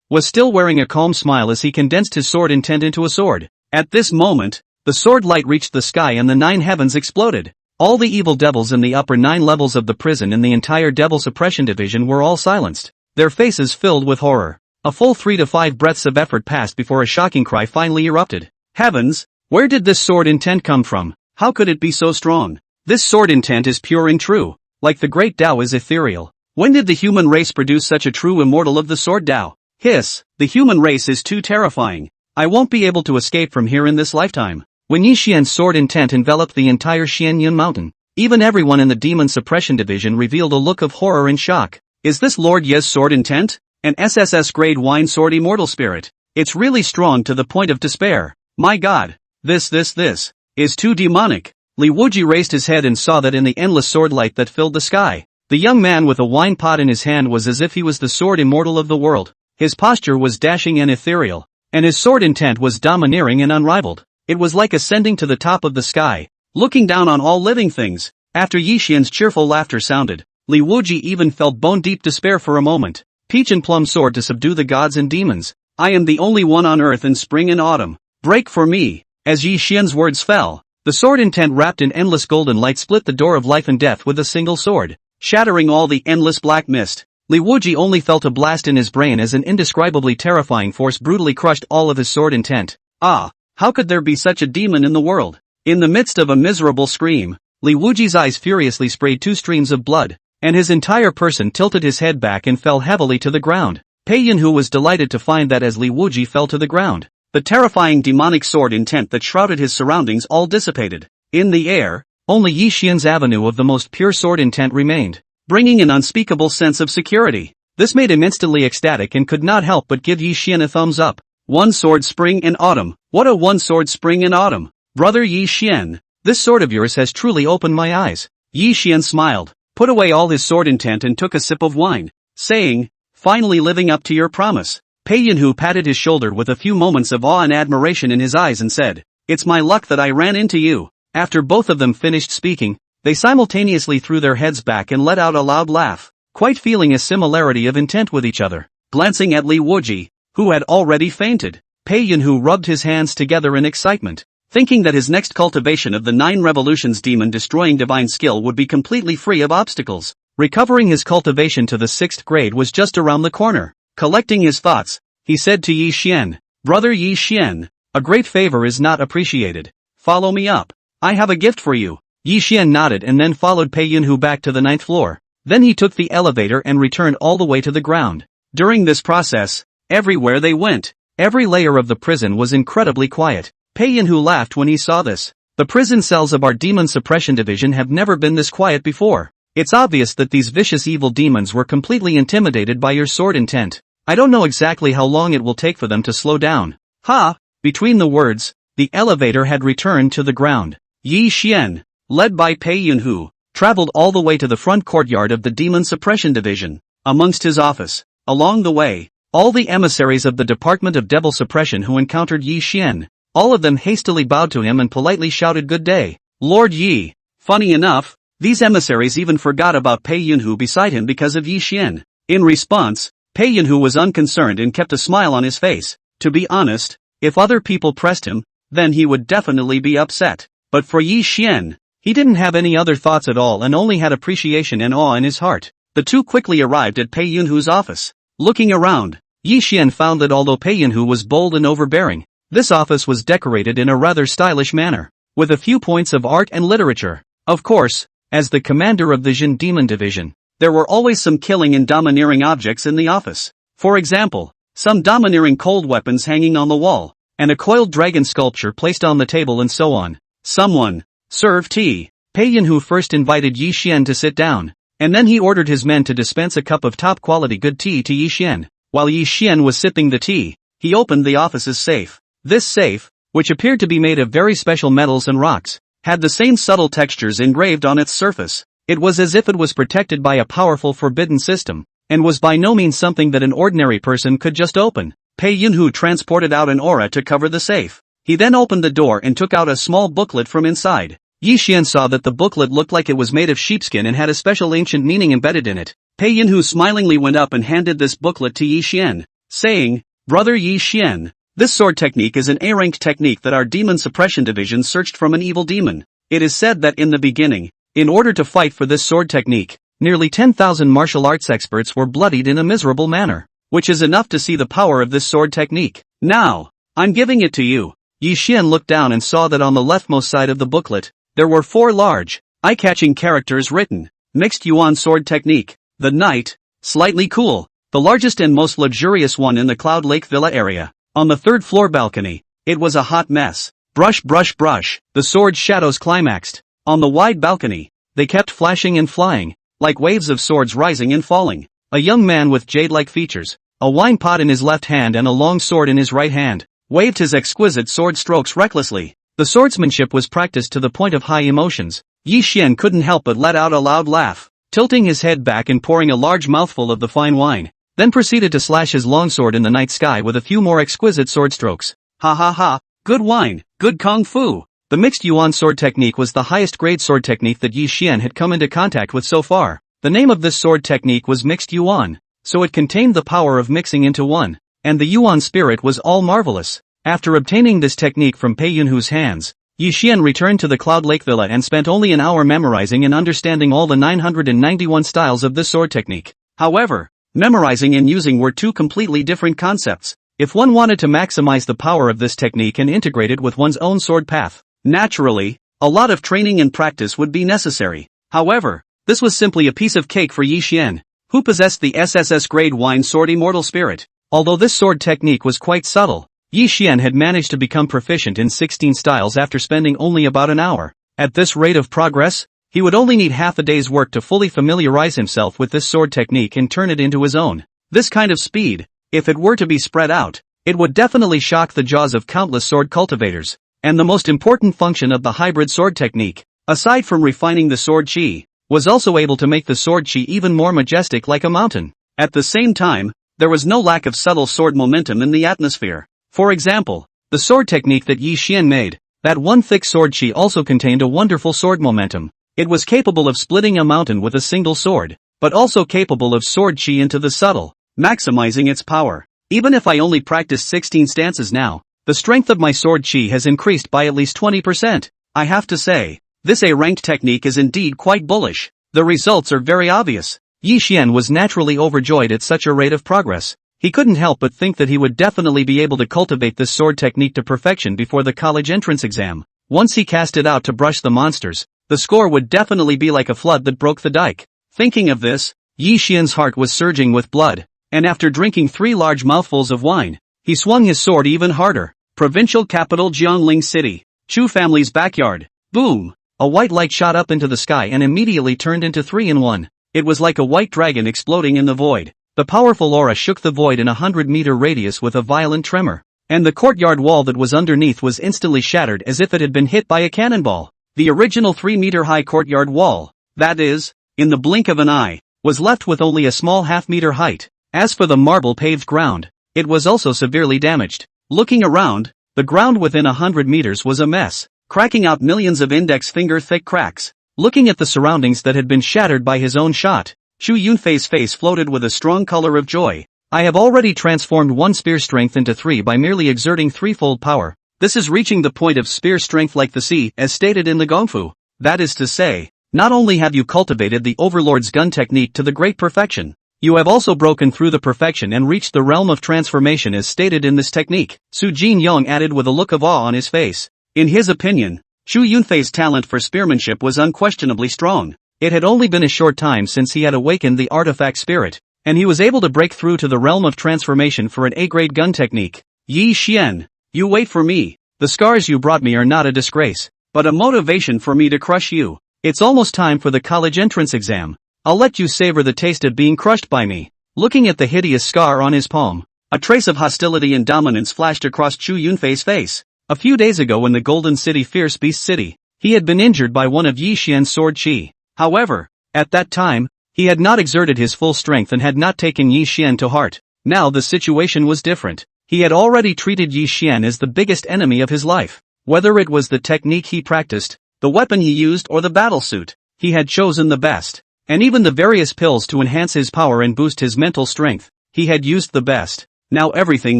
was still wearing a calm smile as he condensed his sword intent into a sword. At this moment, the sword light reached the sky and the 9 heavens exploded. All the evil devils in the upper 9 levels of the prison and the entire Devil Suppression Division were all silenced, their faces filled with horror. A full 3 to 5 breaths of effort passed before a shocking cry finally erupted. "Heavens! Where did this sword intent come from? How could it be so strong? This sword intent is pure and true, like the great Tao is ethereal. When did the human race produce such a true immortal of the sword Tao? Hiss, the human race is too terrifying. I won't be able to escape from here in this lifetime." When Yi Xian's sword intent enveloped the entire Xianyun mountain, even everyone in the Demon Suppression Division revealed a look of horror and shock. "Is this Lord Ye's sword intent? An SSS grade wine sword immortal spirit? It's really strong to the point of despair. My god, this is too demonic." Li Wuji raised his head and saw that in the endless sword light that filled the sky, the young man with a wine pot in his hand was as if he was the sword immortal of the world. His posture was dashing and ethereal, and his sword intent was domineering and unrivaled. It was like ascending to the top of the sky, looking down on all living things. After Yi Xian's cheerful laughter sounded, Li Wuji even felt bone-deep despair for a moment. "Peach and plum sword to subdue the gods and demons. I am the only one on earth in spring and autumn. Break for me." As Yi Xian's words fell, the sword intent wrapped in endless golden light split the door of life and death with a single sword, shattering all the endless black mist. Li Wuji only felt a blast in his brain as an indescribably terrifying force brutally crushed all of his sword intent. Ah! How could there be such a demon in the world? In the midst of a miserable scream, Li Wuji's eyes furiously sprayed 2 streams of blood, and his entire person tilted his head back and fell heavily to the ground. Pei Yunhu was delighted to find that as Li Wuji fell to the ground, the terrifying demonic sword intent that shrouded his surroundings all dissipated. In the air, only Yi Xian's avenue of the most pure sword intent remained, bringing an unspeakable sense of security. This made him instantly ecstatic and could not help but give Yi Xian a thumbs up. "One sword spring in autumn. What a one sword spring in autumn. Brother Yi Xian, this sword of yours has truly opened my eyes." Yi Xian smiled, put away all his sword intent and took a sip of wine, saying, "Finally living up to your promise." Pei Yunhu patted his shoulder with a few moments of awe and admiration in his eyes and said, "It's my luck that I ran into you." After both of them finished speaking, they simultaneously threw their heads back and let out a loud laugh, quite feeling a similarity of intent with each other. Glancing at Li Wuji, who had already fainted, Pei Yunhu rubbed his hands together in excitement, thinking that his next cultivation of the 9 revolutions demon-destroying divine skill would be completely free of obstacles. Recovering his cultivation to the 6th grade was just around the corner. Collecting his thoughts, he said to Yi Xian, "Brother Yi Xian, a great favor is not appreciated. Follow me up. I have a gift for you." Yi Xian nodded and then followed Pei Yunhu back to the 9th floor. Then he took the elevator and returned all the way to the ground. During this process, everywhere they went, every layer of the prison was incredibly quiet. Pei Yunhu laughed when he saw this. The prison cells of our demon suppression division have never been this quiet before. It's obvious that these vicious evil demons were completely intimidated by your sword intent. I don't know exactly how long it will take for them to slow down. Ha! Between the words, the elevator had returned to the ground. Yi Xian, led by Pei Yunhu, traveled all the way to the front courtyard of the demon suppression division. Amongst his office, along the way, all the emissaries of the Department of Devil Suppression who encountered Yi Xian, all of them hastily bowed to him and politely shouted good day, Lord Yi. Funny enough, these emissaries even forgot about Pei Yunhu beside him because of Yi Xian. In response, Pei Yunhu was unconcerned and kept a smile on his face. To be honest, if other people pressed him, then he would definitely be upset. But for Yi Xian, he didn't have any other thoughts at all and only had appreciation and awe in his heart. The two quickly arrived at Pei Yunhu's office. Looking around, Yi Xian found that although Pei Yunhu was bold and overbearing, this office was decorated in a rather stylish manner, with a few points of art and literature. Of course, as the commander of the Jin Demon Division, there were always some killing and domineering objects in the office. For example, some domineering cold weapons hanging on the wall, and a coiled dragon sculpture placed on the table and so on. Someone, serve tea. Pei Yunhu first invited Yi Xian to sit down, and then he ordered his men to dispense a cup of top-quality good tea to Yi Xian. While Yi Xian was sipping the tea, he opened the office's safe. This safe, which appeared to be made of very special metals and rocks, had the same subtle textures engraved on its surface. It was as if it was protected by a powerful forbidden system, and was by no means something that an ordinary person could just open. Pei Yunhu transported out an aura to cover the safe. He then opened the door and took out a small booklet from inside. Yi Xian saw that the booklet looked like it was made of sheepskin and had a special ancient meaning embedded in it. Pei Yunhu smilingly went up and handed this booklet to Yi Xian, saying, Brother Yi Xian, this sword technique is an A-ranked technique that our demon suppression division searched from an evil demon. It is said that in the beginning, in order to fight for this sword technique, nearly 10,000 martial arts experts were bloodied in a miserable manner, which is enough to see the power of this sword technique. Now, I'm giving it to you. Yi Xian looked down and saw that on the leftmost side of the booklet, there were 4 large, eye-catching characters written, Mixed Yuan Sword Technique, the Knight, slightly cool, the largest and most luxurious one in the Cloud Lake Villa area. On the 3rd floor balcony, it was a hot mess. Brush brush brush, the sword shadows climaxed. On the wide balcony, they kept flashing and flying, like waves of swords rising and falling. A young man with jade-like features, a wine pot in his left hand and a long sword in his right hand, waved his exquisite sword strokes recklessly. The swordsmanship was practiced to the point of high emotions. Yi Xian couldn't help but let out a loud laugh, tilting his head back and pouring a large mouthful of the fine wine, then proceeded to slash his longsword in the night sky with a few more exquisite sword strokes. Ha ha ha, good wine, good kung fu. The mixed yuan sword technique was the highest grade sword technique that Yi Xian had come into contact with so far. The name of this sword technique was mixed yuan, so it contained the power of mixing into one, and the yuan spirit was all marvelous. After obtaining this technique from Pei Yunhu's hands, Yi Xian returned to the Cloud Lake Villa and spent only an hour memorizing and understanding all the 991 styles of this sword technique. However, memorizing and using were two completely different concepts. If one wanted to maximize the power of this technique and integrate it with one's own sword path, naturally, a lot of training and practice would be necessary. However, this was simply a piece of cake for Yi Xian, who possessed the SSS grade wine Sword Immortal Spirit. Although this sword technique was quite subtle, Yi Xian had managed to become proficient in 16 styles after spending only about an hour. At this rate of progress, he would only need half a day's work to fully familiarize himself with this sword technique and turn it into his own. This kind of speed, if it were to be spread out, it would definitely shock the jaws of countless sword cultivators. And the most important function of the hybrid sword technique, aside from refining the sword chi, was also able to make the sword chi even more majestic like a mountain. At the same time, there was no lack of subtle sword momentum in the atmosphere. For example, the sword technique that Yi Xian made, that one thick sword chi also contained a wonderful sword momentum. It was capable of splitting a mountain with a single sword, but also capable of sword chi into the subtle, maximizing its power. Even if I only practiced 16 stances now, the strength of my sword chi has increased by at least 20%. I have to say, this A-ranked technique is indeed quite bullish. The results are very obvious. Yi Xian was naturally overjoyed at such a rate of progress. He couldn't help but think that he would definitely be able to cultivate this sword technique to perfection before the college entrance exam. Once he cast it out to brush the monsters, the score would definitely be like a flood that broke the dike. Thinking of this, Yi Xian's heart was surging with blood, and after drinking 3 large mouthfuls of wine, he swung his sword even harder. Provincial capital Jiangling City. Chu family's backyard. Boom! A white light shot up into the sky and immediately turned into 3 in 1. It was like a white dragon exploding in the void. The powerful aura shook the void in a 100-meter radius with a violent tremor. And the courtyard wall that was underneath was instantly shattered as if it had been hit by a cannonball. The original 3-meter-high courtyard wall, that is, in the blink of an eye, was left with only a small half-meter height. As for the marble-paved ground, it was also severely damaged. Looking around, the ground within 100 meters was a mess, cracking out millions of index finger-thick cracks. Looking at the surroundings that had been shattered by his own shot, Chu Yunfei's face floated with a strong color of joy. I have already transformed 1 spear strength into 3 by merely exerting threefold power. This is reaching the point of spear strength like the sea, as stated in the Gongfu. That is to say, not only have you cultivated the Overlord's gun technique to the great perfection, you have also broken through the perfection and reached the realm of transformation as stated in this technique, Su Jin-young added with a look of awe on his face. In his opinion, Chu Yunfei's talent for spearmanship was unquestionably strong. It had only been a short time since he had awakened the artifact spirit, and he was able to break through to the realm of transformation for an A-grade gun technique. Yi Xian, you wait for me. The scars you brought me are not a disgrace, but a motivation for me to crush you. It's almost time for the college entrance exam. I'll let you savor the taste of being crushed by me. Looking at the hideous scar on his palm, a trace of hostility and dominance flashed across Chu Yunfei's face. A few days ago in the Golden City Fierce Beast City, he had been injured by one of Yi Xian's sword chi. However, at that time, he had not exerted his full strength and had not taken Yi Xian to heart. Now the situation was different. He had already treated Yi Xian as the biggest enemy of his life. Whether it was the technique he practiced, the weapon he used or the battlesuit, he had chosen the best. And even the various pills to enhance his power and boost his mental strength, he had used the best. Now everything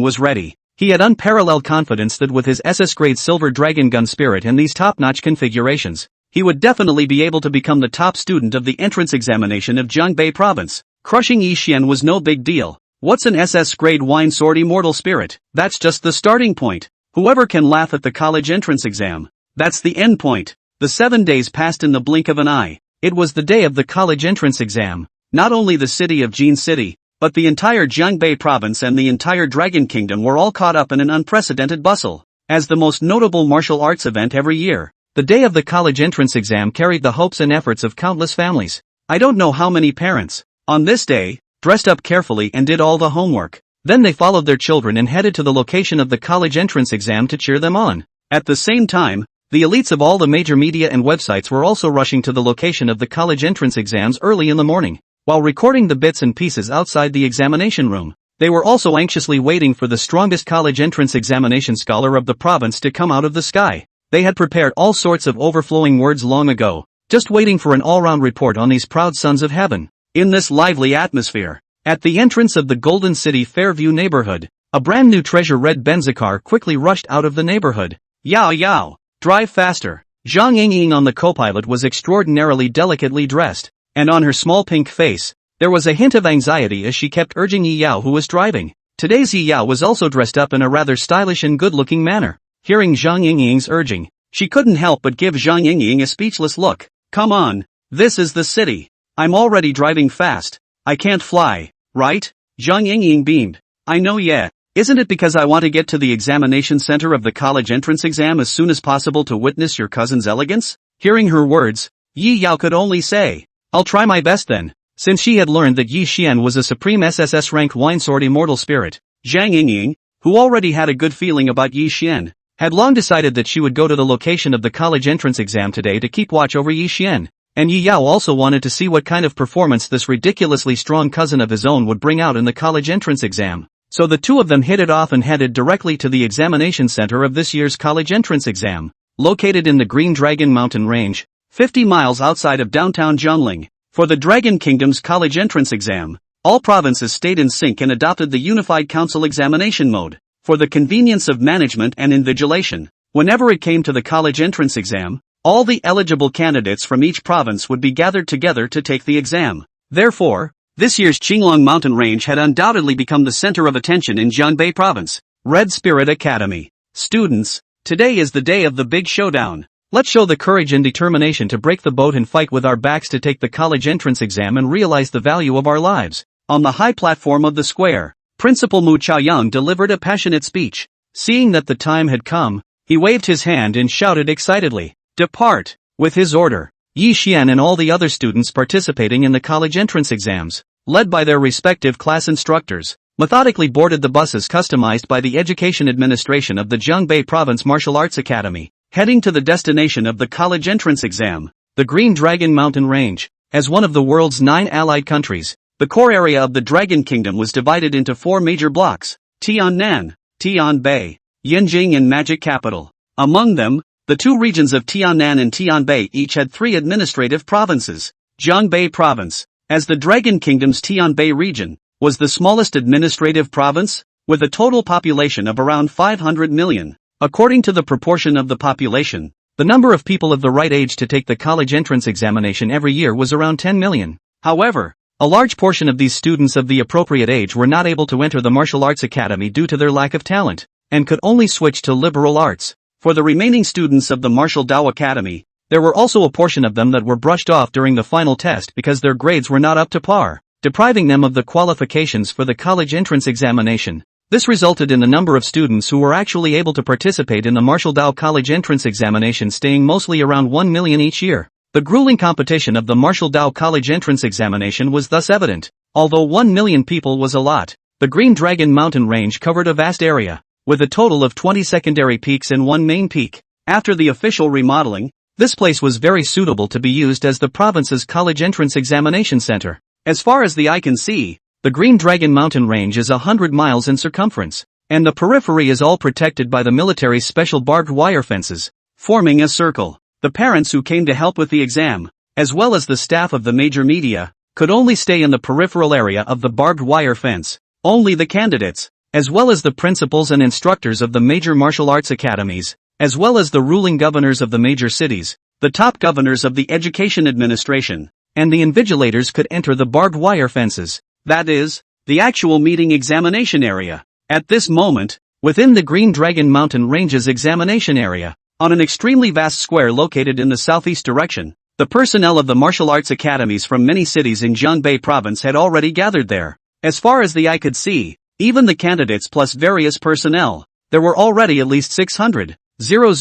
was ready. He had unparalleled confidence that with his SS-grade silver dragon gun spirit and these top-notch configurations, he would definitely be able to become the top student of the entrance examination of Jiangbei province. Crushing Yi Xian was no big deal. What's an SS-grade wine sword immortal spirit? That's just the starting point. Whoever can laugh at the college entrance exam, that's the end point. The 7 days passed in the blink of an eye. It was the day of the college entrance exam. Not only the city of Jin City, but the entire Jiangbei province and the entire Dragon Kingdom were all caught up in an unprecedented bustle. As the most notable martial arts event every year, the day of the college entrance exam carried the hopes and efforts of countless families. I don't know how many parents, on this day, dressed up carefully and did all the homework. Then they followed their children and headed to the location of the college entrance exam to cheer them on. At the same time, the elites of all the major media and websites were also rushing to the location of the college entrance exams early in the morning. While recording the bits and pieces outside the examination room, they were also anxiously waiting for the strongest college entrance examination scholar of the province to come out of the sky. They had prepared all sorts of overflowing words long ago, just waiting for an all-round report on these proud sons of heaven. In this lively atmosphere, at the entrance of the Golden City Fairview neighborhood, a brand new treasure-red Benza car quickly rushed out of the neighborhood. Yao Yao, drive faster. Zhang Yingying on the co-pilot was extraordinarily delicately dressed, and on her small pink face, there was a hint of anxiety as she kept urging Yi Yao who was driving. Today's Yi Yao was also dressed up in a rather stylish and good-looking manner. Hearing Zhang Yingying's urging, she couldn't help but give Zhang Yingying a speechless look. Come on, this is the city. I'm already driving fast. I can't fly, right? Zhang Yingying beamed. I know, yeah. Isn't it because I want to get to the examination center of the college entrance exam as soon as possible to witness your cousin's elegance? Hearing her words, Yi Yao could only say, I'll try my best then. Since she had learned that Yi Xian was a supreme SSS rank wine sword immortal spirit, Zhang Yingying, who already had a good feeling about Yi Xian, had long decided that she would go to the location of the college entrance exam today to keep watch over Yi Xian. And Yi Yao also wanted to see what kind of performance this ridiculously strong cousin of his own would bring out in the college entrance exam. So the two of them hit it off and headed directly to the examination center of this year's college entrance exam, located in the Green Dragon Mountain Range, 50 miles outside of downtown Zhongling. For the Dragon Kingdom's college entrance exam, all provinces stayed in sync and adopted the Unified Council examination mode, for the convenience of management and invigilation. Whenever it came to the college entrance exam, all the eligible candidates from each province would be gathered together to take the exam. Therefore, this year's Qinglong Mountain Range had undoubtedly become the center of attention in Jiangbei Province. Red Spirit Academy. Students, today is the day of the big showdown. Let's show the courage and determination to break the boat and fight with our backs to take the college entrance exam and realize the value of our lives. On the high platform of the square, Principal Mu Chaoyang delivered a passionate speech. Seeing that the time had come, He waved his hand and shouted excitedly, "Depart!" With his order, Yi Xian and all the other students participating in the college entrance exams, led by their respective class instructors, methodically boarded the buses customized by the Education Administration of the Jiangbei Province Martial Arts Academy, heading to the destination of the college entrance exam, the Green Dragon Mountain Range. As one of the world's 9 allied countries, the core area of the Dragon Kingdom was divided into 4 major blocks: Tiannan, Tianbei, Yanjing and Magic Capital. Among them, the 2 regions of Tiannan and Tianbei each had 3 administrative provinces. Jiangbei Province, as the Dragon Kingdom's Tianbei region, was the smallest administrative province, with a total population of around 500 million. According to the proportion of the population, the number of people of the right age to take the college entrance examination every year was around 10 million. However, a large portion of these students of the appropriate age were not able to enter the martial arts academy due to their lack of talent, and could only switch to liberal arts. For the remaining students of the Martial Dao Academy, there were also a portion of them that were brushed off during the final test because their grades were not up to par, depriving them of the qualifications for the college entrance examination. This resulted in the number of students who were actually able to participate in the Martial Dao College entrance examination staying mostly around 1 million each year. The grueling competition of the Martial Dao College entrance examination was thus evident. Although 1 million people was a lot, the Green Dragon Mountain Range covered a vast area, with a total of 20 secondary peaks and 1 main peak. After the official remodeling, this place was very suitable to be used as the province's college entrance examination center. As far as the eye can see, the Green Dragon Mountain Range is 100 miles in circumference, and the periphery is all protected by the military's special barbed wire fences, forming a circle. The parents who came to help with the exam, as well as the staff of the major media, could only stay in the peripheral area of the barbed wire fence. Only the candidates, as well as the principals and instructors of the major martial arts academies, as well as the ruling governors of the major cities, the top governors of the Education Administration, and the invigilators could enter the barbed wire fences. That is, the actual meeting examination area. At this moment, within the Green Dragon Mountain Range's examination area, on an extremely vast square located in the southeast direction, the personnel of the martial arts academies from many cities in Jiangbei Province had already gathered there. As far as the eye could see, even the candidates plus various personnel, there were already at least 600, 000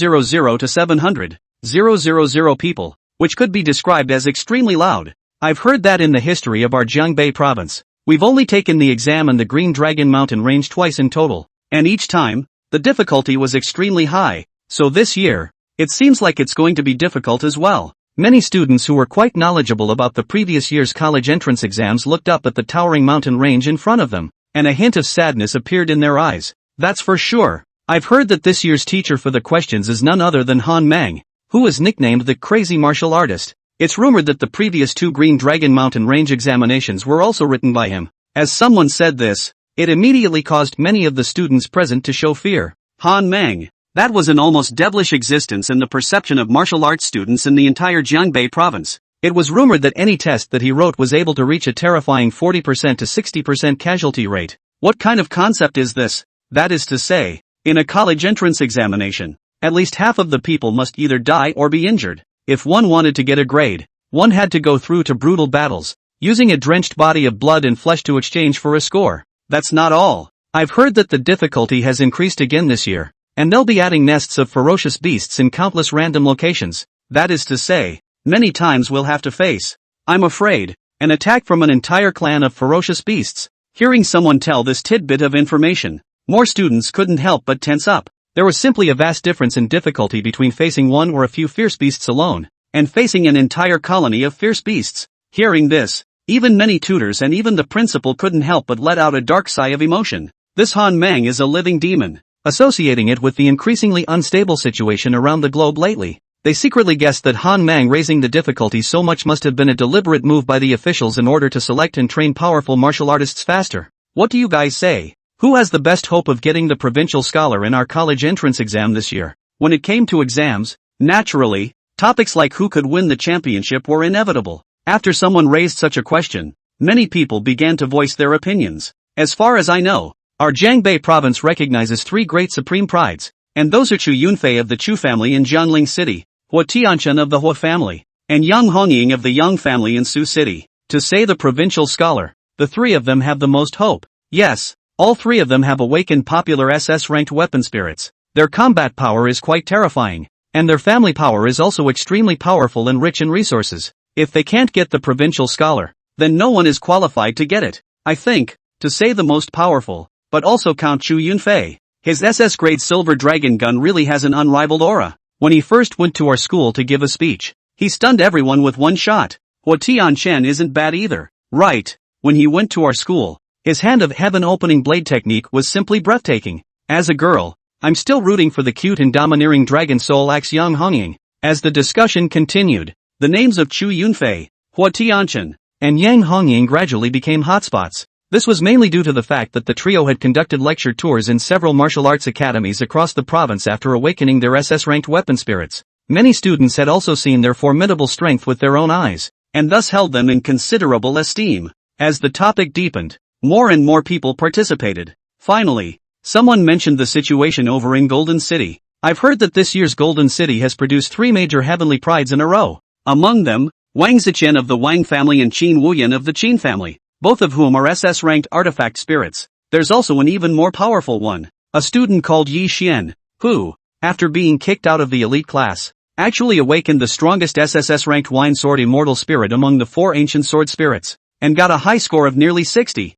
to 700, 000 people, which could be described as extremely loud. I've heard that in the history of our Jiangbei Province, we've only taken the exam in the Green Dragon Mountain Range twice in total, and each time, the difficulty was extremely high, so this year, it seems like it's going to be difficult as well. Many students who were quite knowledgeable about the previous year's college entrance exams looked up at the towering mountain range in front of them, and a hint of sadness appeared in their eyes. That's for sure. I've heard that this year's teacher for the questions is none other than Han Mang, who is nicknamed the Crazy Martial Artist. It's rumored that the previous 2 Green Dragon Mountain Range examinations were also written by him. As someone said this, it immediately caused many of the students present to show fear. Han Mang, that was an almost devilish existence in the perception of martial arts students in the entire Jiangbei Province. It was rumored that any test that he wrote was able to reach a terrifying 40% to 60% casualty rate. What kind of concept is this? That is to say, in a college entrance examination, at least half of the people must either die or be injured. If one wanted to get a grade, one had to go through to brutal battles, using a drenched body of blood and flesh to exchange for a score. That's not all. I've heard that the difficulty has increased again this year, and they'll be adding nests of ferocious beasts in countless random locations. That is to say, many times we'll have to face, I'm afraid, an attack from an entire clan of ferocious beasts. Hearing someone tell this tidbit of information, more students couldn't help but tense up. There was simply a vast difference in difficulty between facing one or a few fierce beasts alone, and facing an entire colony of fierce beasts. Hearing this, even many tutors and even the principal couldn't help but let out a dark sigh of emotion. This Han Mang is a living demon. Associating it with the increasingly unstable situation around the globe lately, they secretly guessed that Han Mang raising the difficulty so much must have been a deliberate move by the officials in order to select and train powerful martial artists faster. What do you guys say? Who has the best hope of getting the provincial scholar in our college entrance exam this year? When it came to exams, naturally, topics like who could win the championship were inevitable. After someone raised such a question, many people began to voice their opinions. As far as I know, our Jiangbei province recognizes 3 great supreme prides, and those are Chu Yunfei of the Chu family in Jiangling City, Hua Tianchen of the Hua family, and Yang Hongying of the Yang family in Su City. To say the provincial scholar, the 3 of them have the most hope. Yes, all 3 of them have awakened popular SS-ranked weapon spirits. Their combat power is quite terrifying, and their family power is also extremely powerful and rich in resources. If they can't get the provincial scholar, then no one is qualified to get it. I think, to say the most powerful, but also Count Chu Yunfei. His SS grade silver dragon gun really has an unrivaled aura. When he first went to our school to give a speech, he stunned everyone with one shot. Hua Tianchen isn't bad either. Right, when he went to our school, his hand of heaven opening blade technique was simply breathtaking. As a girl, I'm still rooting for the cute and domineering dragon soul axe Yang Hongying. As the discussion continued, the names of Chu Yunfei, Hua Tianchen, and Yang Hongying gradually became hotspots. This was mainly due to the fact that the trio had conducted lecture tours in several martial arts academies across the province after awakening their SS-ranked weapon spirits. Many students had also seen their formidable strength with their own eyes, and thus held them in considerable esteem. As the topic deepened, more and more people participated. Finally, someone mentioned the situation over in Golden City. I've heard that this year's Golden City has produced 3 major heavenly prides in a row. Among them, Wang Zichen of the Wang family and Qin Wuyan of the Qin family, both of whom are SS-ranked artifact spirits. There's also an even more powerful one, a student called Yi Xian, who, after being kicked out of the elite class, actually awakened the strongest SSS-ranked Wine Sword Immortal Spirit among the 4 ancient sword spirits, and got a high score of nearly 60,000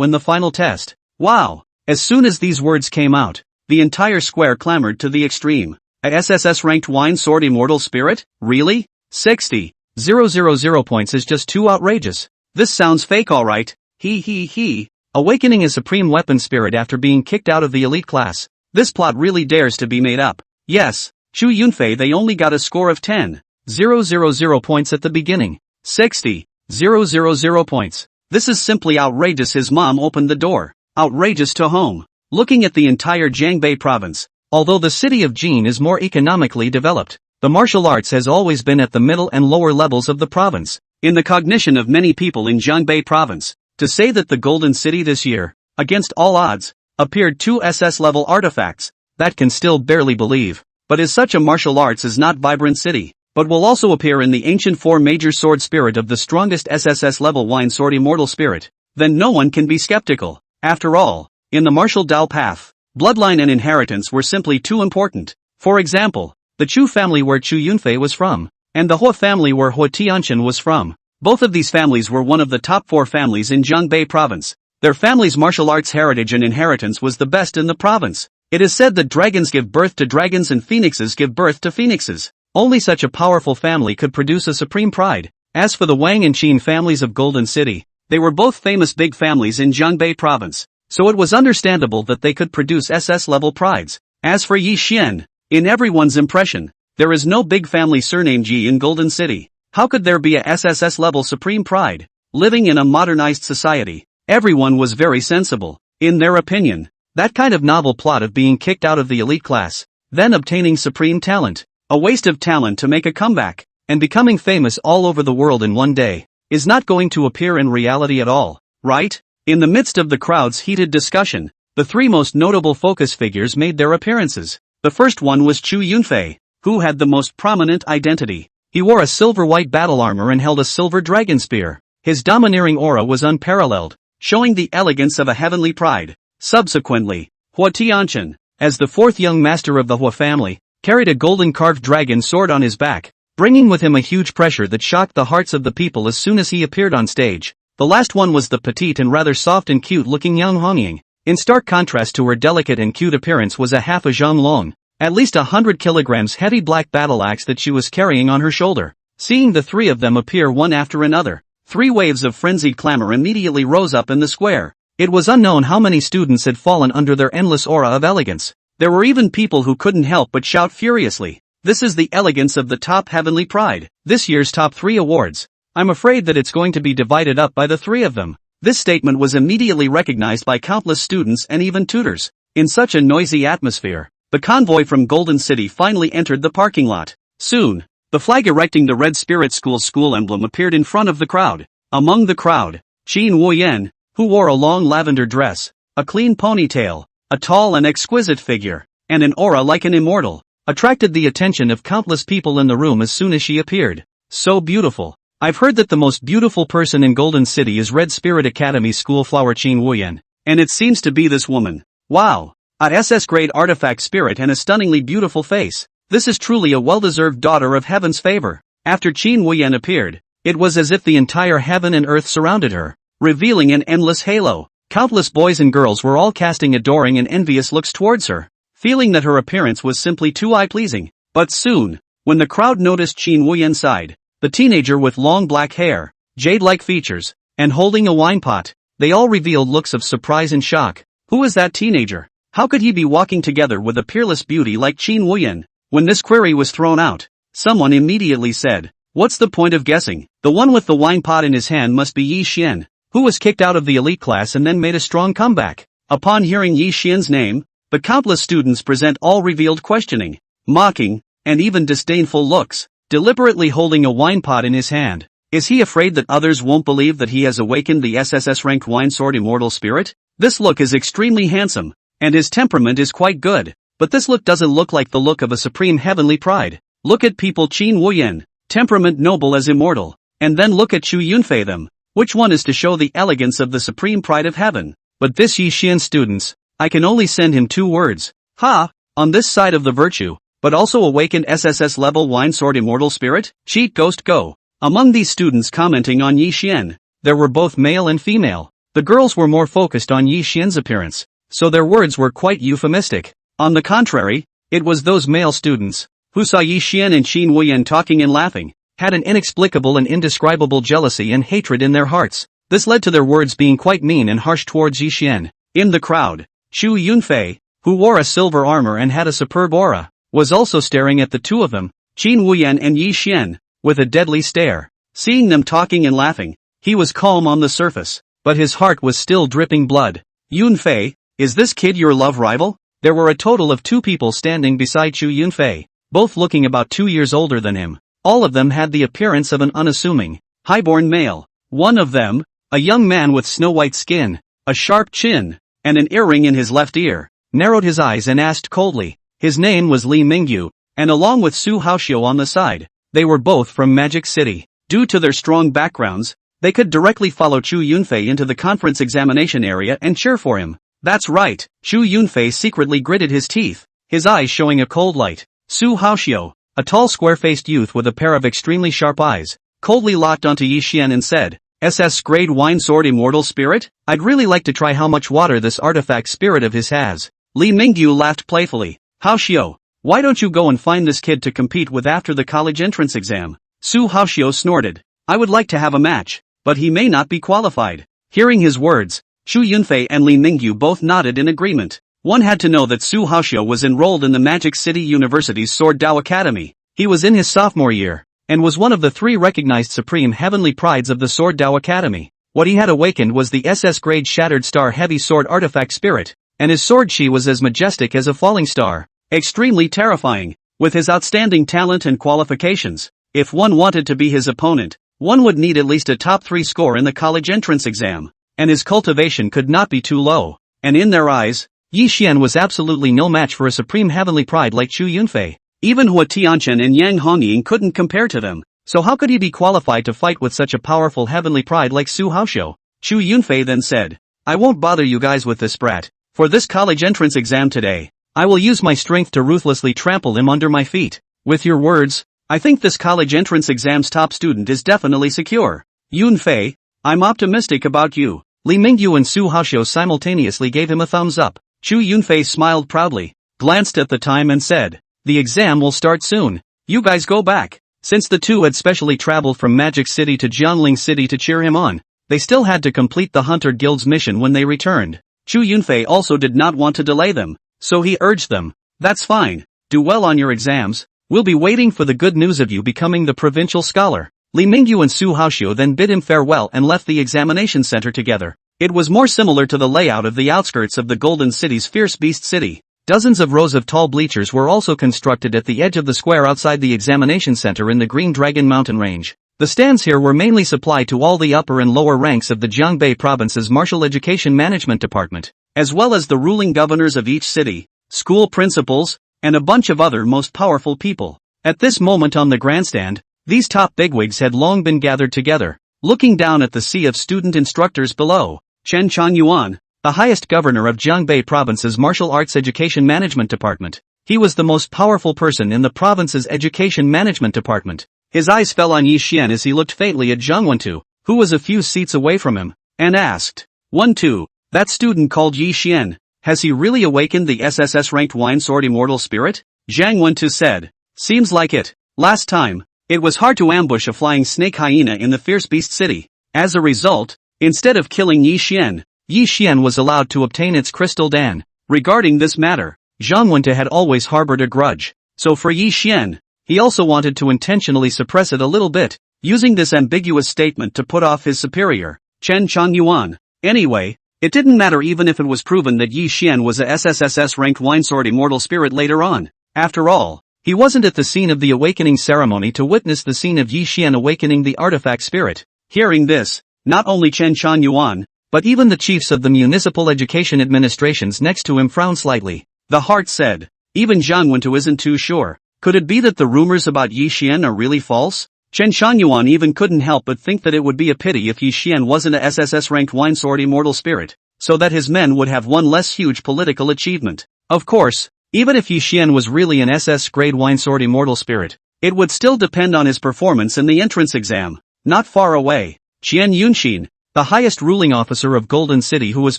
in the final test. Wow! As soon as these words came out, the entire square clamored to the extreme. A SSS-ranked Wine Sword Immortal Spirit? Really? 60,000 points is just too outrageous. This sounds fake alright. He. Awakening a supreme weapon spirit after being kicked out of the elite class. This plot really dares to be made up. Yes, Chu Yunfei they only got a score of 10,000 points at the beginning. 60,000 points. This is simply outrageous. His mom opened the door. Outrageous to home. Looking at the entire Jiangbei province, although the city of Jin is more economically developed, the martial arts has always been at the middle and lower levels of the province. In the cognition of many people in Jiangbei province, to say that the Golden City this year, against all odds, appeared 2 SS-level artifacts, that can still barely believe. But is such a martial arts is not vibrant city, but will also appear in the ancient 4 major sword spirit of the strongest SSS-level Wine Sword Immortal Spirit, then no one can be skeptical. After all, in the martial Dao path, bloodline and inheritance were simply too important. For example, the Chu family where Chu Yunfei was from, and the Hua family where Hua Tianchen was from. Both of these families were one of the top 4 families in Jiangbei province. Their family's martial arts heritage and inheritance was the best in the province. It is said that dragons give birth to dragons and phoenixes give birth to phoenixes. Only such a powerful family could produce a supreme pride. As for the Wang and Qin families of Golden City, they were both famous big families in Jiangbei province, so it was understandable that they could produce SS-level prides. As for Yi Xian, in everyone's impression, there is no big family surnamed Yi in Golden City. How could there be a SSS-level supreme pride? Living in a modernized society, everyone was very sensible, in their opinion. That kind of novel plot of being kicked out of the elite class, then obtaining supreme talent, a waste of talent to make a comeback, and becoming famous all over the world in one day, is not going to appear in reality at all, right? In the midst of the crowd's heated discussion, the 3 most notable focus figures made their appearances. The first one was Chu Yunfei, who had the most prominent identity. He wore a silver-white battle armor and held a silver dragon spear. His domineering aura was unparalleled, showing the elegance of a heavenly pride. Subsequently, Hua Tianchen, as the 4th young master of the Hua family, carried a golden carved dragon sword on his back, bringing with him a huge pressure that shocked the hearts of the people as soon as he appeared on stage. The last one was the petite and rather soft and cute-looking Yang Hongying. In stark contrast to her delicate and cute appearance was a half a zhang long, at least 100 kilograms heavy black battle axe that she was carrying on her shoulder. Seeing the 3 of them appear one after another, 3 waves of frenzied clamor immediately rose up in the square. It was unknown how many students had fallen under their endless aura of elegance. There were even people who couldn't help but shout furiously, "This is the elegance of the top heavenly pride." This year's top 3 awards. I'm afraid that it's going to be divided up by the 3 of them. This statement was immediately recognized by countless students and even tutors. In such a noisy atmosphere, the convoy from Golden City finally entered the parking lot. Soon, the flag erecting the Red Spirit School's school emblem appeared in front of the crowd. Among the crowd, Qin Wuyan, who wore a long lavender dress, a clean ponytail, a tall and exquisite figure, and an aura like an immortal, attracted the attention of countless people in the room as soon as she appeared. So beautiful. I've heard that the most beautiful person in Golden City is Red Spirit Academy school flower Qin Wuyan, and it seems to be this woman. Wow! A SS-grade artifact spirit and a stunningly beautiful face. This is truly a well-deserved daughter of heaven's favor. After Qin Wuyan appeared, it was as if the entire heaven and earth surrounded her, revealing an endless halo. Countless boys and girls were all casting adoring and envious looks towards her, feeling that her appearance was simply too eye-pleasing. But soon, when the crowd noticed Qin Wuyan side, the teenager with long black hair, jade-like features, and holding a wine pot, they all revealed looks of surprise and shock. Who is that teenager? How could he be walking together with a peerless beauty like Qin Wuyan? When this query was thrown out, someone immediately said, "What's the point of guessing? The one with the wine pot in his hand must be Yi Xian, who was kicked out of the elite class and then made a strong comeback." Upon hearing Yi Xian's name, the countless students present all revealed questioning, mocking, and even disdainful looks, deliberately holding a wine pot in his hand. Is he afraid that others won't believe that he has awakened the SSS-ranked wine sword immortal spirit? This look is extremely handsome, and his temperament is quite good, but this look doesn't look like the look of a supreme heavenly pride. Look at people Qin Wuyan, temperament noble as immortal, and then look at Chu Yunfei them. Which one is to show the elegance of the supreme pride of heaven? But this Yi Xian students, I can only send him 2 words. Ha! On this side of the virtue, but also awakened SSS level wine sword immortal spirit? Cheat ghost go. Among these students commenting on Yi Xian, there were both male and female. The girls were more focused on Yi Xian's appearance, so their words were quite euphemistic. On the contrary, it was those male students, who saw Yi Xian and Qin Wuyan talking and laughing, had an inexplicable and indescribable jealousy and hatred in their hearts. This led to their words being quite mean and harsh towards Yi Xian. In the crowd, Chu Yunfei, who wore a silver armor and had a superb aura, was also staring at the two of them, Qin Wuyan and Yi Xian, with a deadly stare. Seeing them talking and laughing, he was calm on the surface, but his heart was still dripping blood. Yunfei, is this kid your love rival? There were a total of 2 people standing beside Chu Yunfei, both looking about 2 years older than him. All of them had the appearance of an unassuming, highborn male. One of them, a young man with snow-white skin, a sharp chin, and an earring in his left ear, narrowed his eyes and asked coldly. His name was Li Mingyu, and along with Su Haoxiu on the side, they were both from Magic City. Due to their strong backgrounds, they could directly follow Chu Yunfei into the conference examination area and cheer for him. That's right, Chu Yunfei secretly gritted his teeth, his eyes showing a cold light. Su Haoxiu, a tall square-faced youth with a pair of extremely sharp eyes, coldly locked onto Yi Xian and said, SS-grade wine sword immortal spirit? I'd really like to try how much water this artifact spirit of his has. Li Mingyu laughed playfully. Haoxiu, why don't you go and find this kid to compete with after the college entrance exam? Su Haoxiu snorted. I would like to have a match, but he may not be qualified. Hearing his words, Chu Yunfei and Li Mingyu both nodded in agreement. One had to know that Su Haoxiu was enrolled in the Magic City University's Sword Dao Academy. He was in his sophomore year, and was one of the 3 recognized supreme heavenly prides of the Sword Dao Academy. What he had awakened was the SS-grade Shattered Star Heavy Sword Artifact Spirit, and his sword chi was as majestic as a falling star. Extremely terrifying. With his outstanding talent and qualifications, if one wanted to be his opponent, one would need at least a top 3 score in the college entrance exam, and his cultivation could not be too low. And in their eyes, Yi Xian was absolutely no match for a supreme heavenly pride like Chu Yunfei. Even Hua Tianchen and Yang Hongying couldn't compare to them, so how could he be qualified to fight with such a powerful heavenly pride like Su Haoxiu? Chu Yunfei then said, I won't bother you guys with this brat. For this college entrance exam today, I will use my strength to ruthlessly trample him under my feet. With your words, I think this college entrance exam's top student is definitely secure. Yunfei, I'm optimistic about you. Li Mingyu and Su Haoxiu simultaneously gave him a thumbs up. Chu Yunfei smiled proudly, glanced at the time and said, the exam will start soon. You guys go back. Since the two had specially traveled from Magic City to Jiangling City to cheer him on, they still had to complete the Hunter Guild's mission when they returned. Chu Yunfei also did not want to delay them, so he urged them, that's fine, do well on your exams, we'll be waiting for the good news of you becoming the provincial scholar. Li Mingyu and Su Haoxiu then bid him farewell and left the examination center together. It was more similar to the layout of the outskirts of the Golden City's Fierce Beast City. Dozens of rows of tall bleachers were also constructed at the edge of the square outside the examination center in the Green Dragon Mountain Range. The stands here were mainly supplied to all the upper and lower ranks of the Jiangbei Province's Martial Education Management Department, as well as the ruling governors of each city, school principals, and a bunch of other most powerful people. At this moment on the grandstand, these top bigwigs had long been gathered together, looking down at the sea of student instructors below. Chen Changyuan, the highest governor of Jiangbei Province's Martial Arts Education Management Department. He was the most powerful person in the province's Education Management Department. His eyes fell on Yi Xian as he looked faintly at Zhang Wentu, who was a few seats away from him, and asked, "1-2, that student called Yi Xian, has he really awakened the SSS-ranked Wine Sword Immortal Spirit?" Zhang Wentu said, "Seems like it. Last time, it was hard to ambush a flying snake hyena in the Fierce Beast City. As a result, instead of killing Yi Xian was allowed to obtain its crystal Dan. Regarding this matter, Zhang Wentu had always harbored a grudge, so for Yi Xian, he also wanted to intentionally suppress it a little bit, using this ambiguous statement to put off his superior, Chen Changyuan. Anyway, it didn't matter even if it was proven that Yi Xian was a SSSS-ranked Wine Sword Immortal Spirit later on. After all, he wasn't at the scene of the awakening ceremony to witness the scene of Yi Xian awakening the artifact spirit. Hearing this, not only Chen Changyuan, but even the chiefs of the municipal education administrations next to him frowned slightly. The heart said, even Zhang Wentu isn't too sure. Could it be that the rumors about Yi Xian are really false? Chen Changyuan even couldn't help but think that it would be a pity if Yi Xian wasn't a SSS-ranked Wine Sword Immortal Spirit, so that his men would have one less huge political achievement. Of course, even if Yi Xian was really an SS-grade Wine Sword Immortal Spirit, it would still depend on his performance in the entrance exam. Not far away, Qian Yunxin, the highest ruling officer of Golden City who was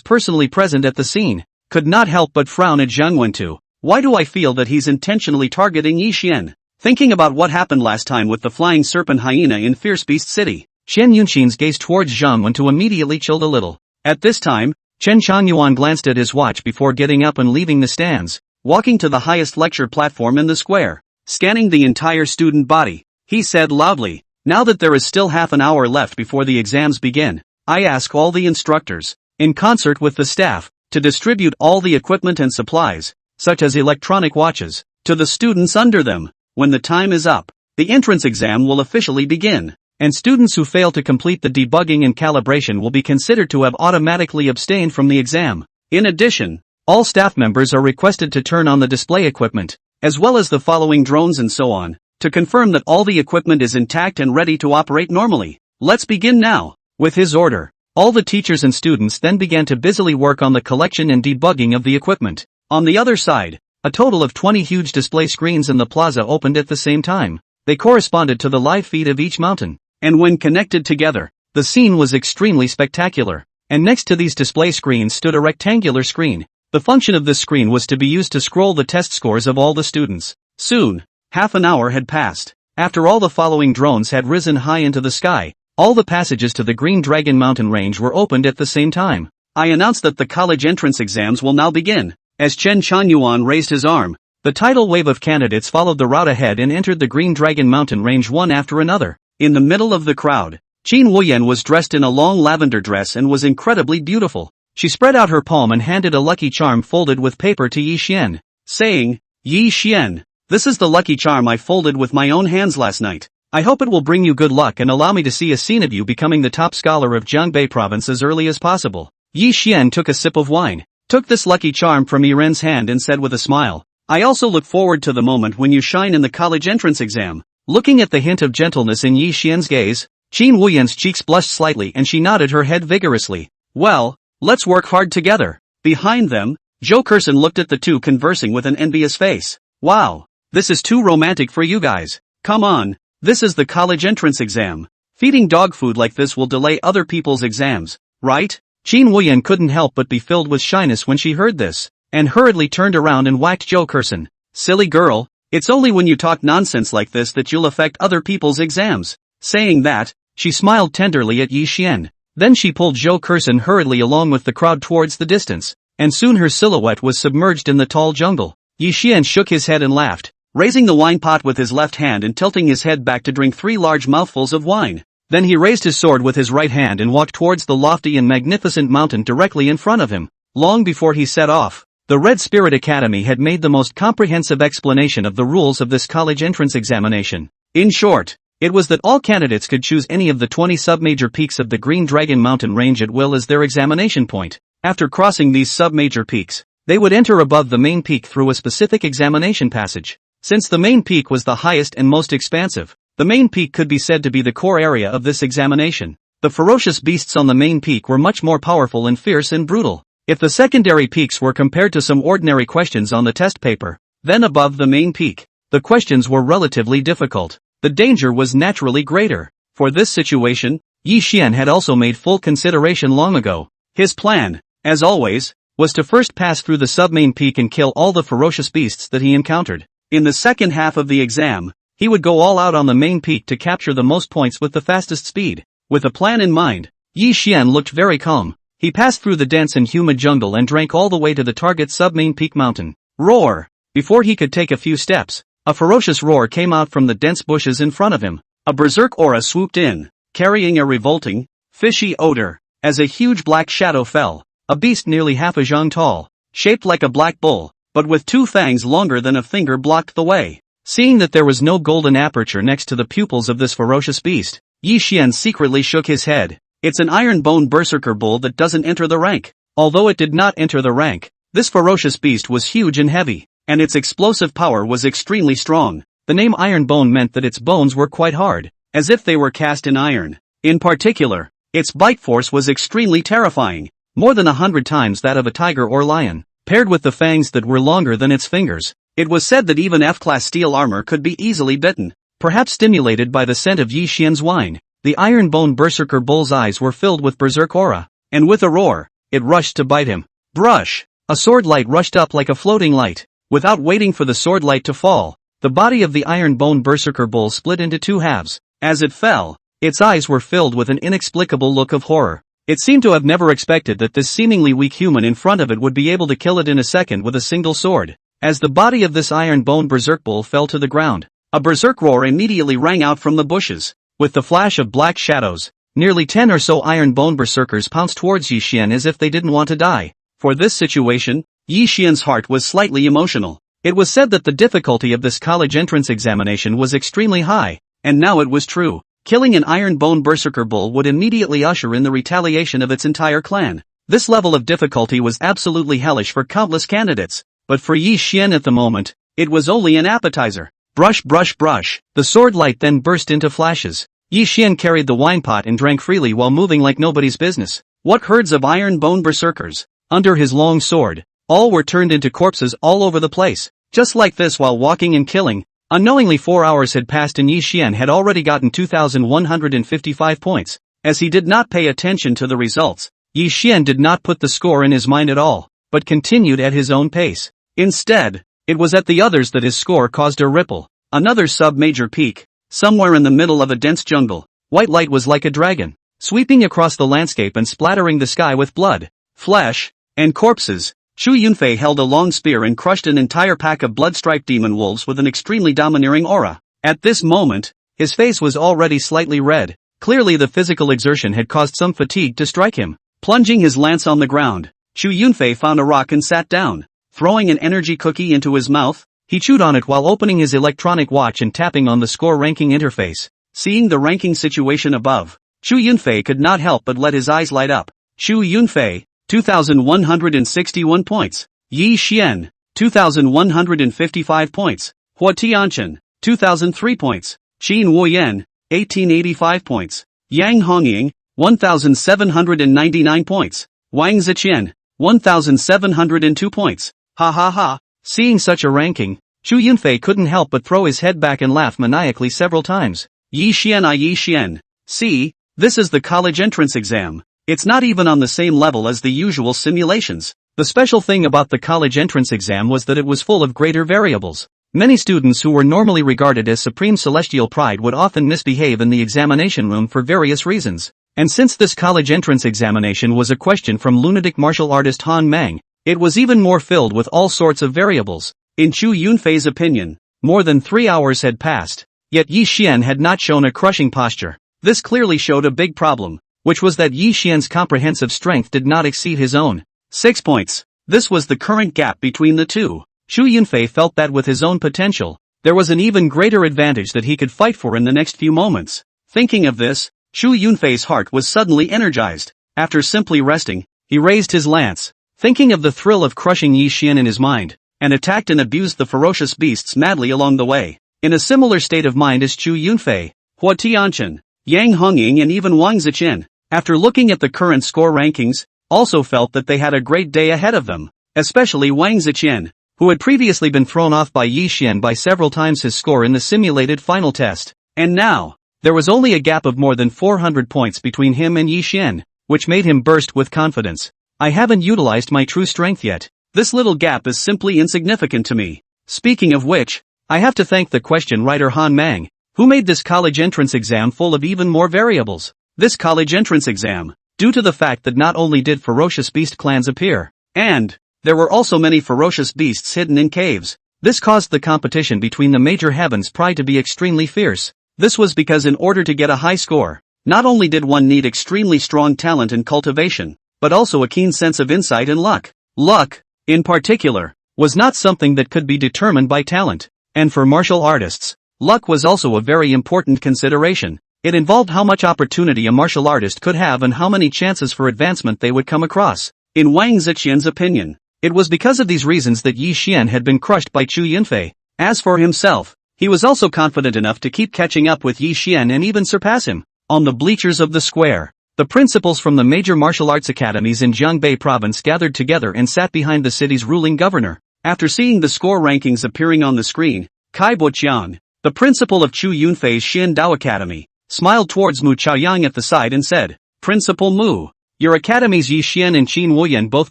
personally present at the scene, could not help but frown at Zhang Wentu. Why do I feel that he's intentionally targeting Yi Xian? Thinking about what happened last time with the flying serpent hyena in Fierce Beast City, Qian Yunxin's gaze towards Zhang Wentu immediately chilled a little. At this time, Chen Changyuan glanced at his watch before getting up and leaving the stands, walking to the highest lecture platform in the square. Scanning the entire student body, he said loudly, "Now that there is still half an hour left before the exams begin, I ask all the instructors, in concert with the staff, to distribute all the equipment and supplies, such as electronic watches, to the students under them. When the time is up, the entrance exam will officially begin, and students who fail to complete the debugging and calibration will be considered to have automatically abstained from the exam. In addition, all staff members are requested to turn on the display equipment, as well as the following drones and so on, to confirm that all the equipment is intact and ready to operate normally. Let's begin now." With his order, all the teachers and students then began to busily work on the collection and debugging of the equipment. On the other side, a total of 20 huge display screens in the plaza opened at the same time. They corresponded to the live feed of each mountain, and when connected together, the scene was extremely spectacular. And next to these display screens stood a rectangular screen. The function of this screen was to be used to scroll the test scores of all the students. Soon, half an hour had passed. After all the following drones had risen high into the sky, all the passages to the Green Dragon Mountain Range were opened at the same time. I announced that the college entrance exams will now begin. As Chen Changyuan raised his arm, the tidal wave of candidates followed the route ahead and entered the Green Dragon Mountain Range one after another. In the middle of the crowd, Qin Wuyan was dressed in a long lavender dress and was incredibly beautiful. She spread out her palm and handed a lucky charm folded with paper to Yi Xian, saying, "Yi Xian, this is the lucky charm I folded with my own hands last night. I hope it will bring you good luck and allow me to see a scene of you becoming the top scholar of Jiangbei Province as early as possible." Yi Xian took a sip of wine, took this lucky charm from Yi Ren's hand and said with a smile, "I also look forward to the moment when you shine in the college entrance exam." Looking at the hint of gentleness in Yi Xian's gaze, Qin Wuyan's cheeks blushed slightly and she nodded her head vigorously. "Well, let's work hard together." Behind them, Zhou Kerson looked at the two conversing with an envious face. "Wow, this is too romantic for you guys. Come on. This is the college entrance exam. Feeding dog food like this will delay other people's exams, right?" Qin Wuyan couldn't help but be filled with shyness when she heard this, and hurriedly turned around and whacked Zhou Kerson. "Silly girl, it's only when you talk nonsense like this that you'll affect other people's exams." Saying that, she smiled tenderly at Yi Xian. Then she pulled Zhou Kerson hurriedly along with the crowd towards the distance, and soon her silhouette was submerged in the tall jungle. Yi Xian shook his head and laughed, raising the wine pot with his left hand and tilting his head back to drink 3 large mouthfuls of wine. Then he raised his sword with his right hand and walked towards the lofty and magnificent mountain directly in front of him. Long before he set off, the Red Spirit Academy had made the most comprehensive explanation of the rules of this college entrance examination. In short, it was that all candidates could choose any of the 20 sub-major peaks of the Green Dragon Mountain Range at will as their examination point. After crossing these sub-major peaks, they would enter above the main peak through a specific examination passage. Since the main peak was the highest and most expansive, the main peak could be said to be the core area of this examination. The ferocious beasts on the main peak were much more powerful and fierce and brutal. If the secondary peaks were compared to some ordinary questions on the test paper, then above the main peak, the questions were relatively difficult. The danger was naturally greater. For this situation, Yi Xian had also made full consideration long ago. His plan, as always, was to first pass through the sub-main peak and kill all the ferocious beasts that he encountered. In the second half of the exam, he would go all out on the main peak to capture the most points with the fastest speed. With a plan in mind, Yi Xian looked very calm. He passed through the dense and humid jungle and drank all the way to the target sub-main peak mountain. Roar! Before he could take a few steps, a ferocious roar came out from the dense bushes in front of him. A berserk aura swooped in, carrying a revolting, fishy odor, as a huge black shadow fell. A beast nearly half a zhang tall, shaped like a black bull, but with 2 fangs longer than a finger blocked the way. Seeing that there was no golden aperture next to the pupils of this ferocious beast, Yi Xian secretly shook his head. It's an iron-bone berserker bull that doesn't enter the rank. Although it did not enter the rank, this ferocious beast was huge and heavy, and its explosive power was extremely strong. The name Iron Bone meant that its bones were quite hard, as if they were cast in iron. In particular, its bite force was extremely terrifying, more than 100 times that of a tiger or lion. Paired with the fangs that were longer than its fingers, it was said that even F-class steel armor could be easily bitten. Perhaps stimulated by the scent of Yi Xian's wine, the Iron Bone berserker bull's eyes were filled with berserk aura, and with a roar, it rushed to bite him. Brush! A sword light rushed up like a floating light. Without waiting for the sword light to fall, the body of the Iron Bone berserker bull split into 2 halves. As it fell, its eyes were filled with an inexplicable look of horror. It seemed to have never expected that this seemingly weak human in front of it would be able to kill it in a second with a single sword. As the body of this Iron Bone berserk bull fell to the ground, a berserk roar immediately rang out from the bushes. With the flash of black shadows, nearly 10 or so Iron Bone berserkers pounced towards Yi Xian as if they didn't want to die. For this situation, Yi Xian's heart was slightly emotional. It was said that the difficulty of this college entrance examination was extremely high, and now it was true. Killing an Iron Bone berserker bull would immediately usher in the retaliation of its entire clan. This level of difficulty was absolutely hellish for countless candidates, but for Yi Xian at the moment, it was only an appetizer. Brush brush brush. The sword light then burst into flashes. Yi Xian carried the wine pot and drank freely while moving like nobody's business. What herds of Iron Bone berserkers! Under his long sword, all were turned into corpses all over the place. Just like this while walking and killing. Unknowingly 4 hours had passed and Yi Xian had already gotten 2,155 points. As he did not pay attention to the results, Yi Xian did not put the score in his mind at all, but continued at his own pace. Instead, it was at the others that his score caused a ripple. Another sub-major peak, somewhere in the middle of a dense jungle, white light was like a dragon, sweeping across the landscape and splattering the sky with blood, flesh, and corpses. Xu Yunfei held a long spear and crushed an entire pack of blood-striped demon wolves with an extremely domineering aura. At this moment, his face was already slightly red. Clearly the physical exertion had caused some fatigue to strike him. Plunging his lance on the ground, Xu Yunfei found a rock and sat down. Throwing an energy cookie into his mouth, he chewed on it while opening his electronic watch and tapping on the score ranking interface. Seeing the ranking situation above, Xu Yunfei could not help but let his eyes light up. Xu Yunfei, 2,161 points. Yi Xian, 2,155 points. Hua Tianchen, 2,003 points. Qin Wuyan, 1,885 points. Yang Hongying, 1,799 points. Wang Ziqian, 1,702 points. Ha ha ha. Seeing such a ranking, Xu Yunfei couldn't help but throw his head back and laugh maniacally several times. Yi Xian. See, this is the college entrance exam. It's not even on the same level as the usual simulations. The special thing about the college entrance exam was that it was full of greater variables. Many students who were normally regarded as supreme celestial pride would often misbehave in the examination room for various reasons. And since this college entrance examination was a question from lunatic martial artist Han Mang, it was even more filled with all sorts of variables. In Xu Yunfei's opinion, more than 3 hours had passed, yet Yi Xian had not shown a crushing posture. This clearly showed a big problem, which was that Yi Xian's comprehensive strength did not exceed his own. 6 points. This was the current gap between the two. Xu Yunfei felt that with his own potential, there was an even greater advantage that he could fight for in the next few moments. Thinking of this, Xu Yunfei's heart was suddenly energized. After simply resting, he raised his lance, thinking of the thrill of crushing Yi Xian in his mind, and attacked and abused the ferocious beasts madly along the way. In a similar state of mind as Xu Yunfei, Hua Tianchen, Yang Hongying and even Wang Ziqian. After looking at the current score rankings, also felt that they had a great day ahead of them, especially Wang Ziqian, who had previously been thrown off by Yi Xian by several times his score in the simulated final test. And now, there was only a gap of more than 400 points between him and Yi Xian, which made him burst with confidence. I haven't utilized my true strength yet. This little gap is simply insignificant to me. Speaking of which, I have to thank the question writer Han Mang, who made this college entrance exam full of even more variables. This college entrance exam, due to the fact that not only did ferocious beast clans appear, and there were also many ferocious beasts hidden in caves. This caused the competition between the major heavens pride to be extremely fierce. This was because in order to get a high score, not only did one need extremely strong talent and cultivation, but also a keen sense of insight and luck. Luck, in particular, was not something that could be determined by talent. And for martial artists, luck was also a very important consideration. It involved how much opportunity a martial artist could have and how many chances for advancement they would come across. In Wang Ziqian's opinion, it was because of these reasons that Yi Xian had been crushed by Chu Yunfei. As for himself, he was also confident enough to keep catching up with Yi Xian and even surpass him. On the bleachers of the square, the principals from the major martial arts academies in Jiangbei province gathered together and sat behind the city's ruling governor. After seeing the score rankings appearing on the screen, Kai Buqiang, the principal of Chu Yunfei's Xin Dao Academy, smiled towards Mu Chaoyang at the side and said, "Principal Mu, your academies Yi Xian and Qin Wuyan both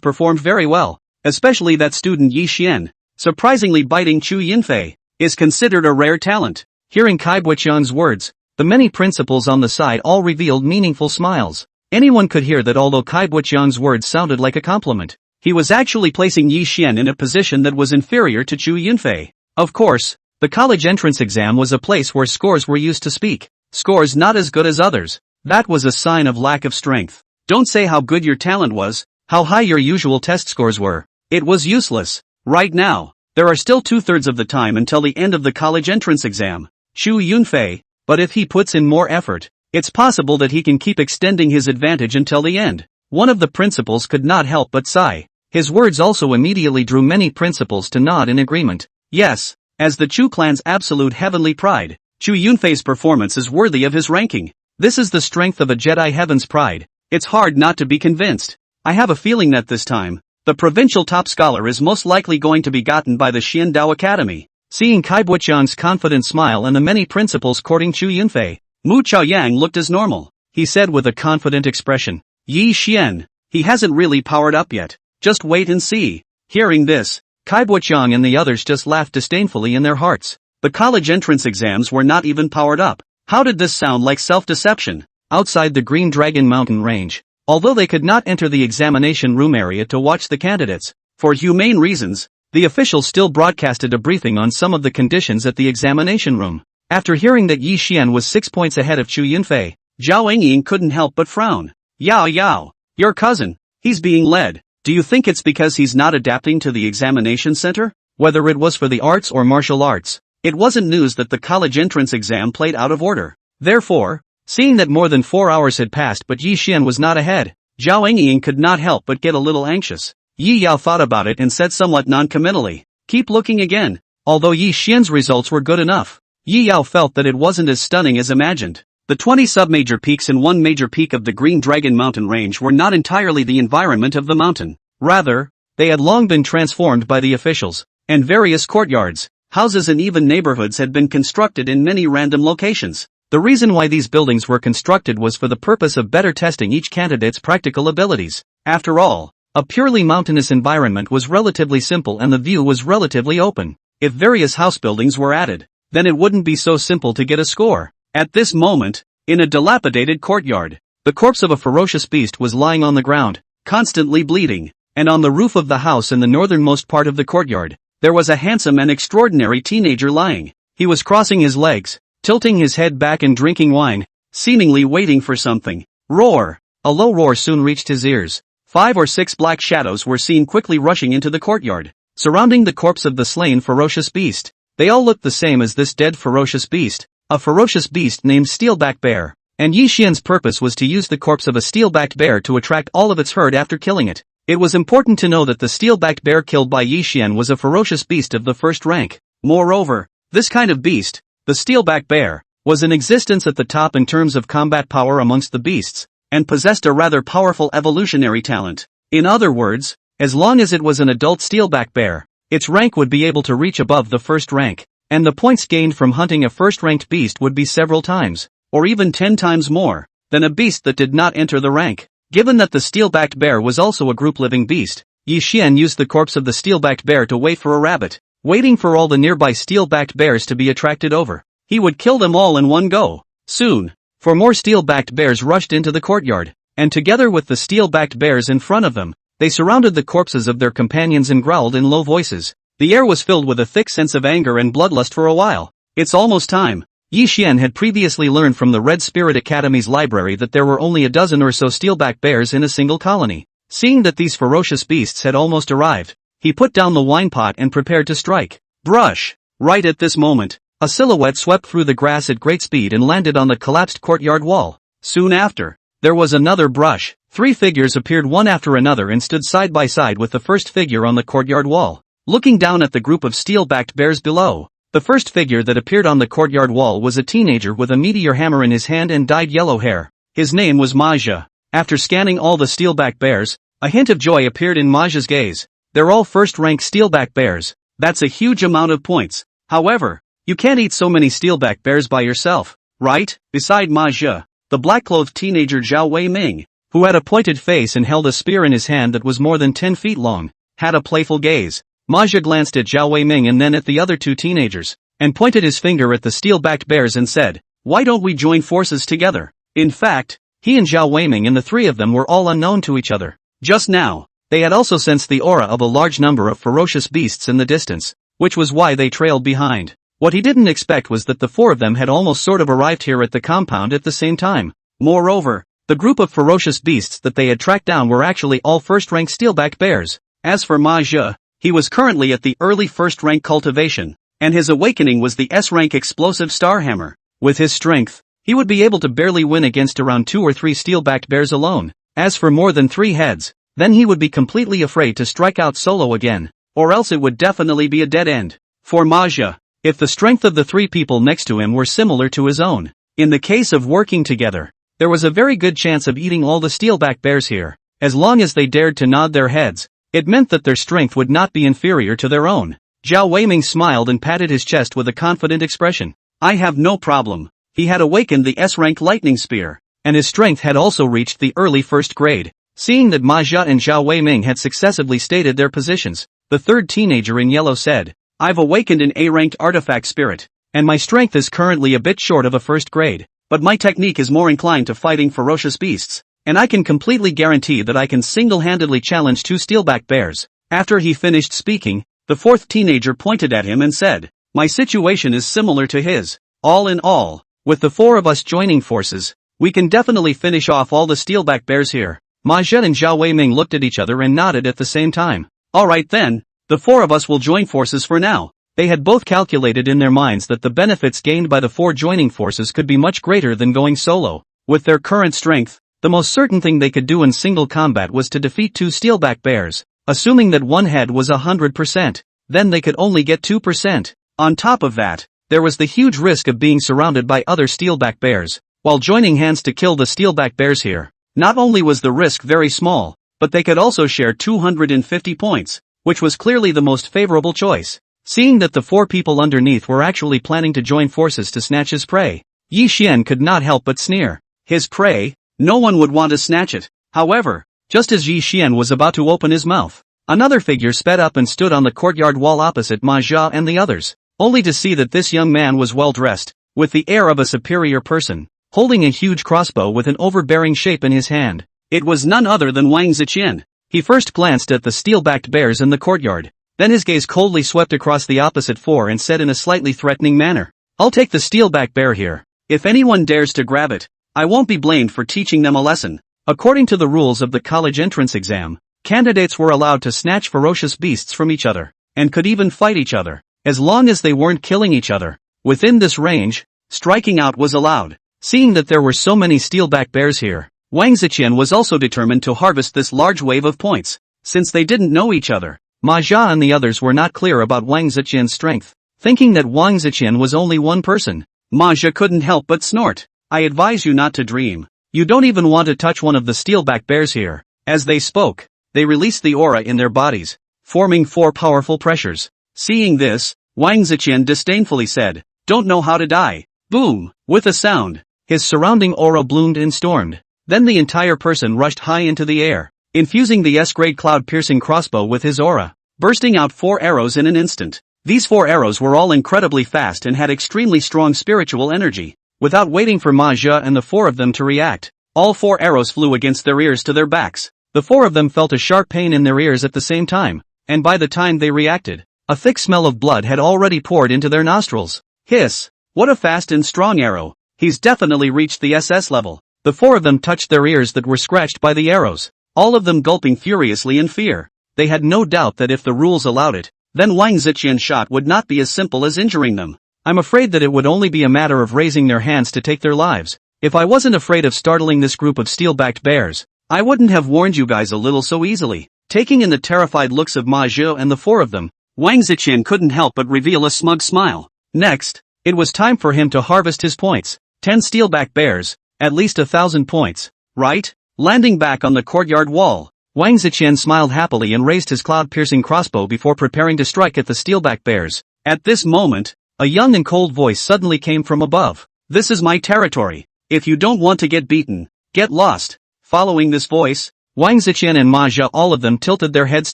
performed very well. Especially that student Yi Xian, surprisingly biting Chu Yunfei, is considered a rare talent." Hearing Kai Buqiang's words, the many principals on the side all revealed meaningful smiles. Anyone could hear that although Kai Buqiang's words sounded like a compliment, he was actually placing Yi Xian in a position that was inferior to Chu Yunfei. Of course, the college entrance exam was a place where scores were used to speak. Scores not as good as others. That was a sign of lack of strength. Don't say how good your talent was, how high your usual test scores were. It was useless. Right now, there are still 2/3 of the time until the end of the college entrance exam. Chu Yunfei, but if he puts in more effort, it's possible that he can keep extending his advantage until the end. One of the principals could not help but sigh. His words also immediately drew many principals to nod in agreement. Yes, as the Chu clan's absolute heavenly pride, Chu Yunfei's performance is worthy of his ranking. This is the strength of a Jedi Heaven's pride. It's hard not to be convinced. I have a feeling that this time, the provincial top scholar is most likely going to be gotten by the Xian Dao Academy. Seeing Kai Buqiang's confident smile and the many principals courting Chu Yunfei, Mu Chaoyang looked as normal. He said with a confident expression, "Yi Xian, he hasn't really powered up yet. Just wait and see." Hearing this, Kai Buqiang and the others just laughed disdainfully in their hearts. The college entrance exams were not even powered up. How did this sound like self-deception? Outside the Green Dragon Mountain range, although they could not enter the examination room area to watch the candidates, for humane reasons, the officials still broadcasted a briefing on some of the conditions at the examination room. After hearing that Yi Xian was 6 points ahead of Chu Yunfei, Zhao Engying couldn't help but frown. "Yao Yao, your cousin, he's being led. Do you think it's because he's not adapting to the examination center?" Whether it was for the arts or martial arts, it wasn't news that the college entrance exam played out of order. Therefore, seeing that more than 4 hours had passed but Yi Xian was not ahead, Zhao Engying could not help but get a little anxious. Yi Yao thought about it and said somewhat non-committally, "Keep looking again." Although Yi Xian's results were good enough, Yi Yao felt that it wasn't as stunning as imagined. The 20 sub-major peaks and one major peak of the Green Dragon Mountain range were not entirely the environment of the mountain. Rather, they had long been transformed by the officials, and various courtyards, houses and even neighborhoods had been constructed in many random locations. The reason why these buildings were constructed was for the purpose of better testing each candidate's practical abilities. After all, a purely mountainous environment was relatively simple and the view was relatively open. If various house buildings were added, then it wouldn't be so simple to get a score. At this moment, in a dilapidated courtyard, the corpse of a ferocious beast was lying on the ground, constantly bleeding, and on the roof of the house in the northernmost part of the courtyard, there was a handsome and extraordinary teenager lying. He was crossing his legs, tilting his head back and drinking wine, seemingly waiting for something. Roar! A low roar soon reached his ears. 5 or 6 black shadows were seen quickly rushing into the courtyard, surrounding the corpse of the slain ferocious beast. They all looked the same as this dead ferocious beast, a ferocious beast named Steelback Bear, and Yi Xian's purpose was to use the corpse of a steel-backed bear to attract all of its herd after killing it. It was important to know that the steel-backed bear killed by Yi Xian was a ferocious beast of the first rank. Moreover, this kind of beast, the steelback bear, was in existence at the top in terms of combat power amongst the beasts, and possessed a rather powerful evolutionary talent. In other words, as long as it was an adult steelback bear, its rank would be able to reach above the first rank, and the points gained from hunting a first-ranked beast would be several times, or even 10 times more, than a beast that did not enter the rank. Given that the steel-backed bear was also a group-living beast, Yi Xian used the corpse of the steel-backed bear to wait for a rabbit, waiting for all the nearby steel-backed bears to be attracted over. He would kill them all in one go. Soon, 4 more steel-backed bears rushed into the courtyard, and together with the steel-backed bears in front of them, they surrounded the corpses of their companions and growled in low voices. The air was filled with a thick sense of anger and bloodlust for a while. It's almost time. Yi Xian had previously learned from the Red Spirit Academy's library that there were only a dozen or so steelback bears in a single colony. Seeing that these ferocious beasts had almost arrived, he put down the wine pot and prepared to strike. Brush! Right at this moment, a silhouette swept through the grass at great speed and landed on the collapsed courtyard wall. Soon after, there was another brush. 3 figures appeared one after another and stood side by side with the first figure on the courtyard wall, looking down at the group of steel-backed bears below. The first figure that appeared on the courtyard wall was a teenager with a meteor hammer in his hand and dyed yellow hair. His name was Manhwa. After scanning all the steelback bears, a hint of joy appeared in Manhwa's gaze. They're all first-rank steelback bears. That's a huge amount of points. However, you can't eat so many steelback bears by yourself, right? Beside Manhwa, the black-clothed teenager Zhao Weiming, who had a pointed face and held a spear in his hand that was more than 10 feet long, had a playful gaze. Manhwa glanced at Zhao Weiming and then at the other 2 teenagers, and pointed his finger at the steel-backed bears and said, "Why don't we join forces together?" In fact, he and Zhao Weiming and the 3 of them were all unknown to each other. Just now, they had also sensed the aura of a large number of ferocious beasts in the distance, which was why they trailed behind. What he didn't expect was that the 4 of them had almost sort of arrived here at the compound at the same time. Moreover, the group of ferocious beasts that they had tracked down were actually all first-rank steelback bears. As for Manhwa, he was currently at the early first-rank cultivation, and his awakening was the S-rank explosive star hammer. With his strength, he would be able to barely win against around 2 or 3 steelbacked bears alone. As for more than 3 heads, then he would be completely afraid to strike out solo again, or else it would definitely be a dead end. For Manhwa, if the strength of the 3 people next to him were similar to his own, in the case of working together, there was a very good chance of eating all the steelback bears here. As long as they dared to nod their heads, it meant that their strength would not be inferior to their own. Zhao Weiming smiled and patted his chest with a confident expression. I have no problem. He had awakened the S-rank lightning spear, and his strength had also reached the early first grade. Seeing that Manhwa and Zhao Weiming had successively stated their positions, the 3rd teenager in yellow said, I've awakened an A-ranked artifact spirit, and my strength is currently a bit short of a first grade, but my technique is more inclined to fighting ferocious beasts, and I can completely guarantee that I can single-handedly challenge 2 steelback bears. After he finished speaking, the 4th teenager pointed at him and said, my situation is similar to his. All in all, with the 4 of us joining forces, we can definitely finish off all the steelback bears here. Manhwa and Zhao Weiming looked at each other and nodded at the same time. Alright then, the 4 of us will join forces for now. They had both calculated in their minds that the benefits gained by the 4 joining forces could be much greater than going solo. With their current strength, the most certain thing they could do in single combat was to defeat 2 steelback bears, assuming that one head was 100%, then they could only get 2%. On top of that, there was the huge risk of being surrounded by other steelback bears, while joining hands to kill the steelback bears here. Not only was the risk very small, but they could also share 250 points, which was clearly the most favorable choice. Seeing that the 4 people underneath were actually planning to join forces to snatch his prey, Yi Xian could not help but sneer. His prey? No one would want to snatch it. However, just as Yi Xian was about to open his mouth, another figure sped up and stood on the courtyard wall opposite Manhwa and the others, only to see that this young man was well dressed, with the air of a superior person, holding a huge crossbow with an overbearing shape in his hand. It was none other than Wang Ziqian. He first glanced at the steel-backed bears in the courtyard, then his gaze coldly swept across the opposite 4 and said in a slightly threatening manner, I'll take the steelback bear here. If anyone dares to grab it, I won't be blamed for teaching them a lesson. According to the rules of the college entrance exam, candidates were allowed to snatch ferocious beasts from each other, and could even fight each other, as long as they weren't killing each other. Within this range, striking out was allowed. Seeing that there were so many steelback bears here, Wang Ziqian was also determined to harvest this large wave of points. Since they didn't know each other, Manhwa and the others were not clear about Wang Ziqian's strength. Thinking that Wang Ziqian was only one person, Manhwa couldn't help but snort. I advise you not to dream. You don't even want to touch one of the steelback bears here. As they spoke, they released the aura in their bodies, forming 4 powerful pressures. Seeing this, Wang Ziqian disdainfully said, "Don't know how to die." Boom! With a sound, his surrounding aura bloomed and stormed. Then the entire person rushed high into the air, infusing the S-grade cloud-piercing crossbow with his aura, bursting out 4 arrows in an instant. These 4 arrows were all incredibly fast and had extremely strong spiritual energy. Without waiting for Ma Jia and the 4 of them to react, all 4 arrows flew against their ears to their backs. The 4 of them felt a sharp pain in their ears at the same time, and by the time they reacted, a thick smell of blood had already poured into their nostrils. Hiss! What a fast and strong arrow! He's definitely reached the SS level. The 4 of them touched their ears that were scratched by the arrows, all of them gulping furiously in fear. They had no doubt that if the rules allowed it, then Wang Ziqian's shot would not be as simple as injuring them. I'm afraid that it would only be a matter of raising their hands to take their lives. If I wasn't afraid of startling this group of steel-backed bears, I wouldn't have warned you guys a little so easily. Taking in the terrified looks of Ma Jia and the 4 of them, Wang Ziqian couldn't help but reveal a smug smile. Next, it was time for him to harvest his points. 10 steelback bears, at least 1,000 points, right? Landing back on the courtyard wall, Wang Ziqian smiled happily and raised his cloud-piercing crossbow before preparing to strike at the steelback bears. At this moment, a young and cold voice suddenly came from above. "This is my territory. If you don't want to get beaten, get lost." Following this voice, Wang Ziqian and Ma Jia, all of them tilted their heads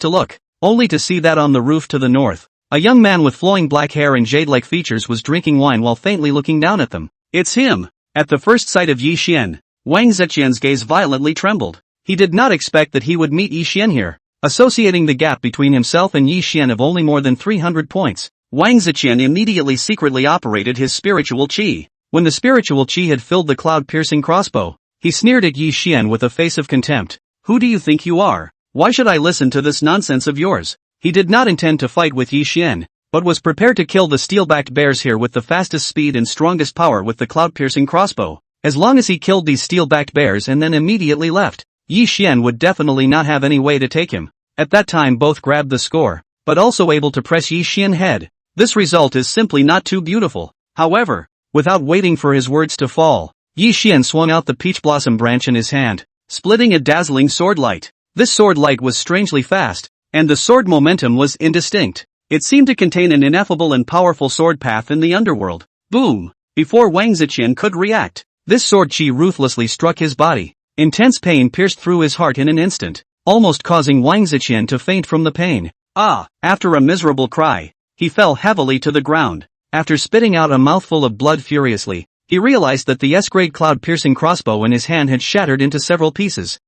to look, only to see that on the roof to the north, a young man with flowing black hair and jade-like features was drinking wine while faintly looking down at them. It's him! At the first sight of Yi Xian, Wang Ziqian's gaze violently trembled. He did not expect that he would meet Yi Xian here. Associating the gap between himself and Yi Xian of only more than 300 points, Wang Ziqian immediately secretly operated his spiritual qi. When the spiritual qi had filled the cloud-piercing crossbow, he sneered at Yi Xian with a face of contempt. "Who do you think you are? Why should I listen to this nonsense of yours?" He did not intend to fight with Yi Xian, but was prepared to kill the steel-backed bears here with the fastest speed and strongest power with the cloud-piercing crossbow. As long as he killed these steel-backed bears and then immediately left, Yi Xian would definitely not have any way to take him. At that time both grabbed the score, but also able to press Yi Xian's head. This result is simply not too beautiful. However, without waiting for his words to fall, Yi Xian swung out the peach blossom branch in his hand, splitting a dazzling sword light. This sword light was strangely fast, and the sword momentum was indistinct. It seemed to contain an ineffable and powerful sword path in the underworld. Boom! Before Wang Ziqian could react, this sword chi ruthlessly struck his body. Intense pain pierced through his heart in an instant, almost causing Wang Ziqian to faint from the pain. Ah! After a miserable cry, he fell heavily to the ground. After spitting out a mouthful of blood furiously, he realized that the S-grade cloud-piercing crossbow in his hand had shattered into several pieces.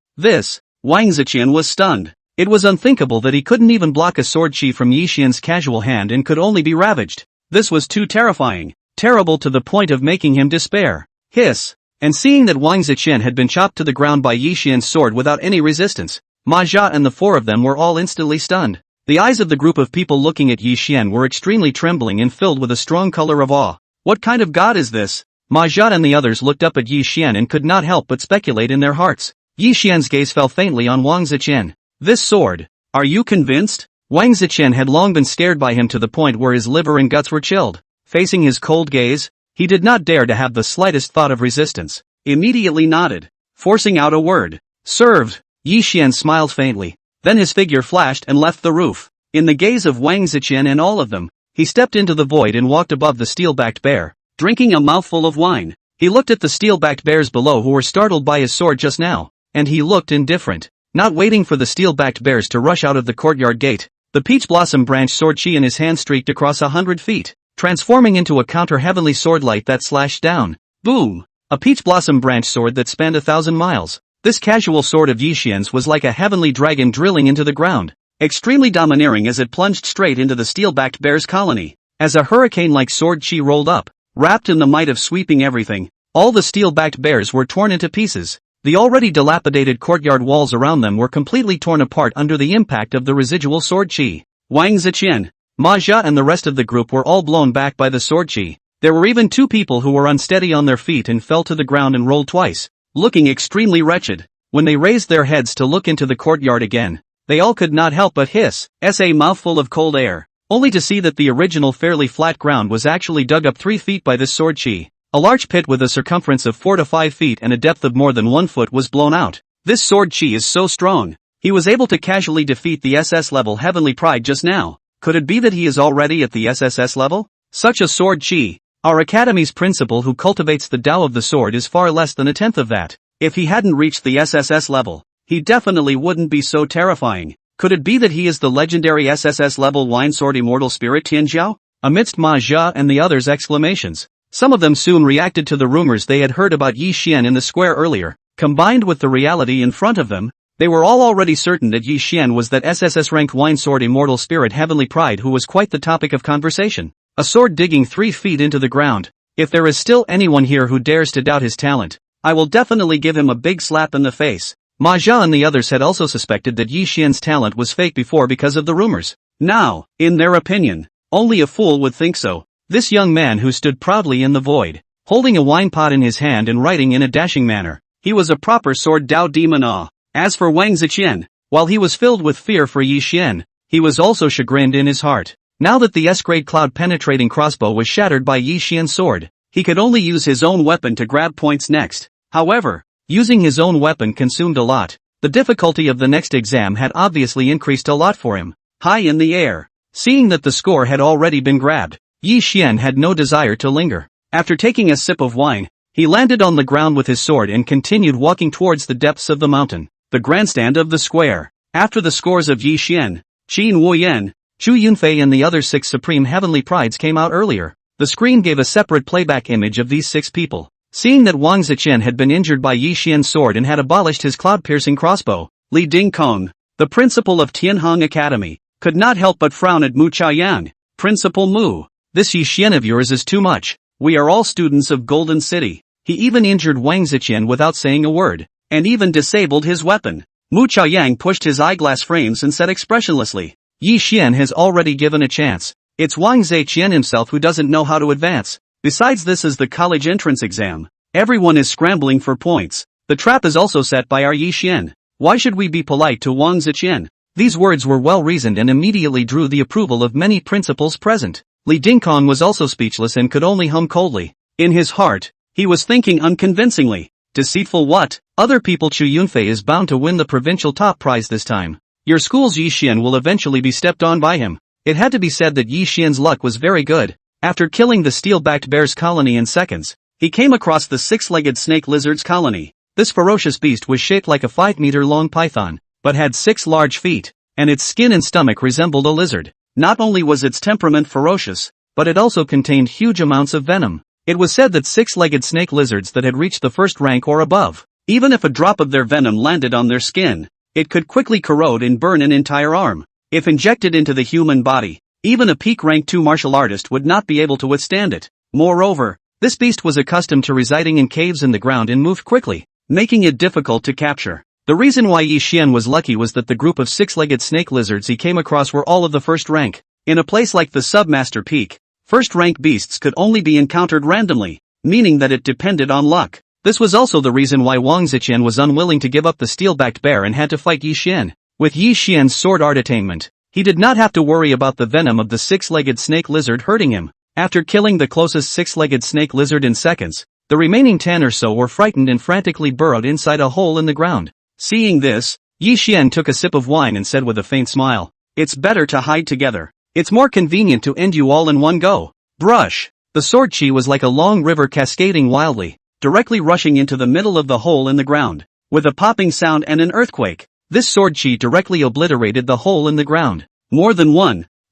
Wang Ziqian was stunned. It was unthinkable that he couldn't even block a sword chi from Yi Xian's casual hand and could only be ravaged. This was too terrifying, terrible to the point of making him despair. Hiss! And seeing that Wang Ziqian had been chopped to the ground by Yi Xian's sword without any resistance, Ma Jia and the 4 of them were all instantly stunned. The eyes of the group of people looking at Yi Xian were extremely trembling and filled with a strong color of awe. What kind of god is this? Ma Jia and the others looked up at Yi Xian and could not help but speculate in their hearts. Yi Xian's gaze fell faintly on Wang Ziqian. This sword. Are you convinced? Wang Ziqian had long been scared by him to the point where his liver and guts were chilled. Facing his cold gaze, he did not dare to have the slightest thought of resistance. Immediately nodded, forcing out a word. Served. Yi Xian smiled faintly. Then his figure flashed and left the roof. In the gaze of Wang Ziqian and all of them, he stepped into the void and walked above the steel-backed bear, drinking a mouthful of wine. He looked at the steel-backed bears below who were startled by his sword just now, and he looked indifferent. Not waiting for the steel-backed bears to rush out of the courtyard gate, the peach blossom branch sword chi in his hand streaked across 100 feet, transforming into a counter-heavenly sword light that slashed down. Boom! A peach blossom branch sword that spanned 1,000 miles. This casual sword of Yi Xian's was like a heavenly dragon drilling into the ground, extremely domineering as it plunged straight into the steel-backed bear's colony. As a hurricane-like sword chi rolled up, wrapped in the might of sweeping everything, all the steel-backed bears were torn into pieces. The already dilapidated courtyard walls around them were completely torn apart under the impact of the residual sword chi. Wang Ziqian, Ma Jia and the rest of the group were all blown back by the sword chi. There were even 2 people who were unsteady on their feet and fell to the ground and rolled twice, looking extremely wretched. When they raised their heads to look into the courtyard again, they all could not help but hiss, a mouthful of cold air, only to see that the original fairly flat ground was actually dug up 3 feet by this sword chi. A large pit with a circumference of 4 to 5 feet and a depth of more than 1 foot was blown out. This sword chi is so strong. He was able to casually defeat the SS level Heavenly Pride just now. Could it be that he is already at the SSS level? Such a sword chi. Our academy's principal who cultivates the Tao of the sword is far less than a tenth of that. If he hadn't reached the SSS level, he definitely wouldn't be so terrifying. Could it be that he is the legendary SSS level Wine Sword Immortal Spirit Tianjiao? Amidst Ma Jia and the others' exclamations, some of them soon reacted to the rumors they had heard about Yi Xian in the square earlier. Combined with the reality in front of them, they were all already certain that Yi Xian was that SSS-ranked Wine Sword Immortal Spirit Heavenly Pride who was quite the topic of conversation. A sword digging 3 feet into the ground. If there is still anyone here who dares to doubt his talent, I will definitely give him a big slap in the face. Ma Jia and the others had also suspected that Yi Xian's talent was fake before because of the rumors. Now, in their opinion, only a fool would think so. This young man who stood proudly in the void, holding a wine pot in his hand and writing in a dashing manner, he was a proper sword Dao demon awe. As for Wang Ziqian, while he was filled with fear for Yi Xian, he was also chagrined in his heart. Now that the S-grade cloud-penetrating crossbow was shattered by Yi Xian's sword, he could only use his own weapon to grab points next. However, using his own weapon consumed a lot. The difficulty of the next exam had obviously increased a lot for him. High in the air, seeing that the score had already been grabbed, Yi Xian had no desire to linger. After taking a sip of wine, he landed on the ground with his sword and continued walking towards the depths of the mountain. The grandstand of the square. After the scores of Yi Xian, Qin Wuyan, Zhu Yunfei and the other 6 supreme heavenly prides came out earlier, the screen gave a separate playback image of these 6 people. Seeing that Wang Ziqian had been injured by Yi Xian's sword and had abolished his cloud-piercing crossbow, Li Dingkong, the principal of Tianhong Academy, could not help but frown at Mu Chaoyang. Principal Mu, this Yi Xian of yours is too much. We are all students of Golden City. He even injured Wang Ziqian without saying a word, and even disabled his weapon. Mu Chaoyang pushed his eyeglass frames and said expressionlessly, Yi Xian has already given a chance. It's Wang Ziqian himself who doesn't know how to advance. Besides, this is the college entrance exam. Everyone is scrambling for points. The trap is also set by our Yi Xian. Why should we be polite to Wang Ziqian? These words were well reasoned and immediately drew the approval of many principals present. Li Dingkong was also speechless and could only hum coldly. In his heart, he was thinking unconvincingly. Deceitful what? Other people. Chu Yunfei is bound to win the provincial top prize this time. Your school's Yi Xian will eventually be stepped on by him. It had to be said that Yi Xian's luck was very good. After killing the steel-backed bear's colony in seconds, he came across the 6-legged snake lizard's colony. This ferocious beast was shaped like a 5-meter-long python, but had 6 large feet, and its skin and stomach resembled a lizard. Not only was its temperament ferocious, but it also contained huge amounts of venom. It was said that 6-legged snake lizards that had reached the first rank or above, even if a drop of their venom landed on their skin, it could quickly corrode and burn an entire arm. If injected into the human body, even a peak rank 2 martial artist would not be able to withstand it. Moreover, this beast was accustomed to residing in caves in the ground and moved quickly, making it difficult to capture. The reason why Yi Xian was lucky was that the group of 6-legged snake lizards he came across were all of the first rank. In a place like the Submaster Peak, first-rank beasts could only be encountered randomly, meaning that it depended on luck. This was also the reason why Wang Ziqian was unwilling to give up the steel-backed bear and had to fight Yi Xian. With Yi Xian's sword art attainment, he did not have to worry about the venom of the 6-legged snake lizard hurting him. After killing the closest 6-legged snake lizard in seconds, the remaining 10 or so were frightened and frantically burrowed inside a hole in the ground. Seeing this, Yi Xian took a sip of wine and said with a faint smile, "It's better to hide together. It's more convenient to end you all in one go." Brush! The sword chi was like a long river cascading wildly, directly rushing into the middle of the hole in the ground. With a popping sound and an earthquake, this sword chi directly obliterated the hole in the ground. More than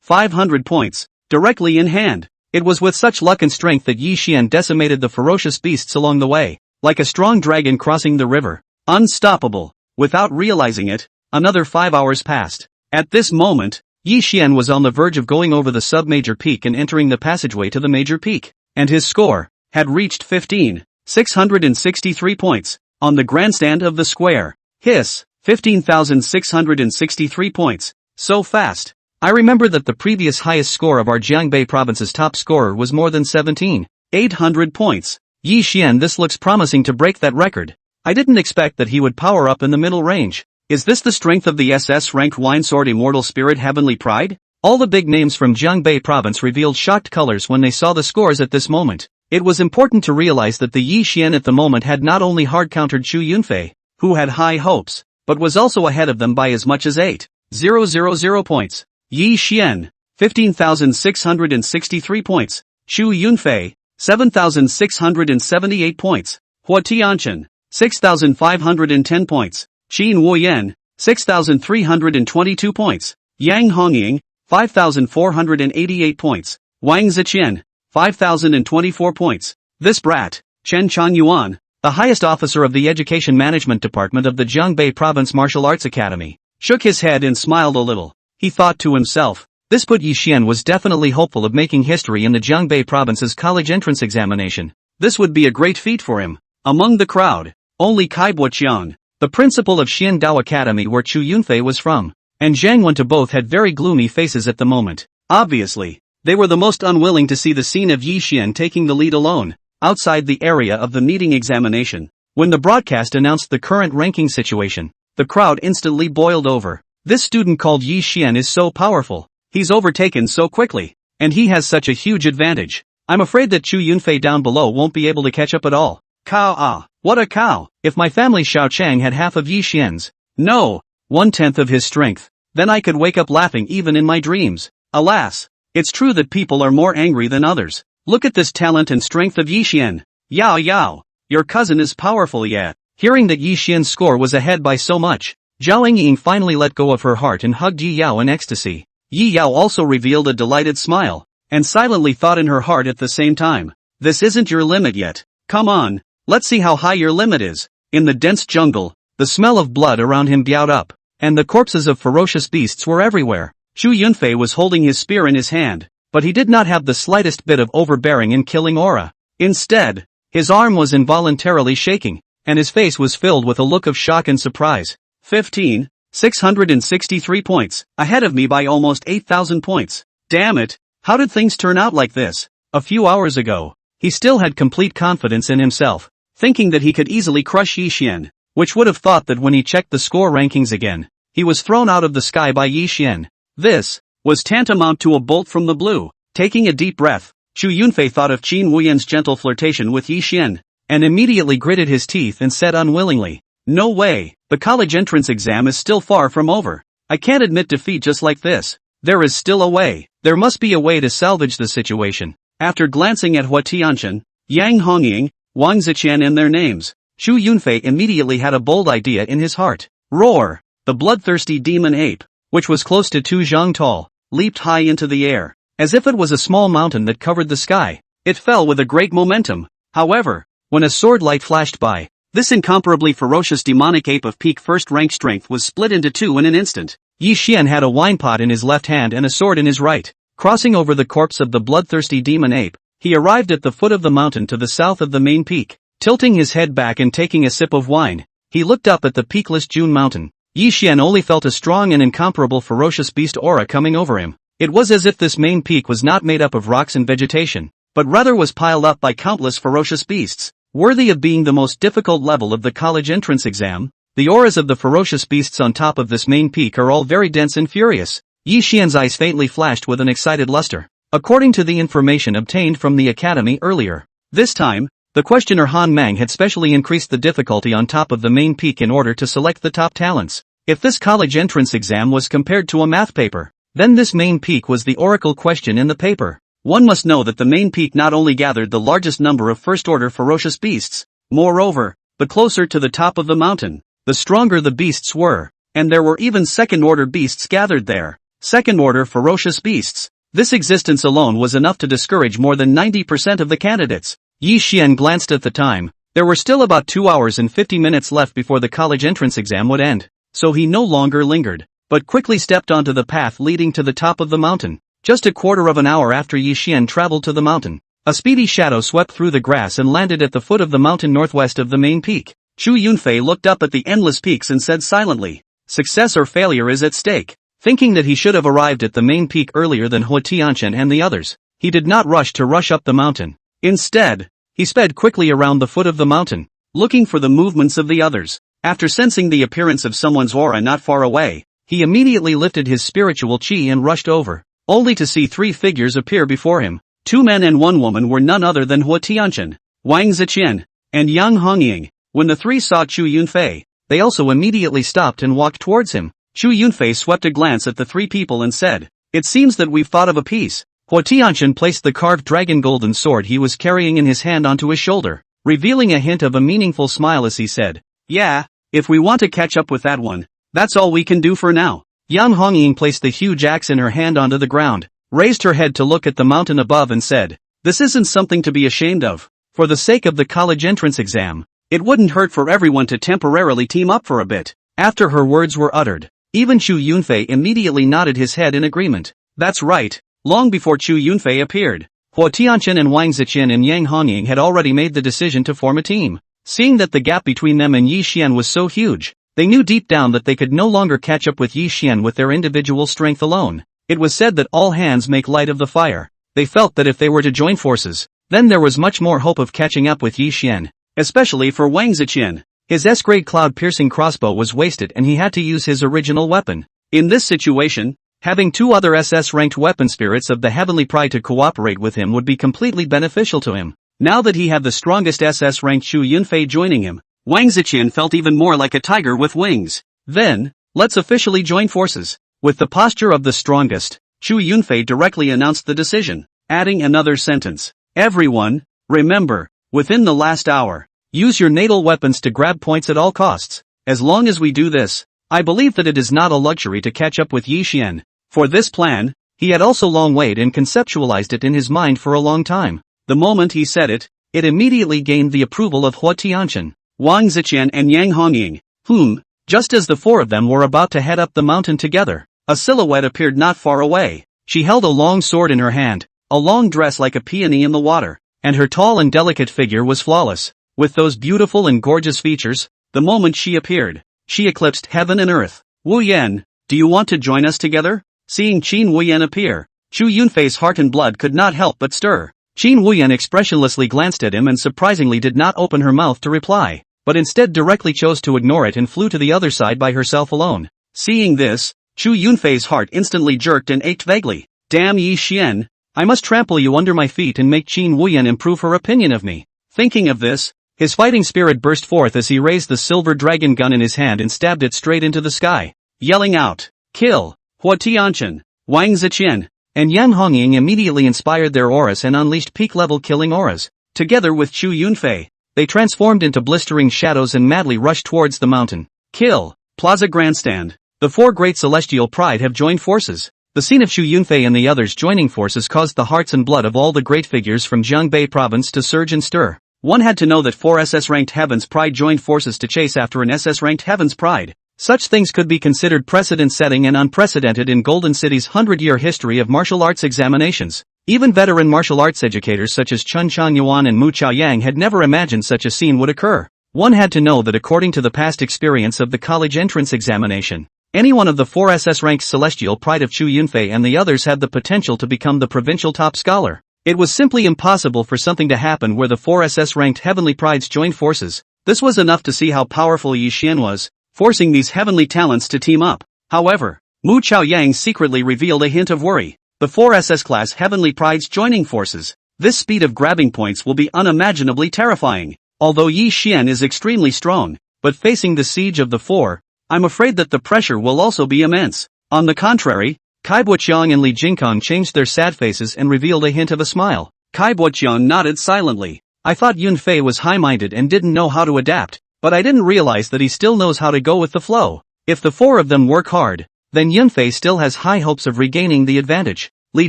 500 points, directly in hand. It was with such luck and strength that Yi Xian decimated the ferocious beasts along the way, like a strong dragon crossing the river. Unstoppable. Without realizing it, another 5 hours passed. At this moment, Yi Xian was on the verge of going over the sub-major peak and entering the passageway to the major peak, and his score had reached 15,663 points. On the grandstand of the square, hiss, 15,663 points. So fast. I remember that the previous highest score of our Jiangbei province's top scorer was more than 17,800 points. Yi Xian, this looks promising to break that record. I didn't expect that he would power up in the middle range. Is this the strength of the SS-ranked Wine Sword Immortal Spirit Heavenly Pride? All the big names from Jiangbei province revealed shocked colors when they saw the scores at this moment. It was important to realize that the Yi Xian at the moment had not only hard-countered Chu Yunfei, who had high hopes, but was also ahead of them by as much as 8,000 points. Yi Xian, 15,663 points. Chu Yunfei, 7,678 points. Hua Tianchen, 6,510 points. Qin Wuyan, 6,322 points. Yang Hongying, 5,488 points. Wang Ziqian, 5,024 points. This brat, Chen Changyuan, the highest officer of the Education Management Department of the Jiangbei Province Martial Arts Academy, shook his head and smiled a little. He thought to himself, this Put Yi Xian was definitely hopeful of making history in the Jiangbei Province's college entrance examination. This would be a great feat for him. Among the crowd, only Kai Buoqiang, the principal of Xian Dao Academy where Chu Yunfei was from, and Zhang Wentu had very gloomy faces at the moment. Obviously, they were the most unwilling to see the scene of Yi Xian taking the lead alone, outside the area of the meeting examination. When the broadcast announced the current ranking situation, the crowd instantly boiled over. This student called Yi Xian is so powerful, he's overtaken so quickly, and he has such a huge advantage. I'm afraid that Chu Yunfei down below won't be able to catch up at all. Cow what a cow! If my family Xiao Chang had half of Yi Xian's, no, 1/10 of his strength, then I could wake up laughing even in my dreams. Alas, it's true that people are more angry than others. Look at this talent and strength of Yi Xian. Yao Yao, your cousin is powerful yet. Hearing that Yi Xian's score was ahead by so much, Zhao Ying finally let go of her heart and hugged Yi Yao in ecstasy. Yi Yao also revealed a delighted smile, and silently thought in her heart at the same time, this isn't your limit yet. Come on, let's see how high your limit is. In the dense jungle, the smell of blood around him bowed up, and the corpses of ferocious beasts were everywhere. Chu Yunfei was holding his spear in his hand, but he did not have the slightest bit of overbearing and killing aura. Instead, his arm was involuntarily shaking, and his face was filled with a look of shock and surprise. 15,663 points, ahead of me by almost 8,000 points. Damn it, how did things turn out like this? A few hours ago, he still had complete confidence in himself, thinking that he could easily crush Yi Xian, which would have thought that when he checked the score rankings again, he was thrown out of the sky by Yi Xian. This was tantamount to a bolt from the blue. Taking a deep breath, Chu Yunfei thought of Qin Wuyan's gentle flirtation with Yi Xian, and immediately gritted his teeth and said unwillingly, no way, the college entrance exam is still far from over. I can't admit defeat just like this. There is still a way. There must be a way to salvage the situation. After glancing at Hua Tianchen, Yang Hongying, Wang Ziqian and their names, Chu Yunfei immediately had a bold idea in his heart. Roar! The bloodthirsty demon ape, which was close to 2 zhang tall, leaped high into the air, as if it was a small mountain that covered the sky. It fell with a great momentum. However, when a sword light flashed by, this incomparably ferocious demonic ape of peak first rank strength was split into two in an instant. Yi Xian had a wine pot in his left hand and a sword in his right. Crossing over the corpse of the bloodthirsty demon ape, he arrived at the foot of the mountain to the south of the main peak. Tilting his head back and taking a sip of wine, he looked up at the peakless June mountain. Yi Xian only felt a strong and incomparable ferocious beast aura coming over him. It was as if this main peak was not made up of rocks and vegetation, but rather was piled up by countless ferocious beasts. Worthy of being the most difficult level of the college entrance exam, the auras of the ferocious beasts on top of this main peak are all very dense and furious. Yi Xian's eyes faintly flashed with an excited luster. According to the information obtained from the academy earlier, this time, the questioner Han Mang had specially increased the difficulty on top of the main peak in order to select the top talents. If this college entrance exam was compared to a math paper, then this main peak was the oracle question in the paper. One must know that the main peak not only gathered the largest number of first-order ferocious beasts, moreover, the closer to the top of the mountain, the stronger the beasts were, and there were even second-order beasts gathered there. Second-order ferocious beasts. This existence alone was enough to discourage more than 90% of the candidates. Yi Xian glanced at the time. There were still about 2 hours and 50 minutes left before the college entrance exam would end, so he no longer lingered, but quickly stepped onto the path leading to the top of the mountain. Just a quarter of an hour after Yi Xian traveled to the mountain, a speedy shadow swept through the grass and landed at the foot of the mountain northwest of the main peak. Chu Yunfei looked up at the endless peaks and said silently, success or failure is at stake. Thinking that he should have arrived at the main peak earlier than Hua Tianchen and the others, he did not rush up the mountain. Instead, he sped quickly around the foot of the mountain, looking for the movements of the others. After sensing the appearance of someone's aura not far away, he immediately lifted his spiritual chi and rushed over, only to see 3 figures appear before him. 2 men and 1 woman were none other than Hua Tianchen, Wang Ziqian, and Yang Hongying. When the 3 saw Chu Yunfei, they also immediately stopped and walked towards him. Chu Yunfei swept a glance at the 3 people and said, "It seems that we've thought of a peace." Hua Tianchen placed the carved dragon golden sword he was carrying in his hand onto his shoulder, revealing a hint of a meaningful smile as he said, "Yeah, if we want to catch up with that one, that's all we can do for now." Yang Hongying placed the huge axe in her hand onto the ground, raised her head to look at the mountain above and said, "This isn't something to be ashamed of. For the sake of the college entrance exam, it wouldn't hurt for everyone to temporarily team up for a bit." After her words were uttered, even Chu Yunfei immediately nodded his head in agreement. That's right. Long before Chu Yunfei appeared, Hua Tianchen and Wang Ziqian and Yang Hongying had already made the decision to form a team. Seeing that the gap between them and Yi Xian was so huge, they knew deep down that they could no longer catch up with Yi Xian with their individual strength alone. It was said that all hands make light of the fire. They felt that if they were to join forces, then there was much more hope of catching up with Yi Xian, especially for Wang Ziqian. His S-grade cloud-piercing crossbow was wasted and he had to use his original weapon. In this situation, having 2 other SS-ranked weapon spirits of the Heavenly Pride to cooperate with him would be completely beneficial to him. Now that he had the strongest SS-ranked Chu Yunfei joining him, Wang Ziqian felt even more like a tiger with wings. Then, let's officially join forces. With the posture of the strongest, Chu Yunfei directly announced the decision, adding another sentence. "Everyone, remember, within the last hour, use your natal weapons to grab points at all costs. As long as we do this, I believe that it is not a luxury to catch up with Yi Xian." For this plan, he had also long waited and conceptualized it in his mind for a long time. The moment he said it, it immediately gained the approval of Hua Tianchen, Wang Ziqian and Yang Hongying, whom, just as the 4 of them were about to head up the mountain together, a silhouette appeared not far away. She held a long sword in her hand, a long dress like a peony in the water, and her tall and delicate figure was flawless. With those beautiful and gorgeous features, the moment she appeared, she eclipsed heaven and earth. "Wu Yan, do you want to join us together?" Seeing Qin Wuyan appear, Chu Yunfei's heart and blood could not help but stir. Qin Wuyan expressionlessly glanced at him and surprisingly did not open her mouth to reply, but instead directly chose to ignore it and flew to the other side by herself alone. Seeing this, Chu Yunfei's heart instantly jerked and ached vaguely. "Damn Yi Xian, I must trample you under my feet and make Qin Wuyan improve her opinion of me." Thinking of this, his fighting spirit burst forth as he raised the silver dragon gun in his hand and stabbed it straight into the sky, yelling out, "Kill!" Hua Tianchen, Wang Ziqian, and Yang Hongying immediately inspired their auras and unleashed peak-level killing auras. Together with Chu Yunfei, they transformed into blistering shadows and madly rushed towards the mountain. Kill! Plaza Grandstand. The 4 great celestial pride have joined forces. The scene of Chu Yunfei and the others joining forces caused the hearts and blood of all the great figures from Jiangbei province to surge and stir. One had to know that 4 SS-ranked Heaven's Pride joined forces to chase after an SS-ranked Heaven's Pride. Such things could be considered precedent-setting and unprecedented in Golden City's 100-year history of martial arts examinations. Even veteran martial arts educators such as Chun Chan Yuan and Mu Chaoyang had never imagined such a scene would occur. One had to know that according to the past experience of the college entrance examination, any one of the 4 SS-ranked celestial pride of Chu Yunfei and the others had the potential to become the provincial top scholar. It was simply impossible for something to happen where the 4 SS-ranked heavenly prides joined forces. This was enough to see how powerful Yi Xian was, forcing these heavenly talents to team up. However, Mu Chaoyang secretly revealed a hint of worry. The 4 SS-class heavenly prides joining forces. This speed of grabbing points will be unimaginably terrifying. Although Yi Xian is extremely strong, but facing the siege of the 4, I'm afraid that the pressure will also be immense. On the contrary, Kai Buoqiang and Li Jingkong changed their sad faces and revealed a hint of a smile. Kai Buoqiang nodded silently. I thought Yunfei was high-minded and didn't know how to adapt, but I didn't realize that he still knows how to go with the flow. If the 4 of them work hard, then Yunfei still has high hopes of regaining the advantage. Li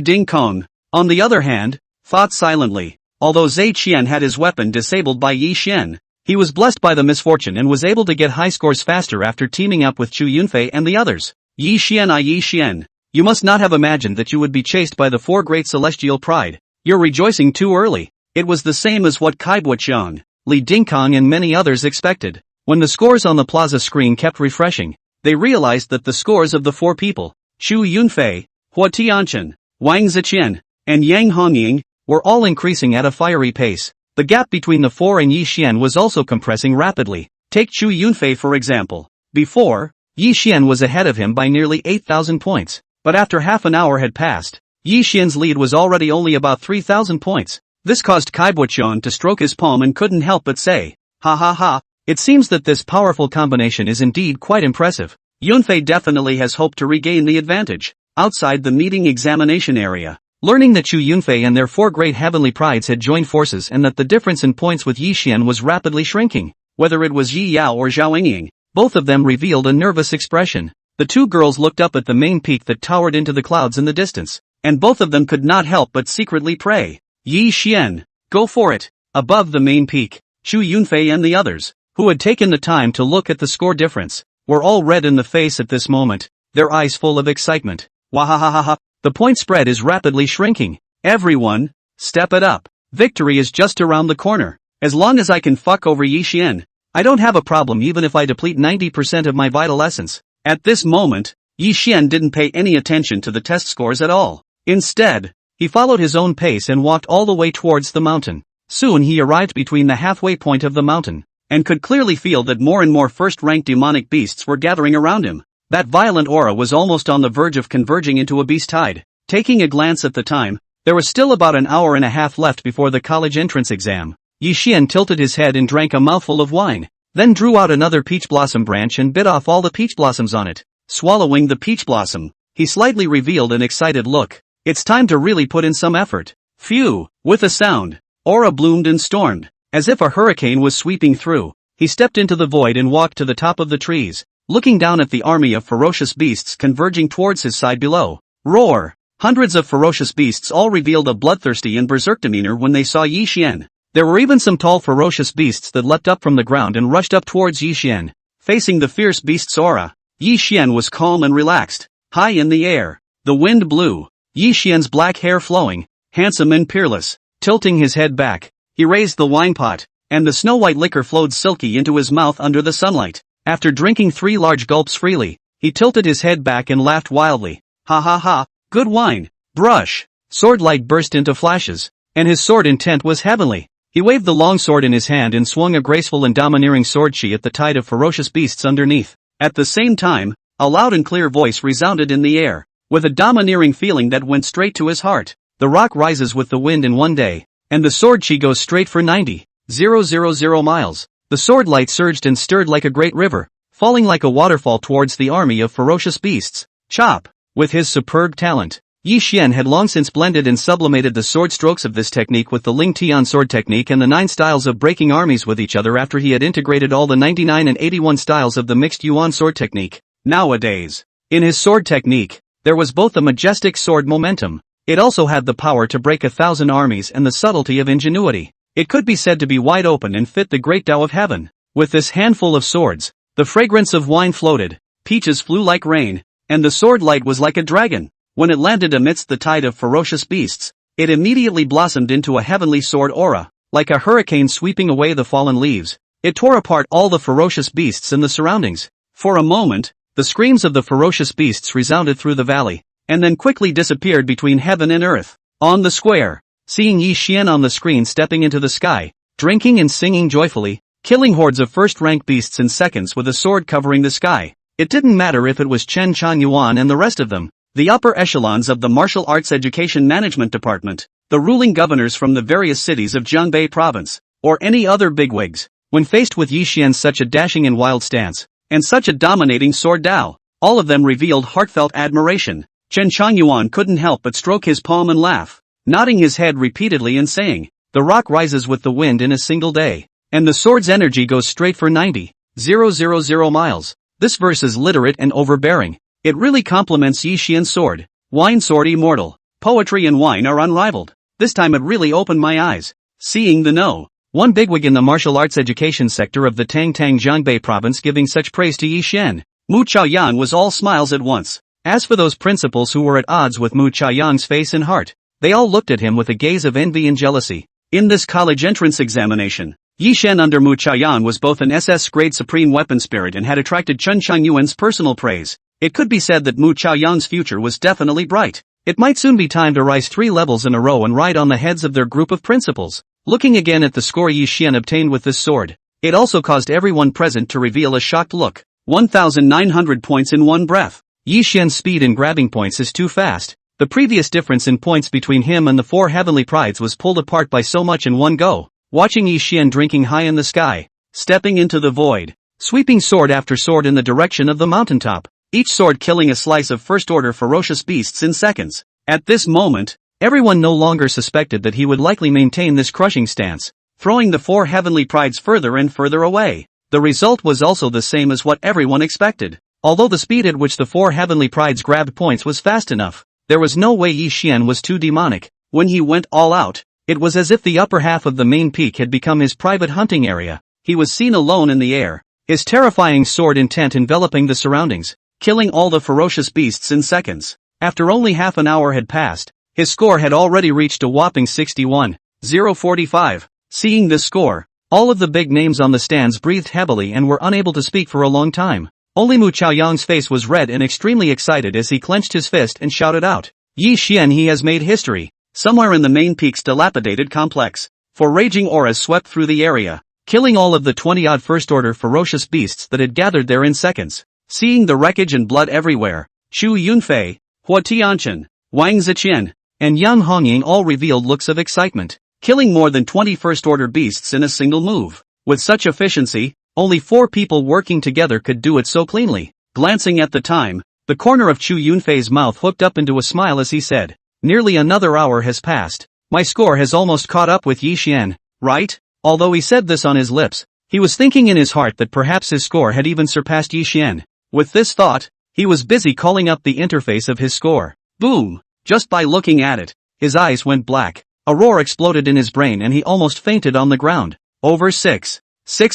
Jingkong, on the other hand, thought silently. Although Zai Qian had his weapon disabled by Yi Xian, he was blessed by the misfortune and was able to get high scores faster after teaming up with Chu Yunfei and the others. Yi Xian, you must not have imagined that you would be chased by the 4 great celestial pride. You're rejoicing too early. It was the same as what Kai Buoqiang, Li Jingkong and many others expected. When the scores on the plaza screen kept refreshing, they realized that the scores of the 4 people, Chu Yunfei, Hua Tianchen, Wang Ziqian, and Yang Hongying, were all increasing at a fiery pace. The gap between the 4 and Yi Xian was also compressing rapidly. Take Chu Yunfei for example. Before, Yi Xian was ahead of him by nearly 8,000 points, but after half an hour had passed, Yi Xian's lead was already only about 3,000 points. This caused Kai Buqian to stroke his palm and couldn't help but say, "Ha ha ha, it seems that this powerful combination is indeed quite impressive." Yunfei definitely has hoped to regain the advantage. Outside the meeting examination area, learning that Chu Yunfei and their 4 great heavenly prides had joined forces and that the difference in points with Yi Xian was rapidly shrinking, whether it was Yi Yao or Zhao Engying, both of them revealed a nervous expression. The 2 girls looked up at the main peak that towered into the clouds in the distance, and both of them could not help but secretly pray, "Yi Xian, go for it." Above the main peak, Chu Yunfei and the others, who had taken the time to look at the score difference, were all red in the face at this moment, their eyes full of excitement. Wahahaha, the point spread is rapidly shrinking. Everyone, step it up. Victory is just around the corner. As long as I can fuck over Yi Xian, I don't have a problem even if I deplete 90% of my vital essence. At this moment, Yi Xian didn't pay any attention to the test scores at all. Instead, he followed his own pace and walked all the way towards the mountain. Soon he arrived between the halfway point of the mountain, and could clearly feel that more and more first-ranked demonic beasts were gathering around him. That violent aura was almost on the verge of converging into a beast tide. Taking a glance at the time, there was still about an hour and a half left before the college entrance exam. Yi Xian tilted his head and drank a mouthful of wine, then drew out another peach blossom branch and bit off all the peach blossoms on it. Swallowing the peach blossom, he slightly revealed an excited look. It's time to really put in some effort. Phew! With a sound, aura bloomed and stormed, as if a hurricane was sweeping through. He stepped into the void and walked to the top of the trees, looking down at the army of ferocious beasts converging towards his side below. Roar! Hundreds of ferocious beasts all revealed a bloodthirsty and berserk demeanor when they saw Yi Xian. There were even some tall ferocious beasts that leapt up from the ground and rushed up towards Yi Xian. Facing the fierce beast's aura, Yi Xian was calm and relaxed. High in the air, the wind blew. Yi Xian's black hair flowing, handsome and peerless. Tilting his head back, he raised the wine pot, and the snow-white liquor flowed silky into his mouth under the sunlight. After drinking 3 large gulps freely, he tilted his head back and laughed wildly. Ha ha ha, good wine. Brush. Sword light burst into flashes, and his sword intent was heavenly. He waved the long sword in his hand and swung a graceful and domineering sword chi at the tide of ferocious beasts underneath. At the same time, a loud and clear voice resounded in the air, with a domineering feeling that went straight to his heart. The rock rises with the wind in one day, and the sword chi goes straight for 90,000 miles. The sword light surged and stirred like a great river, falling like a waterfall towards the army of ferocious beasts. Chop! With his superb talent, Yi Xian had long since blended and sublimated the sword strokes of this technique with the Ling Tian sword technique and the 9 styles of breaking armies with each other after he had integrated all the 99 and 81 styles of the mixed Yuan sword technique. Nowadays, in his sword technique, there was both the majestic sword momentum. It also had the power to break 1,000 armies and the subtlety of ingenuity. It could be said to be wide open and fit the great Tao of heaven. With this handful of swords, the fragrance of wine floated, peaches flew like rain, and the sword light was like a dragon. When it landed amidst the tide of ferocious beasts, it immediately blossomed into a heavenly sword aura, like a hurricane sweeping away the fallen leaves. It tore apart all the ferocious beasts in the surroundings. For a moment, the screams of the ferocious beasts resounded through the valley, and then quickly disappeared between heaven and earth. On the square, seeing Yi Xian on the screen stepping into the sky, drinking and singing joyfully, killing hordes of first-rank beasts in seconds with a sword covering the sky. It didn't matter if it was Chen Chuanyuan and the rest of them, the upper echelons of the Martial Arts Education Management Department, the ruling governors from the various cities of Jianbei Province, or any other bigwigs. When faced with Yi Xian's such a dashing and wild stance, and such a dominating sword Dao, all of them revealed heartfelt admiration. Chen Chuanyuan couldn't help but stroke his palm and laugh, nodding his head repeatedly and saying, "The rock rises with the wind in a single day, and the sword's energy goes straight for 90,000 miles. This verse is literate and overbearing. It really complements Yi Xian's sword. Wine Sword Immortal. Poetry and wine are unrivaled. This time it really opened my eyes." Seeing the no. One bigwig in the martial arts education sector of the Tang Jianbei province giving such praise to Yi Xian, Mu Chaoyang was all smiles at once. As for those principals who were at odds with Mu Chaoyang's face and heart, they all looked at him with a gaze of envy and jealousy. In this college entrance examination, Yi Xian under Mu Chaoyang was both an SS-grade supreme weapon spirit and had attracted Chen Chuanyuan's personal praise. It could be said that Mu Chaoyang's future was definitely bright. It might soon be time to rise 3 levels in a row and ride on the heads of their group of principals. Looking again at the score Yi Xian obtained with this sword, it also caused everyone present to reveal a shocked look. 1,900 points in one breath. Yi Xian's speed in grabbing points is too fast. The previous difference in points between him and the 4 heavenly prides was pulled apart by so much in one go. Watching Yi Xian drinking high in the sky, stepping into the void, sweeping sword after sword in the direction of the mountaintop, each sword killing a slice of first-order ferocious beasts in seconds. At this moment, everyone no longer suspected that he would likely maintain this crushing stance, throwing the 4 heavenly prides further and further away. The result was also the same as what everyone expected. Although the speed at which the 4 heavenly prides grabbed points was fast enough, there was no way Yi Xian was too demonic. When he went all out, it was as if the upper half of the main peak had become his private hunting area. He was seen alone in the air, his terrifying sword intent enveloping the surroundings, killing all the ferocious beasts in seconds. After only half an hour had passed, his score had already reached a whopping 61,045. Seeing this score, all of the big names on the stands breathed heavily and were unable to speak for a long time. Only Mu Chaoyang's face was red and extremely excited as he clenched his fist and shouted out, "Yi Xian, he has made history!" Somewhere in the main peak's dilapidated complex, 4 raging auras swept through the area, killing all of the 20-odd first-order ferocious beasts that had gathered there in seconds. Seeing the wreckage and blood everywhere, Chu Yunfei, Hua Tianchen, Wang Ziqian, and Yang Hongying all revealed looks of excitement, killing more than 20 first-order beasts in a single move. With such efficiency, only 4 people working together could do it so cleanly. Glancing at the time, the corner of Chu Yunfei's mouth hooked up into a smile as he said, "Nearly another hour has passed. My score has almost caught up with Yi Xian, right?" Although he said this on his lips, he was thinking in his heart that perhaps his score had even surpassed Yi Xian. With this thought, he was busy calling up the interface of his score. Boom! Just by looking at it, his eyes went black. A roar exploded in his brain and he almost fainted on the ground. Over 6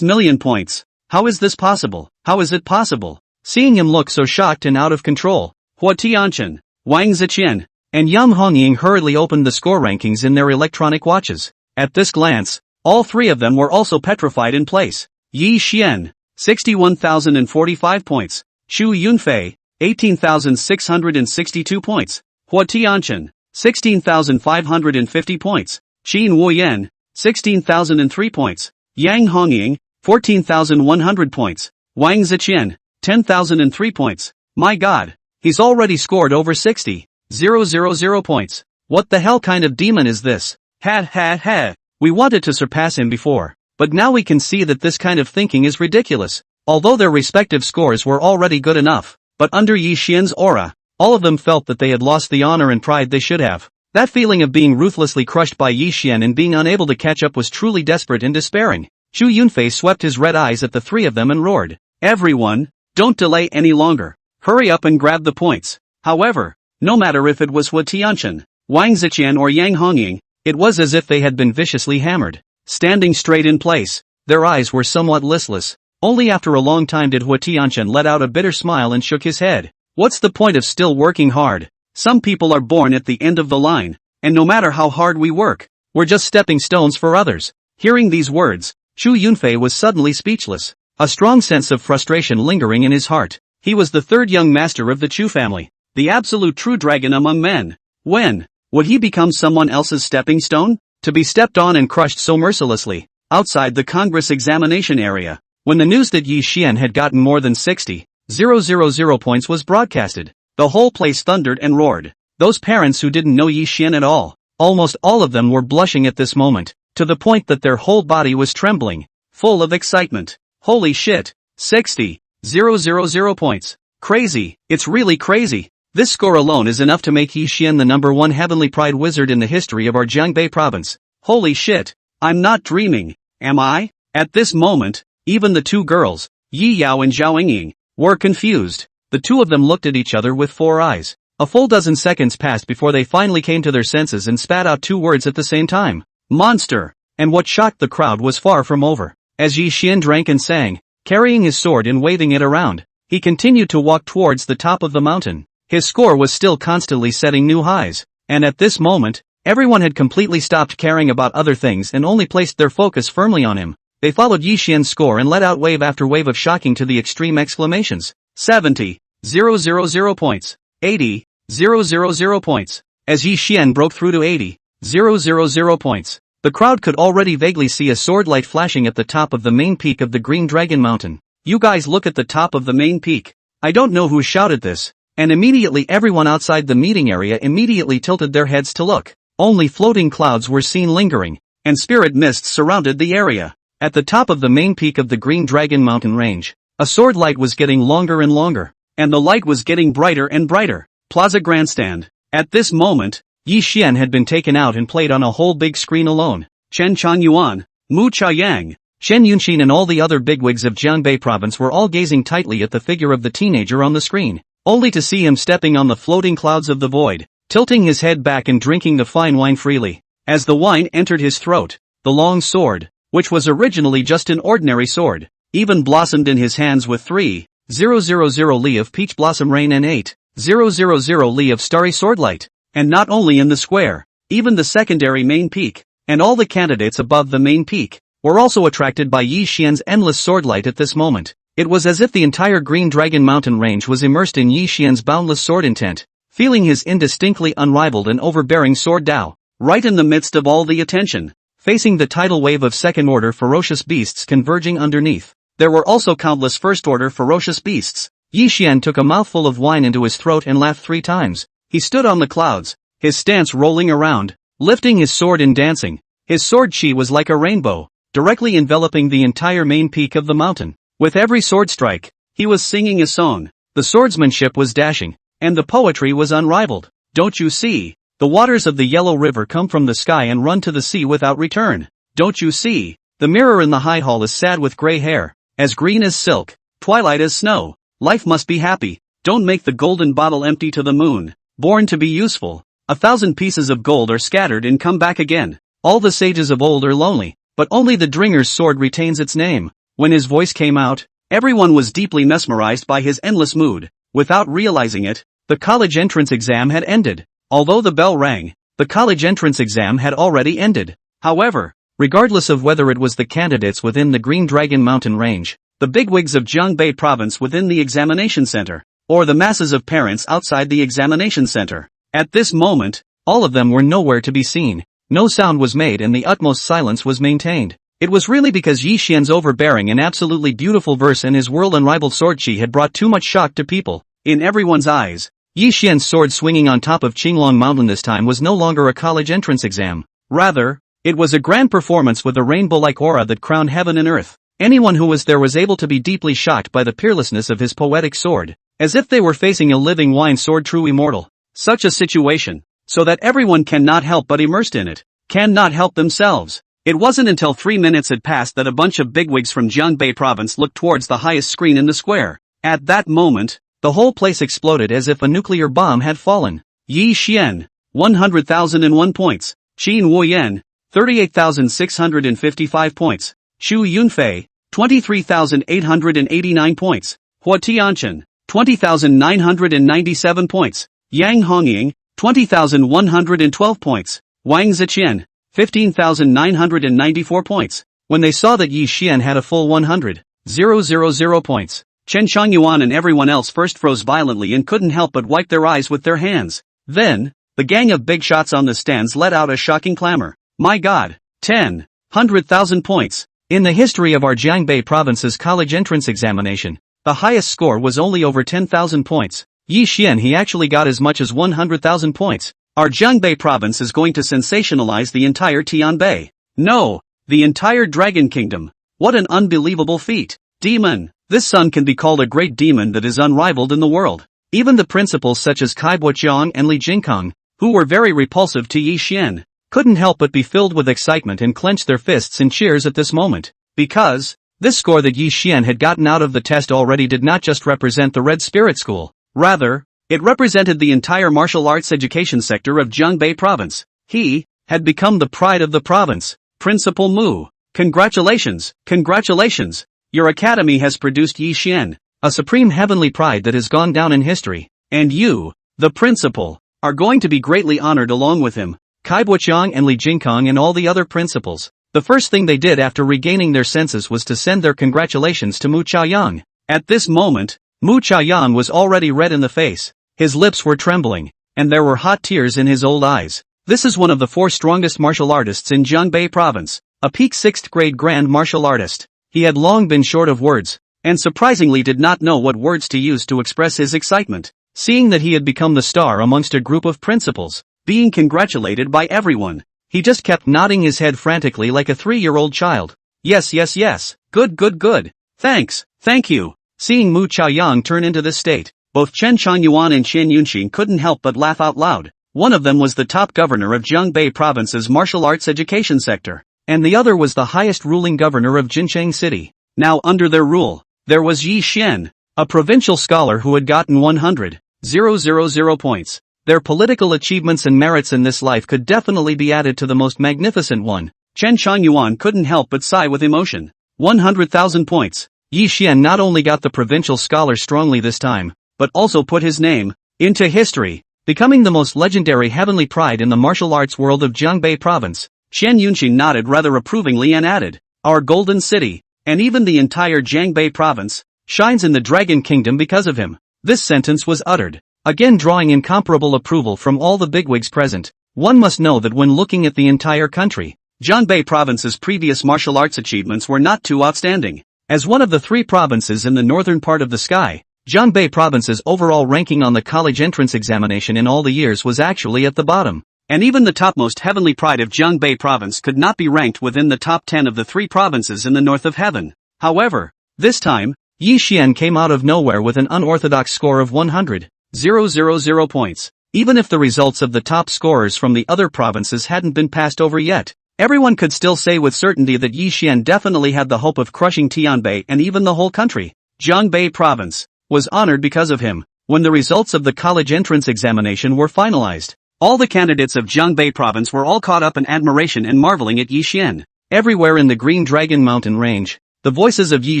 million points. How is this possible? How is it possible? Seeing him look so shocked and out of control, Hua Tianchen, Wang Ziqian, and Yang Hongying hurriedly opened the score rankings in their electronic watches. At this glance, all 3 of them were also petrified in place. Yi Xian, 61,045 points. Chu Yunfei, 18,662 points. Hua Tianchen, 16,550 points. Qin Wuyan, 16,003 points. Yang Hongying, 14,100 points. Wang Ziqian, 10,003 points. My god, he's already scored over 60,000 points. What the hell kind of demon is this? Ha. We wanted to surpass him before, but now we can see that this kind of thinking is ridiculous. Although their respective scores were already good enough, but under Yi Xian's aura, all of them felt that they had lost the honor and pride they should have. That feeling of being ruthlessly crushed by Yi Xian and being unable to catch up was truly desperate and despairing. Chu Yunfei swept his red eyes at the 3 of them and roared, "Everyone, don't delay any longer. Hurry up and grab the points." However, no matter if it was Hua Tianchen, Wang Ziqian or Yang Hongying, it was as if they had been viciously hammered. Standing straight in place, their eyes were somewhat listless. Only after a long time did Hua Tianchen let out a bitter smile and shook his head. What's the point of still working hard? Some people are born at the end of the line, and no matter how hard we work, we're just stepping stones for others. Hearing these words, Chu Yunfei was suddenly speechless, a strong sense of frustration lingering in his heart. He was the 3rd young master of the Chu family, the absolute true dragon among men. When would he become someone else's stepping stone? To be stepped on and crushed so mercilessly, outside the Congress examination area. When the news that Yi Xian had gotten more than 60,000 points was broadcasted, the whole place thundered and roared. Those parents who didn't know Yi Xian at all, almost all of them were blushing at this moment, to the point that their whole body was trembling, full of excitement. Holy shit, 60,000 points. Crazy, it's really crazy. This score alone is enough to make Yi Xian the #1 heavenly pride wizard in the history of our Jiangbei province. Holy shit, I'm not dreaming, am I? At this moment, even the 2 girls, Yi Yao and Zhao Yingying, were confused. The 2 of them looked at each other with 4 eyes. A full dozen seconds passed before they finally came to their senses and spat out 2 words at the same time. Monster! And what shocked the crowd was far from over. As Yi Xian drank and sang, carrying his sword and waving it around, he continued to walk towards the top of the mountain. His score was still constantly setting new highs, and at this moment, everyone had completely stopped caring about other things and only placed their focus firmly on him. They followed Yi Xian's score and let out wave after wave of shocking to the extreme exclamations. 70,000 points. 80,000 points. As Yi Xian broke through to 80,000 points, the crowd could already vaguely see a sword light flashing at the top of the main peak of the Green Dragon Mountain. You guys look at the top of the main peak. I don't know who shouted this, and immediately everyone outside the meeting area immediately tilted their heads to look. Only floating clouds were seen lingering, and spirit mists surrounded the area. At the top of the main peak of the Green Dragon Mountain range, a sword light was getting longer and longer, and the light was getting brighter and brighter. Plaza Grandstand. At this moment, Yi Xian had been taken out and played on a whole big screen alone. Chen Changyuan, Mu Chaoyang, Shen Yunqin and all the other bigwigs of Jiangbei province were all gazing tightly at the figure of the teenager on the screen, only to see him stepping on the floating clouds of the void, tilting his head back and drinking the fine wine freely. As the wine entered his throat, the long sword, which was originally just an ordinary sword, even blossomed in his hands with 3,000 li of peach blossom rain and 8,000 li of starry swordlight. And not only in the square, even the secondary main peak, and all the candidates above the main peak, were also attracted by Yi Xian's endless swordlight at this moment. It was as if the entire Green Dragon Mountain range was immersed in Yi Xian's boundless sword intent, feeling his indistinctly unrivaled and overbearing sword Dao. Right in the midst of all the attention, facing the tidal wave of second-order ferocious beasts converging underneath, there were also countless first-order ferocious beasts. Yi Xian took a mouthful of wine into his throat and laughed 3 times. He stood on the clouds, his stance rolling around, lifting his sword and dancing. His sword chi was like a rainbow, directly enveloping the entire main peak of the mountain. With every sword strike, he was singing a song. The swordsmanship was dashing, and the poetry was unrivaled. Don't you see? The waters of the Yellow River come from the sky and run to the sea without return. Don't you see? The mirror in the high hall is sad with gray hair, as green as silk, twilight as snow. Life must be happy. Don't make the golden bottle empty to the moon. Born to be useful. 1,000 pieces of gold are scattered and come back again. All the sages of old are lonely, but only the Dringer's sword retains its name. When his voice came out, everyone was deeply mesmerized by his endless mood. Without realizing it, the college entrance exam had ended. Although the bell rang, the college entrance exam had already ended. However, regardless of whether it was the candidates within the Green Dragon Mountain range, the bigwigs of Jiangbei province within the examination center, or the masses of parents outside the examination center, at this moment, all of them were nowhere to be seen. No sound was made and the utmost silence was maintained. It was really because Yi Xian's overbearing and absolutely beautiful verse and his world-unrivaled sword chi had brought too much shock to people. In everyone's eyes, Yi Xian's sword swinging on top of Qinglong Mountain this time was no longer a college entrance exam. Rather, it was a grand performance with a rainbow-like aura that crowned heaven and earth. Anyone who was there was able to be deeply shocked by the peerlessness of his poetic sword, as if they were facing a living wine sword true immortal. Such a situation, so that everyone cannot help but immersed in it, cannot help themselves. It wasn't until 3 minutes had passed that a bunch of bigwigs from Jiangbei province looked towards the highest screen in the square. At that moment, the whole place exploded as if a nuclear bomb had fallen. Yi Xian, 100,001 points. Qin Wuyan, 38,655 points. Xu Yunfei, 23,889 points. Hua Tianchen, 20,997 points. Yang Hongying, 20,112 points. Wang Ziqian, 15,994 points. When they saw that Yi Xian had a full 100,000 points, Chen Changyuan and everyone else first froze violently and couldn't help but wipe their eyes with their hands. Then, the gang of big shots on the stands let out a shocking clamor. My God, 100,000 points. In the history of our Jiangbei province's college entrance examination, the highest score was only over 10,000 points. Yi Xian he actually got as much as 100,000 points. Our Jiangbei province is going to sensationalize the entire Tianbei. No, the entire Dragon Kingdom. What an unbelievable feat. Demon. This son can be called a great demon that is unrivaled in the world. Even the principals such as Kai Boqiang and Li Jingkong, who were very repulsive to Yi Xian, couldn't help but be filled with excitement and clenched their fists in cheers at this moment. Because, this score that Yi Xian had gotten out of the test already did not just represent the Red Spirit School. Rather, it represented the entire martial arts education sector of Jiangbei province. He had become the pride of the province. Principal Mu. Congratulations, congratulations. Your academy has produced Yi Xian, a supreme heavenly pride that has gone down in history. And you, the principal, are going to be greatly honored along with him. Kai Boqiang and Li Jingkong and all the other principals. The first thing they did after regaining their senses was to send their congratulations to Mu Chaoyang. At this moment, Mu Chaoyang was already red in the face. His lips were trembling, and there were hot tears in his old eyes. This is one of the 4 strongest martial artists in Jiangbei province, a peak 6th grade grand martial artist. He had long been short of words, and surprisingly did not know what words to use to express his excitement. seeing that he had become the star amongst a group of principals, being congratulated by everyone. He just kept nodding his head frantically like a 3-year-old child. Yes, yes, yes, good, good, good. Thanks, thank you. Seeing Mu Chaoyang turn into this state, both Chen Changyuan and Chen Yunxing couldn't help but laugh out loud. One of them was the top governor of Jiangbei Province's martial arts education sector, and the other was the highest ruling governor of Jincheng City. Now under their rule, there was Yi Xian, a provincial scholar who had gotten 100,000 points. Their political achievements and merits in this life could definitely be added to the most magnificent one. Chen Changyuan couldn't help but sigh with emotion. 100,000 points. Yi Xian not only got the provincial scholar strongly this time, but also put his name into history, becoming the most legendary heavenly pride in the martial arts world of Jiangbei Province. Chen Yunxing nodded rather approvingly and added, "Our golden city, and even the entire Jiangbei Province, shines in the Dragon Kingdom because of him." This sentence was uttered, again drawing incomparable approval from all the bigwigs present. One must know that when looking at the entire country, Jiangbei Province's previous martial arts achievements were not too outstanding. As one of the 3 provinces in the northern part of the sky, Jiangbei Province's overall ranking on the college entrance examination in all the years was actually at the bottom. And even the topmost heavenly pride of Jiangbei Province could not be ranked within the top 10 of the 3 provinces in the north of heaven. However, this time, Yi Xian came out of nowhere with an unorthodox score of 100,000 points. Even if the results of the top scorers from the other provinces hadn't been passed over yet, everyone could still say with certainty that Yi Xian definitely had the hope of crushing Tianbei and even the whole country. Jiangbei Province was honored because of him. When the results of the college entrance examination were finalized, all the candidates of Jiangbei Province were all caught up in admiration and marveling at Yi Xian. Everywhere in the Green Dragon Mountain range, the voices of Yi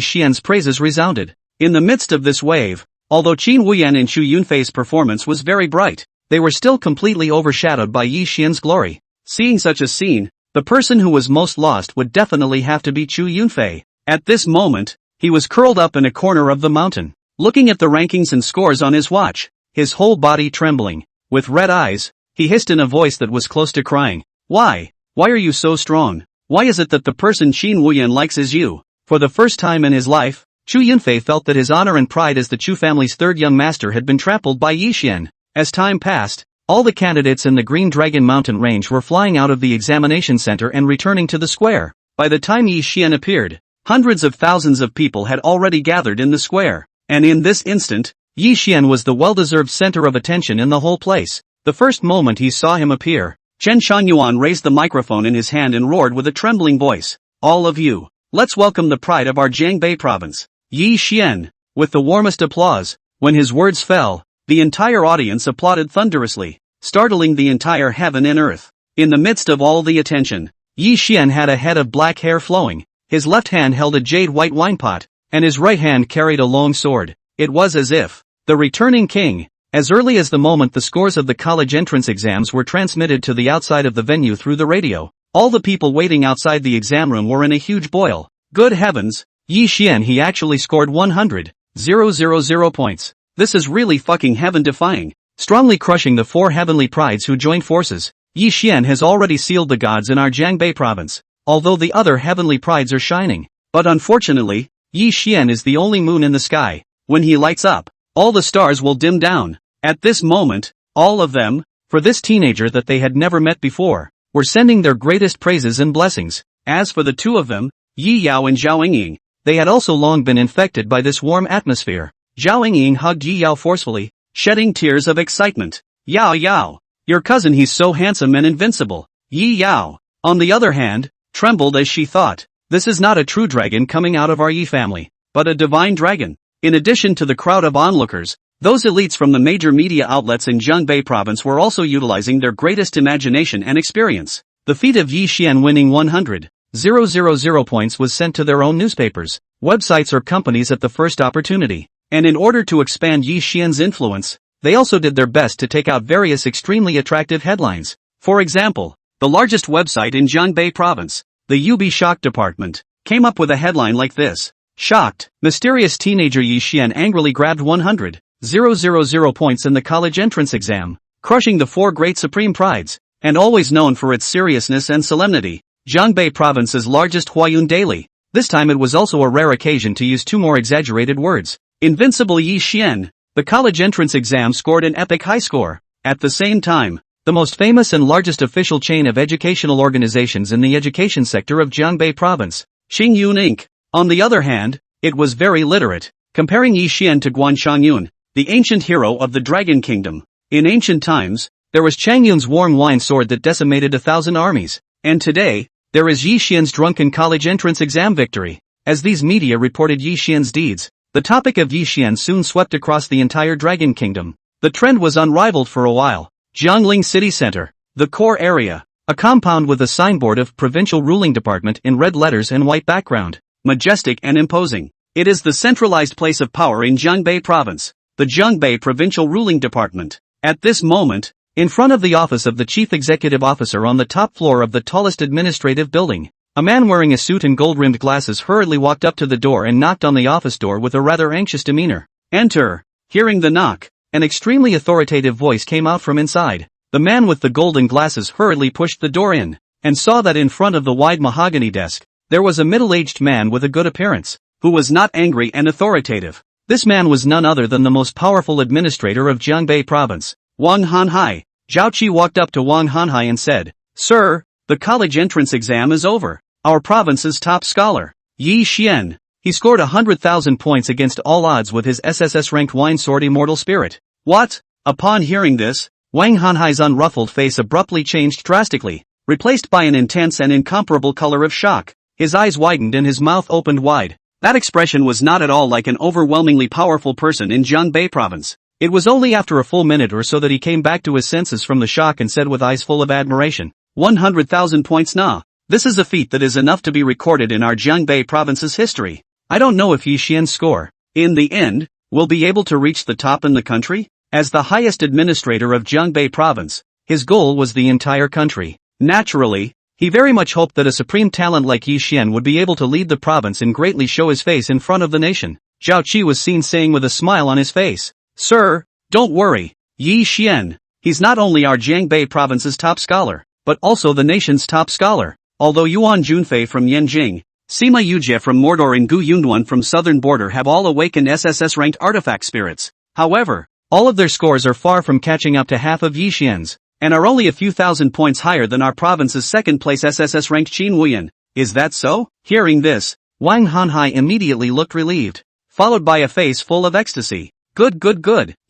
Xian's praises resounded. In the midst of this wave, although Qin Wuyan and Xu Yunfei's performance was very bright, they were still completely overshadowed by Yi Xian's glory. Seeing such a scene, the person who was most lost would definitely have to be Xu Yunfei. At this moment, he was curled up in a corner of the mountain, looking at the rankings and scores on his watch, his whole body trembling. With red eyes, he hissed in a voice that was close to crying. Why? Why are you so strong? Why is it that the person Qin Wuyan likes is you? For the first time in his life, Xu Yunfei felt that his honor and pride as the Chu family's 3rd young master had been trampled by Yi Xian. As time passed, all the candidates in the Green Dragon Mountain range were flying out of the examination center and returning to the square. By the time Yi Xian appeared, hundreds of thousands of people had already gathered in the square. And in this instant, Yi Xian was the well-deserved center of attention in the whole place. The first moment he saw him appear, Chen Changyuan raised the microphone in his hand and roared with a trembling voice, "All of you, let's welcome the pride of our Jiangbei Province, Yi Xian." With the warmest applause, when his words fell, the entire audience applauded thunderously, startling the entire heaven and earth. In the midst of all the attention, Yi Xian had a head of black hair flowing, his left hand held a jade white wine pot, and his right hand carried a long sword. It was as if the returning king. As early as the moment the scores of the college entrance exams were transmitted to the outside of the venue through the radio, all the people waiting outside the exam room were in a huge boil. Good heavens, Yi Xian, he actually scored 100,000 points. This is really fucking heaven-defying. Strongly crushing the 4 heavenly prides who joined forces, Yi Xian has already sealed the gods in our Jiangbei Province, although the other heavenly prides are shining. But unfortunately, Yi Xian is the only moon in the sky. When he lights up, all the stars will dim down. At this moment, all of them, for this teenager that they had never met before, were sending their greatest praises and blessings. As for the 2 of them, Yi Yao and Zhao Yingying, they had also long been infected by this warm atmosphere. Zhao Yingying hugged Yi Yao forcefully, shedding tears of excitement. "Yao Yao, your cousin, he's so handsome and invincible." Yi Yao, on the other hand, trembled as she thought, "This is not a true dragon coming out of our Yi family, but a divine dragon." In addition to the crowd of onlookers, those elites from the major media outlets in Jiangbei Province were also utilizing their greatest imagination and experience. The feat of Yi Xian winning 100,000 points was sent to their own newspapers, websites or companies at the first opportunity. And in order to expand Yi Xian's influence, they also did their best to take out various extremely attractive headlines. For example, the largest website in Jiangbei Province, the UB Shock Department, came up with a headline like this: "Shocked, mysterious teenager Yi Xian angrily grabbed 100,000 points in the college entrance exam, crushing the 4 great supreme prides." And always known for its seriousness and solemnity, Jiangbei Province's largest Huayun daily. This time it was also a rare occasion to use 2 more exaggerated words. Invincible Yi Xian, The college entrance exam scored an epic high score. At the same time, the most famous and largest official chain of educational organizations in the education sector of Jiangbei Province, Xingyun Inc., on the other hand, it was very literate, comparing Yi Xian to Guan Changyun, the ancient hero of the Dragon Kingdom. In ancient times, there was Changyun's warm wine sword that decimated 1,000 armies, and today, there is Yi Xian's drunken college entrance exam victory. As these media reported Yi Xian's deeds, the topic of Yi Xian soon swept across the entire Dragon Kingdom. The trend was unrivaled for a while. Jiangling City Center, the core area, a compound with a signboard of Provincial Ruling Department in red letters and white background, majestic and imposing. It is the centralized place of power in Jiangbei Province, the Jiangbei Provincial Ruling Department. At this moment, in front of the office of the Chief Executive Officer on the top floor of the tallest administrative building, a man wearing a suit and gold-rimmed glasses hurriedly walked up to the door and knocked on the office door with a rather anxious demeanor. "Enter." Hearing the knock, an extremely authoritative voice came out from inside. The man with the golden glasses hurriedly pushed the door in, and saw that in front of the wide mahogany desk, there was a middle-aged man with a good appearance, who was not angry and authoritative. This man was none other than the most powerful administrator of Jiangbei Province, Wang Hanhai. Zhao Qi walked up to Wang Hanhai and said, "Sir, the college entrance exam is over. Our province's top scholar, Yi Xian. He scored 100,000 points against all odds with his SSS-ranked wine Sword Immortal Spirit." "What?" Upon hearing this, Wang Hanhai's unruffled face abruptly changed drastically, replaced by an intense and incomparable color of shock. His eyes widened and his mouth opened wide. That expression was not at all like an overwhelmingly powerful person in Jiangbei Province. It was only after a full minute or so that he came back to his senses from the shock and said with eyes full of admiration, 100,000 points nah. This is a feat that is enough to be recorded in our Jiangbei Province's history. I don't know if Yi Xian's score, in the end, will be able to reach the top in the country. As the highest administrator of Jiangbei Province, his goal was the entire country. Naturally, he very much hoped that a supreme talent like Yi Xian would be able to lead the province and greatly show his face in front of the nation. Zhao Qi was seen saying with a smile on his face, "Sir, don't worry, Yi Xian. He's not only our Jiangbei Province's top scholar, but also the nation's top scholar. Although Yuan Junfei from Yanjing, Sima Yujie from Mordor and Gu Yunduan from southern border have all awakened SSS-ranked artifact spirits. However, all of their scores are far from catching up to half of Yi Xian's, and are only a few thousand points higher than our province's second-place SSS-ranked Qin Wuyan. Is that so?" Hearing this, Wang Hanhai immediately looked relieved, followed by a face full of ecstasy. Good.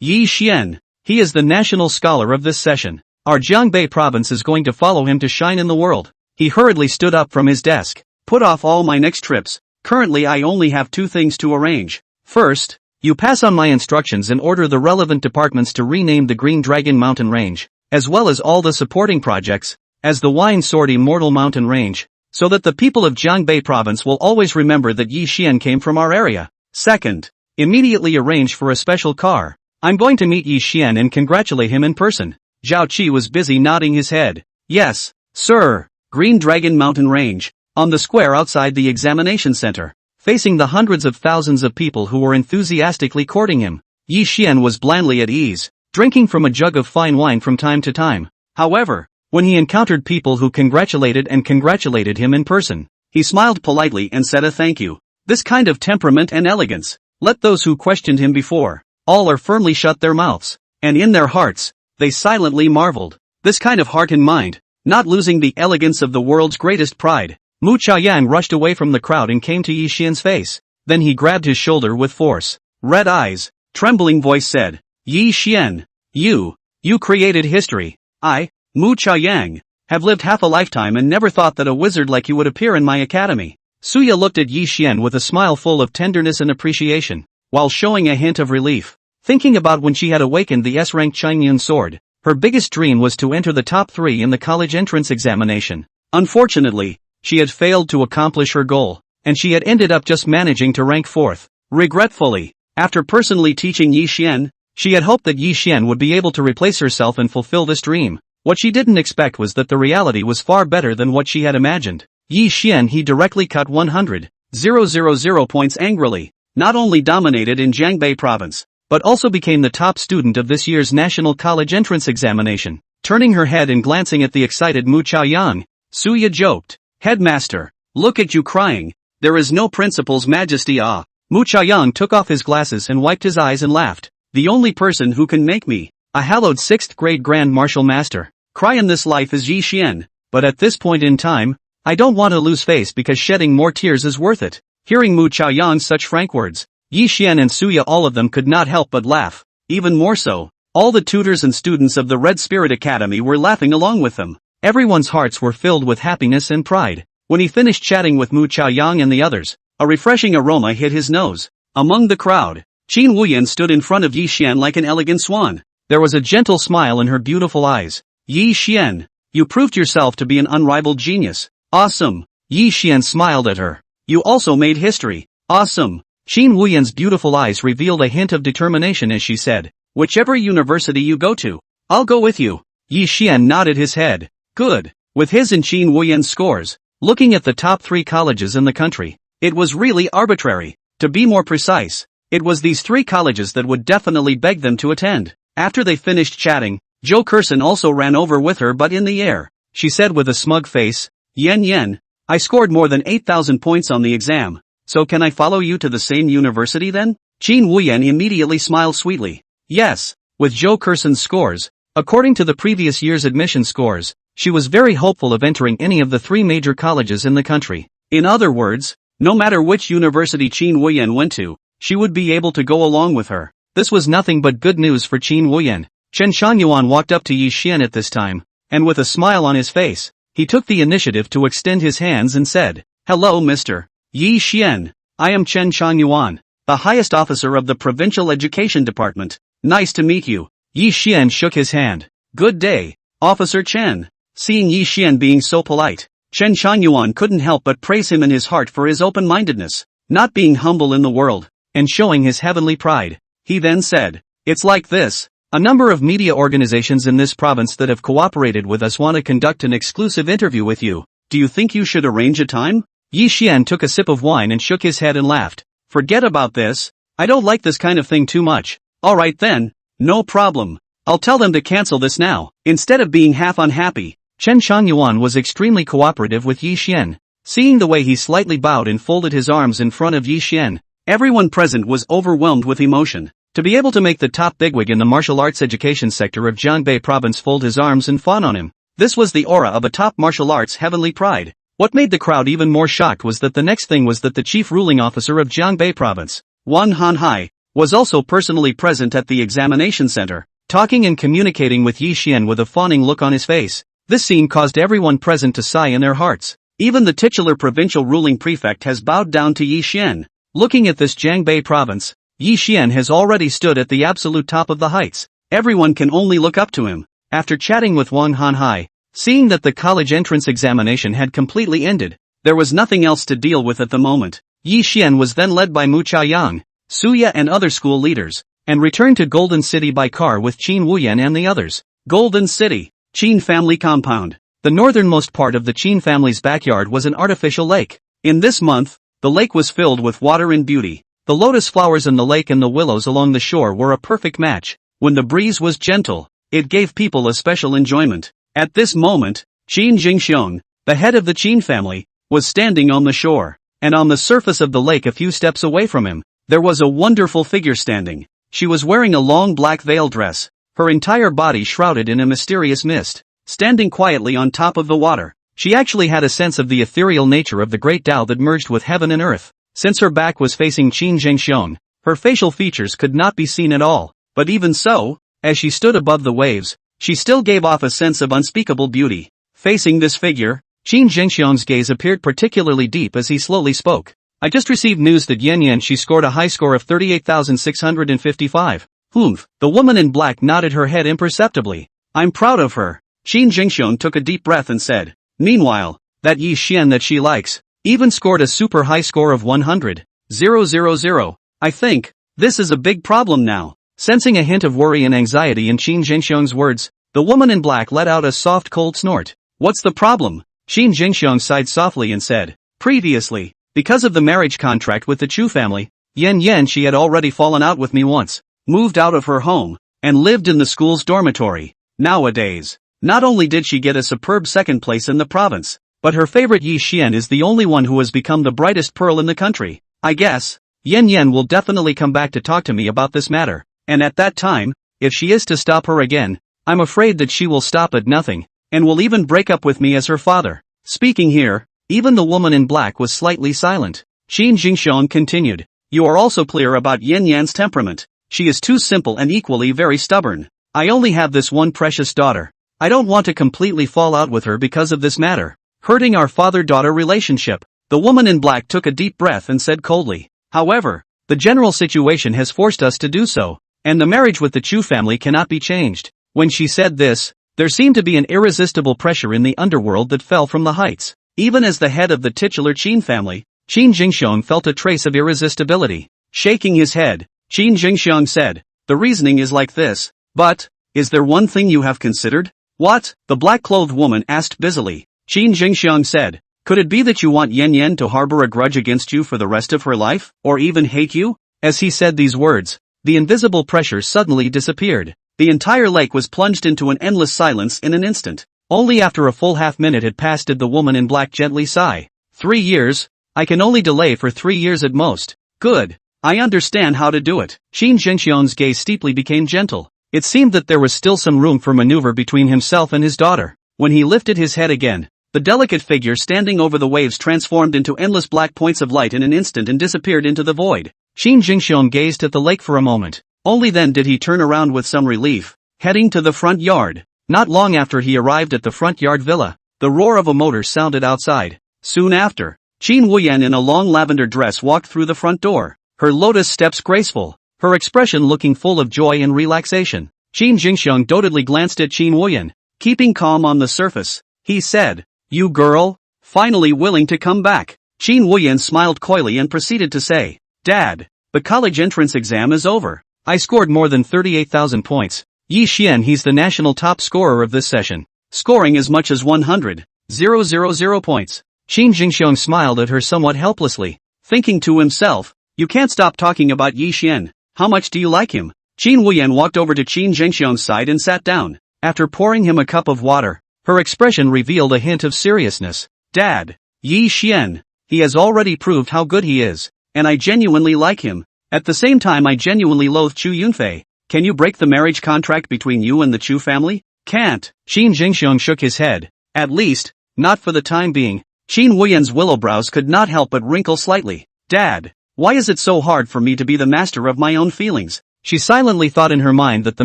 Yi Xian. He is the national scholar of this session. Our Jiangbei Province is going to follow him to shine in the world." He hurriedly stood up from his desk. "Put off all my next trips. Currently I only have two things to arrange. First, you pass on my instructions and order the relevant departments to rename the Green Dragon Mountain Range, as well as all the supporting projects, as the Wine Sword Immortal Mountain Range, so that the people of Jiangbei Province will always remember that Yi Xian came from our area. Second, immediately arrange for a special car. I'm going to meet Yi Xian and congratulate him in person." Zhao Qi was busy nodding his head. "Yes, sir." Green Dragon Mountain Range, on the square outside the examination center, facing the hundreds of thousands of people who were enthusiastically courting him, Yi Xian was blandly at ease, drinking from a jug of fine wine from time to time. However, when he encountered people who congratulated him in person, he smiled politely and said a thank you. This kind of temperament and elegance, let those who questioned him before, all are firmly shut their mouths, and in their hearts, they silently marveled. This kind of heart and mind, not losing the elegance of the world's greatest pride. Mu Chaoyang rushed away from the crowd and came to Yi Xian's face. Then he grabbed his shoulder with force. Red eyes, trembling voice said, "Yi Xian, you created history. I, Mu Chaoyang, have lived half a lifetime and never thought that a wizard like you would appear in my academy." Suya looked at Yi Xian with a smile full of tenderness and appreciation, while showing a hint of relief. Thinking about when she had awakened the S-rank Changyun sword, her biggest dream was to enter the top 3 in the college entrance examination. Unfortunately, she had failed to accomplish her goal, and she had ended up just managing to rank 4th. Regretfully, after personally teaching Yi Xian, she had hoped that Yi Xian would be able to replace herself and fulfill this dream. What she didn't expect was that the reality was far better than what she had imagined. Yi Xian he directly cut 100,000 points angrily, not only dominated in Jiangbei Province, but also became the top student of this year's national college entrance examination. Turning her head and glancing at the excited Mu Chaoyang, Suya joked, "Headmaster, look at you crying, there is no principal's majesty ah." Mu Chaoyang took off his glasses and wiped his eyes and laughed. The only person who can make me a hallowed 6th grade grand martial master cry in this life is Yi Xian, but at this point in time, I don't want to lose face because shedding more tears is worth it. Hearing Mu Chaoyang's such frank words, Yi Xian and Suya, all of them could not help but laugh. Even more so, all the tutors and students of the Red Spirit Academy were laughing along with them. Everyone's hearts were filled with happiness and pride. When he finished chatting with Mu Chaoyang and the others, a refreshing aroma hit his nose. Among the crowd, Qin Wuyan stood in front of Yi Xian like an elegant swan. There was a gentle smile in her beautiful eyes. Yi Xian, you proved yourself to be an unrivaled genius. Awesome. Yi Xian smiled at her. You also made history. Awesome. Qin Wuyan's beautiful eyes revealed a hint of determination as she said, whichever university you go to, I'll go with you. Yi Xian nodded his head. Good. With his and Qin Wuyan's scores, looking at the top 3 colleges in the country, it was really arbitrary. To be more precise, it was these 3 colleges that would definitely beg them to attend. After they finished chatting, Zhou Kerson also ran over with her but in the air. She said with a smug face, Yen, I scored more than 8,000 points on the exam, so can I follow you to the same university then? Qin Wuyan immediately smiled sweetly. Yes, with Zhou Kerson's scores, according to the previous year's admission scores, she was very hopeful of entering any of the 3 major colleges in the country. In other words, no matter which university Qin Wuyan went to, she would be able to go along with her. This was nothing but good news for Qin Wuyan. Chen Shangyuan walked up to Yi Xian at this time, and with a smile on his face, he took the initiative to extend his hands and said, Hello Mr. Yi Xian, I am Chen Shangyuan, the highest officer of the Provincial Education Department. Nice to meet you. Yi Xian shook his hand. Good day, Officer Chen. Seeing Yi Xian being so polite, Chen Shangyuan couldn't help but praise him in his heart for his open-mindedness, not being humble in the world, and showing his heavenly pride. He then said, It's like this. A number of media organizations in this province that have cooperated with us want to conduct an exclusive interview with you. Do you think you should arrange a time? Yi Xian took a sip of wine and shook his head and laughed. Forget about this. I don't like this kind of thing too much. Alright then, no problem. I'll tell them to cancel this now. Instead of being half unhappy, Chen Shangyuan was extremely cooperative with Yi Xian. Seeing the way he slightly bowed and folded his arms in front of Yi Xian, everyone present was overwhelmed with emotion. To be able to make the top bigwig in the martial arts education sector of Jiangbei province fold his arms and fawn on him, this was the aura of a top martial arts heavenly pride. What made the crowd even more shocked was that the next thing was that the chief ruling officer of Jiangbei province, Wan Hanhai, was also personally present at the examination center, talking and communicating with Yi Xian with a fawning look on his face. This scene caused everyone present to sigh in their hearts. Even the titular provincial ruling prefect has bowed down to Yi Xian. Looking at this Jiangbei province, Yi Xian has already stood at the absolute top of the heights. Everyone can only look up to him. After chatting with Wang Hanhai, seeing that the college entrance examination had completely ended, there was nothing else to deal with at the moment. Yi Xian was then led by Mu Chaoyang, Suya and other school leaders, and returned to Golden City by car with Qin Wuyan and the others. Golden City, Qin family compound. The northernmost part of the Qin family's backyard was an artificial lake. In this month, the lake was filled with water and beauty. The lotus flowers in the lake and the willows along the shore were a perfect match. When the breeze was gentle, it gave people a special enjoyment. At this moment, Qin Jingxiong, the head of the Qin family, was standing on the shore, and on the surface of the lake a few steps away from him, there was a wonderful figure standing. She was wearing a long black veil dress, her entire body shrouded in a mysterious mist. Standing quietly on top of the water, she actually had a sense of the ethereal nature of the great Tao that merged with heaven and earth. Since her back was facing Qin Zhengxiong, her facial features could not be seen at all, but even so, as she stood above the waves, she still gave off a sense of unspeakable beauty. Facing this figure, Qin Zhengxiong's gaze appeared particularly deep as he slowly spoke. I just received news that Yan she scored a high score of 38,655. Humph. The woman in black nodded her head imperceptibly. I'm proud of her. Qin Jingxiong took a deep breath and said. Meanwhile, that Yi Xian that she likes, even scored a super high score of 100,000. I think, this is a big problem now. Sensing a hint of worry and anxiety in Qin Jingxiong's words, the woman in black let out a soft cold snort. What's the problem? Qin Jingxiong sighed softly and said. Previously, because of the marriage contract with the Chu family, Yan she had already fallen out with me once, moved out of her home, and lived in the school's dormitory. Nowadays, not only did she get a superb second place in the province, but her favorite Yi Xian is the only one who has become the brightest pearl in the country. I guess, Yan will definitely come back to talk to me about this matter. and at that time, if she is to stop her again, I'm afraid that she will stop at nothing, and will even break up with me as her father. Speaking here, even the woman in black was slightly silent. Qin Jingxiong continued. You are also clear about Yin Yan's temperament. She is too simple and equally very stubborn. I only have this one precious daughter. I don't want to completely fall out with her because of this matter, hurting our father-daughter relationship. The woman in black took a deep breath and said coldly. However, the general situation has forced us to do so, and the marriage with the Chu family cannot be changed. When she said this, there seemed to be an irresistible pressure in the underworld that fell from the heights. Even as the head of the titular Qin family, Qin Jingxiong felt a trace of irresistibility. Shaking his head, Qin Jingxiong said, the reasoning is like this. But, is there one thing you have considered? What? The black-clothed woman asked busily. Qin Jingxiong said, could it be that you want Yan Yan to harbor a grudge against you for the rest of her life, or even hate you? As he said these words, the invisible pressure suddenly disappeared. The entire lake was plunged into an endless silence in an instant. Only after a full half-minute had passed did the woman in black gently sigh. 3 years? I can only delay for 3 years at most. Good. I understand how to do it. Qin Jingxiong's gaze steeply became gentle. It seemed that there was still some room for maneuver between himself and his daughter. When he lifted his head again, the delicate figure standing over the waves transformed into endless black points of light in an instant and disappeared into the void. Qin Jingxiong gazed at the lake for a moment. Only then did he turn around with some relief, heading to the front yard. Not long after he arrived at the front yard villa, the roar of a motor sounded outside. Soon after, Qin Wuyan in a long lavender dress walked through the front door, her lotus steps graceful, her expression looking full of joy and relaxation. Qin Jingxiong doggedly glanced at Qin Wuyan. Keeping calm on the surface, he said, you girl, finally willing to come back. Qin Wuyan smiled coyly and proceeded to say, Dad, the college entrance exam is over. I scored more than 38,000 points. Yi Xian, he's the national top scorer of this session, scoring as much as 100,000 points. Qin Jingxiong smiled at her somewhat helplessly, thinking to himself, you can't stop talking about Yi Xian. How much do you like him? Qin Wuyan walked over to Qin Jingxiong's side and sat down. After pouring him a cup of water, her expression revealed a hint of seriousness. Dad, Yi Xian, he has already proved how good he is, and I genuinely like him. At the same time I genuinely loathe Chu Yunfei. Can you break the marriage contract between you and the Chu family? Can't. Qin Jingxiong shook his head. At least, not for the time being. Qin Wuyan's willow brows could not help but wrinkle slightly. Dad, why is it so hard for me to be the master of my own feelings? She silently thought in her mind that the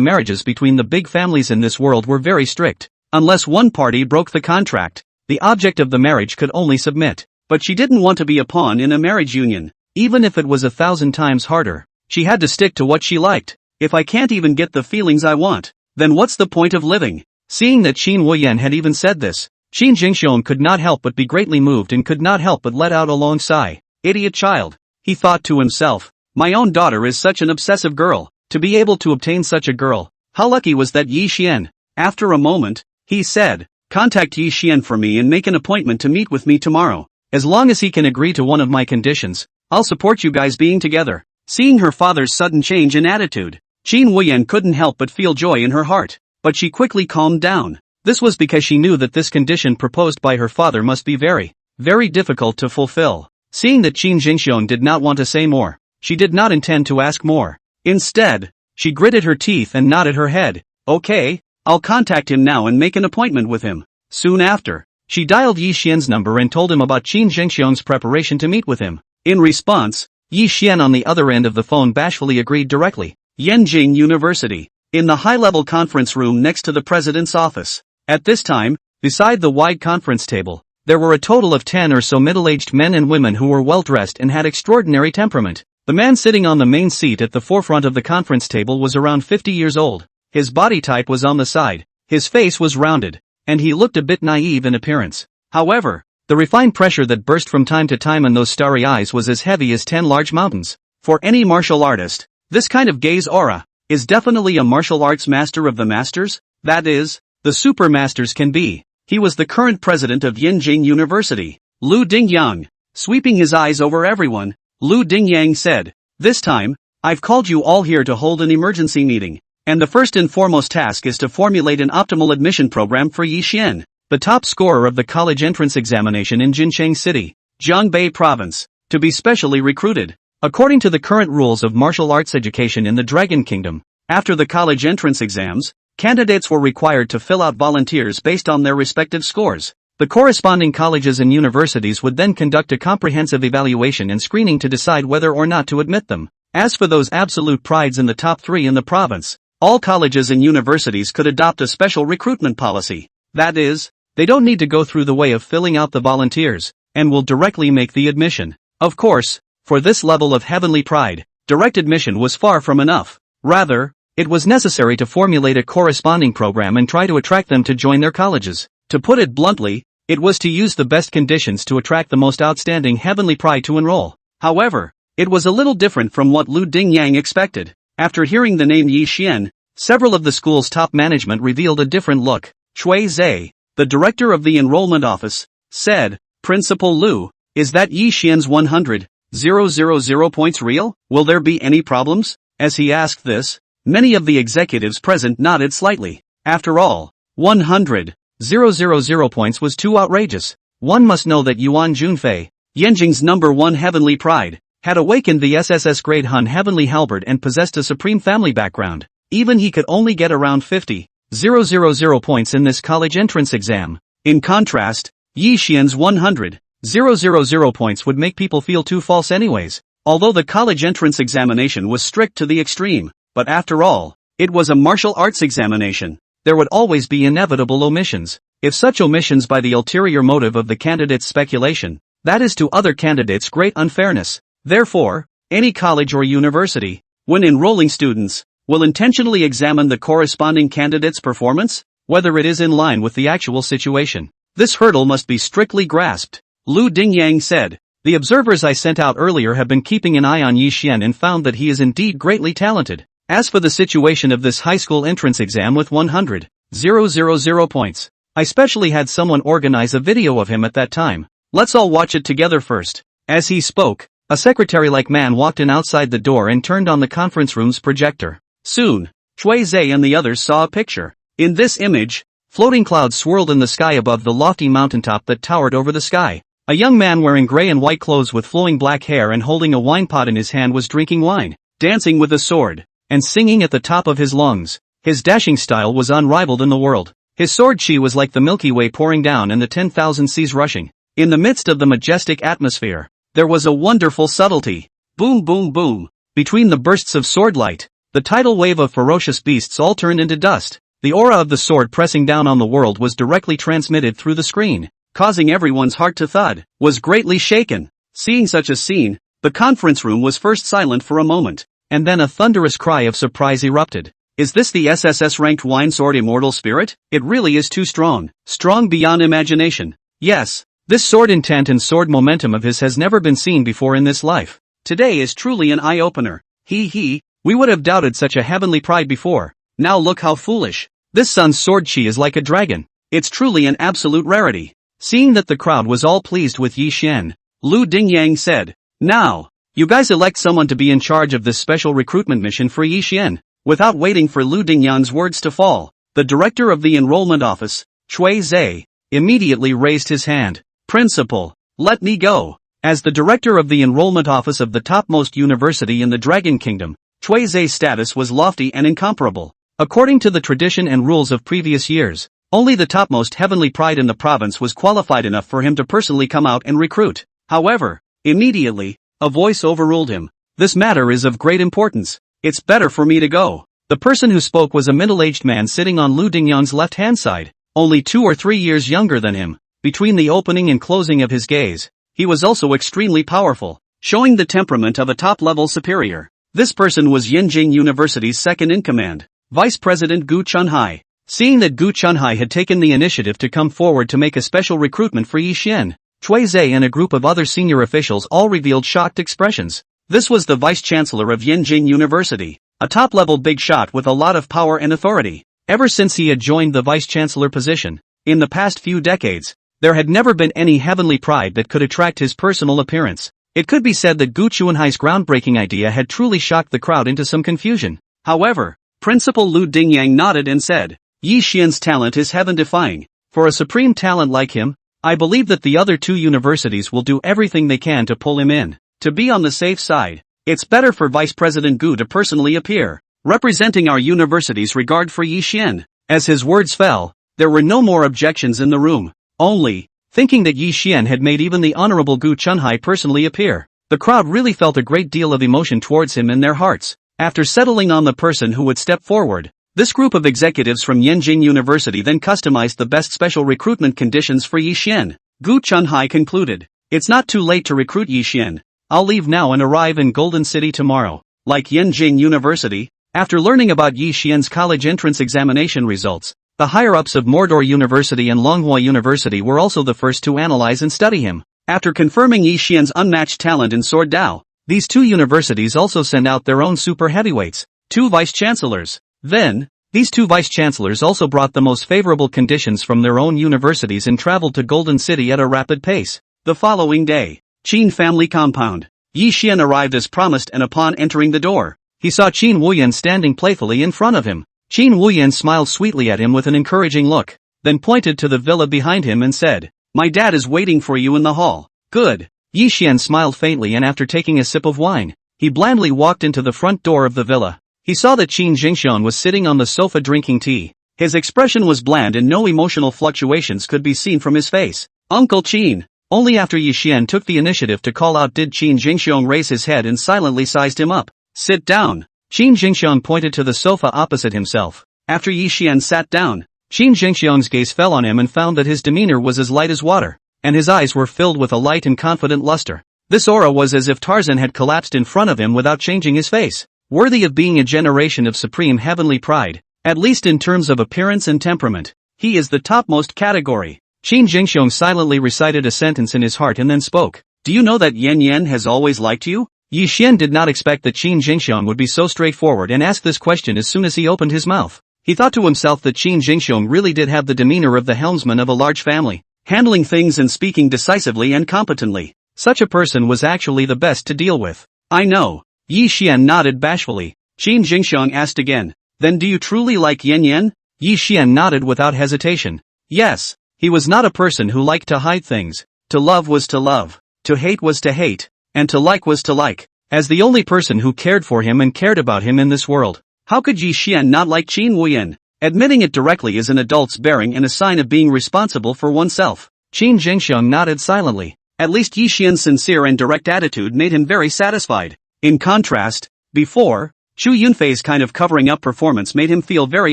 marriages between the big families in this world were very strict. Unless one party broke the contract, the object of the marriage could only submit. But she didn't want to be a pawn in a marriage union. Even if it was 1,000 times harder, she had to stick to what she liked. If I can't even get the feelings I want, then what's the point of living? Seeing that Qin Wuyan had even said this, Qin Jingxiong could not help but be greatly moved and could not help but let out a long sigh. Idiot child, he thought to himself. My own daughter is such an obsessive girl. To be able to obtain such a girl, how lucky was that Yi Xian? After a moment, he said, contact Yi Xian for me and make an appointment to meet with me tomorrow. As long as he can agree to one of my conditions, I'll support you guys being together. Seeing her father's sudden change in attitude, Qin Wuyan couldn't help but feel joy in her heart. But she quickly calmed down. This was because she knew that this condition proposed by her father must be very, very difficult to fulfill. Seeing that Qin Jingxiong did not want to say more, she did not intend to ask more. Instead, she gritted her teeth and nodded her head. Okay, I'll contact him now and make an appointment with him. Soon after, she dialed Yi Xian's number and told him about Qin Jingxiong's preparation to meet with him. In response, Yi Xian on the other end of the phone bashfully agreed directly. Yanjing University. In the high-level conference room next to the president's office. At this time, beside the wide conference table, there were a total of 10 or so middle-aged men and women who were well-dressed and had extraordinary temperament. The man sitting on the main seat at the forefront of the conference table was around 50 years old. His body type was on the side, his face was rounded, and he looked a bit naive in appearance. However, the refined pressure that burst from time to time in those starry eyes was as heavy as 10 large mountains. For any martial artist, this kind of gaze aura is definitely a martial arts master of the masters, that is, the super masters can be. He was the current president of Yanjing University, Lu Dingyang. Sweeping his eyes over everyone, Lu Dingyang said, this time, I've called you all here to hold an emergency meeting, and the first and foremost task is to formulate an optimal admission program for Yi Xian, the top scorer of the college entrance examination in Jincheng City, Jiangbei Province, to be specially recruited. According to the current rules of martial arts education in the Dragon Kingdom, After the college entrance exams, candidates were required to fill out volunteers based on their respective scores. The corresponding colleges and universities would then conduct a comprehensive evaluation and screening to decide whether or not to admit them. As for those absolute prides in the top 3 in the province, all colleges and universities could adopt a special recruitment policy. That is, they don't need to go through the way of filling out the volunteers, and will directly make the admission. Of course, for this level of heavenly pride, direct admission was far from enough. Rather, it was necessary to formulate a corresponding program and try to attract them to join their colleges. To put it bluntly, it was to use the best conditions to attract the most outstanding heavenly pride to enroll. However, it was a little different from what Lu Dingyang expected. After hearing the name Yi Xian, several of the school's top management revealed a different look. Chui Zhe, the director of the enrollment office, said, "Principal Lu, is that Yi Xian's 100,000 points real? Will there be any problems?" As he asked this, many of the executives present nodded slightly. After all, 100,000 points was too outrageous. One must know that Yuan Junfei, Yanjing's #1 heavenly pride, had awakened the SSS grade Hun heavenly halberd and possessed a supreme family background. Even he could only get around 50,000 points in this college entrance exam. In contrast, Yi Xian's 100,000 points would make people feel too false anyways. Although the college entrance examination was strict to the extreme, but after all, it was a martial arts examination. There would always be inevitable omissions. If such omissions by the ulterior motive of the candidate's speculation, that is to other candidates great unfairness. Therefore, any college or university, when enrolling students, will intentionally examine the corresponding candidate's performance, whether it is in line with the actual situation. This hurdle must be strictly grasped. Lu Dingyang said, "The observers I sent out earlier have been keeping an eye on Yi Xian and found that he is indeed greatly talented. As for the situation of this high school entrance exam with 100,000 points, I specially had someone organize a video of him at that time. Let's all watch it together first." As he spoke, a secretary-like man walked in outside the door and turned on the conference room's projector. Soon, Chui Zhe and the others saw a picture. In this image, floating clouds swirled in the sky above the lofty mountaintop that towered over the sky. A young man wearing gray and white clothes with flowing black hair and holding a wine pot in his hand was drinking wine, dancing with a sword, and singing at the top of his lungs. His dashing style was unrivaled in the world. His sword chi was like the Milky Way pouring down and the 10,000 seas rushing. In the midst of the majestic atmosphere, there was a wonderful subtlety. Boom boom boom. Between the bursts of sword light, the tidal wave of ferocious beasts all turned into dust. The aura of the sword pressing down on the world was directly transmitted through the screen, causing everyone's heart to thud, was greatly shaken. Seeing such a scene, the conference room was first silent for a moment, and then a thunderous cry of surprise erupted. Is this the SSS ranked wine Sword Immortal spirit? It really is too strong. Strong beyond imagination. Yes, this sword intent and sword momentum of his has never been seen before in this life. Today is truly an eye-opener. We would have doubted such a heavenly pride before. Now look how foolish. This son's sword chi is like a dragon. It's truly an absolute rarity. Seeing that the crowd was all pleased with Yi Xian, Lu Dingyang said, "Now, you guys elect someone to be in charge of this special recruitment mission for Yi Xian." Without waiting for Lu Dingyang's words to fall, the director of the enrollment office, Chui Zhe, immediately raised his hand. "Principal, let me go." As the director of the enrollment office of the topmost university in the Dragon Kingdom, Chui Zhe's status was lofty and incomparable. According to the tradition and rules of previous years, only the topmost heavenly pride in the province was qualified enough for him to personally come out and recruit. However, immediately, a voice overruled him. "This matter is of great importance. It's better for me to go." The person who spoke was a middle-aged man sitting on Lu Dingyang's left-hand side, only 2 or 3 years younger than him. Between the opening and closing of his gaze, he was also extremely powerful, showing the temperament of a top-level superior. This person was Yanjing University's second-in-command, Vice President Gu Chunhai. Seeing that Gu Chunhai had taken the initiative to come forward to make a special recruitment for Yi Xian, Chui Zhe and a group of other senior officials all revealed shocked expressions. This was the Vice-Chancellor of Yanjing University, a top-level big shot with a lot of power and authority. Ever since he had joined the Vice-Chancellor position, in the past few decades, there had never been any heavenly pride that could attract his personal appearance. It could be said that Gu Chunhai's groundbreaking idea had truly shocked the crowd into some confusion. However, Principal Lu Dingyang nodded and said, "Yi Xian's talent is heaven-defying. For a supreme talent like him, I believe that the other 2 universities will do everything they can to pull him in. To be on the safe side, it's better for Vice President Gu to personally appear." representing our university's regard for Yi Xian. As his words fell, there were no more objections in the room. Only, thinking that Yi Xian had made even the Honorable Gu Chunhai personally appear, the crowd really felt a great deal of emotion towards him in their hearts. After settling on the person who would step forward, this group of executives from Yenjing University then customized the best special recruitment conditions for Yi Xian. Gu Chunhai concluded, "It's not too late to recruit Yi Xian. I'll leave now and arrive in Golden City tomorrow." Like Yenjing University, after learning about Yi Xian's college entrance examination results, the higher-ups of Mordor University and Longhua University were also the first to analyze and study him. After confirming Yi Xian's unmatched talent in Sword Dao, these two universities also sent out their own super heavyweights, 2 vice-chancellors. Then, these 2 vice-chancellors also brought the most favorable conditions from their own universities and traveled to Golden City at a rapid pace. The following day, Qin family compound. Yi Xian arrived as promised, and upon entering the door, he saw Qin Wuyan standing playfully in front of him. Qin Wuyan smiled sweetly at him with an encouraging look, then pointed to the villa behind him and said, "My dad is waiting for you in the hall." "Good." Yi Xian smiled faintly, and after taking a sip of wine, he blandly walked into the front door of the villa. He saw that Qin Jingxian was sitting on the sofa drinking tea. His expression was bland and no emotional fluctuations could be seen from his face. "Uncle Qin." Only after Yi Xian took the initiative to call out did Qin Jingxian raise his head and silently sized him up. "Sit down." Qin Jingxian pointed to the sofa opposite himself. After Yi Xian sat down, Qin Jingxian's gaze fell on him and found that his demeanor was as light as water, and his eyes were filled with a light and confident luster. This aura was as if Tarzan had collapsed in front of him without changing his face. Worthy of being a generation of supreme heavenly pride, at least in terms of appearance and temperament, he is the topmost category. Qin Jingxian silently recited a sentence in his heart and then spoke. "Do you know that Yan Yan has always liked you?" Yi Xian did not expect that Qin Jingxian would be so straightforward and ask this question as soon as he opened his mouth. He thought to himself that Qin Jingxian really did have the demeanor of the helmsman of a large family, handling things and speaking decisively and competently. Such a person was actually the best to deal with. "I know." Yi Xian nodded bashfully. Qin Jingxian asked again, "Then do you truly like Yan Yan?" Yi Xian nodded without hesitation. Yes, he was not a person who liked to hide things. To love was to love, to hate was to hate, and to like was to like. As the only person who cared for him and cared about him in this world, how could Yi Xian not like Qin Wuyan? Admitting it directly is an adult's bearing and a sign of being responsible for oneself. Qin Jingxian nodded silently. At least Yi Xian's sincere and direct attitude made him very satisfied. In contrast, before, Xu Yunfei's kind of covering up performance made him feel very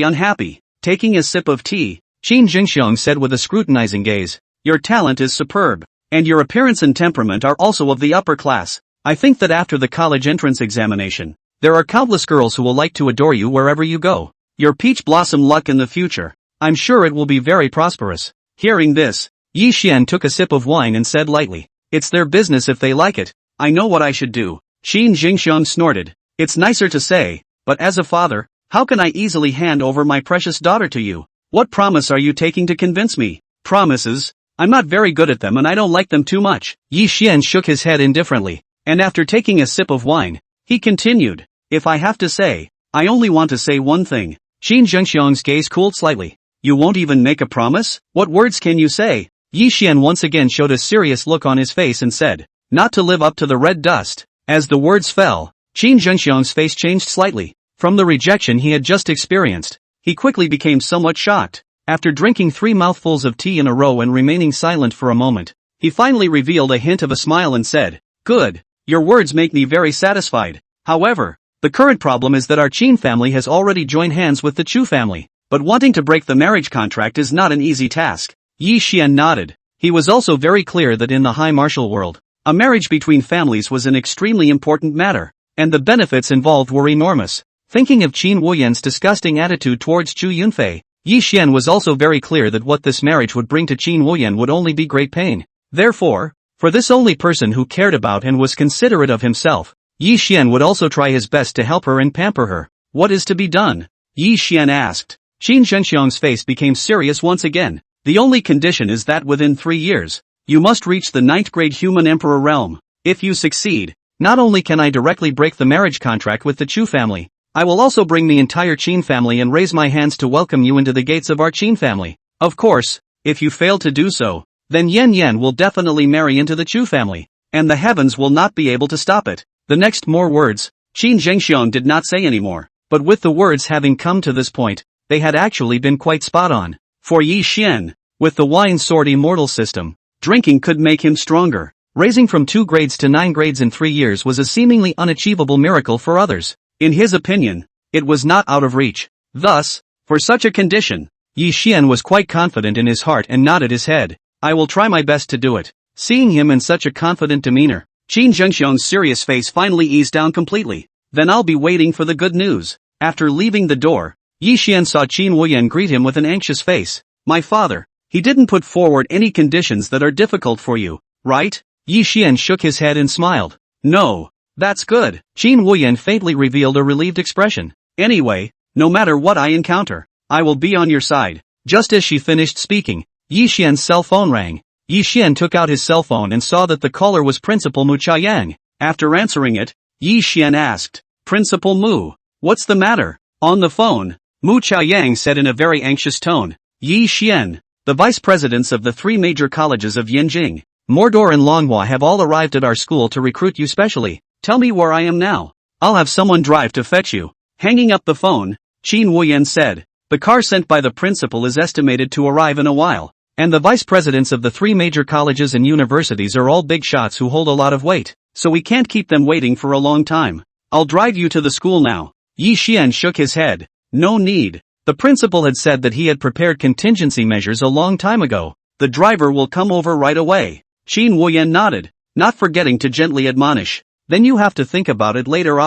unhappy. Taking a sip of tea, Qin Jingxian said with a scrutinizing gaze, "Your talent is superb, and your appearance and temperament are also of the upper class. I think that after the college entrance examination, there are countless girls who will like to adore you wherever you go. Your peach blossom luck in the future, I'm sure it will be very prosperous." Hearing this, Yi Xian took a sip of wine and said lightly, "It's their business if they like it. I know what I should do." Qin Jingxian snorted. "It's nicer to say, but as a father, how can I easily hand over my precious daughter to you? What promise are you taking to convince me?" "Promises? I'm not very good at them and I don't like them too much." Yi Xian shook his head indifferently, and after taking a sip of wine, he continued, "If I have to say, I only want to say one thing." Qin Jingxian's gaze cooled slightly. "You won't even make a promise? What words can you say?" Yi Xian once again showed a serious look on his face and said, "Not to live up to the red dust." As the words fell, Qin Jingxian's face changed slightly. From the rejection he had just experienced, he quickly became somewhat shocked. After drinking 3 mouthfuls of tea in a row and remaining silent for a moment, he finally revealed a hint of a smile and said, "Good, your words make me very satisfied. However, the current problem is that our Qin family has already joined hands with the Chu family, but wanting to break the marriage contract is not an easy task." Yi Xian nodded. He was also very clear that in the high martial world, a marriage between families was an extremely important matter, and the benefits involved were enormous. Thinking of Qin Wuyan's disgusting attitude towards Xu Yunfei, Yi Xian was also very clear that what this marriage would bring to Qin Wuyan would only be great pain. Therefore, for this only person who cared about and was considerate of himself, Yi Xian would also try his best to help her and pamper her. "What is to be done?" Yi Xian asked. Qin Zhenxiang's face became serious once again. "The only condition is that within 3 years, you must reach the 9th grade human emperor realm. If you succeed, not only can I directly break the marriage contract with the Chu family, I will also bring the entire Qin family and raise my hands to welcome you into the gates of our Qin family. Of course, if you fail to do so, then Yan Yan will definitely marry into the Chu family, and the heavens will not be able to stop it." The next more words, Qin Zhengxiang did not say anymore. But with the words having come to this point, they had actually been quite spot on. For Yi Xian, with the wine Sword Immortal System, drinking could make him stronger. Raising from 2 grades to 9 grades in 3 years was a seemingly unachievable miracle for others. In his opinion, it was not out of reach. Thus, for such a condition, Yi Xian was quite confident in his heart and nodded his head. I will try my best to do it. Seeing him in such a confident demeanor, Qin Zhengxiong's serious face finally eased down completely. Then I'll be waiting for the good news. After leaving the door, Yi Xian saw Qin Wuyan greet him with an anxious face. My father, he didn't put forward any conditions that are difficult for you, right? Yi Xian shook his head and smiled. No, that's good. Qin Wuyan faintly revealed a relieved expression. Anyway, no matter what I encounter, I will be on your side. Just as she finished speaking, Yi Xian's cell phone rang. Yi Xian took out his cell phone and saw that the caller was Principal Mu Chaiyang. After answering it, Yi Xian asked, Principal Mu, what's the matter? On the phone, Mu Chaiyang said in a very anxious tone, Yi Xian, the vice presidents of the 3 major colleges of Yanjing, Mordor and Longhua have all arrived at our school to recruit you specially. Tell me where I am now. I'll have someone drive to fetch you. Hanging up the phone, Qin Wuyan said, the car sent by the principal is estimated to arrive in a while. And the vice presidents of the 3 major colleges and universities are all big shots who hold a lot of weight, so we can't keep them waiting for a long time. I'll drive you to the school now. Yi Xian shook his head. No need. The principal had said that he had prepared contingency measures a long time ago. The driver will come over right away. Qin Wuyan nodded, not forgetting to gently admonish. Then you have to think about it later.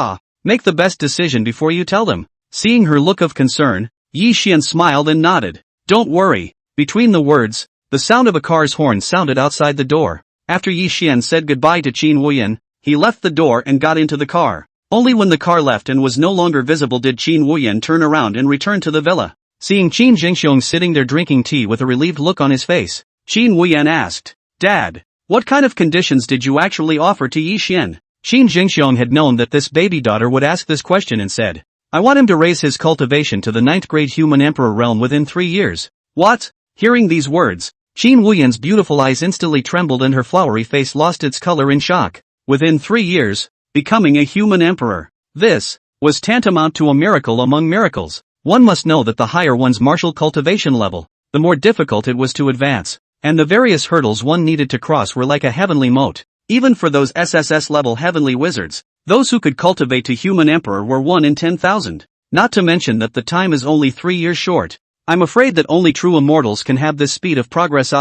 Make the best decision before you tell them. Seeing her look of concern, Yi Xian smiled and nodded. Don't worry. Between the words, the sound of a car's horn sounded outside the door. After Yi Xian said goodbye to Qin Wuyan, he left the door and got into the car. Only when the car left and was no longer visible did Qin Wuyan turn around and return to the villa. Seeing Qin Zhengxiong sitting there drinking tea with a relieved look on his face, Qin Wuyan asked, Dad, what kind of conditions did you actually offer to Yi Xian? Qin Zhengxiong had known that this baby daughter would ask this question and said, I want him to raise his cultivation to the 9th grade human emperor realm within 3 years. What? Hearing these words, Qin Wuyan's beautiful eyes instantly trembled and her flowery face lost its color in shock. Within 3 years, becoming a human emperor. This was tantamount to a miracle among miracles. One must know that the higher one's martial cultivation level, the more difficult it was to advance, and the various hurdles one needed to cross were like a heavenly moat. Even for those SSS-level heavenly wizards, those who could cultivate to human emperor were 1 in 10,000. Not to mention that the time is only 3 years short. I'm afraid that only true immortals can have this speed of progress.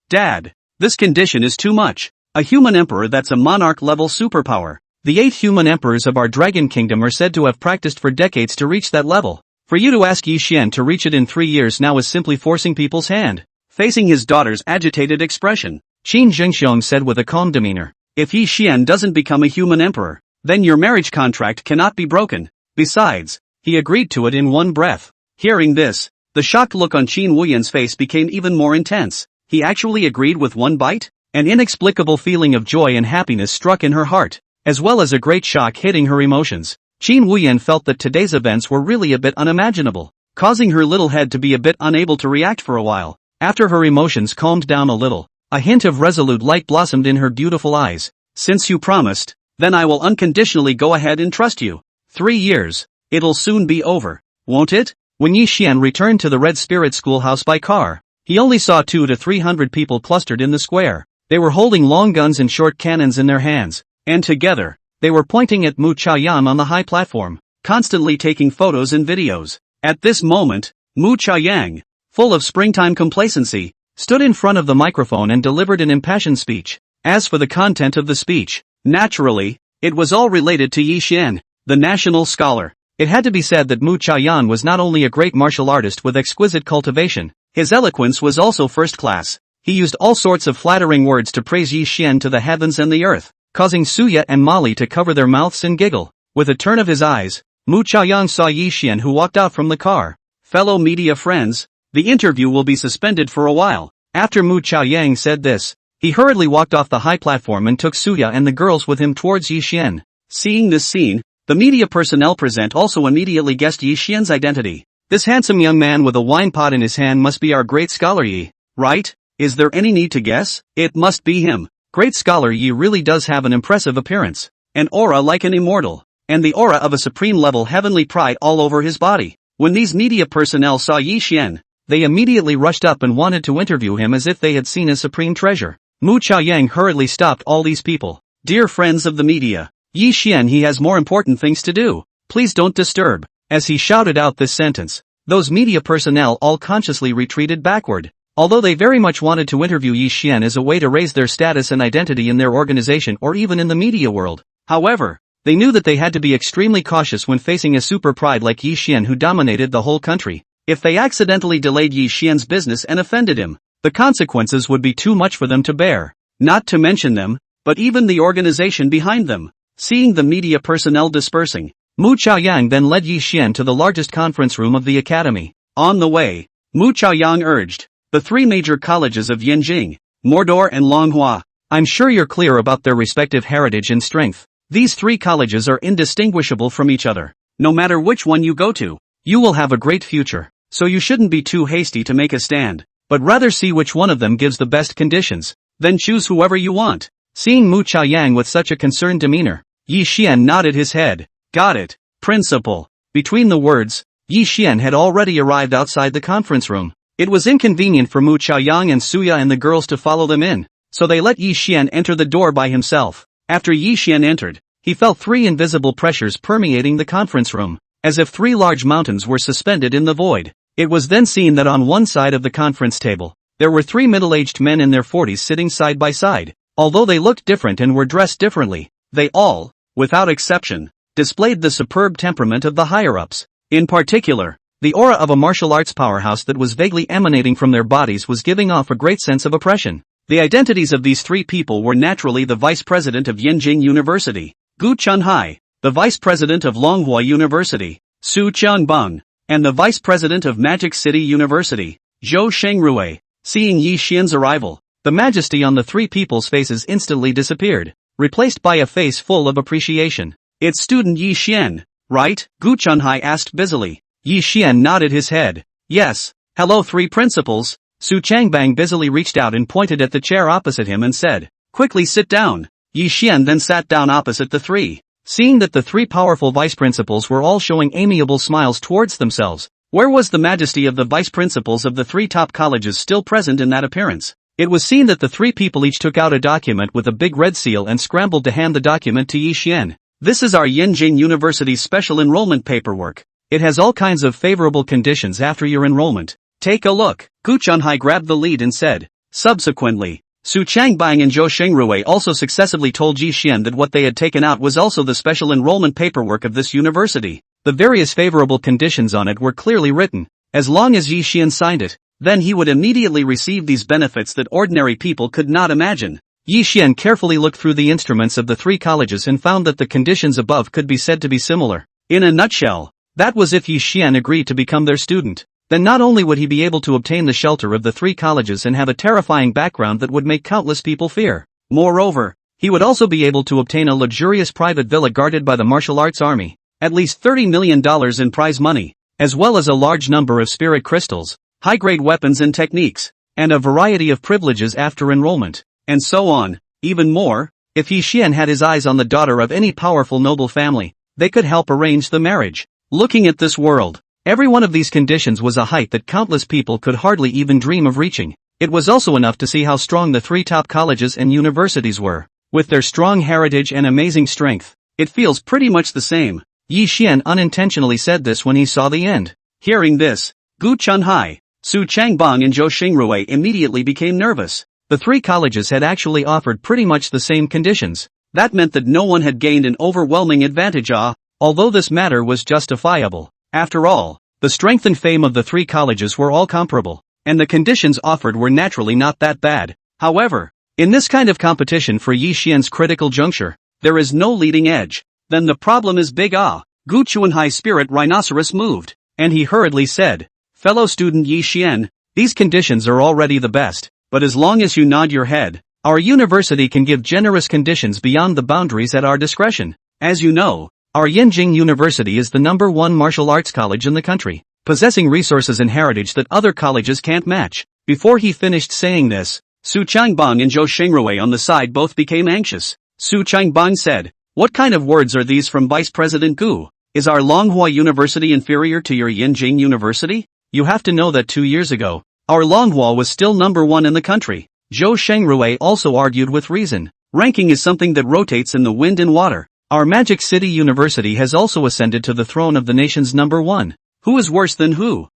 Dad, this condition is too much. A human emperor, that's a monarch-level superpower. The 8 human emperors of our dragon kingdom are said to have practiced for decades to reach that level. For you to ask Yi Xian to reach it in 3 years now is simply forcing people's hand. Facing his daughter's agitated expression, Qin Zhengxiong said with a calm demeanor, if Yi Xian doesn't become a human emperor, then your marriage contract cannot be broken. Besides, he agreed to it in one breath. Hearing this, the shocked look on Qin Wuyan's face became even more intense. He actually agreed with one bite? An inexplicable feeling of joy and happiness struck in her heart, as well as a great shock hitting her emotions. Qin Wuyan felt that today's events were really a bit unimaginable, causing her little head to be a bit unable to react for a while. After her emotions calmed down a little, a hint of resolute light blossomed in her beautiful eyes. Since you promised, then I will unconditionally go ahead and trust you. 3 years. It'll soon be over, won't it? When Yi Xian returned to the Red Spirit Schoolhouse by car, he only saw 200 to 300 people clustered in the square. They were holding long guns and short cannons in their hands, and together, they were pointing at Mu Chaoyan on the high platform, constantly taking photos and videos. At this moment, Mu Chaoyan, full of springtime complacency, stood in front of the microphone and delivered an impassioned speech. As for the content of the speech, naturally, it was all related to Yi Xian, the national scholar. It had to be said that Mu Chaoyan was not only a great martial artist with exquisite cultivation, his eloquence was also first class. He used all sorts of flattering words to praise Yi Xian to the heavens and the earth, causing Suya and Molly to cover their mouths and giggle. With a turn of his eyes, Mu Chaoyan saw Yi Xian, who walked out from the car. Fellow media friends, the interview will be suspended for a while. After Mu Chaoyan said this, he hurriedly walked off the high platform and took Suya and the girls with him towards Yi Xian. Seeing this scene, the media personnel present also immediately guessed Yi Xian's identity. This handsome young man with a wine pot in his hand must be our great scholar Yi, right? Is there any need to guess? It must be him. Great scholar Yi really does have an impressive appearance, an aura like an immortal. and the aura of a supreme-level heavenly pride all over his body. When these media personnel saw Yi Xian, they immediately rushed up and wanted to interview him as if they had seen a supreme treasure. Mu Chaoyang hurriedly stopped all these people. Dear friends of the media, Yi Xian, he has more important things to do. Please don't disturb. As he shouted out this sentence, those media personnel all consciously retreated backward. Although they very much wanted to interview Yi Xian as a way to raise their status and identity in their organization or even in the media world. However, they knew that they had to be extremely cautious when facing a super pride like Yi Xian who dominated the whole country. If they accidentally delayed Yi Xian's business and offended him, the consequences would be too much for them to bear. Not to mention them, but even the organization behind them. Seeing the media personnel dispersing, Mu Chaoyang then led Yi Xian to the largest conference room of the academy. On the way, Mu Chaoyang urged the three major colleges of Yanjing, Mordor and Longhua. I'm sure you're clear about their respective heritage and strength. These three colleges are indistinguishable from each other. No matter which one you go to, you will have a great future. So you shouldn't be too hasty to make a stand, but rather see which one of them gives the best conditions. Then choose whoever you want. Seeing Mu Chaoyang with such a concerned demeanor, Yi Xian nodded his head. Got it, principal. Between the words, Yi Xian had already arrived outside the conference room. It was inconvenient for Mu Chaoyang and Suya and the girls to follow them in, so they let Yi Xian enter the door by himself. After Yi Xian entered, he felt three invisible pressures permeating the conference room, as if three large mountains were suspended in the void. It was then seen that on one side of the conference table, there were three middle-aged men in their 40s sitting side by side. Although they looked different and were dressed differently, they all, without exception, displayed the superb temperament of the higher-ups. In particular, the aura of a martial arts powerhouse that was vaguely emanating from their bodies was giving off a great sense of oppression. The identities of these three people were naturally the vice president of Yanjing University, Gu Chunhai, the vice president of Longhua University, Su Qianbang, and the vice president of Magic City University, Zhou Shengrui. Seeing Yi Xian's arrival, the majesty on the three people's faces instantly disappeared, replaced by a face full of appreciation. It's student Yi Xian, right? Gu Chunhai asked busily. Yi Xian nodded his head. Yes. Hello three principals. Su Changbang busily reached out and pointed at the chair opposite him and said, quickly sit down. Yi Xian then sat down opposite the three. Seeing that the three powerful vice principals were all showing amiable smiles towards themselves, where was the majesty of the vice principals of the three top colleges still present in that appearance? It was seen that the three people each took out a document with a big red seal and scrambled to hand the document to Yi Xian. This is our Yanjing University's special enrollment paperwork. It has all kinds of favorable conditions after your enrollment. Take a look. Gu Chunhai grabbed the lead and said. Subsequently, Su Changbang and Zhou Shengrui also successively told Yi Xian that what they had taken out was also the special enrollment paperwork of this university. The various favorable conditions on it were clearly written. As long as Yi Xian signed it, then he would immediately receive these benefits that ordinary people could not imagine. Yi Xian carefully looked through the instruments of the three colleges and found that the conditions above could be said to be similar. In a nutshell, that was if Yi Xian agreed to become their student. Then not only would he be able to obtain the shelter of the three colleges and have a terrifying background that would make countless people fear. Moreover, he would also be able to obtain a luxurious private villa guarded by the martial arts army, at least $30 million in prize money, as well as a large number of spirit crystals, high-grade weapons and techniques, and a variety of privileges after enrollment, and so on. Even more, if Yi Xian had his eyes on the daughter of any powerful noble family, they could help arrange the marriage. Looking at this world, every one of these conditions was a height that countless people could hardly even dream of reaching. It was also enough to see how strong the three top colleges and universities were. With their strong heritage and amazing strength, it feels pretty much the same. Yi Xian unintentionally said this when he saw the end. Hearing this, Gu Chunhai, Su Changbang and Zhou Shengrui immediately became nervous. The three colleges had actually offered pretty much the same conditions. That meant that no one had gained an overwhelming advantage, although this matter was justifiable. After all, the strength and fame of the three colleges were all comparable, and the conditions offered were naturally not that bad. However, in this kind of competition for Yi Xian's critical juncture, there is no leading edge. Then the problem is big. Gu Chunhai's spirit rhinoceros moved, and he hurriedly said, fellow student Yi Xian, these conditions are already the best, but as long as you nod your head, our university can give generous conditions beyond the boundaries at our discretion. As you know, our Yanjing University is the #1 martial arts college in the country, possessing resources and heritage that other colleges can't match. Before he finished saying this, Su Changbang and Zhou Shengrui on the side both became anxious. Su Changbang said, What kind of words are these from Vice President Gu? Is our Longhua University inferior to your Yanjing University? You have to know that 2 years ago, our Longhua was still #1 in the country. Zhou Shengrui also argued with reason. Ranking is something that rotates in the wind and water. Our Magic City University has also ascended to the throne of the nation's #1. Who is worse than who?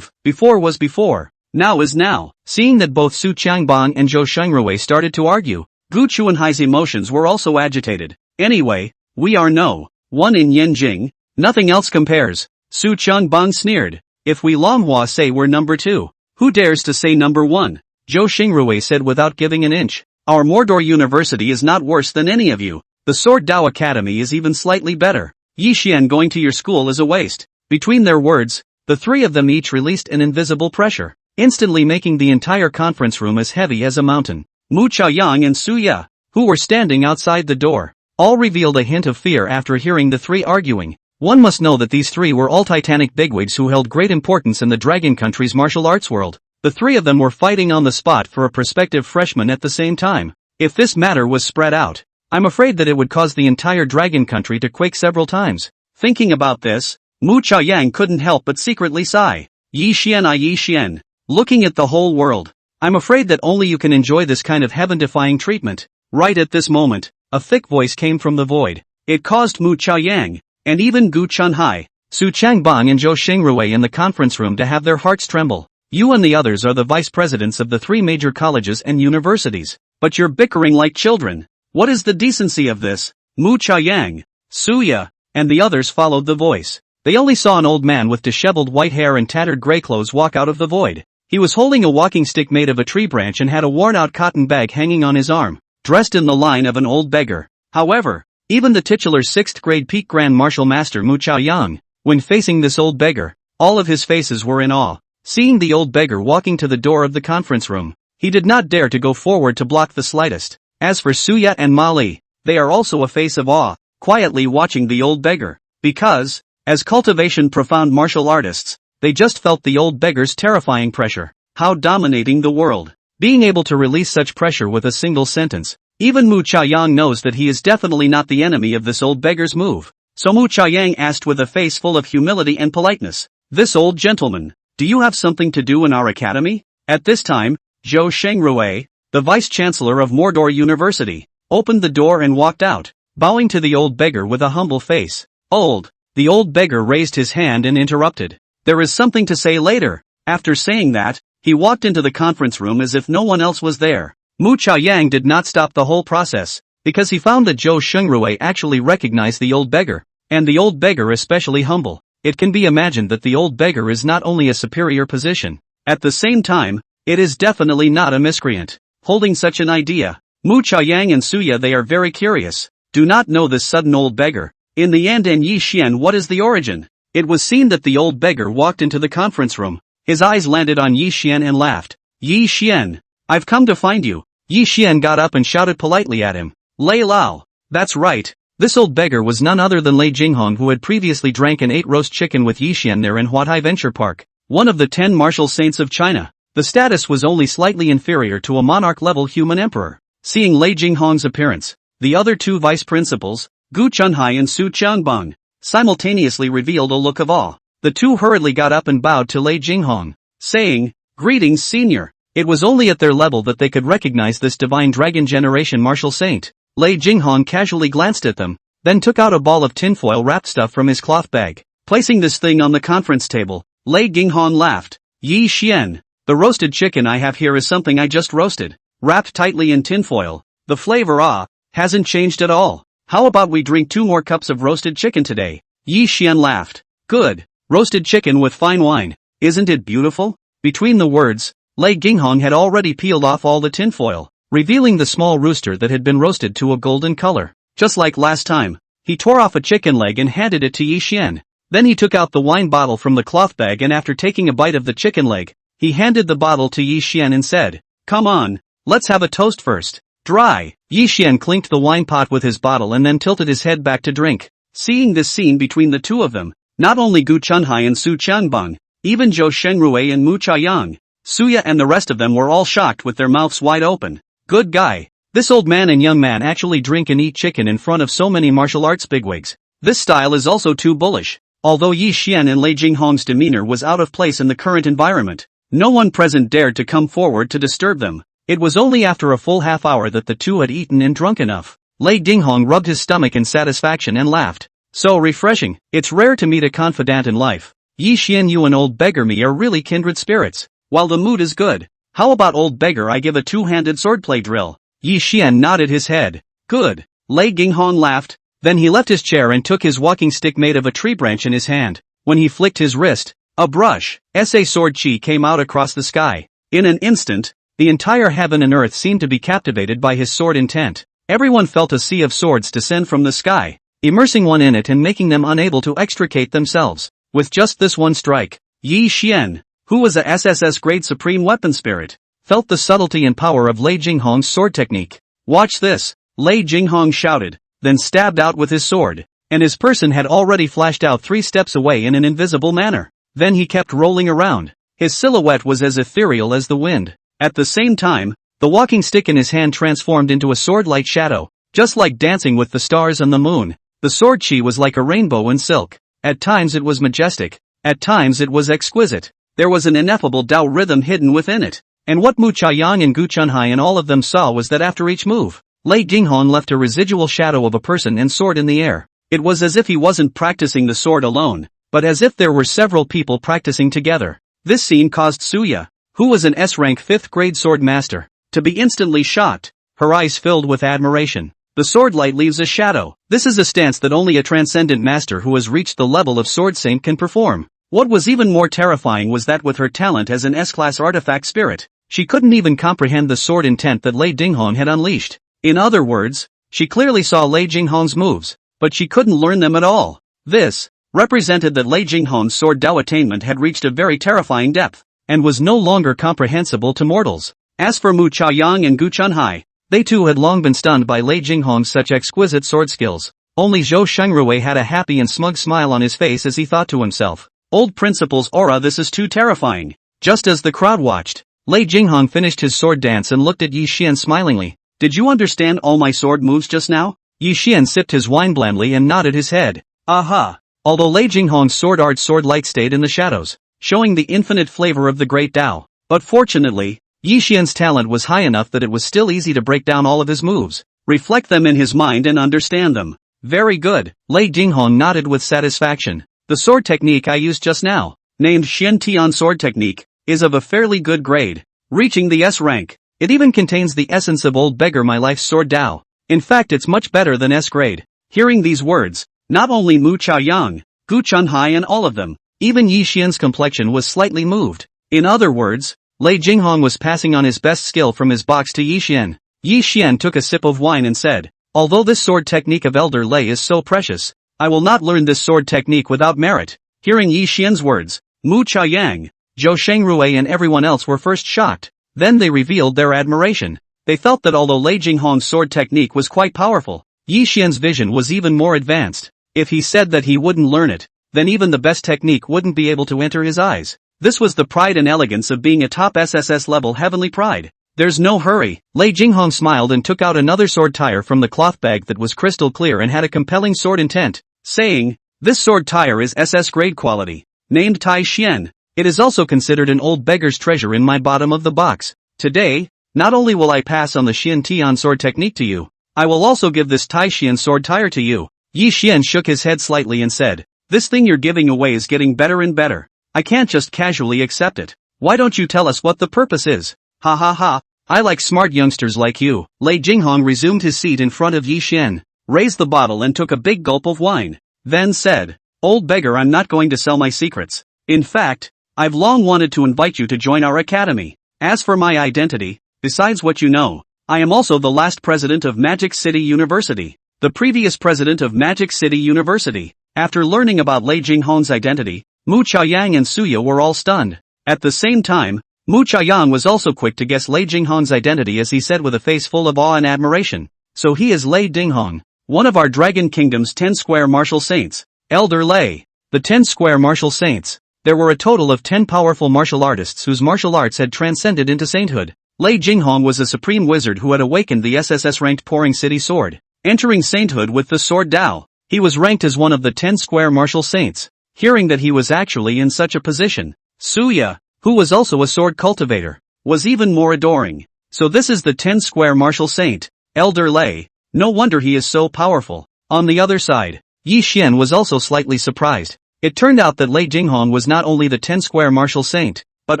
Before was before. Now is now. Seeing that both Su Qiangbang and Zhou Shengrui started to argue, Gu Chuanhai's emotions were also agitated. Anyway, we are #1 in Yanjing, nothing else compares. Su Qiangbang sneered. If we Longhua say we're #2, who dares to say #1? Zhou Shengrui said without giving an inch. Our Mordor University is not worse than any of you. The Sword Dao Academy is even slightly better. Yi Xian going to your school is a waste. Between their words, the three of them each released an invisible pressure, instantly making the entire conference room as heavy as a mountain. Mu Chaoyang and Su Ya, who were standing outside the door, all revealed a hint of fear after hearing the three arguing. One must know that these three were all Titanic bigwigs who held great importance in the Dragon Country's martial arts world. The three of them were fighting on the spot for a prospective freshman at the same time. If this matter was spread out, I'm afraid that it would cause the entire Dragon Country to quake several times. Thinking about this, Mu Chaoyang couldn't help but secretly sigh. Yi Xian, looking at the whole world, I'm afraid that only you can enjoy this kind of heaven-defying treatment. Right at this moment, a thick voice came from the void. It caused Mu Chaoyang, and even Gu Chunhai, Su Changbang and Zhou Shengrui in the conference room to have their hearts tremble. You and the others are the vice presidents of the 3 major colleges and universities, but you're bickering like children. What is the decency of this? Mu Chaoyang, Su Ya, and the others followed the voice. They only saw an old man with disheveled white hair and tattered gray clothes walk out of the void. He was holding a walking stick made of a tree branch and had a worn-out cotton bag hanging on his arm, dressed in the line of an old beggar. However, even the titular 6th grade peak Grand Martial Master Mu Chaoyang, when facing this old beggar, all of his faces were in awe. Seeing the old beggar walking to the door of the conference room, he did not dare to go forward to block the slightest. As for Suya and Mali, they are also a face of awe, quietly watching the old beggar, because, as cultivation profound martial artists, they just felt the old beggar's terrifying pressure, how dominating the world. Being able to release such pressure with a single sentence, even Mu Chaoyang knows that he is definitely not the enemy of this old beggar's move. So Mu Chaoyang asked with a face full of humility and politeness, "This old gentleman, do you have something to do in our academy?" At this time, Zhou Shengrui, the vice-chancellor of Mordor University, opened the door and walked out, bowing to the old beggar with a humble face. The old beggar raised his hand and interrupted. There is something to say later. After saying that, he walked into the conference room as if no one else was there. Mu Chaoyang did not stop the whole process, because he found that Zhou Shengrui actually recognized the old beggar, and the old beggar especially humble. It can be imagined that the old beggar is not only a superior position, at the same time, it is definitely not a miscreant. Holding such an idea, Mu Chaoyang and Suya they are very curious, do not know this sudden old beggar. In the end and Yi Xian what is the origin? It was seen that the old beggar walked into the conference room, his eyes landed on Yi Xian and laughed. Yi Xian, I've come to find you. Yi Xian got up and shouted politely at him. Lei Lao. That's right. This old beggar was none other than Lei Jinghong who had previously drank and ate roast chicken with Yi Xian there in Huatai Venture Park, one of the 10 martial saints of China. The status was only slightly inferior to a monarch-level human emperor. Seeing Lei Jinghong's appearance, the other 2 vice principals, Gu Chunhai and Su Qiangbang, simultaneously revealed a look of awe. The 2 hurriedly got up and bowed to Lei Jinghong, saying, "Greetings, senior." It was only at their level that they could recognize this divine dragon generation martial saint. Lei Jinghong casually glanced at them, then took out a ball of tinfoil wrapped stuff from his cloth bag. Placing this thing on the conference table, Lei Jinghong laughed. Yi Xian, the roasted chicken I have here is something I just roasted, wrapped tightly in tinfoil. The flavor hasn't changed at all. How about we drink 2 more cups of roasted chicken today? Yi Xian laughed. Good. Roasted chicken with fine wine. Isn't it beautiful? Between the words, Lei Jinghong had already peeled off all the tinfoil, revealing the small rooster that had been roasted to a golden color. Just like last time, he tore off a chicken leg and handed it to Yi Xian. Then he took out the wine bottle from the cloth bag and after taking a bite of the chicken leg, he handed the bottle to Yi Xian and said, "Come on, let's have a toast first." Dry. Yi Xian clinked the wine pot with his bottle and then tilted his head back to drink. Seeing this scene between the 2 of them, not only Gu Chunhai and Su Qiangbang, even Zhou Shengrui and Mu Chaoyang, Suya and the rest of them were all shocked with their mouths wide open. Good guy. This old man and young man actually drink and eat chicken in front of so many martial arts bigwigs. This style is also too bullish. Although Yi Xian and Lei Jinghong's demeanor was out of place in the current environment, no one present dared to come forward to disturb them. It was only after a full half hour that the two had eaten and drunk enough. Lei Jinghong rubbed his stomach in satisfaction and laughed. So refreshing. It's rare to meet a confidant in life. Yi Xian, you and old beggar me are really kindred spirits. While the mood is good, how about old beggar I give a two-handed swordplay drill? Yi Xian nodded his head. Good. Lei Jinghong laughed. Then he left his chair and took his walking stick made of a tree branch in his hand. When he flicked his wrist, a brush, sword chi came out across the sky. In an instant, the entire heaven and earth seemed to be captivated by his sword intent. Everyone felt a sea of swords descend from the sky, immersing one in it and making them unable to extricate themselves. With just this one strike, Yi Xian, who was a SSS grade supreme weapon spirit, felt the subtlety and power of Lei Jinghong's sword technique. Watch this, Lei Jinghong shouted, then stabbed out with his sword, and his person had already flashed out 3 steps away in an invisible manner. Then he kept rolling around. His silhouette was as ethereal as the wind. At the same time, the walking stick in his hand transformed into a sword-like shadow, just like dancing with the stars and the moon. The sword chi was like a rainbow in silk. At times it was majestic, at times it was exquisite. There was an ineffable Tao rhythm hidden within it. And what Mu Chaoyang and Gu Chunhai and all of them saw was that after each move, Lei Jinghong left a residual shadow of a person and sword in the air. It was as if he wasn't practicing the sword alone, but as if there were several people practicing together. This scene caused Suya, who was an S-rank 5th grade sword master, to be instantly shocked, her eyes filled with admiration. The sword light leaves a shadow. This is a stance that only a transcendent master who has reached the level of sword saint can perform. What was even more terrifying was that with her talent as an S-class artifact spirit, she couldn't even comprehend the sword intent that Lei Jinghong had unleashed. In other words, she clearly saw Lei Jinghong's moves, but she couldn't learn them at all. This represented that Lei Jinghong's sword Dao attainment had reached a very terrifying depth, and was no longer comprehensible to mortals. As for Mu Chaoyang and Gu Chunhai, they too had long been stunned by Lei Jinghong's such exquisite sword skills. Only Zhou Shengrui had a happy and smug smile on his face as he thought to himself, "Old principal's aura, this is too terrifying." Just as the crowd watched, Lei Jinghong finished his sword dance and looked at Yi Xian smilingly. "Did you understand all my sword moves just now?" Yi Xian sipped his wine blandly and nodded his head. Aha! Although Lei Jinghong's sword light stayed in the shadows, showing the infinite flavor of the great Tao. But fortunately, Yi Xian's talent was high enough that it was still easy to break down all of his moves, reflect them in his mind and understand them. Very good, Lei Jinghong nodded with satisfaction. The sword technique I used just now, named Xian Tian sword technique, is of a fairly good grade, reaching the S rank. It even contains the essence of old beggar my life's sword Tao. In fact, it's much better than S grade. Hearing these words, not only Mu Chaoyang, Gu Chunhai and all of them, even Yi Xian's complexion was slightly moved. In other words, Lei Jinghong was passing on his best skill from his box to Yi Xian. Yi Xian took a sip of wine and said, "Although this sword technique of Elder Lei is so precious, I will not learn this sword technique without merit." Hearing Yi Xian's words, Mu Chaoyang, Zhou Shengrui and everyone else were first shocked. Then they revealed their admiration. They felt that although Lei Jinghong's sword technique was quite powerful, Yi Xian's vision was even more advanced. If he said that he wouldn't learn it, then even the best technique wouldn't be able to enter his eyes. This was the pride and elegance of being a top SSS level heavenly pride. "There's no hurry." Lei Jinghong smiled and took out another sword tire from the cloth bag that was crystal clear and had a compelling sword intent, saying, "This sword tire is SS grade quality, named Tai Xian. It is also considered an old beggar's treasure in my bottom of the box. Today, not only will I pass on the Xian Tian sword technique to you, I will also give this Tai Xian sword tire to you." Yi Xian shook his head slightly and said, "This thing you're giving away is getting better and better. I can't just casually accept it. Why don't you tell us what the purpose is?" "Ha ha ha, I like smart youngsters like you." Lei Jinghong resumed his seat in front of Yi Xian, raised the bottle and took a big gulp of wine, then said, "Old beggar, I'm not going to sell my secrets. In fact, I've long wanted to invite you to join our academy. As for my identity, besides what you know, I am also the last president of Magic City University. The previous president of Magic City University." After learning about Lei Jinghong's identity, Mu Chaoyang and Suya were all stunned. At the same time, Mu Chaoyang was also quick to guess Lei Jinghong's identity as he said with a face full of awe and admiration, "So he is Lei Jinghong, one of our Dragon Kingdom's 10 square martial saints, Elder Lei." The 10 square martial saints. There were a total of 10 powerful martial artists whose martial arts had transcended into sainthood. Lei Jinghong was a supreme wizard who had awakened the SSS-ranked Pouring City Sword, entering sainthood with the Sword Dao. He was ranked as one of the 10 square martial saints. Hearing that he was actually in such a position, Suya, who was also a sword cultivator, was even more adoring. So this is the 10 square martial saint, Elder Lei. No wonder he is so powerful. On the other side, Yi Xian was also slightly surprised. It turned out that Lei Jinghong was not only the 10 square martial saint, but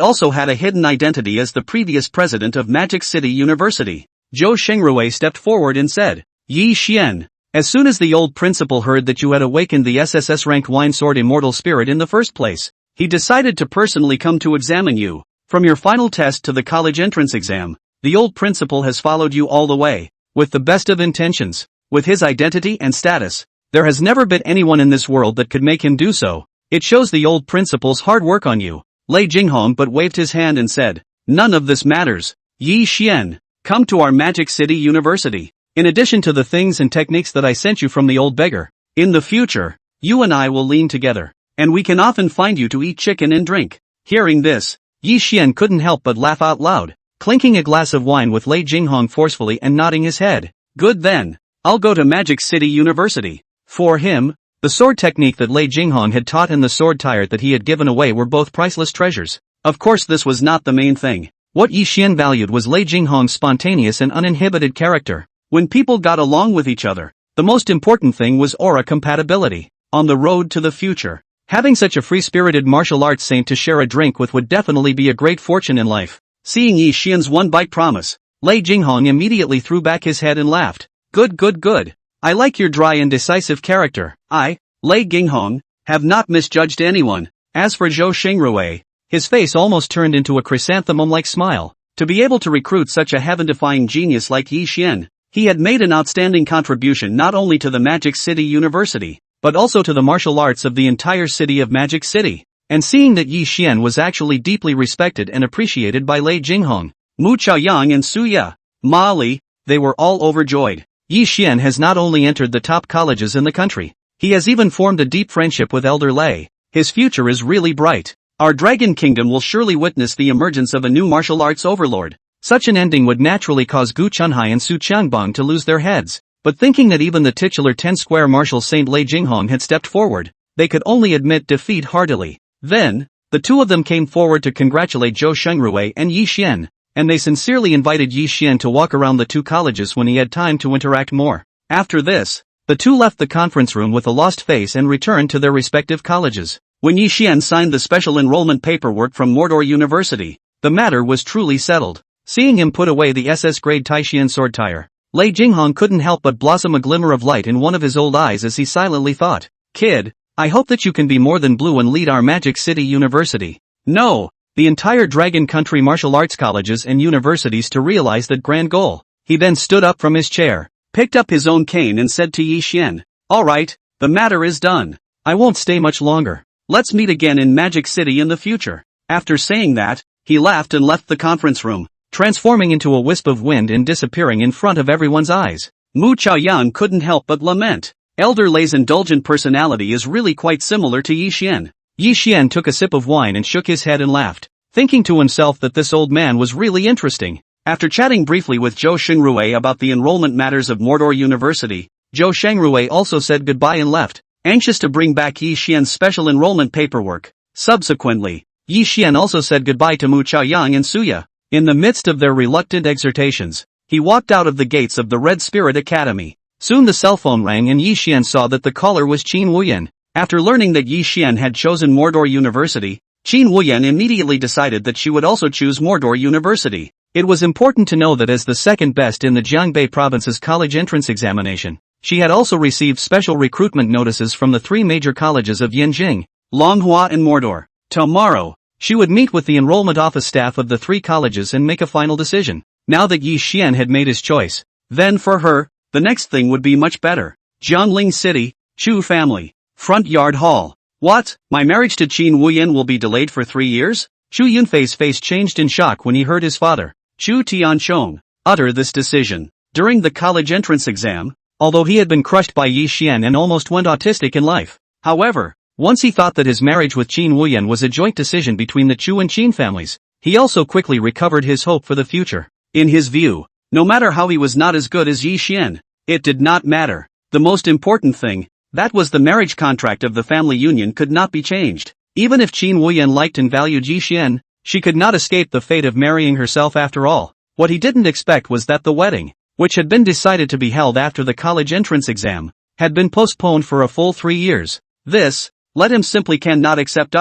also had a hidden identity as the previous president of Magic City University. Zhou Shengrui stepped forward and said, Yi Xian, as soon as the old principal heard that you had awakened the SSS-ranked Wine Sword Immortal Spirit in the first place, he decided to personally come to examine you. From your final test to the college entrance exam, the old principal has followed you all the way, with the best of intentions. With his identity and status, there has never been anyone in this world that could make him do so. It shows the old principal's hard work on you. Lei Jinghong but waved his hand and said, none of this matters. Yi Xian, come to our Magic City University. In addition to the things and techniques that I sent you from the old beggar, in the future, you and I will lean together, and we can often find you to eat chicken and drink. Hearing this, Yi Xian couldn't help but laugh out loud, clinking a glass of wine with Lei Jinghong forcefully and nodding his head. Good then, I'll go to Magic City University. For him, the sword technique that Lei Jinghong had taught and the sword tire that he had given away were both priceless treasures. Of course this was not the main thing. What Yi Xian valued was Lei Jinghong's spontaneous and uninhibited character. When people got along with each other, the most important thing was aura compatibility. On the road to the future, having such a free-spirited martial arts saint to share a drink with would definitely be a great fortune in life. Seeing Yi Xian's one-bite promise, Lei Jinghong immediately threw back his head and laughed. Good. I like your dry and decisive character. I, Lei Jinghong, have not misjudged anyone. As for Zhou Shengrui, his face almost turned into a chrysanthemum-like smile. To be able to recruit such a heaven-defying genius like Yi Xian, he had made an outstanding contribution not only to the Magic City University, but also to the martial arts of the entire city of Magic City. And seeing that Yi Xian was actually deeply respected and appreciated by Lei Jinghong, Mu Chaoyang and Suya, Ma Li, they were all overjoyed. Yi Xian has not only entered the top colleges in the country, he has even formed a deep friendship with Elder Lei. His future is really bright. Our Dragon Kingdom will surely witness the emergence of a new martial arts overlord. Such an ending would naturally cause Gu Chunhai and Su Qiangbang to lose their heads, but thinking that even the titular 10-square martial saint Lei Jinghong had stepped forward, they could only admit defeat heartily. Then, the two of them came forward to congratulate Zhou Shengrui and Yi Xian, and they sincerely invited Yi Xian to walk around the two colleges when he had time to interact more. After this, the two left the conference room with a lost face and returned to their respective colleges. When Yi Xian signed the special enrollment paperwork from Mordor University, the matter was truly settled. Seeing him put away the SS grade Taishian sword tire, Lei Jinghong couldn't help but blossom a glimmer of light in one of his old eyes as he silently thought, kid, I hope that you can be more than blue and lead our Magic City University. No, the entire Dragon Country martial arts colleges and universities to realize that grand goal. He then stood up from his chair, picked up his own cane and said to Yi Xian, alright, the matter is done. I won't stay much longer. Let's meet again in Magic City in the future. After saying that, he laughed and left the conference room, transforming into a wisp of wind and disappearing in front of everyone's eyes. Mu Chaoyang couldn't help but lament. Elder Lei's indulgent personality is really quite similar to Yi Xian. Yi Xian took a sip of wine and shook his head and laughed, thinking to himself that this old man was really interesting. After chatting briefly with Zhou Shengrui about the enrollment matters of Mordor University, Zhou Shengrui also said goodbye and left, anxious to bring back Yi Xian's special enrollment paperwork. Subsequently, Yi Xian also said goodbye to Mu Chaoyang and Suya. In the midst of their reluctant exhortations, he walked out of the gates of the Red Spirit Academy. Soon the cell phone rang and Yi Xian saw that the caller was Qin Wuyan. After learning that Yi Xian had chosen Mordor University, Qin Wuyan immediately decided that she would also choose Mordor University. It was important to know that as the second best in the Jiangbei province's college entrance examination, she had also received special recruitment notices from the three major colleges of Yanjing, Longhua and Mordor. Tomorrow, she would meet with the enrollment office staff of the three colleges and make a final decision. Now that Yi Xian had made his choice, then for her, the next thing would be much better. Jiangling City, Chu family, front yard hall. What? My marriage to Qin Wuyan will be delayed for 3 years? Chu Yunfei's face changed in shock when he heard his father, Chu Tianchong, utter this decision. During the college entrance exam, although he had been crushed by Yi Xian and almost went autistic in life, however, once he thought that his marriage with Qin Wuyan was a joint decision between the Chu and Qin families, he also quickly recovered his hope for the future. In his view, no matter how he was not as good as Yi Xian, it did not matter. The most important thing, that was the marriage contract of the family union could not be changed. Even if Qin Wuyan liked and valued Yi Xian, she could not escape the fate of marrying herself after all. What he didn't expect was that the wedding, which had been decided to be held after the college entrance exam, had been postponed for a full 3 years. This, let him simply cannot accept.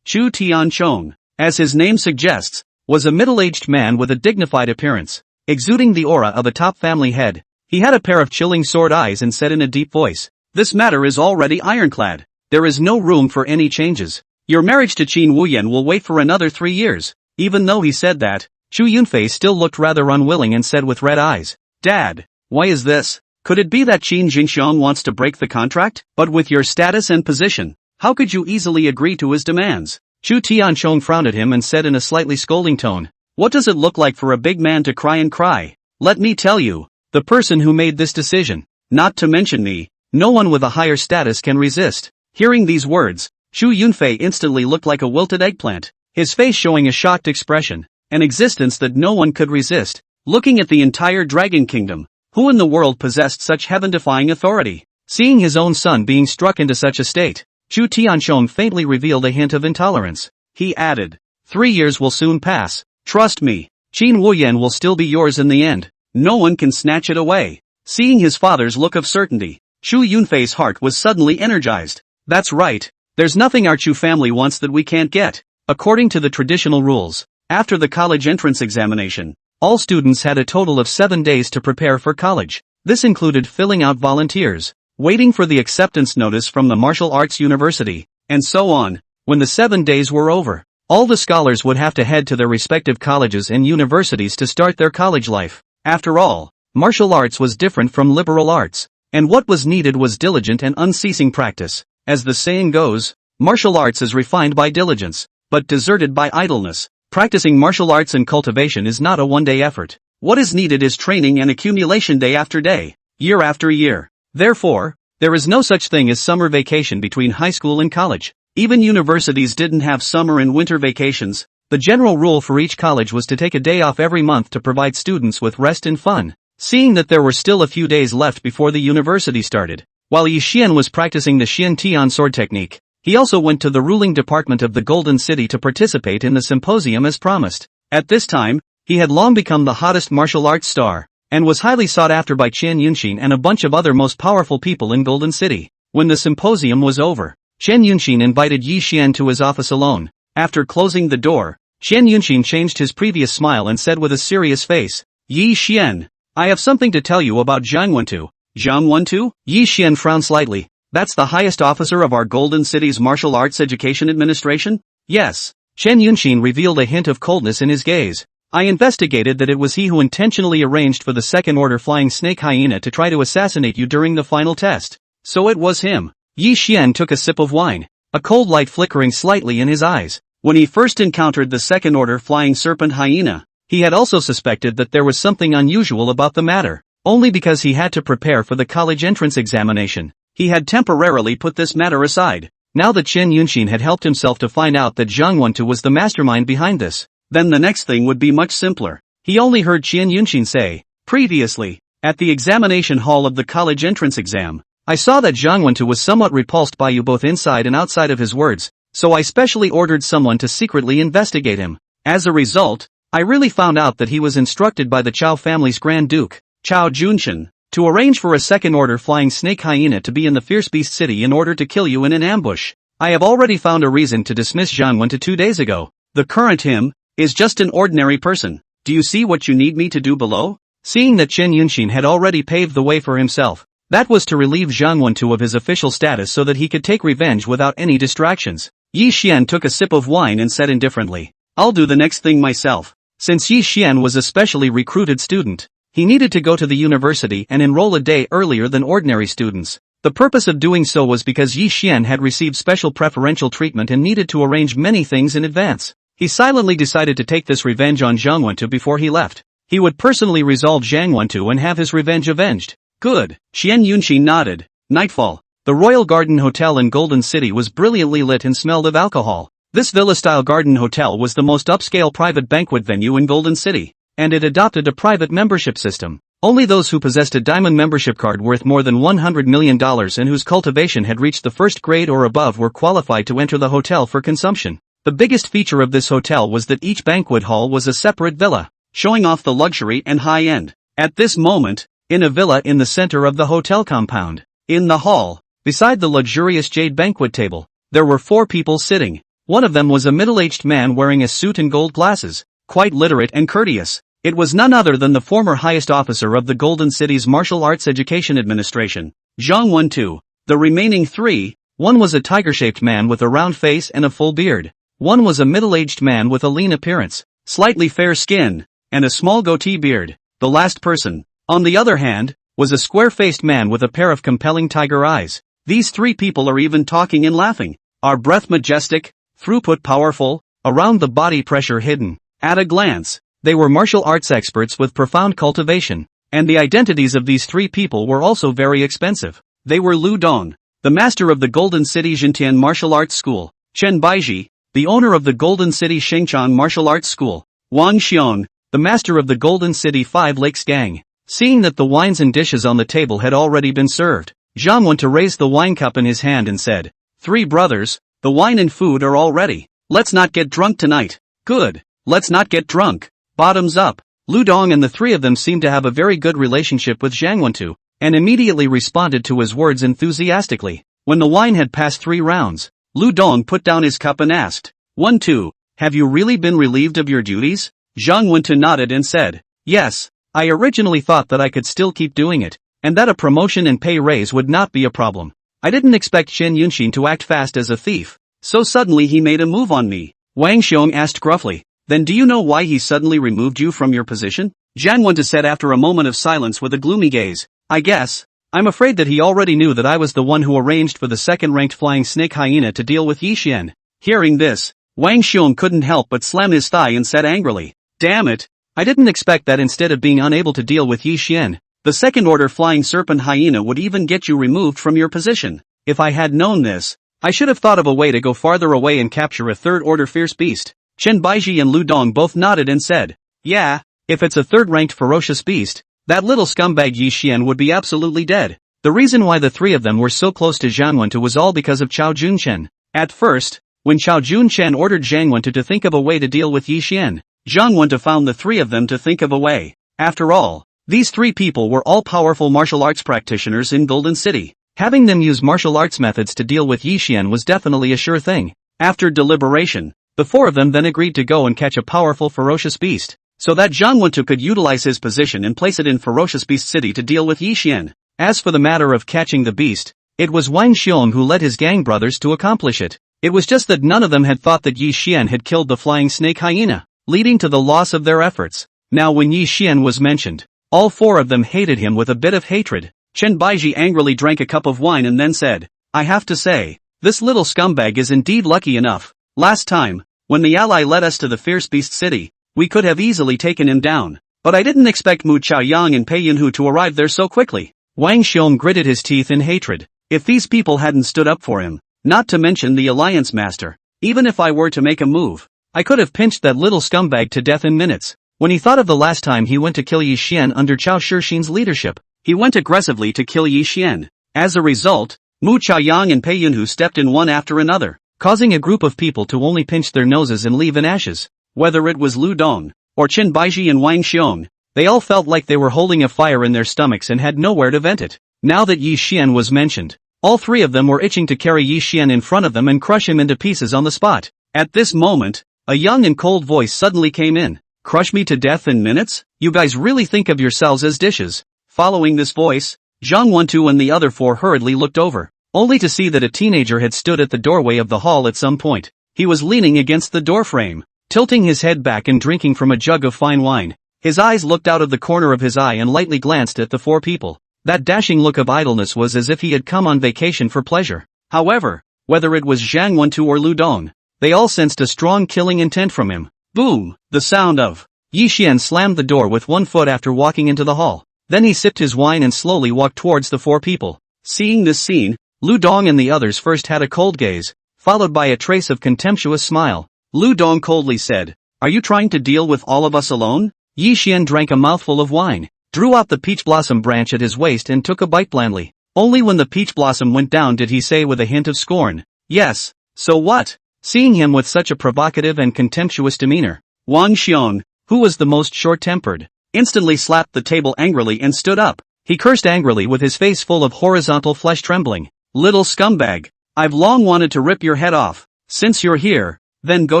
Chu Tianchong, as his name suggests, was a middle-aged man with a dignified appearance, exuding the aura of a top family head. He had a pair of chilling sword eyes and said in a deep voice, "This matter is already ironclad. There is no room for any changes. Your marriage to Qin Wuyan will wait for another 3 years. Even though he said that, Chu Yunfei still looked rather unwilling and said with red eyes, "Dad, why is this? Could it be that Qin Jingxiong wants to break the contract? But with your status and position, how could you easily agree to his demands?" Chu Tianchong frowned at him and said in a slightly scolding tone, "What does it look like for a big man to cry and cry? Let me tell you, the person who made this decision, not to mention me, no one with a higher status can resist." Hearing these words, Chu Yunfei instantly looked like a wilted eggplant, his face showing a shocked expression, an existence that no one could resist. Looking at the entire Dragon Kingdom, who in the world possessed such heaven-defying authority? Seeing his own son being struck into such a state, Chu Tianchong faintly revealed a hint of intolerance. He added, 3 years will soon pass. Trust me, Qin Wuyan will still be yours in the end. No one can snatch it away. Seeing his father's look of certainty, Chu Yunfei's heart was suddenly energized. That's right. There's nothing our Chu family wants that we can't get. According to the traditional rules, after the college entrance examination, all students had a total of 7 days to prepare for college. This included filling out volunteers, waiting for the acceptance notice from the martial arts university, and so on. When the 7 days were over, all the scholars would have to head to their respective colleges and universities to start their college life. After all, martial arts was different from liberal arts, and what was needed was diligent and unceasing practice. As the saying goes, martial arts is refined by diligence, but deserted by idleness. Practicing martial arts and cultivation is not a one-day effort. What is needed is training and accumulation day after day, year after year. Therefore, there is no such thing as summer vacation between high school and college. Even universities didn't have summer and winter vacations. The general rule for each college was to take a day off every month to provide students with rest and fun. Seeing that there were still a few days left before the university started, while Yi Xian was practicing the Xian Tian sword technique, he also went to the ruling department of the Golden City to participate in the symposium as promised. At this time, he had long become the hottest martial arts star, and was highly sought after by Chen Yunxin and a bunch of other most powerful people in Golden City. When the symposium was over, Chen Yunxin invited Yi Xian to his office alone. After closing the door, Chen Yunxin changed his previous smile and said with a serious face, "Yi Xian, I have something to tell you about Zhang Wentu." Zhang Wentu? Yi Xian frowned slightly. "That's the highest officer of our Golden City's Martial Arts Education Administration?" "Yes." Chen Yunxin revealed a hint of coldness in his gaze. "I investigated that it was he who intentionally arranged for the second order flying snake hyena to try to assassinate you during the final test. So it was him." Yi Xian took a sip of wine, a cold light flickering slightly in his eyes. When he first encountered the second order flying serpent hyena, he had also suspected that there was something unusual about the matter. Only because he had to prepare for the college entrance examination, he had temporarily put this matter aside. Now that Chen Yunxin had helped himself to find out that Zhang Wentu was the mastermind behind this, then the next thing would be much simpler. He only heard Chen Yunxin say, "Previously, at the examination hall of the college entrance exam, I saw that Zhang Wentu was somewhat repulsed by you both inside and outside of his words, so I specially ordered someone to secretly investigate him. As a result, I really found out that he was instructed by the Chao family's Grand Duke, Chao Junshan, to arrange for a second-order flying snake hyena to be in the Fierce Beast City in order to kill you in an ambush. I have already found a reason to dismiss Zhang Wentu 2 days ago. The current him is just an ordinary person. Do you see what you need me to do below?" Seeing that Chen Yunxin had already paved the way for himself, that was to relieve Zhang Wentu of his official status so that he could take revenge without any distractions. Yi Xian took a sip of wine and said indifferently, "I'll do the next thing myself." Since Yi Xian was a specially recruited student, he needed to go to the university and enroll a day earlier than ordinary students. The purpose of doing so was because Yi Xian had received special preferential treatment and needed to arrange many things in advance. He silently decided to take this revenge on Zhang Wentu before he left. He would personally resolve Zhang Wentu and have his revenge avenged. Good. Chen Yunxin nodded. Nightfall. The Royal Garden Hotel in Golden City was brilliantly lit and smelled of alcohol. This villa-style garden hotel was the most upscale private banquet venue in Golden City, and it adopted a private membership system. Only those who possessed a diamond membership card worth more than $100 million and whose cultivation had reached the first grade or above were qualified to enter the hotel for consumption. The biggest feature of this hotel was that each banquet hall was a separate villa, showing off the luxury and high-end. At this moment, in a villa in the center of the hotel compound, in the hall, beside the luxurious jade banquet table, there were 4 people sitting. One of them was a middle-aged man wearing a suit and gold glasses, quite literate and courteous. It was none other than the former highest officer of the Golden City's Martial Arts Education Administration, Zhang Wentu. The remaining 3, one was a tiger-shaped man with a round face and a full beard. One was a middle-aged man with a lean appearance, slightly fair skin, and a small goatee beard. The last person, on the other hand, was a square-faced man with a pair of compelling tiger eyes. These 3 people are even talking and laughing. Our breath majestic, throughput powerful, around the body pressure hidden. At a glance, they were martial arts experts with profound cultivation, and the identities of these 3 people were also very expensive. They were Lu Dong, the master of the Golden City Jintian Martial Arts School, Chen Baiji, the owner of the Golden City Shengchang Martial Arts School, Wang Xiong, the master of the Golden City Five Lakes Gang. Seeing that the wines and dishes on the table had already been served, Zhang Wentu raised the wine cup in his hand and said, 3 brothers, the wine and food are all ready. Let's not get drunk tonight. Good. Let's not get drunk. Bottoms up. Lu Dong and the 3 of them seemed to have a very good relationship with Zhang Wentu, and immediately responded to his words enthusiastically. When the wine had passed 3 rounds, Lu Dong put down his cup and asked, 1-2, have you really been relieved of your duties? Zhang Wentu nodded and said, yes, I originally thought that I could still keep doing it, and that a promotion and pay raise would not be a problem. I didn't expect Shen Yunxin to act fast as a thief, so suddenly he made a move on me. Wang Xiong asked gruffly, then do you know why he suddenly removed you from your position? Zhang Wentu said after a moment of silence with a gloomy gaze, I guess. I'm afraid that he already knew that I was the one who arranged for the second-ranked flying snake hyena to deal with Yi Xian. Hearing this, Wang Xiong couldn't help but slam his thigh and said angrily, damn it, I didn't expect that instead of being unable to deal with Yi Xian, the second-order flying serpent hyena would even get you removed from your position. If I had known this, I should have thought of a way to go farther away and capture a third-order fierce beast. Chen Baiji and Lu Dong both nodded and said, yeah, if it's a third-ranked ferocious beast, that little scumbag Yi Xian would be absolutely dead. The reason why the 3 of them were so close to Zhang Wentu was all because of Chao Junchen. At first, when Chao Junchen ordered Zhang Wentu to think of a way to deal with Yi Xian, Zhang Wentu found the 3 of them to think of a way. After all, these 3 people were all powerful martial arts practitioners in Golden City. Having them use martial arts methods to deal with Yi Xian was definitely a sure thing. After deliberation, the 4 of them then agreed to go and catch a powerful ferocious beast, so that Zhang Wentu could utilize his position and place it in Ferocious Beast City to deal with Yi Xian. As for the matter of catching the beast, it was Wang Xiong who led his gang brothers to accomplish it. It was just that none of them had thought that Yi Xian had killed the flying snake hyena, leading to the loss of their efforts. Now when Yi Xian was mentioned, all 4 of them hated him with a bit of hatred. Chen Baiji angrily drank a cup of wine and then said, I have to say, this little scumbag is indeed lucky enough. Last time, when the ally led us to the Fierce Beast City, we could have easily taken him down, but I didn't expect Mu Chaoyang and Pei Yunhu to arrive there so quickly. Wang Xiong gritted his teeth in hatred. If these people hadn't stood up for him, not to mention the Alliance Master, even if I were to make a move, I could have pinched that little scumbag to death in minutes. When he thought of the last time he went to kill Yi Xian under Chao Shixin's leadership, he went aggressively to kill Yi Xian. As a result, Mu Chaoyang and Pei Yunhu stepped in one after another, causing a group of people to only pinch their noses and leave in ashes. Whether it was Lu Dong, or Chen Baiji and Wang Xiong, they all felt like they were holding a fire in their stomachs and had nowhere to vent it. Now that Yi Xian was mentioned, all 3 of them were itching to carry Yi Xian in front of them and crush him into pieces on the spot. At this moment, a young and cold voice suddenly came in. Crush me to death in minutes? You guys really think of yourselves as dishes. Following this voice, Zhang Wentu and the other 4 hurriedly looked over, only to see that a teenager had stood at the doorway of the hall at some point. He was leaning against the doorframe, tilting his head back and drinking from a jug of fine wine. His eyes looked out of the corner of his eye and lightly glanced at the 4 people. That dashing look of idleness was as if he had come on vacation for pleasure. However, whether it was Zhang Wentu or Lu Dong, they all sensed a strong killing intent from him. Boom! The sound of Yi Xian slammed the door with 1 foot after walking into the hall. Then he sipped his wine and slowly walked towards the 4 people. Seeing this scene, Lu Dong and the others first had a cold gaze, followed by a trace of contemptuous smile. Lu Dong coldly said, "Are you trying to deal with all of us alone?" Yi Xian drank a mouthful of wine, drew out the peach blossom branch at his waist and took a bite blandly. Only when the peach blossom went down did he say with a hint of scorn, "Yes, so what?" Seeing him with such a provocative and contemptuous demeanor, Wang Xiong, who was the most short-tempered, instantly slapped the table angrily and stood up. He cursed angrily with his face full of horizontal flesh trembling. "Little scumbag, I've long wanted to rip your head off. Since you're here, then go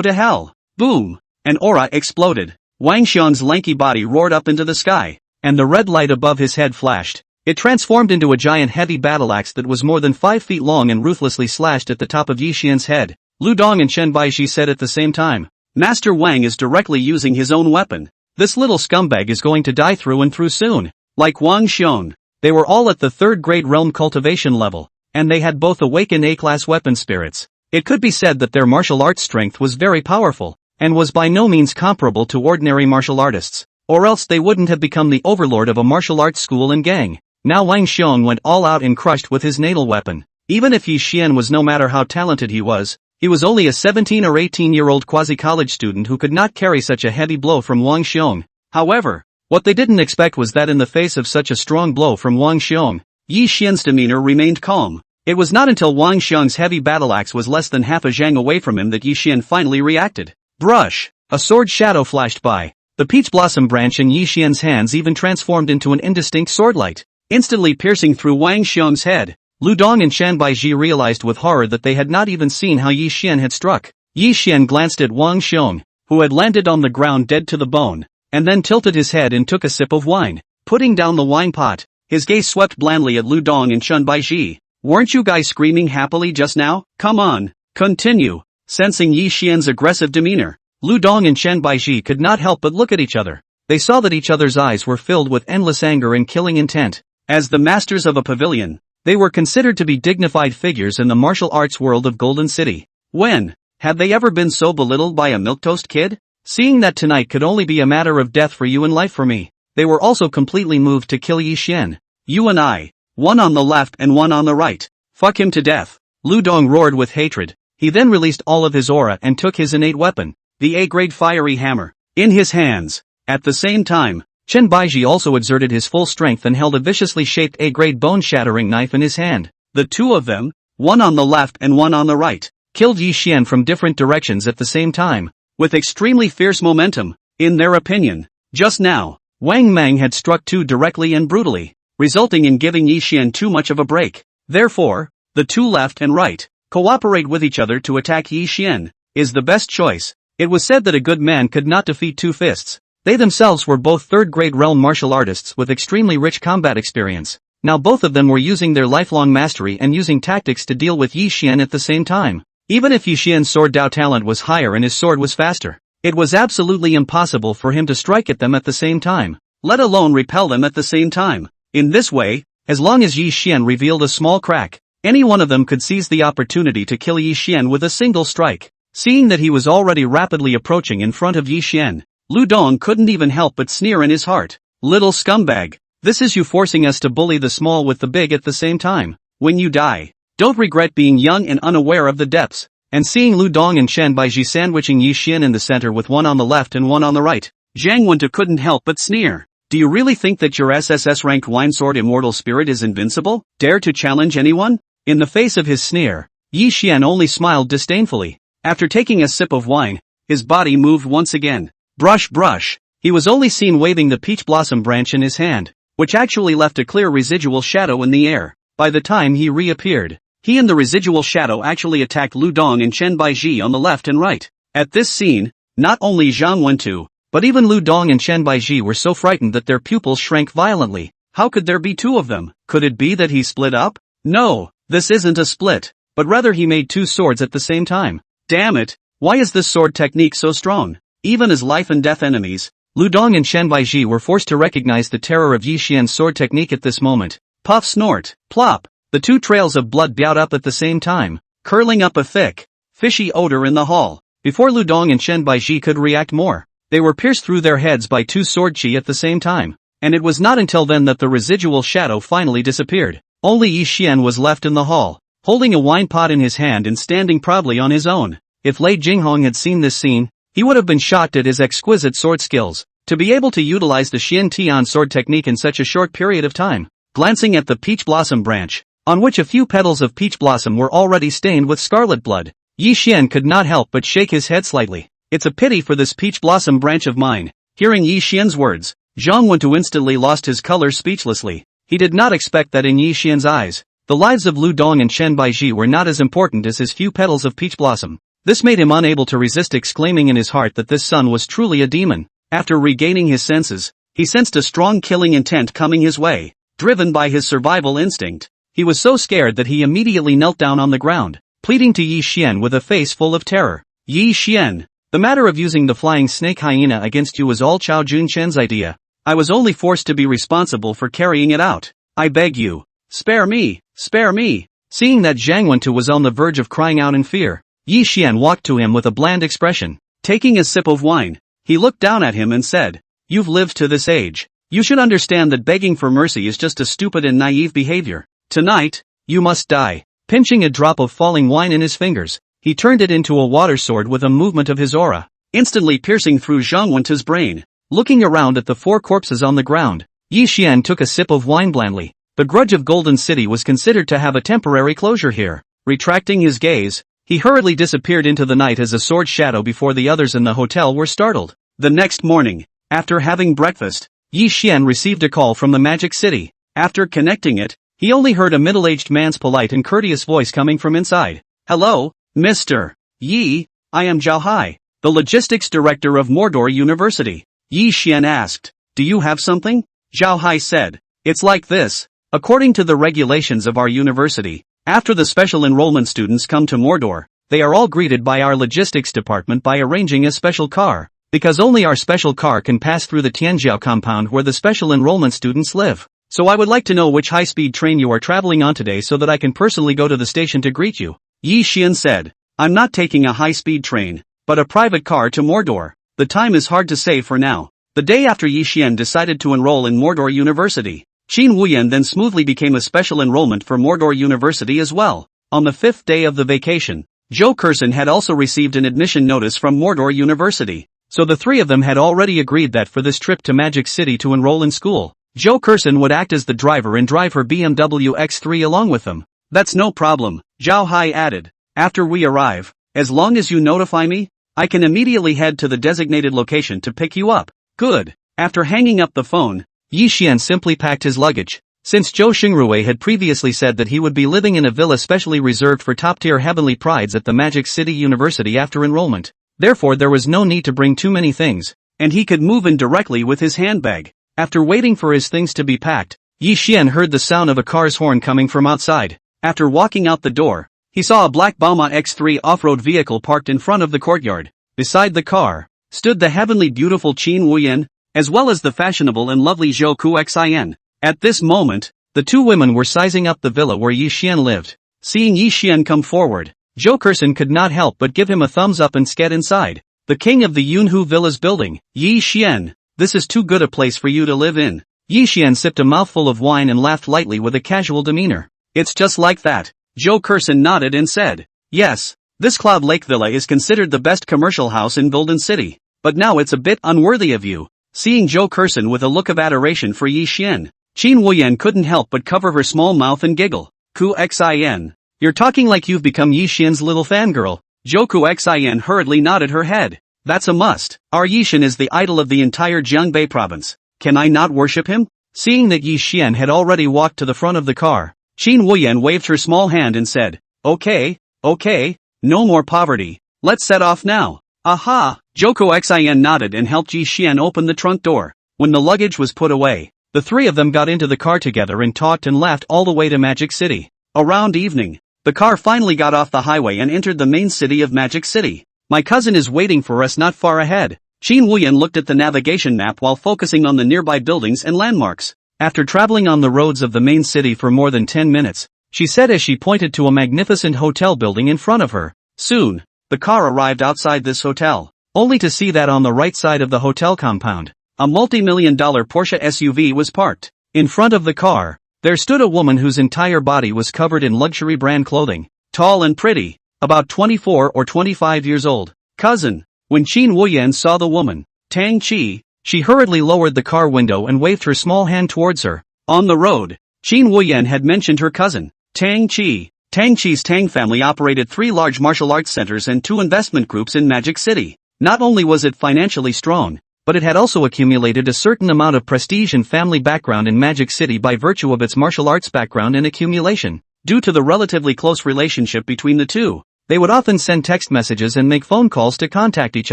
to hell." Boom! An aura exploded. Wang Xiong's lanky body roared up into the sky, and the red light above his head flashed. It transformed into a giant heavy battle axe that was more than 5 feet long and ruthlessly slashed at the top of Yi Xian's head. Lu Dong and Chen Baishi said at the same time, "Master Wang is directly using his own weapon. This little scumbag is going to die through and through soon." Like Wang Xiong, they were all at the 3rd grade realm cultivation level, and they had both awakened A-class weapon spirits. It could be said that their martial arts strength was very powerful, and was by no means comparable to ordinary martial artists, or else they wouldn't have become the overlord of a martial arts school and gang. Now Wang Xiong went all out and crushed with his natal weapon. Even if Yi Xian was no matter how talented he was only a 17 or 18-year-old quasi-college student who could not carry such a heavy blow from Wang Xiong. However, what they didn't expect was that in the face of such a strong blow from Wang Xiong, Yi Xian's demeanor remained calm. It was not until Wang Xiong's heavy battle axe was less than half a zhang away from him that Yi Xian finally reacted. Brush! A sword shadow flashed by. The peach blossom branch in Yi Xian's hands even transformed into an indistinct swordlight, instantly piercing through Wang Xiong's head. Lu Dong and Shan Baiji realized with horror that they had not even seen how Yi Xian had struck. Yi Xian glanced at Wang Xiong, who had landed on the ground dead to the bone, and then tilted his head and took a sip of wine. Putting down the wine pot, his gaze swept blandly at Lu Dong and Shan Baiji. "Weren't you guys screaming happily just now? Come on, continue." Sensing Yi Xian's aggressive demeanor, Lu Dong and Shan Baiji could not help but look at each other. They saw that each other's eyes were filled with endless anger and killing intent. As the masters of a pavilion, they were considered to be dignified figures in the martial arts world of Golden City. When had they ever been so belittled by a milquetoast kid? Seeing that tonight could only be a matter of death for you and life for me, they were also completely moved to kill Yi Xian. "You and I, one on the left and one on the right. Fuck him to death." Lu Dong roared with hatred. He then released all of his aura and took his innate weapon, the A-grade fiery hammer, in his hands. At the same time, Chen Baiji also exerted his full strength and held a viciously shaped A-grade bone-shattering knife in his hand. The two of them, one on the left and one on the right, killed Yi Xian from different directions at the same time, with extremely fierce momentum. In their opinion, just now, Wang Mang had struck too directly and brutally, resulting in giving Yi Xian too much of a break. Therefore, the two left and right, cooperate with each other to attack Yi Xian, is the best choice. It was said that a good man could not defeat two fists. They themselves were both third-grade realm martial artists with extremely rich combat experience. Now both of them were using their lifelong mastery and using tactics to deal with Yi Xian at the same time. Even if Yi Xian's sword Dao talent was higher and his sword was faster, it was absolutely impossible for him to strike at them at the same time, let alone repel them at the same time. In this way, as long as Yi Xian revealed a small crack, any one of them could seize the opportunity to kill Yi Xian with a single strike. Seeing that he was already rapidly approaching in front of Yi Xian, Lu Dong couldn't even help but sneer in his heart. "Little scumbag, this is you forcing us to bully the small with the big at the same time. When you die, don't regret being young and unaware of the depths." And seeing Lu Dong and Shan Baiji sandwiching Yi Xian in the center with one on the left and one on the right, Zhang Wentu couldn't help but sneer. "Do you really think that your SSS-ranked wine Sword Immortal Spirit is invincible? Dare to challenge anyone?" In the face of his sneer, Yi Xian only smiled disdainfully. After taking a sip of wine, his body moved once again. Brush brush. He was only seen waving the peach blossom branch in his hand, which actually left a clear residual shadow in the air. By the time he reappeared, he and the residual shadow actually attacked Lu Dong and Chen Baiji on the left and right. At this scene, not only Zhang Wentu, but even Lu Dong and Chen Baiji were so frightened that their pupils shrank violently. How could there be two of them? Could it be that he split up? No, this isn't a split, but rather he made two swords at the same time. Damn it, why is this sword technique so strong? Even as life and death enemies, Lu Dong and Shan Baiji were forced to recognize the terror of Yi Xian's sword technique at this moment. Puff snort, plop, the two trails of blood bowed up at the same time, curling up a thick, fishy odor in the hall. Before Lu Dong and Shan Baiji could react more, they were pierced through their heads by two sword chi at the same time, and it was not until then that the residual shadow finally disappeared. Only Yi Xian was left in the hall, holding a wine pot in his hand and standing proudly on his own. If Lei Jinghong had seen this scene, he would have been shocked at his exquisite sword skills. To be able to utilize the Xian Tian sword technique in such a short period of time. Glancing at the peach blossom branch, on which a few petals of peach blossom were already stained with scarlet blood, Yi Xian could not help but shake his head slightly. It's a pity for this peach blossom branch of mine. Hearing Yi Xian's words, Zhang Wentu instantly lost his color speechlessly. He did not expect that in Yi Xian's eyes, the lives of Lu Dong and Chen Baizhi were not as important as his few petals of peach blossom. This made him unable to resist exclaiming in his heart that this son was truly a demon. After regaining his senses, he sensed a strong killing intent coming his way. Driven by his survival instinct, he was so scared that he immediately knelt down on the ground, pleading to Yi Xian with a face full of terror. Yi Xian, the matter of using the flying snake hyena against you was all Chao Junchen's idea. I was only forced to be responsible for carrying it out. I beg you, spare me, spare me. Seeing that Zhang Wentu was on the verge of crying out in fear, Yi Xian walked to him with a bland expression. Taking a sip of wine, he looked down at him and said, "You've lived to this age. You should understand that begging for mercy is just a stupid and naive behavior. Tonight, you must die." Pinching a drop of falling wine in his fingers, he turned it into a water sword with a movement of his aura, instantly piercing through Zhang Wentu's brain. Looking around at the 4 corpses on the ground, Yi Xian took a sip of wine blandly. The grudge of Golden City was considered to have a temporary closure here. Retracting his gaze, he hurriedly disappeared into the night as a sword shadow before the others in the hotel were startled. The next morning, after having breakfast, Yi Xian received a call from the Magic City. After connecting it, he only heard a middle-aged man's polite and courteous voice coming from inside. "Hello, Mr. Yi, I am Zhao Hai, the logistics director of Mordor University." Yi Xian asked, "Do you have something?" Zhao Hai said, "It's like this. According to the regulations of our university, after the special enrollment students come to Mordor, they are all greeted by our logistics department by arranging a special car, because only our special car can pass through the Tianjiao compound where the special enrollment students live. So I would like to know which high-speed train you are traveling on today so that I can personally go to the station to greet you." Yi Xian said, "I'm not taking a high-speed train, but a private car to Mordor. The time is hard to say for now." The day after Yi Xian decided to enroll in Mordor University, Qin Wuyan then smoothly became a special enrollment for Mordor University as well. On the 5th day of the vacation, Zhou Kersen had also received an admission notice from Mordor University. So the 3 of them had already agreed that for this trip to Magic City to enroll in school, Zhou Kersen would act as the driver and drive her BMW X3 along with them. "That's no problem," Zhao Hai added. "After we arrive, as long as you notify me, I can immediately head to the designated location to pick you up." "Good." After hanging up the phone, Yi Xian simply packed his luggage. Since Zhou Xingrui had previously said that he would be living in a villa specially reserved for top-tier heavenly prides at the Magic City University after enrollment, therefore there was no need to bring too many things, and he could move in directly with his handbag. After waiting for his things to be packed, Yi Xian heard the sound of a car's horn coming from outside. After walking out the door, he saw a black Bauma X3 off-road vehicle parked in front of the courtyard. Beside the car stood the heavenly beautiful Qin Wuyan, as well as the fashionable and lovely Zhou Kuxin. At this moment, the 2 women were sizing up the villa where Yi Xian lived. Seeing Yi Xian come forward, Zhou Kersen could not help but give him a thumbs up and sked inside. "The king of the Yunhu Villa's building, Yi Xian. This is too good a place for you to live in." Yi Xian sipped a mouthful of wine and laughed lightly with a casual demeanor. "It's just like that." Zhou Kersen nodded and said, "Yes, this Cloud Lake Villa is considered the best commercial house in Golden City, but now it's a bit unworthy of you." Seeing Zhou Kersen with a look of adoration for Yi Xian, Qin Wuyan couldn't help but cover her small mouth and giggle. "Kuxin. You're talking like you've become Yi Xian's little fangirl." Zhou Kuxin hurriedly nodded her head. "That's a must. Our Yi Xian is the idol of the entire Jiangbei province. Can I not worship him?" Seeing that Yi Xian had already walked to the front of the car, Qin Wuyan waved her small hand and said, Okay, no more poverty. Let's set off now." "Aha!" Zhou Kuxin nodded and helped Yi Xian open the trunk door. When the luggage was put away, the 3 of them got into the car together and talked and laughed all the way to Magic City. Around evening, the car finally got off the highway and entered the main city of Magic City. "My cousin is waiting for us not far ahead." Qin Wuyan looked at the navigation map while focusing on the nearby buildings and landmarks. After traveling on the roads of the main city for more than 10 minutes, she said as she pointed to a magnificent hotel building in front of her. Soon, the car arrived outside this hotel, only to see that on the right side of the hotel compound, a multi-million-dollar Porsche SUV was parked. In front of the car, There stood a woman whose entire body was covered in luxury brand clothing, tall and pretty, about 24 or 25 years old. Cousin. When Qin Wuyan saw the woman, Tang Qi, she hurriedly lowered the car window and waved her small hand towards her. On the road, Qin Wuyan had mentioned her cousin, Tang Qi. Tang Qi's Tang family operated 3 large martial arts centers and 2 investment groups in Magic City. Not only was it financially strong, but it had also accumulated a certain amount of prestige and family background in Magic City by virtue of its martial arts background and accumulation. Due to the relatively close relationship between the two, they would often send text messages and make phone calls to contact each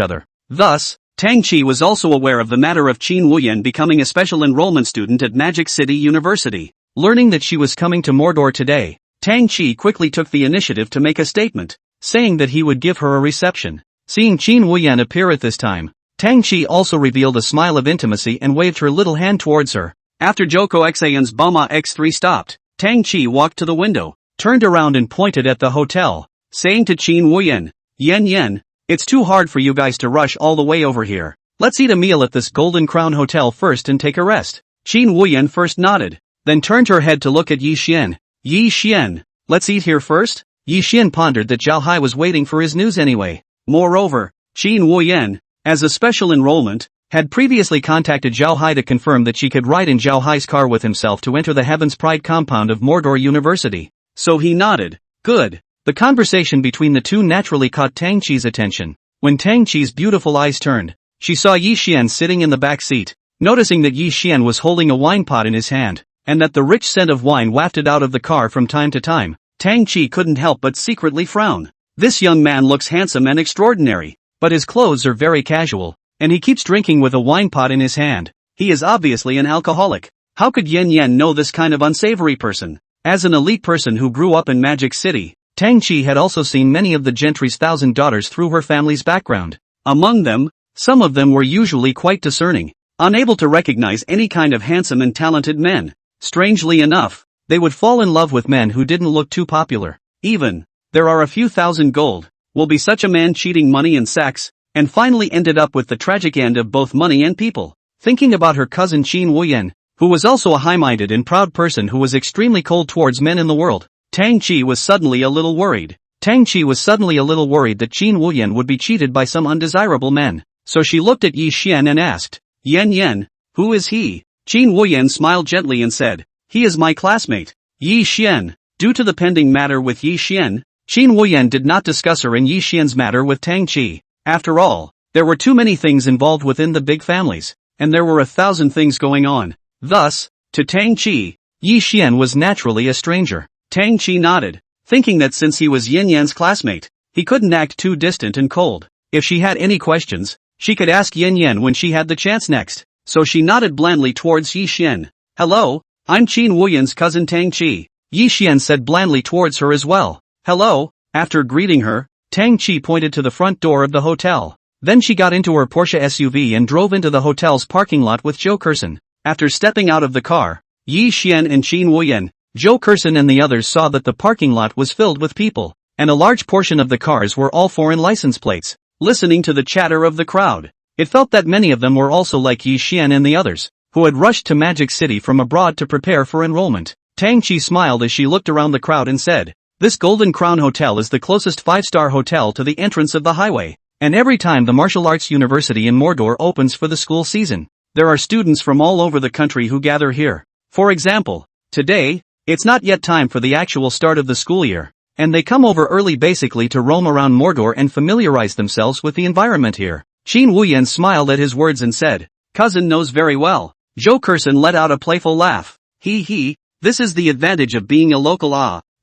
other. Thus, Tang Qi was also aware of the matter of Qin Wuyan becoming a special enrollment student at Magic City University. Learning that she was coming to Mordor today, Tang Qi quickly took the initiative to make a statement, saying that he would give her a reception. Seeing Qin Wuyan appear at this time, Tang Qi also revealed a smile of intimacy and waved her little hand towards her. After Joko Xan's Bama X3 stopped, Tang Qi walked to the window, turned around and pointed at the hotel, saying to Qin Wuyan, Yen, it's too hard for you guys to rush all the way over here. Let's eat a meal at this Golden Crown Hotel first and take a rest. Qin Wuyan first nodded, then turned her head to look at Yi Xian. Yi Xian, let's eat here first? Yi Xian pondered that Zhao Hai was waiting for his news anyway. Moreover, Qin Wuyan, as a special enrollment, had previously contacted Zhao Hai to confirm that she could ride in Zhao Hai's car with himself to enter the Heaven's Pride compound of Mordor University. So he nodded. Good. The conversation between the two naturally caught Tang Qi's attention. When Tang Qi's beautiful eyes turned, she saw Yi Xian sitting in the back seat. Noticing that Yi Xian was holding a wine pot in his hand, and that the rich scent of wine wafted out of the car from time to time, Tang Qi couldn't help but secretly frown. This young man looks handsome and extraordinary, but his clothes are very casual, and he keeps drinking with a wine pot in his hand. He is obviously an alcoholic. How could Yen know this kind of unsavory person? As an elite person who grew up in Magic City, Tang Qi had also seen many of the gentry's 1,000 daughters through her family's background. Among them, some of them were usually quite discerning, unable to recognize any kind of handsome and talented men. Strangely enough, they would fall in love with men who didn't look too popular. Even, there are a few thousand gold, will be such a man cheating money and sex, and finally ended up with the tragic end of both money and people. Thinking about her cousin Qin Wuyan, who was also a high-minded and proud person who was extremely cold towards men in the world, Tang Qi was suddenly a little worried. Tang Qi was suddenly a little worried that Qin Wuyan would be cheated by some undesirable men. So she looked at Yi Xian and asked, Yen, who is he? Qin Wuyan smiled gently and said, he is my classmate, Yi Xian. Due to the pending matter with Yi Xian, Qin Wuyan did not discuss her and Yi Xian's matter with Tang Qi. After all, there were too many things involved within the big families, and there were 1,000 things going on. Thus, to Tang Qi, Yi Xian was naturally a stranger. Tang Qi nodded, thinking that since he was Yin Yan's classmate, he couldn't act too distant and cold. If she had any questions, she could ask Yin Yan when she had the chance next. So she nodded blandly towards Yi Xian. Hello, I'm Qin Wuyan's cousin Tang Qi. Yi Xian said blandly towards her as well. Hello. After greeting her, Tang Qi pointed to the front door of the hotel. Then she got into her Porsche SUV and drove into the hotel's parking lot with Zhou Kersen. After stepping out of the car, Yi Xian and Qin Wuyan, Zhou Kersen and the others saw that the parking lot was filled with people, and a large portion of the cars were all foreign license plates. Listening to the chatter of the crowd, it felt that many of them were also like Yi Xian and the others, who had rushed to Magic City from abroad to prepare for enrollment. Tang Qi smiled as she looked around the crowd and said, this Golden Crown Hotel is the closest 5-star hotel to the entrance of the highway, and every time the Martial Arts University in Mordor opens for the school season, there are students from all over the country who gather here. For example, today, it's not yet time for the actual start of the school year, and they come over early basically to roam around Mordor and familiarize themselves with the environment here. Qin Wuyan smiled at his words and said, cousin knows very well. Zhou Kersen let out a playful laugh. This is the advantage of being a local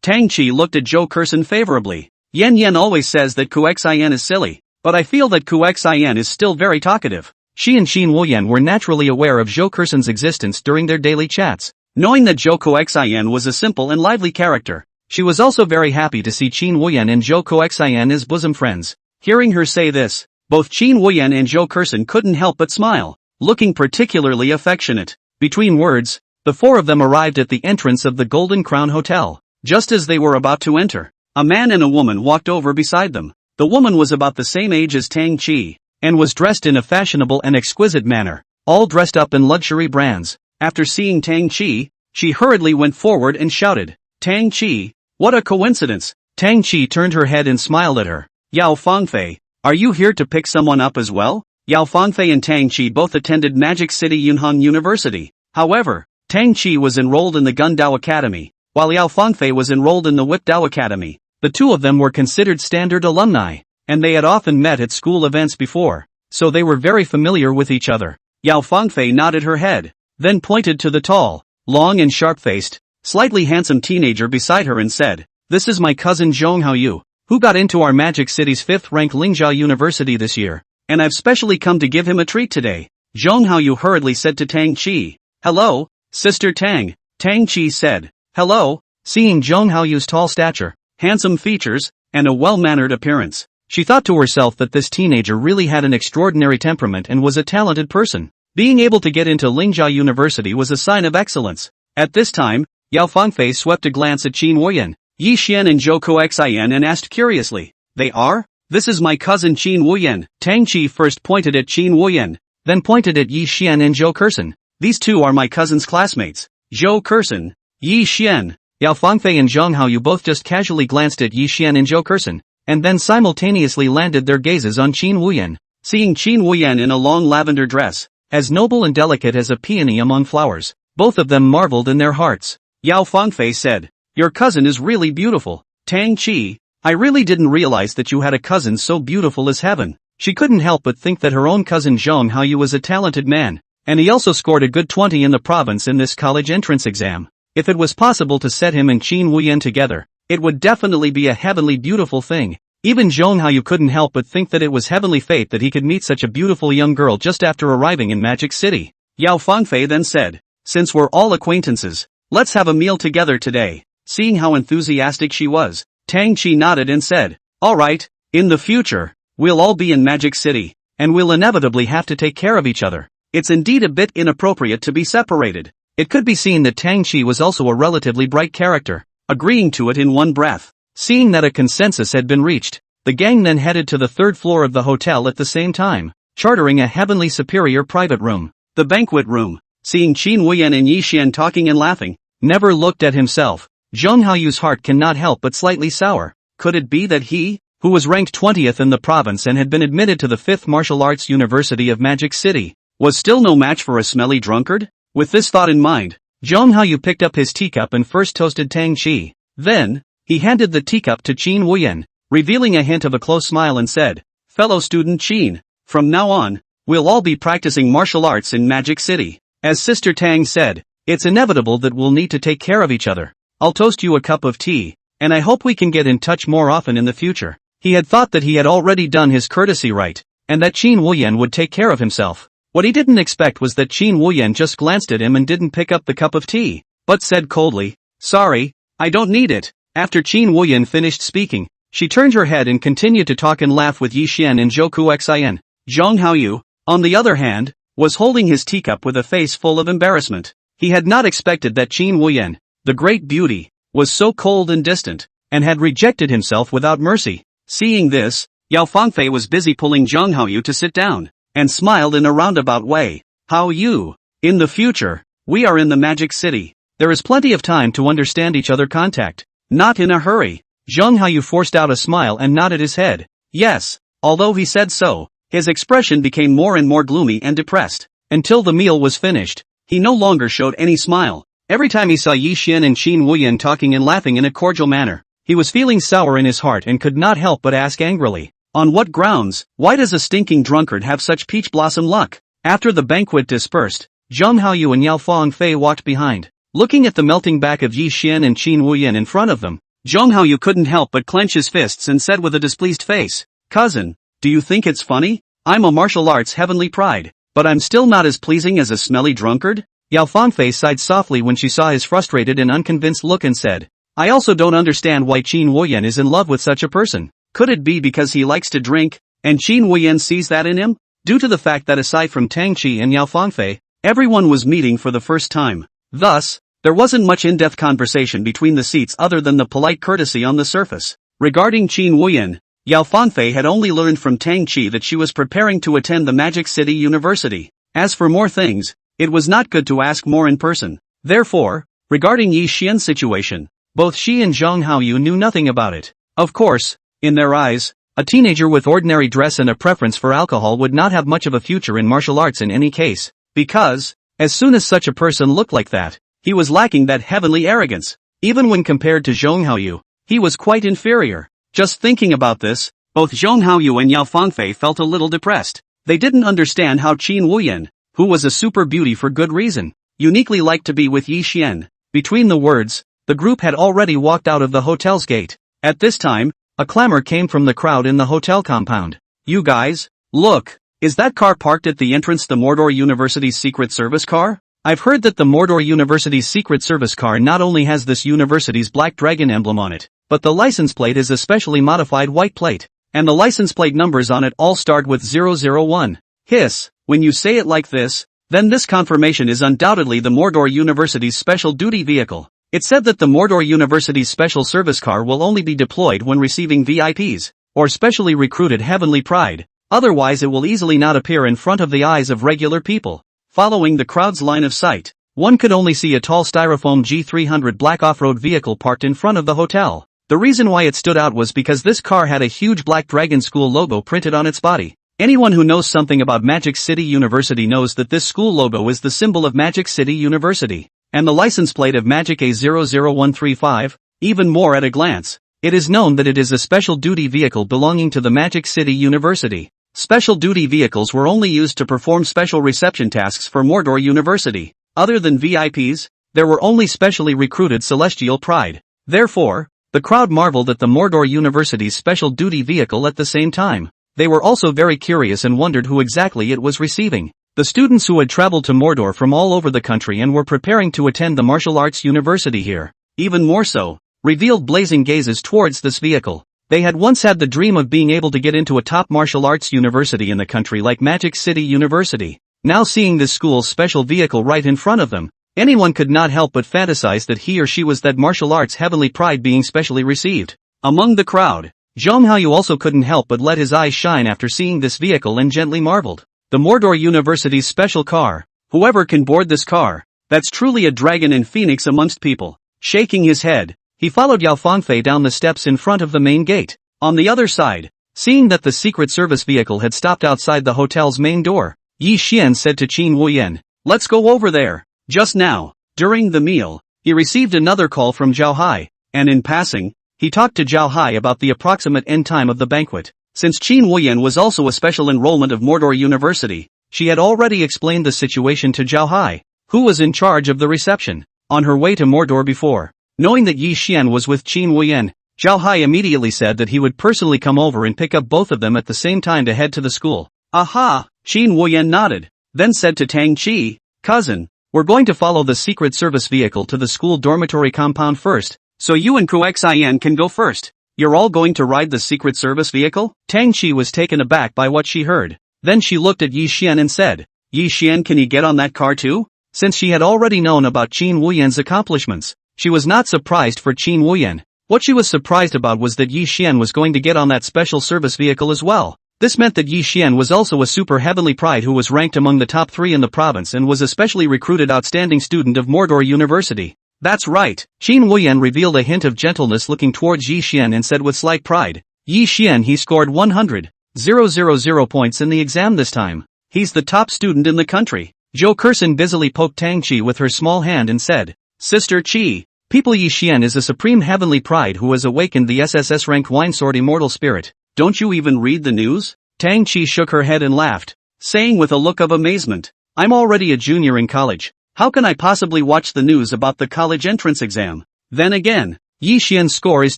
Tang Qi looked at Zhou Kersen favorably. Yen always says that Kuxian is silly, but I feel that Kuxian is still very talkative. She and Qin Wuyan were naturally aware of Zhou Kersen's existence during their daily chats. Knowing that Zhou Kuxian was a simple and lively character, she was also very happy to see Qin Wuyan and Zhou Kuxian as bosom friends. Hearing her say this, both Qin Wuyan and Zhou Kersen couldn't help but smile, looking particularly affectionate. Between words, the four of them arrived at the entrance of the Golden Crown Hotel. Just as they were about to enter, a man and a woman walked over beside them. The woman was about the same age as Tang Qi, and was dressed in a fashionable and exquisite manner, all dressed up in luxury brands. After seeing Tang Qi, she hurriedly went forward and shouted, "Tang Qi, what a coincidence!" Tang Qi turned her head and smiled at her. "Yao Fangfei, are you here to pick someone up as well?" Yao Fangfei and Tang Qi both attended Magic City Yunhong University. However, Tang Qi was enrolled in the Gundao Academy, while Yao Fangfei was enrolled in the Whipdao Academy. The two of them were considered standard alumni, and they had often met at school events before, so they were very familiar with each other. Yao Fangfei nodded her head, then pointed to the tall, long and sharp-faced, slightly handsome teenager beside her and said, "This is my cousin Zhong Haoyu, who got into our Magic City's 5th-ranked Lingzhou University this year, and I've specially come to give him a treat today." Zhong Haoyu hurriedly said to Tang Qi, "Hello, Sister Tang." Tang Qi said, "Hello." Seeing Zhong Haoyu's tall stature, handsome features, and a well-mannered appearance, she thought to herself that this teenager really had an extraordinary temperament and was a talented person. Being able to get into Lingzhou University was a sign of excellence. At this time, Yao Fangfei swept a glance at Qin Wuyan, Yi Xian and Zhou Xian and asked curiously, "They are? This is my cousin Qin Wuyan." Tang Qi first pointed at Qin Wuyan, then pointed at Yi Xian and Zhou Curson. "These two are my cousin's classmates, Zhou Curson, Yi Xian." Yao Fangfei and Zhong Haoyu both just casually glanced at Yi Xian and Zhou Curson, and then simultaneously landed their gazes on Qin Wuyan. Seeing Qin Wuyan in a long lavender dress, as noble and delicate as a peony among flowers, both of them marveled in their hearts. Yao Fangfei said, "Your cousin is really beautiful. Tang Qi, I really didn't realize that you had a cousin so beautiful as heaven." She couldn't help but think that her own cousin Zhong Haoyu was a talented man, and he also scored a good 20 in the province in this college entrance exam. If it was possible to set him and Qin Wuyan together, it would definitely be a heavenly beautiful thing. Even Zhong Haoyu couldn't help but think that it was heavenly fate that he could meet such a beautiful young girl just after arriving in Magic City. Yao Fangfei then said, "Since we're all acquaintances, let's have a meal together today." Seeing how enthusiastic she was, Tang Qi nodded and said, "All right, in the future, we'll all be in Magic City, and we'll inevitably have to take care of each other. It's indeed a bit inappropriate to be separated." It could be seen that Tang Qi was also a relatively bright character, agreeing to it in one breath. Seeing that a consensus had been reached, the gang then headed to the 3rd floor of the hotel at the same time, chartering a heavenly superior private room. The banquet room, seeing Qin Wuyan and Yi Xian talking and laughing, never looked at himself. Zhong Haoyu's heart cannot help but slightly sour. Could it be that he, who was ranked 20th in the province and had been admitted to the 5th Martial Arts University of Magic City, was still no match for a smelly drunkard? With this thought in mind, Zhong Haoyu picked up his teacup and first toasted Tang Qi. Then, he handed the teacup to Qin Wuyan, revealing a hint of a close smile and said, "Fellow student Qin, from now on, we'll all be practicing martial arts in Magic City. As Sister Tang said, it's inevitable that we'll need to take care of each other. I'll toast you a cup of tea, and I hope we can get in touch more often in the future." He had thought that he had already done his courtesy right, and that Qin Wuyan would take care of himself. What he didn't expect was that Qin Wuyan just glanced at him and didn't pick up the cup of tea, but said coldly, "Sorry, I don't need it." After Qin Wuyan finished speaking, she turned her head and continued to talk and laugh with Yi Xian and Zhou Xian. Zhong Haoyu, on the other hand, was holding his teacup with a face full of embarrassment. He had not expected that Qin Wuyan, the great beauty, was so cold and distant, and had rejected himself without mercy. Seeing this, Yao Fangfei was busy pulling Zhong Haoyu to sit down, and smiled in a roundabout way. "Haoyu, in the future, we are in the Magic City. There is plenty of time to understand each other. Contact. Not in a hurry." Zhong Haoyu forced out a smile and nodded his head. Yes, although he said so, his expression became more and more gloomy and depressed. Until the meal was finished, he no longer showed any smile. Every time he saw Yi Xian and Qin Wuyan talking and laughing in a cordial manner, he was feeling sour in his heart and could not help but ask angrily, "On what grounds? Why does a stinking drunkard have such peach blossom luck?" After the banquet dispersed, Zhong Haoyu and Yao Fangfei walked behind. Looking at the melting back of Yi Xian and Qin Wuyan in front of them, Zhong Haoyu couldn't help but clench his fists and said with a displeased face, "Cousin, do you think it's funny? I'm a martial arts heavenly pride, but I'm still not as pleasing as a smelly drunkard?" Yao Fangfei sighed softly when she saw his frustrated and unconvinced look and said, "I also don't understand why Qin Wuyan is in love with such a person. Could it be because he likes to drink, and Qin Wuyan sees that in him?" Due to the fact that aside from Tang Qi and Yao Fangfei, everyone was meeting for the first time. Thus, there wasn't much in-depth conversation between the seats other than the polite courtesy on the surface. Regarding Qin Wuyan, Yao Fangfei had only learned from Tang Qi that she was preparing to attend the Magic City University. As for more things, it was not good to ask more in person. Therefore, Regarding Yi Xian's situation, both she and Zhang Haoyu knew nothing about it. Of course, in their eyes, a teenager with ordinary dress and a preference for alcohol would not have much of a future in martial arts in any case, because, as soon as such a person looked like that, he was lacking that heavenly arrogance. Even when compared to Zhang Haoyu, he was quite inferior. Just thinking about this, both Zhang Haoyu and Yao Fangfei felt a little depressed. They didn't understand how Qin Wuyan, who was a super beauty for good reason, uniquely liked to be with Yi Xian. Between the words, the group had already walked out of the hotel's gate. At this time, a clamor came from the crowd in the hotel compound. You guys, look, is that car parked at the entrance the Mordor University's Secret Service car? I've heard that the Mordor University's Secret Service car not only has this university's black dragon emblem on it, but the license plate is a specially modified white plate, and the license plate numbers on it all start with 001. Hiss, when you say it like this, then this confirmation is undoubtedly the Mordor University's special duty vehicle. It said that the Mordor University's special service car will only be deployed when receiving VIPs, or specially recruited Heavenly Pride, otherwise it will easily not appear in front of the eyes of regular people. Following the crowd's line of sight, one could only see a tall styrofoam G300 black off-road vehicle parked in front of the hotel. The reason why it stood out was because this car had a huge black dragon school logo printed on its body. Anyone who knows something about Magic City University knows that this school logo is the symbol of Magic City University, and the license plate of Magic A00135, even more at a glance. It is known that it is a special duty vehicle belonging to the Magic City University. Special duty vehicles were only used to perform special reception tasks for Mordor University. Other than VIPs, there were only specially recruited Celestial Pride. Therefore, the crowd marveled at the Mordor University's special duty vehicle at the same time. They were also very curious and wondered who exactly it was receiving. The students who had traveled to Mordor from all over the country and were preparing to attend the martial arts university here, even more so, revealed blazing gazes towards this vehicle. They had once had the dream of being able to get into a top martial arts university in the country like Magic City University. Now seeing this school's special vehicle right in front of them, anyone could not help but fantasize that he or she was that martial arts heavenly pride being specially received. Among the crowd, Zhang Haoyu also couldn't help but let his eyes shine after seeing this vehicle and gently marveled. The Mordor University's special car. Whoever can board this car, that's truly a dragon and phoenix amongst people. Shaking his head, he followed Yao Fangfei down the steps in front of the main gate. On the other side, seeing that the Secret Service vehicle had stopped outside the hotel's main door, Yi Xian said to Qin Wuyan, "Let's go over there." Just now, during the meal, he received another call from Zhao Hai, and in passing, he talked to Zhao Hai about the approximate end time of the banquet. Since Qin Wuyan was also a special enrollment of Mordor University, she had already explained the situation to Zhao Hai, who was in charge of the reception, on her way to Mordor before. Knowing that Yi Xian was with Qin Wuyan, Zhao Hai immediately said that he would personally come over and pick up both of them at the same time to head to the school. Aha! Qin Wuyan nodded, then said to Tang Qi, "Cousin, we're going to follow the Secret Service vehicle to the school dormitory compound first, so you and Kru Xian can go first. You're all going to ride the Secret Service vehicle?" Tang Qi was taken aback by what she heard. Then she looked at Yi Xian and said, "Yi Xian, can he get on that car too?" Since she had already known about Qin Wuyan's accomplishments, she was not surprised for Qin Wuyan. What she was surprised about was that Yi Xian was going to get on that special service vehicle as well. This meant that Yi Xian was also a super heavenly pride who was ranked among the top 3 in the province and was a specially recruited outstanding student of Mordor University. That's right. Qin Wuyan revealed a hint of gentleness looking towards Yi Xian and said with slight pride, "Yi Xian, he scored 100,000 points in the exam this time. He's the top student in the country." Zhou Kersen busily poked Tang Qi with her small hand and said, "Sister Qi, people, Yi Xian is a supreme heavenly pride who has awakened the SSS-ranked wine Sword Immortal spirit. Don't you even read the news?" Tang Qi shook her head and laughed, saying with a look of amazement, "I'm already a junior in college. How can I possibly watch the news about the college entrance exam? Then again, Yi Xian's score is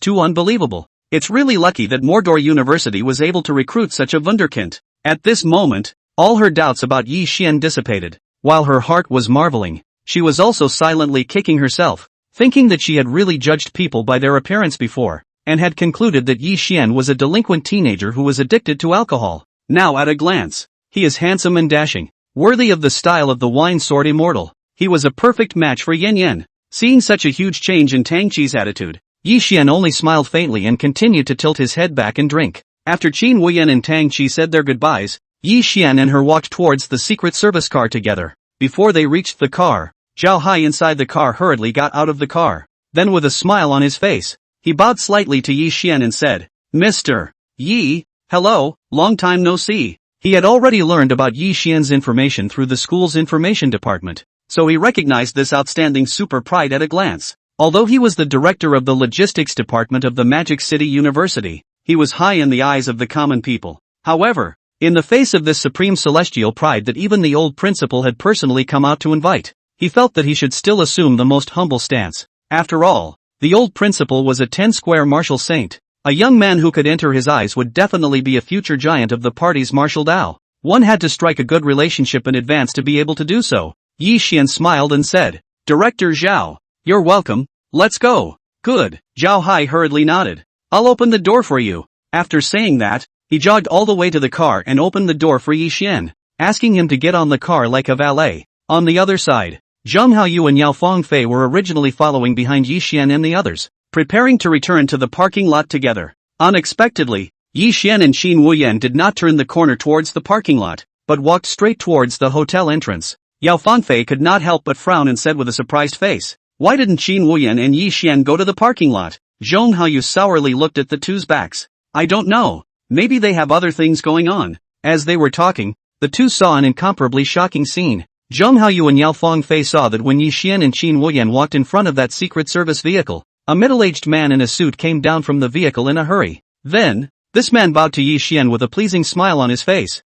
too unbelievable. It's really lucky that Mordor University was able to recruit such a wunderkind." At this moment, all her doubts about Yi Xian dissipated. While her heart was marveling, she was also silently kicking herself, thinking that she had really judged people by their appearance before, and had concluded that Yi Xian was a delinquent teenager who was addicted to alcohol. Now at a glance, he is handsome and dashing, worthy of the style of the wine Sword Immortal. He was a perfect match for Yan Yan. Seeing such a huge change in Tang Qi's attitude, Yi Xian only smiled faintly and continued to tilt his head back and drink. After Qin Wuyan and Tang Qi said their goodbyes, Yi Xian and her walked towards the Secret Service car together. Before they reached the car, Zhao Hai inside the car hurriedly got out of the car. Then with a smile on his face, he bowed slightly to Yi Xian and said, Mr. Yi, hello, long time no see. He had already learned about Yi Xian's information through the school's information department, so he recognized this outstanding super pride at a glance. Although he was the director of the logistics department of the Magic City University, he was high in the eyes of the common people. However, in the face of this supreme celestial pride that even the old principal had personally come out to invite, he felt that he should still assume the most humble stance. After all, the old principal was a 10-square martial saint. A young man who could enter his eyes would definitely be a future giant of the party's martial Dao. One had to strike a good relationship in advance to be able to do so. Yi Xian smiled and said, Director Zhao, you're welcome, let's go. Good. Zhao Hai hurriedly nodded. I'll open the door for you. After saying that, he jogged all the way to the car and opened the door for Yi Xian, asking him to get on the car like a valet. On the other side, Zheng Haoyu and Yao Fangfei were originally following behind Yi Xian and the others, preparing to return to the parking lot together. Unexpectedly, Yi Xian and Qin Wuyan did not turn the corner towards the parking lot, but walked straight towards the hotel entrance. Yao Fangfei could not help but frown and said with a surprised face, Why didn't Qin Wuyan and Yi Xian go to the parking lot? Zheng Haoyu sourly looked at the two's backs. I don't know, maybe they have other things going on. As they were talking, the two saw an incomparably shocking scene. Zheng Haoyu and Yao Fangfei saw that when Yi Xian and Qin Wuyan walked in front of that Secret Service vehicle, a middle-aged man in a suit came down from the vehicle in a hurry. Then, this man bowed to Yi Xian with a pleasing smile on his face.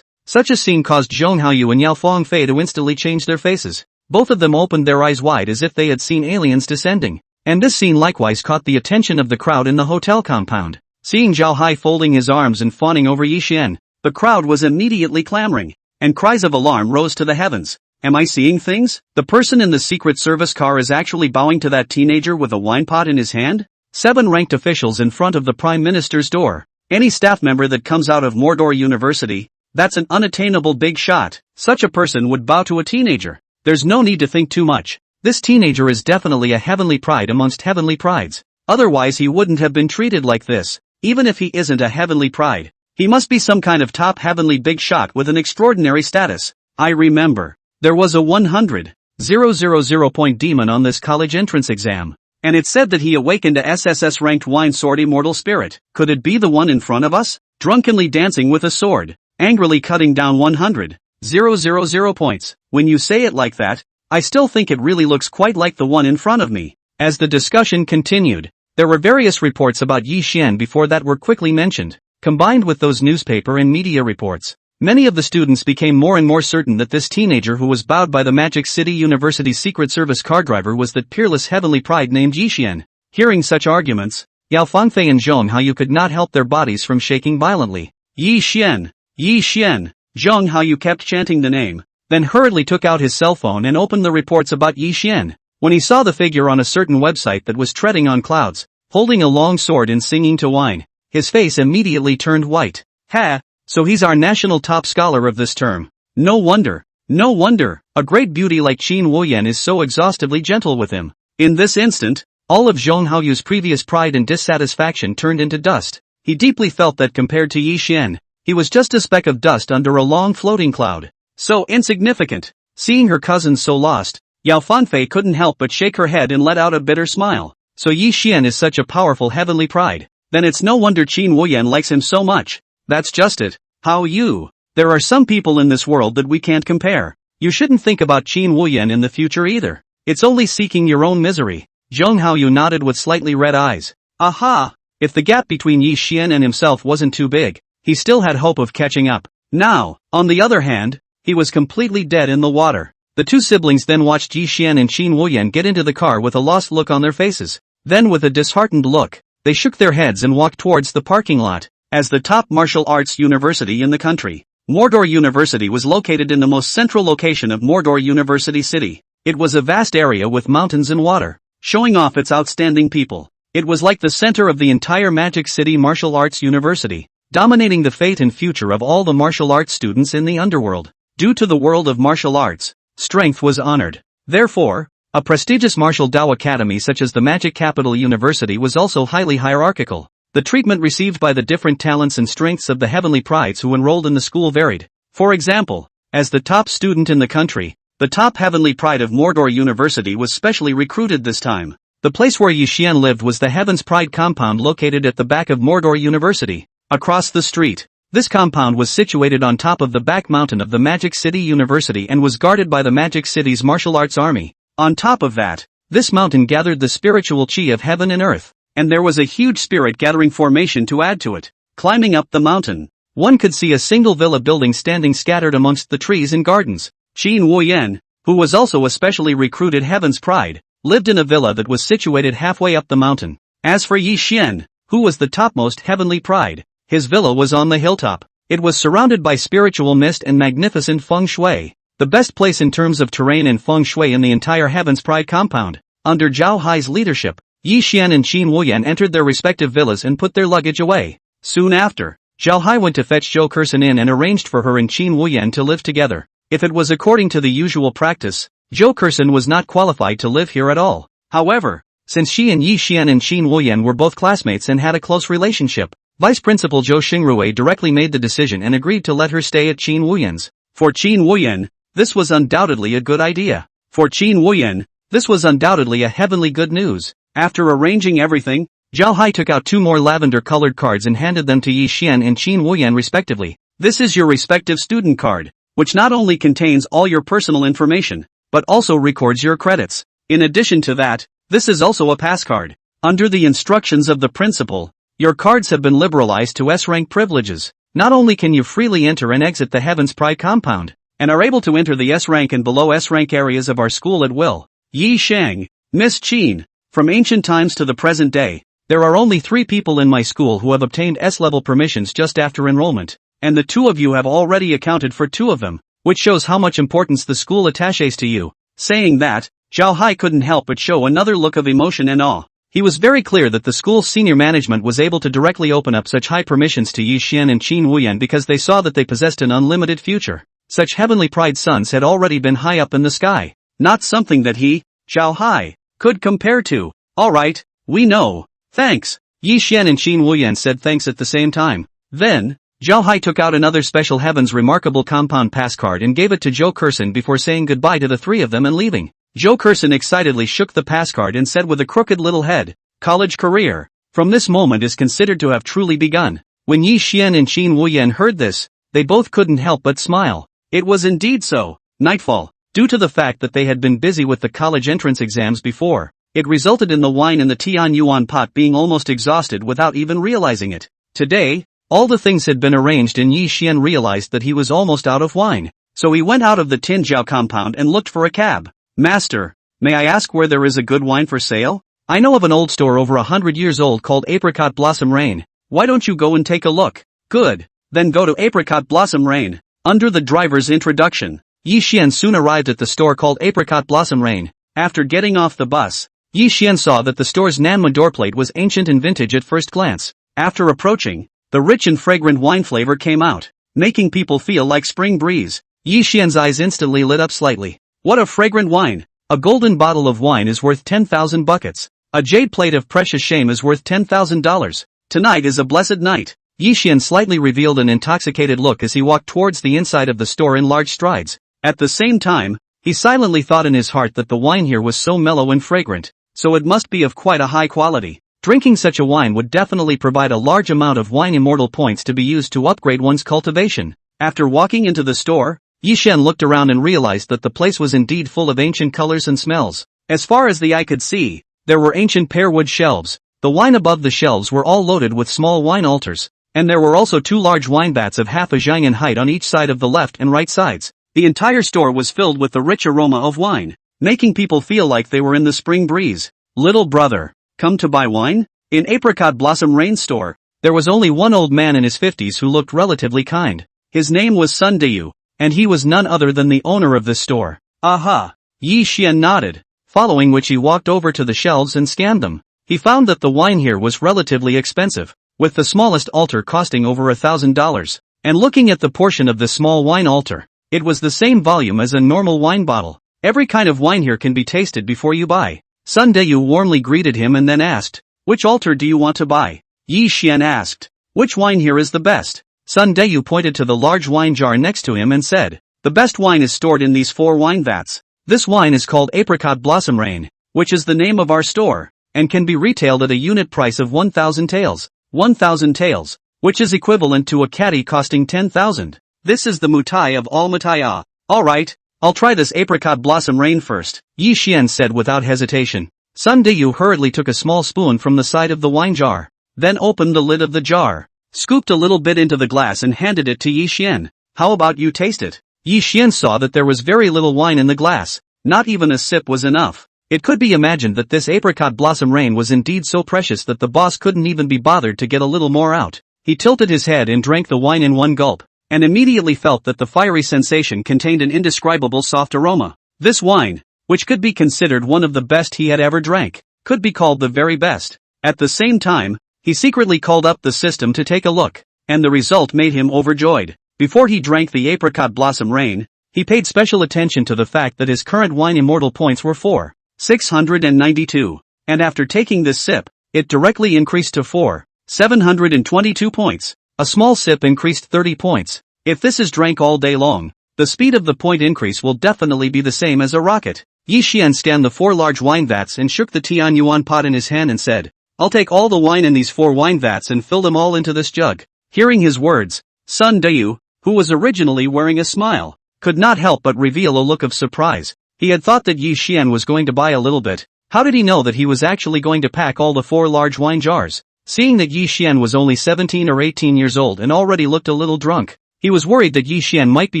Such a scene caused Zheng Haoyu and Yao Fangfei to instantly change their faces. Both of them opened their eyes wide as if they had seen aliens descending. And this scene likewise caught the attention of the crowd in the hotel compound. Seeing Zhao Hai folding his arms and fawning over Yi Xian, the crowd was immediately clamoring, and cries of alarm rose to the heavens. Am I seeing things? The person in the Secret Service car is actually bowing to that teenager with a wine pot in his hand? 7 ranked officials in front of the Prime Minister's door. Any staff member that comes out of Mordor University, that's an unattainable big shot. Such a person would bow to a teenager. There's no need to think too much. This teenager is definitely a heavenly pride amongst heavenly prides. Otherwise he wouldn't have been treated like this. Even if he isn't a heavenly pride, he must be some kind of top heavenly big shot with an extraordinary status. I remember, there was a 100,000 point demon on this college entrance exam, and it said that he awakened a SSS ranked wine sword immortal spirit. Could it be the one in front of us? Drunkenly dancing with a sword, angrily cutting down 100,000 points. When you say it like that, I still think it really looks quite like the one in front of me. As the discussion continued, there were various reports about Yi Xian before that were quickly mentioned. Combined with those newspaper and media reports, many of the students became more and more certain that this teenager who was bowed by the Magic City University's Secret Service car driver was that peerless heavenly pride named Yi Xian. Hearing such arguments, Yao Fangfei and Zheng Haoyu could not help their bodies from shaking violently. Yi Xian! Yi Xian! Zheng Haoyu kept chanting the name, then hurriedly took out his cell phone and opened the reports about Yi Xian. When he saw the figure on a certain website that was treading on clouds, holding a long sword and singing to wine, his face immediately turned white. Ha! So he's our national top scholar of this term. No wonder. A great beauty like Qin Wuyan is so exhaustively gentle with him. In this instant, all of Zheng Haoyu's previous pride and dissatisfaction turned into dust. He deeply felt that compared to Yi Xian, he was just a speck of dust under a long floating cloud. So insignificant. Seeing her cousin so lost, Yao Fangfei couldn't help but shake her head and let out a bitter smile. So Yi Xian is such a powerful heavenly pride. Then it's no wonder Qin Wuyan likes him so much. That's just it. There are some people in this world that we can't compare. You shouldn't think about Qin Wuyan in the future either. It's only seeking your own misery. Zheng Haoyu nodded with slightly red eyes. Aha! If the gap between Yi Xian and himself wasn't too big, he still had hope of catching up. Now, on the other hand, he was completely dead in the water. The two siblings then watched Yi Xian and Qin Wuyan get into the car with a lost look on their faces. Then with a disheartened look, they shook their heads and walked towards the parking lot. As the top martial arts university in the country, Mordor University was located in the most central location of Mordor University City. It was a vast area with mountains and water, showing off its outstanding people. It was like the center of the entire Magic City Martial Arts University, dominating the fate and future of all the martial arts students in the underworld. Due to the world of martial arts, strength was honored. Therefore, a prestigious martial Dao academy such as the Magic Capital University was also highly hierarchical. The treatment received by the different talents and strengths of the heavenly prides who enrolled in the school varied. For example, as the top student in the country, The top heavenly pride of Mordor University was specially recruited this time. The place where Yi Xian lived was the Heaven's Pride compound located at the back of Mordor University. Across the street, this compound was situated on top of the back mountain of the Magic City University and was guarded by the Magic City's martial arts army. On top of that, this mountain gathered the spiritual chi of heaven and earth, and there was a huge spirit gathering formation to add to it. Climbing up the mountain, one could see a single villa building standing scattered amongst the trees and gardens. Qin Wuyan, who was also a specially recruited Heaven's Pride, lived in a villa that was situated halfway up the mountain. As for Yi Xian, who was the topmost heavenly pride, his villa was on the hilltop. It was surrounded by spiritual mist and magnificent feng shui, the best place in terms of terrain and feng shui in the entire Heaven's Pride compound. Under Zhao Hai's leadership, Yi Xian and Qin Wuyan entered their respective villas and put their luggage away. Soon after, Zhao Hai went to fetch Zhou Kersen in and arranged for her and Qin Wuyan to live together. If it was according to the usual practice, Zhou Kersen was not qualified to live here at all. However, since she and Yi Xian and Qin Wuyan were both classmates and had a close relationship, Vice Principal Zhou Xingrui directly made the decision and agreed to let her stay at Qin Wuyan's. For Qin Wuyan, this was undoubtedly a good idea. For Qin Wuyan, this was undoubtedly a heavenly good news. After arranging everything, Zhao Hai took out 2 more lavender-colored cards and handed them to Yi Xian and Qin Wuyan respectively. This is your respective student card, which not only contains all your personal information, but also records your credits. In addition to that, this is also a pass card. Under the instructions of the principal, your cards have been liberalized to S-rank privileges. Not only can you freely enter and exit the Heaven's Pride compound, and are able to enter the S-rank and below S-rank areas of our school at will. Yi Shang, Miss Qin, from ancient times to the present day, there are only 3 people in my school who have obtained S-level permissions just after enrollment, and the 2 of you have already accounted for 2 of them, which shows how much importance the school attaches to you. Saying that, Zhao Hai couldn't help but show another look of emotion and awe. He was very clear that the school's senior management was able to directly open up such high permissions to Yi Xian and Qin Wuyan because they saw that they possessed an unlimited future. Such heavenly pride sons had already been high up in the sky, not something that he, Zhao Hai, could compare to. Alright, we know. Thanks. Yi Xian and Qin Wuyan said thanks at the same time. Then, Zhao Hai took out another special Heaven's Remarkable Compound pass card and gave it to Zhou Kersen before saying goodbye to the 3 of them and leaving. Zhou Kersen excitedly shook the pass card and said with a crooked little head, college career, from this moment is considered to have truly begun. When Yi Xian and Qin Wuyan heard this, they both couldn't help but smile. It was indeed so. Nightfall, due to the fact that they had been busy with the college entrance exams before, it resulted in the wine in the Tian Yuan pot being almost exhausted without even realizing it. Today, all the things had been arranged and Yi Xian realized that he was almost out of wine, so he went out of the Tinjiao compound and looked for a cab. Master, may I ask where there is a good wine for sale? I know of an old store over 100 years old called Apricot Blossom Rain. Why don't you go and take a look? Good, then go to Apricot Blossom Rain. Under the driver's introduction, Yi Xian soon arrived at the store called Apricot Blossom Rain. After getting off the bus, Yi Xian saw that the store's Nanma doorplate was ancient and vintage at first glance. After approaching, the rich and fragrant wine flavor came out, making people feel like spring breeze. Yi Xian's eyes instantly lit up slightly. What a fragrant wine! A golden bottle of wine is worth 10,000 buckets. A jade plate of precious shame is worth $10,000. Tonight is a blessed night. Yi Xian slightly revealed an intoxicated look as he walked towards the inside of the store in large strides. At the same time, he silently thought in his heart that the wine here was so mellow and fragrant, so it must be of quite a high quality. Drinking such a wine would definitely provide a large amount of wine immortal points to be used to upgrade one's cultivation. After walking into the store, Yi Xian looked around and realized that the place was indeed full of ancient colors and smells. As far as the eye could see, there were ancient pearwood shelves. The wine above the shelves were all loaded with small wine altars. And there were also 2 large wine vats of half a zhang in height on each side of the left and right sides. The entire store was filled with the rich aroma of wine, making people feel like they were in the spring breeze. Little brother, come to buy wine? In Apricot Blossom Rain store, there was only one old man in his 50s who looked relatively kind. His name was Sun Deyu, and he was none other than the owner of this store. Aha! Yi Xian nodded, following which he walked over to the shelves and scanned them. He found that the wine here was relatively expensive, with the smallest altar costing over $1,000, and looking at the portion of the small wine altar, it was the same volume as a normal wine bottle. Every kind of wine here can be tasted before you buy. Sun Deyu warmly greeted him and then asked, which altar do you want to buy? Yi Xian asked, which wine here is the best? Sun Deyu pointed to the large wine jar next to him and said, The best wine is stored in these 4 wine vats. This wine is called Apricot Blossom Rain, which is the name of our store, and can be retailed at a unit price of 1,000 taels. 1,000 taels, which is equivalent to a caddy costing 10,000. This is the mutai of all mutaya. Alright, I'll try this Apricot Blossom Rain first, Yi Xian said without hesitation. Sun Deyu hurriedly took a small spoon from the side of the wine jar, then opened the lid of the jar, scooped a little bit into the glass and handed it to Yi Xian. How about you taste it? Yi Xian saw that there was very little wine in the glass, not even a sip was enough. It could be imagined that this Apricot Blossom Rain was indeed so precious that the boss couldn't even be bothered to get a little more out. He tilted his head and drank the wine in one gulp, and immediately felt that the fiery sensation contained an indescribable soft aroma. This wine, which could be considered one of the best he had ever drank, could be called the very best. At the same time, he secretly called up the system to take a look, and the result made him overjoyed. Before he drank the Apricot Blossom Rain, he paid special attention to the fact that his current wine immortal points were 4,692, and after taking this sip, it directly increased to 4,722 points. A small sip increased 30 points. If this is drank all day long, the speed of the point increase will definitely be the same as a rocket. Yi Xian scanned the 4 large wine vats and shook the Tian Yuan pot in his hand and said, I'll take all the wine in these 4 wine vats and fill them all into this jug. Hearing his words, Sun Deyu, who was originally wearing a smile, could not help but reveal a look of surprise. He had thought that Yi Xian was going to buy a little bit. How did he know that he was actually going to pack all the 4 large wine jars? Seeing that Yi Xian was only 17 or 18 years old and already looked a little drunk, he was worried that Yi Xian might be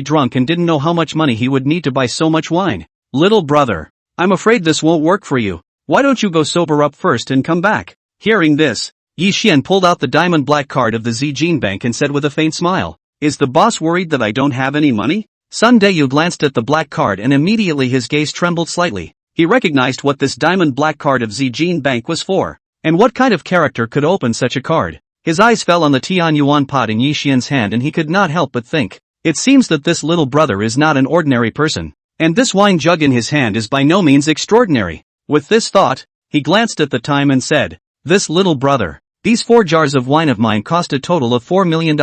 drunk and didn't know how much money he would need to buy so much wine. Little brother, I'm afraid this won't work for you. Why don't you go sober up first and come back? Hearing this, Yi Xian pulled out the diamond black card of the Zijin Bank and said with a faint smile, Is the boss worried that I don't have any money? Sun Deyu glanced at the black card and immediately his gaze trembled slightly. He recognized what this diamond black card of Zijin Bank was for, and what kind of character could open such a card. His eyes fell on the Tian Yuan pot in Yi Xian's hand and he could not help but think, it seems that this little brother is not an ordinary person, and this wine jug in his hand is by no means extraordinary. With this thought, he glanced at the time and said, This little brother, these 4 jars of wine of mine cost a total of $4 million.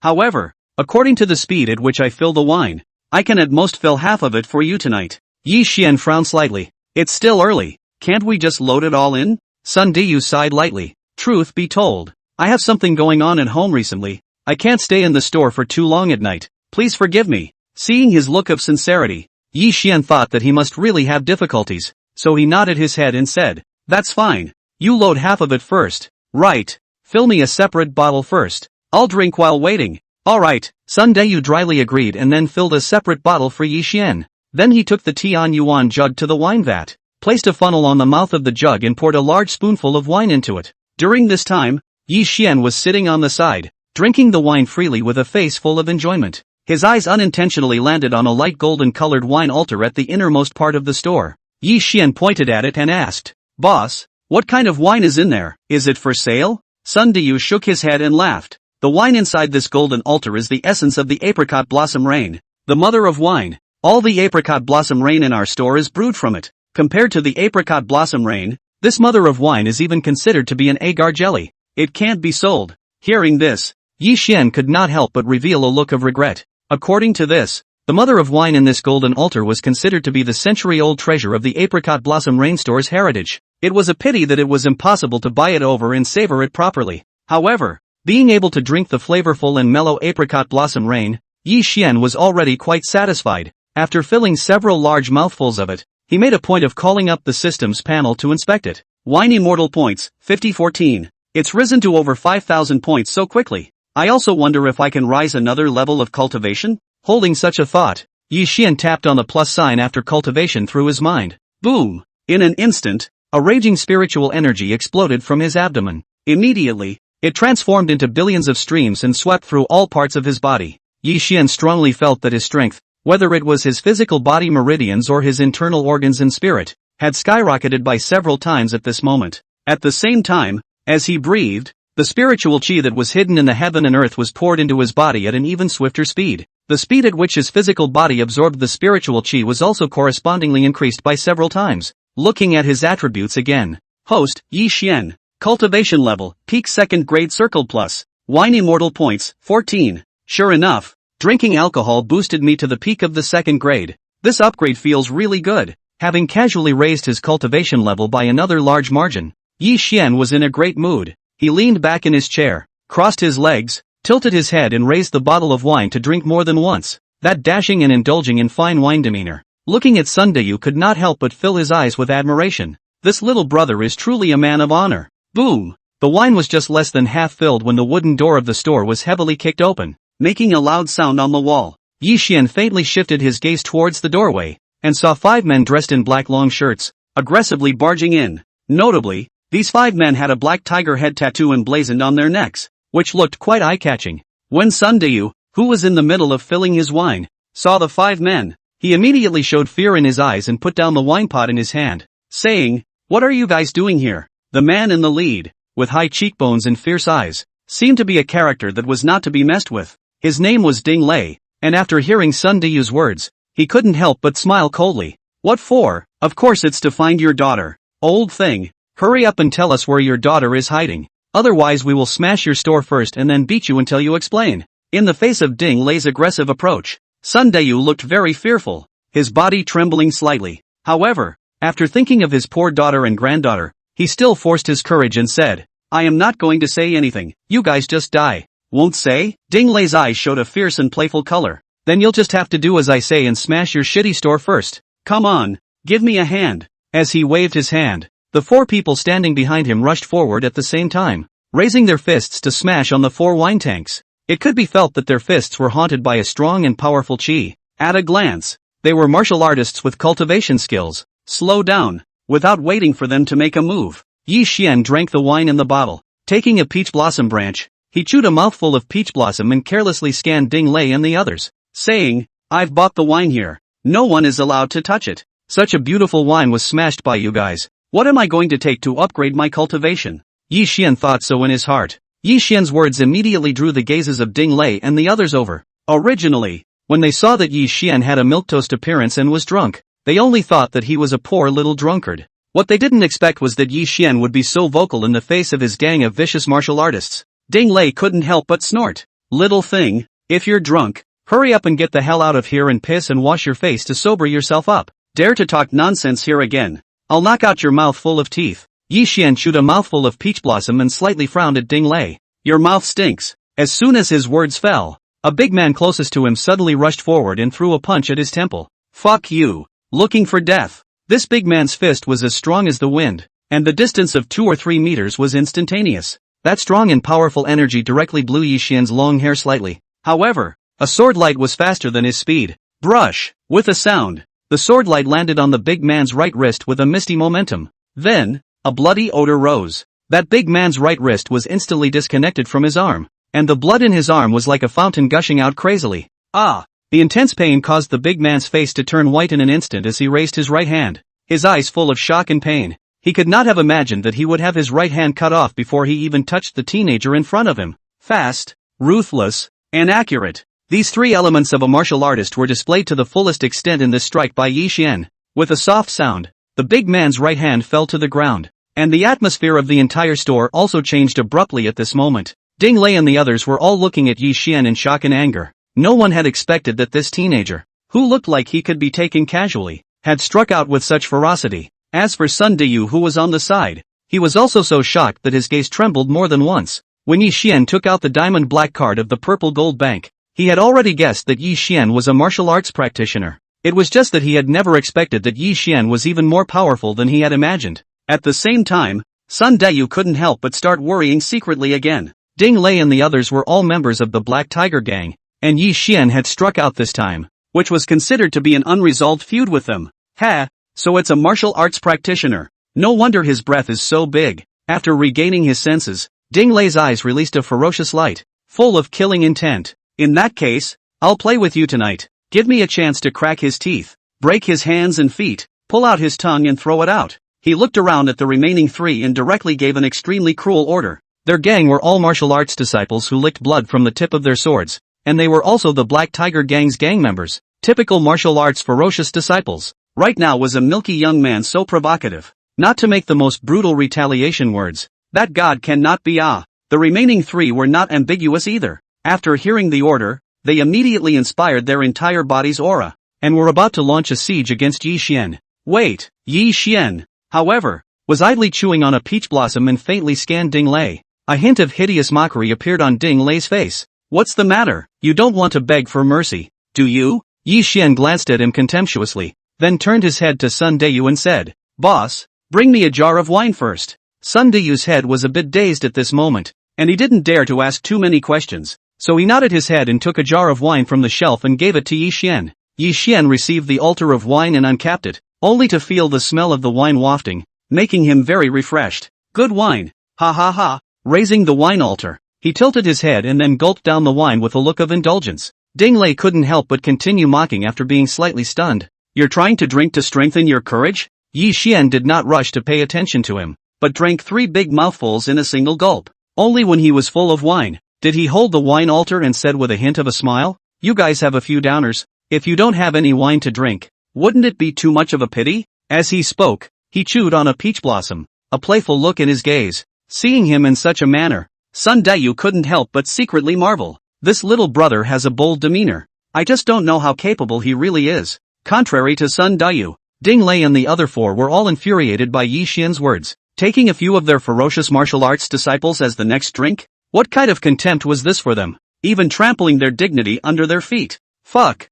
However, according to the speed at which I fill the wine, I can at most fill half of it for you tonight. Yi Xian frowned slightly. It's still early, can't we just load it all in? Sun Deyu sighed lightly. Truth be told, I have something going on at home recently. I can't stay in the store for too long at night. Please forgive me. Seeing his look of sincerity, Yi Xian thought that he must really have difficulties, so he nodded his head and said, That's fine. You load half of it first. Right. Fill me a separate bottle first. I'll drink while waiting. Alright, Sun Deyu dryly agreed and then filled a separate bottle for Yi Xian. Then he took the Tian Yuan jug to the wine vat, placed a funnel on the mouth of the jug and poured a large spoonful of wine into it. During this time, Yi Xian was sitting on the side, drinking the wine freely with a face full of enjoyment. His eyes unintentionally landed on a light golden-colored wine altar at the innermost part of the store. Yi Xian pointed at it and asked, Boss, what kind of wine is in there? Is it for sale? Sun Deyu shook his head and laughed. The wine inside this golden altar is the essence of the Apricot Blossom Rain, the mother of wine. All the Apricot Blossom Rain in our store is brewed from it. Compared to the Apricot Blossom Rain, this mother of wine is even considered to be an agar jelly. It can't be sold. Hearing this, Yi Xian could not help but reveal a look of regret. According to this, the mother of wine in this golden altar was considered to be the century-old treasure of the Apricot Blossom Rain store's heritage. It was a pity that it was impossible to buy it over and savor it properly. However, being able to drink the flavorful and mellow Apricot Blossom Rain, Yi Xian was already quite satisfied. After filling several large mouthfuls of it, he made a point of calling up the systems panel to inspect it. Wine Immortal Points, 5014. It's risen to over 5,000 points so quickly. I also wonder if I can rise another level of cultivation? Holding such a thought, Yi Xian tapped on the plus sign after cultivation through his mind. Boom! In an instant, a raging spiritual energy exploded from his abdomen. Immediately, it transformed into billions of streams and swept through all parts of his body. Yi Xian strongly felt that his strength, whether it was his physical body meridians or his internal organs and spirit, had skyrocketed by several times at this moment. At the same time, as he breathed, the spiritual chi that was hidden in the heaven and earth was poured into his body at an even swifter speed. The speed at which his physical body absorbed the spiritual chi was also correspondingly increased by several times. Looking at his attributes again. Host, Yi Xian. Cultivation level, peak 2nd grade circle plus. Wine Immortal Points, 14. Sure enough, Drinking alcohol boosted me to the peak of the second grade. This upgrade feels really good. Having casually raised his cultivation level by another large margin, Yi Xian was in a great mood. He leaned back in his chair, crossed his legs, tilted his head and raised the bottle of wine to drink more than once. That dashing and indulging in fine wine demeanor, looking at Sundayu could not help but fill his eyes with admiration. This little brother is truly a man of honor. Boom! The wine was just less than half filled when the wooden door of the store was heavily kicked open, making a loud sound on the wall. Yi Xian faintly shifted his gaze towards the doorway, and saw 5 men dressed in black long shirts, aggressively barging in. Notably, these 5 men had a black tiger head tattoo emblazoned on their necks, which looked quite eye-catching. When Sundayu, who was in the middle of filling his wine, saw the 5 men, he immediately showed fear in his eyes and put down the wine pot in his hand, saying, "What are you guys doing here?" The man in the lead, with high cheekbones and fierce eyes, seemed to be a character that was not to be messed with. His name was Ding Lei, and after hearing Sundayu's words, he couldn't help but smile coldly. "What for? Of course it's to find your daughter. Old thing, hurry up and tell us where your daughter is hiding. Otherwise we will smash your store first and then beat you until you explain." In the face of Ding Lei's aggressive approach, Sundayu looked very fearful, his body trembling slightly. However, after thinking of his poor daughter and granddaughter, he still forced his courage and said, "I am not going to say anything, you guys just die." "Won't say?" Ding Lei's eyes showed a fierce and playful color. "Then you'll just have to do as I say and smash your shitty store first. Come on, give me a hand." As he waved his hand, the 4 people standing behind him rushed forward at the same time, raising their fists to smash on the 4 wine tanks. It could be felt that their fists were haunted by a strong and powerful chi. At a glance, they were martial artists with cultivation skills. Slow down. Without waiting for them to make a move, Yi Xian drank the wine in the bottle. Taking a peach blossom branch, he chewed a mouthful of peach blossom and carelessly scanned Ding Lei and the others, saying, "I've bought the wine here. No one is allowed to touch it. Such a beautiful wine was smashed by you guys. What am I going to take to upgrade my cultivation?" Yi Xian thought so in his heart. Yi Xian's words immediately drew the gazes of Ding Lei and the others over. Originally, when they saw that Yi Xian had a milquetoast appearance and was drunk, they only thought that he was a poor little drunkard. What they didn't expect was that Yi Xian would be so vocal in the face of his gang of vicious martial artists. Ding Lei couldn't help but snort. "Little thing, if you're drunk, hurry up and get the hell out of here and piss and wash your face to sober yourself up. Dare to talk nonsense here again, I'll knock out your mouth full of teeth." Yi Xian chewed a mouthful of peach blossom and slightly frowned at Ding Lei. "Your mouth stinks." As soon as his words fell, a big man closest to him suddenly rushed forward and threw a punch at his temple. "Fuck you. Looking for death." This big man's fist was as strong as the wind, and the distance of 2 or 3 meters was instantaneous. That strong and powerful energy directly blew Yi Xian's long hair slightly. However, a sword light was faster than his speed. Brush! With a sound, the sword light landed on the big man's right wrist with a misty momentum. Then, a bloody odor rose. That big man's right wrist was instantly disconnected from his arm, and the blood in his arm was like a fountain gushing out crazily. Ah! The intense pain caused the big man's face to turn white in an instant as he raised his right hand, his eyes full of shock and pain. He could not have imagined that he would have his right hand cut off before he even touched the teenager in front of him. Fast, ruthless, and accurate. These 3 elements of a martial artist were displayed to the fullest extent in this strike by Yi Xian. With a soft sound, the big man's right hand fell to the ground, and the atmosphere of the entire store also changed abruptly at this moment. Ding Lei and the others were all looking at Yi Xian in shock and anger. No one had expected that this teenager, who looked like he could be taken casually, had struck out with such ferocity. As for Sun Deyu, who was on the side, he was also so shocked that his gaze trembled more than once. When Yi Xian took out the diamond black card of the purple gold bank, he had already guessed that Yi Xian was a martial arts practitioner. It was just that he had never expected that Yi Xian was even more powerful than he had imagined. At the same time, Sun Deyu couldn't help but start worrying secretly again. Ding Lei and the others were all members of the Black Tiger Gang, and Yi Xian had struck out this time, which was considered to be an unresolved feud with them. Ha! So it's a martial arts practitioner. No wonder his breath is so big. After regaining his senses, Ding Lei's eyes released a ferocious light, full of killing intent. In that case, I'll play with you tonight. Give me a chance to crack his teeth, break his hands and feet, pull out his tongue and throw it out. He looked around at the remaining 3 and directly gave an extremely cruel order. Their gang were all martial arts disciples who licked blood from the tip of their swords, and they were also the Black Tiger Gang's gang members, typical martial arts ferocious disciples. Right now was a milky young man so provocative, not to make the most brutal retaliation words. That god cannot be The remaining 3 were not ambiguous either. After hearing the order, they immediately inspired their entire body's aura, and were about to launch a siege against Yi Xian. Wait, Yi Xian, however, was idly chewing on a peach blossom and faintly scanned Ding Lei. A hint of hideous mockery appeared on Ding Lei's face. What's the matter? You don't want to beg for mercy, do you? Yi Xian glanced at him contemptuously, then turned his head to Sun Deyu and said, Boss, bring me a jar of wine first. Sun Deyu's head was a bit dazed at this moment, and he didn't dare to ask too many questions, so he nodded his head and took a jar of wine from the shelf and gave it to Yi Xian. Yi Xian received the altar of wine and uncapped it, only to feel the smell of the wine wafting, making him very refreshed. Good wine, ha ha ha. Raising the wine altar, he tilted his head and then gulped down the wine with a look of indulgence. Ding Lei couldn't help but continue mocking after being slightly stunned. You're trying to drink to strengthen your courage? Yi Xian did not rush to pay attention to him, but drank 3 big mouthfuls in a single gulp. Only when he was full of wine, did he hold the wine altar and said with a hint of a smile, You guys have a few downers. If you don't have any wine to drink, wouldn't it be too much of a pity? As he spoke, he chewed on a peach blossom, a playful look in his gaze. Seeing him in such a manner, Sun Deyu couldn't help but secretly marvel. This little brother has a bold demeanor. I just don't know how capable he really is. Contrary to Sun Deyu, Ding Lei and the other 4 were all infuriated by Yi Xian's words. Taking a few of their ferocious martial arts disciples as the next drink? What kind of contempt was this for them? Even trampling their dignity under their feet. Fuck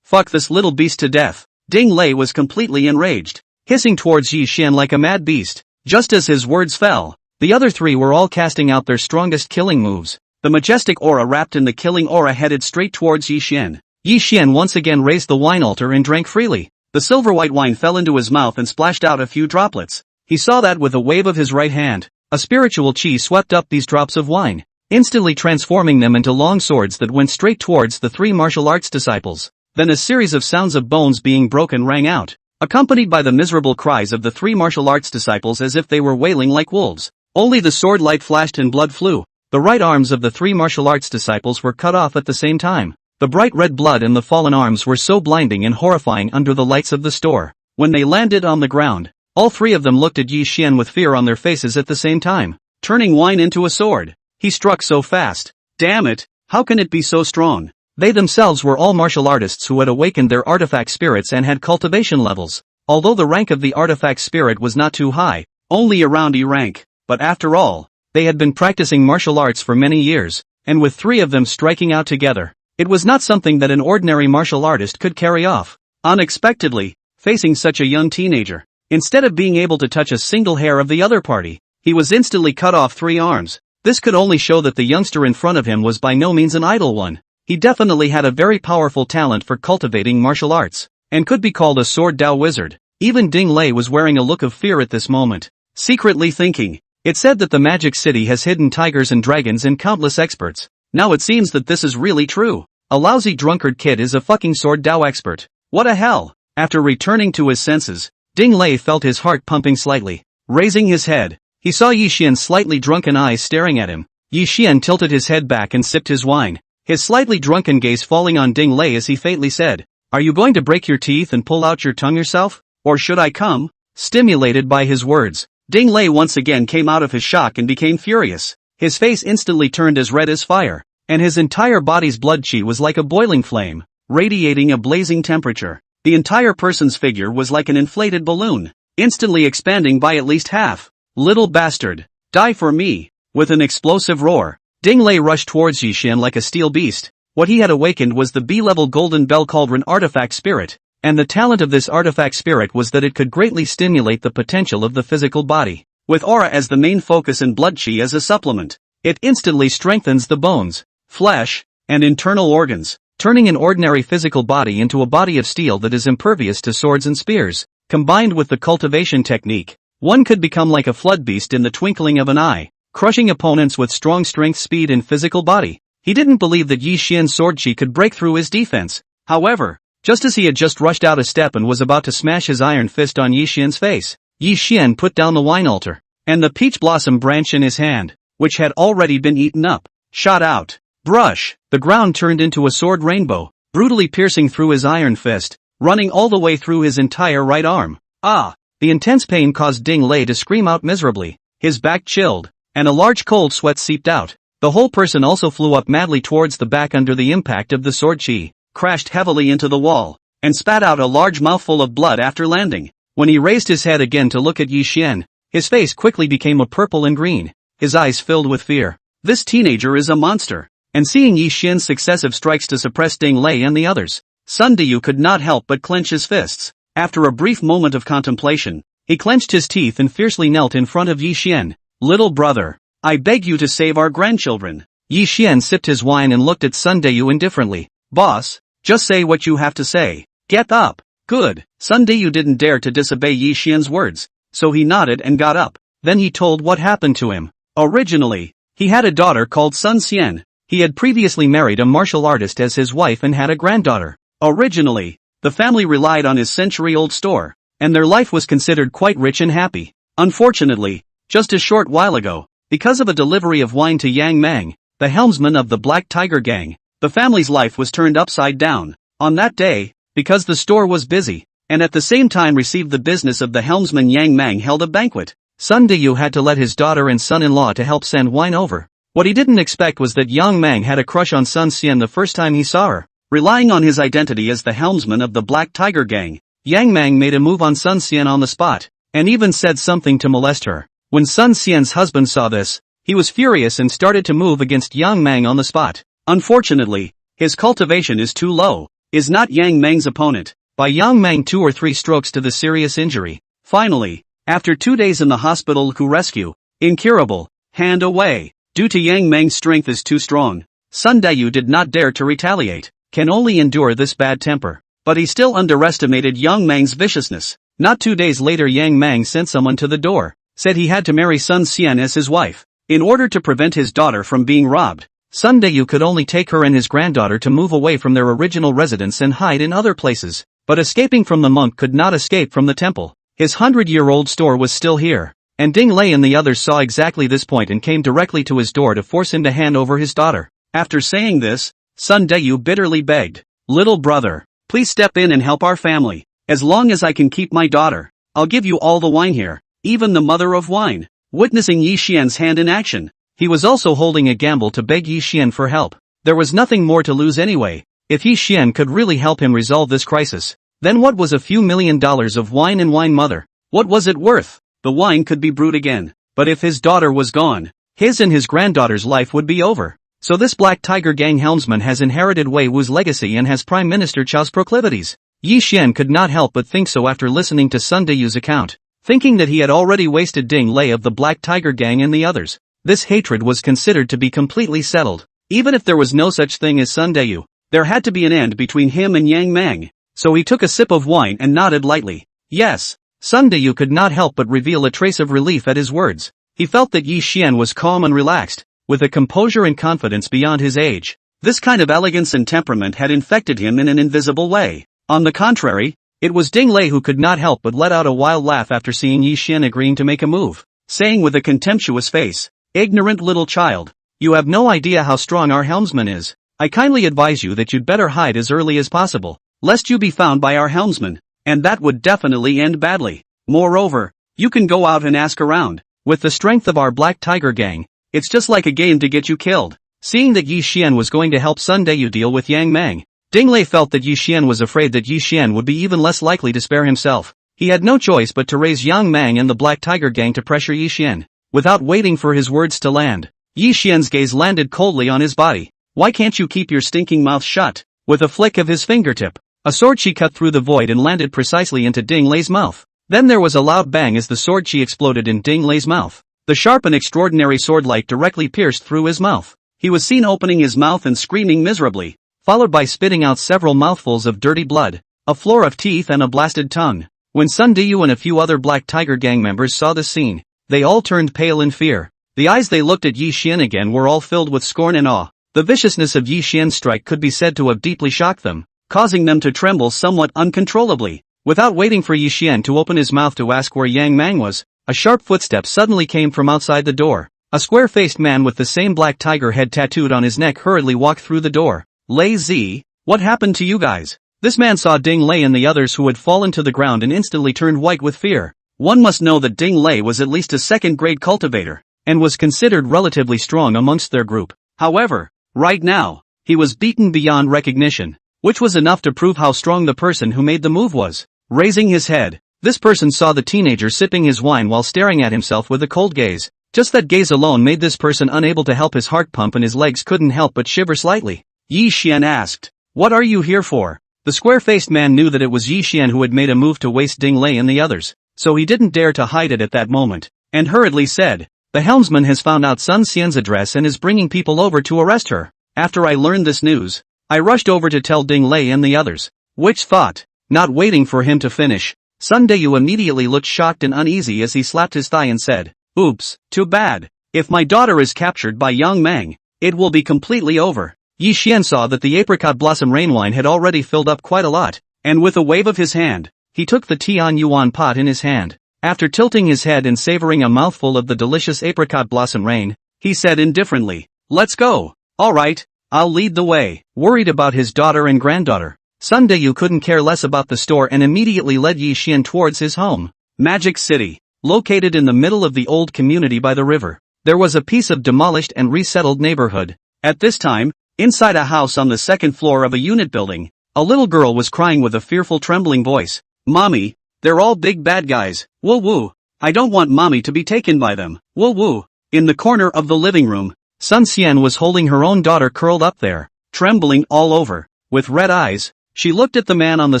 this little beast to death. Ding Lei was completely enraged, hissing towards Yi Xian like a mad beast. Just as his words fell, the other 3 were all casting out their strongest killing moves. The majestic aura wrapped in the killing aura headed straight towards Yi Xian. Yi Xian once again raised the wine altar and drank freely. The silver-white wine fell into his mouth and splashed out a few droplets. He saw that with a wave of his right hand, a spiritual chi swept up these drops of wine, instantly transforming them into long swords that went straight towards the 3 martial arts disciples. Then a series of sounds of bones being broken rang out, accompanied by the miserable cries of the 3 martial arts disciples as if they were wailing like wolves. Only the sword light flashed and blood flew. The right arms of the 3 martial arts disciples were cut off at the same time. The bright red blood in the fallen arms were so blinding and horrifying under the lights of the store. When they landed on the ground, all 3 of them looked at Yi Xian with fear on their faces at the same time. Turning wine into a sword, he struck so fast. Damn it, how can it be so strong? They themselves were all martial artists who had awakened their artifact spirits and had cultivation levels. Although the rank of the artifact spirit was not too high, only around E rank. But after all, they had been practicing martial arts for many years, and with 3 of them striking out together, it was not something that an ordinary martial artist could carry off. Unexpectedly, facing such a young teenager, instead of being able to touch a single hair of the other party, he was instantly cut off 3 arms. This could only show that the youngster in front of him was by no means an idle one. He definitely had a very powerful talent for cultivating martial arts, and could be called a sword Dao wizard. Even Ding Lei was wearing a look of fear at this moment, secretly thinking, it's said that the Magic City has hidden tigers and dragons and countless experts. Now it seems that this is really true. A lousy drunkard kid is a fucking sword Dao expert. What a hell? After returning to his senses, Ding Lei felt his heart pumping slightly. Raising his head, he saw Yi Xian's slightly drunken eyes staring at him. Yi Xian tilted his head back and sipped his wine, his slightly drunken gaze falling on Ding Lei as he faintly said, Are you going to break your teeth and pull out your tongue yourself? Or should I come? Stimulated by his words, Ding Lei once again came out of his shock and became furious. His face instantly turned as red as fire, and his entire body's blood chi was like a boiling flame, radiating a blazing temperature. The entire person's figure was like an inflated balloon, instantly expanding by at least half. Little bastard, die for me! With an explosive roar, Ding Lei rushed towards Yi Xian like a steel beast. What he had awakened was the B-level Golden Bell Cauldron artifact spirit, and the talent of this artifact spirit was that it could greatly stimulate the potential of the physical body. With aura as the main focus and blood chi as a supplement, it instantly strengthens the bones, flesh, and internal organs, turning an ordinary physical body into a body of steel that is impervious to swords and spears. Combined with the cultivation technique, one could become like a flood beast in the twinkling of an eye, crushing opponents with strong strength, speed, and physical body. He didn't believe that Yi Xian's sword chi could break through his defense. However, just as he had just rushed out a step and was about to smash his iron fist on Yi Xian's face, Yi Xian put down the wine altar, and the peach blossom branch in his hand, which had already been eaten up, shot out. Brush! The ground turned into a sword rainbow, brutally piercing through his iron fist, running all the way through his entire right arm. Ah! The intense pain caused Ding Lei to scream out miserably. His back chilled, and a large cold sweat seeped out. The whole person also flew up madly towards the back under the impact of the sword chi, crashed heavily into the wall, and spat out a large mouthful of blood after landing. When he raised his head again to look at Yi Xian, his face quickly became a purple and green, his eyes filled with fear. This teenager is a monster. And seeing Yi Xian's successive strikes to suppress Ding Lei and the others, Sun Deyu could not help but clench his fists. After a brief moment of contemplation, he clenched his teeth and fiercely knelt in front of Yi Xian. Little brother, I beg you to save our grandchildren. Yi Xian sipped his wine and looked at Sun Deyu indifferently. Boss, just say what you have to say. Get up. Good. Sun Deyu didn't dare to disobey Yi Xian's words, so he nodded and got up. Then he told what happened to him. Originally, he had a daughter called Sun Xian. He had previously married a martial artist as his wife and had a granddaughter. Originally, the family relied on his century-old store, and their life was considered quite rich and happy. Unfortunately, just a short while ago, because of a delivery of wine to Yang Mang, the helmsman of the Black Tiger Gang, the family's life was turned upside down. On that day, because the store was busy, and at the same time received the business of the helmsman, Yang Mang held a banquet. Sun Deyu had to let his daughter and son-in-law to help send wine over. What he didn't expect was that Yang Mang had a crush on Sun Xian the first time he saw her. Relying on his identity as the helmsman of the Black Tiger Gang, Yang Mang made a move on Sun Xian on the spot, and even said something to molest her. When Sun Xian's husband saw this, he was furious and started to move against Yang Mang on the spot. Unfortunately, his cultivation is too low, is not Yang Mang's opponent. By Yang Mang 2 or 3 strokes to the serious injury. Finally, after 2 days in the hospital, who rescue, incurable, hand away. Due to Yang Mang's strength is too strong, Sun Deyu did not dare to retaliate, can only endure this bad temper. But he still underestimated Yang Mang's viciousness. Not 2 days later, Yang Mang sent someone to the door, said he had to marry Sun Xian as his wife. In order to prevent his daughter from being robbed, Sun Deyu could only take her and his granddaughter to move away from their original residence and hide in other places. But escaping from the monk could not escape from the temple. His 100-year-old store was still here. And Ding Lei and the others saw exactly this point and came directly to his door to force him to hand over his daughter. After saying this, Sun Deyu bitterly begged, "Little brother, please step in and help our family. As long as I can keep my daughter, I'll give you all the wine here, even the mother of wine." Witnessing Yi Xian's hand in action, he was also holding a gamble to beg Yi Xian for help. There was nothing more to lose anyway. If Yi Xian could really help him resolve this crisis, then what was a few $1 million of wine and wine mother? What was it worth? The wine could be brewed again, but if his daughter was gone, his and his granddaughter's life would be over. So this Black Tiger Gang helmsman has inherited Wei Wu's legacy and has Prime Minister Chao's proclivities. Yi Xian could not help but think so after listening to Sun Deyu's account, thinking that he had already wasted Ding Lei of the Black Tiger Gang and the others. This hatred was considered to be completely settled. Even if there was no such thing as Sun Deyu, there had to be an end between him and Yang Mang. So he took a sip of wine and nodded lightly. Yes. Sun Deyu could not help but reveal a trace of relief at his words. He felt that Yi Xian was calm and relaxed, with a composure and confidence beyond his age. This kind of elegance and temperament had infected him in an invisible way. On the contrary, it was Ding Lei who could not help but let out a wild laugh after seeing Yi Xian agreeing to make a move, saying with a contemptuous face, "Ignorant little child, you have no idea how strong our helmsman is. I kindly advise you that you'd better hide as early as possible, lest you be found by our helmsman. And that would definitely end badly. Moreover, you can go out and ask around. With the strength of our Black Tiger Gang, it's just like a game to get you killed." Seeing that Yi Xian was going to help Sun Deyu deal with Yang Mang, Ding Lei felt that Yi Xian was afraid that Yi Xian would be even less likely to spare himself. He had no choice but to raise Yang Mang and the Black Tiger Gang to pressure Yi Xian. Without waiting for his words to land, Yi Xian's gaze landed coldly on his body. "Why can't you keep your stinking mouth shut?" With a flick of his fingertip, a sword chi cut through the void and landed precisely into Ding Lei's mouth. Then there was a loud bang as the sword chi exploded in Ding Lei's mouth. The sharp and extraordinary sword light directly pierced through his mouth. He was seen opening his mouth and screaming miserably, followed by spitting out several mouthfuls of dirty blood, a floor of teeth and a blasted tongue. When Sun Deyu and a few other Black Tiger Gang members saw this scene, they all turned pale in fear. The eyes they looked at Yi Xian again were all filled with scorn and awe. The viciousness of Yi Xian's strike could be said to have deeply shocked them, causing them to tremble somewhat uncontrollably. Without waiting for Yi Xian to open his mouth to ask where Yang Mang was, a sharp footstep suddenly came from outside the door. A square-faced man with the same black tiger head tattooed on his neck hurriedly walked through the door. "Lei Zi, what happened to you guys?" This man saw Ding Lei and the others who had fallen to the ground and instantly turned white with fear. One must know that Ding Lei was at least a second-grade cultivator. and was considered relatively strong amongst their group. However, right now, he was beaten beyond recognition, which was enough to prove how strong the person who made the move was. Raising his head, this person saw the teenager sipping his wine while staring at himself with a cold gaze. Just that gaze alone made this person unable to help his heart pump, and his legs couldn't help but shiver slightly. Yi Xian asked, "What are you here for?" The square-faced man knew that it was Yi Xian who had made a move to waste Ding Lei and the others, so he didn't dare to hide it at that moment, and hurriedly said, "The helmsman has found out Sun Xian's address and is bringing people over to arrest her. After I learned this news, I rushed over to tell Ding Lei and the others." Which thought? Not waiting for him to finish, Sun Deyu immediately looked shocked and uneasy as he slapped his thigh and said, "Oops, too bad. If my daughter is captured by Yang Mang, it will be completely over." Yi Xian saw that the apricot blossom rain wine had already filled up quite a lot, and with a wave of his hand, he took the Tian Yuan pot in his hand. After tilting his head and savoring a mouthful of the delicious apricot blossom rain, he said indifferently, "Let's go." "Alright, I'll lead the way." Worried about his daughter and granddaughter, Sun Deyu couldn't care less about the store and immediately led Yi Xian towards his home. Magic City. Located in the middle of the old community by the river, there was a piece of demolished and resettled neighborhood. At this time, inside a house on the second floor of a unit building, a little girl was crying with a fearful trembling voice. "Mommy, they're all big bad guys. Woo woo. I don't want mommy to be taken by them. Woo woo." In the corner of the living room, Sun Xian was holding her own daughter curled up there, trembling all over. With red eyes, she looked at the man on the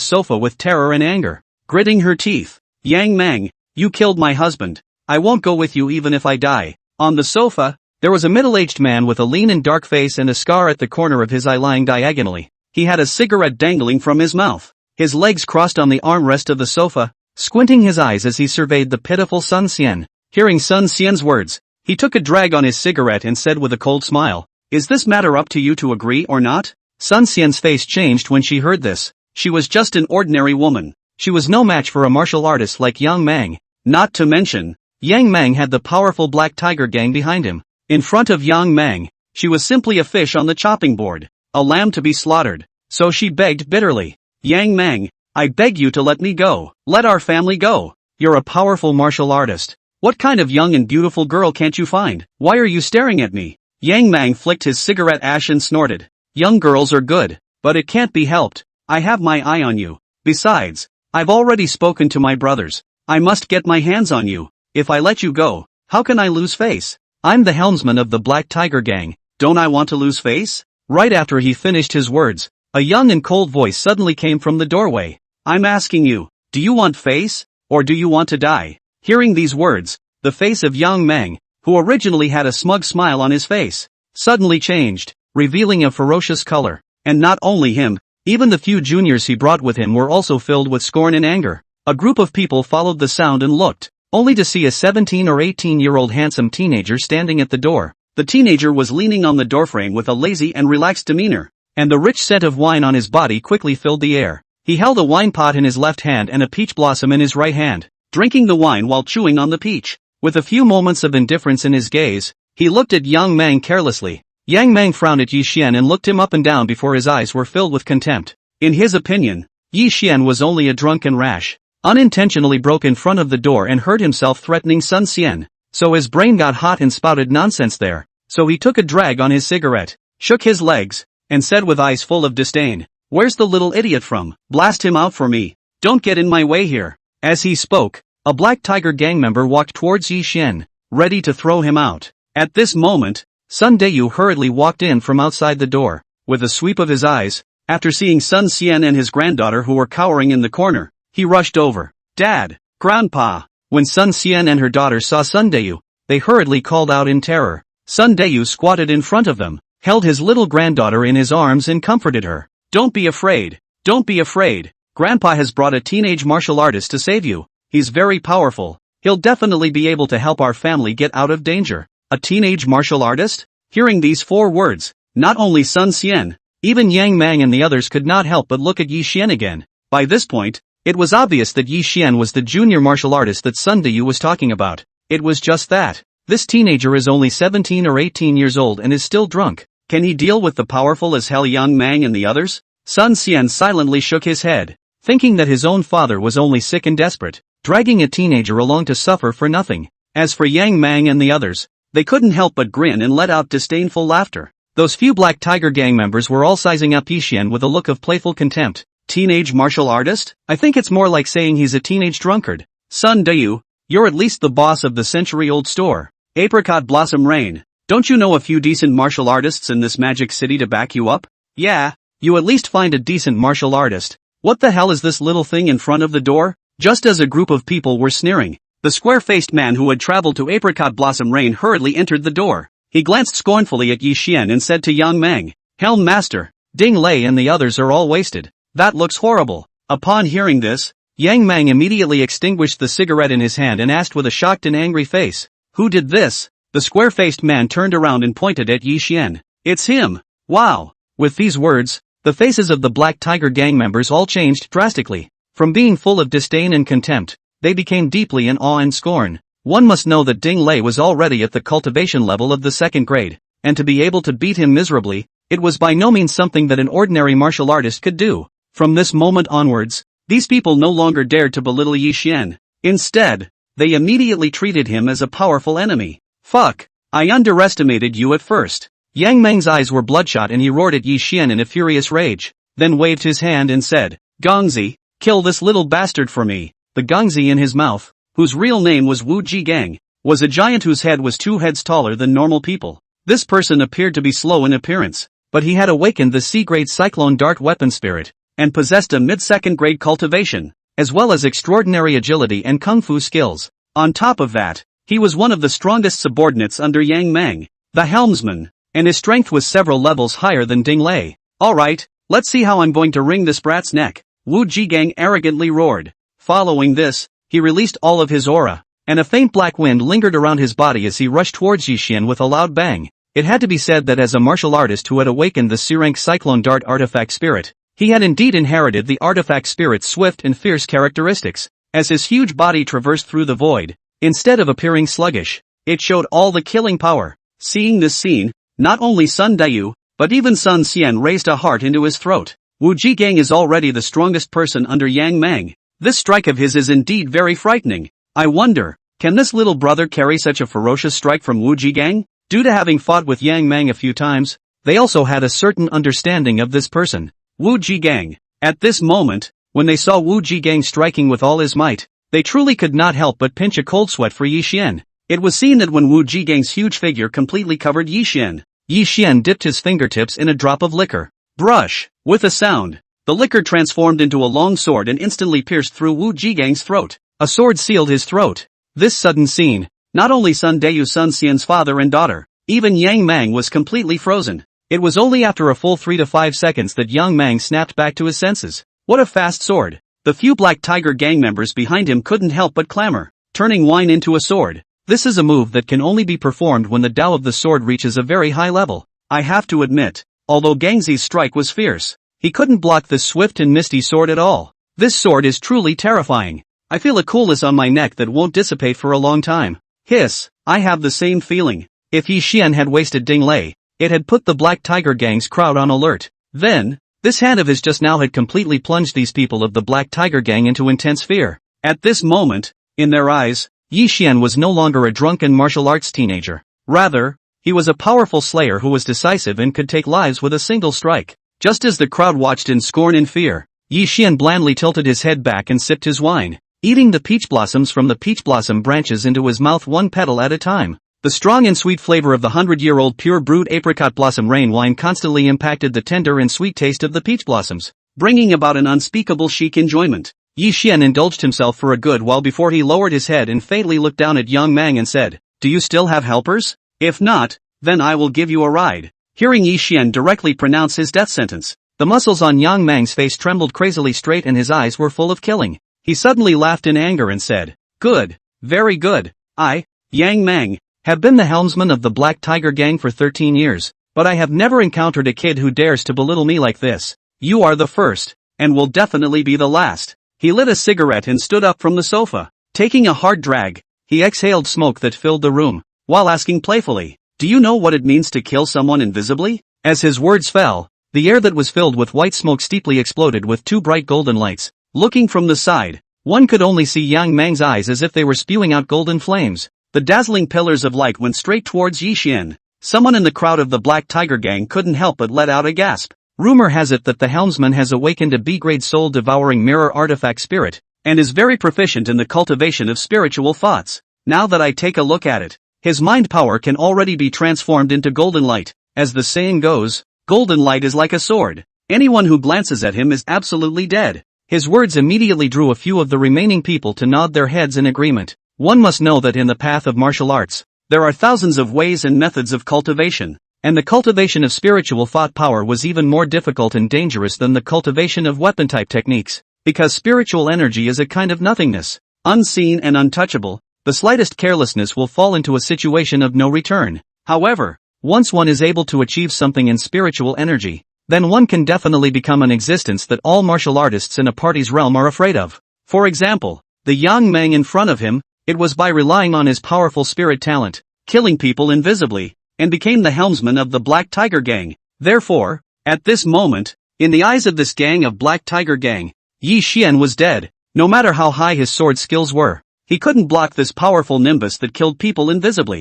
sofa with terror and anger, gritting her teeth. "Yang Mang, you killed my husband. I won't go with you even if I die." On the sofa, there was a middle-aged man with a lean and dark face and a scar at the corner of his eye lying diagonally. He had a cigarette dangling from his mouth. His legs crossed on the armrest of the sofa, squinting his eyes as he surveyed the pitiful Sun Xian. Hearing Sun Xian's words, he took a drag on his cigarette and said with a cold smile, "Is this matter up to you to agree or not?" Sun Xian's face changed when she heard this. She was just an ordinary woman. She was no match for a martial artist like Yang Mang. Not to mention, Yang Mang had the powerful Black Tiger gang behind him. In front of Yang Mang, she was simply a fish on the chopping board, a lamb to be slaughtered. So she begged bitterly, "Yang Mang, I beg you to let me go. Let our family go. You're a powerful martial artist. What kind of young and beautiful girl can't you find? Why are you staring at me?" Yang Mang flicked his cigarette ash and snorted. "Young girls are good, but it can't be helped. I have my eye on you. Besides, I've already spoken to my brothers. I must get my hands on you. If I let you go, how can I lose face? I'm the helmsman of the Black Tiger gang. Don't I want to lose face?" Right after he finished his words, a young and cold voice suddenly came from the doorway. "I'm asking you, do you want face, or do you want to die?" Hearing these words, the face of Yang Mang, who originally had a smug smile on his face, suddenly changed, revealing a ferocious color. And not only him, even the few juniors he brought with him were also filled with scorn and anger. A group of people followed the sound and looked, only to see a 17 or 18-year-old handsome teenager standing at the door. The teenager was leaning on the doorframe with a lazy and relaxed demeanor, and the rich scent of wine on his body quickly filled the air. He held a wine pot in his left hand and a peach blossom in his right hand, drinking the wine while chewing on the peach. With a few moments of indifference in his gaze, he looked at Yang Mang carelessly. Yang Mang frowned at Yi Xian and looked him up and down before his eyes were filled with contempt. In his opinion, Yi Xian was only a drunk and rash, unintentionally broke in front of the door and hurt himself threatening Sun Xian. So his brain got hot and spouted nonsense there. So he took a drag on his cigarette, shook his legs, and said with eyes full of disdain, "Where's the little idiot from? Blast him out for me. Don't get in my way here." As he spoke, a Black Tiger gang member walked towards Yi Xian, ready to throw him out. At this moment, Sun Deyu hurriedly walked in from outside the door. With a sweep of his eyes, after seeing Sun Xian and his granddaughter who were cowering in the corner, he rushed over. "Dad! Grandpa!" When Sun Xian and her daughter saw Sun Deyu, they hurriedly called out in terror. Sun Deyu squatted in front of them, held his little granddaughter in his arms and comforted her. "Don't be afraid. Don't be afraid. Grandpa has brought a teenage martial artist to save you. He's very powerful. He'll definitely be able to help our family get out of danger." A teenage martial artist? Hearing these 4 words, not only Sun Xian, even Yang Mang and the others could not help but look at Yi Xian again. By this point, it was obvious that Yi Xian was the junior martial artist that Sun Deyu was talking about. It was just that. This teenager is only 17 or 18 years old and is still drunk. Can he deal with the powerful as hell Yang Mang and the others? Sun Xian silently shook his head, thinking that his own father was only sick and desperate, dragging a teenager along to suffer for nothing. As for Yang Mang and the others, They couldn't help but grin and let out disdainful laughter. Those few Black Tiger gang members were all sizing up Yixian with a look of playful contempt. Teenage martial artist? I think it's more like saying he's a teenage drunkard. Sun Dayu, you're at least the boss of the century-old store. Apricot Blossom Rain, don't you know a few decent martial artists in this magic city to back you up? Yeah, you at least find a decent martial artist. What the hell is this little thing in front of the door? Just as a group of people were sneering, the square-faced man who had traveled to Apricot Blossom Rain hurriedly entered the door. He glanced scornfully at Yi Xian and said to Yang Meng, "Helm Master, Ding Lei and the others are all wasted. That looks horrible." Upon hearing this, Yang Meng immediately extinguished the cigarette in his hand and asked with a shocked and angry face, "Who did this?" The square-faced man turned around and pointed at Yi Xian. "It's him! Wow!" With these words, the faces of the Black Tiger gang members all changed drastically. From being full of disdain and contempt, they became deeply in awe and scorn. One must know that Ding Lei was already at the cultivation level of the second grade, and to be able to beat him miserably, it was by no means something that an ordinary martial artist could do. From this moment onwards, these people no longer dared to belittle Yi Xian. Instead, they immediately treated him as a powerful enemy. "Fuck, I underestimated you at first." Yang Meng's eyes were bloodshot and he roared at Yi Xian in a furious rage, then waved his hand and said, "Gongzi, kill this little bastard for me." The Gongzi in his mouth, whose real name was Wu Jigang, was a giant whose head was 2 heads taller than normal people. This person appeared to be slow in appearance, but he had awakened the C-grade Cyclone Dart weapon spirit, and possessed a mid-second grade cultivation, as well as extraordinary agility and kung fu skills. On top of that, he was one of the strongest subordinates under Yang Meng, the helmsman, and his strength was several levels higher than Ding Lei. "Alright, let's see how I'm going to wring this brat's neck," Wu Jigang arrogantly roared. Following this, he released all of his aura, and a faint black wind lingered around his body as he rushed towards Yi Xian with a loud bang. It had to be said that as a martial artist who had awakened the C-rank Cyclone Dart artifact spirit, he had indeed inherited the artifact spirit's swift and fierce characteristics. As his huge body traversed through the void, instead of appearing sluggish, it showed all the killing power. Seeing this scene, not only Sun Dayu, but even Sun Xian raised a heart into his throat. Wu Jigang is already the strongest person under Yang Meng. This strike of his is indeed very frightening. I wonder, can this little brother carry such a ferocious strike from Wu Jigang? Due to having fought with Yang Meng a few times, they also had a certain understanding of this person, Wu Jigang. At this moment, when they saw Wu Jigang striking with all his might, they truly could not help but pinch a cold sweat for Yi Xian. It was seen that when Wu Jigang's huge figure completely covered Yi Xian dipped his fingertips in a drop of liquor. Brush! With a sound, the liquor transformed into a long sword and instantly pierced through Wu Jigang's throat. A sword sealed his throat. This sudden scene, not only Sun Dayu Sun Xian's father and daughter, even Yang Meng was completely frozen. It was only after a full 3 to 5 seconds that Yang Meng snapped back to his senses. What a fast sword! The few Black Tiger gang members behind him couldn't help but clamor, turning wine into a sword. This is a move that can only be performed when the Tao of the sword reaches a very high level. I have to admit, although Gangzi's strike was fierce, he couldn't block this swift and misty sword at all. This sword is truly terrifying. I feel a coolness on my neck that won't dissipate for a long time. Hiss, I have the same feeling. If Yi Xian had wasted Ding Lei, it had put the Black Tiger gang's crowd on alert. Then, this hand of his just now had completely plunged these people of the Black Tiger gang into intense fear. At this moment, in their eyes, Yi Xian was no longer a drunken martial arts teenager. Rather, he was a powerful slayer who was decisive and could take lives with a single strike. Just as the crowd watched in scorn and fear, Yi Xian blandly tilted his head back and sipped his wine, eating the peach blossoms from the peach blossom branches into his mouth one petal at a time. The strong and sweet flavor of the 100-year-old pure brewed apricot blossom rain wine constantly impacted the tender and sweet taste of the peach blossoms, bringing about an unspeakable chic enjoyment. Yi Xian indulged himself for a good while before he lowered his head and fatally looked down at Yang Meng and said, "Do you still have helpers? If not, then I will give you a ride." Hearing Yi Xian directly pronounce his death sentence, the muscles on Yang Meng's face trembled crazily straight and his eyes were full of killing. He suddenly laughed in anger and said, "Good, very good. I, Yang Meng, have been the helmsman of the Black Tiger gang for 13 years, but I have never encountered a kid who dares to belittle me like this. You are the first, and will definitely be the last." He lit a cigarette and stood up from the sofa. Taking a hard drag, he exhaled smoke that filled the room, while asking playfully, "Do you know what it means to kill someone invisibly?" As his words fell, the air that was filled with white smoke steeply exploded with 2 bright golden lights. Looking from the side, one could only see Yang Meng's eyes as if they were spewing out golden flames. The dazzling pillars of light went straight towards Yi Xian. Someone in the crowd of the Black Tiger Gang couldn't help but let out a gasp. Rumor has it that the helmsman has awakened a B-grade soul-devouring mirror artifact spirit, and is very proficient in the cultivation of spiritual thoughts. Now that I take a look at it, his mind power can already be transformed into golden light. As the saying goes, golden light is like a sword. Anyone who glances at him is absolutely dead. His words immediately drew a few of the remaining people to nod their heads in agreement. One must know that in the path of martial arts, there are thousands of ways and methods of cultivation, and the cultivation of spiritual thought power was even more difficult and dangerous than the cultivation of weapon-type techniques, because spiritual energy is a kind of nothingness, unseen and untouchable. The slightest carelessness will fall into a situation of no return. However, once one is able to achieve something in spiritual energy, then one can definitely become an existence that all martial artists in a party's realm are afraid of. For example, the young Meng in front of him, it was by relying on his powerful spirit talent, killing people invisibly, and became the helmsman of the Black Tiger Gang. Therefore, at this moment, in the eyes of this gang of Black Tiger Gang, Yi Xian was dead. No matter how high his sword skills were, he couldn't block this powerful nimbus that killed people invisibly.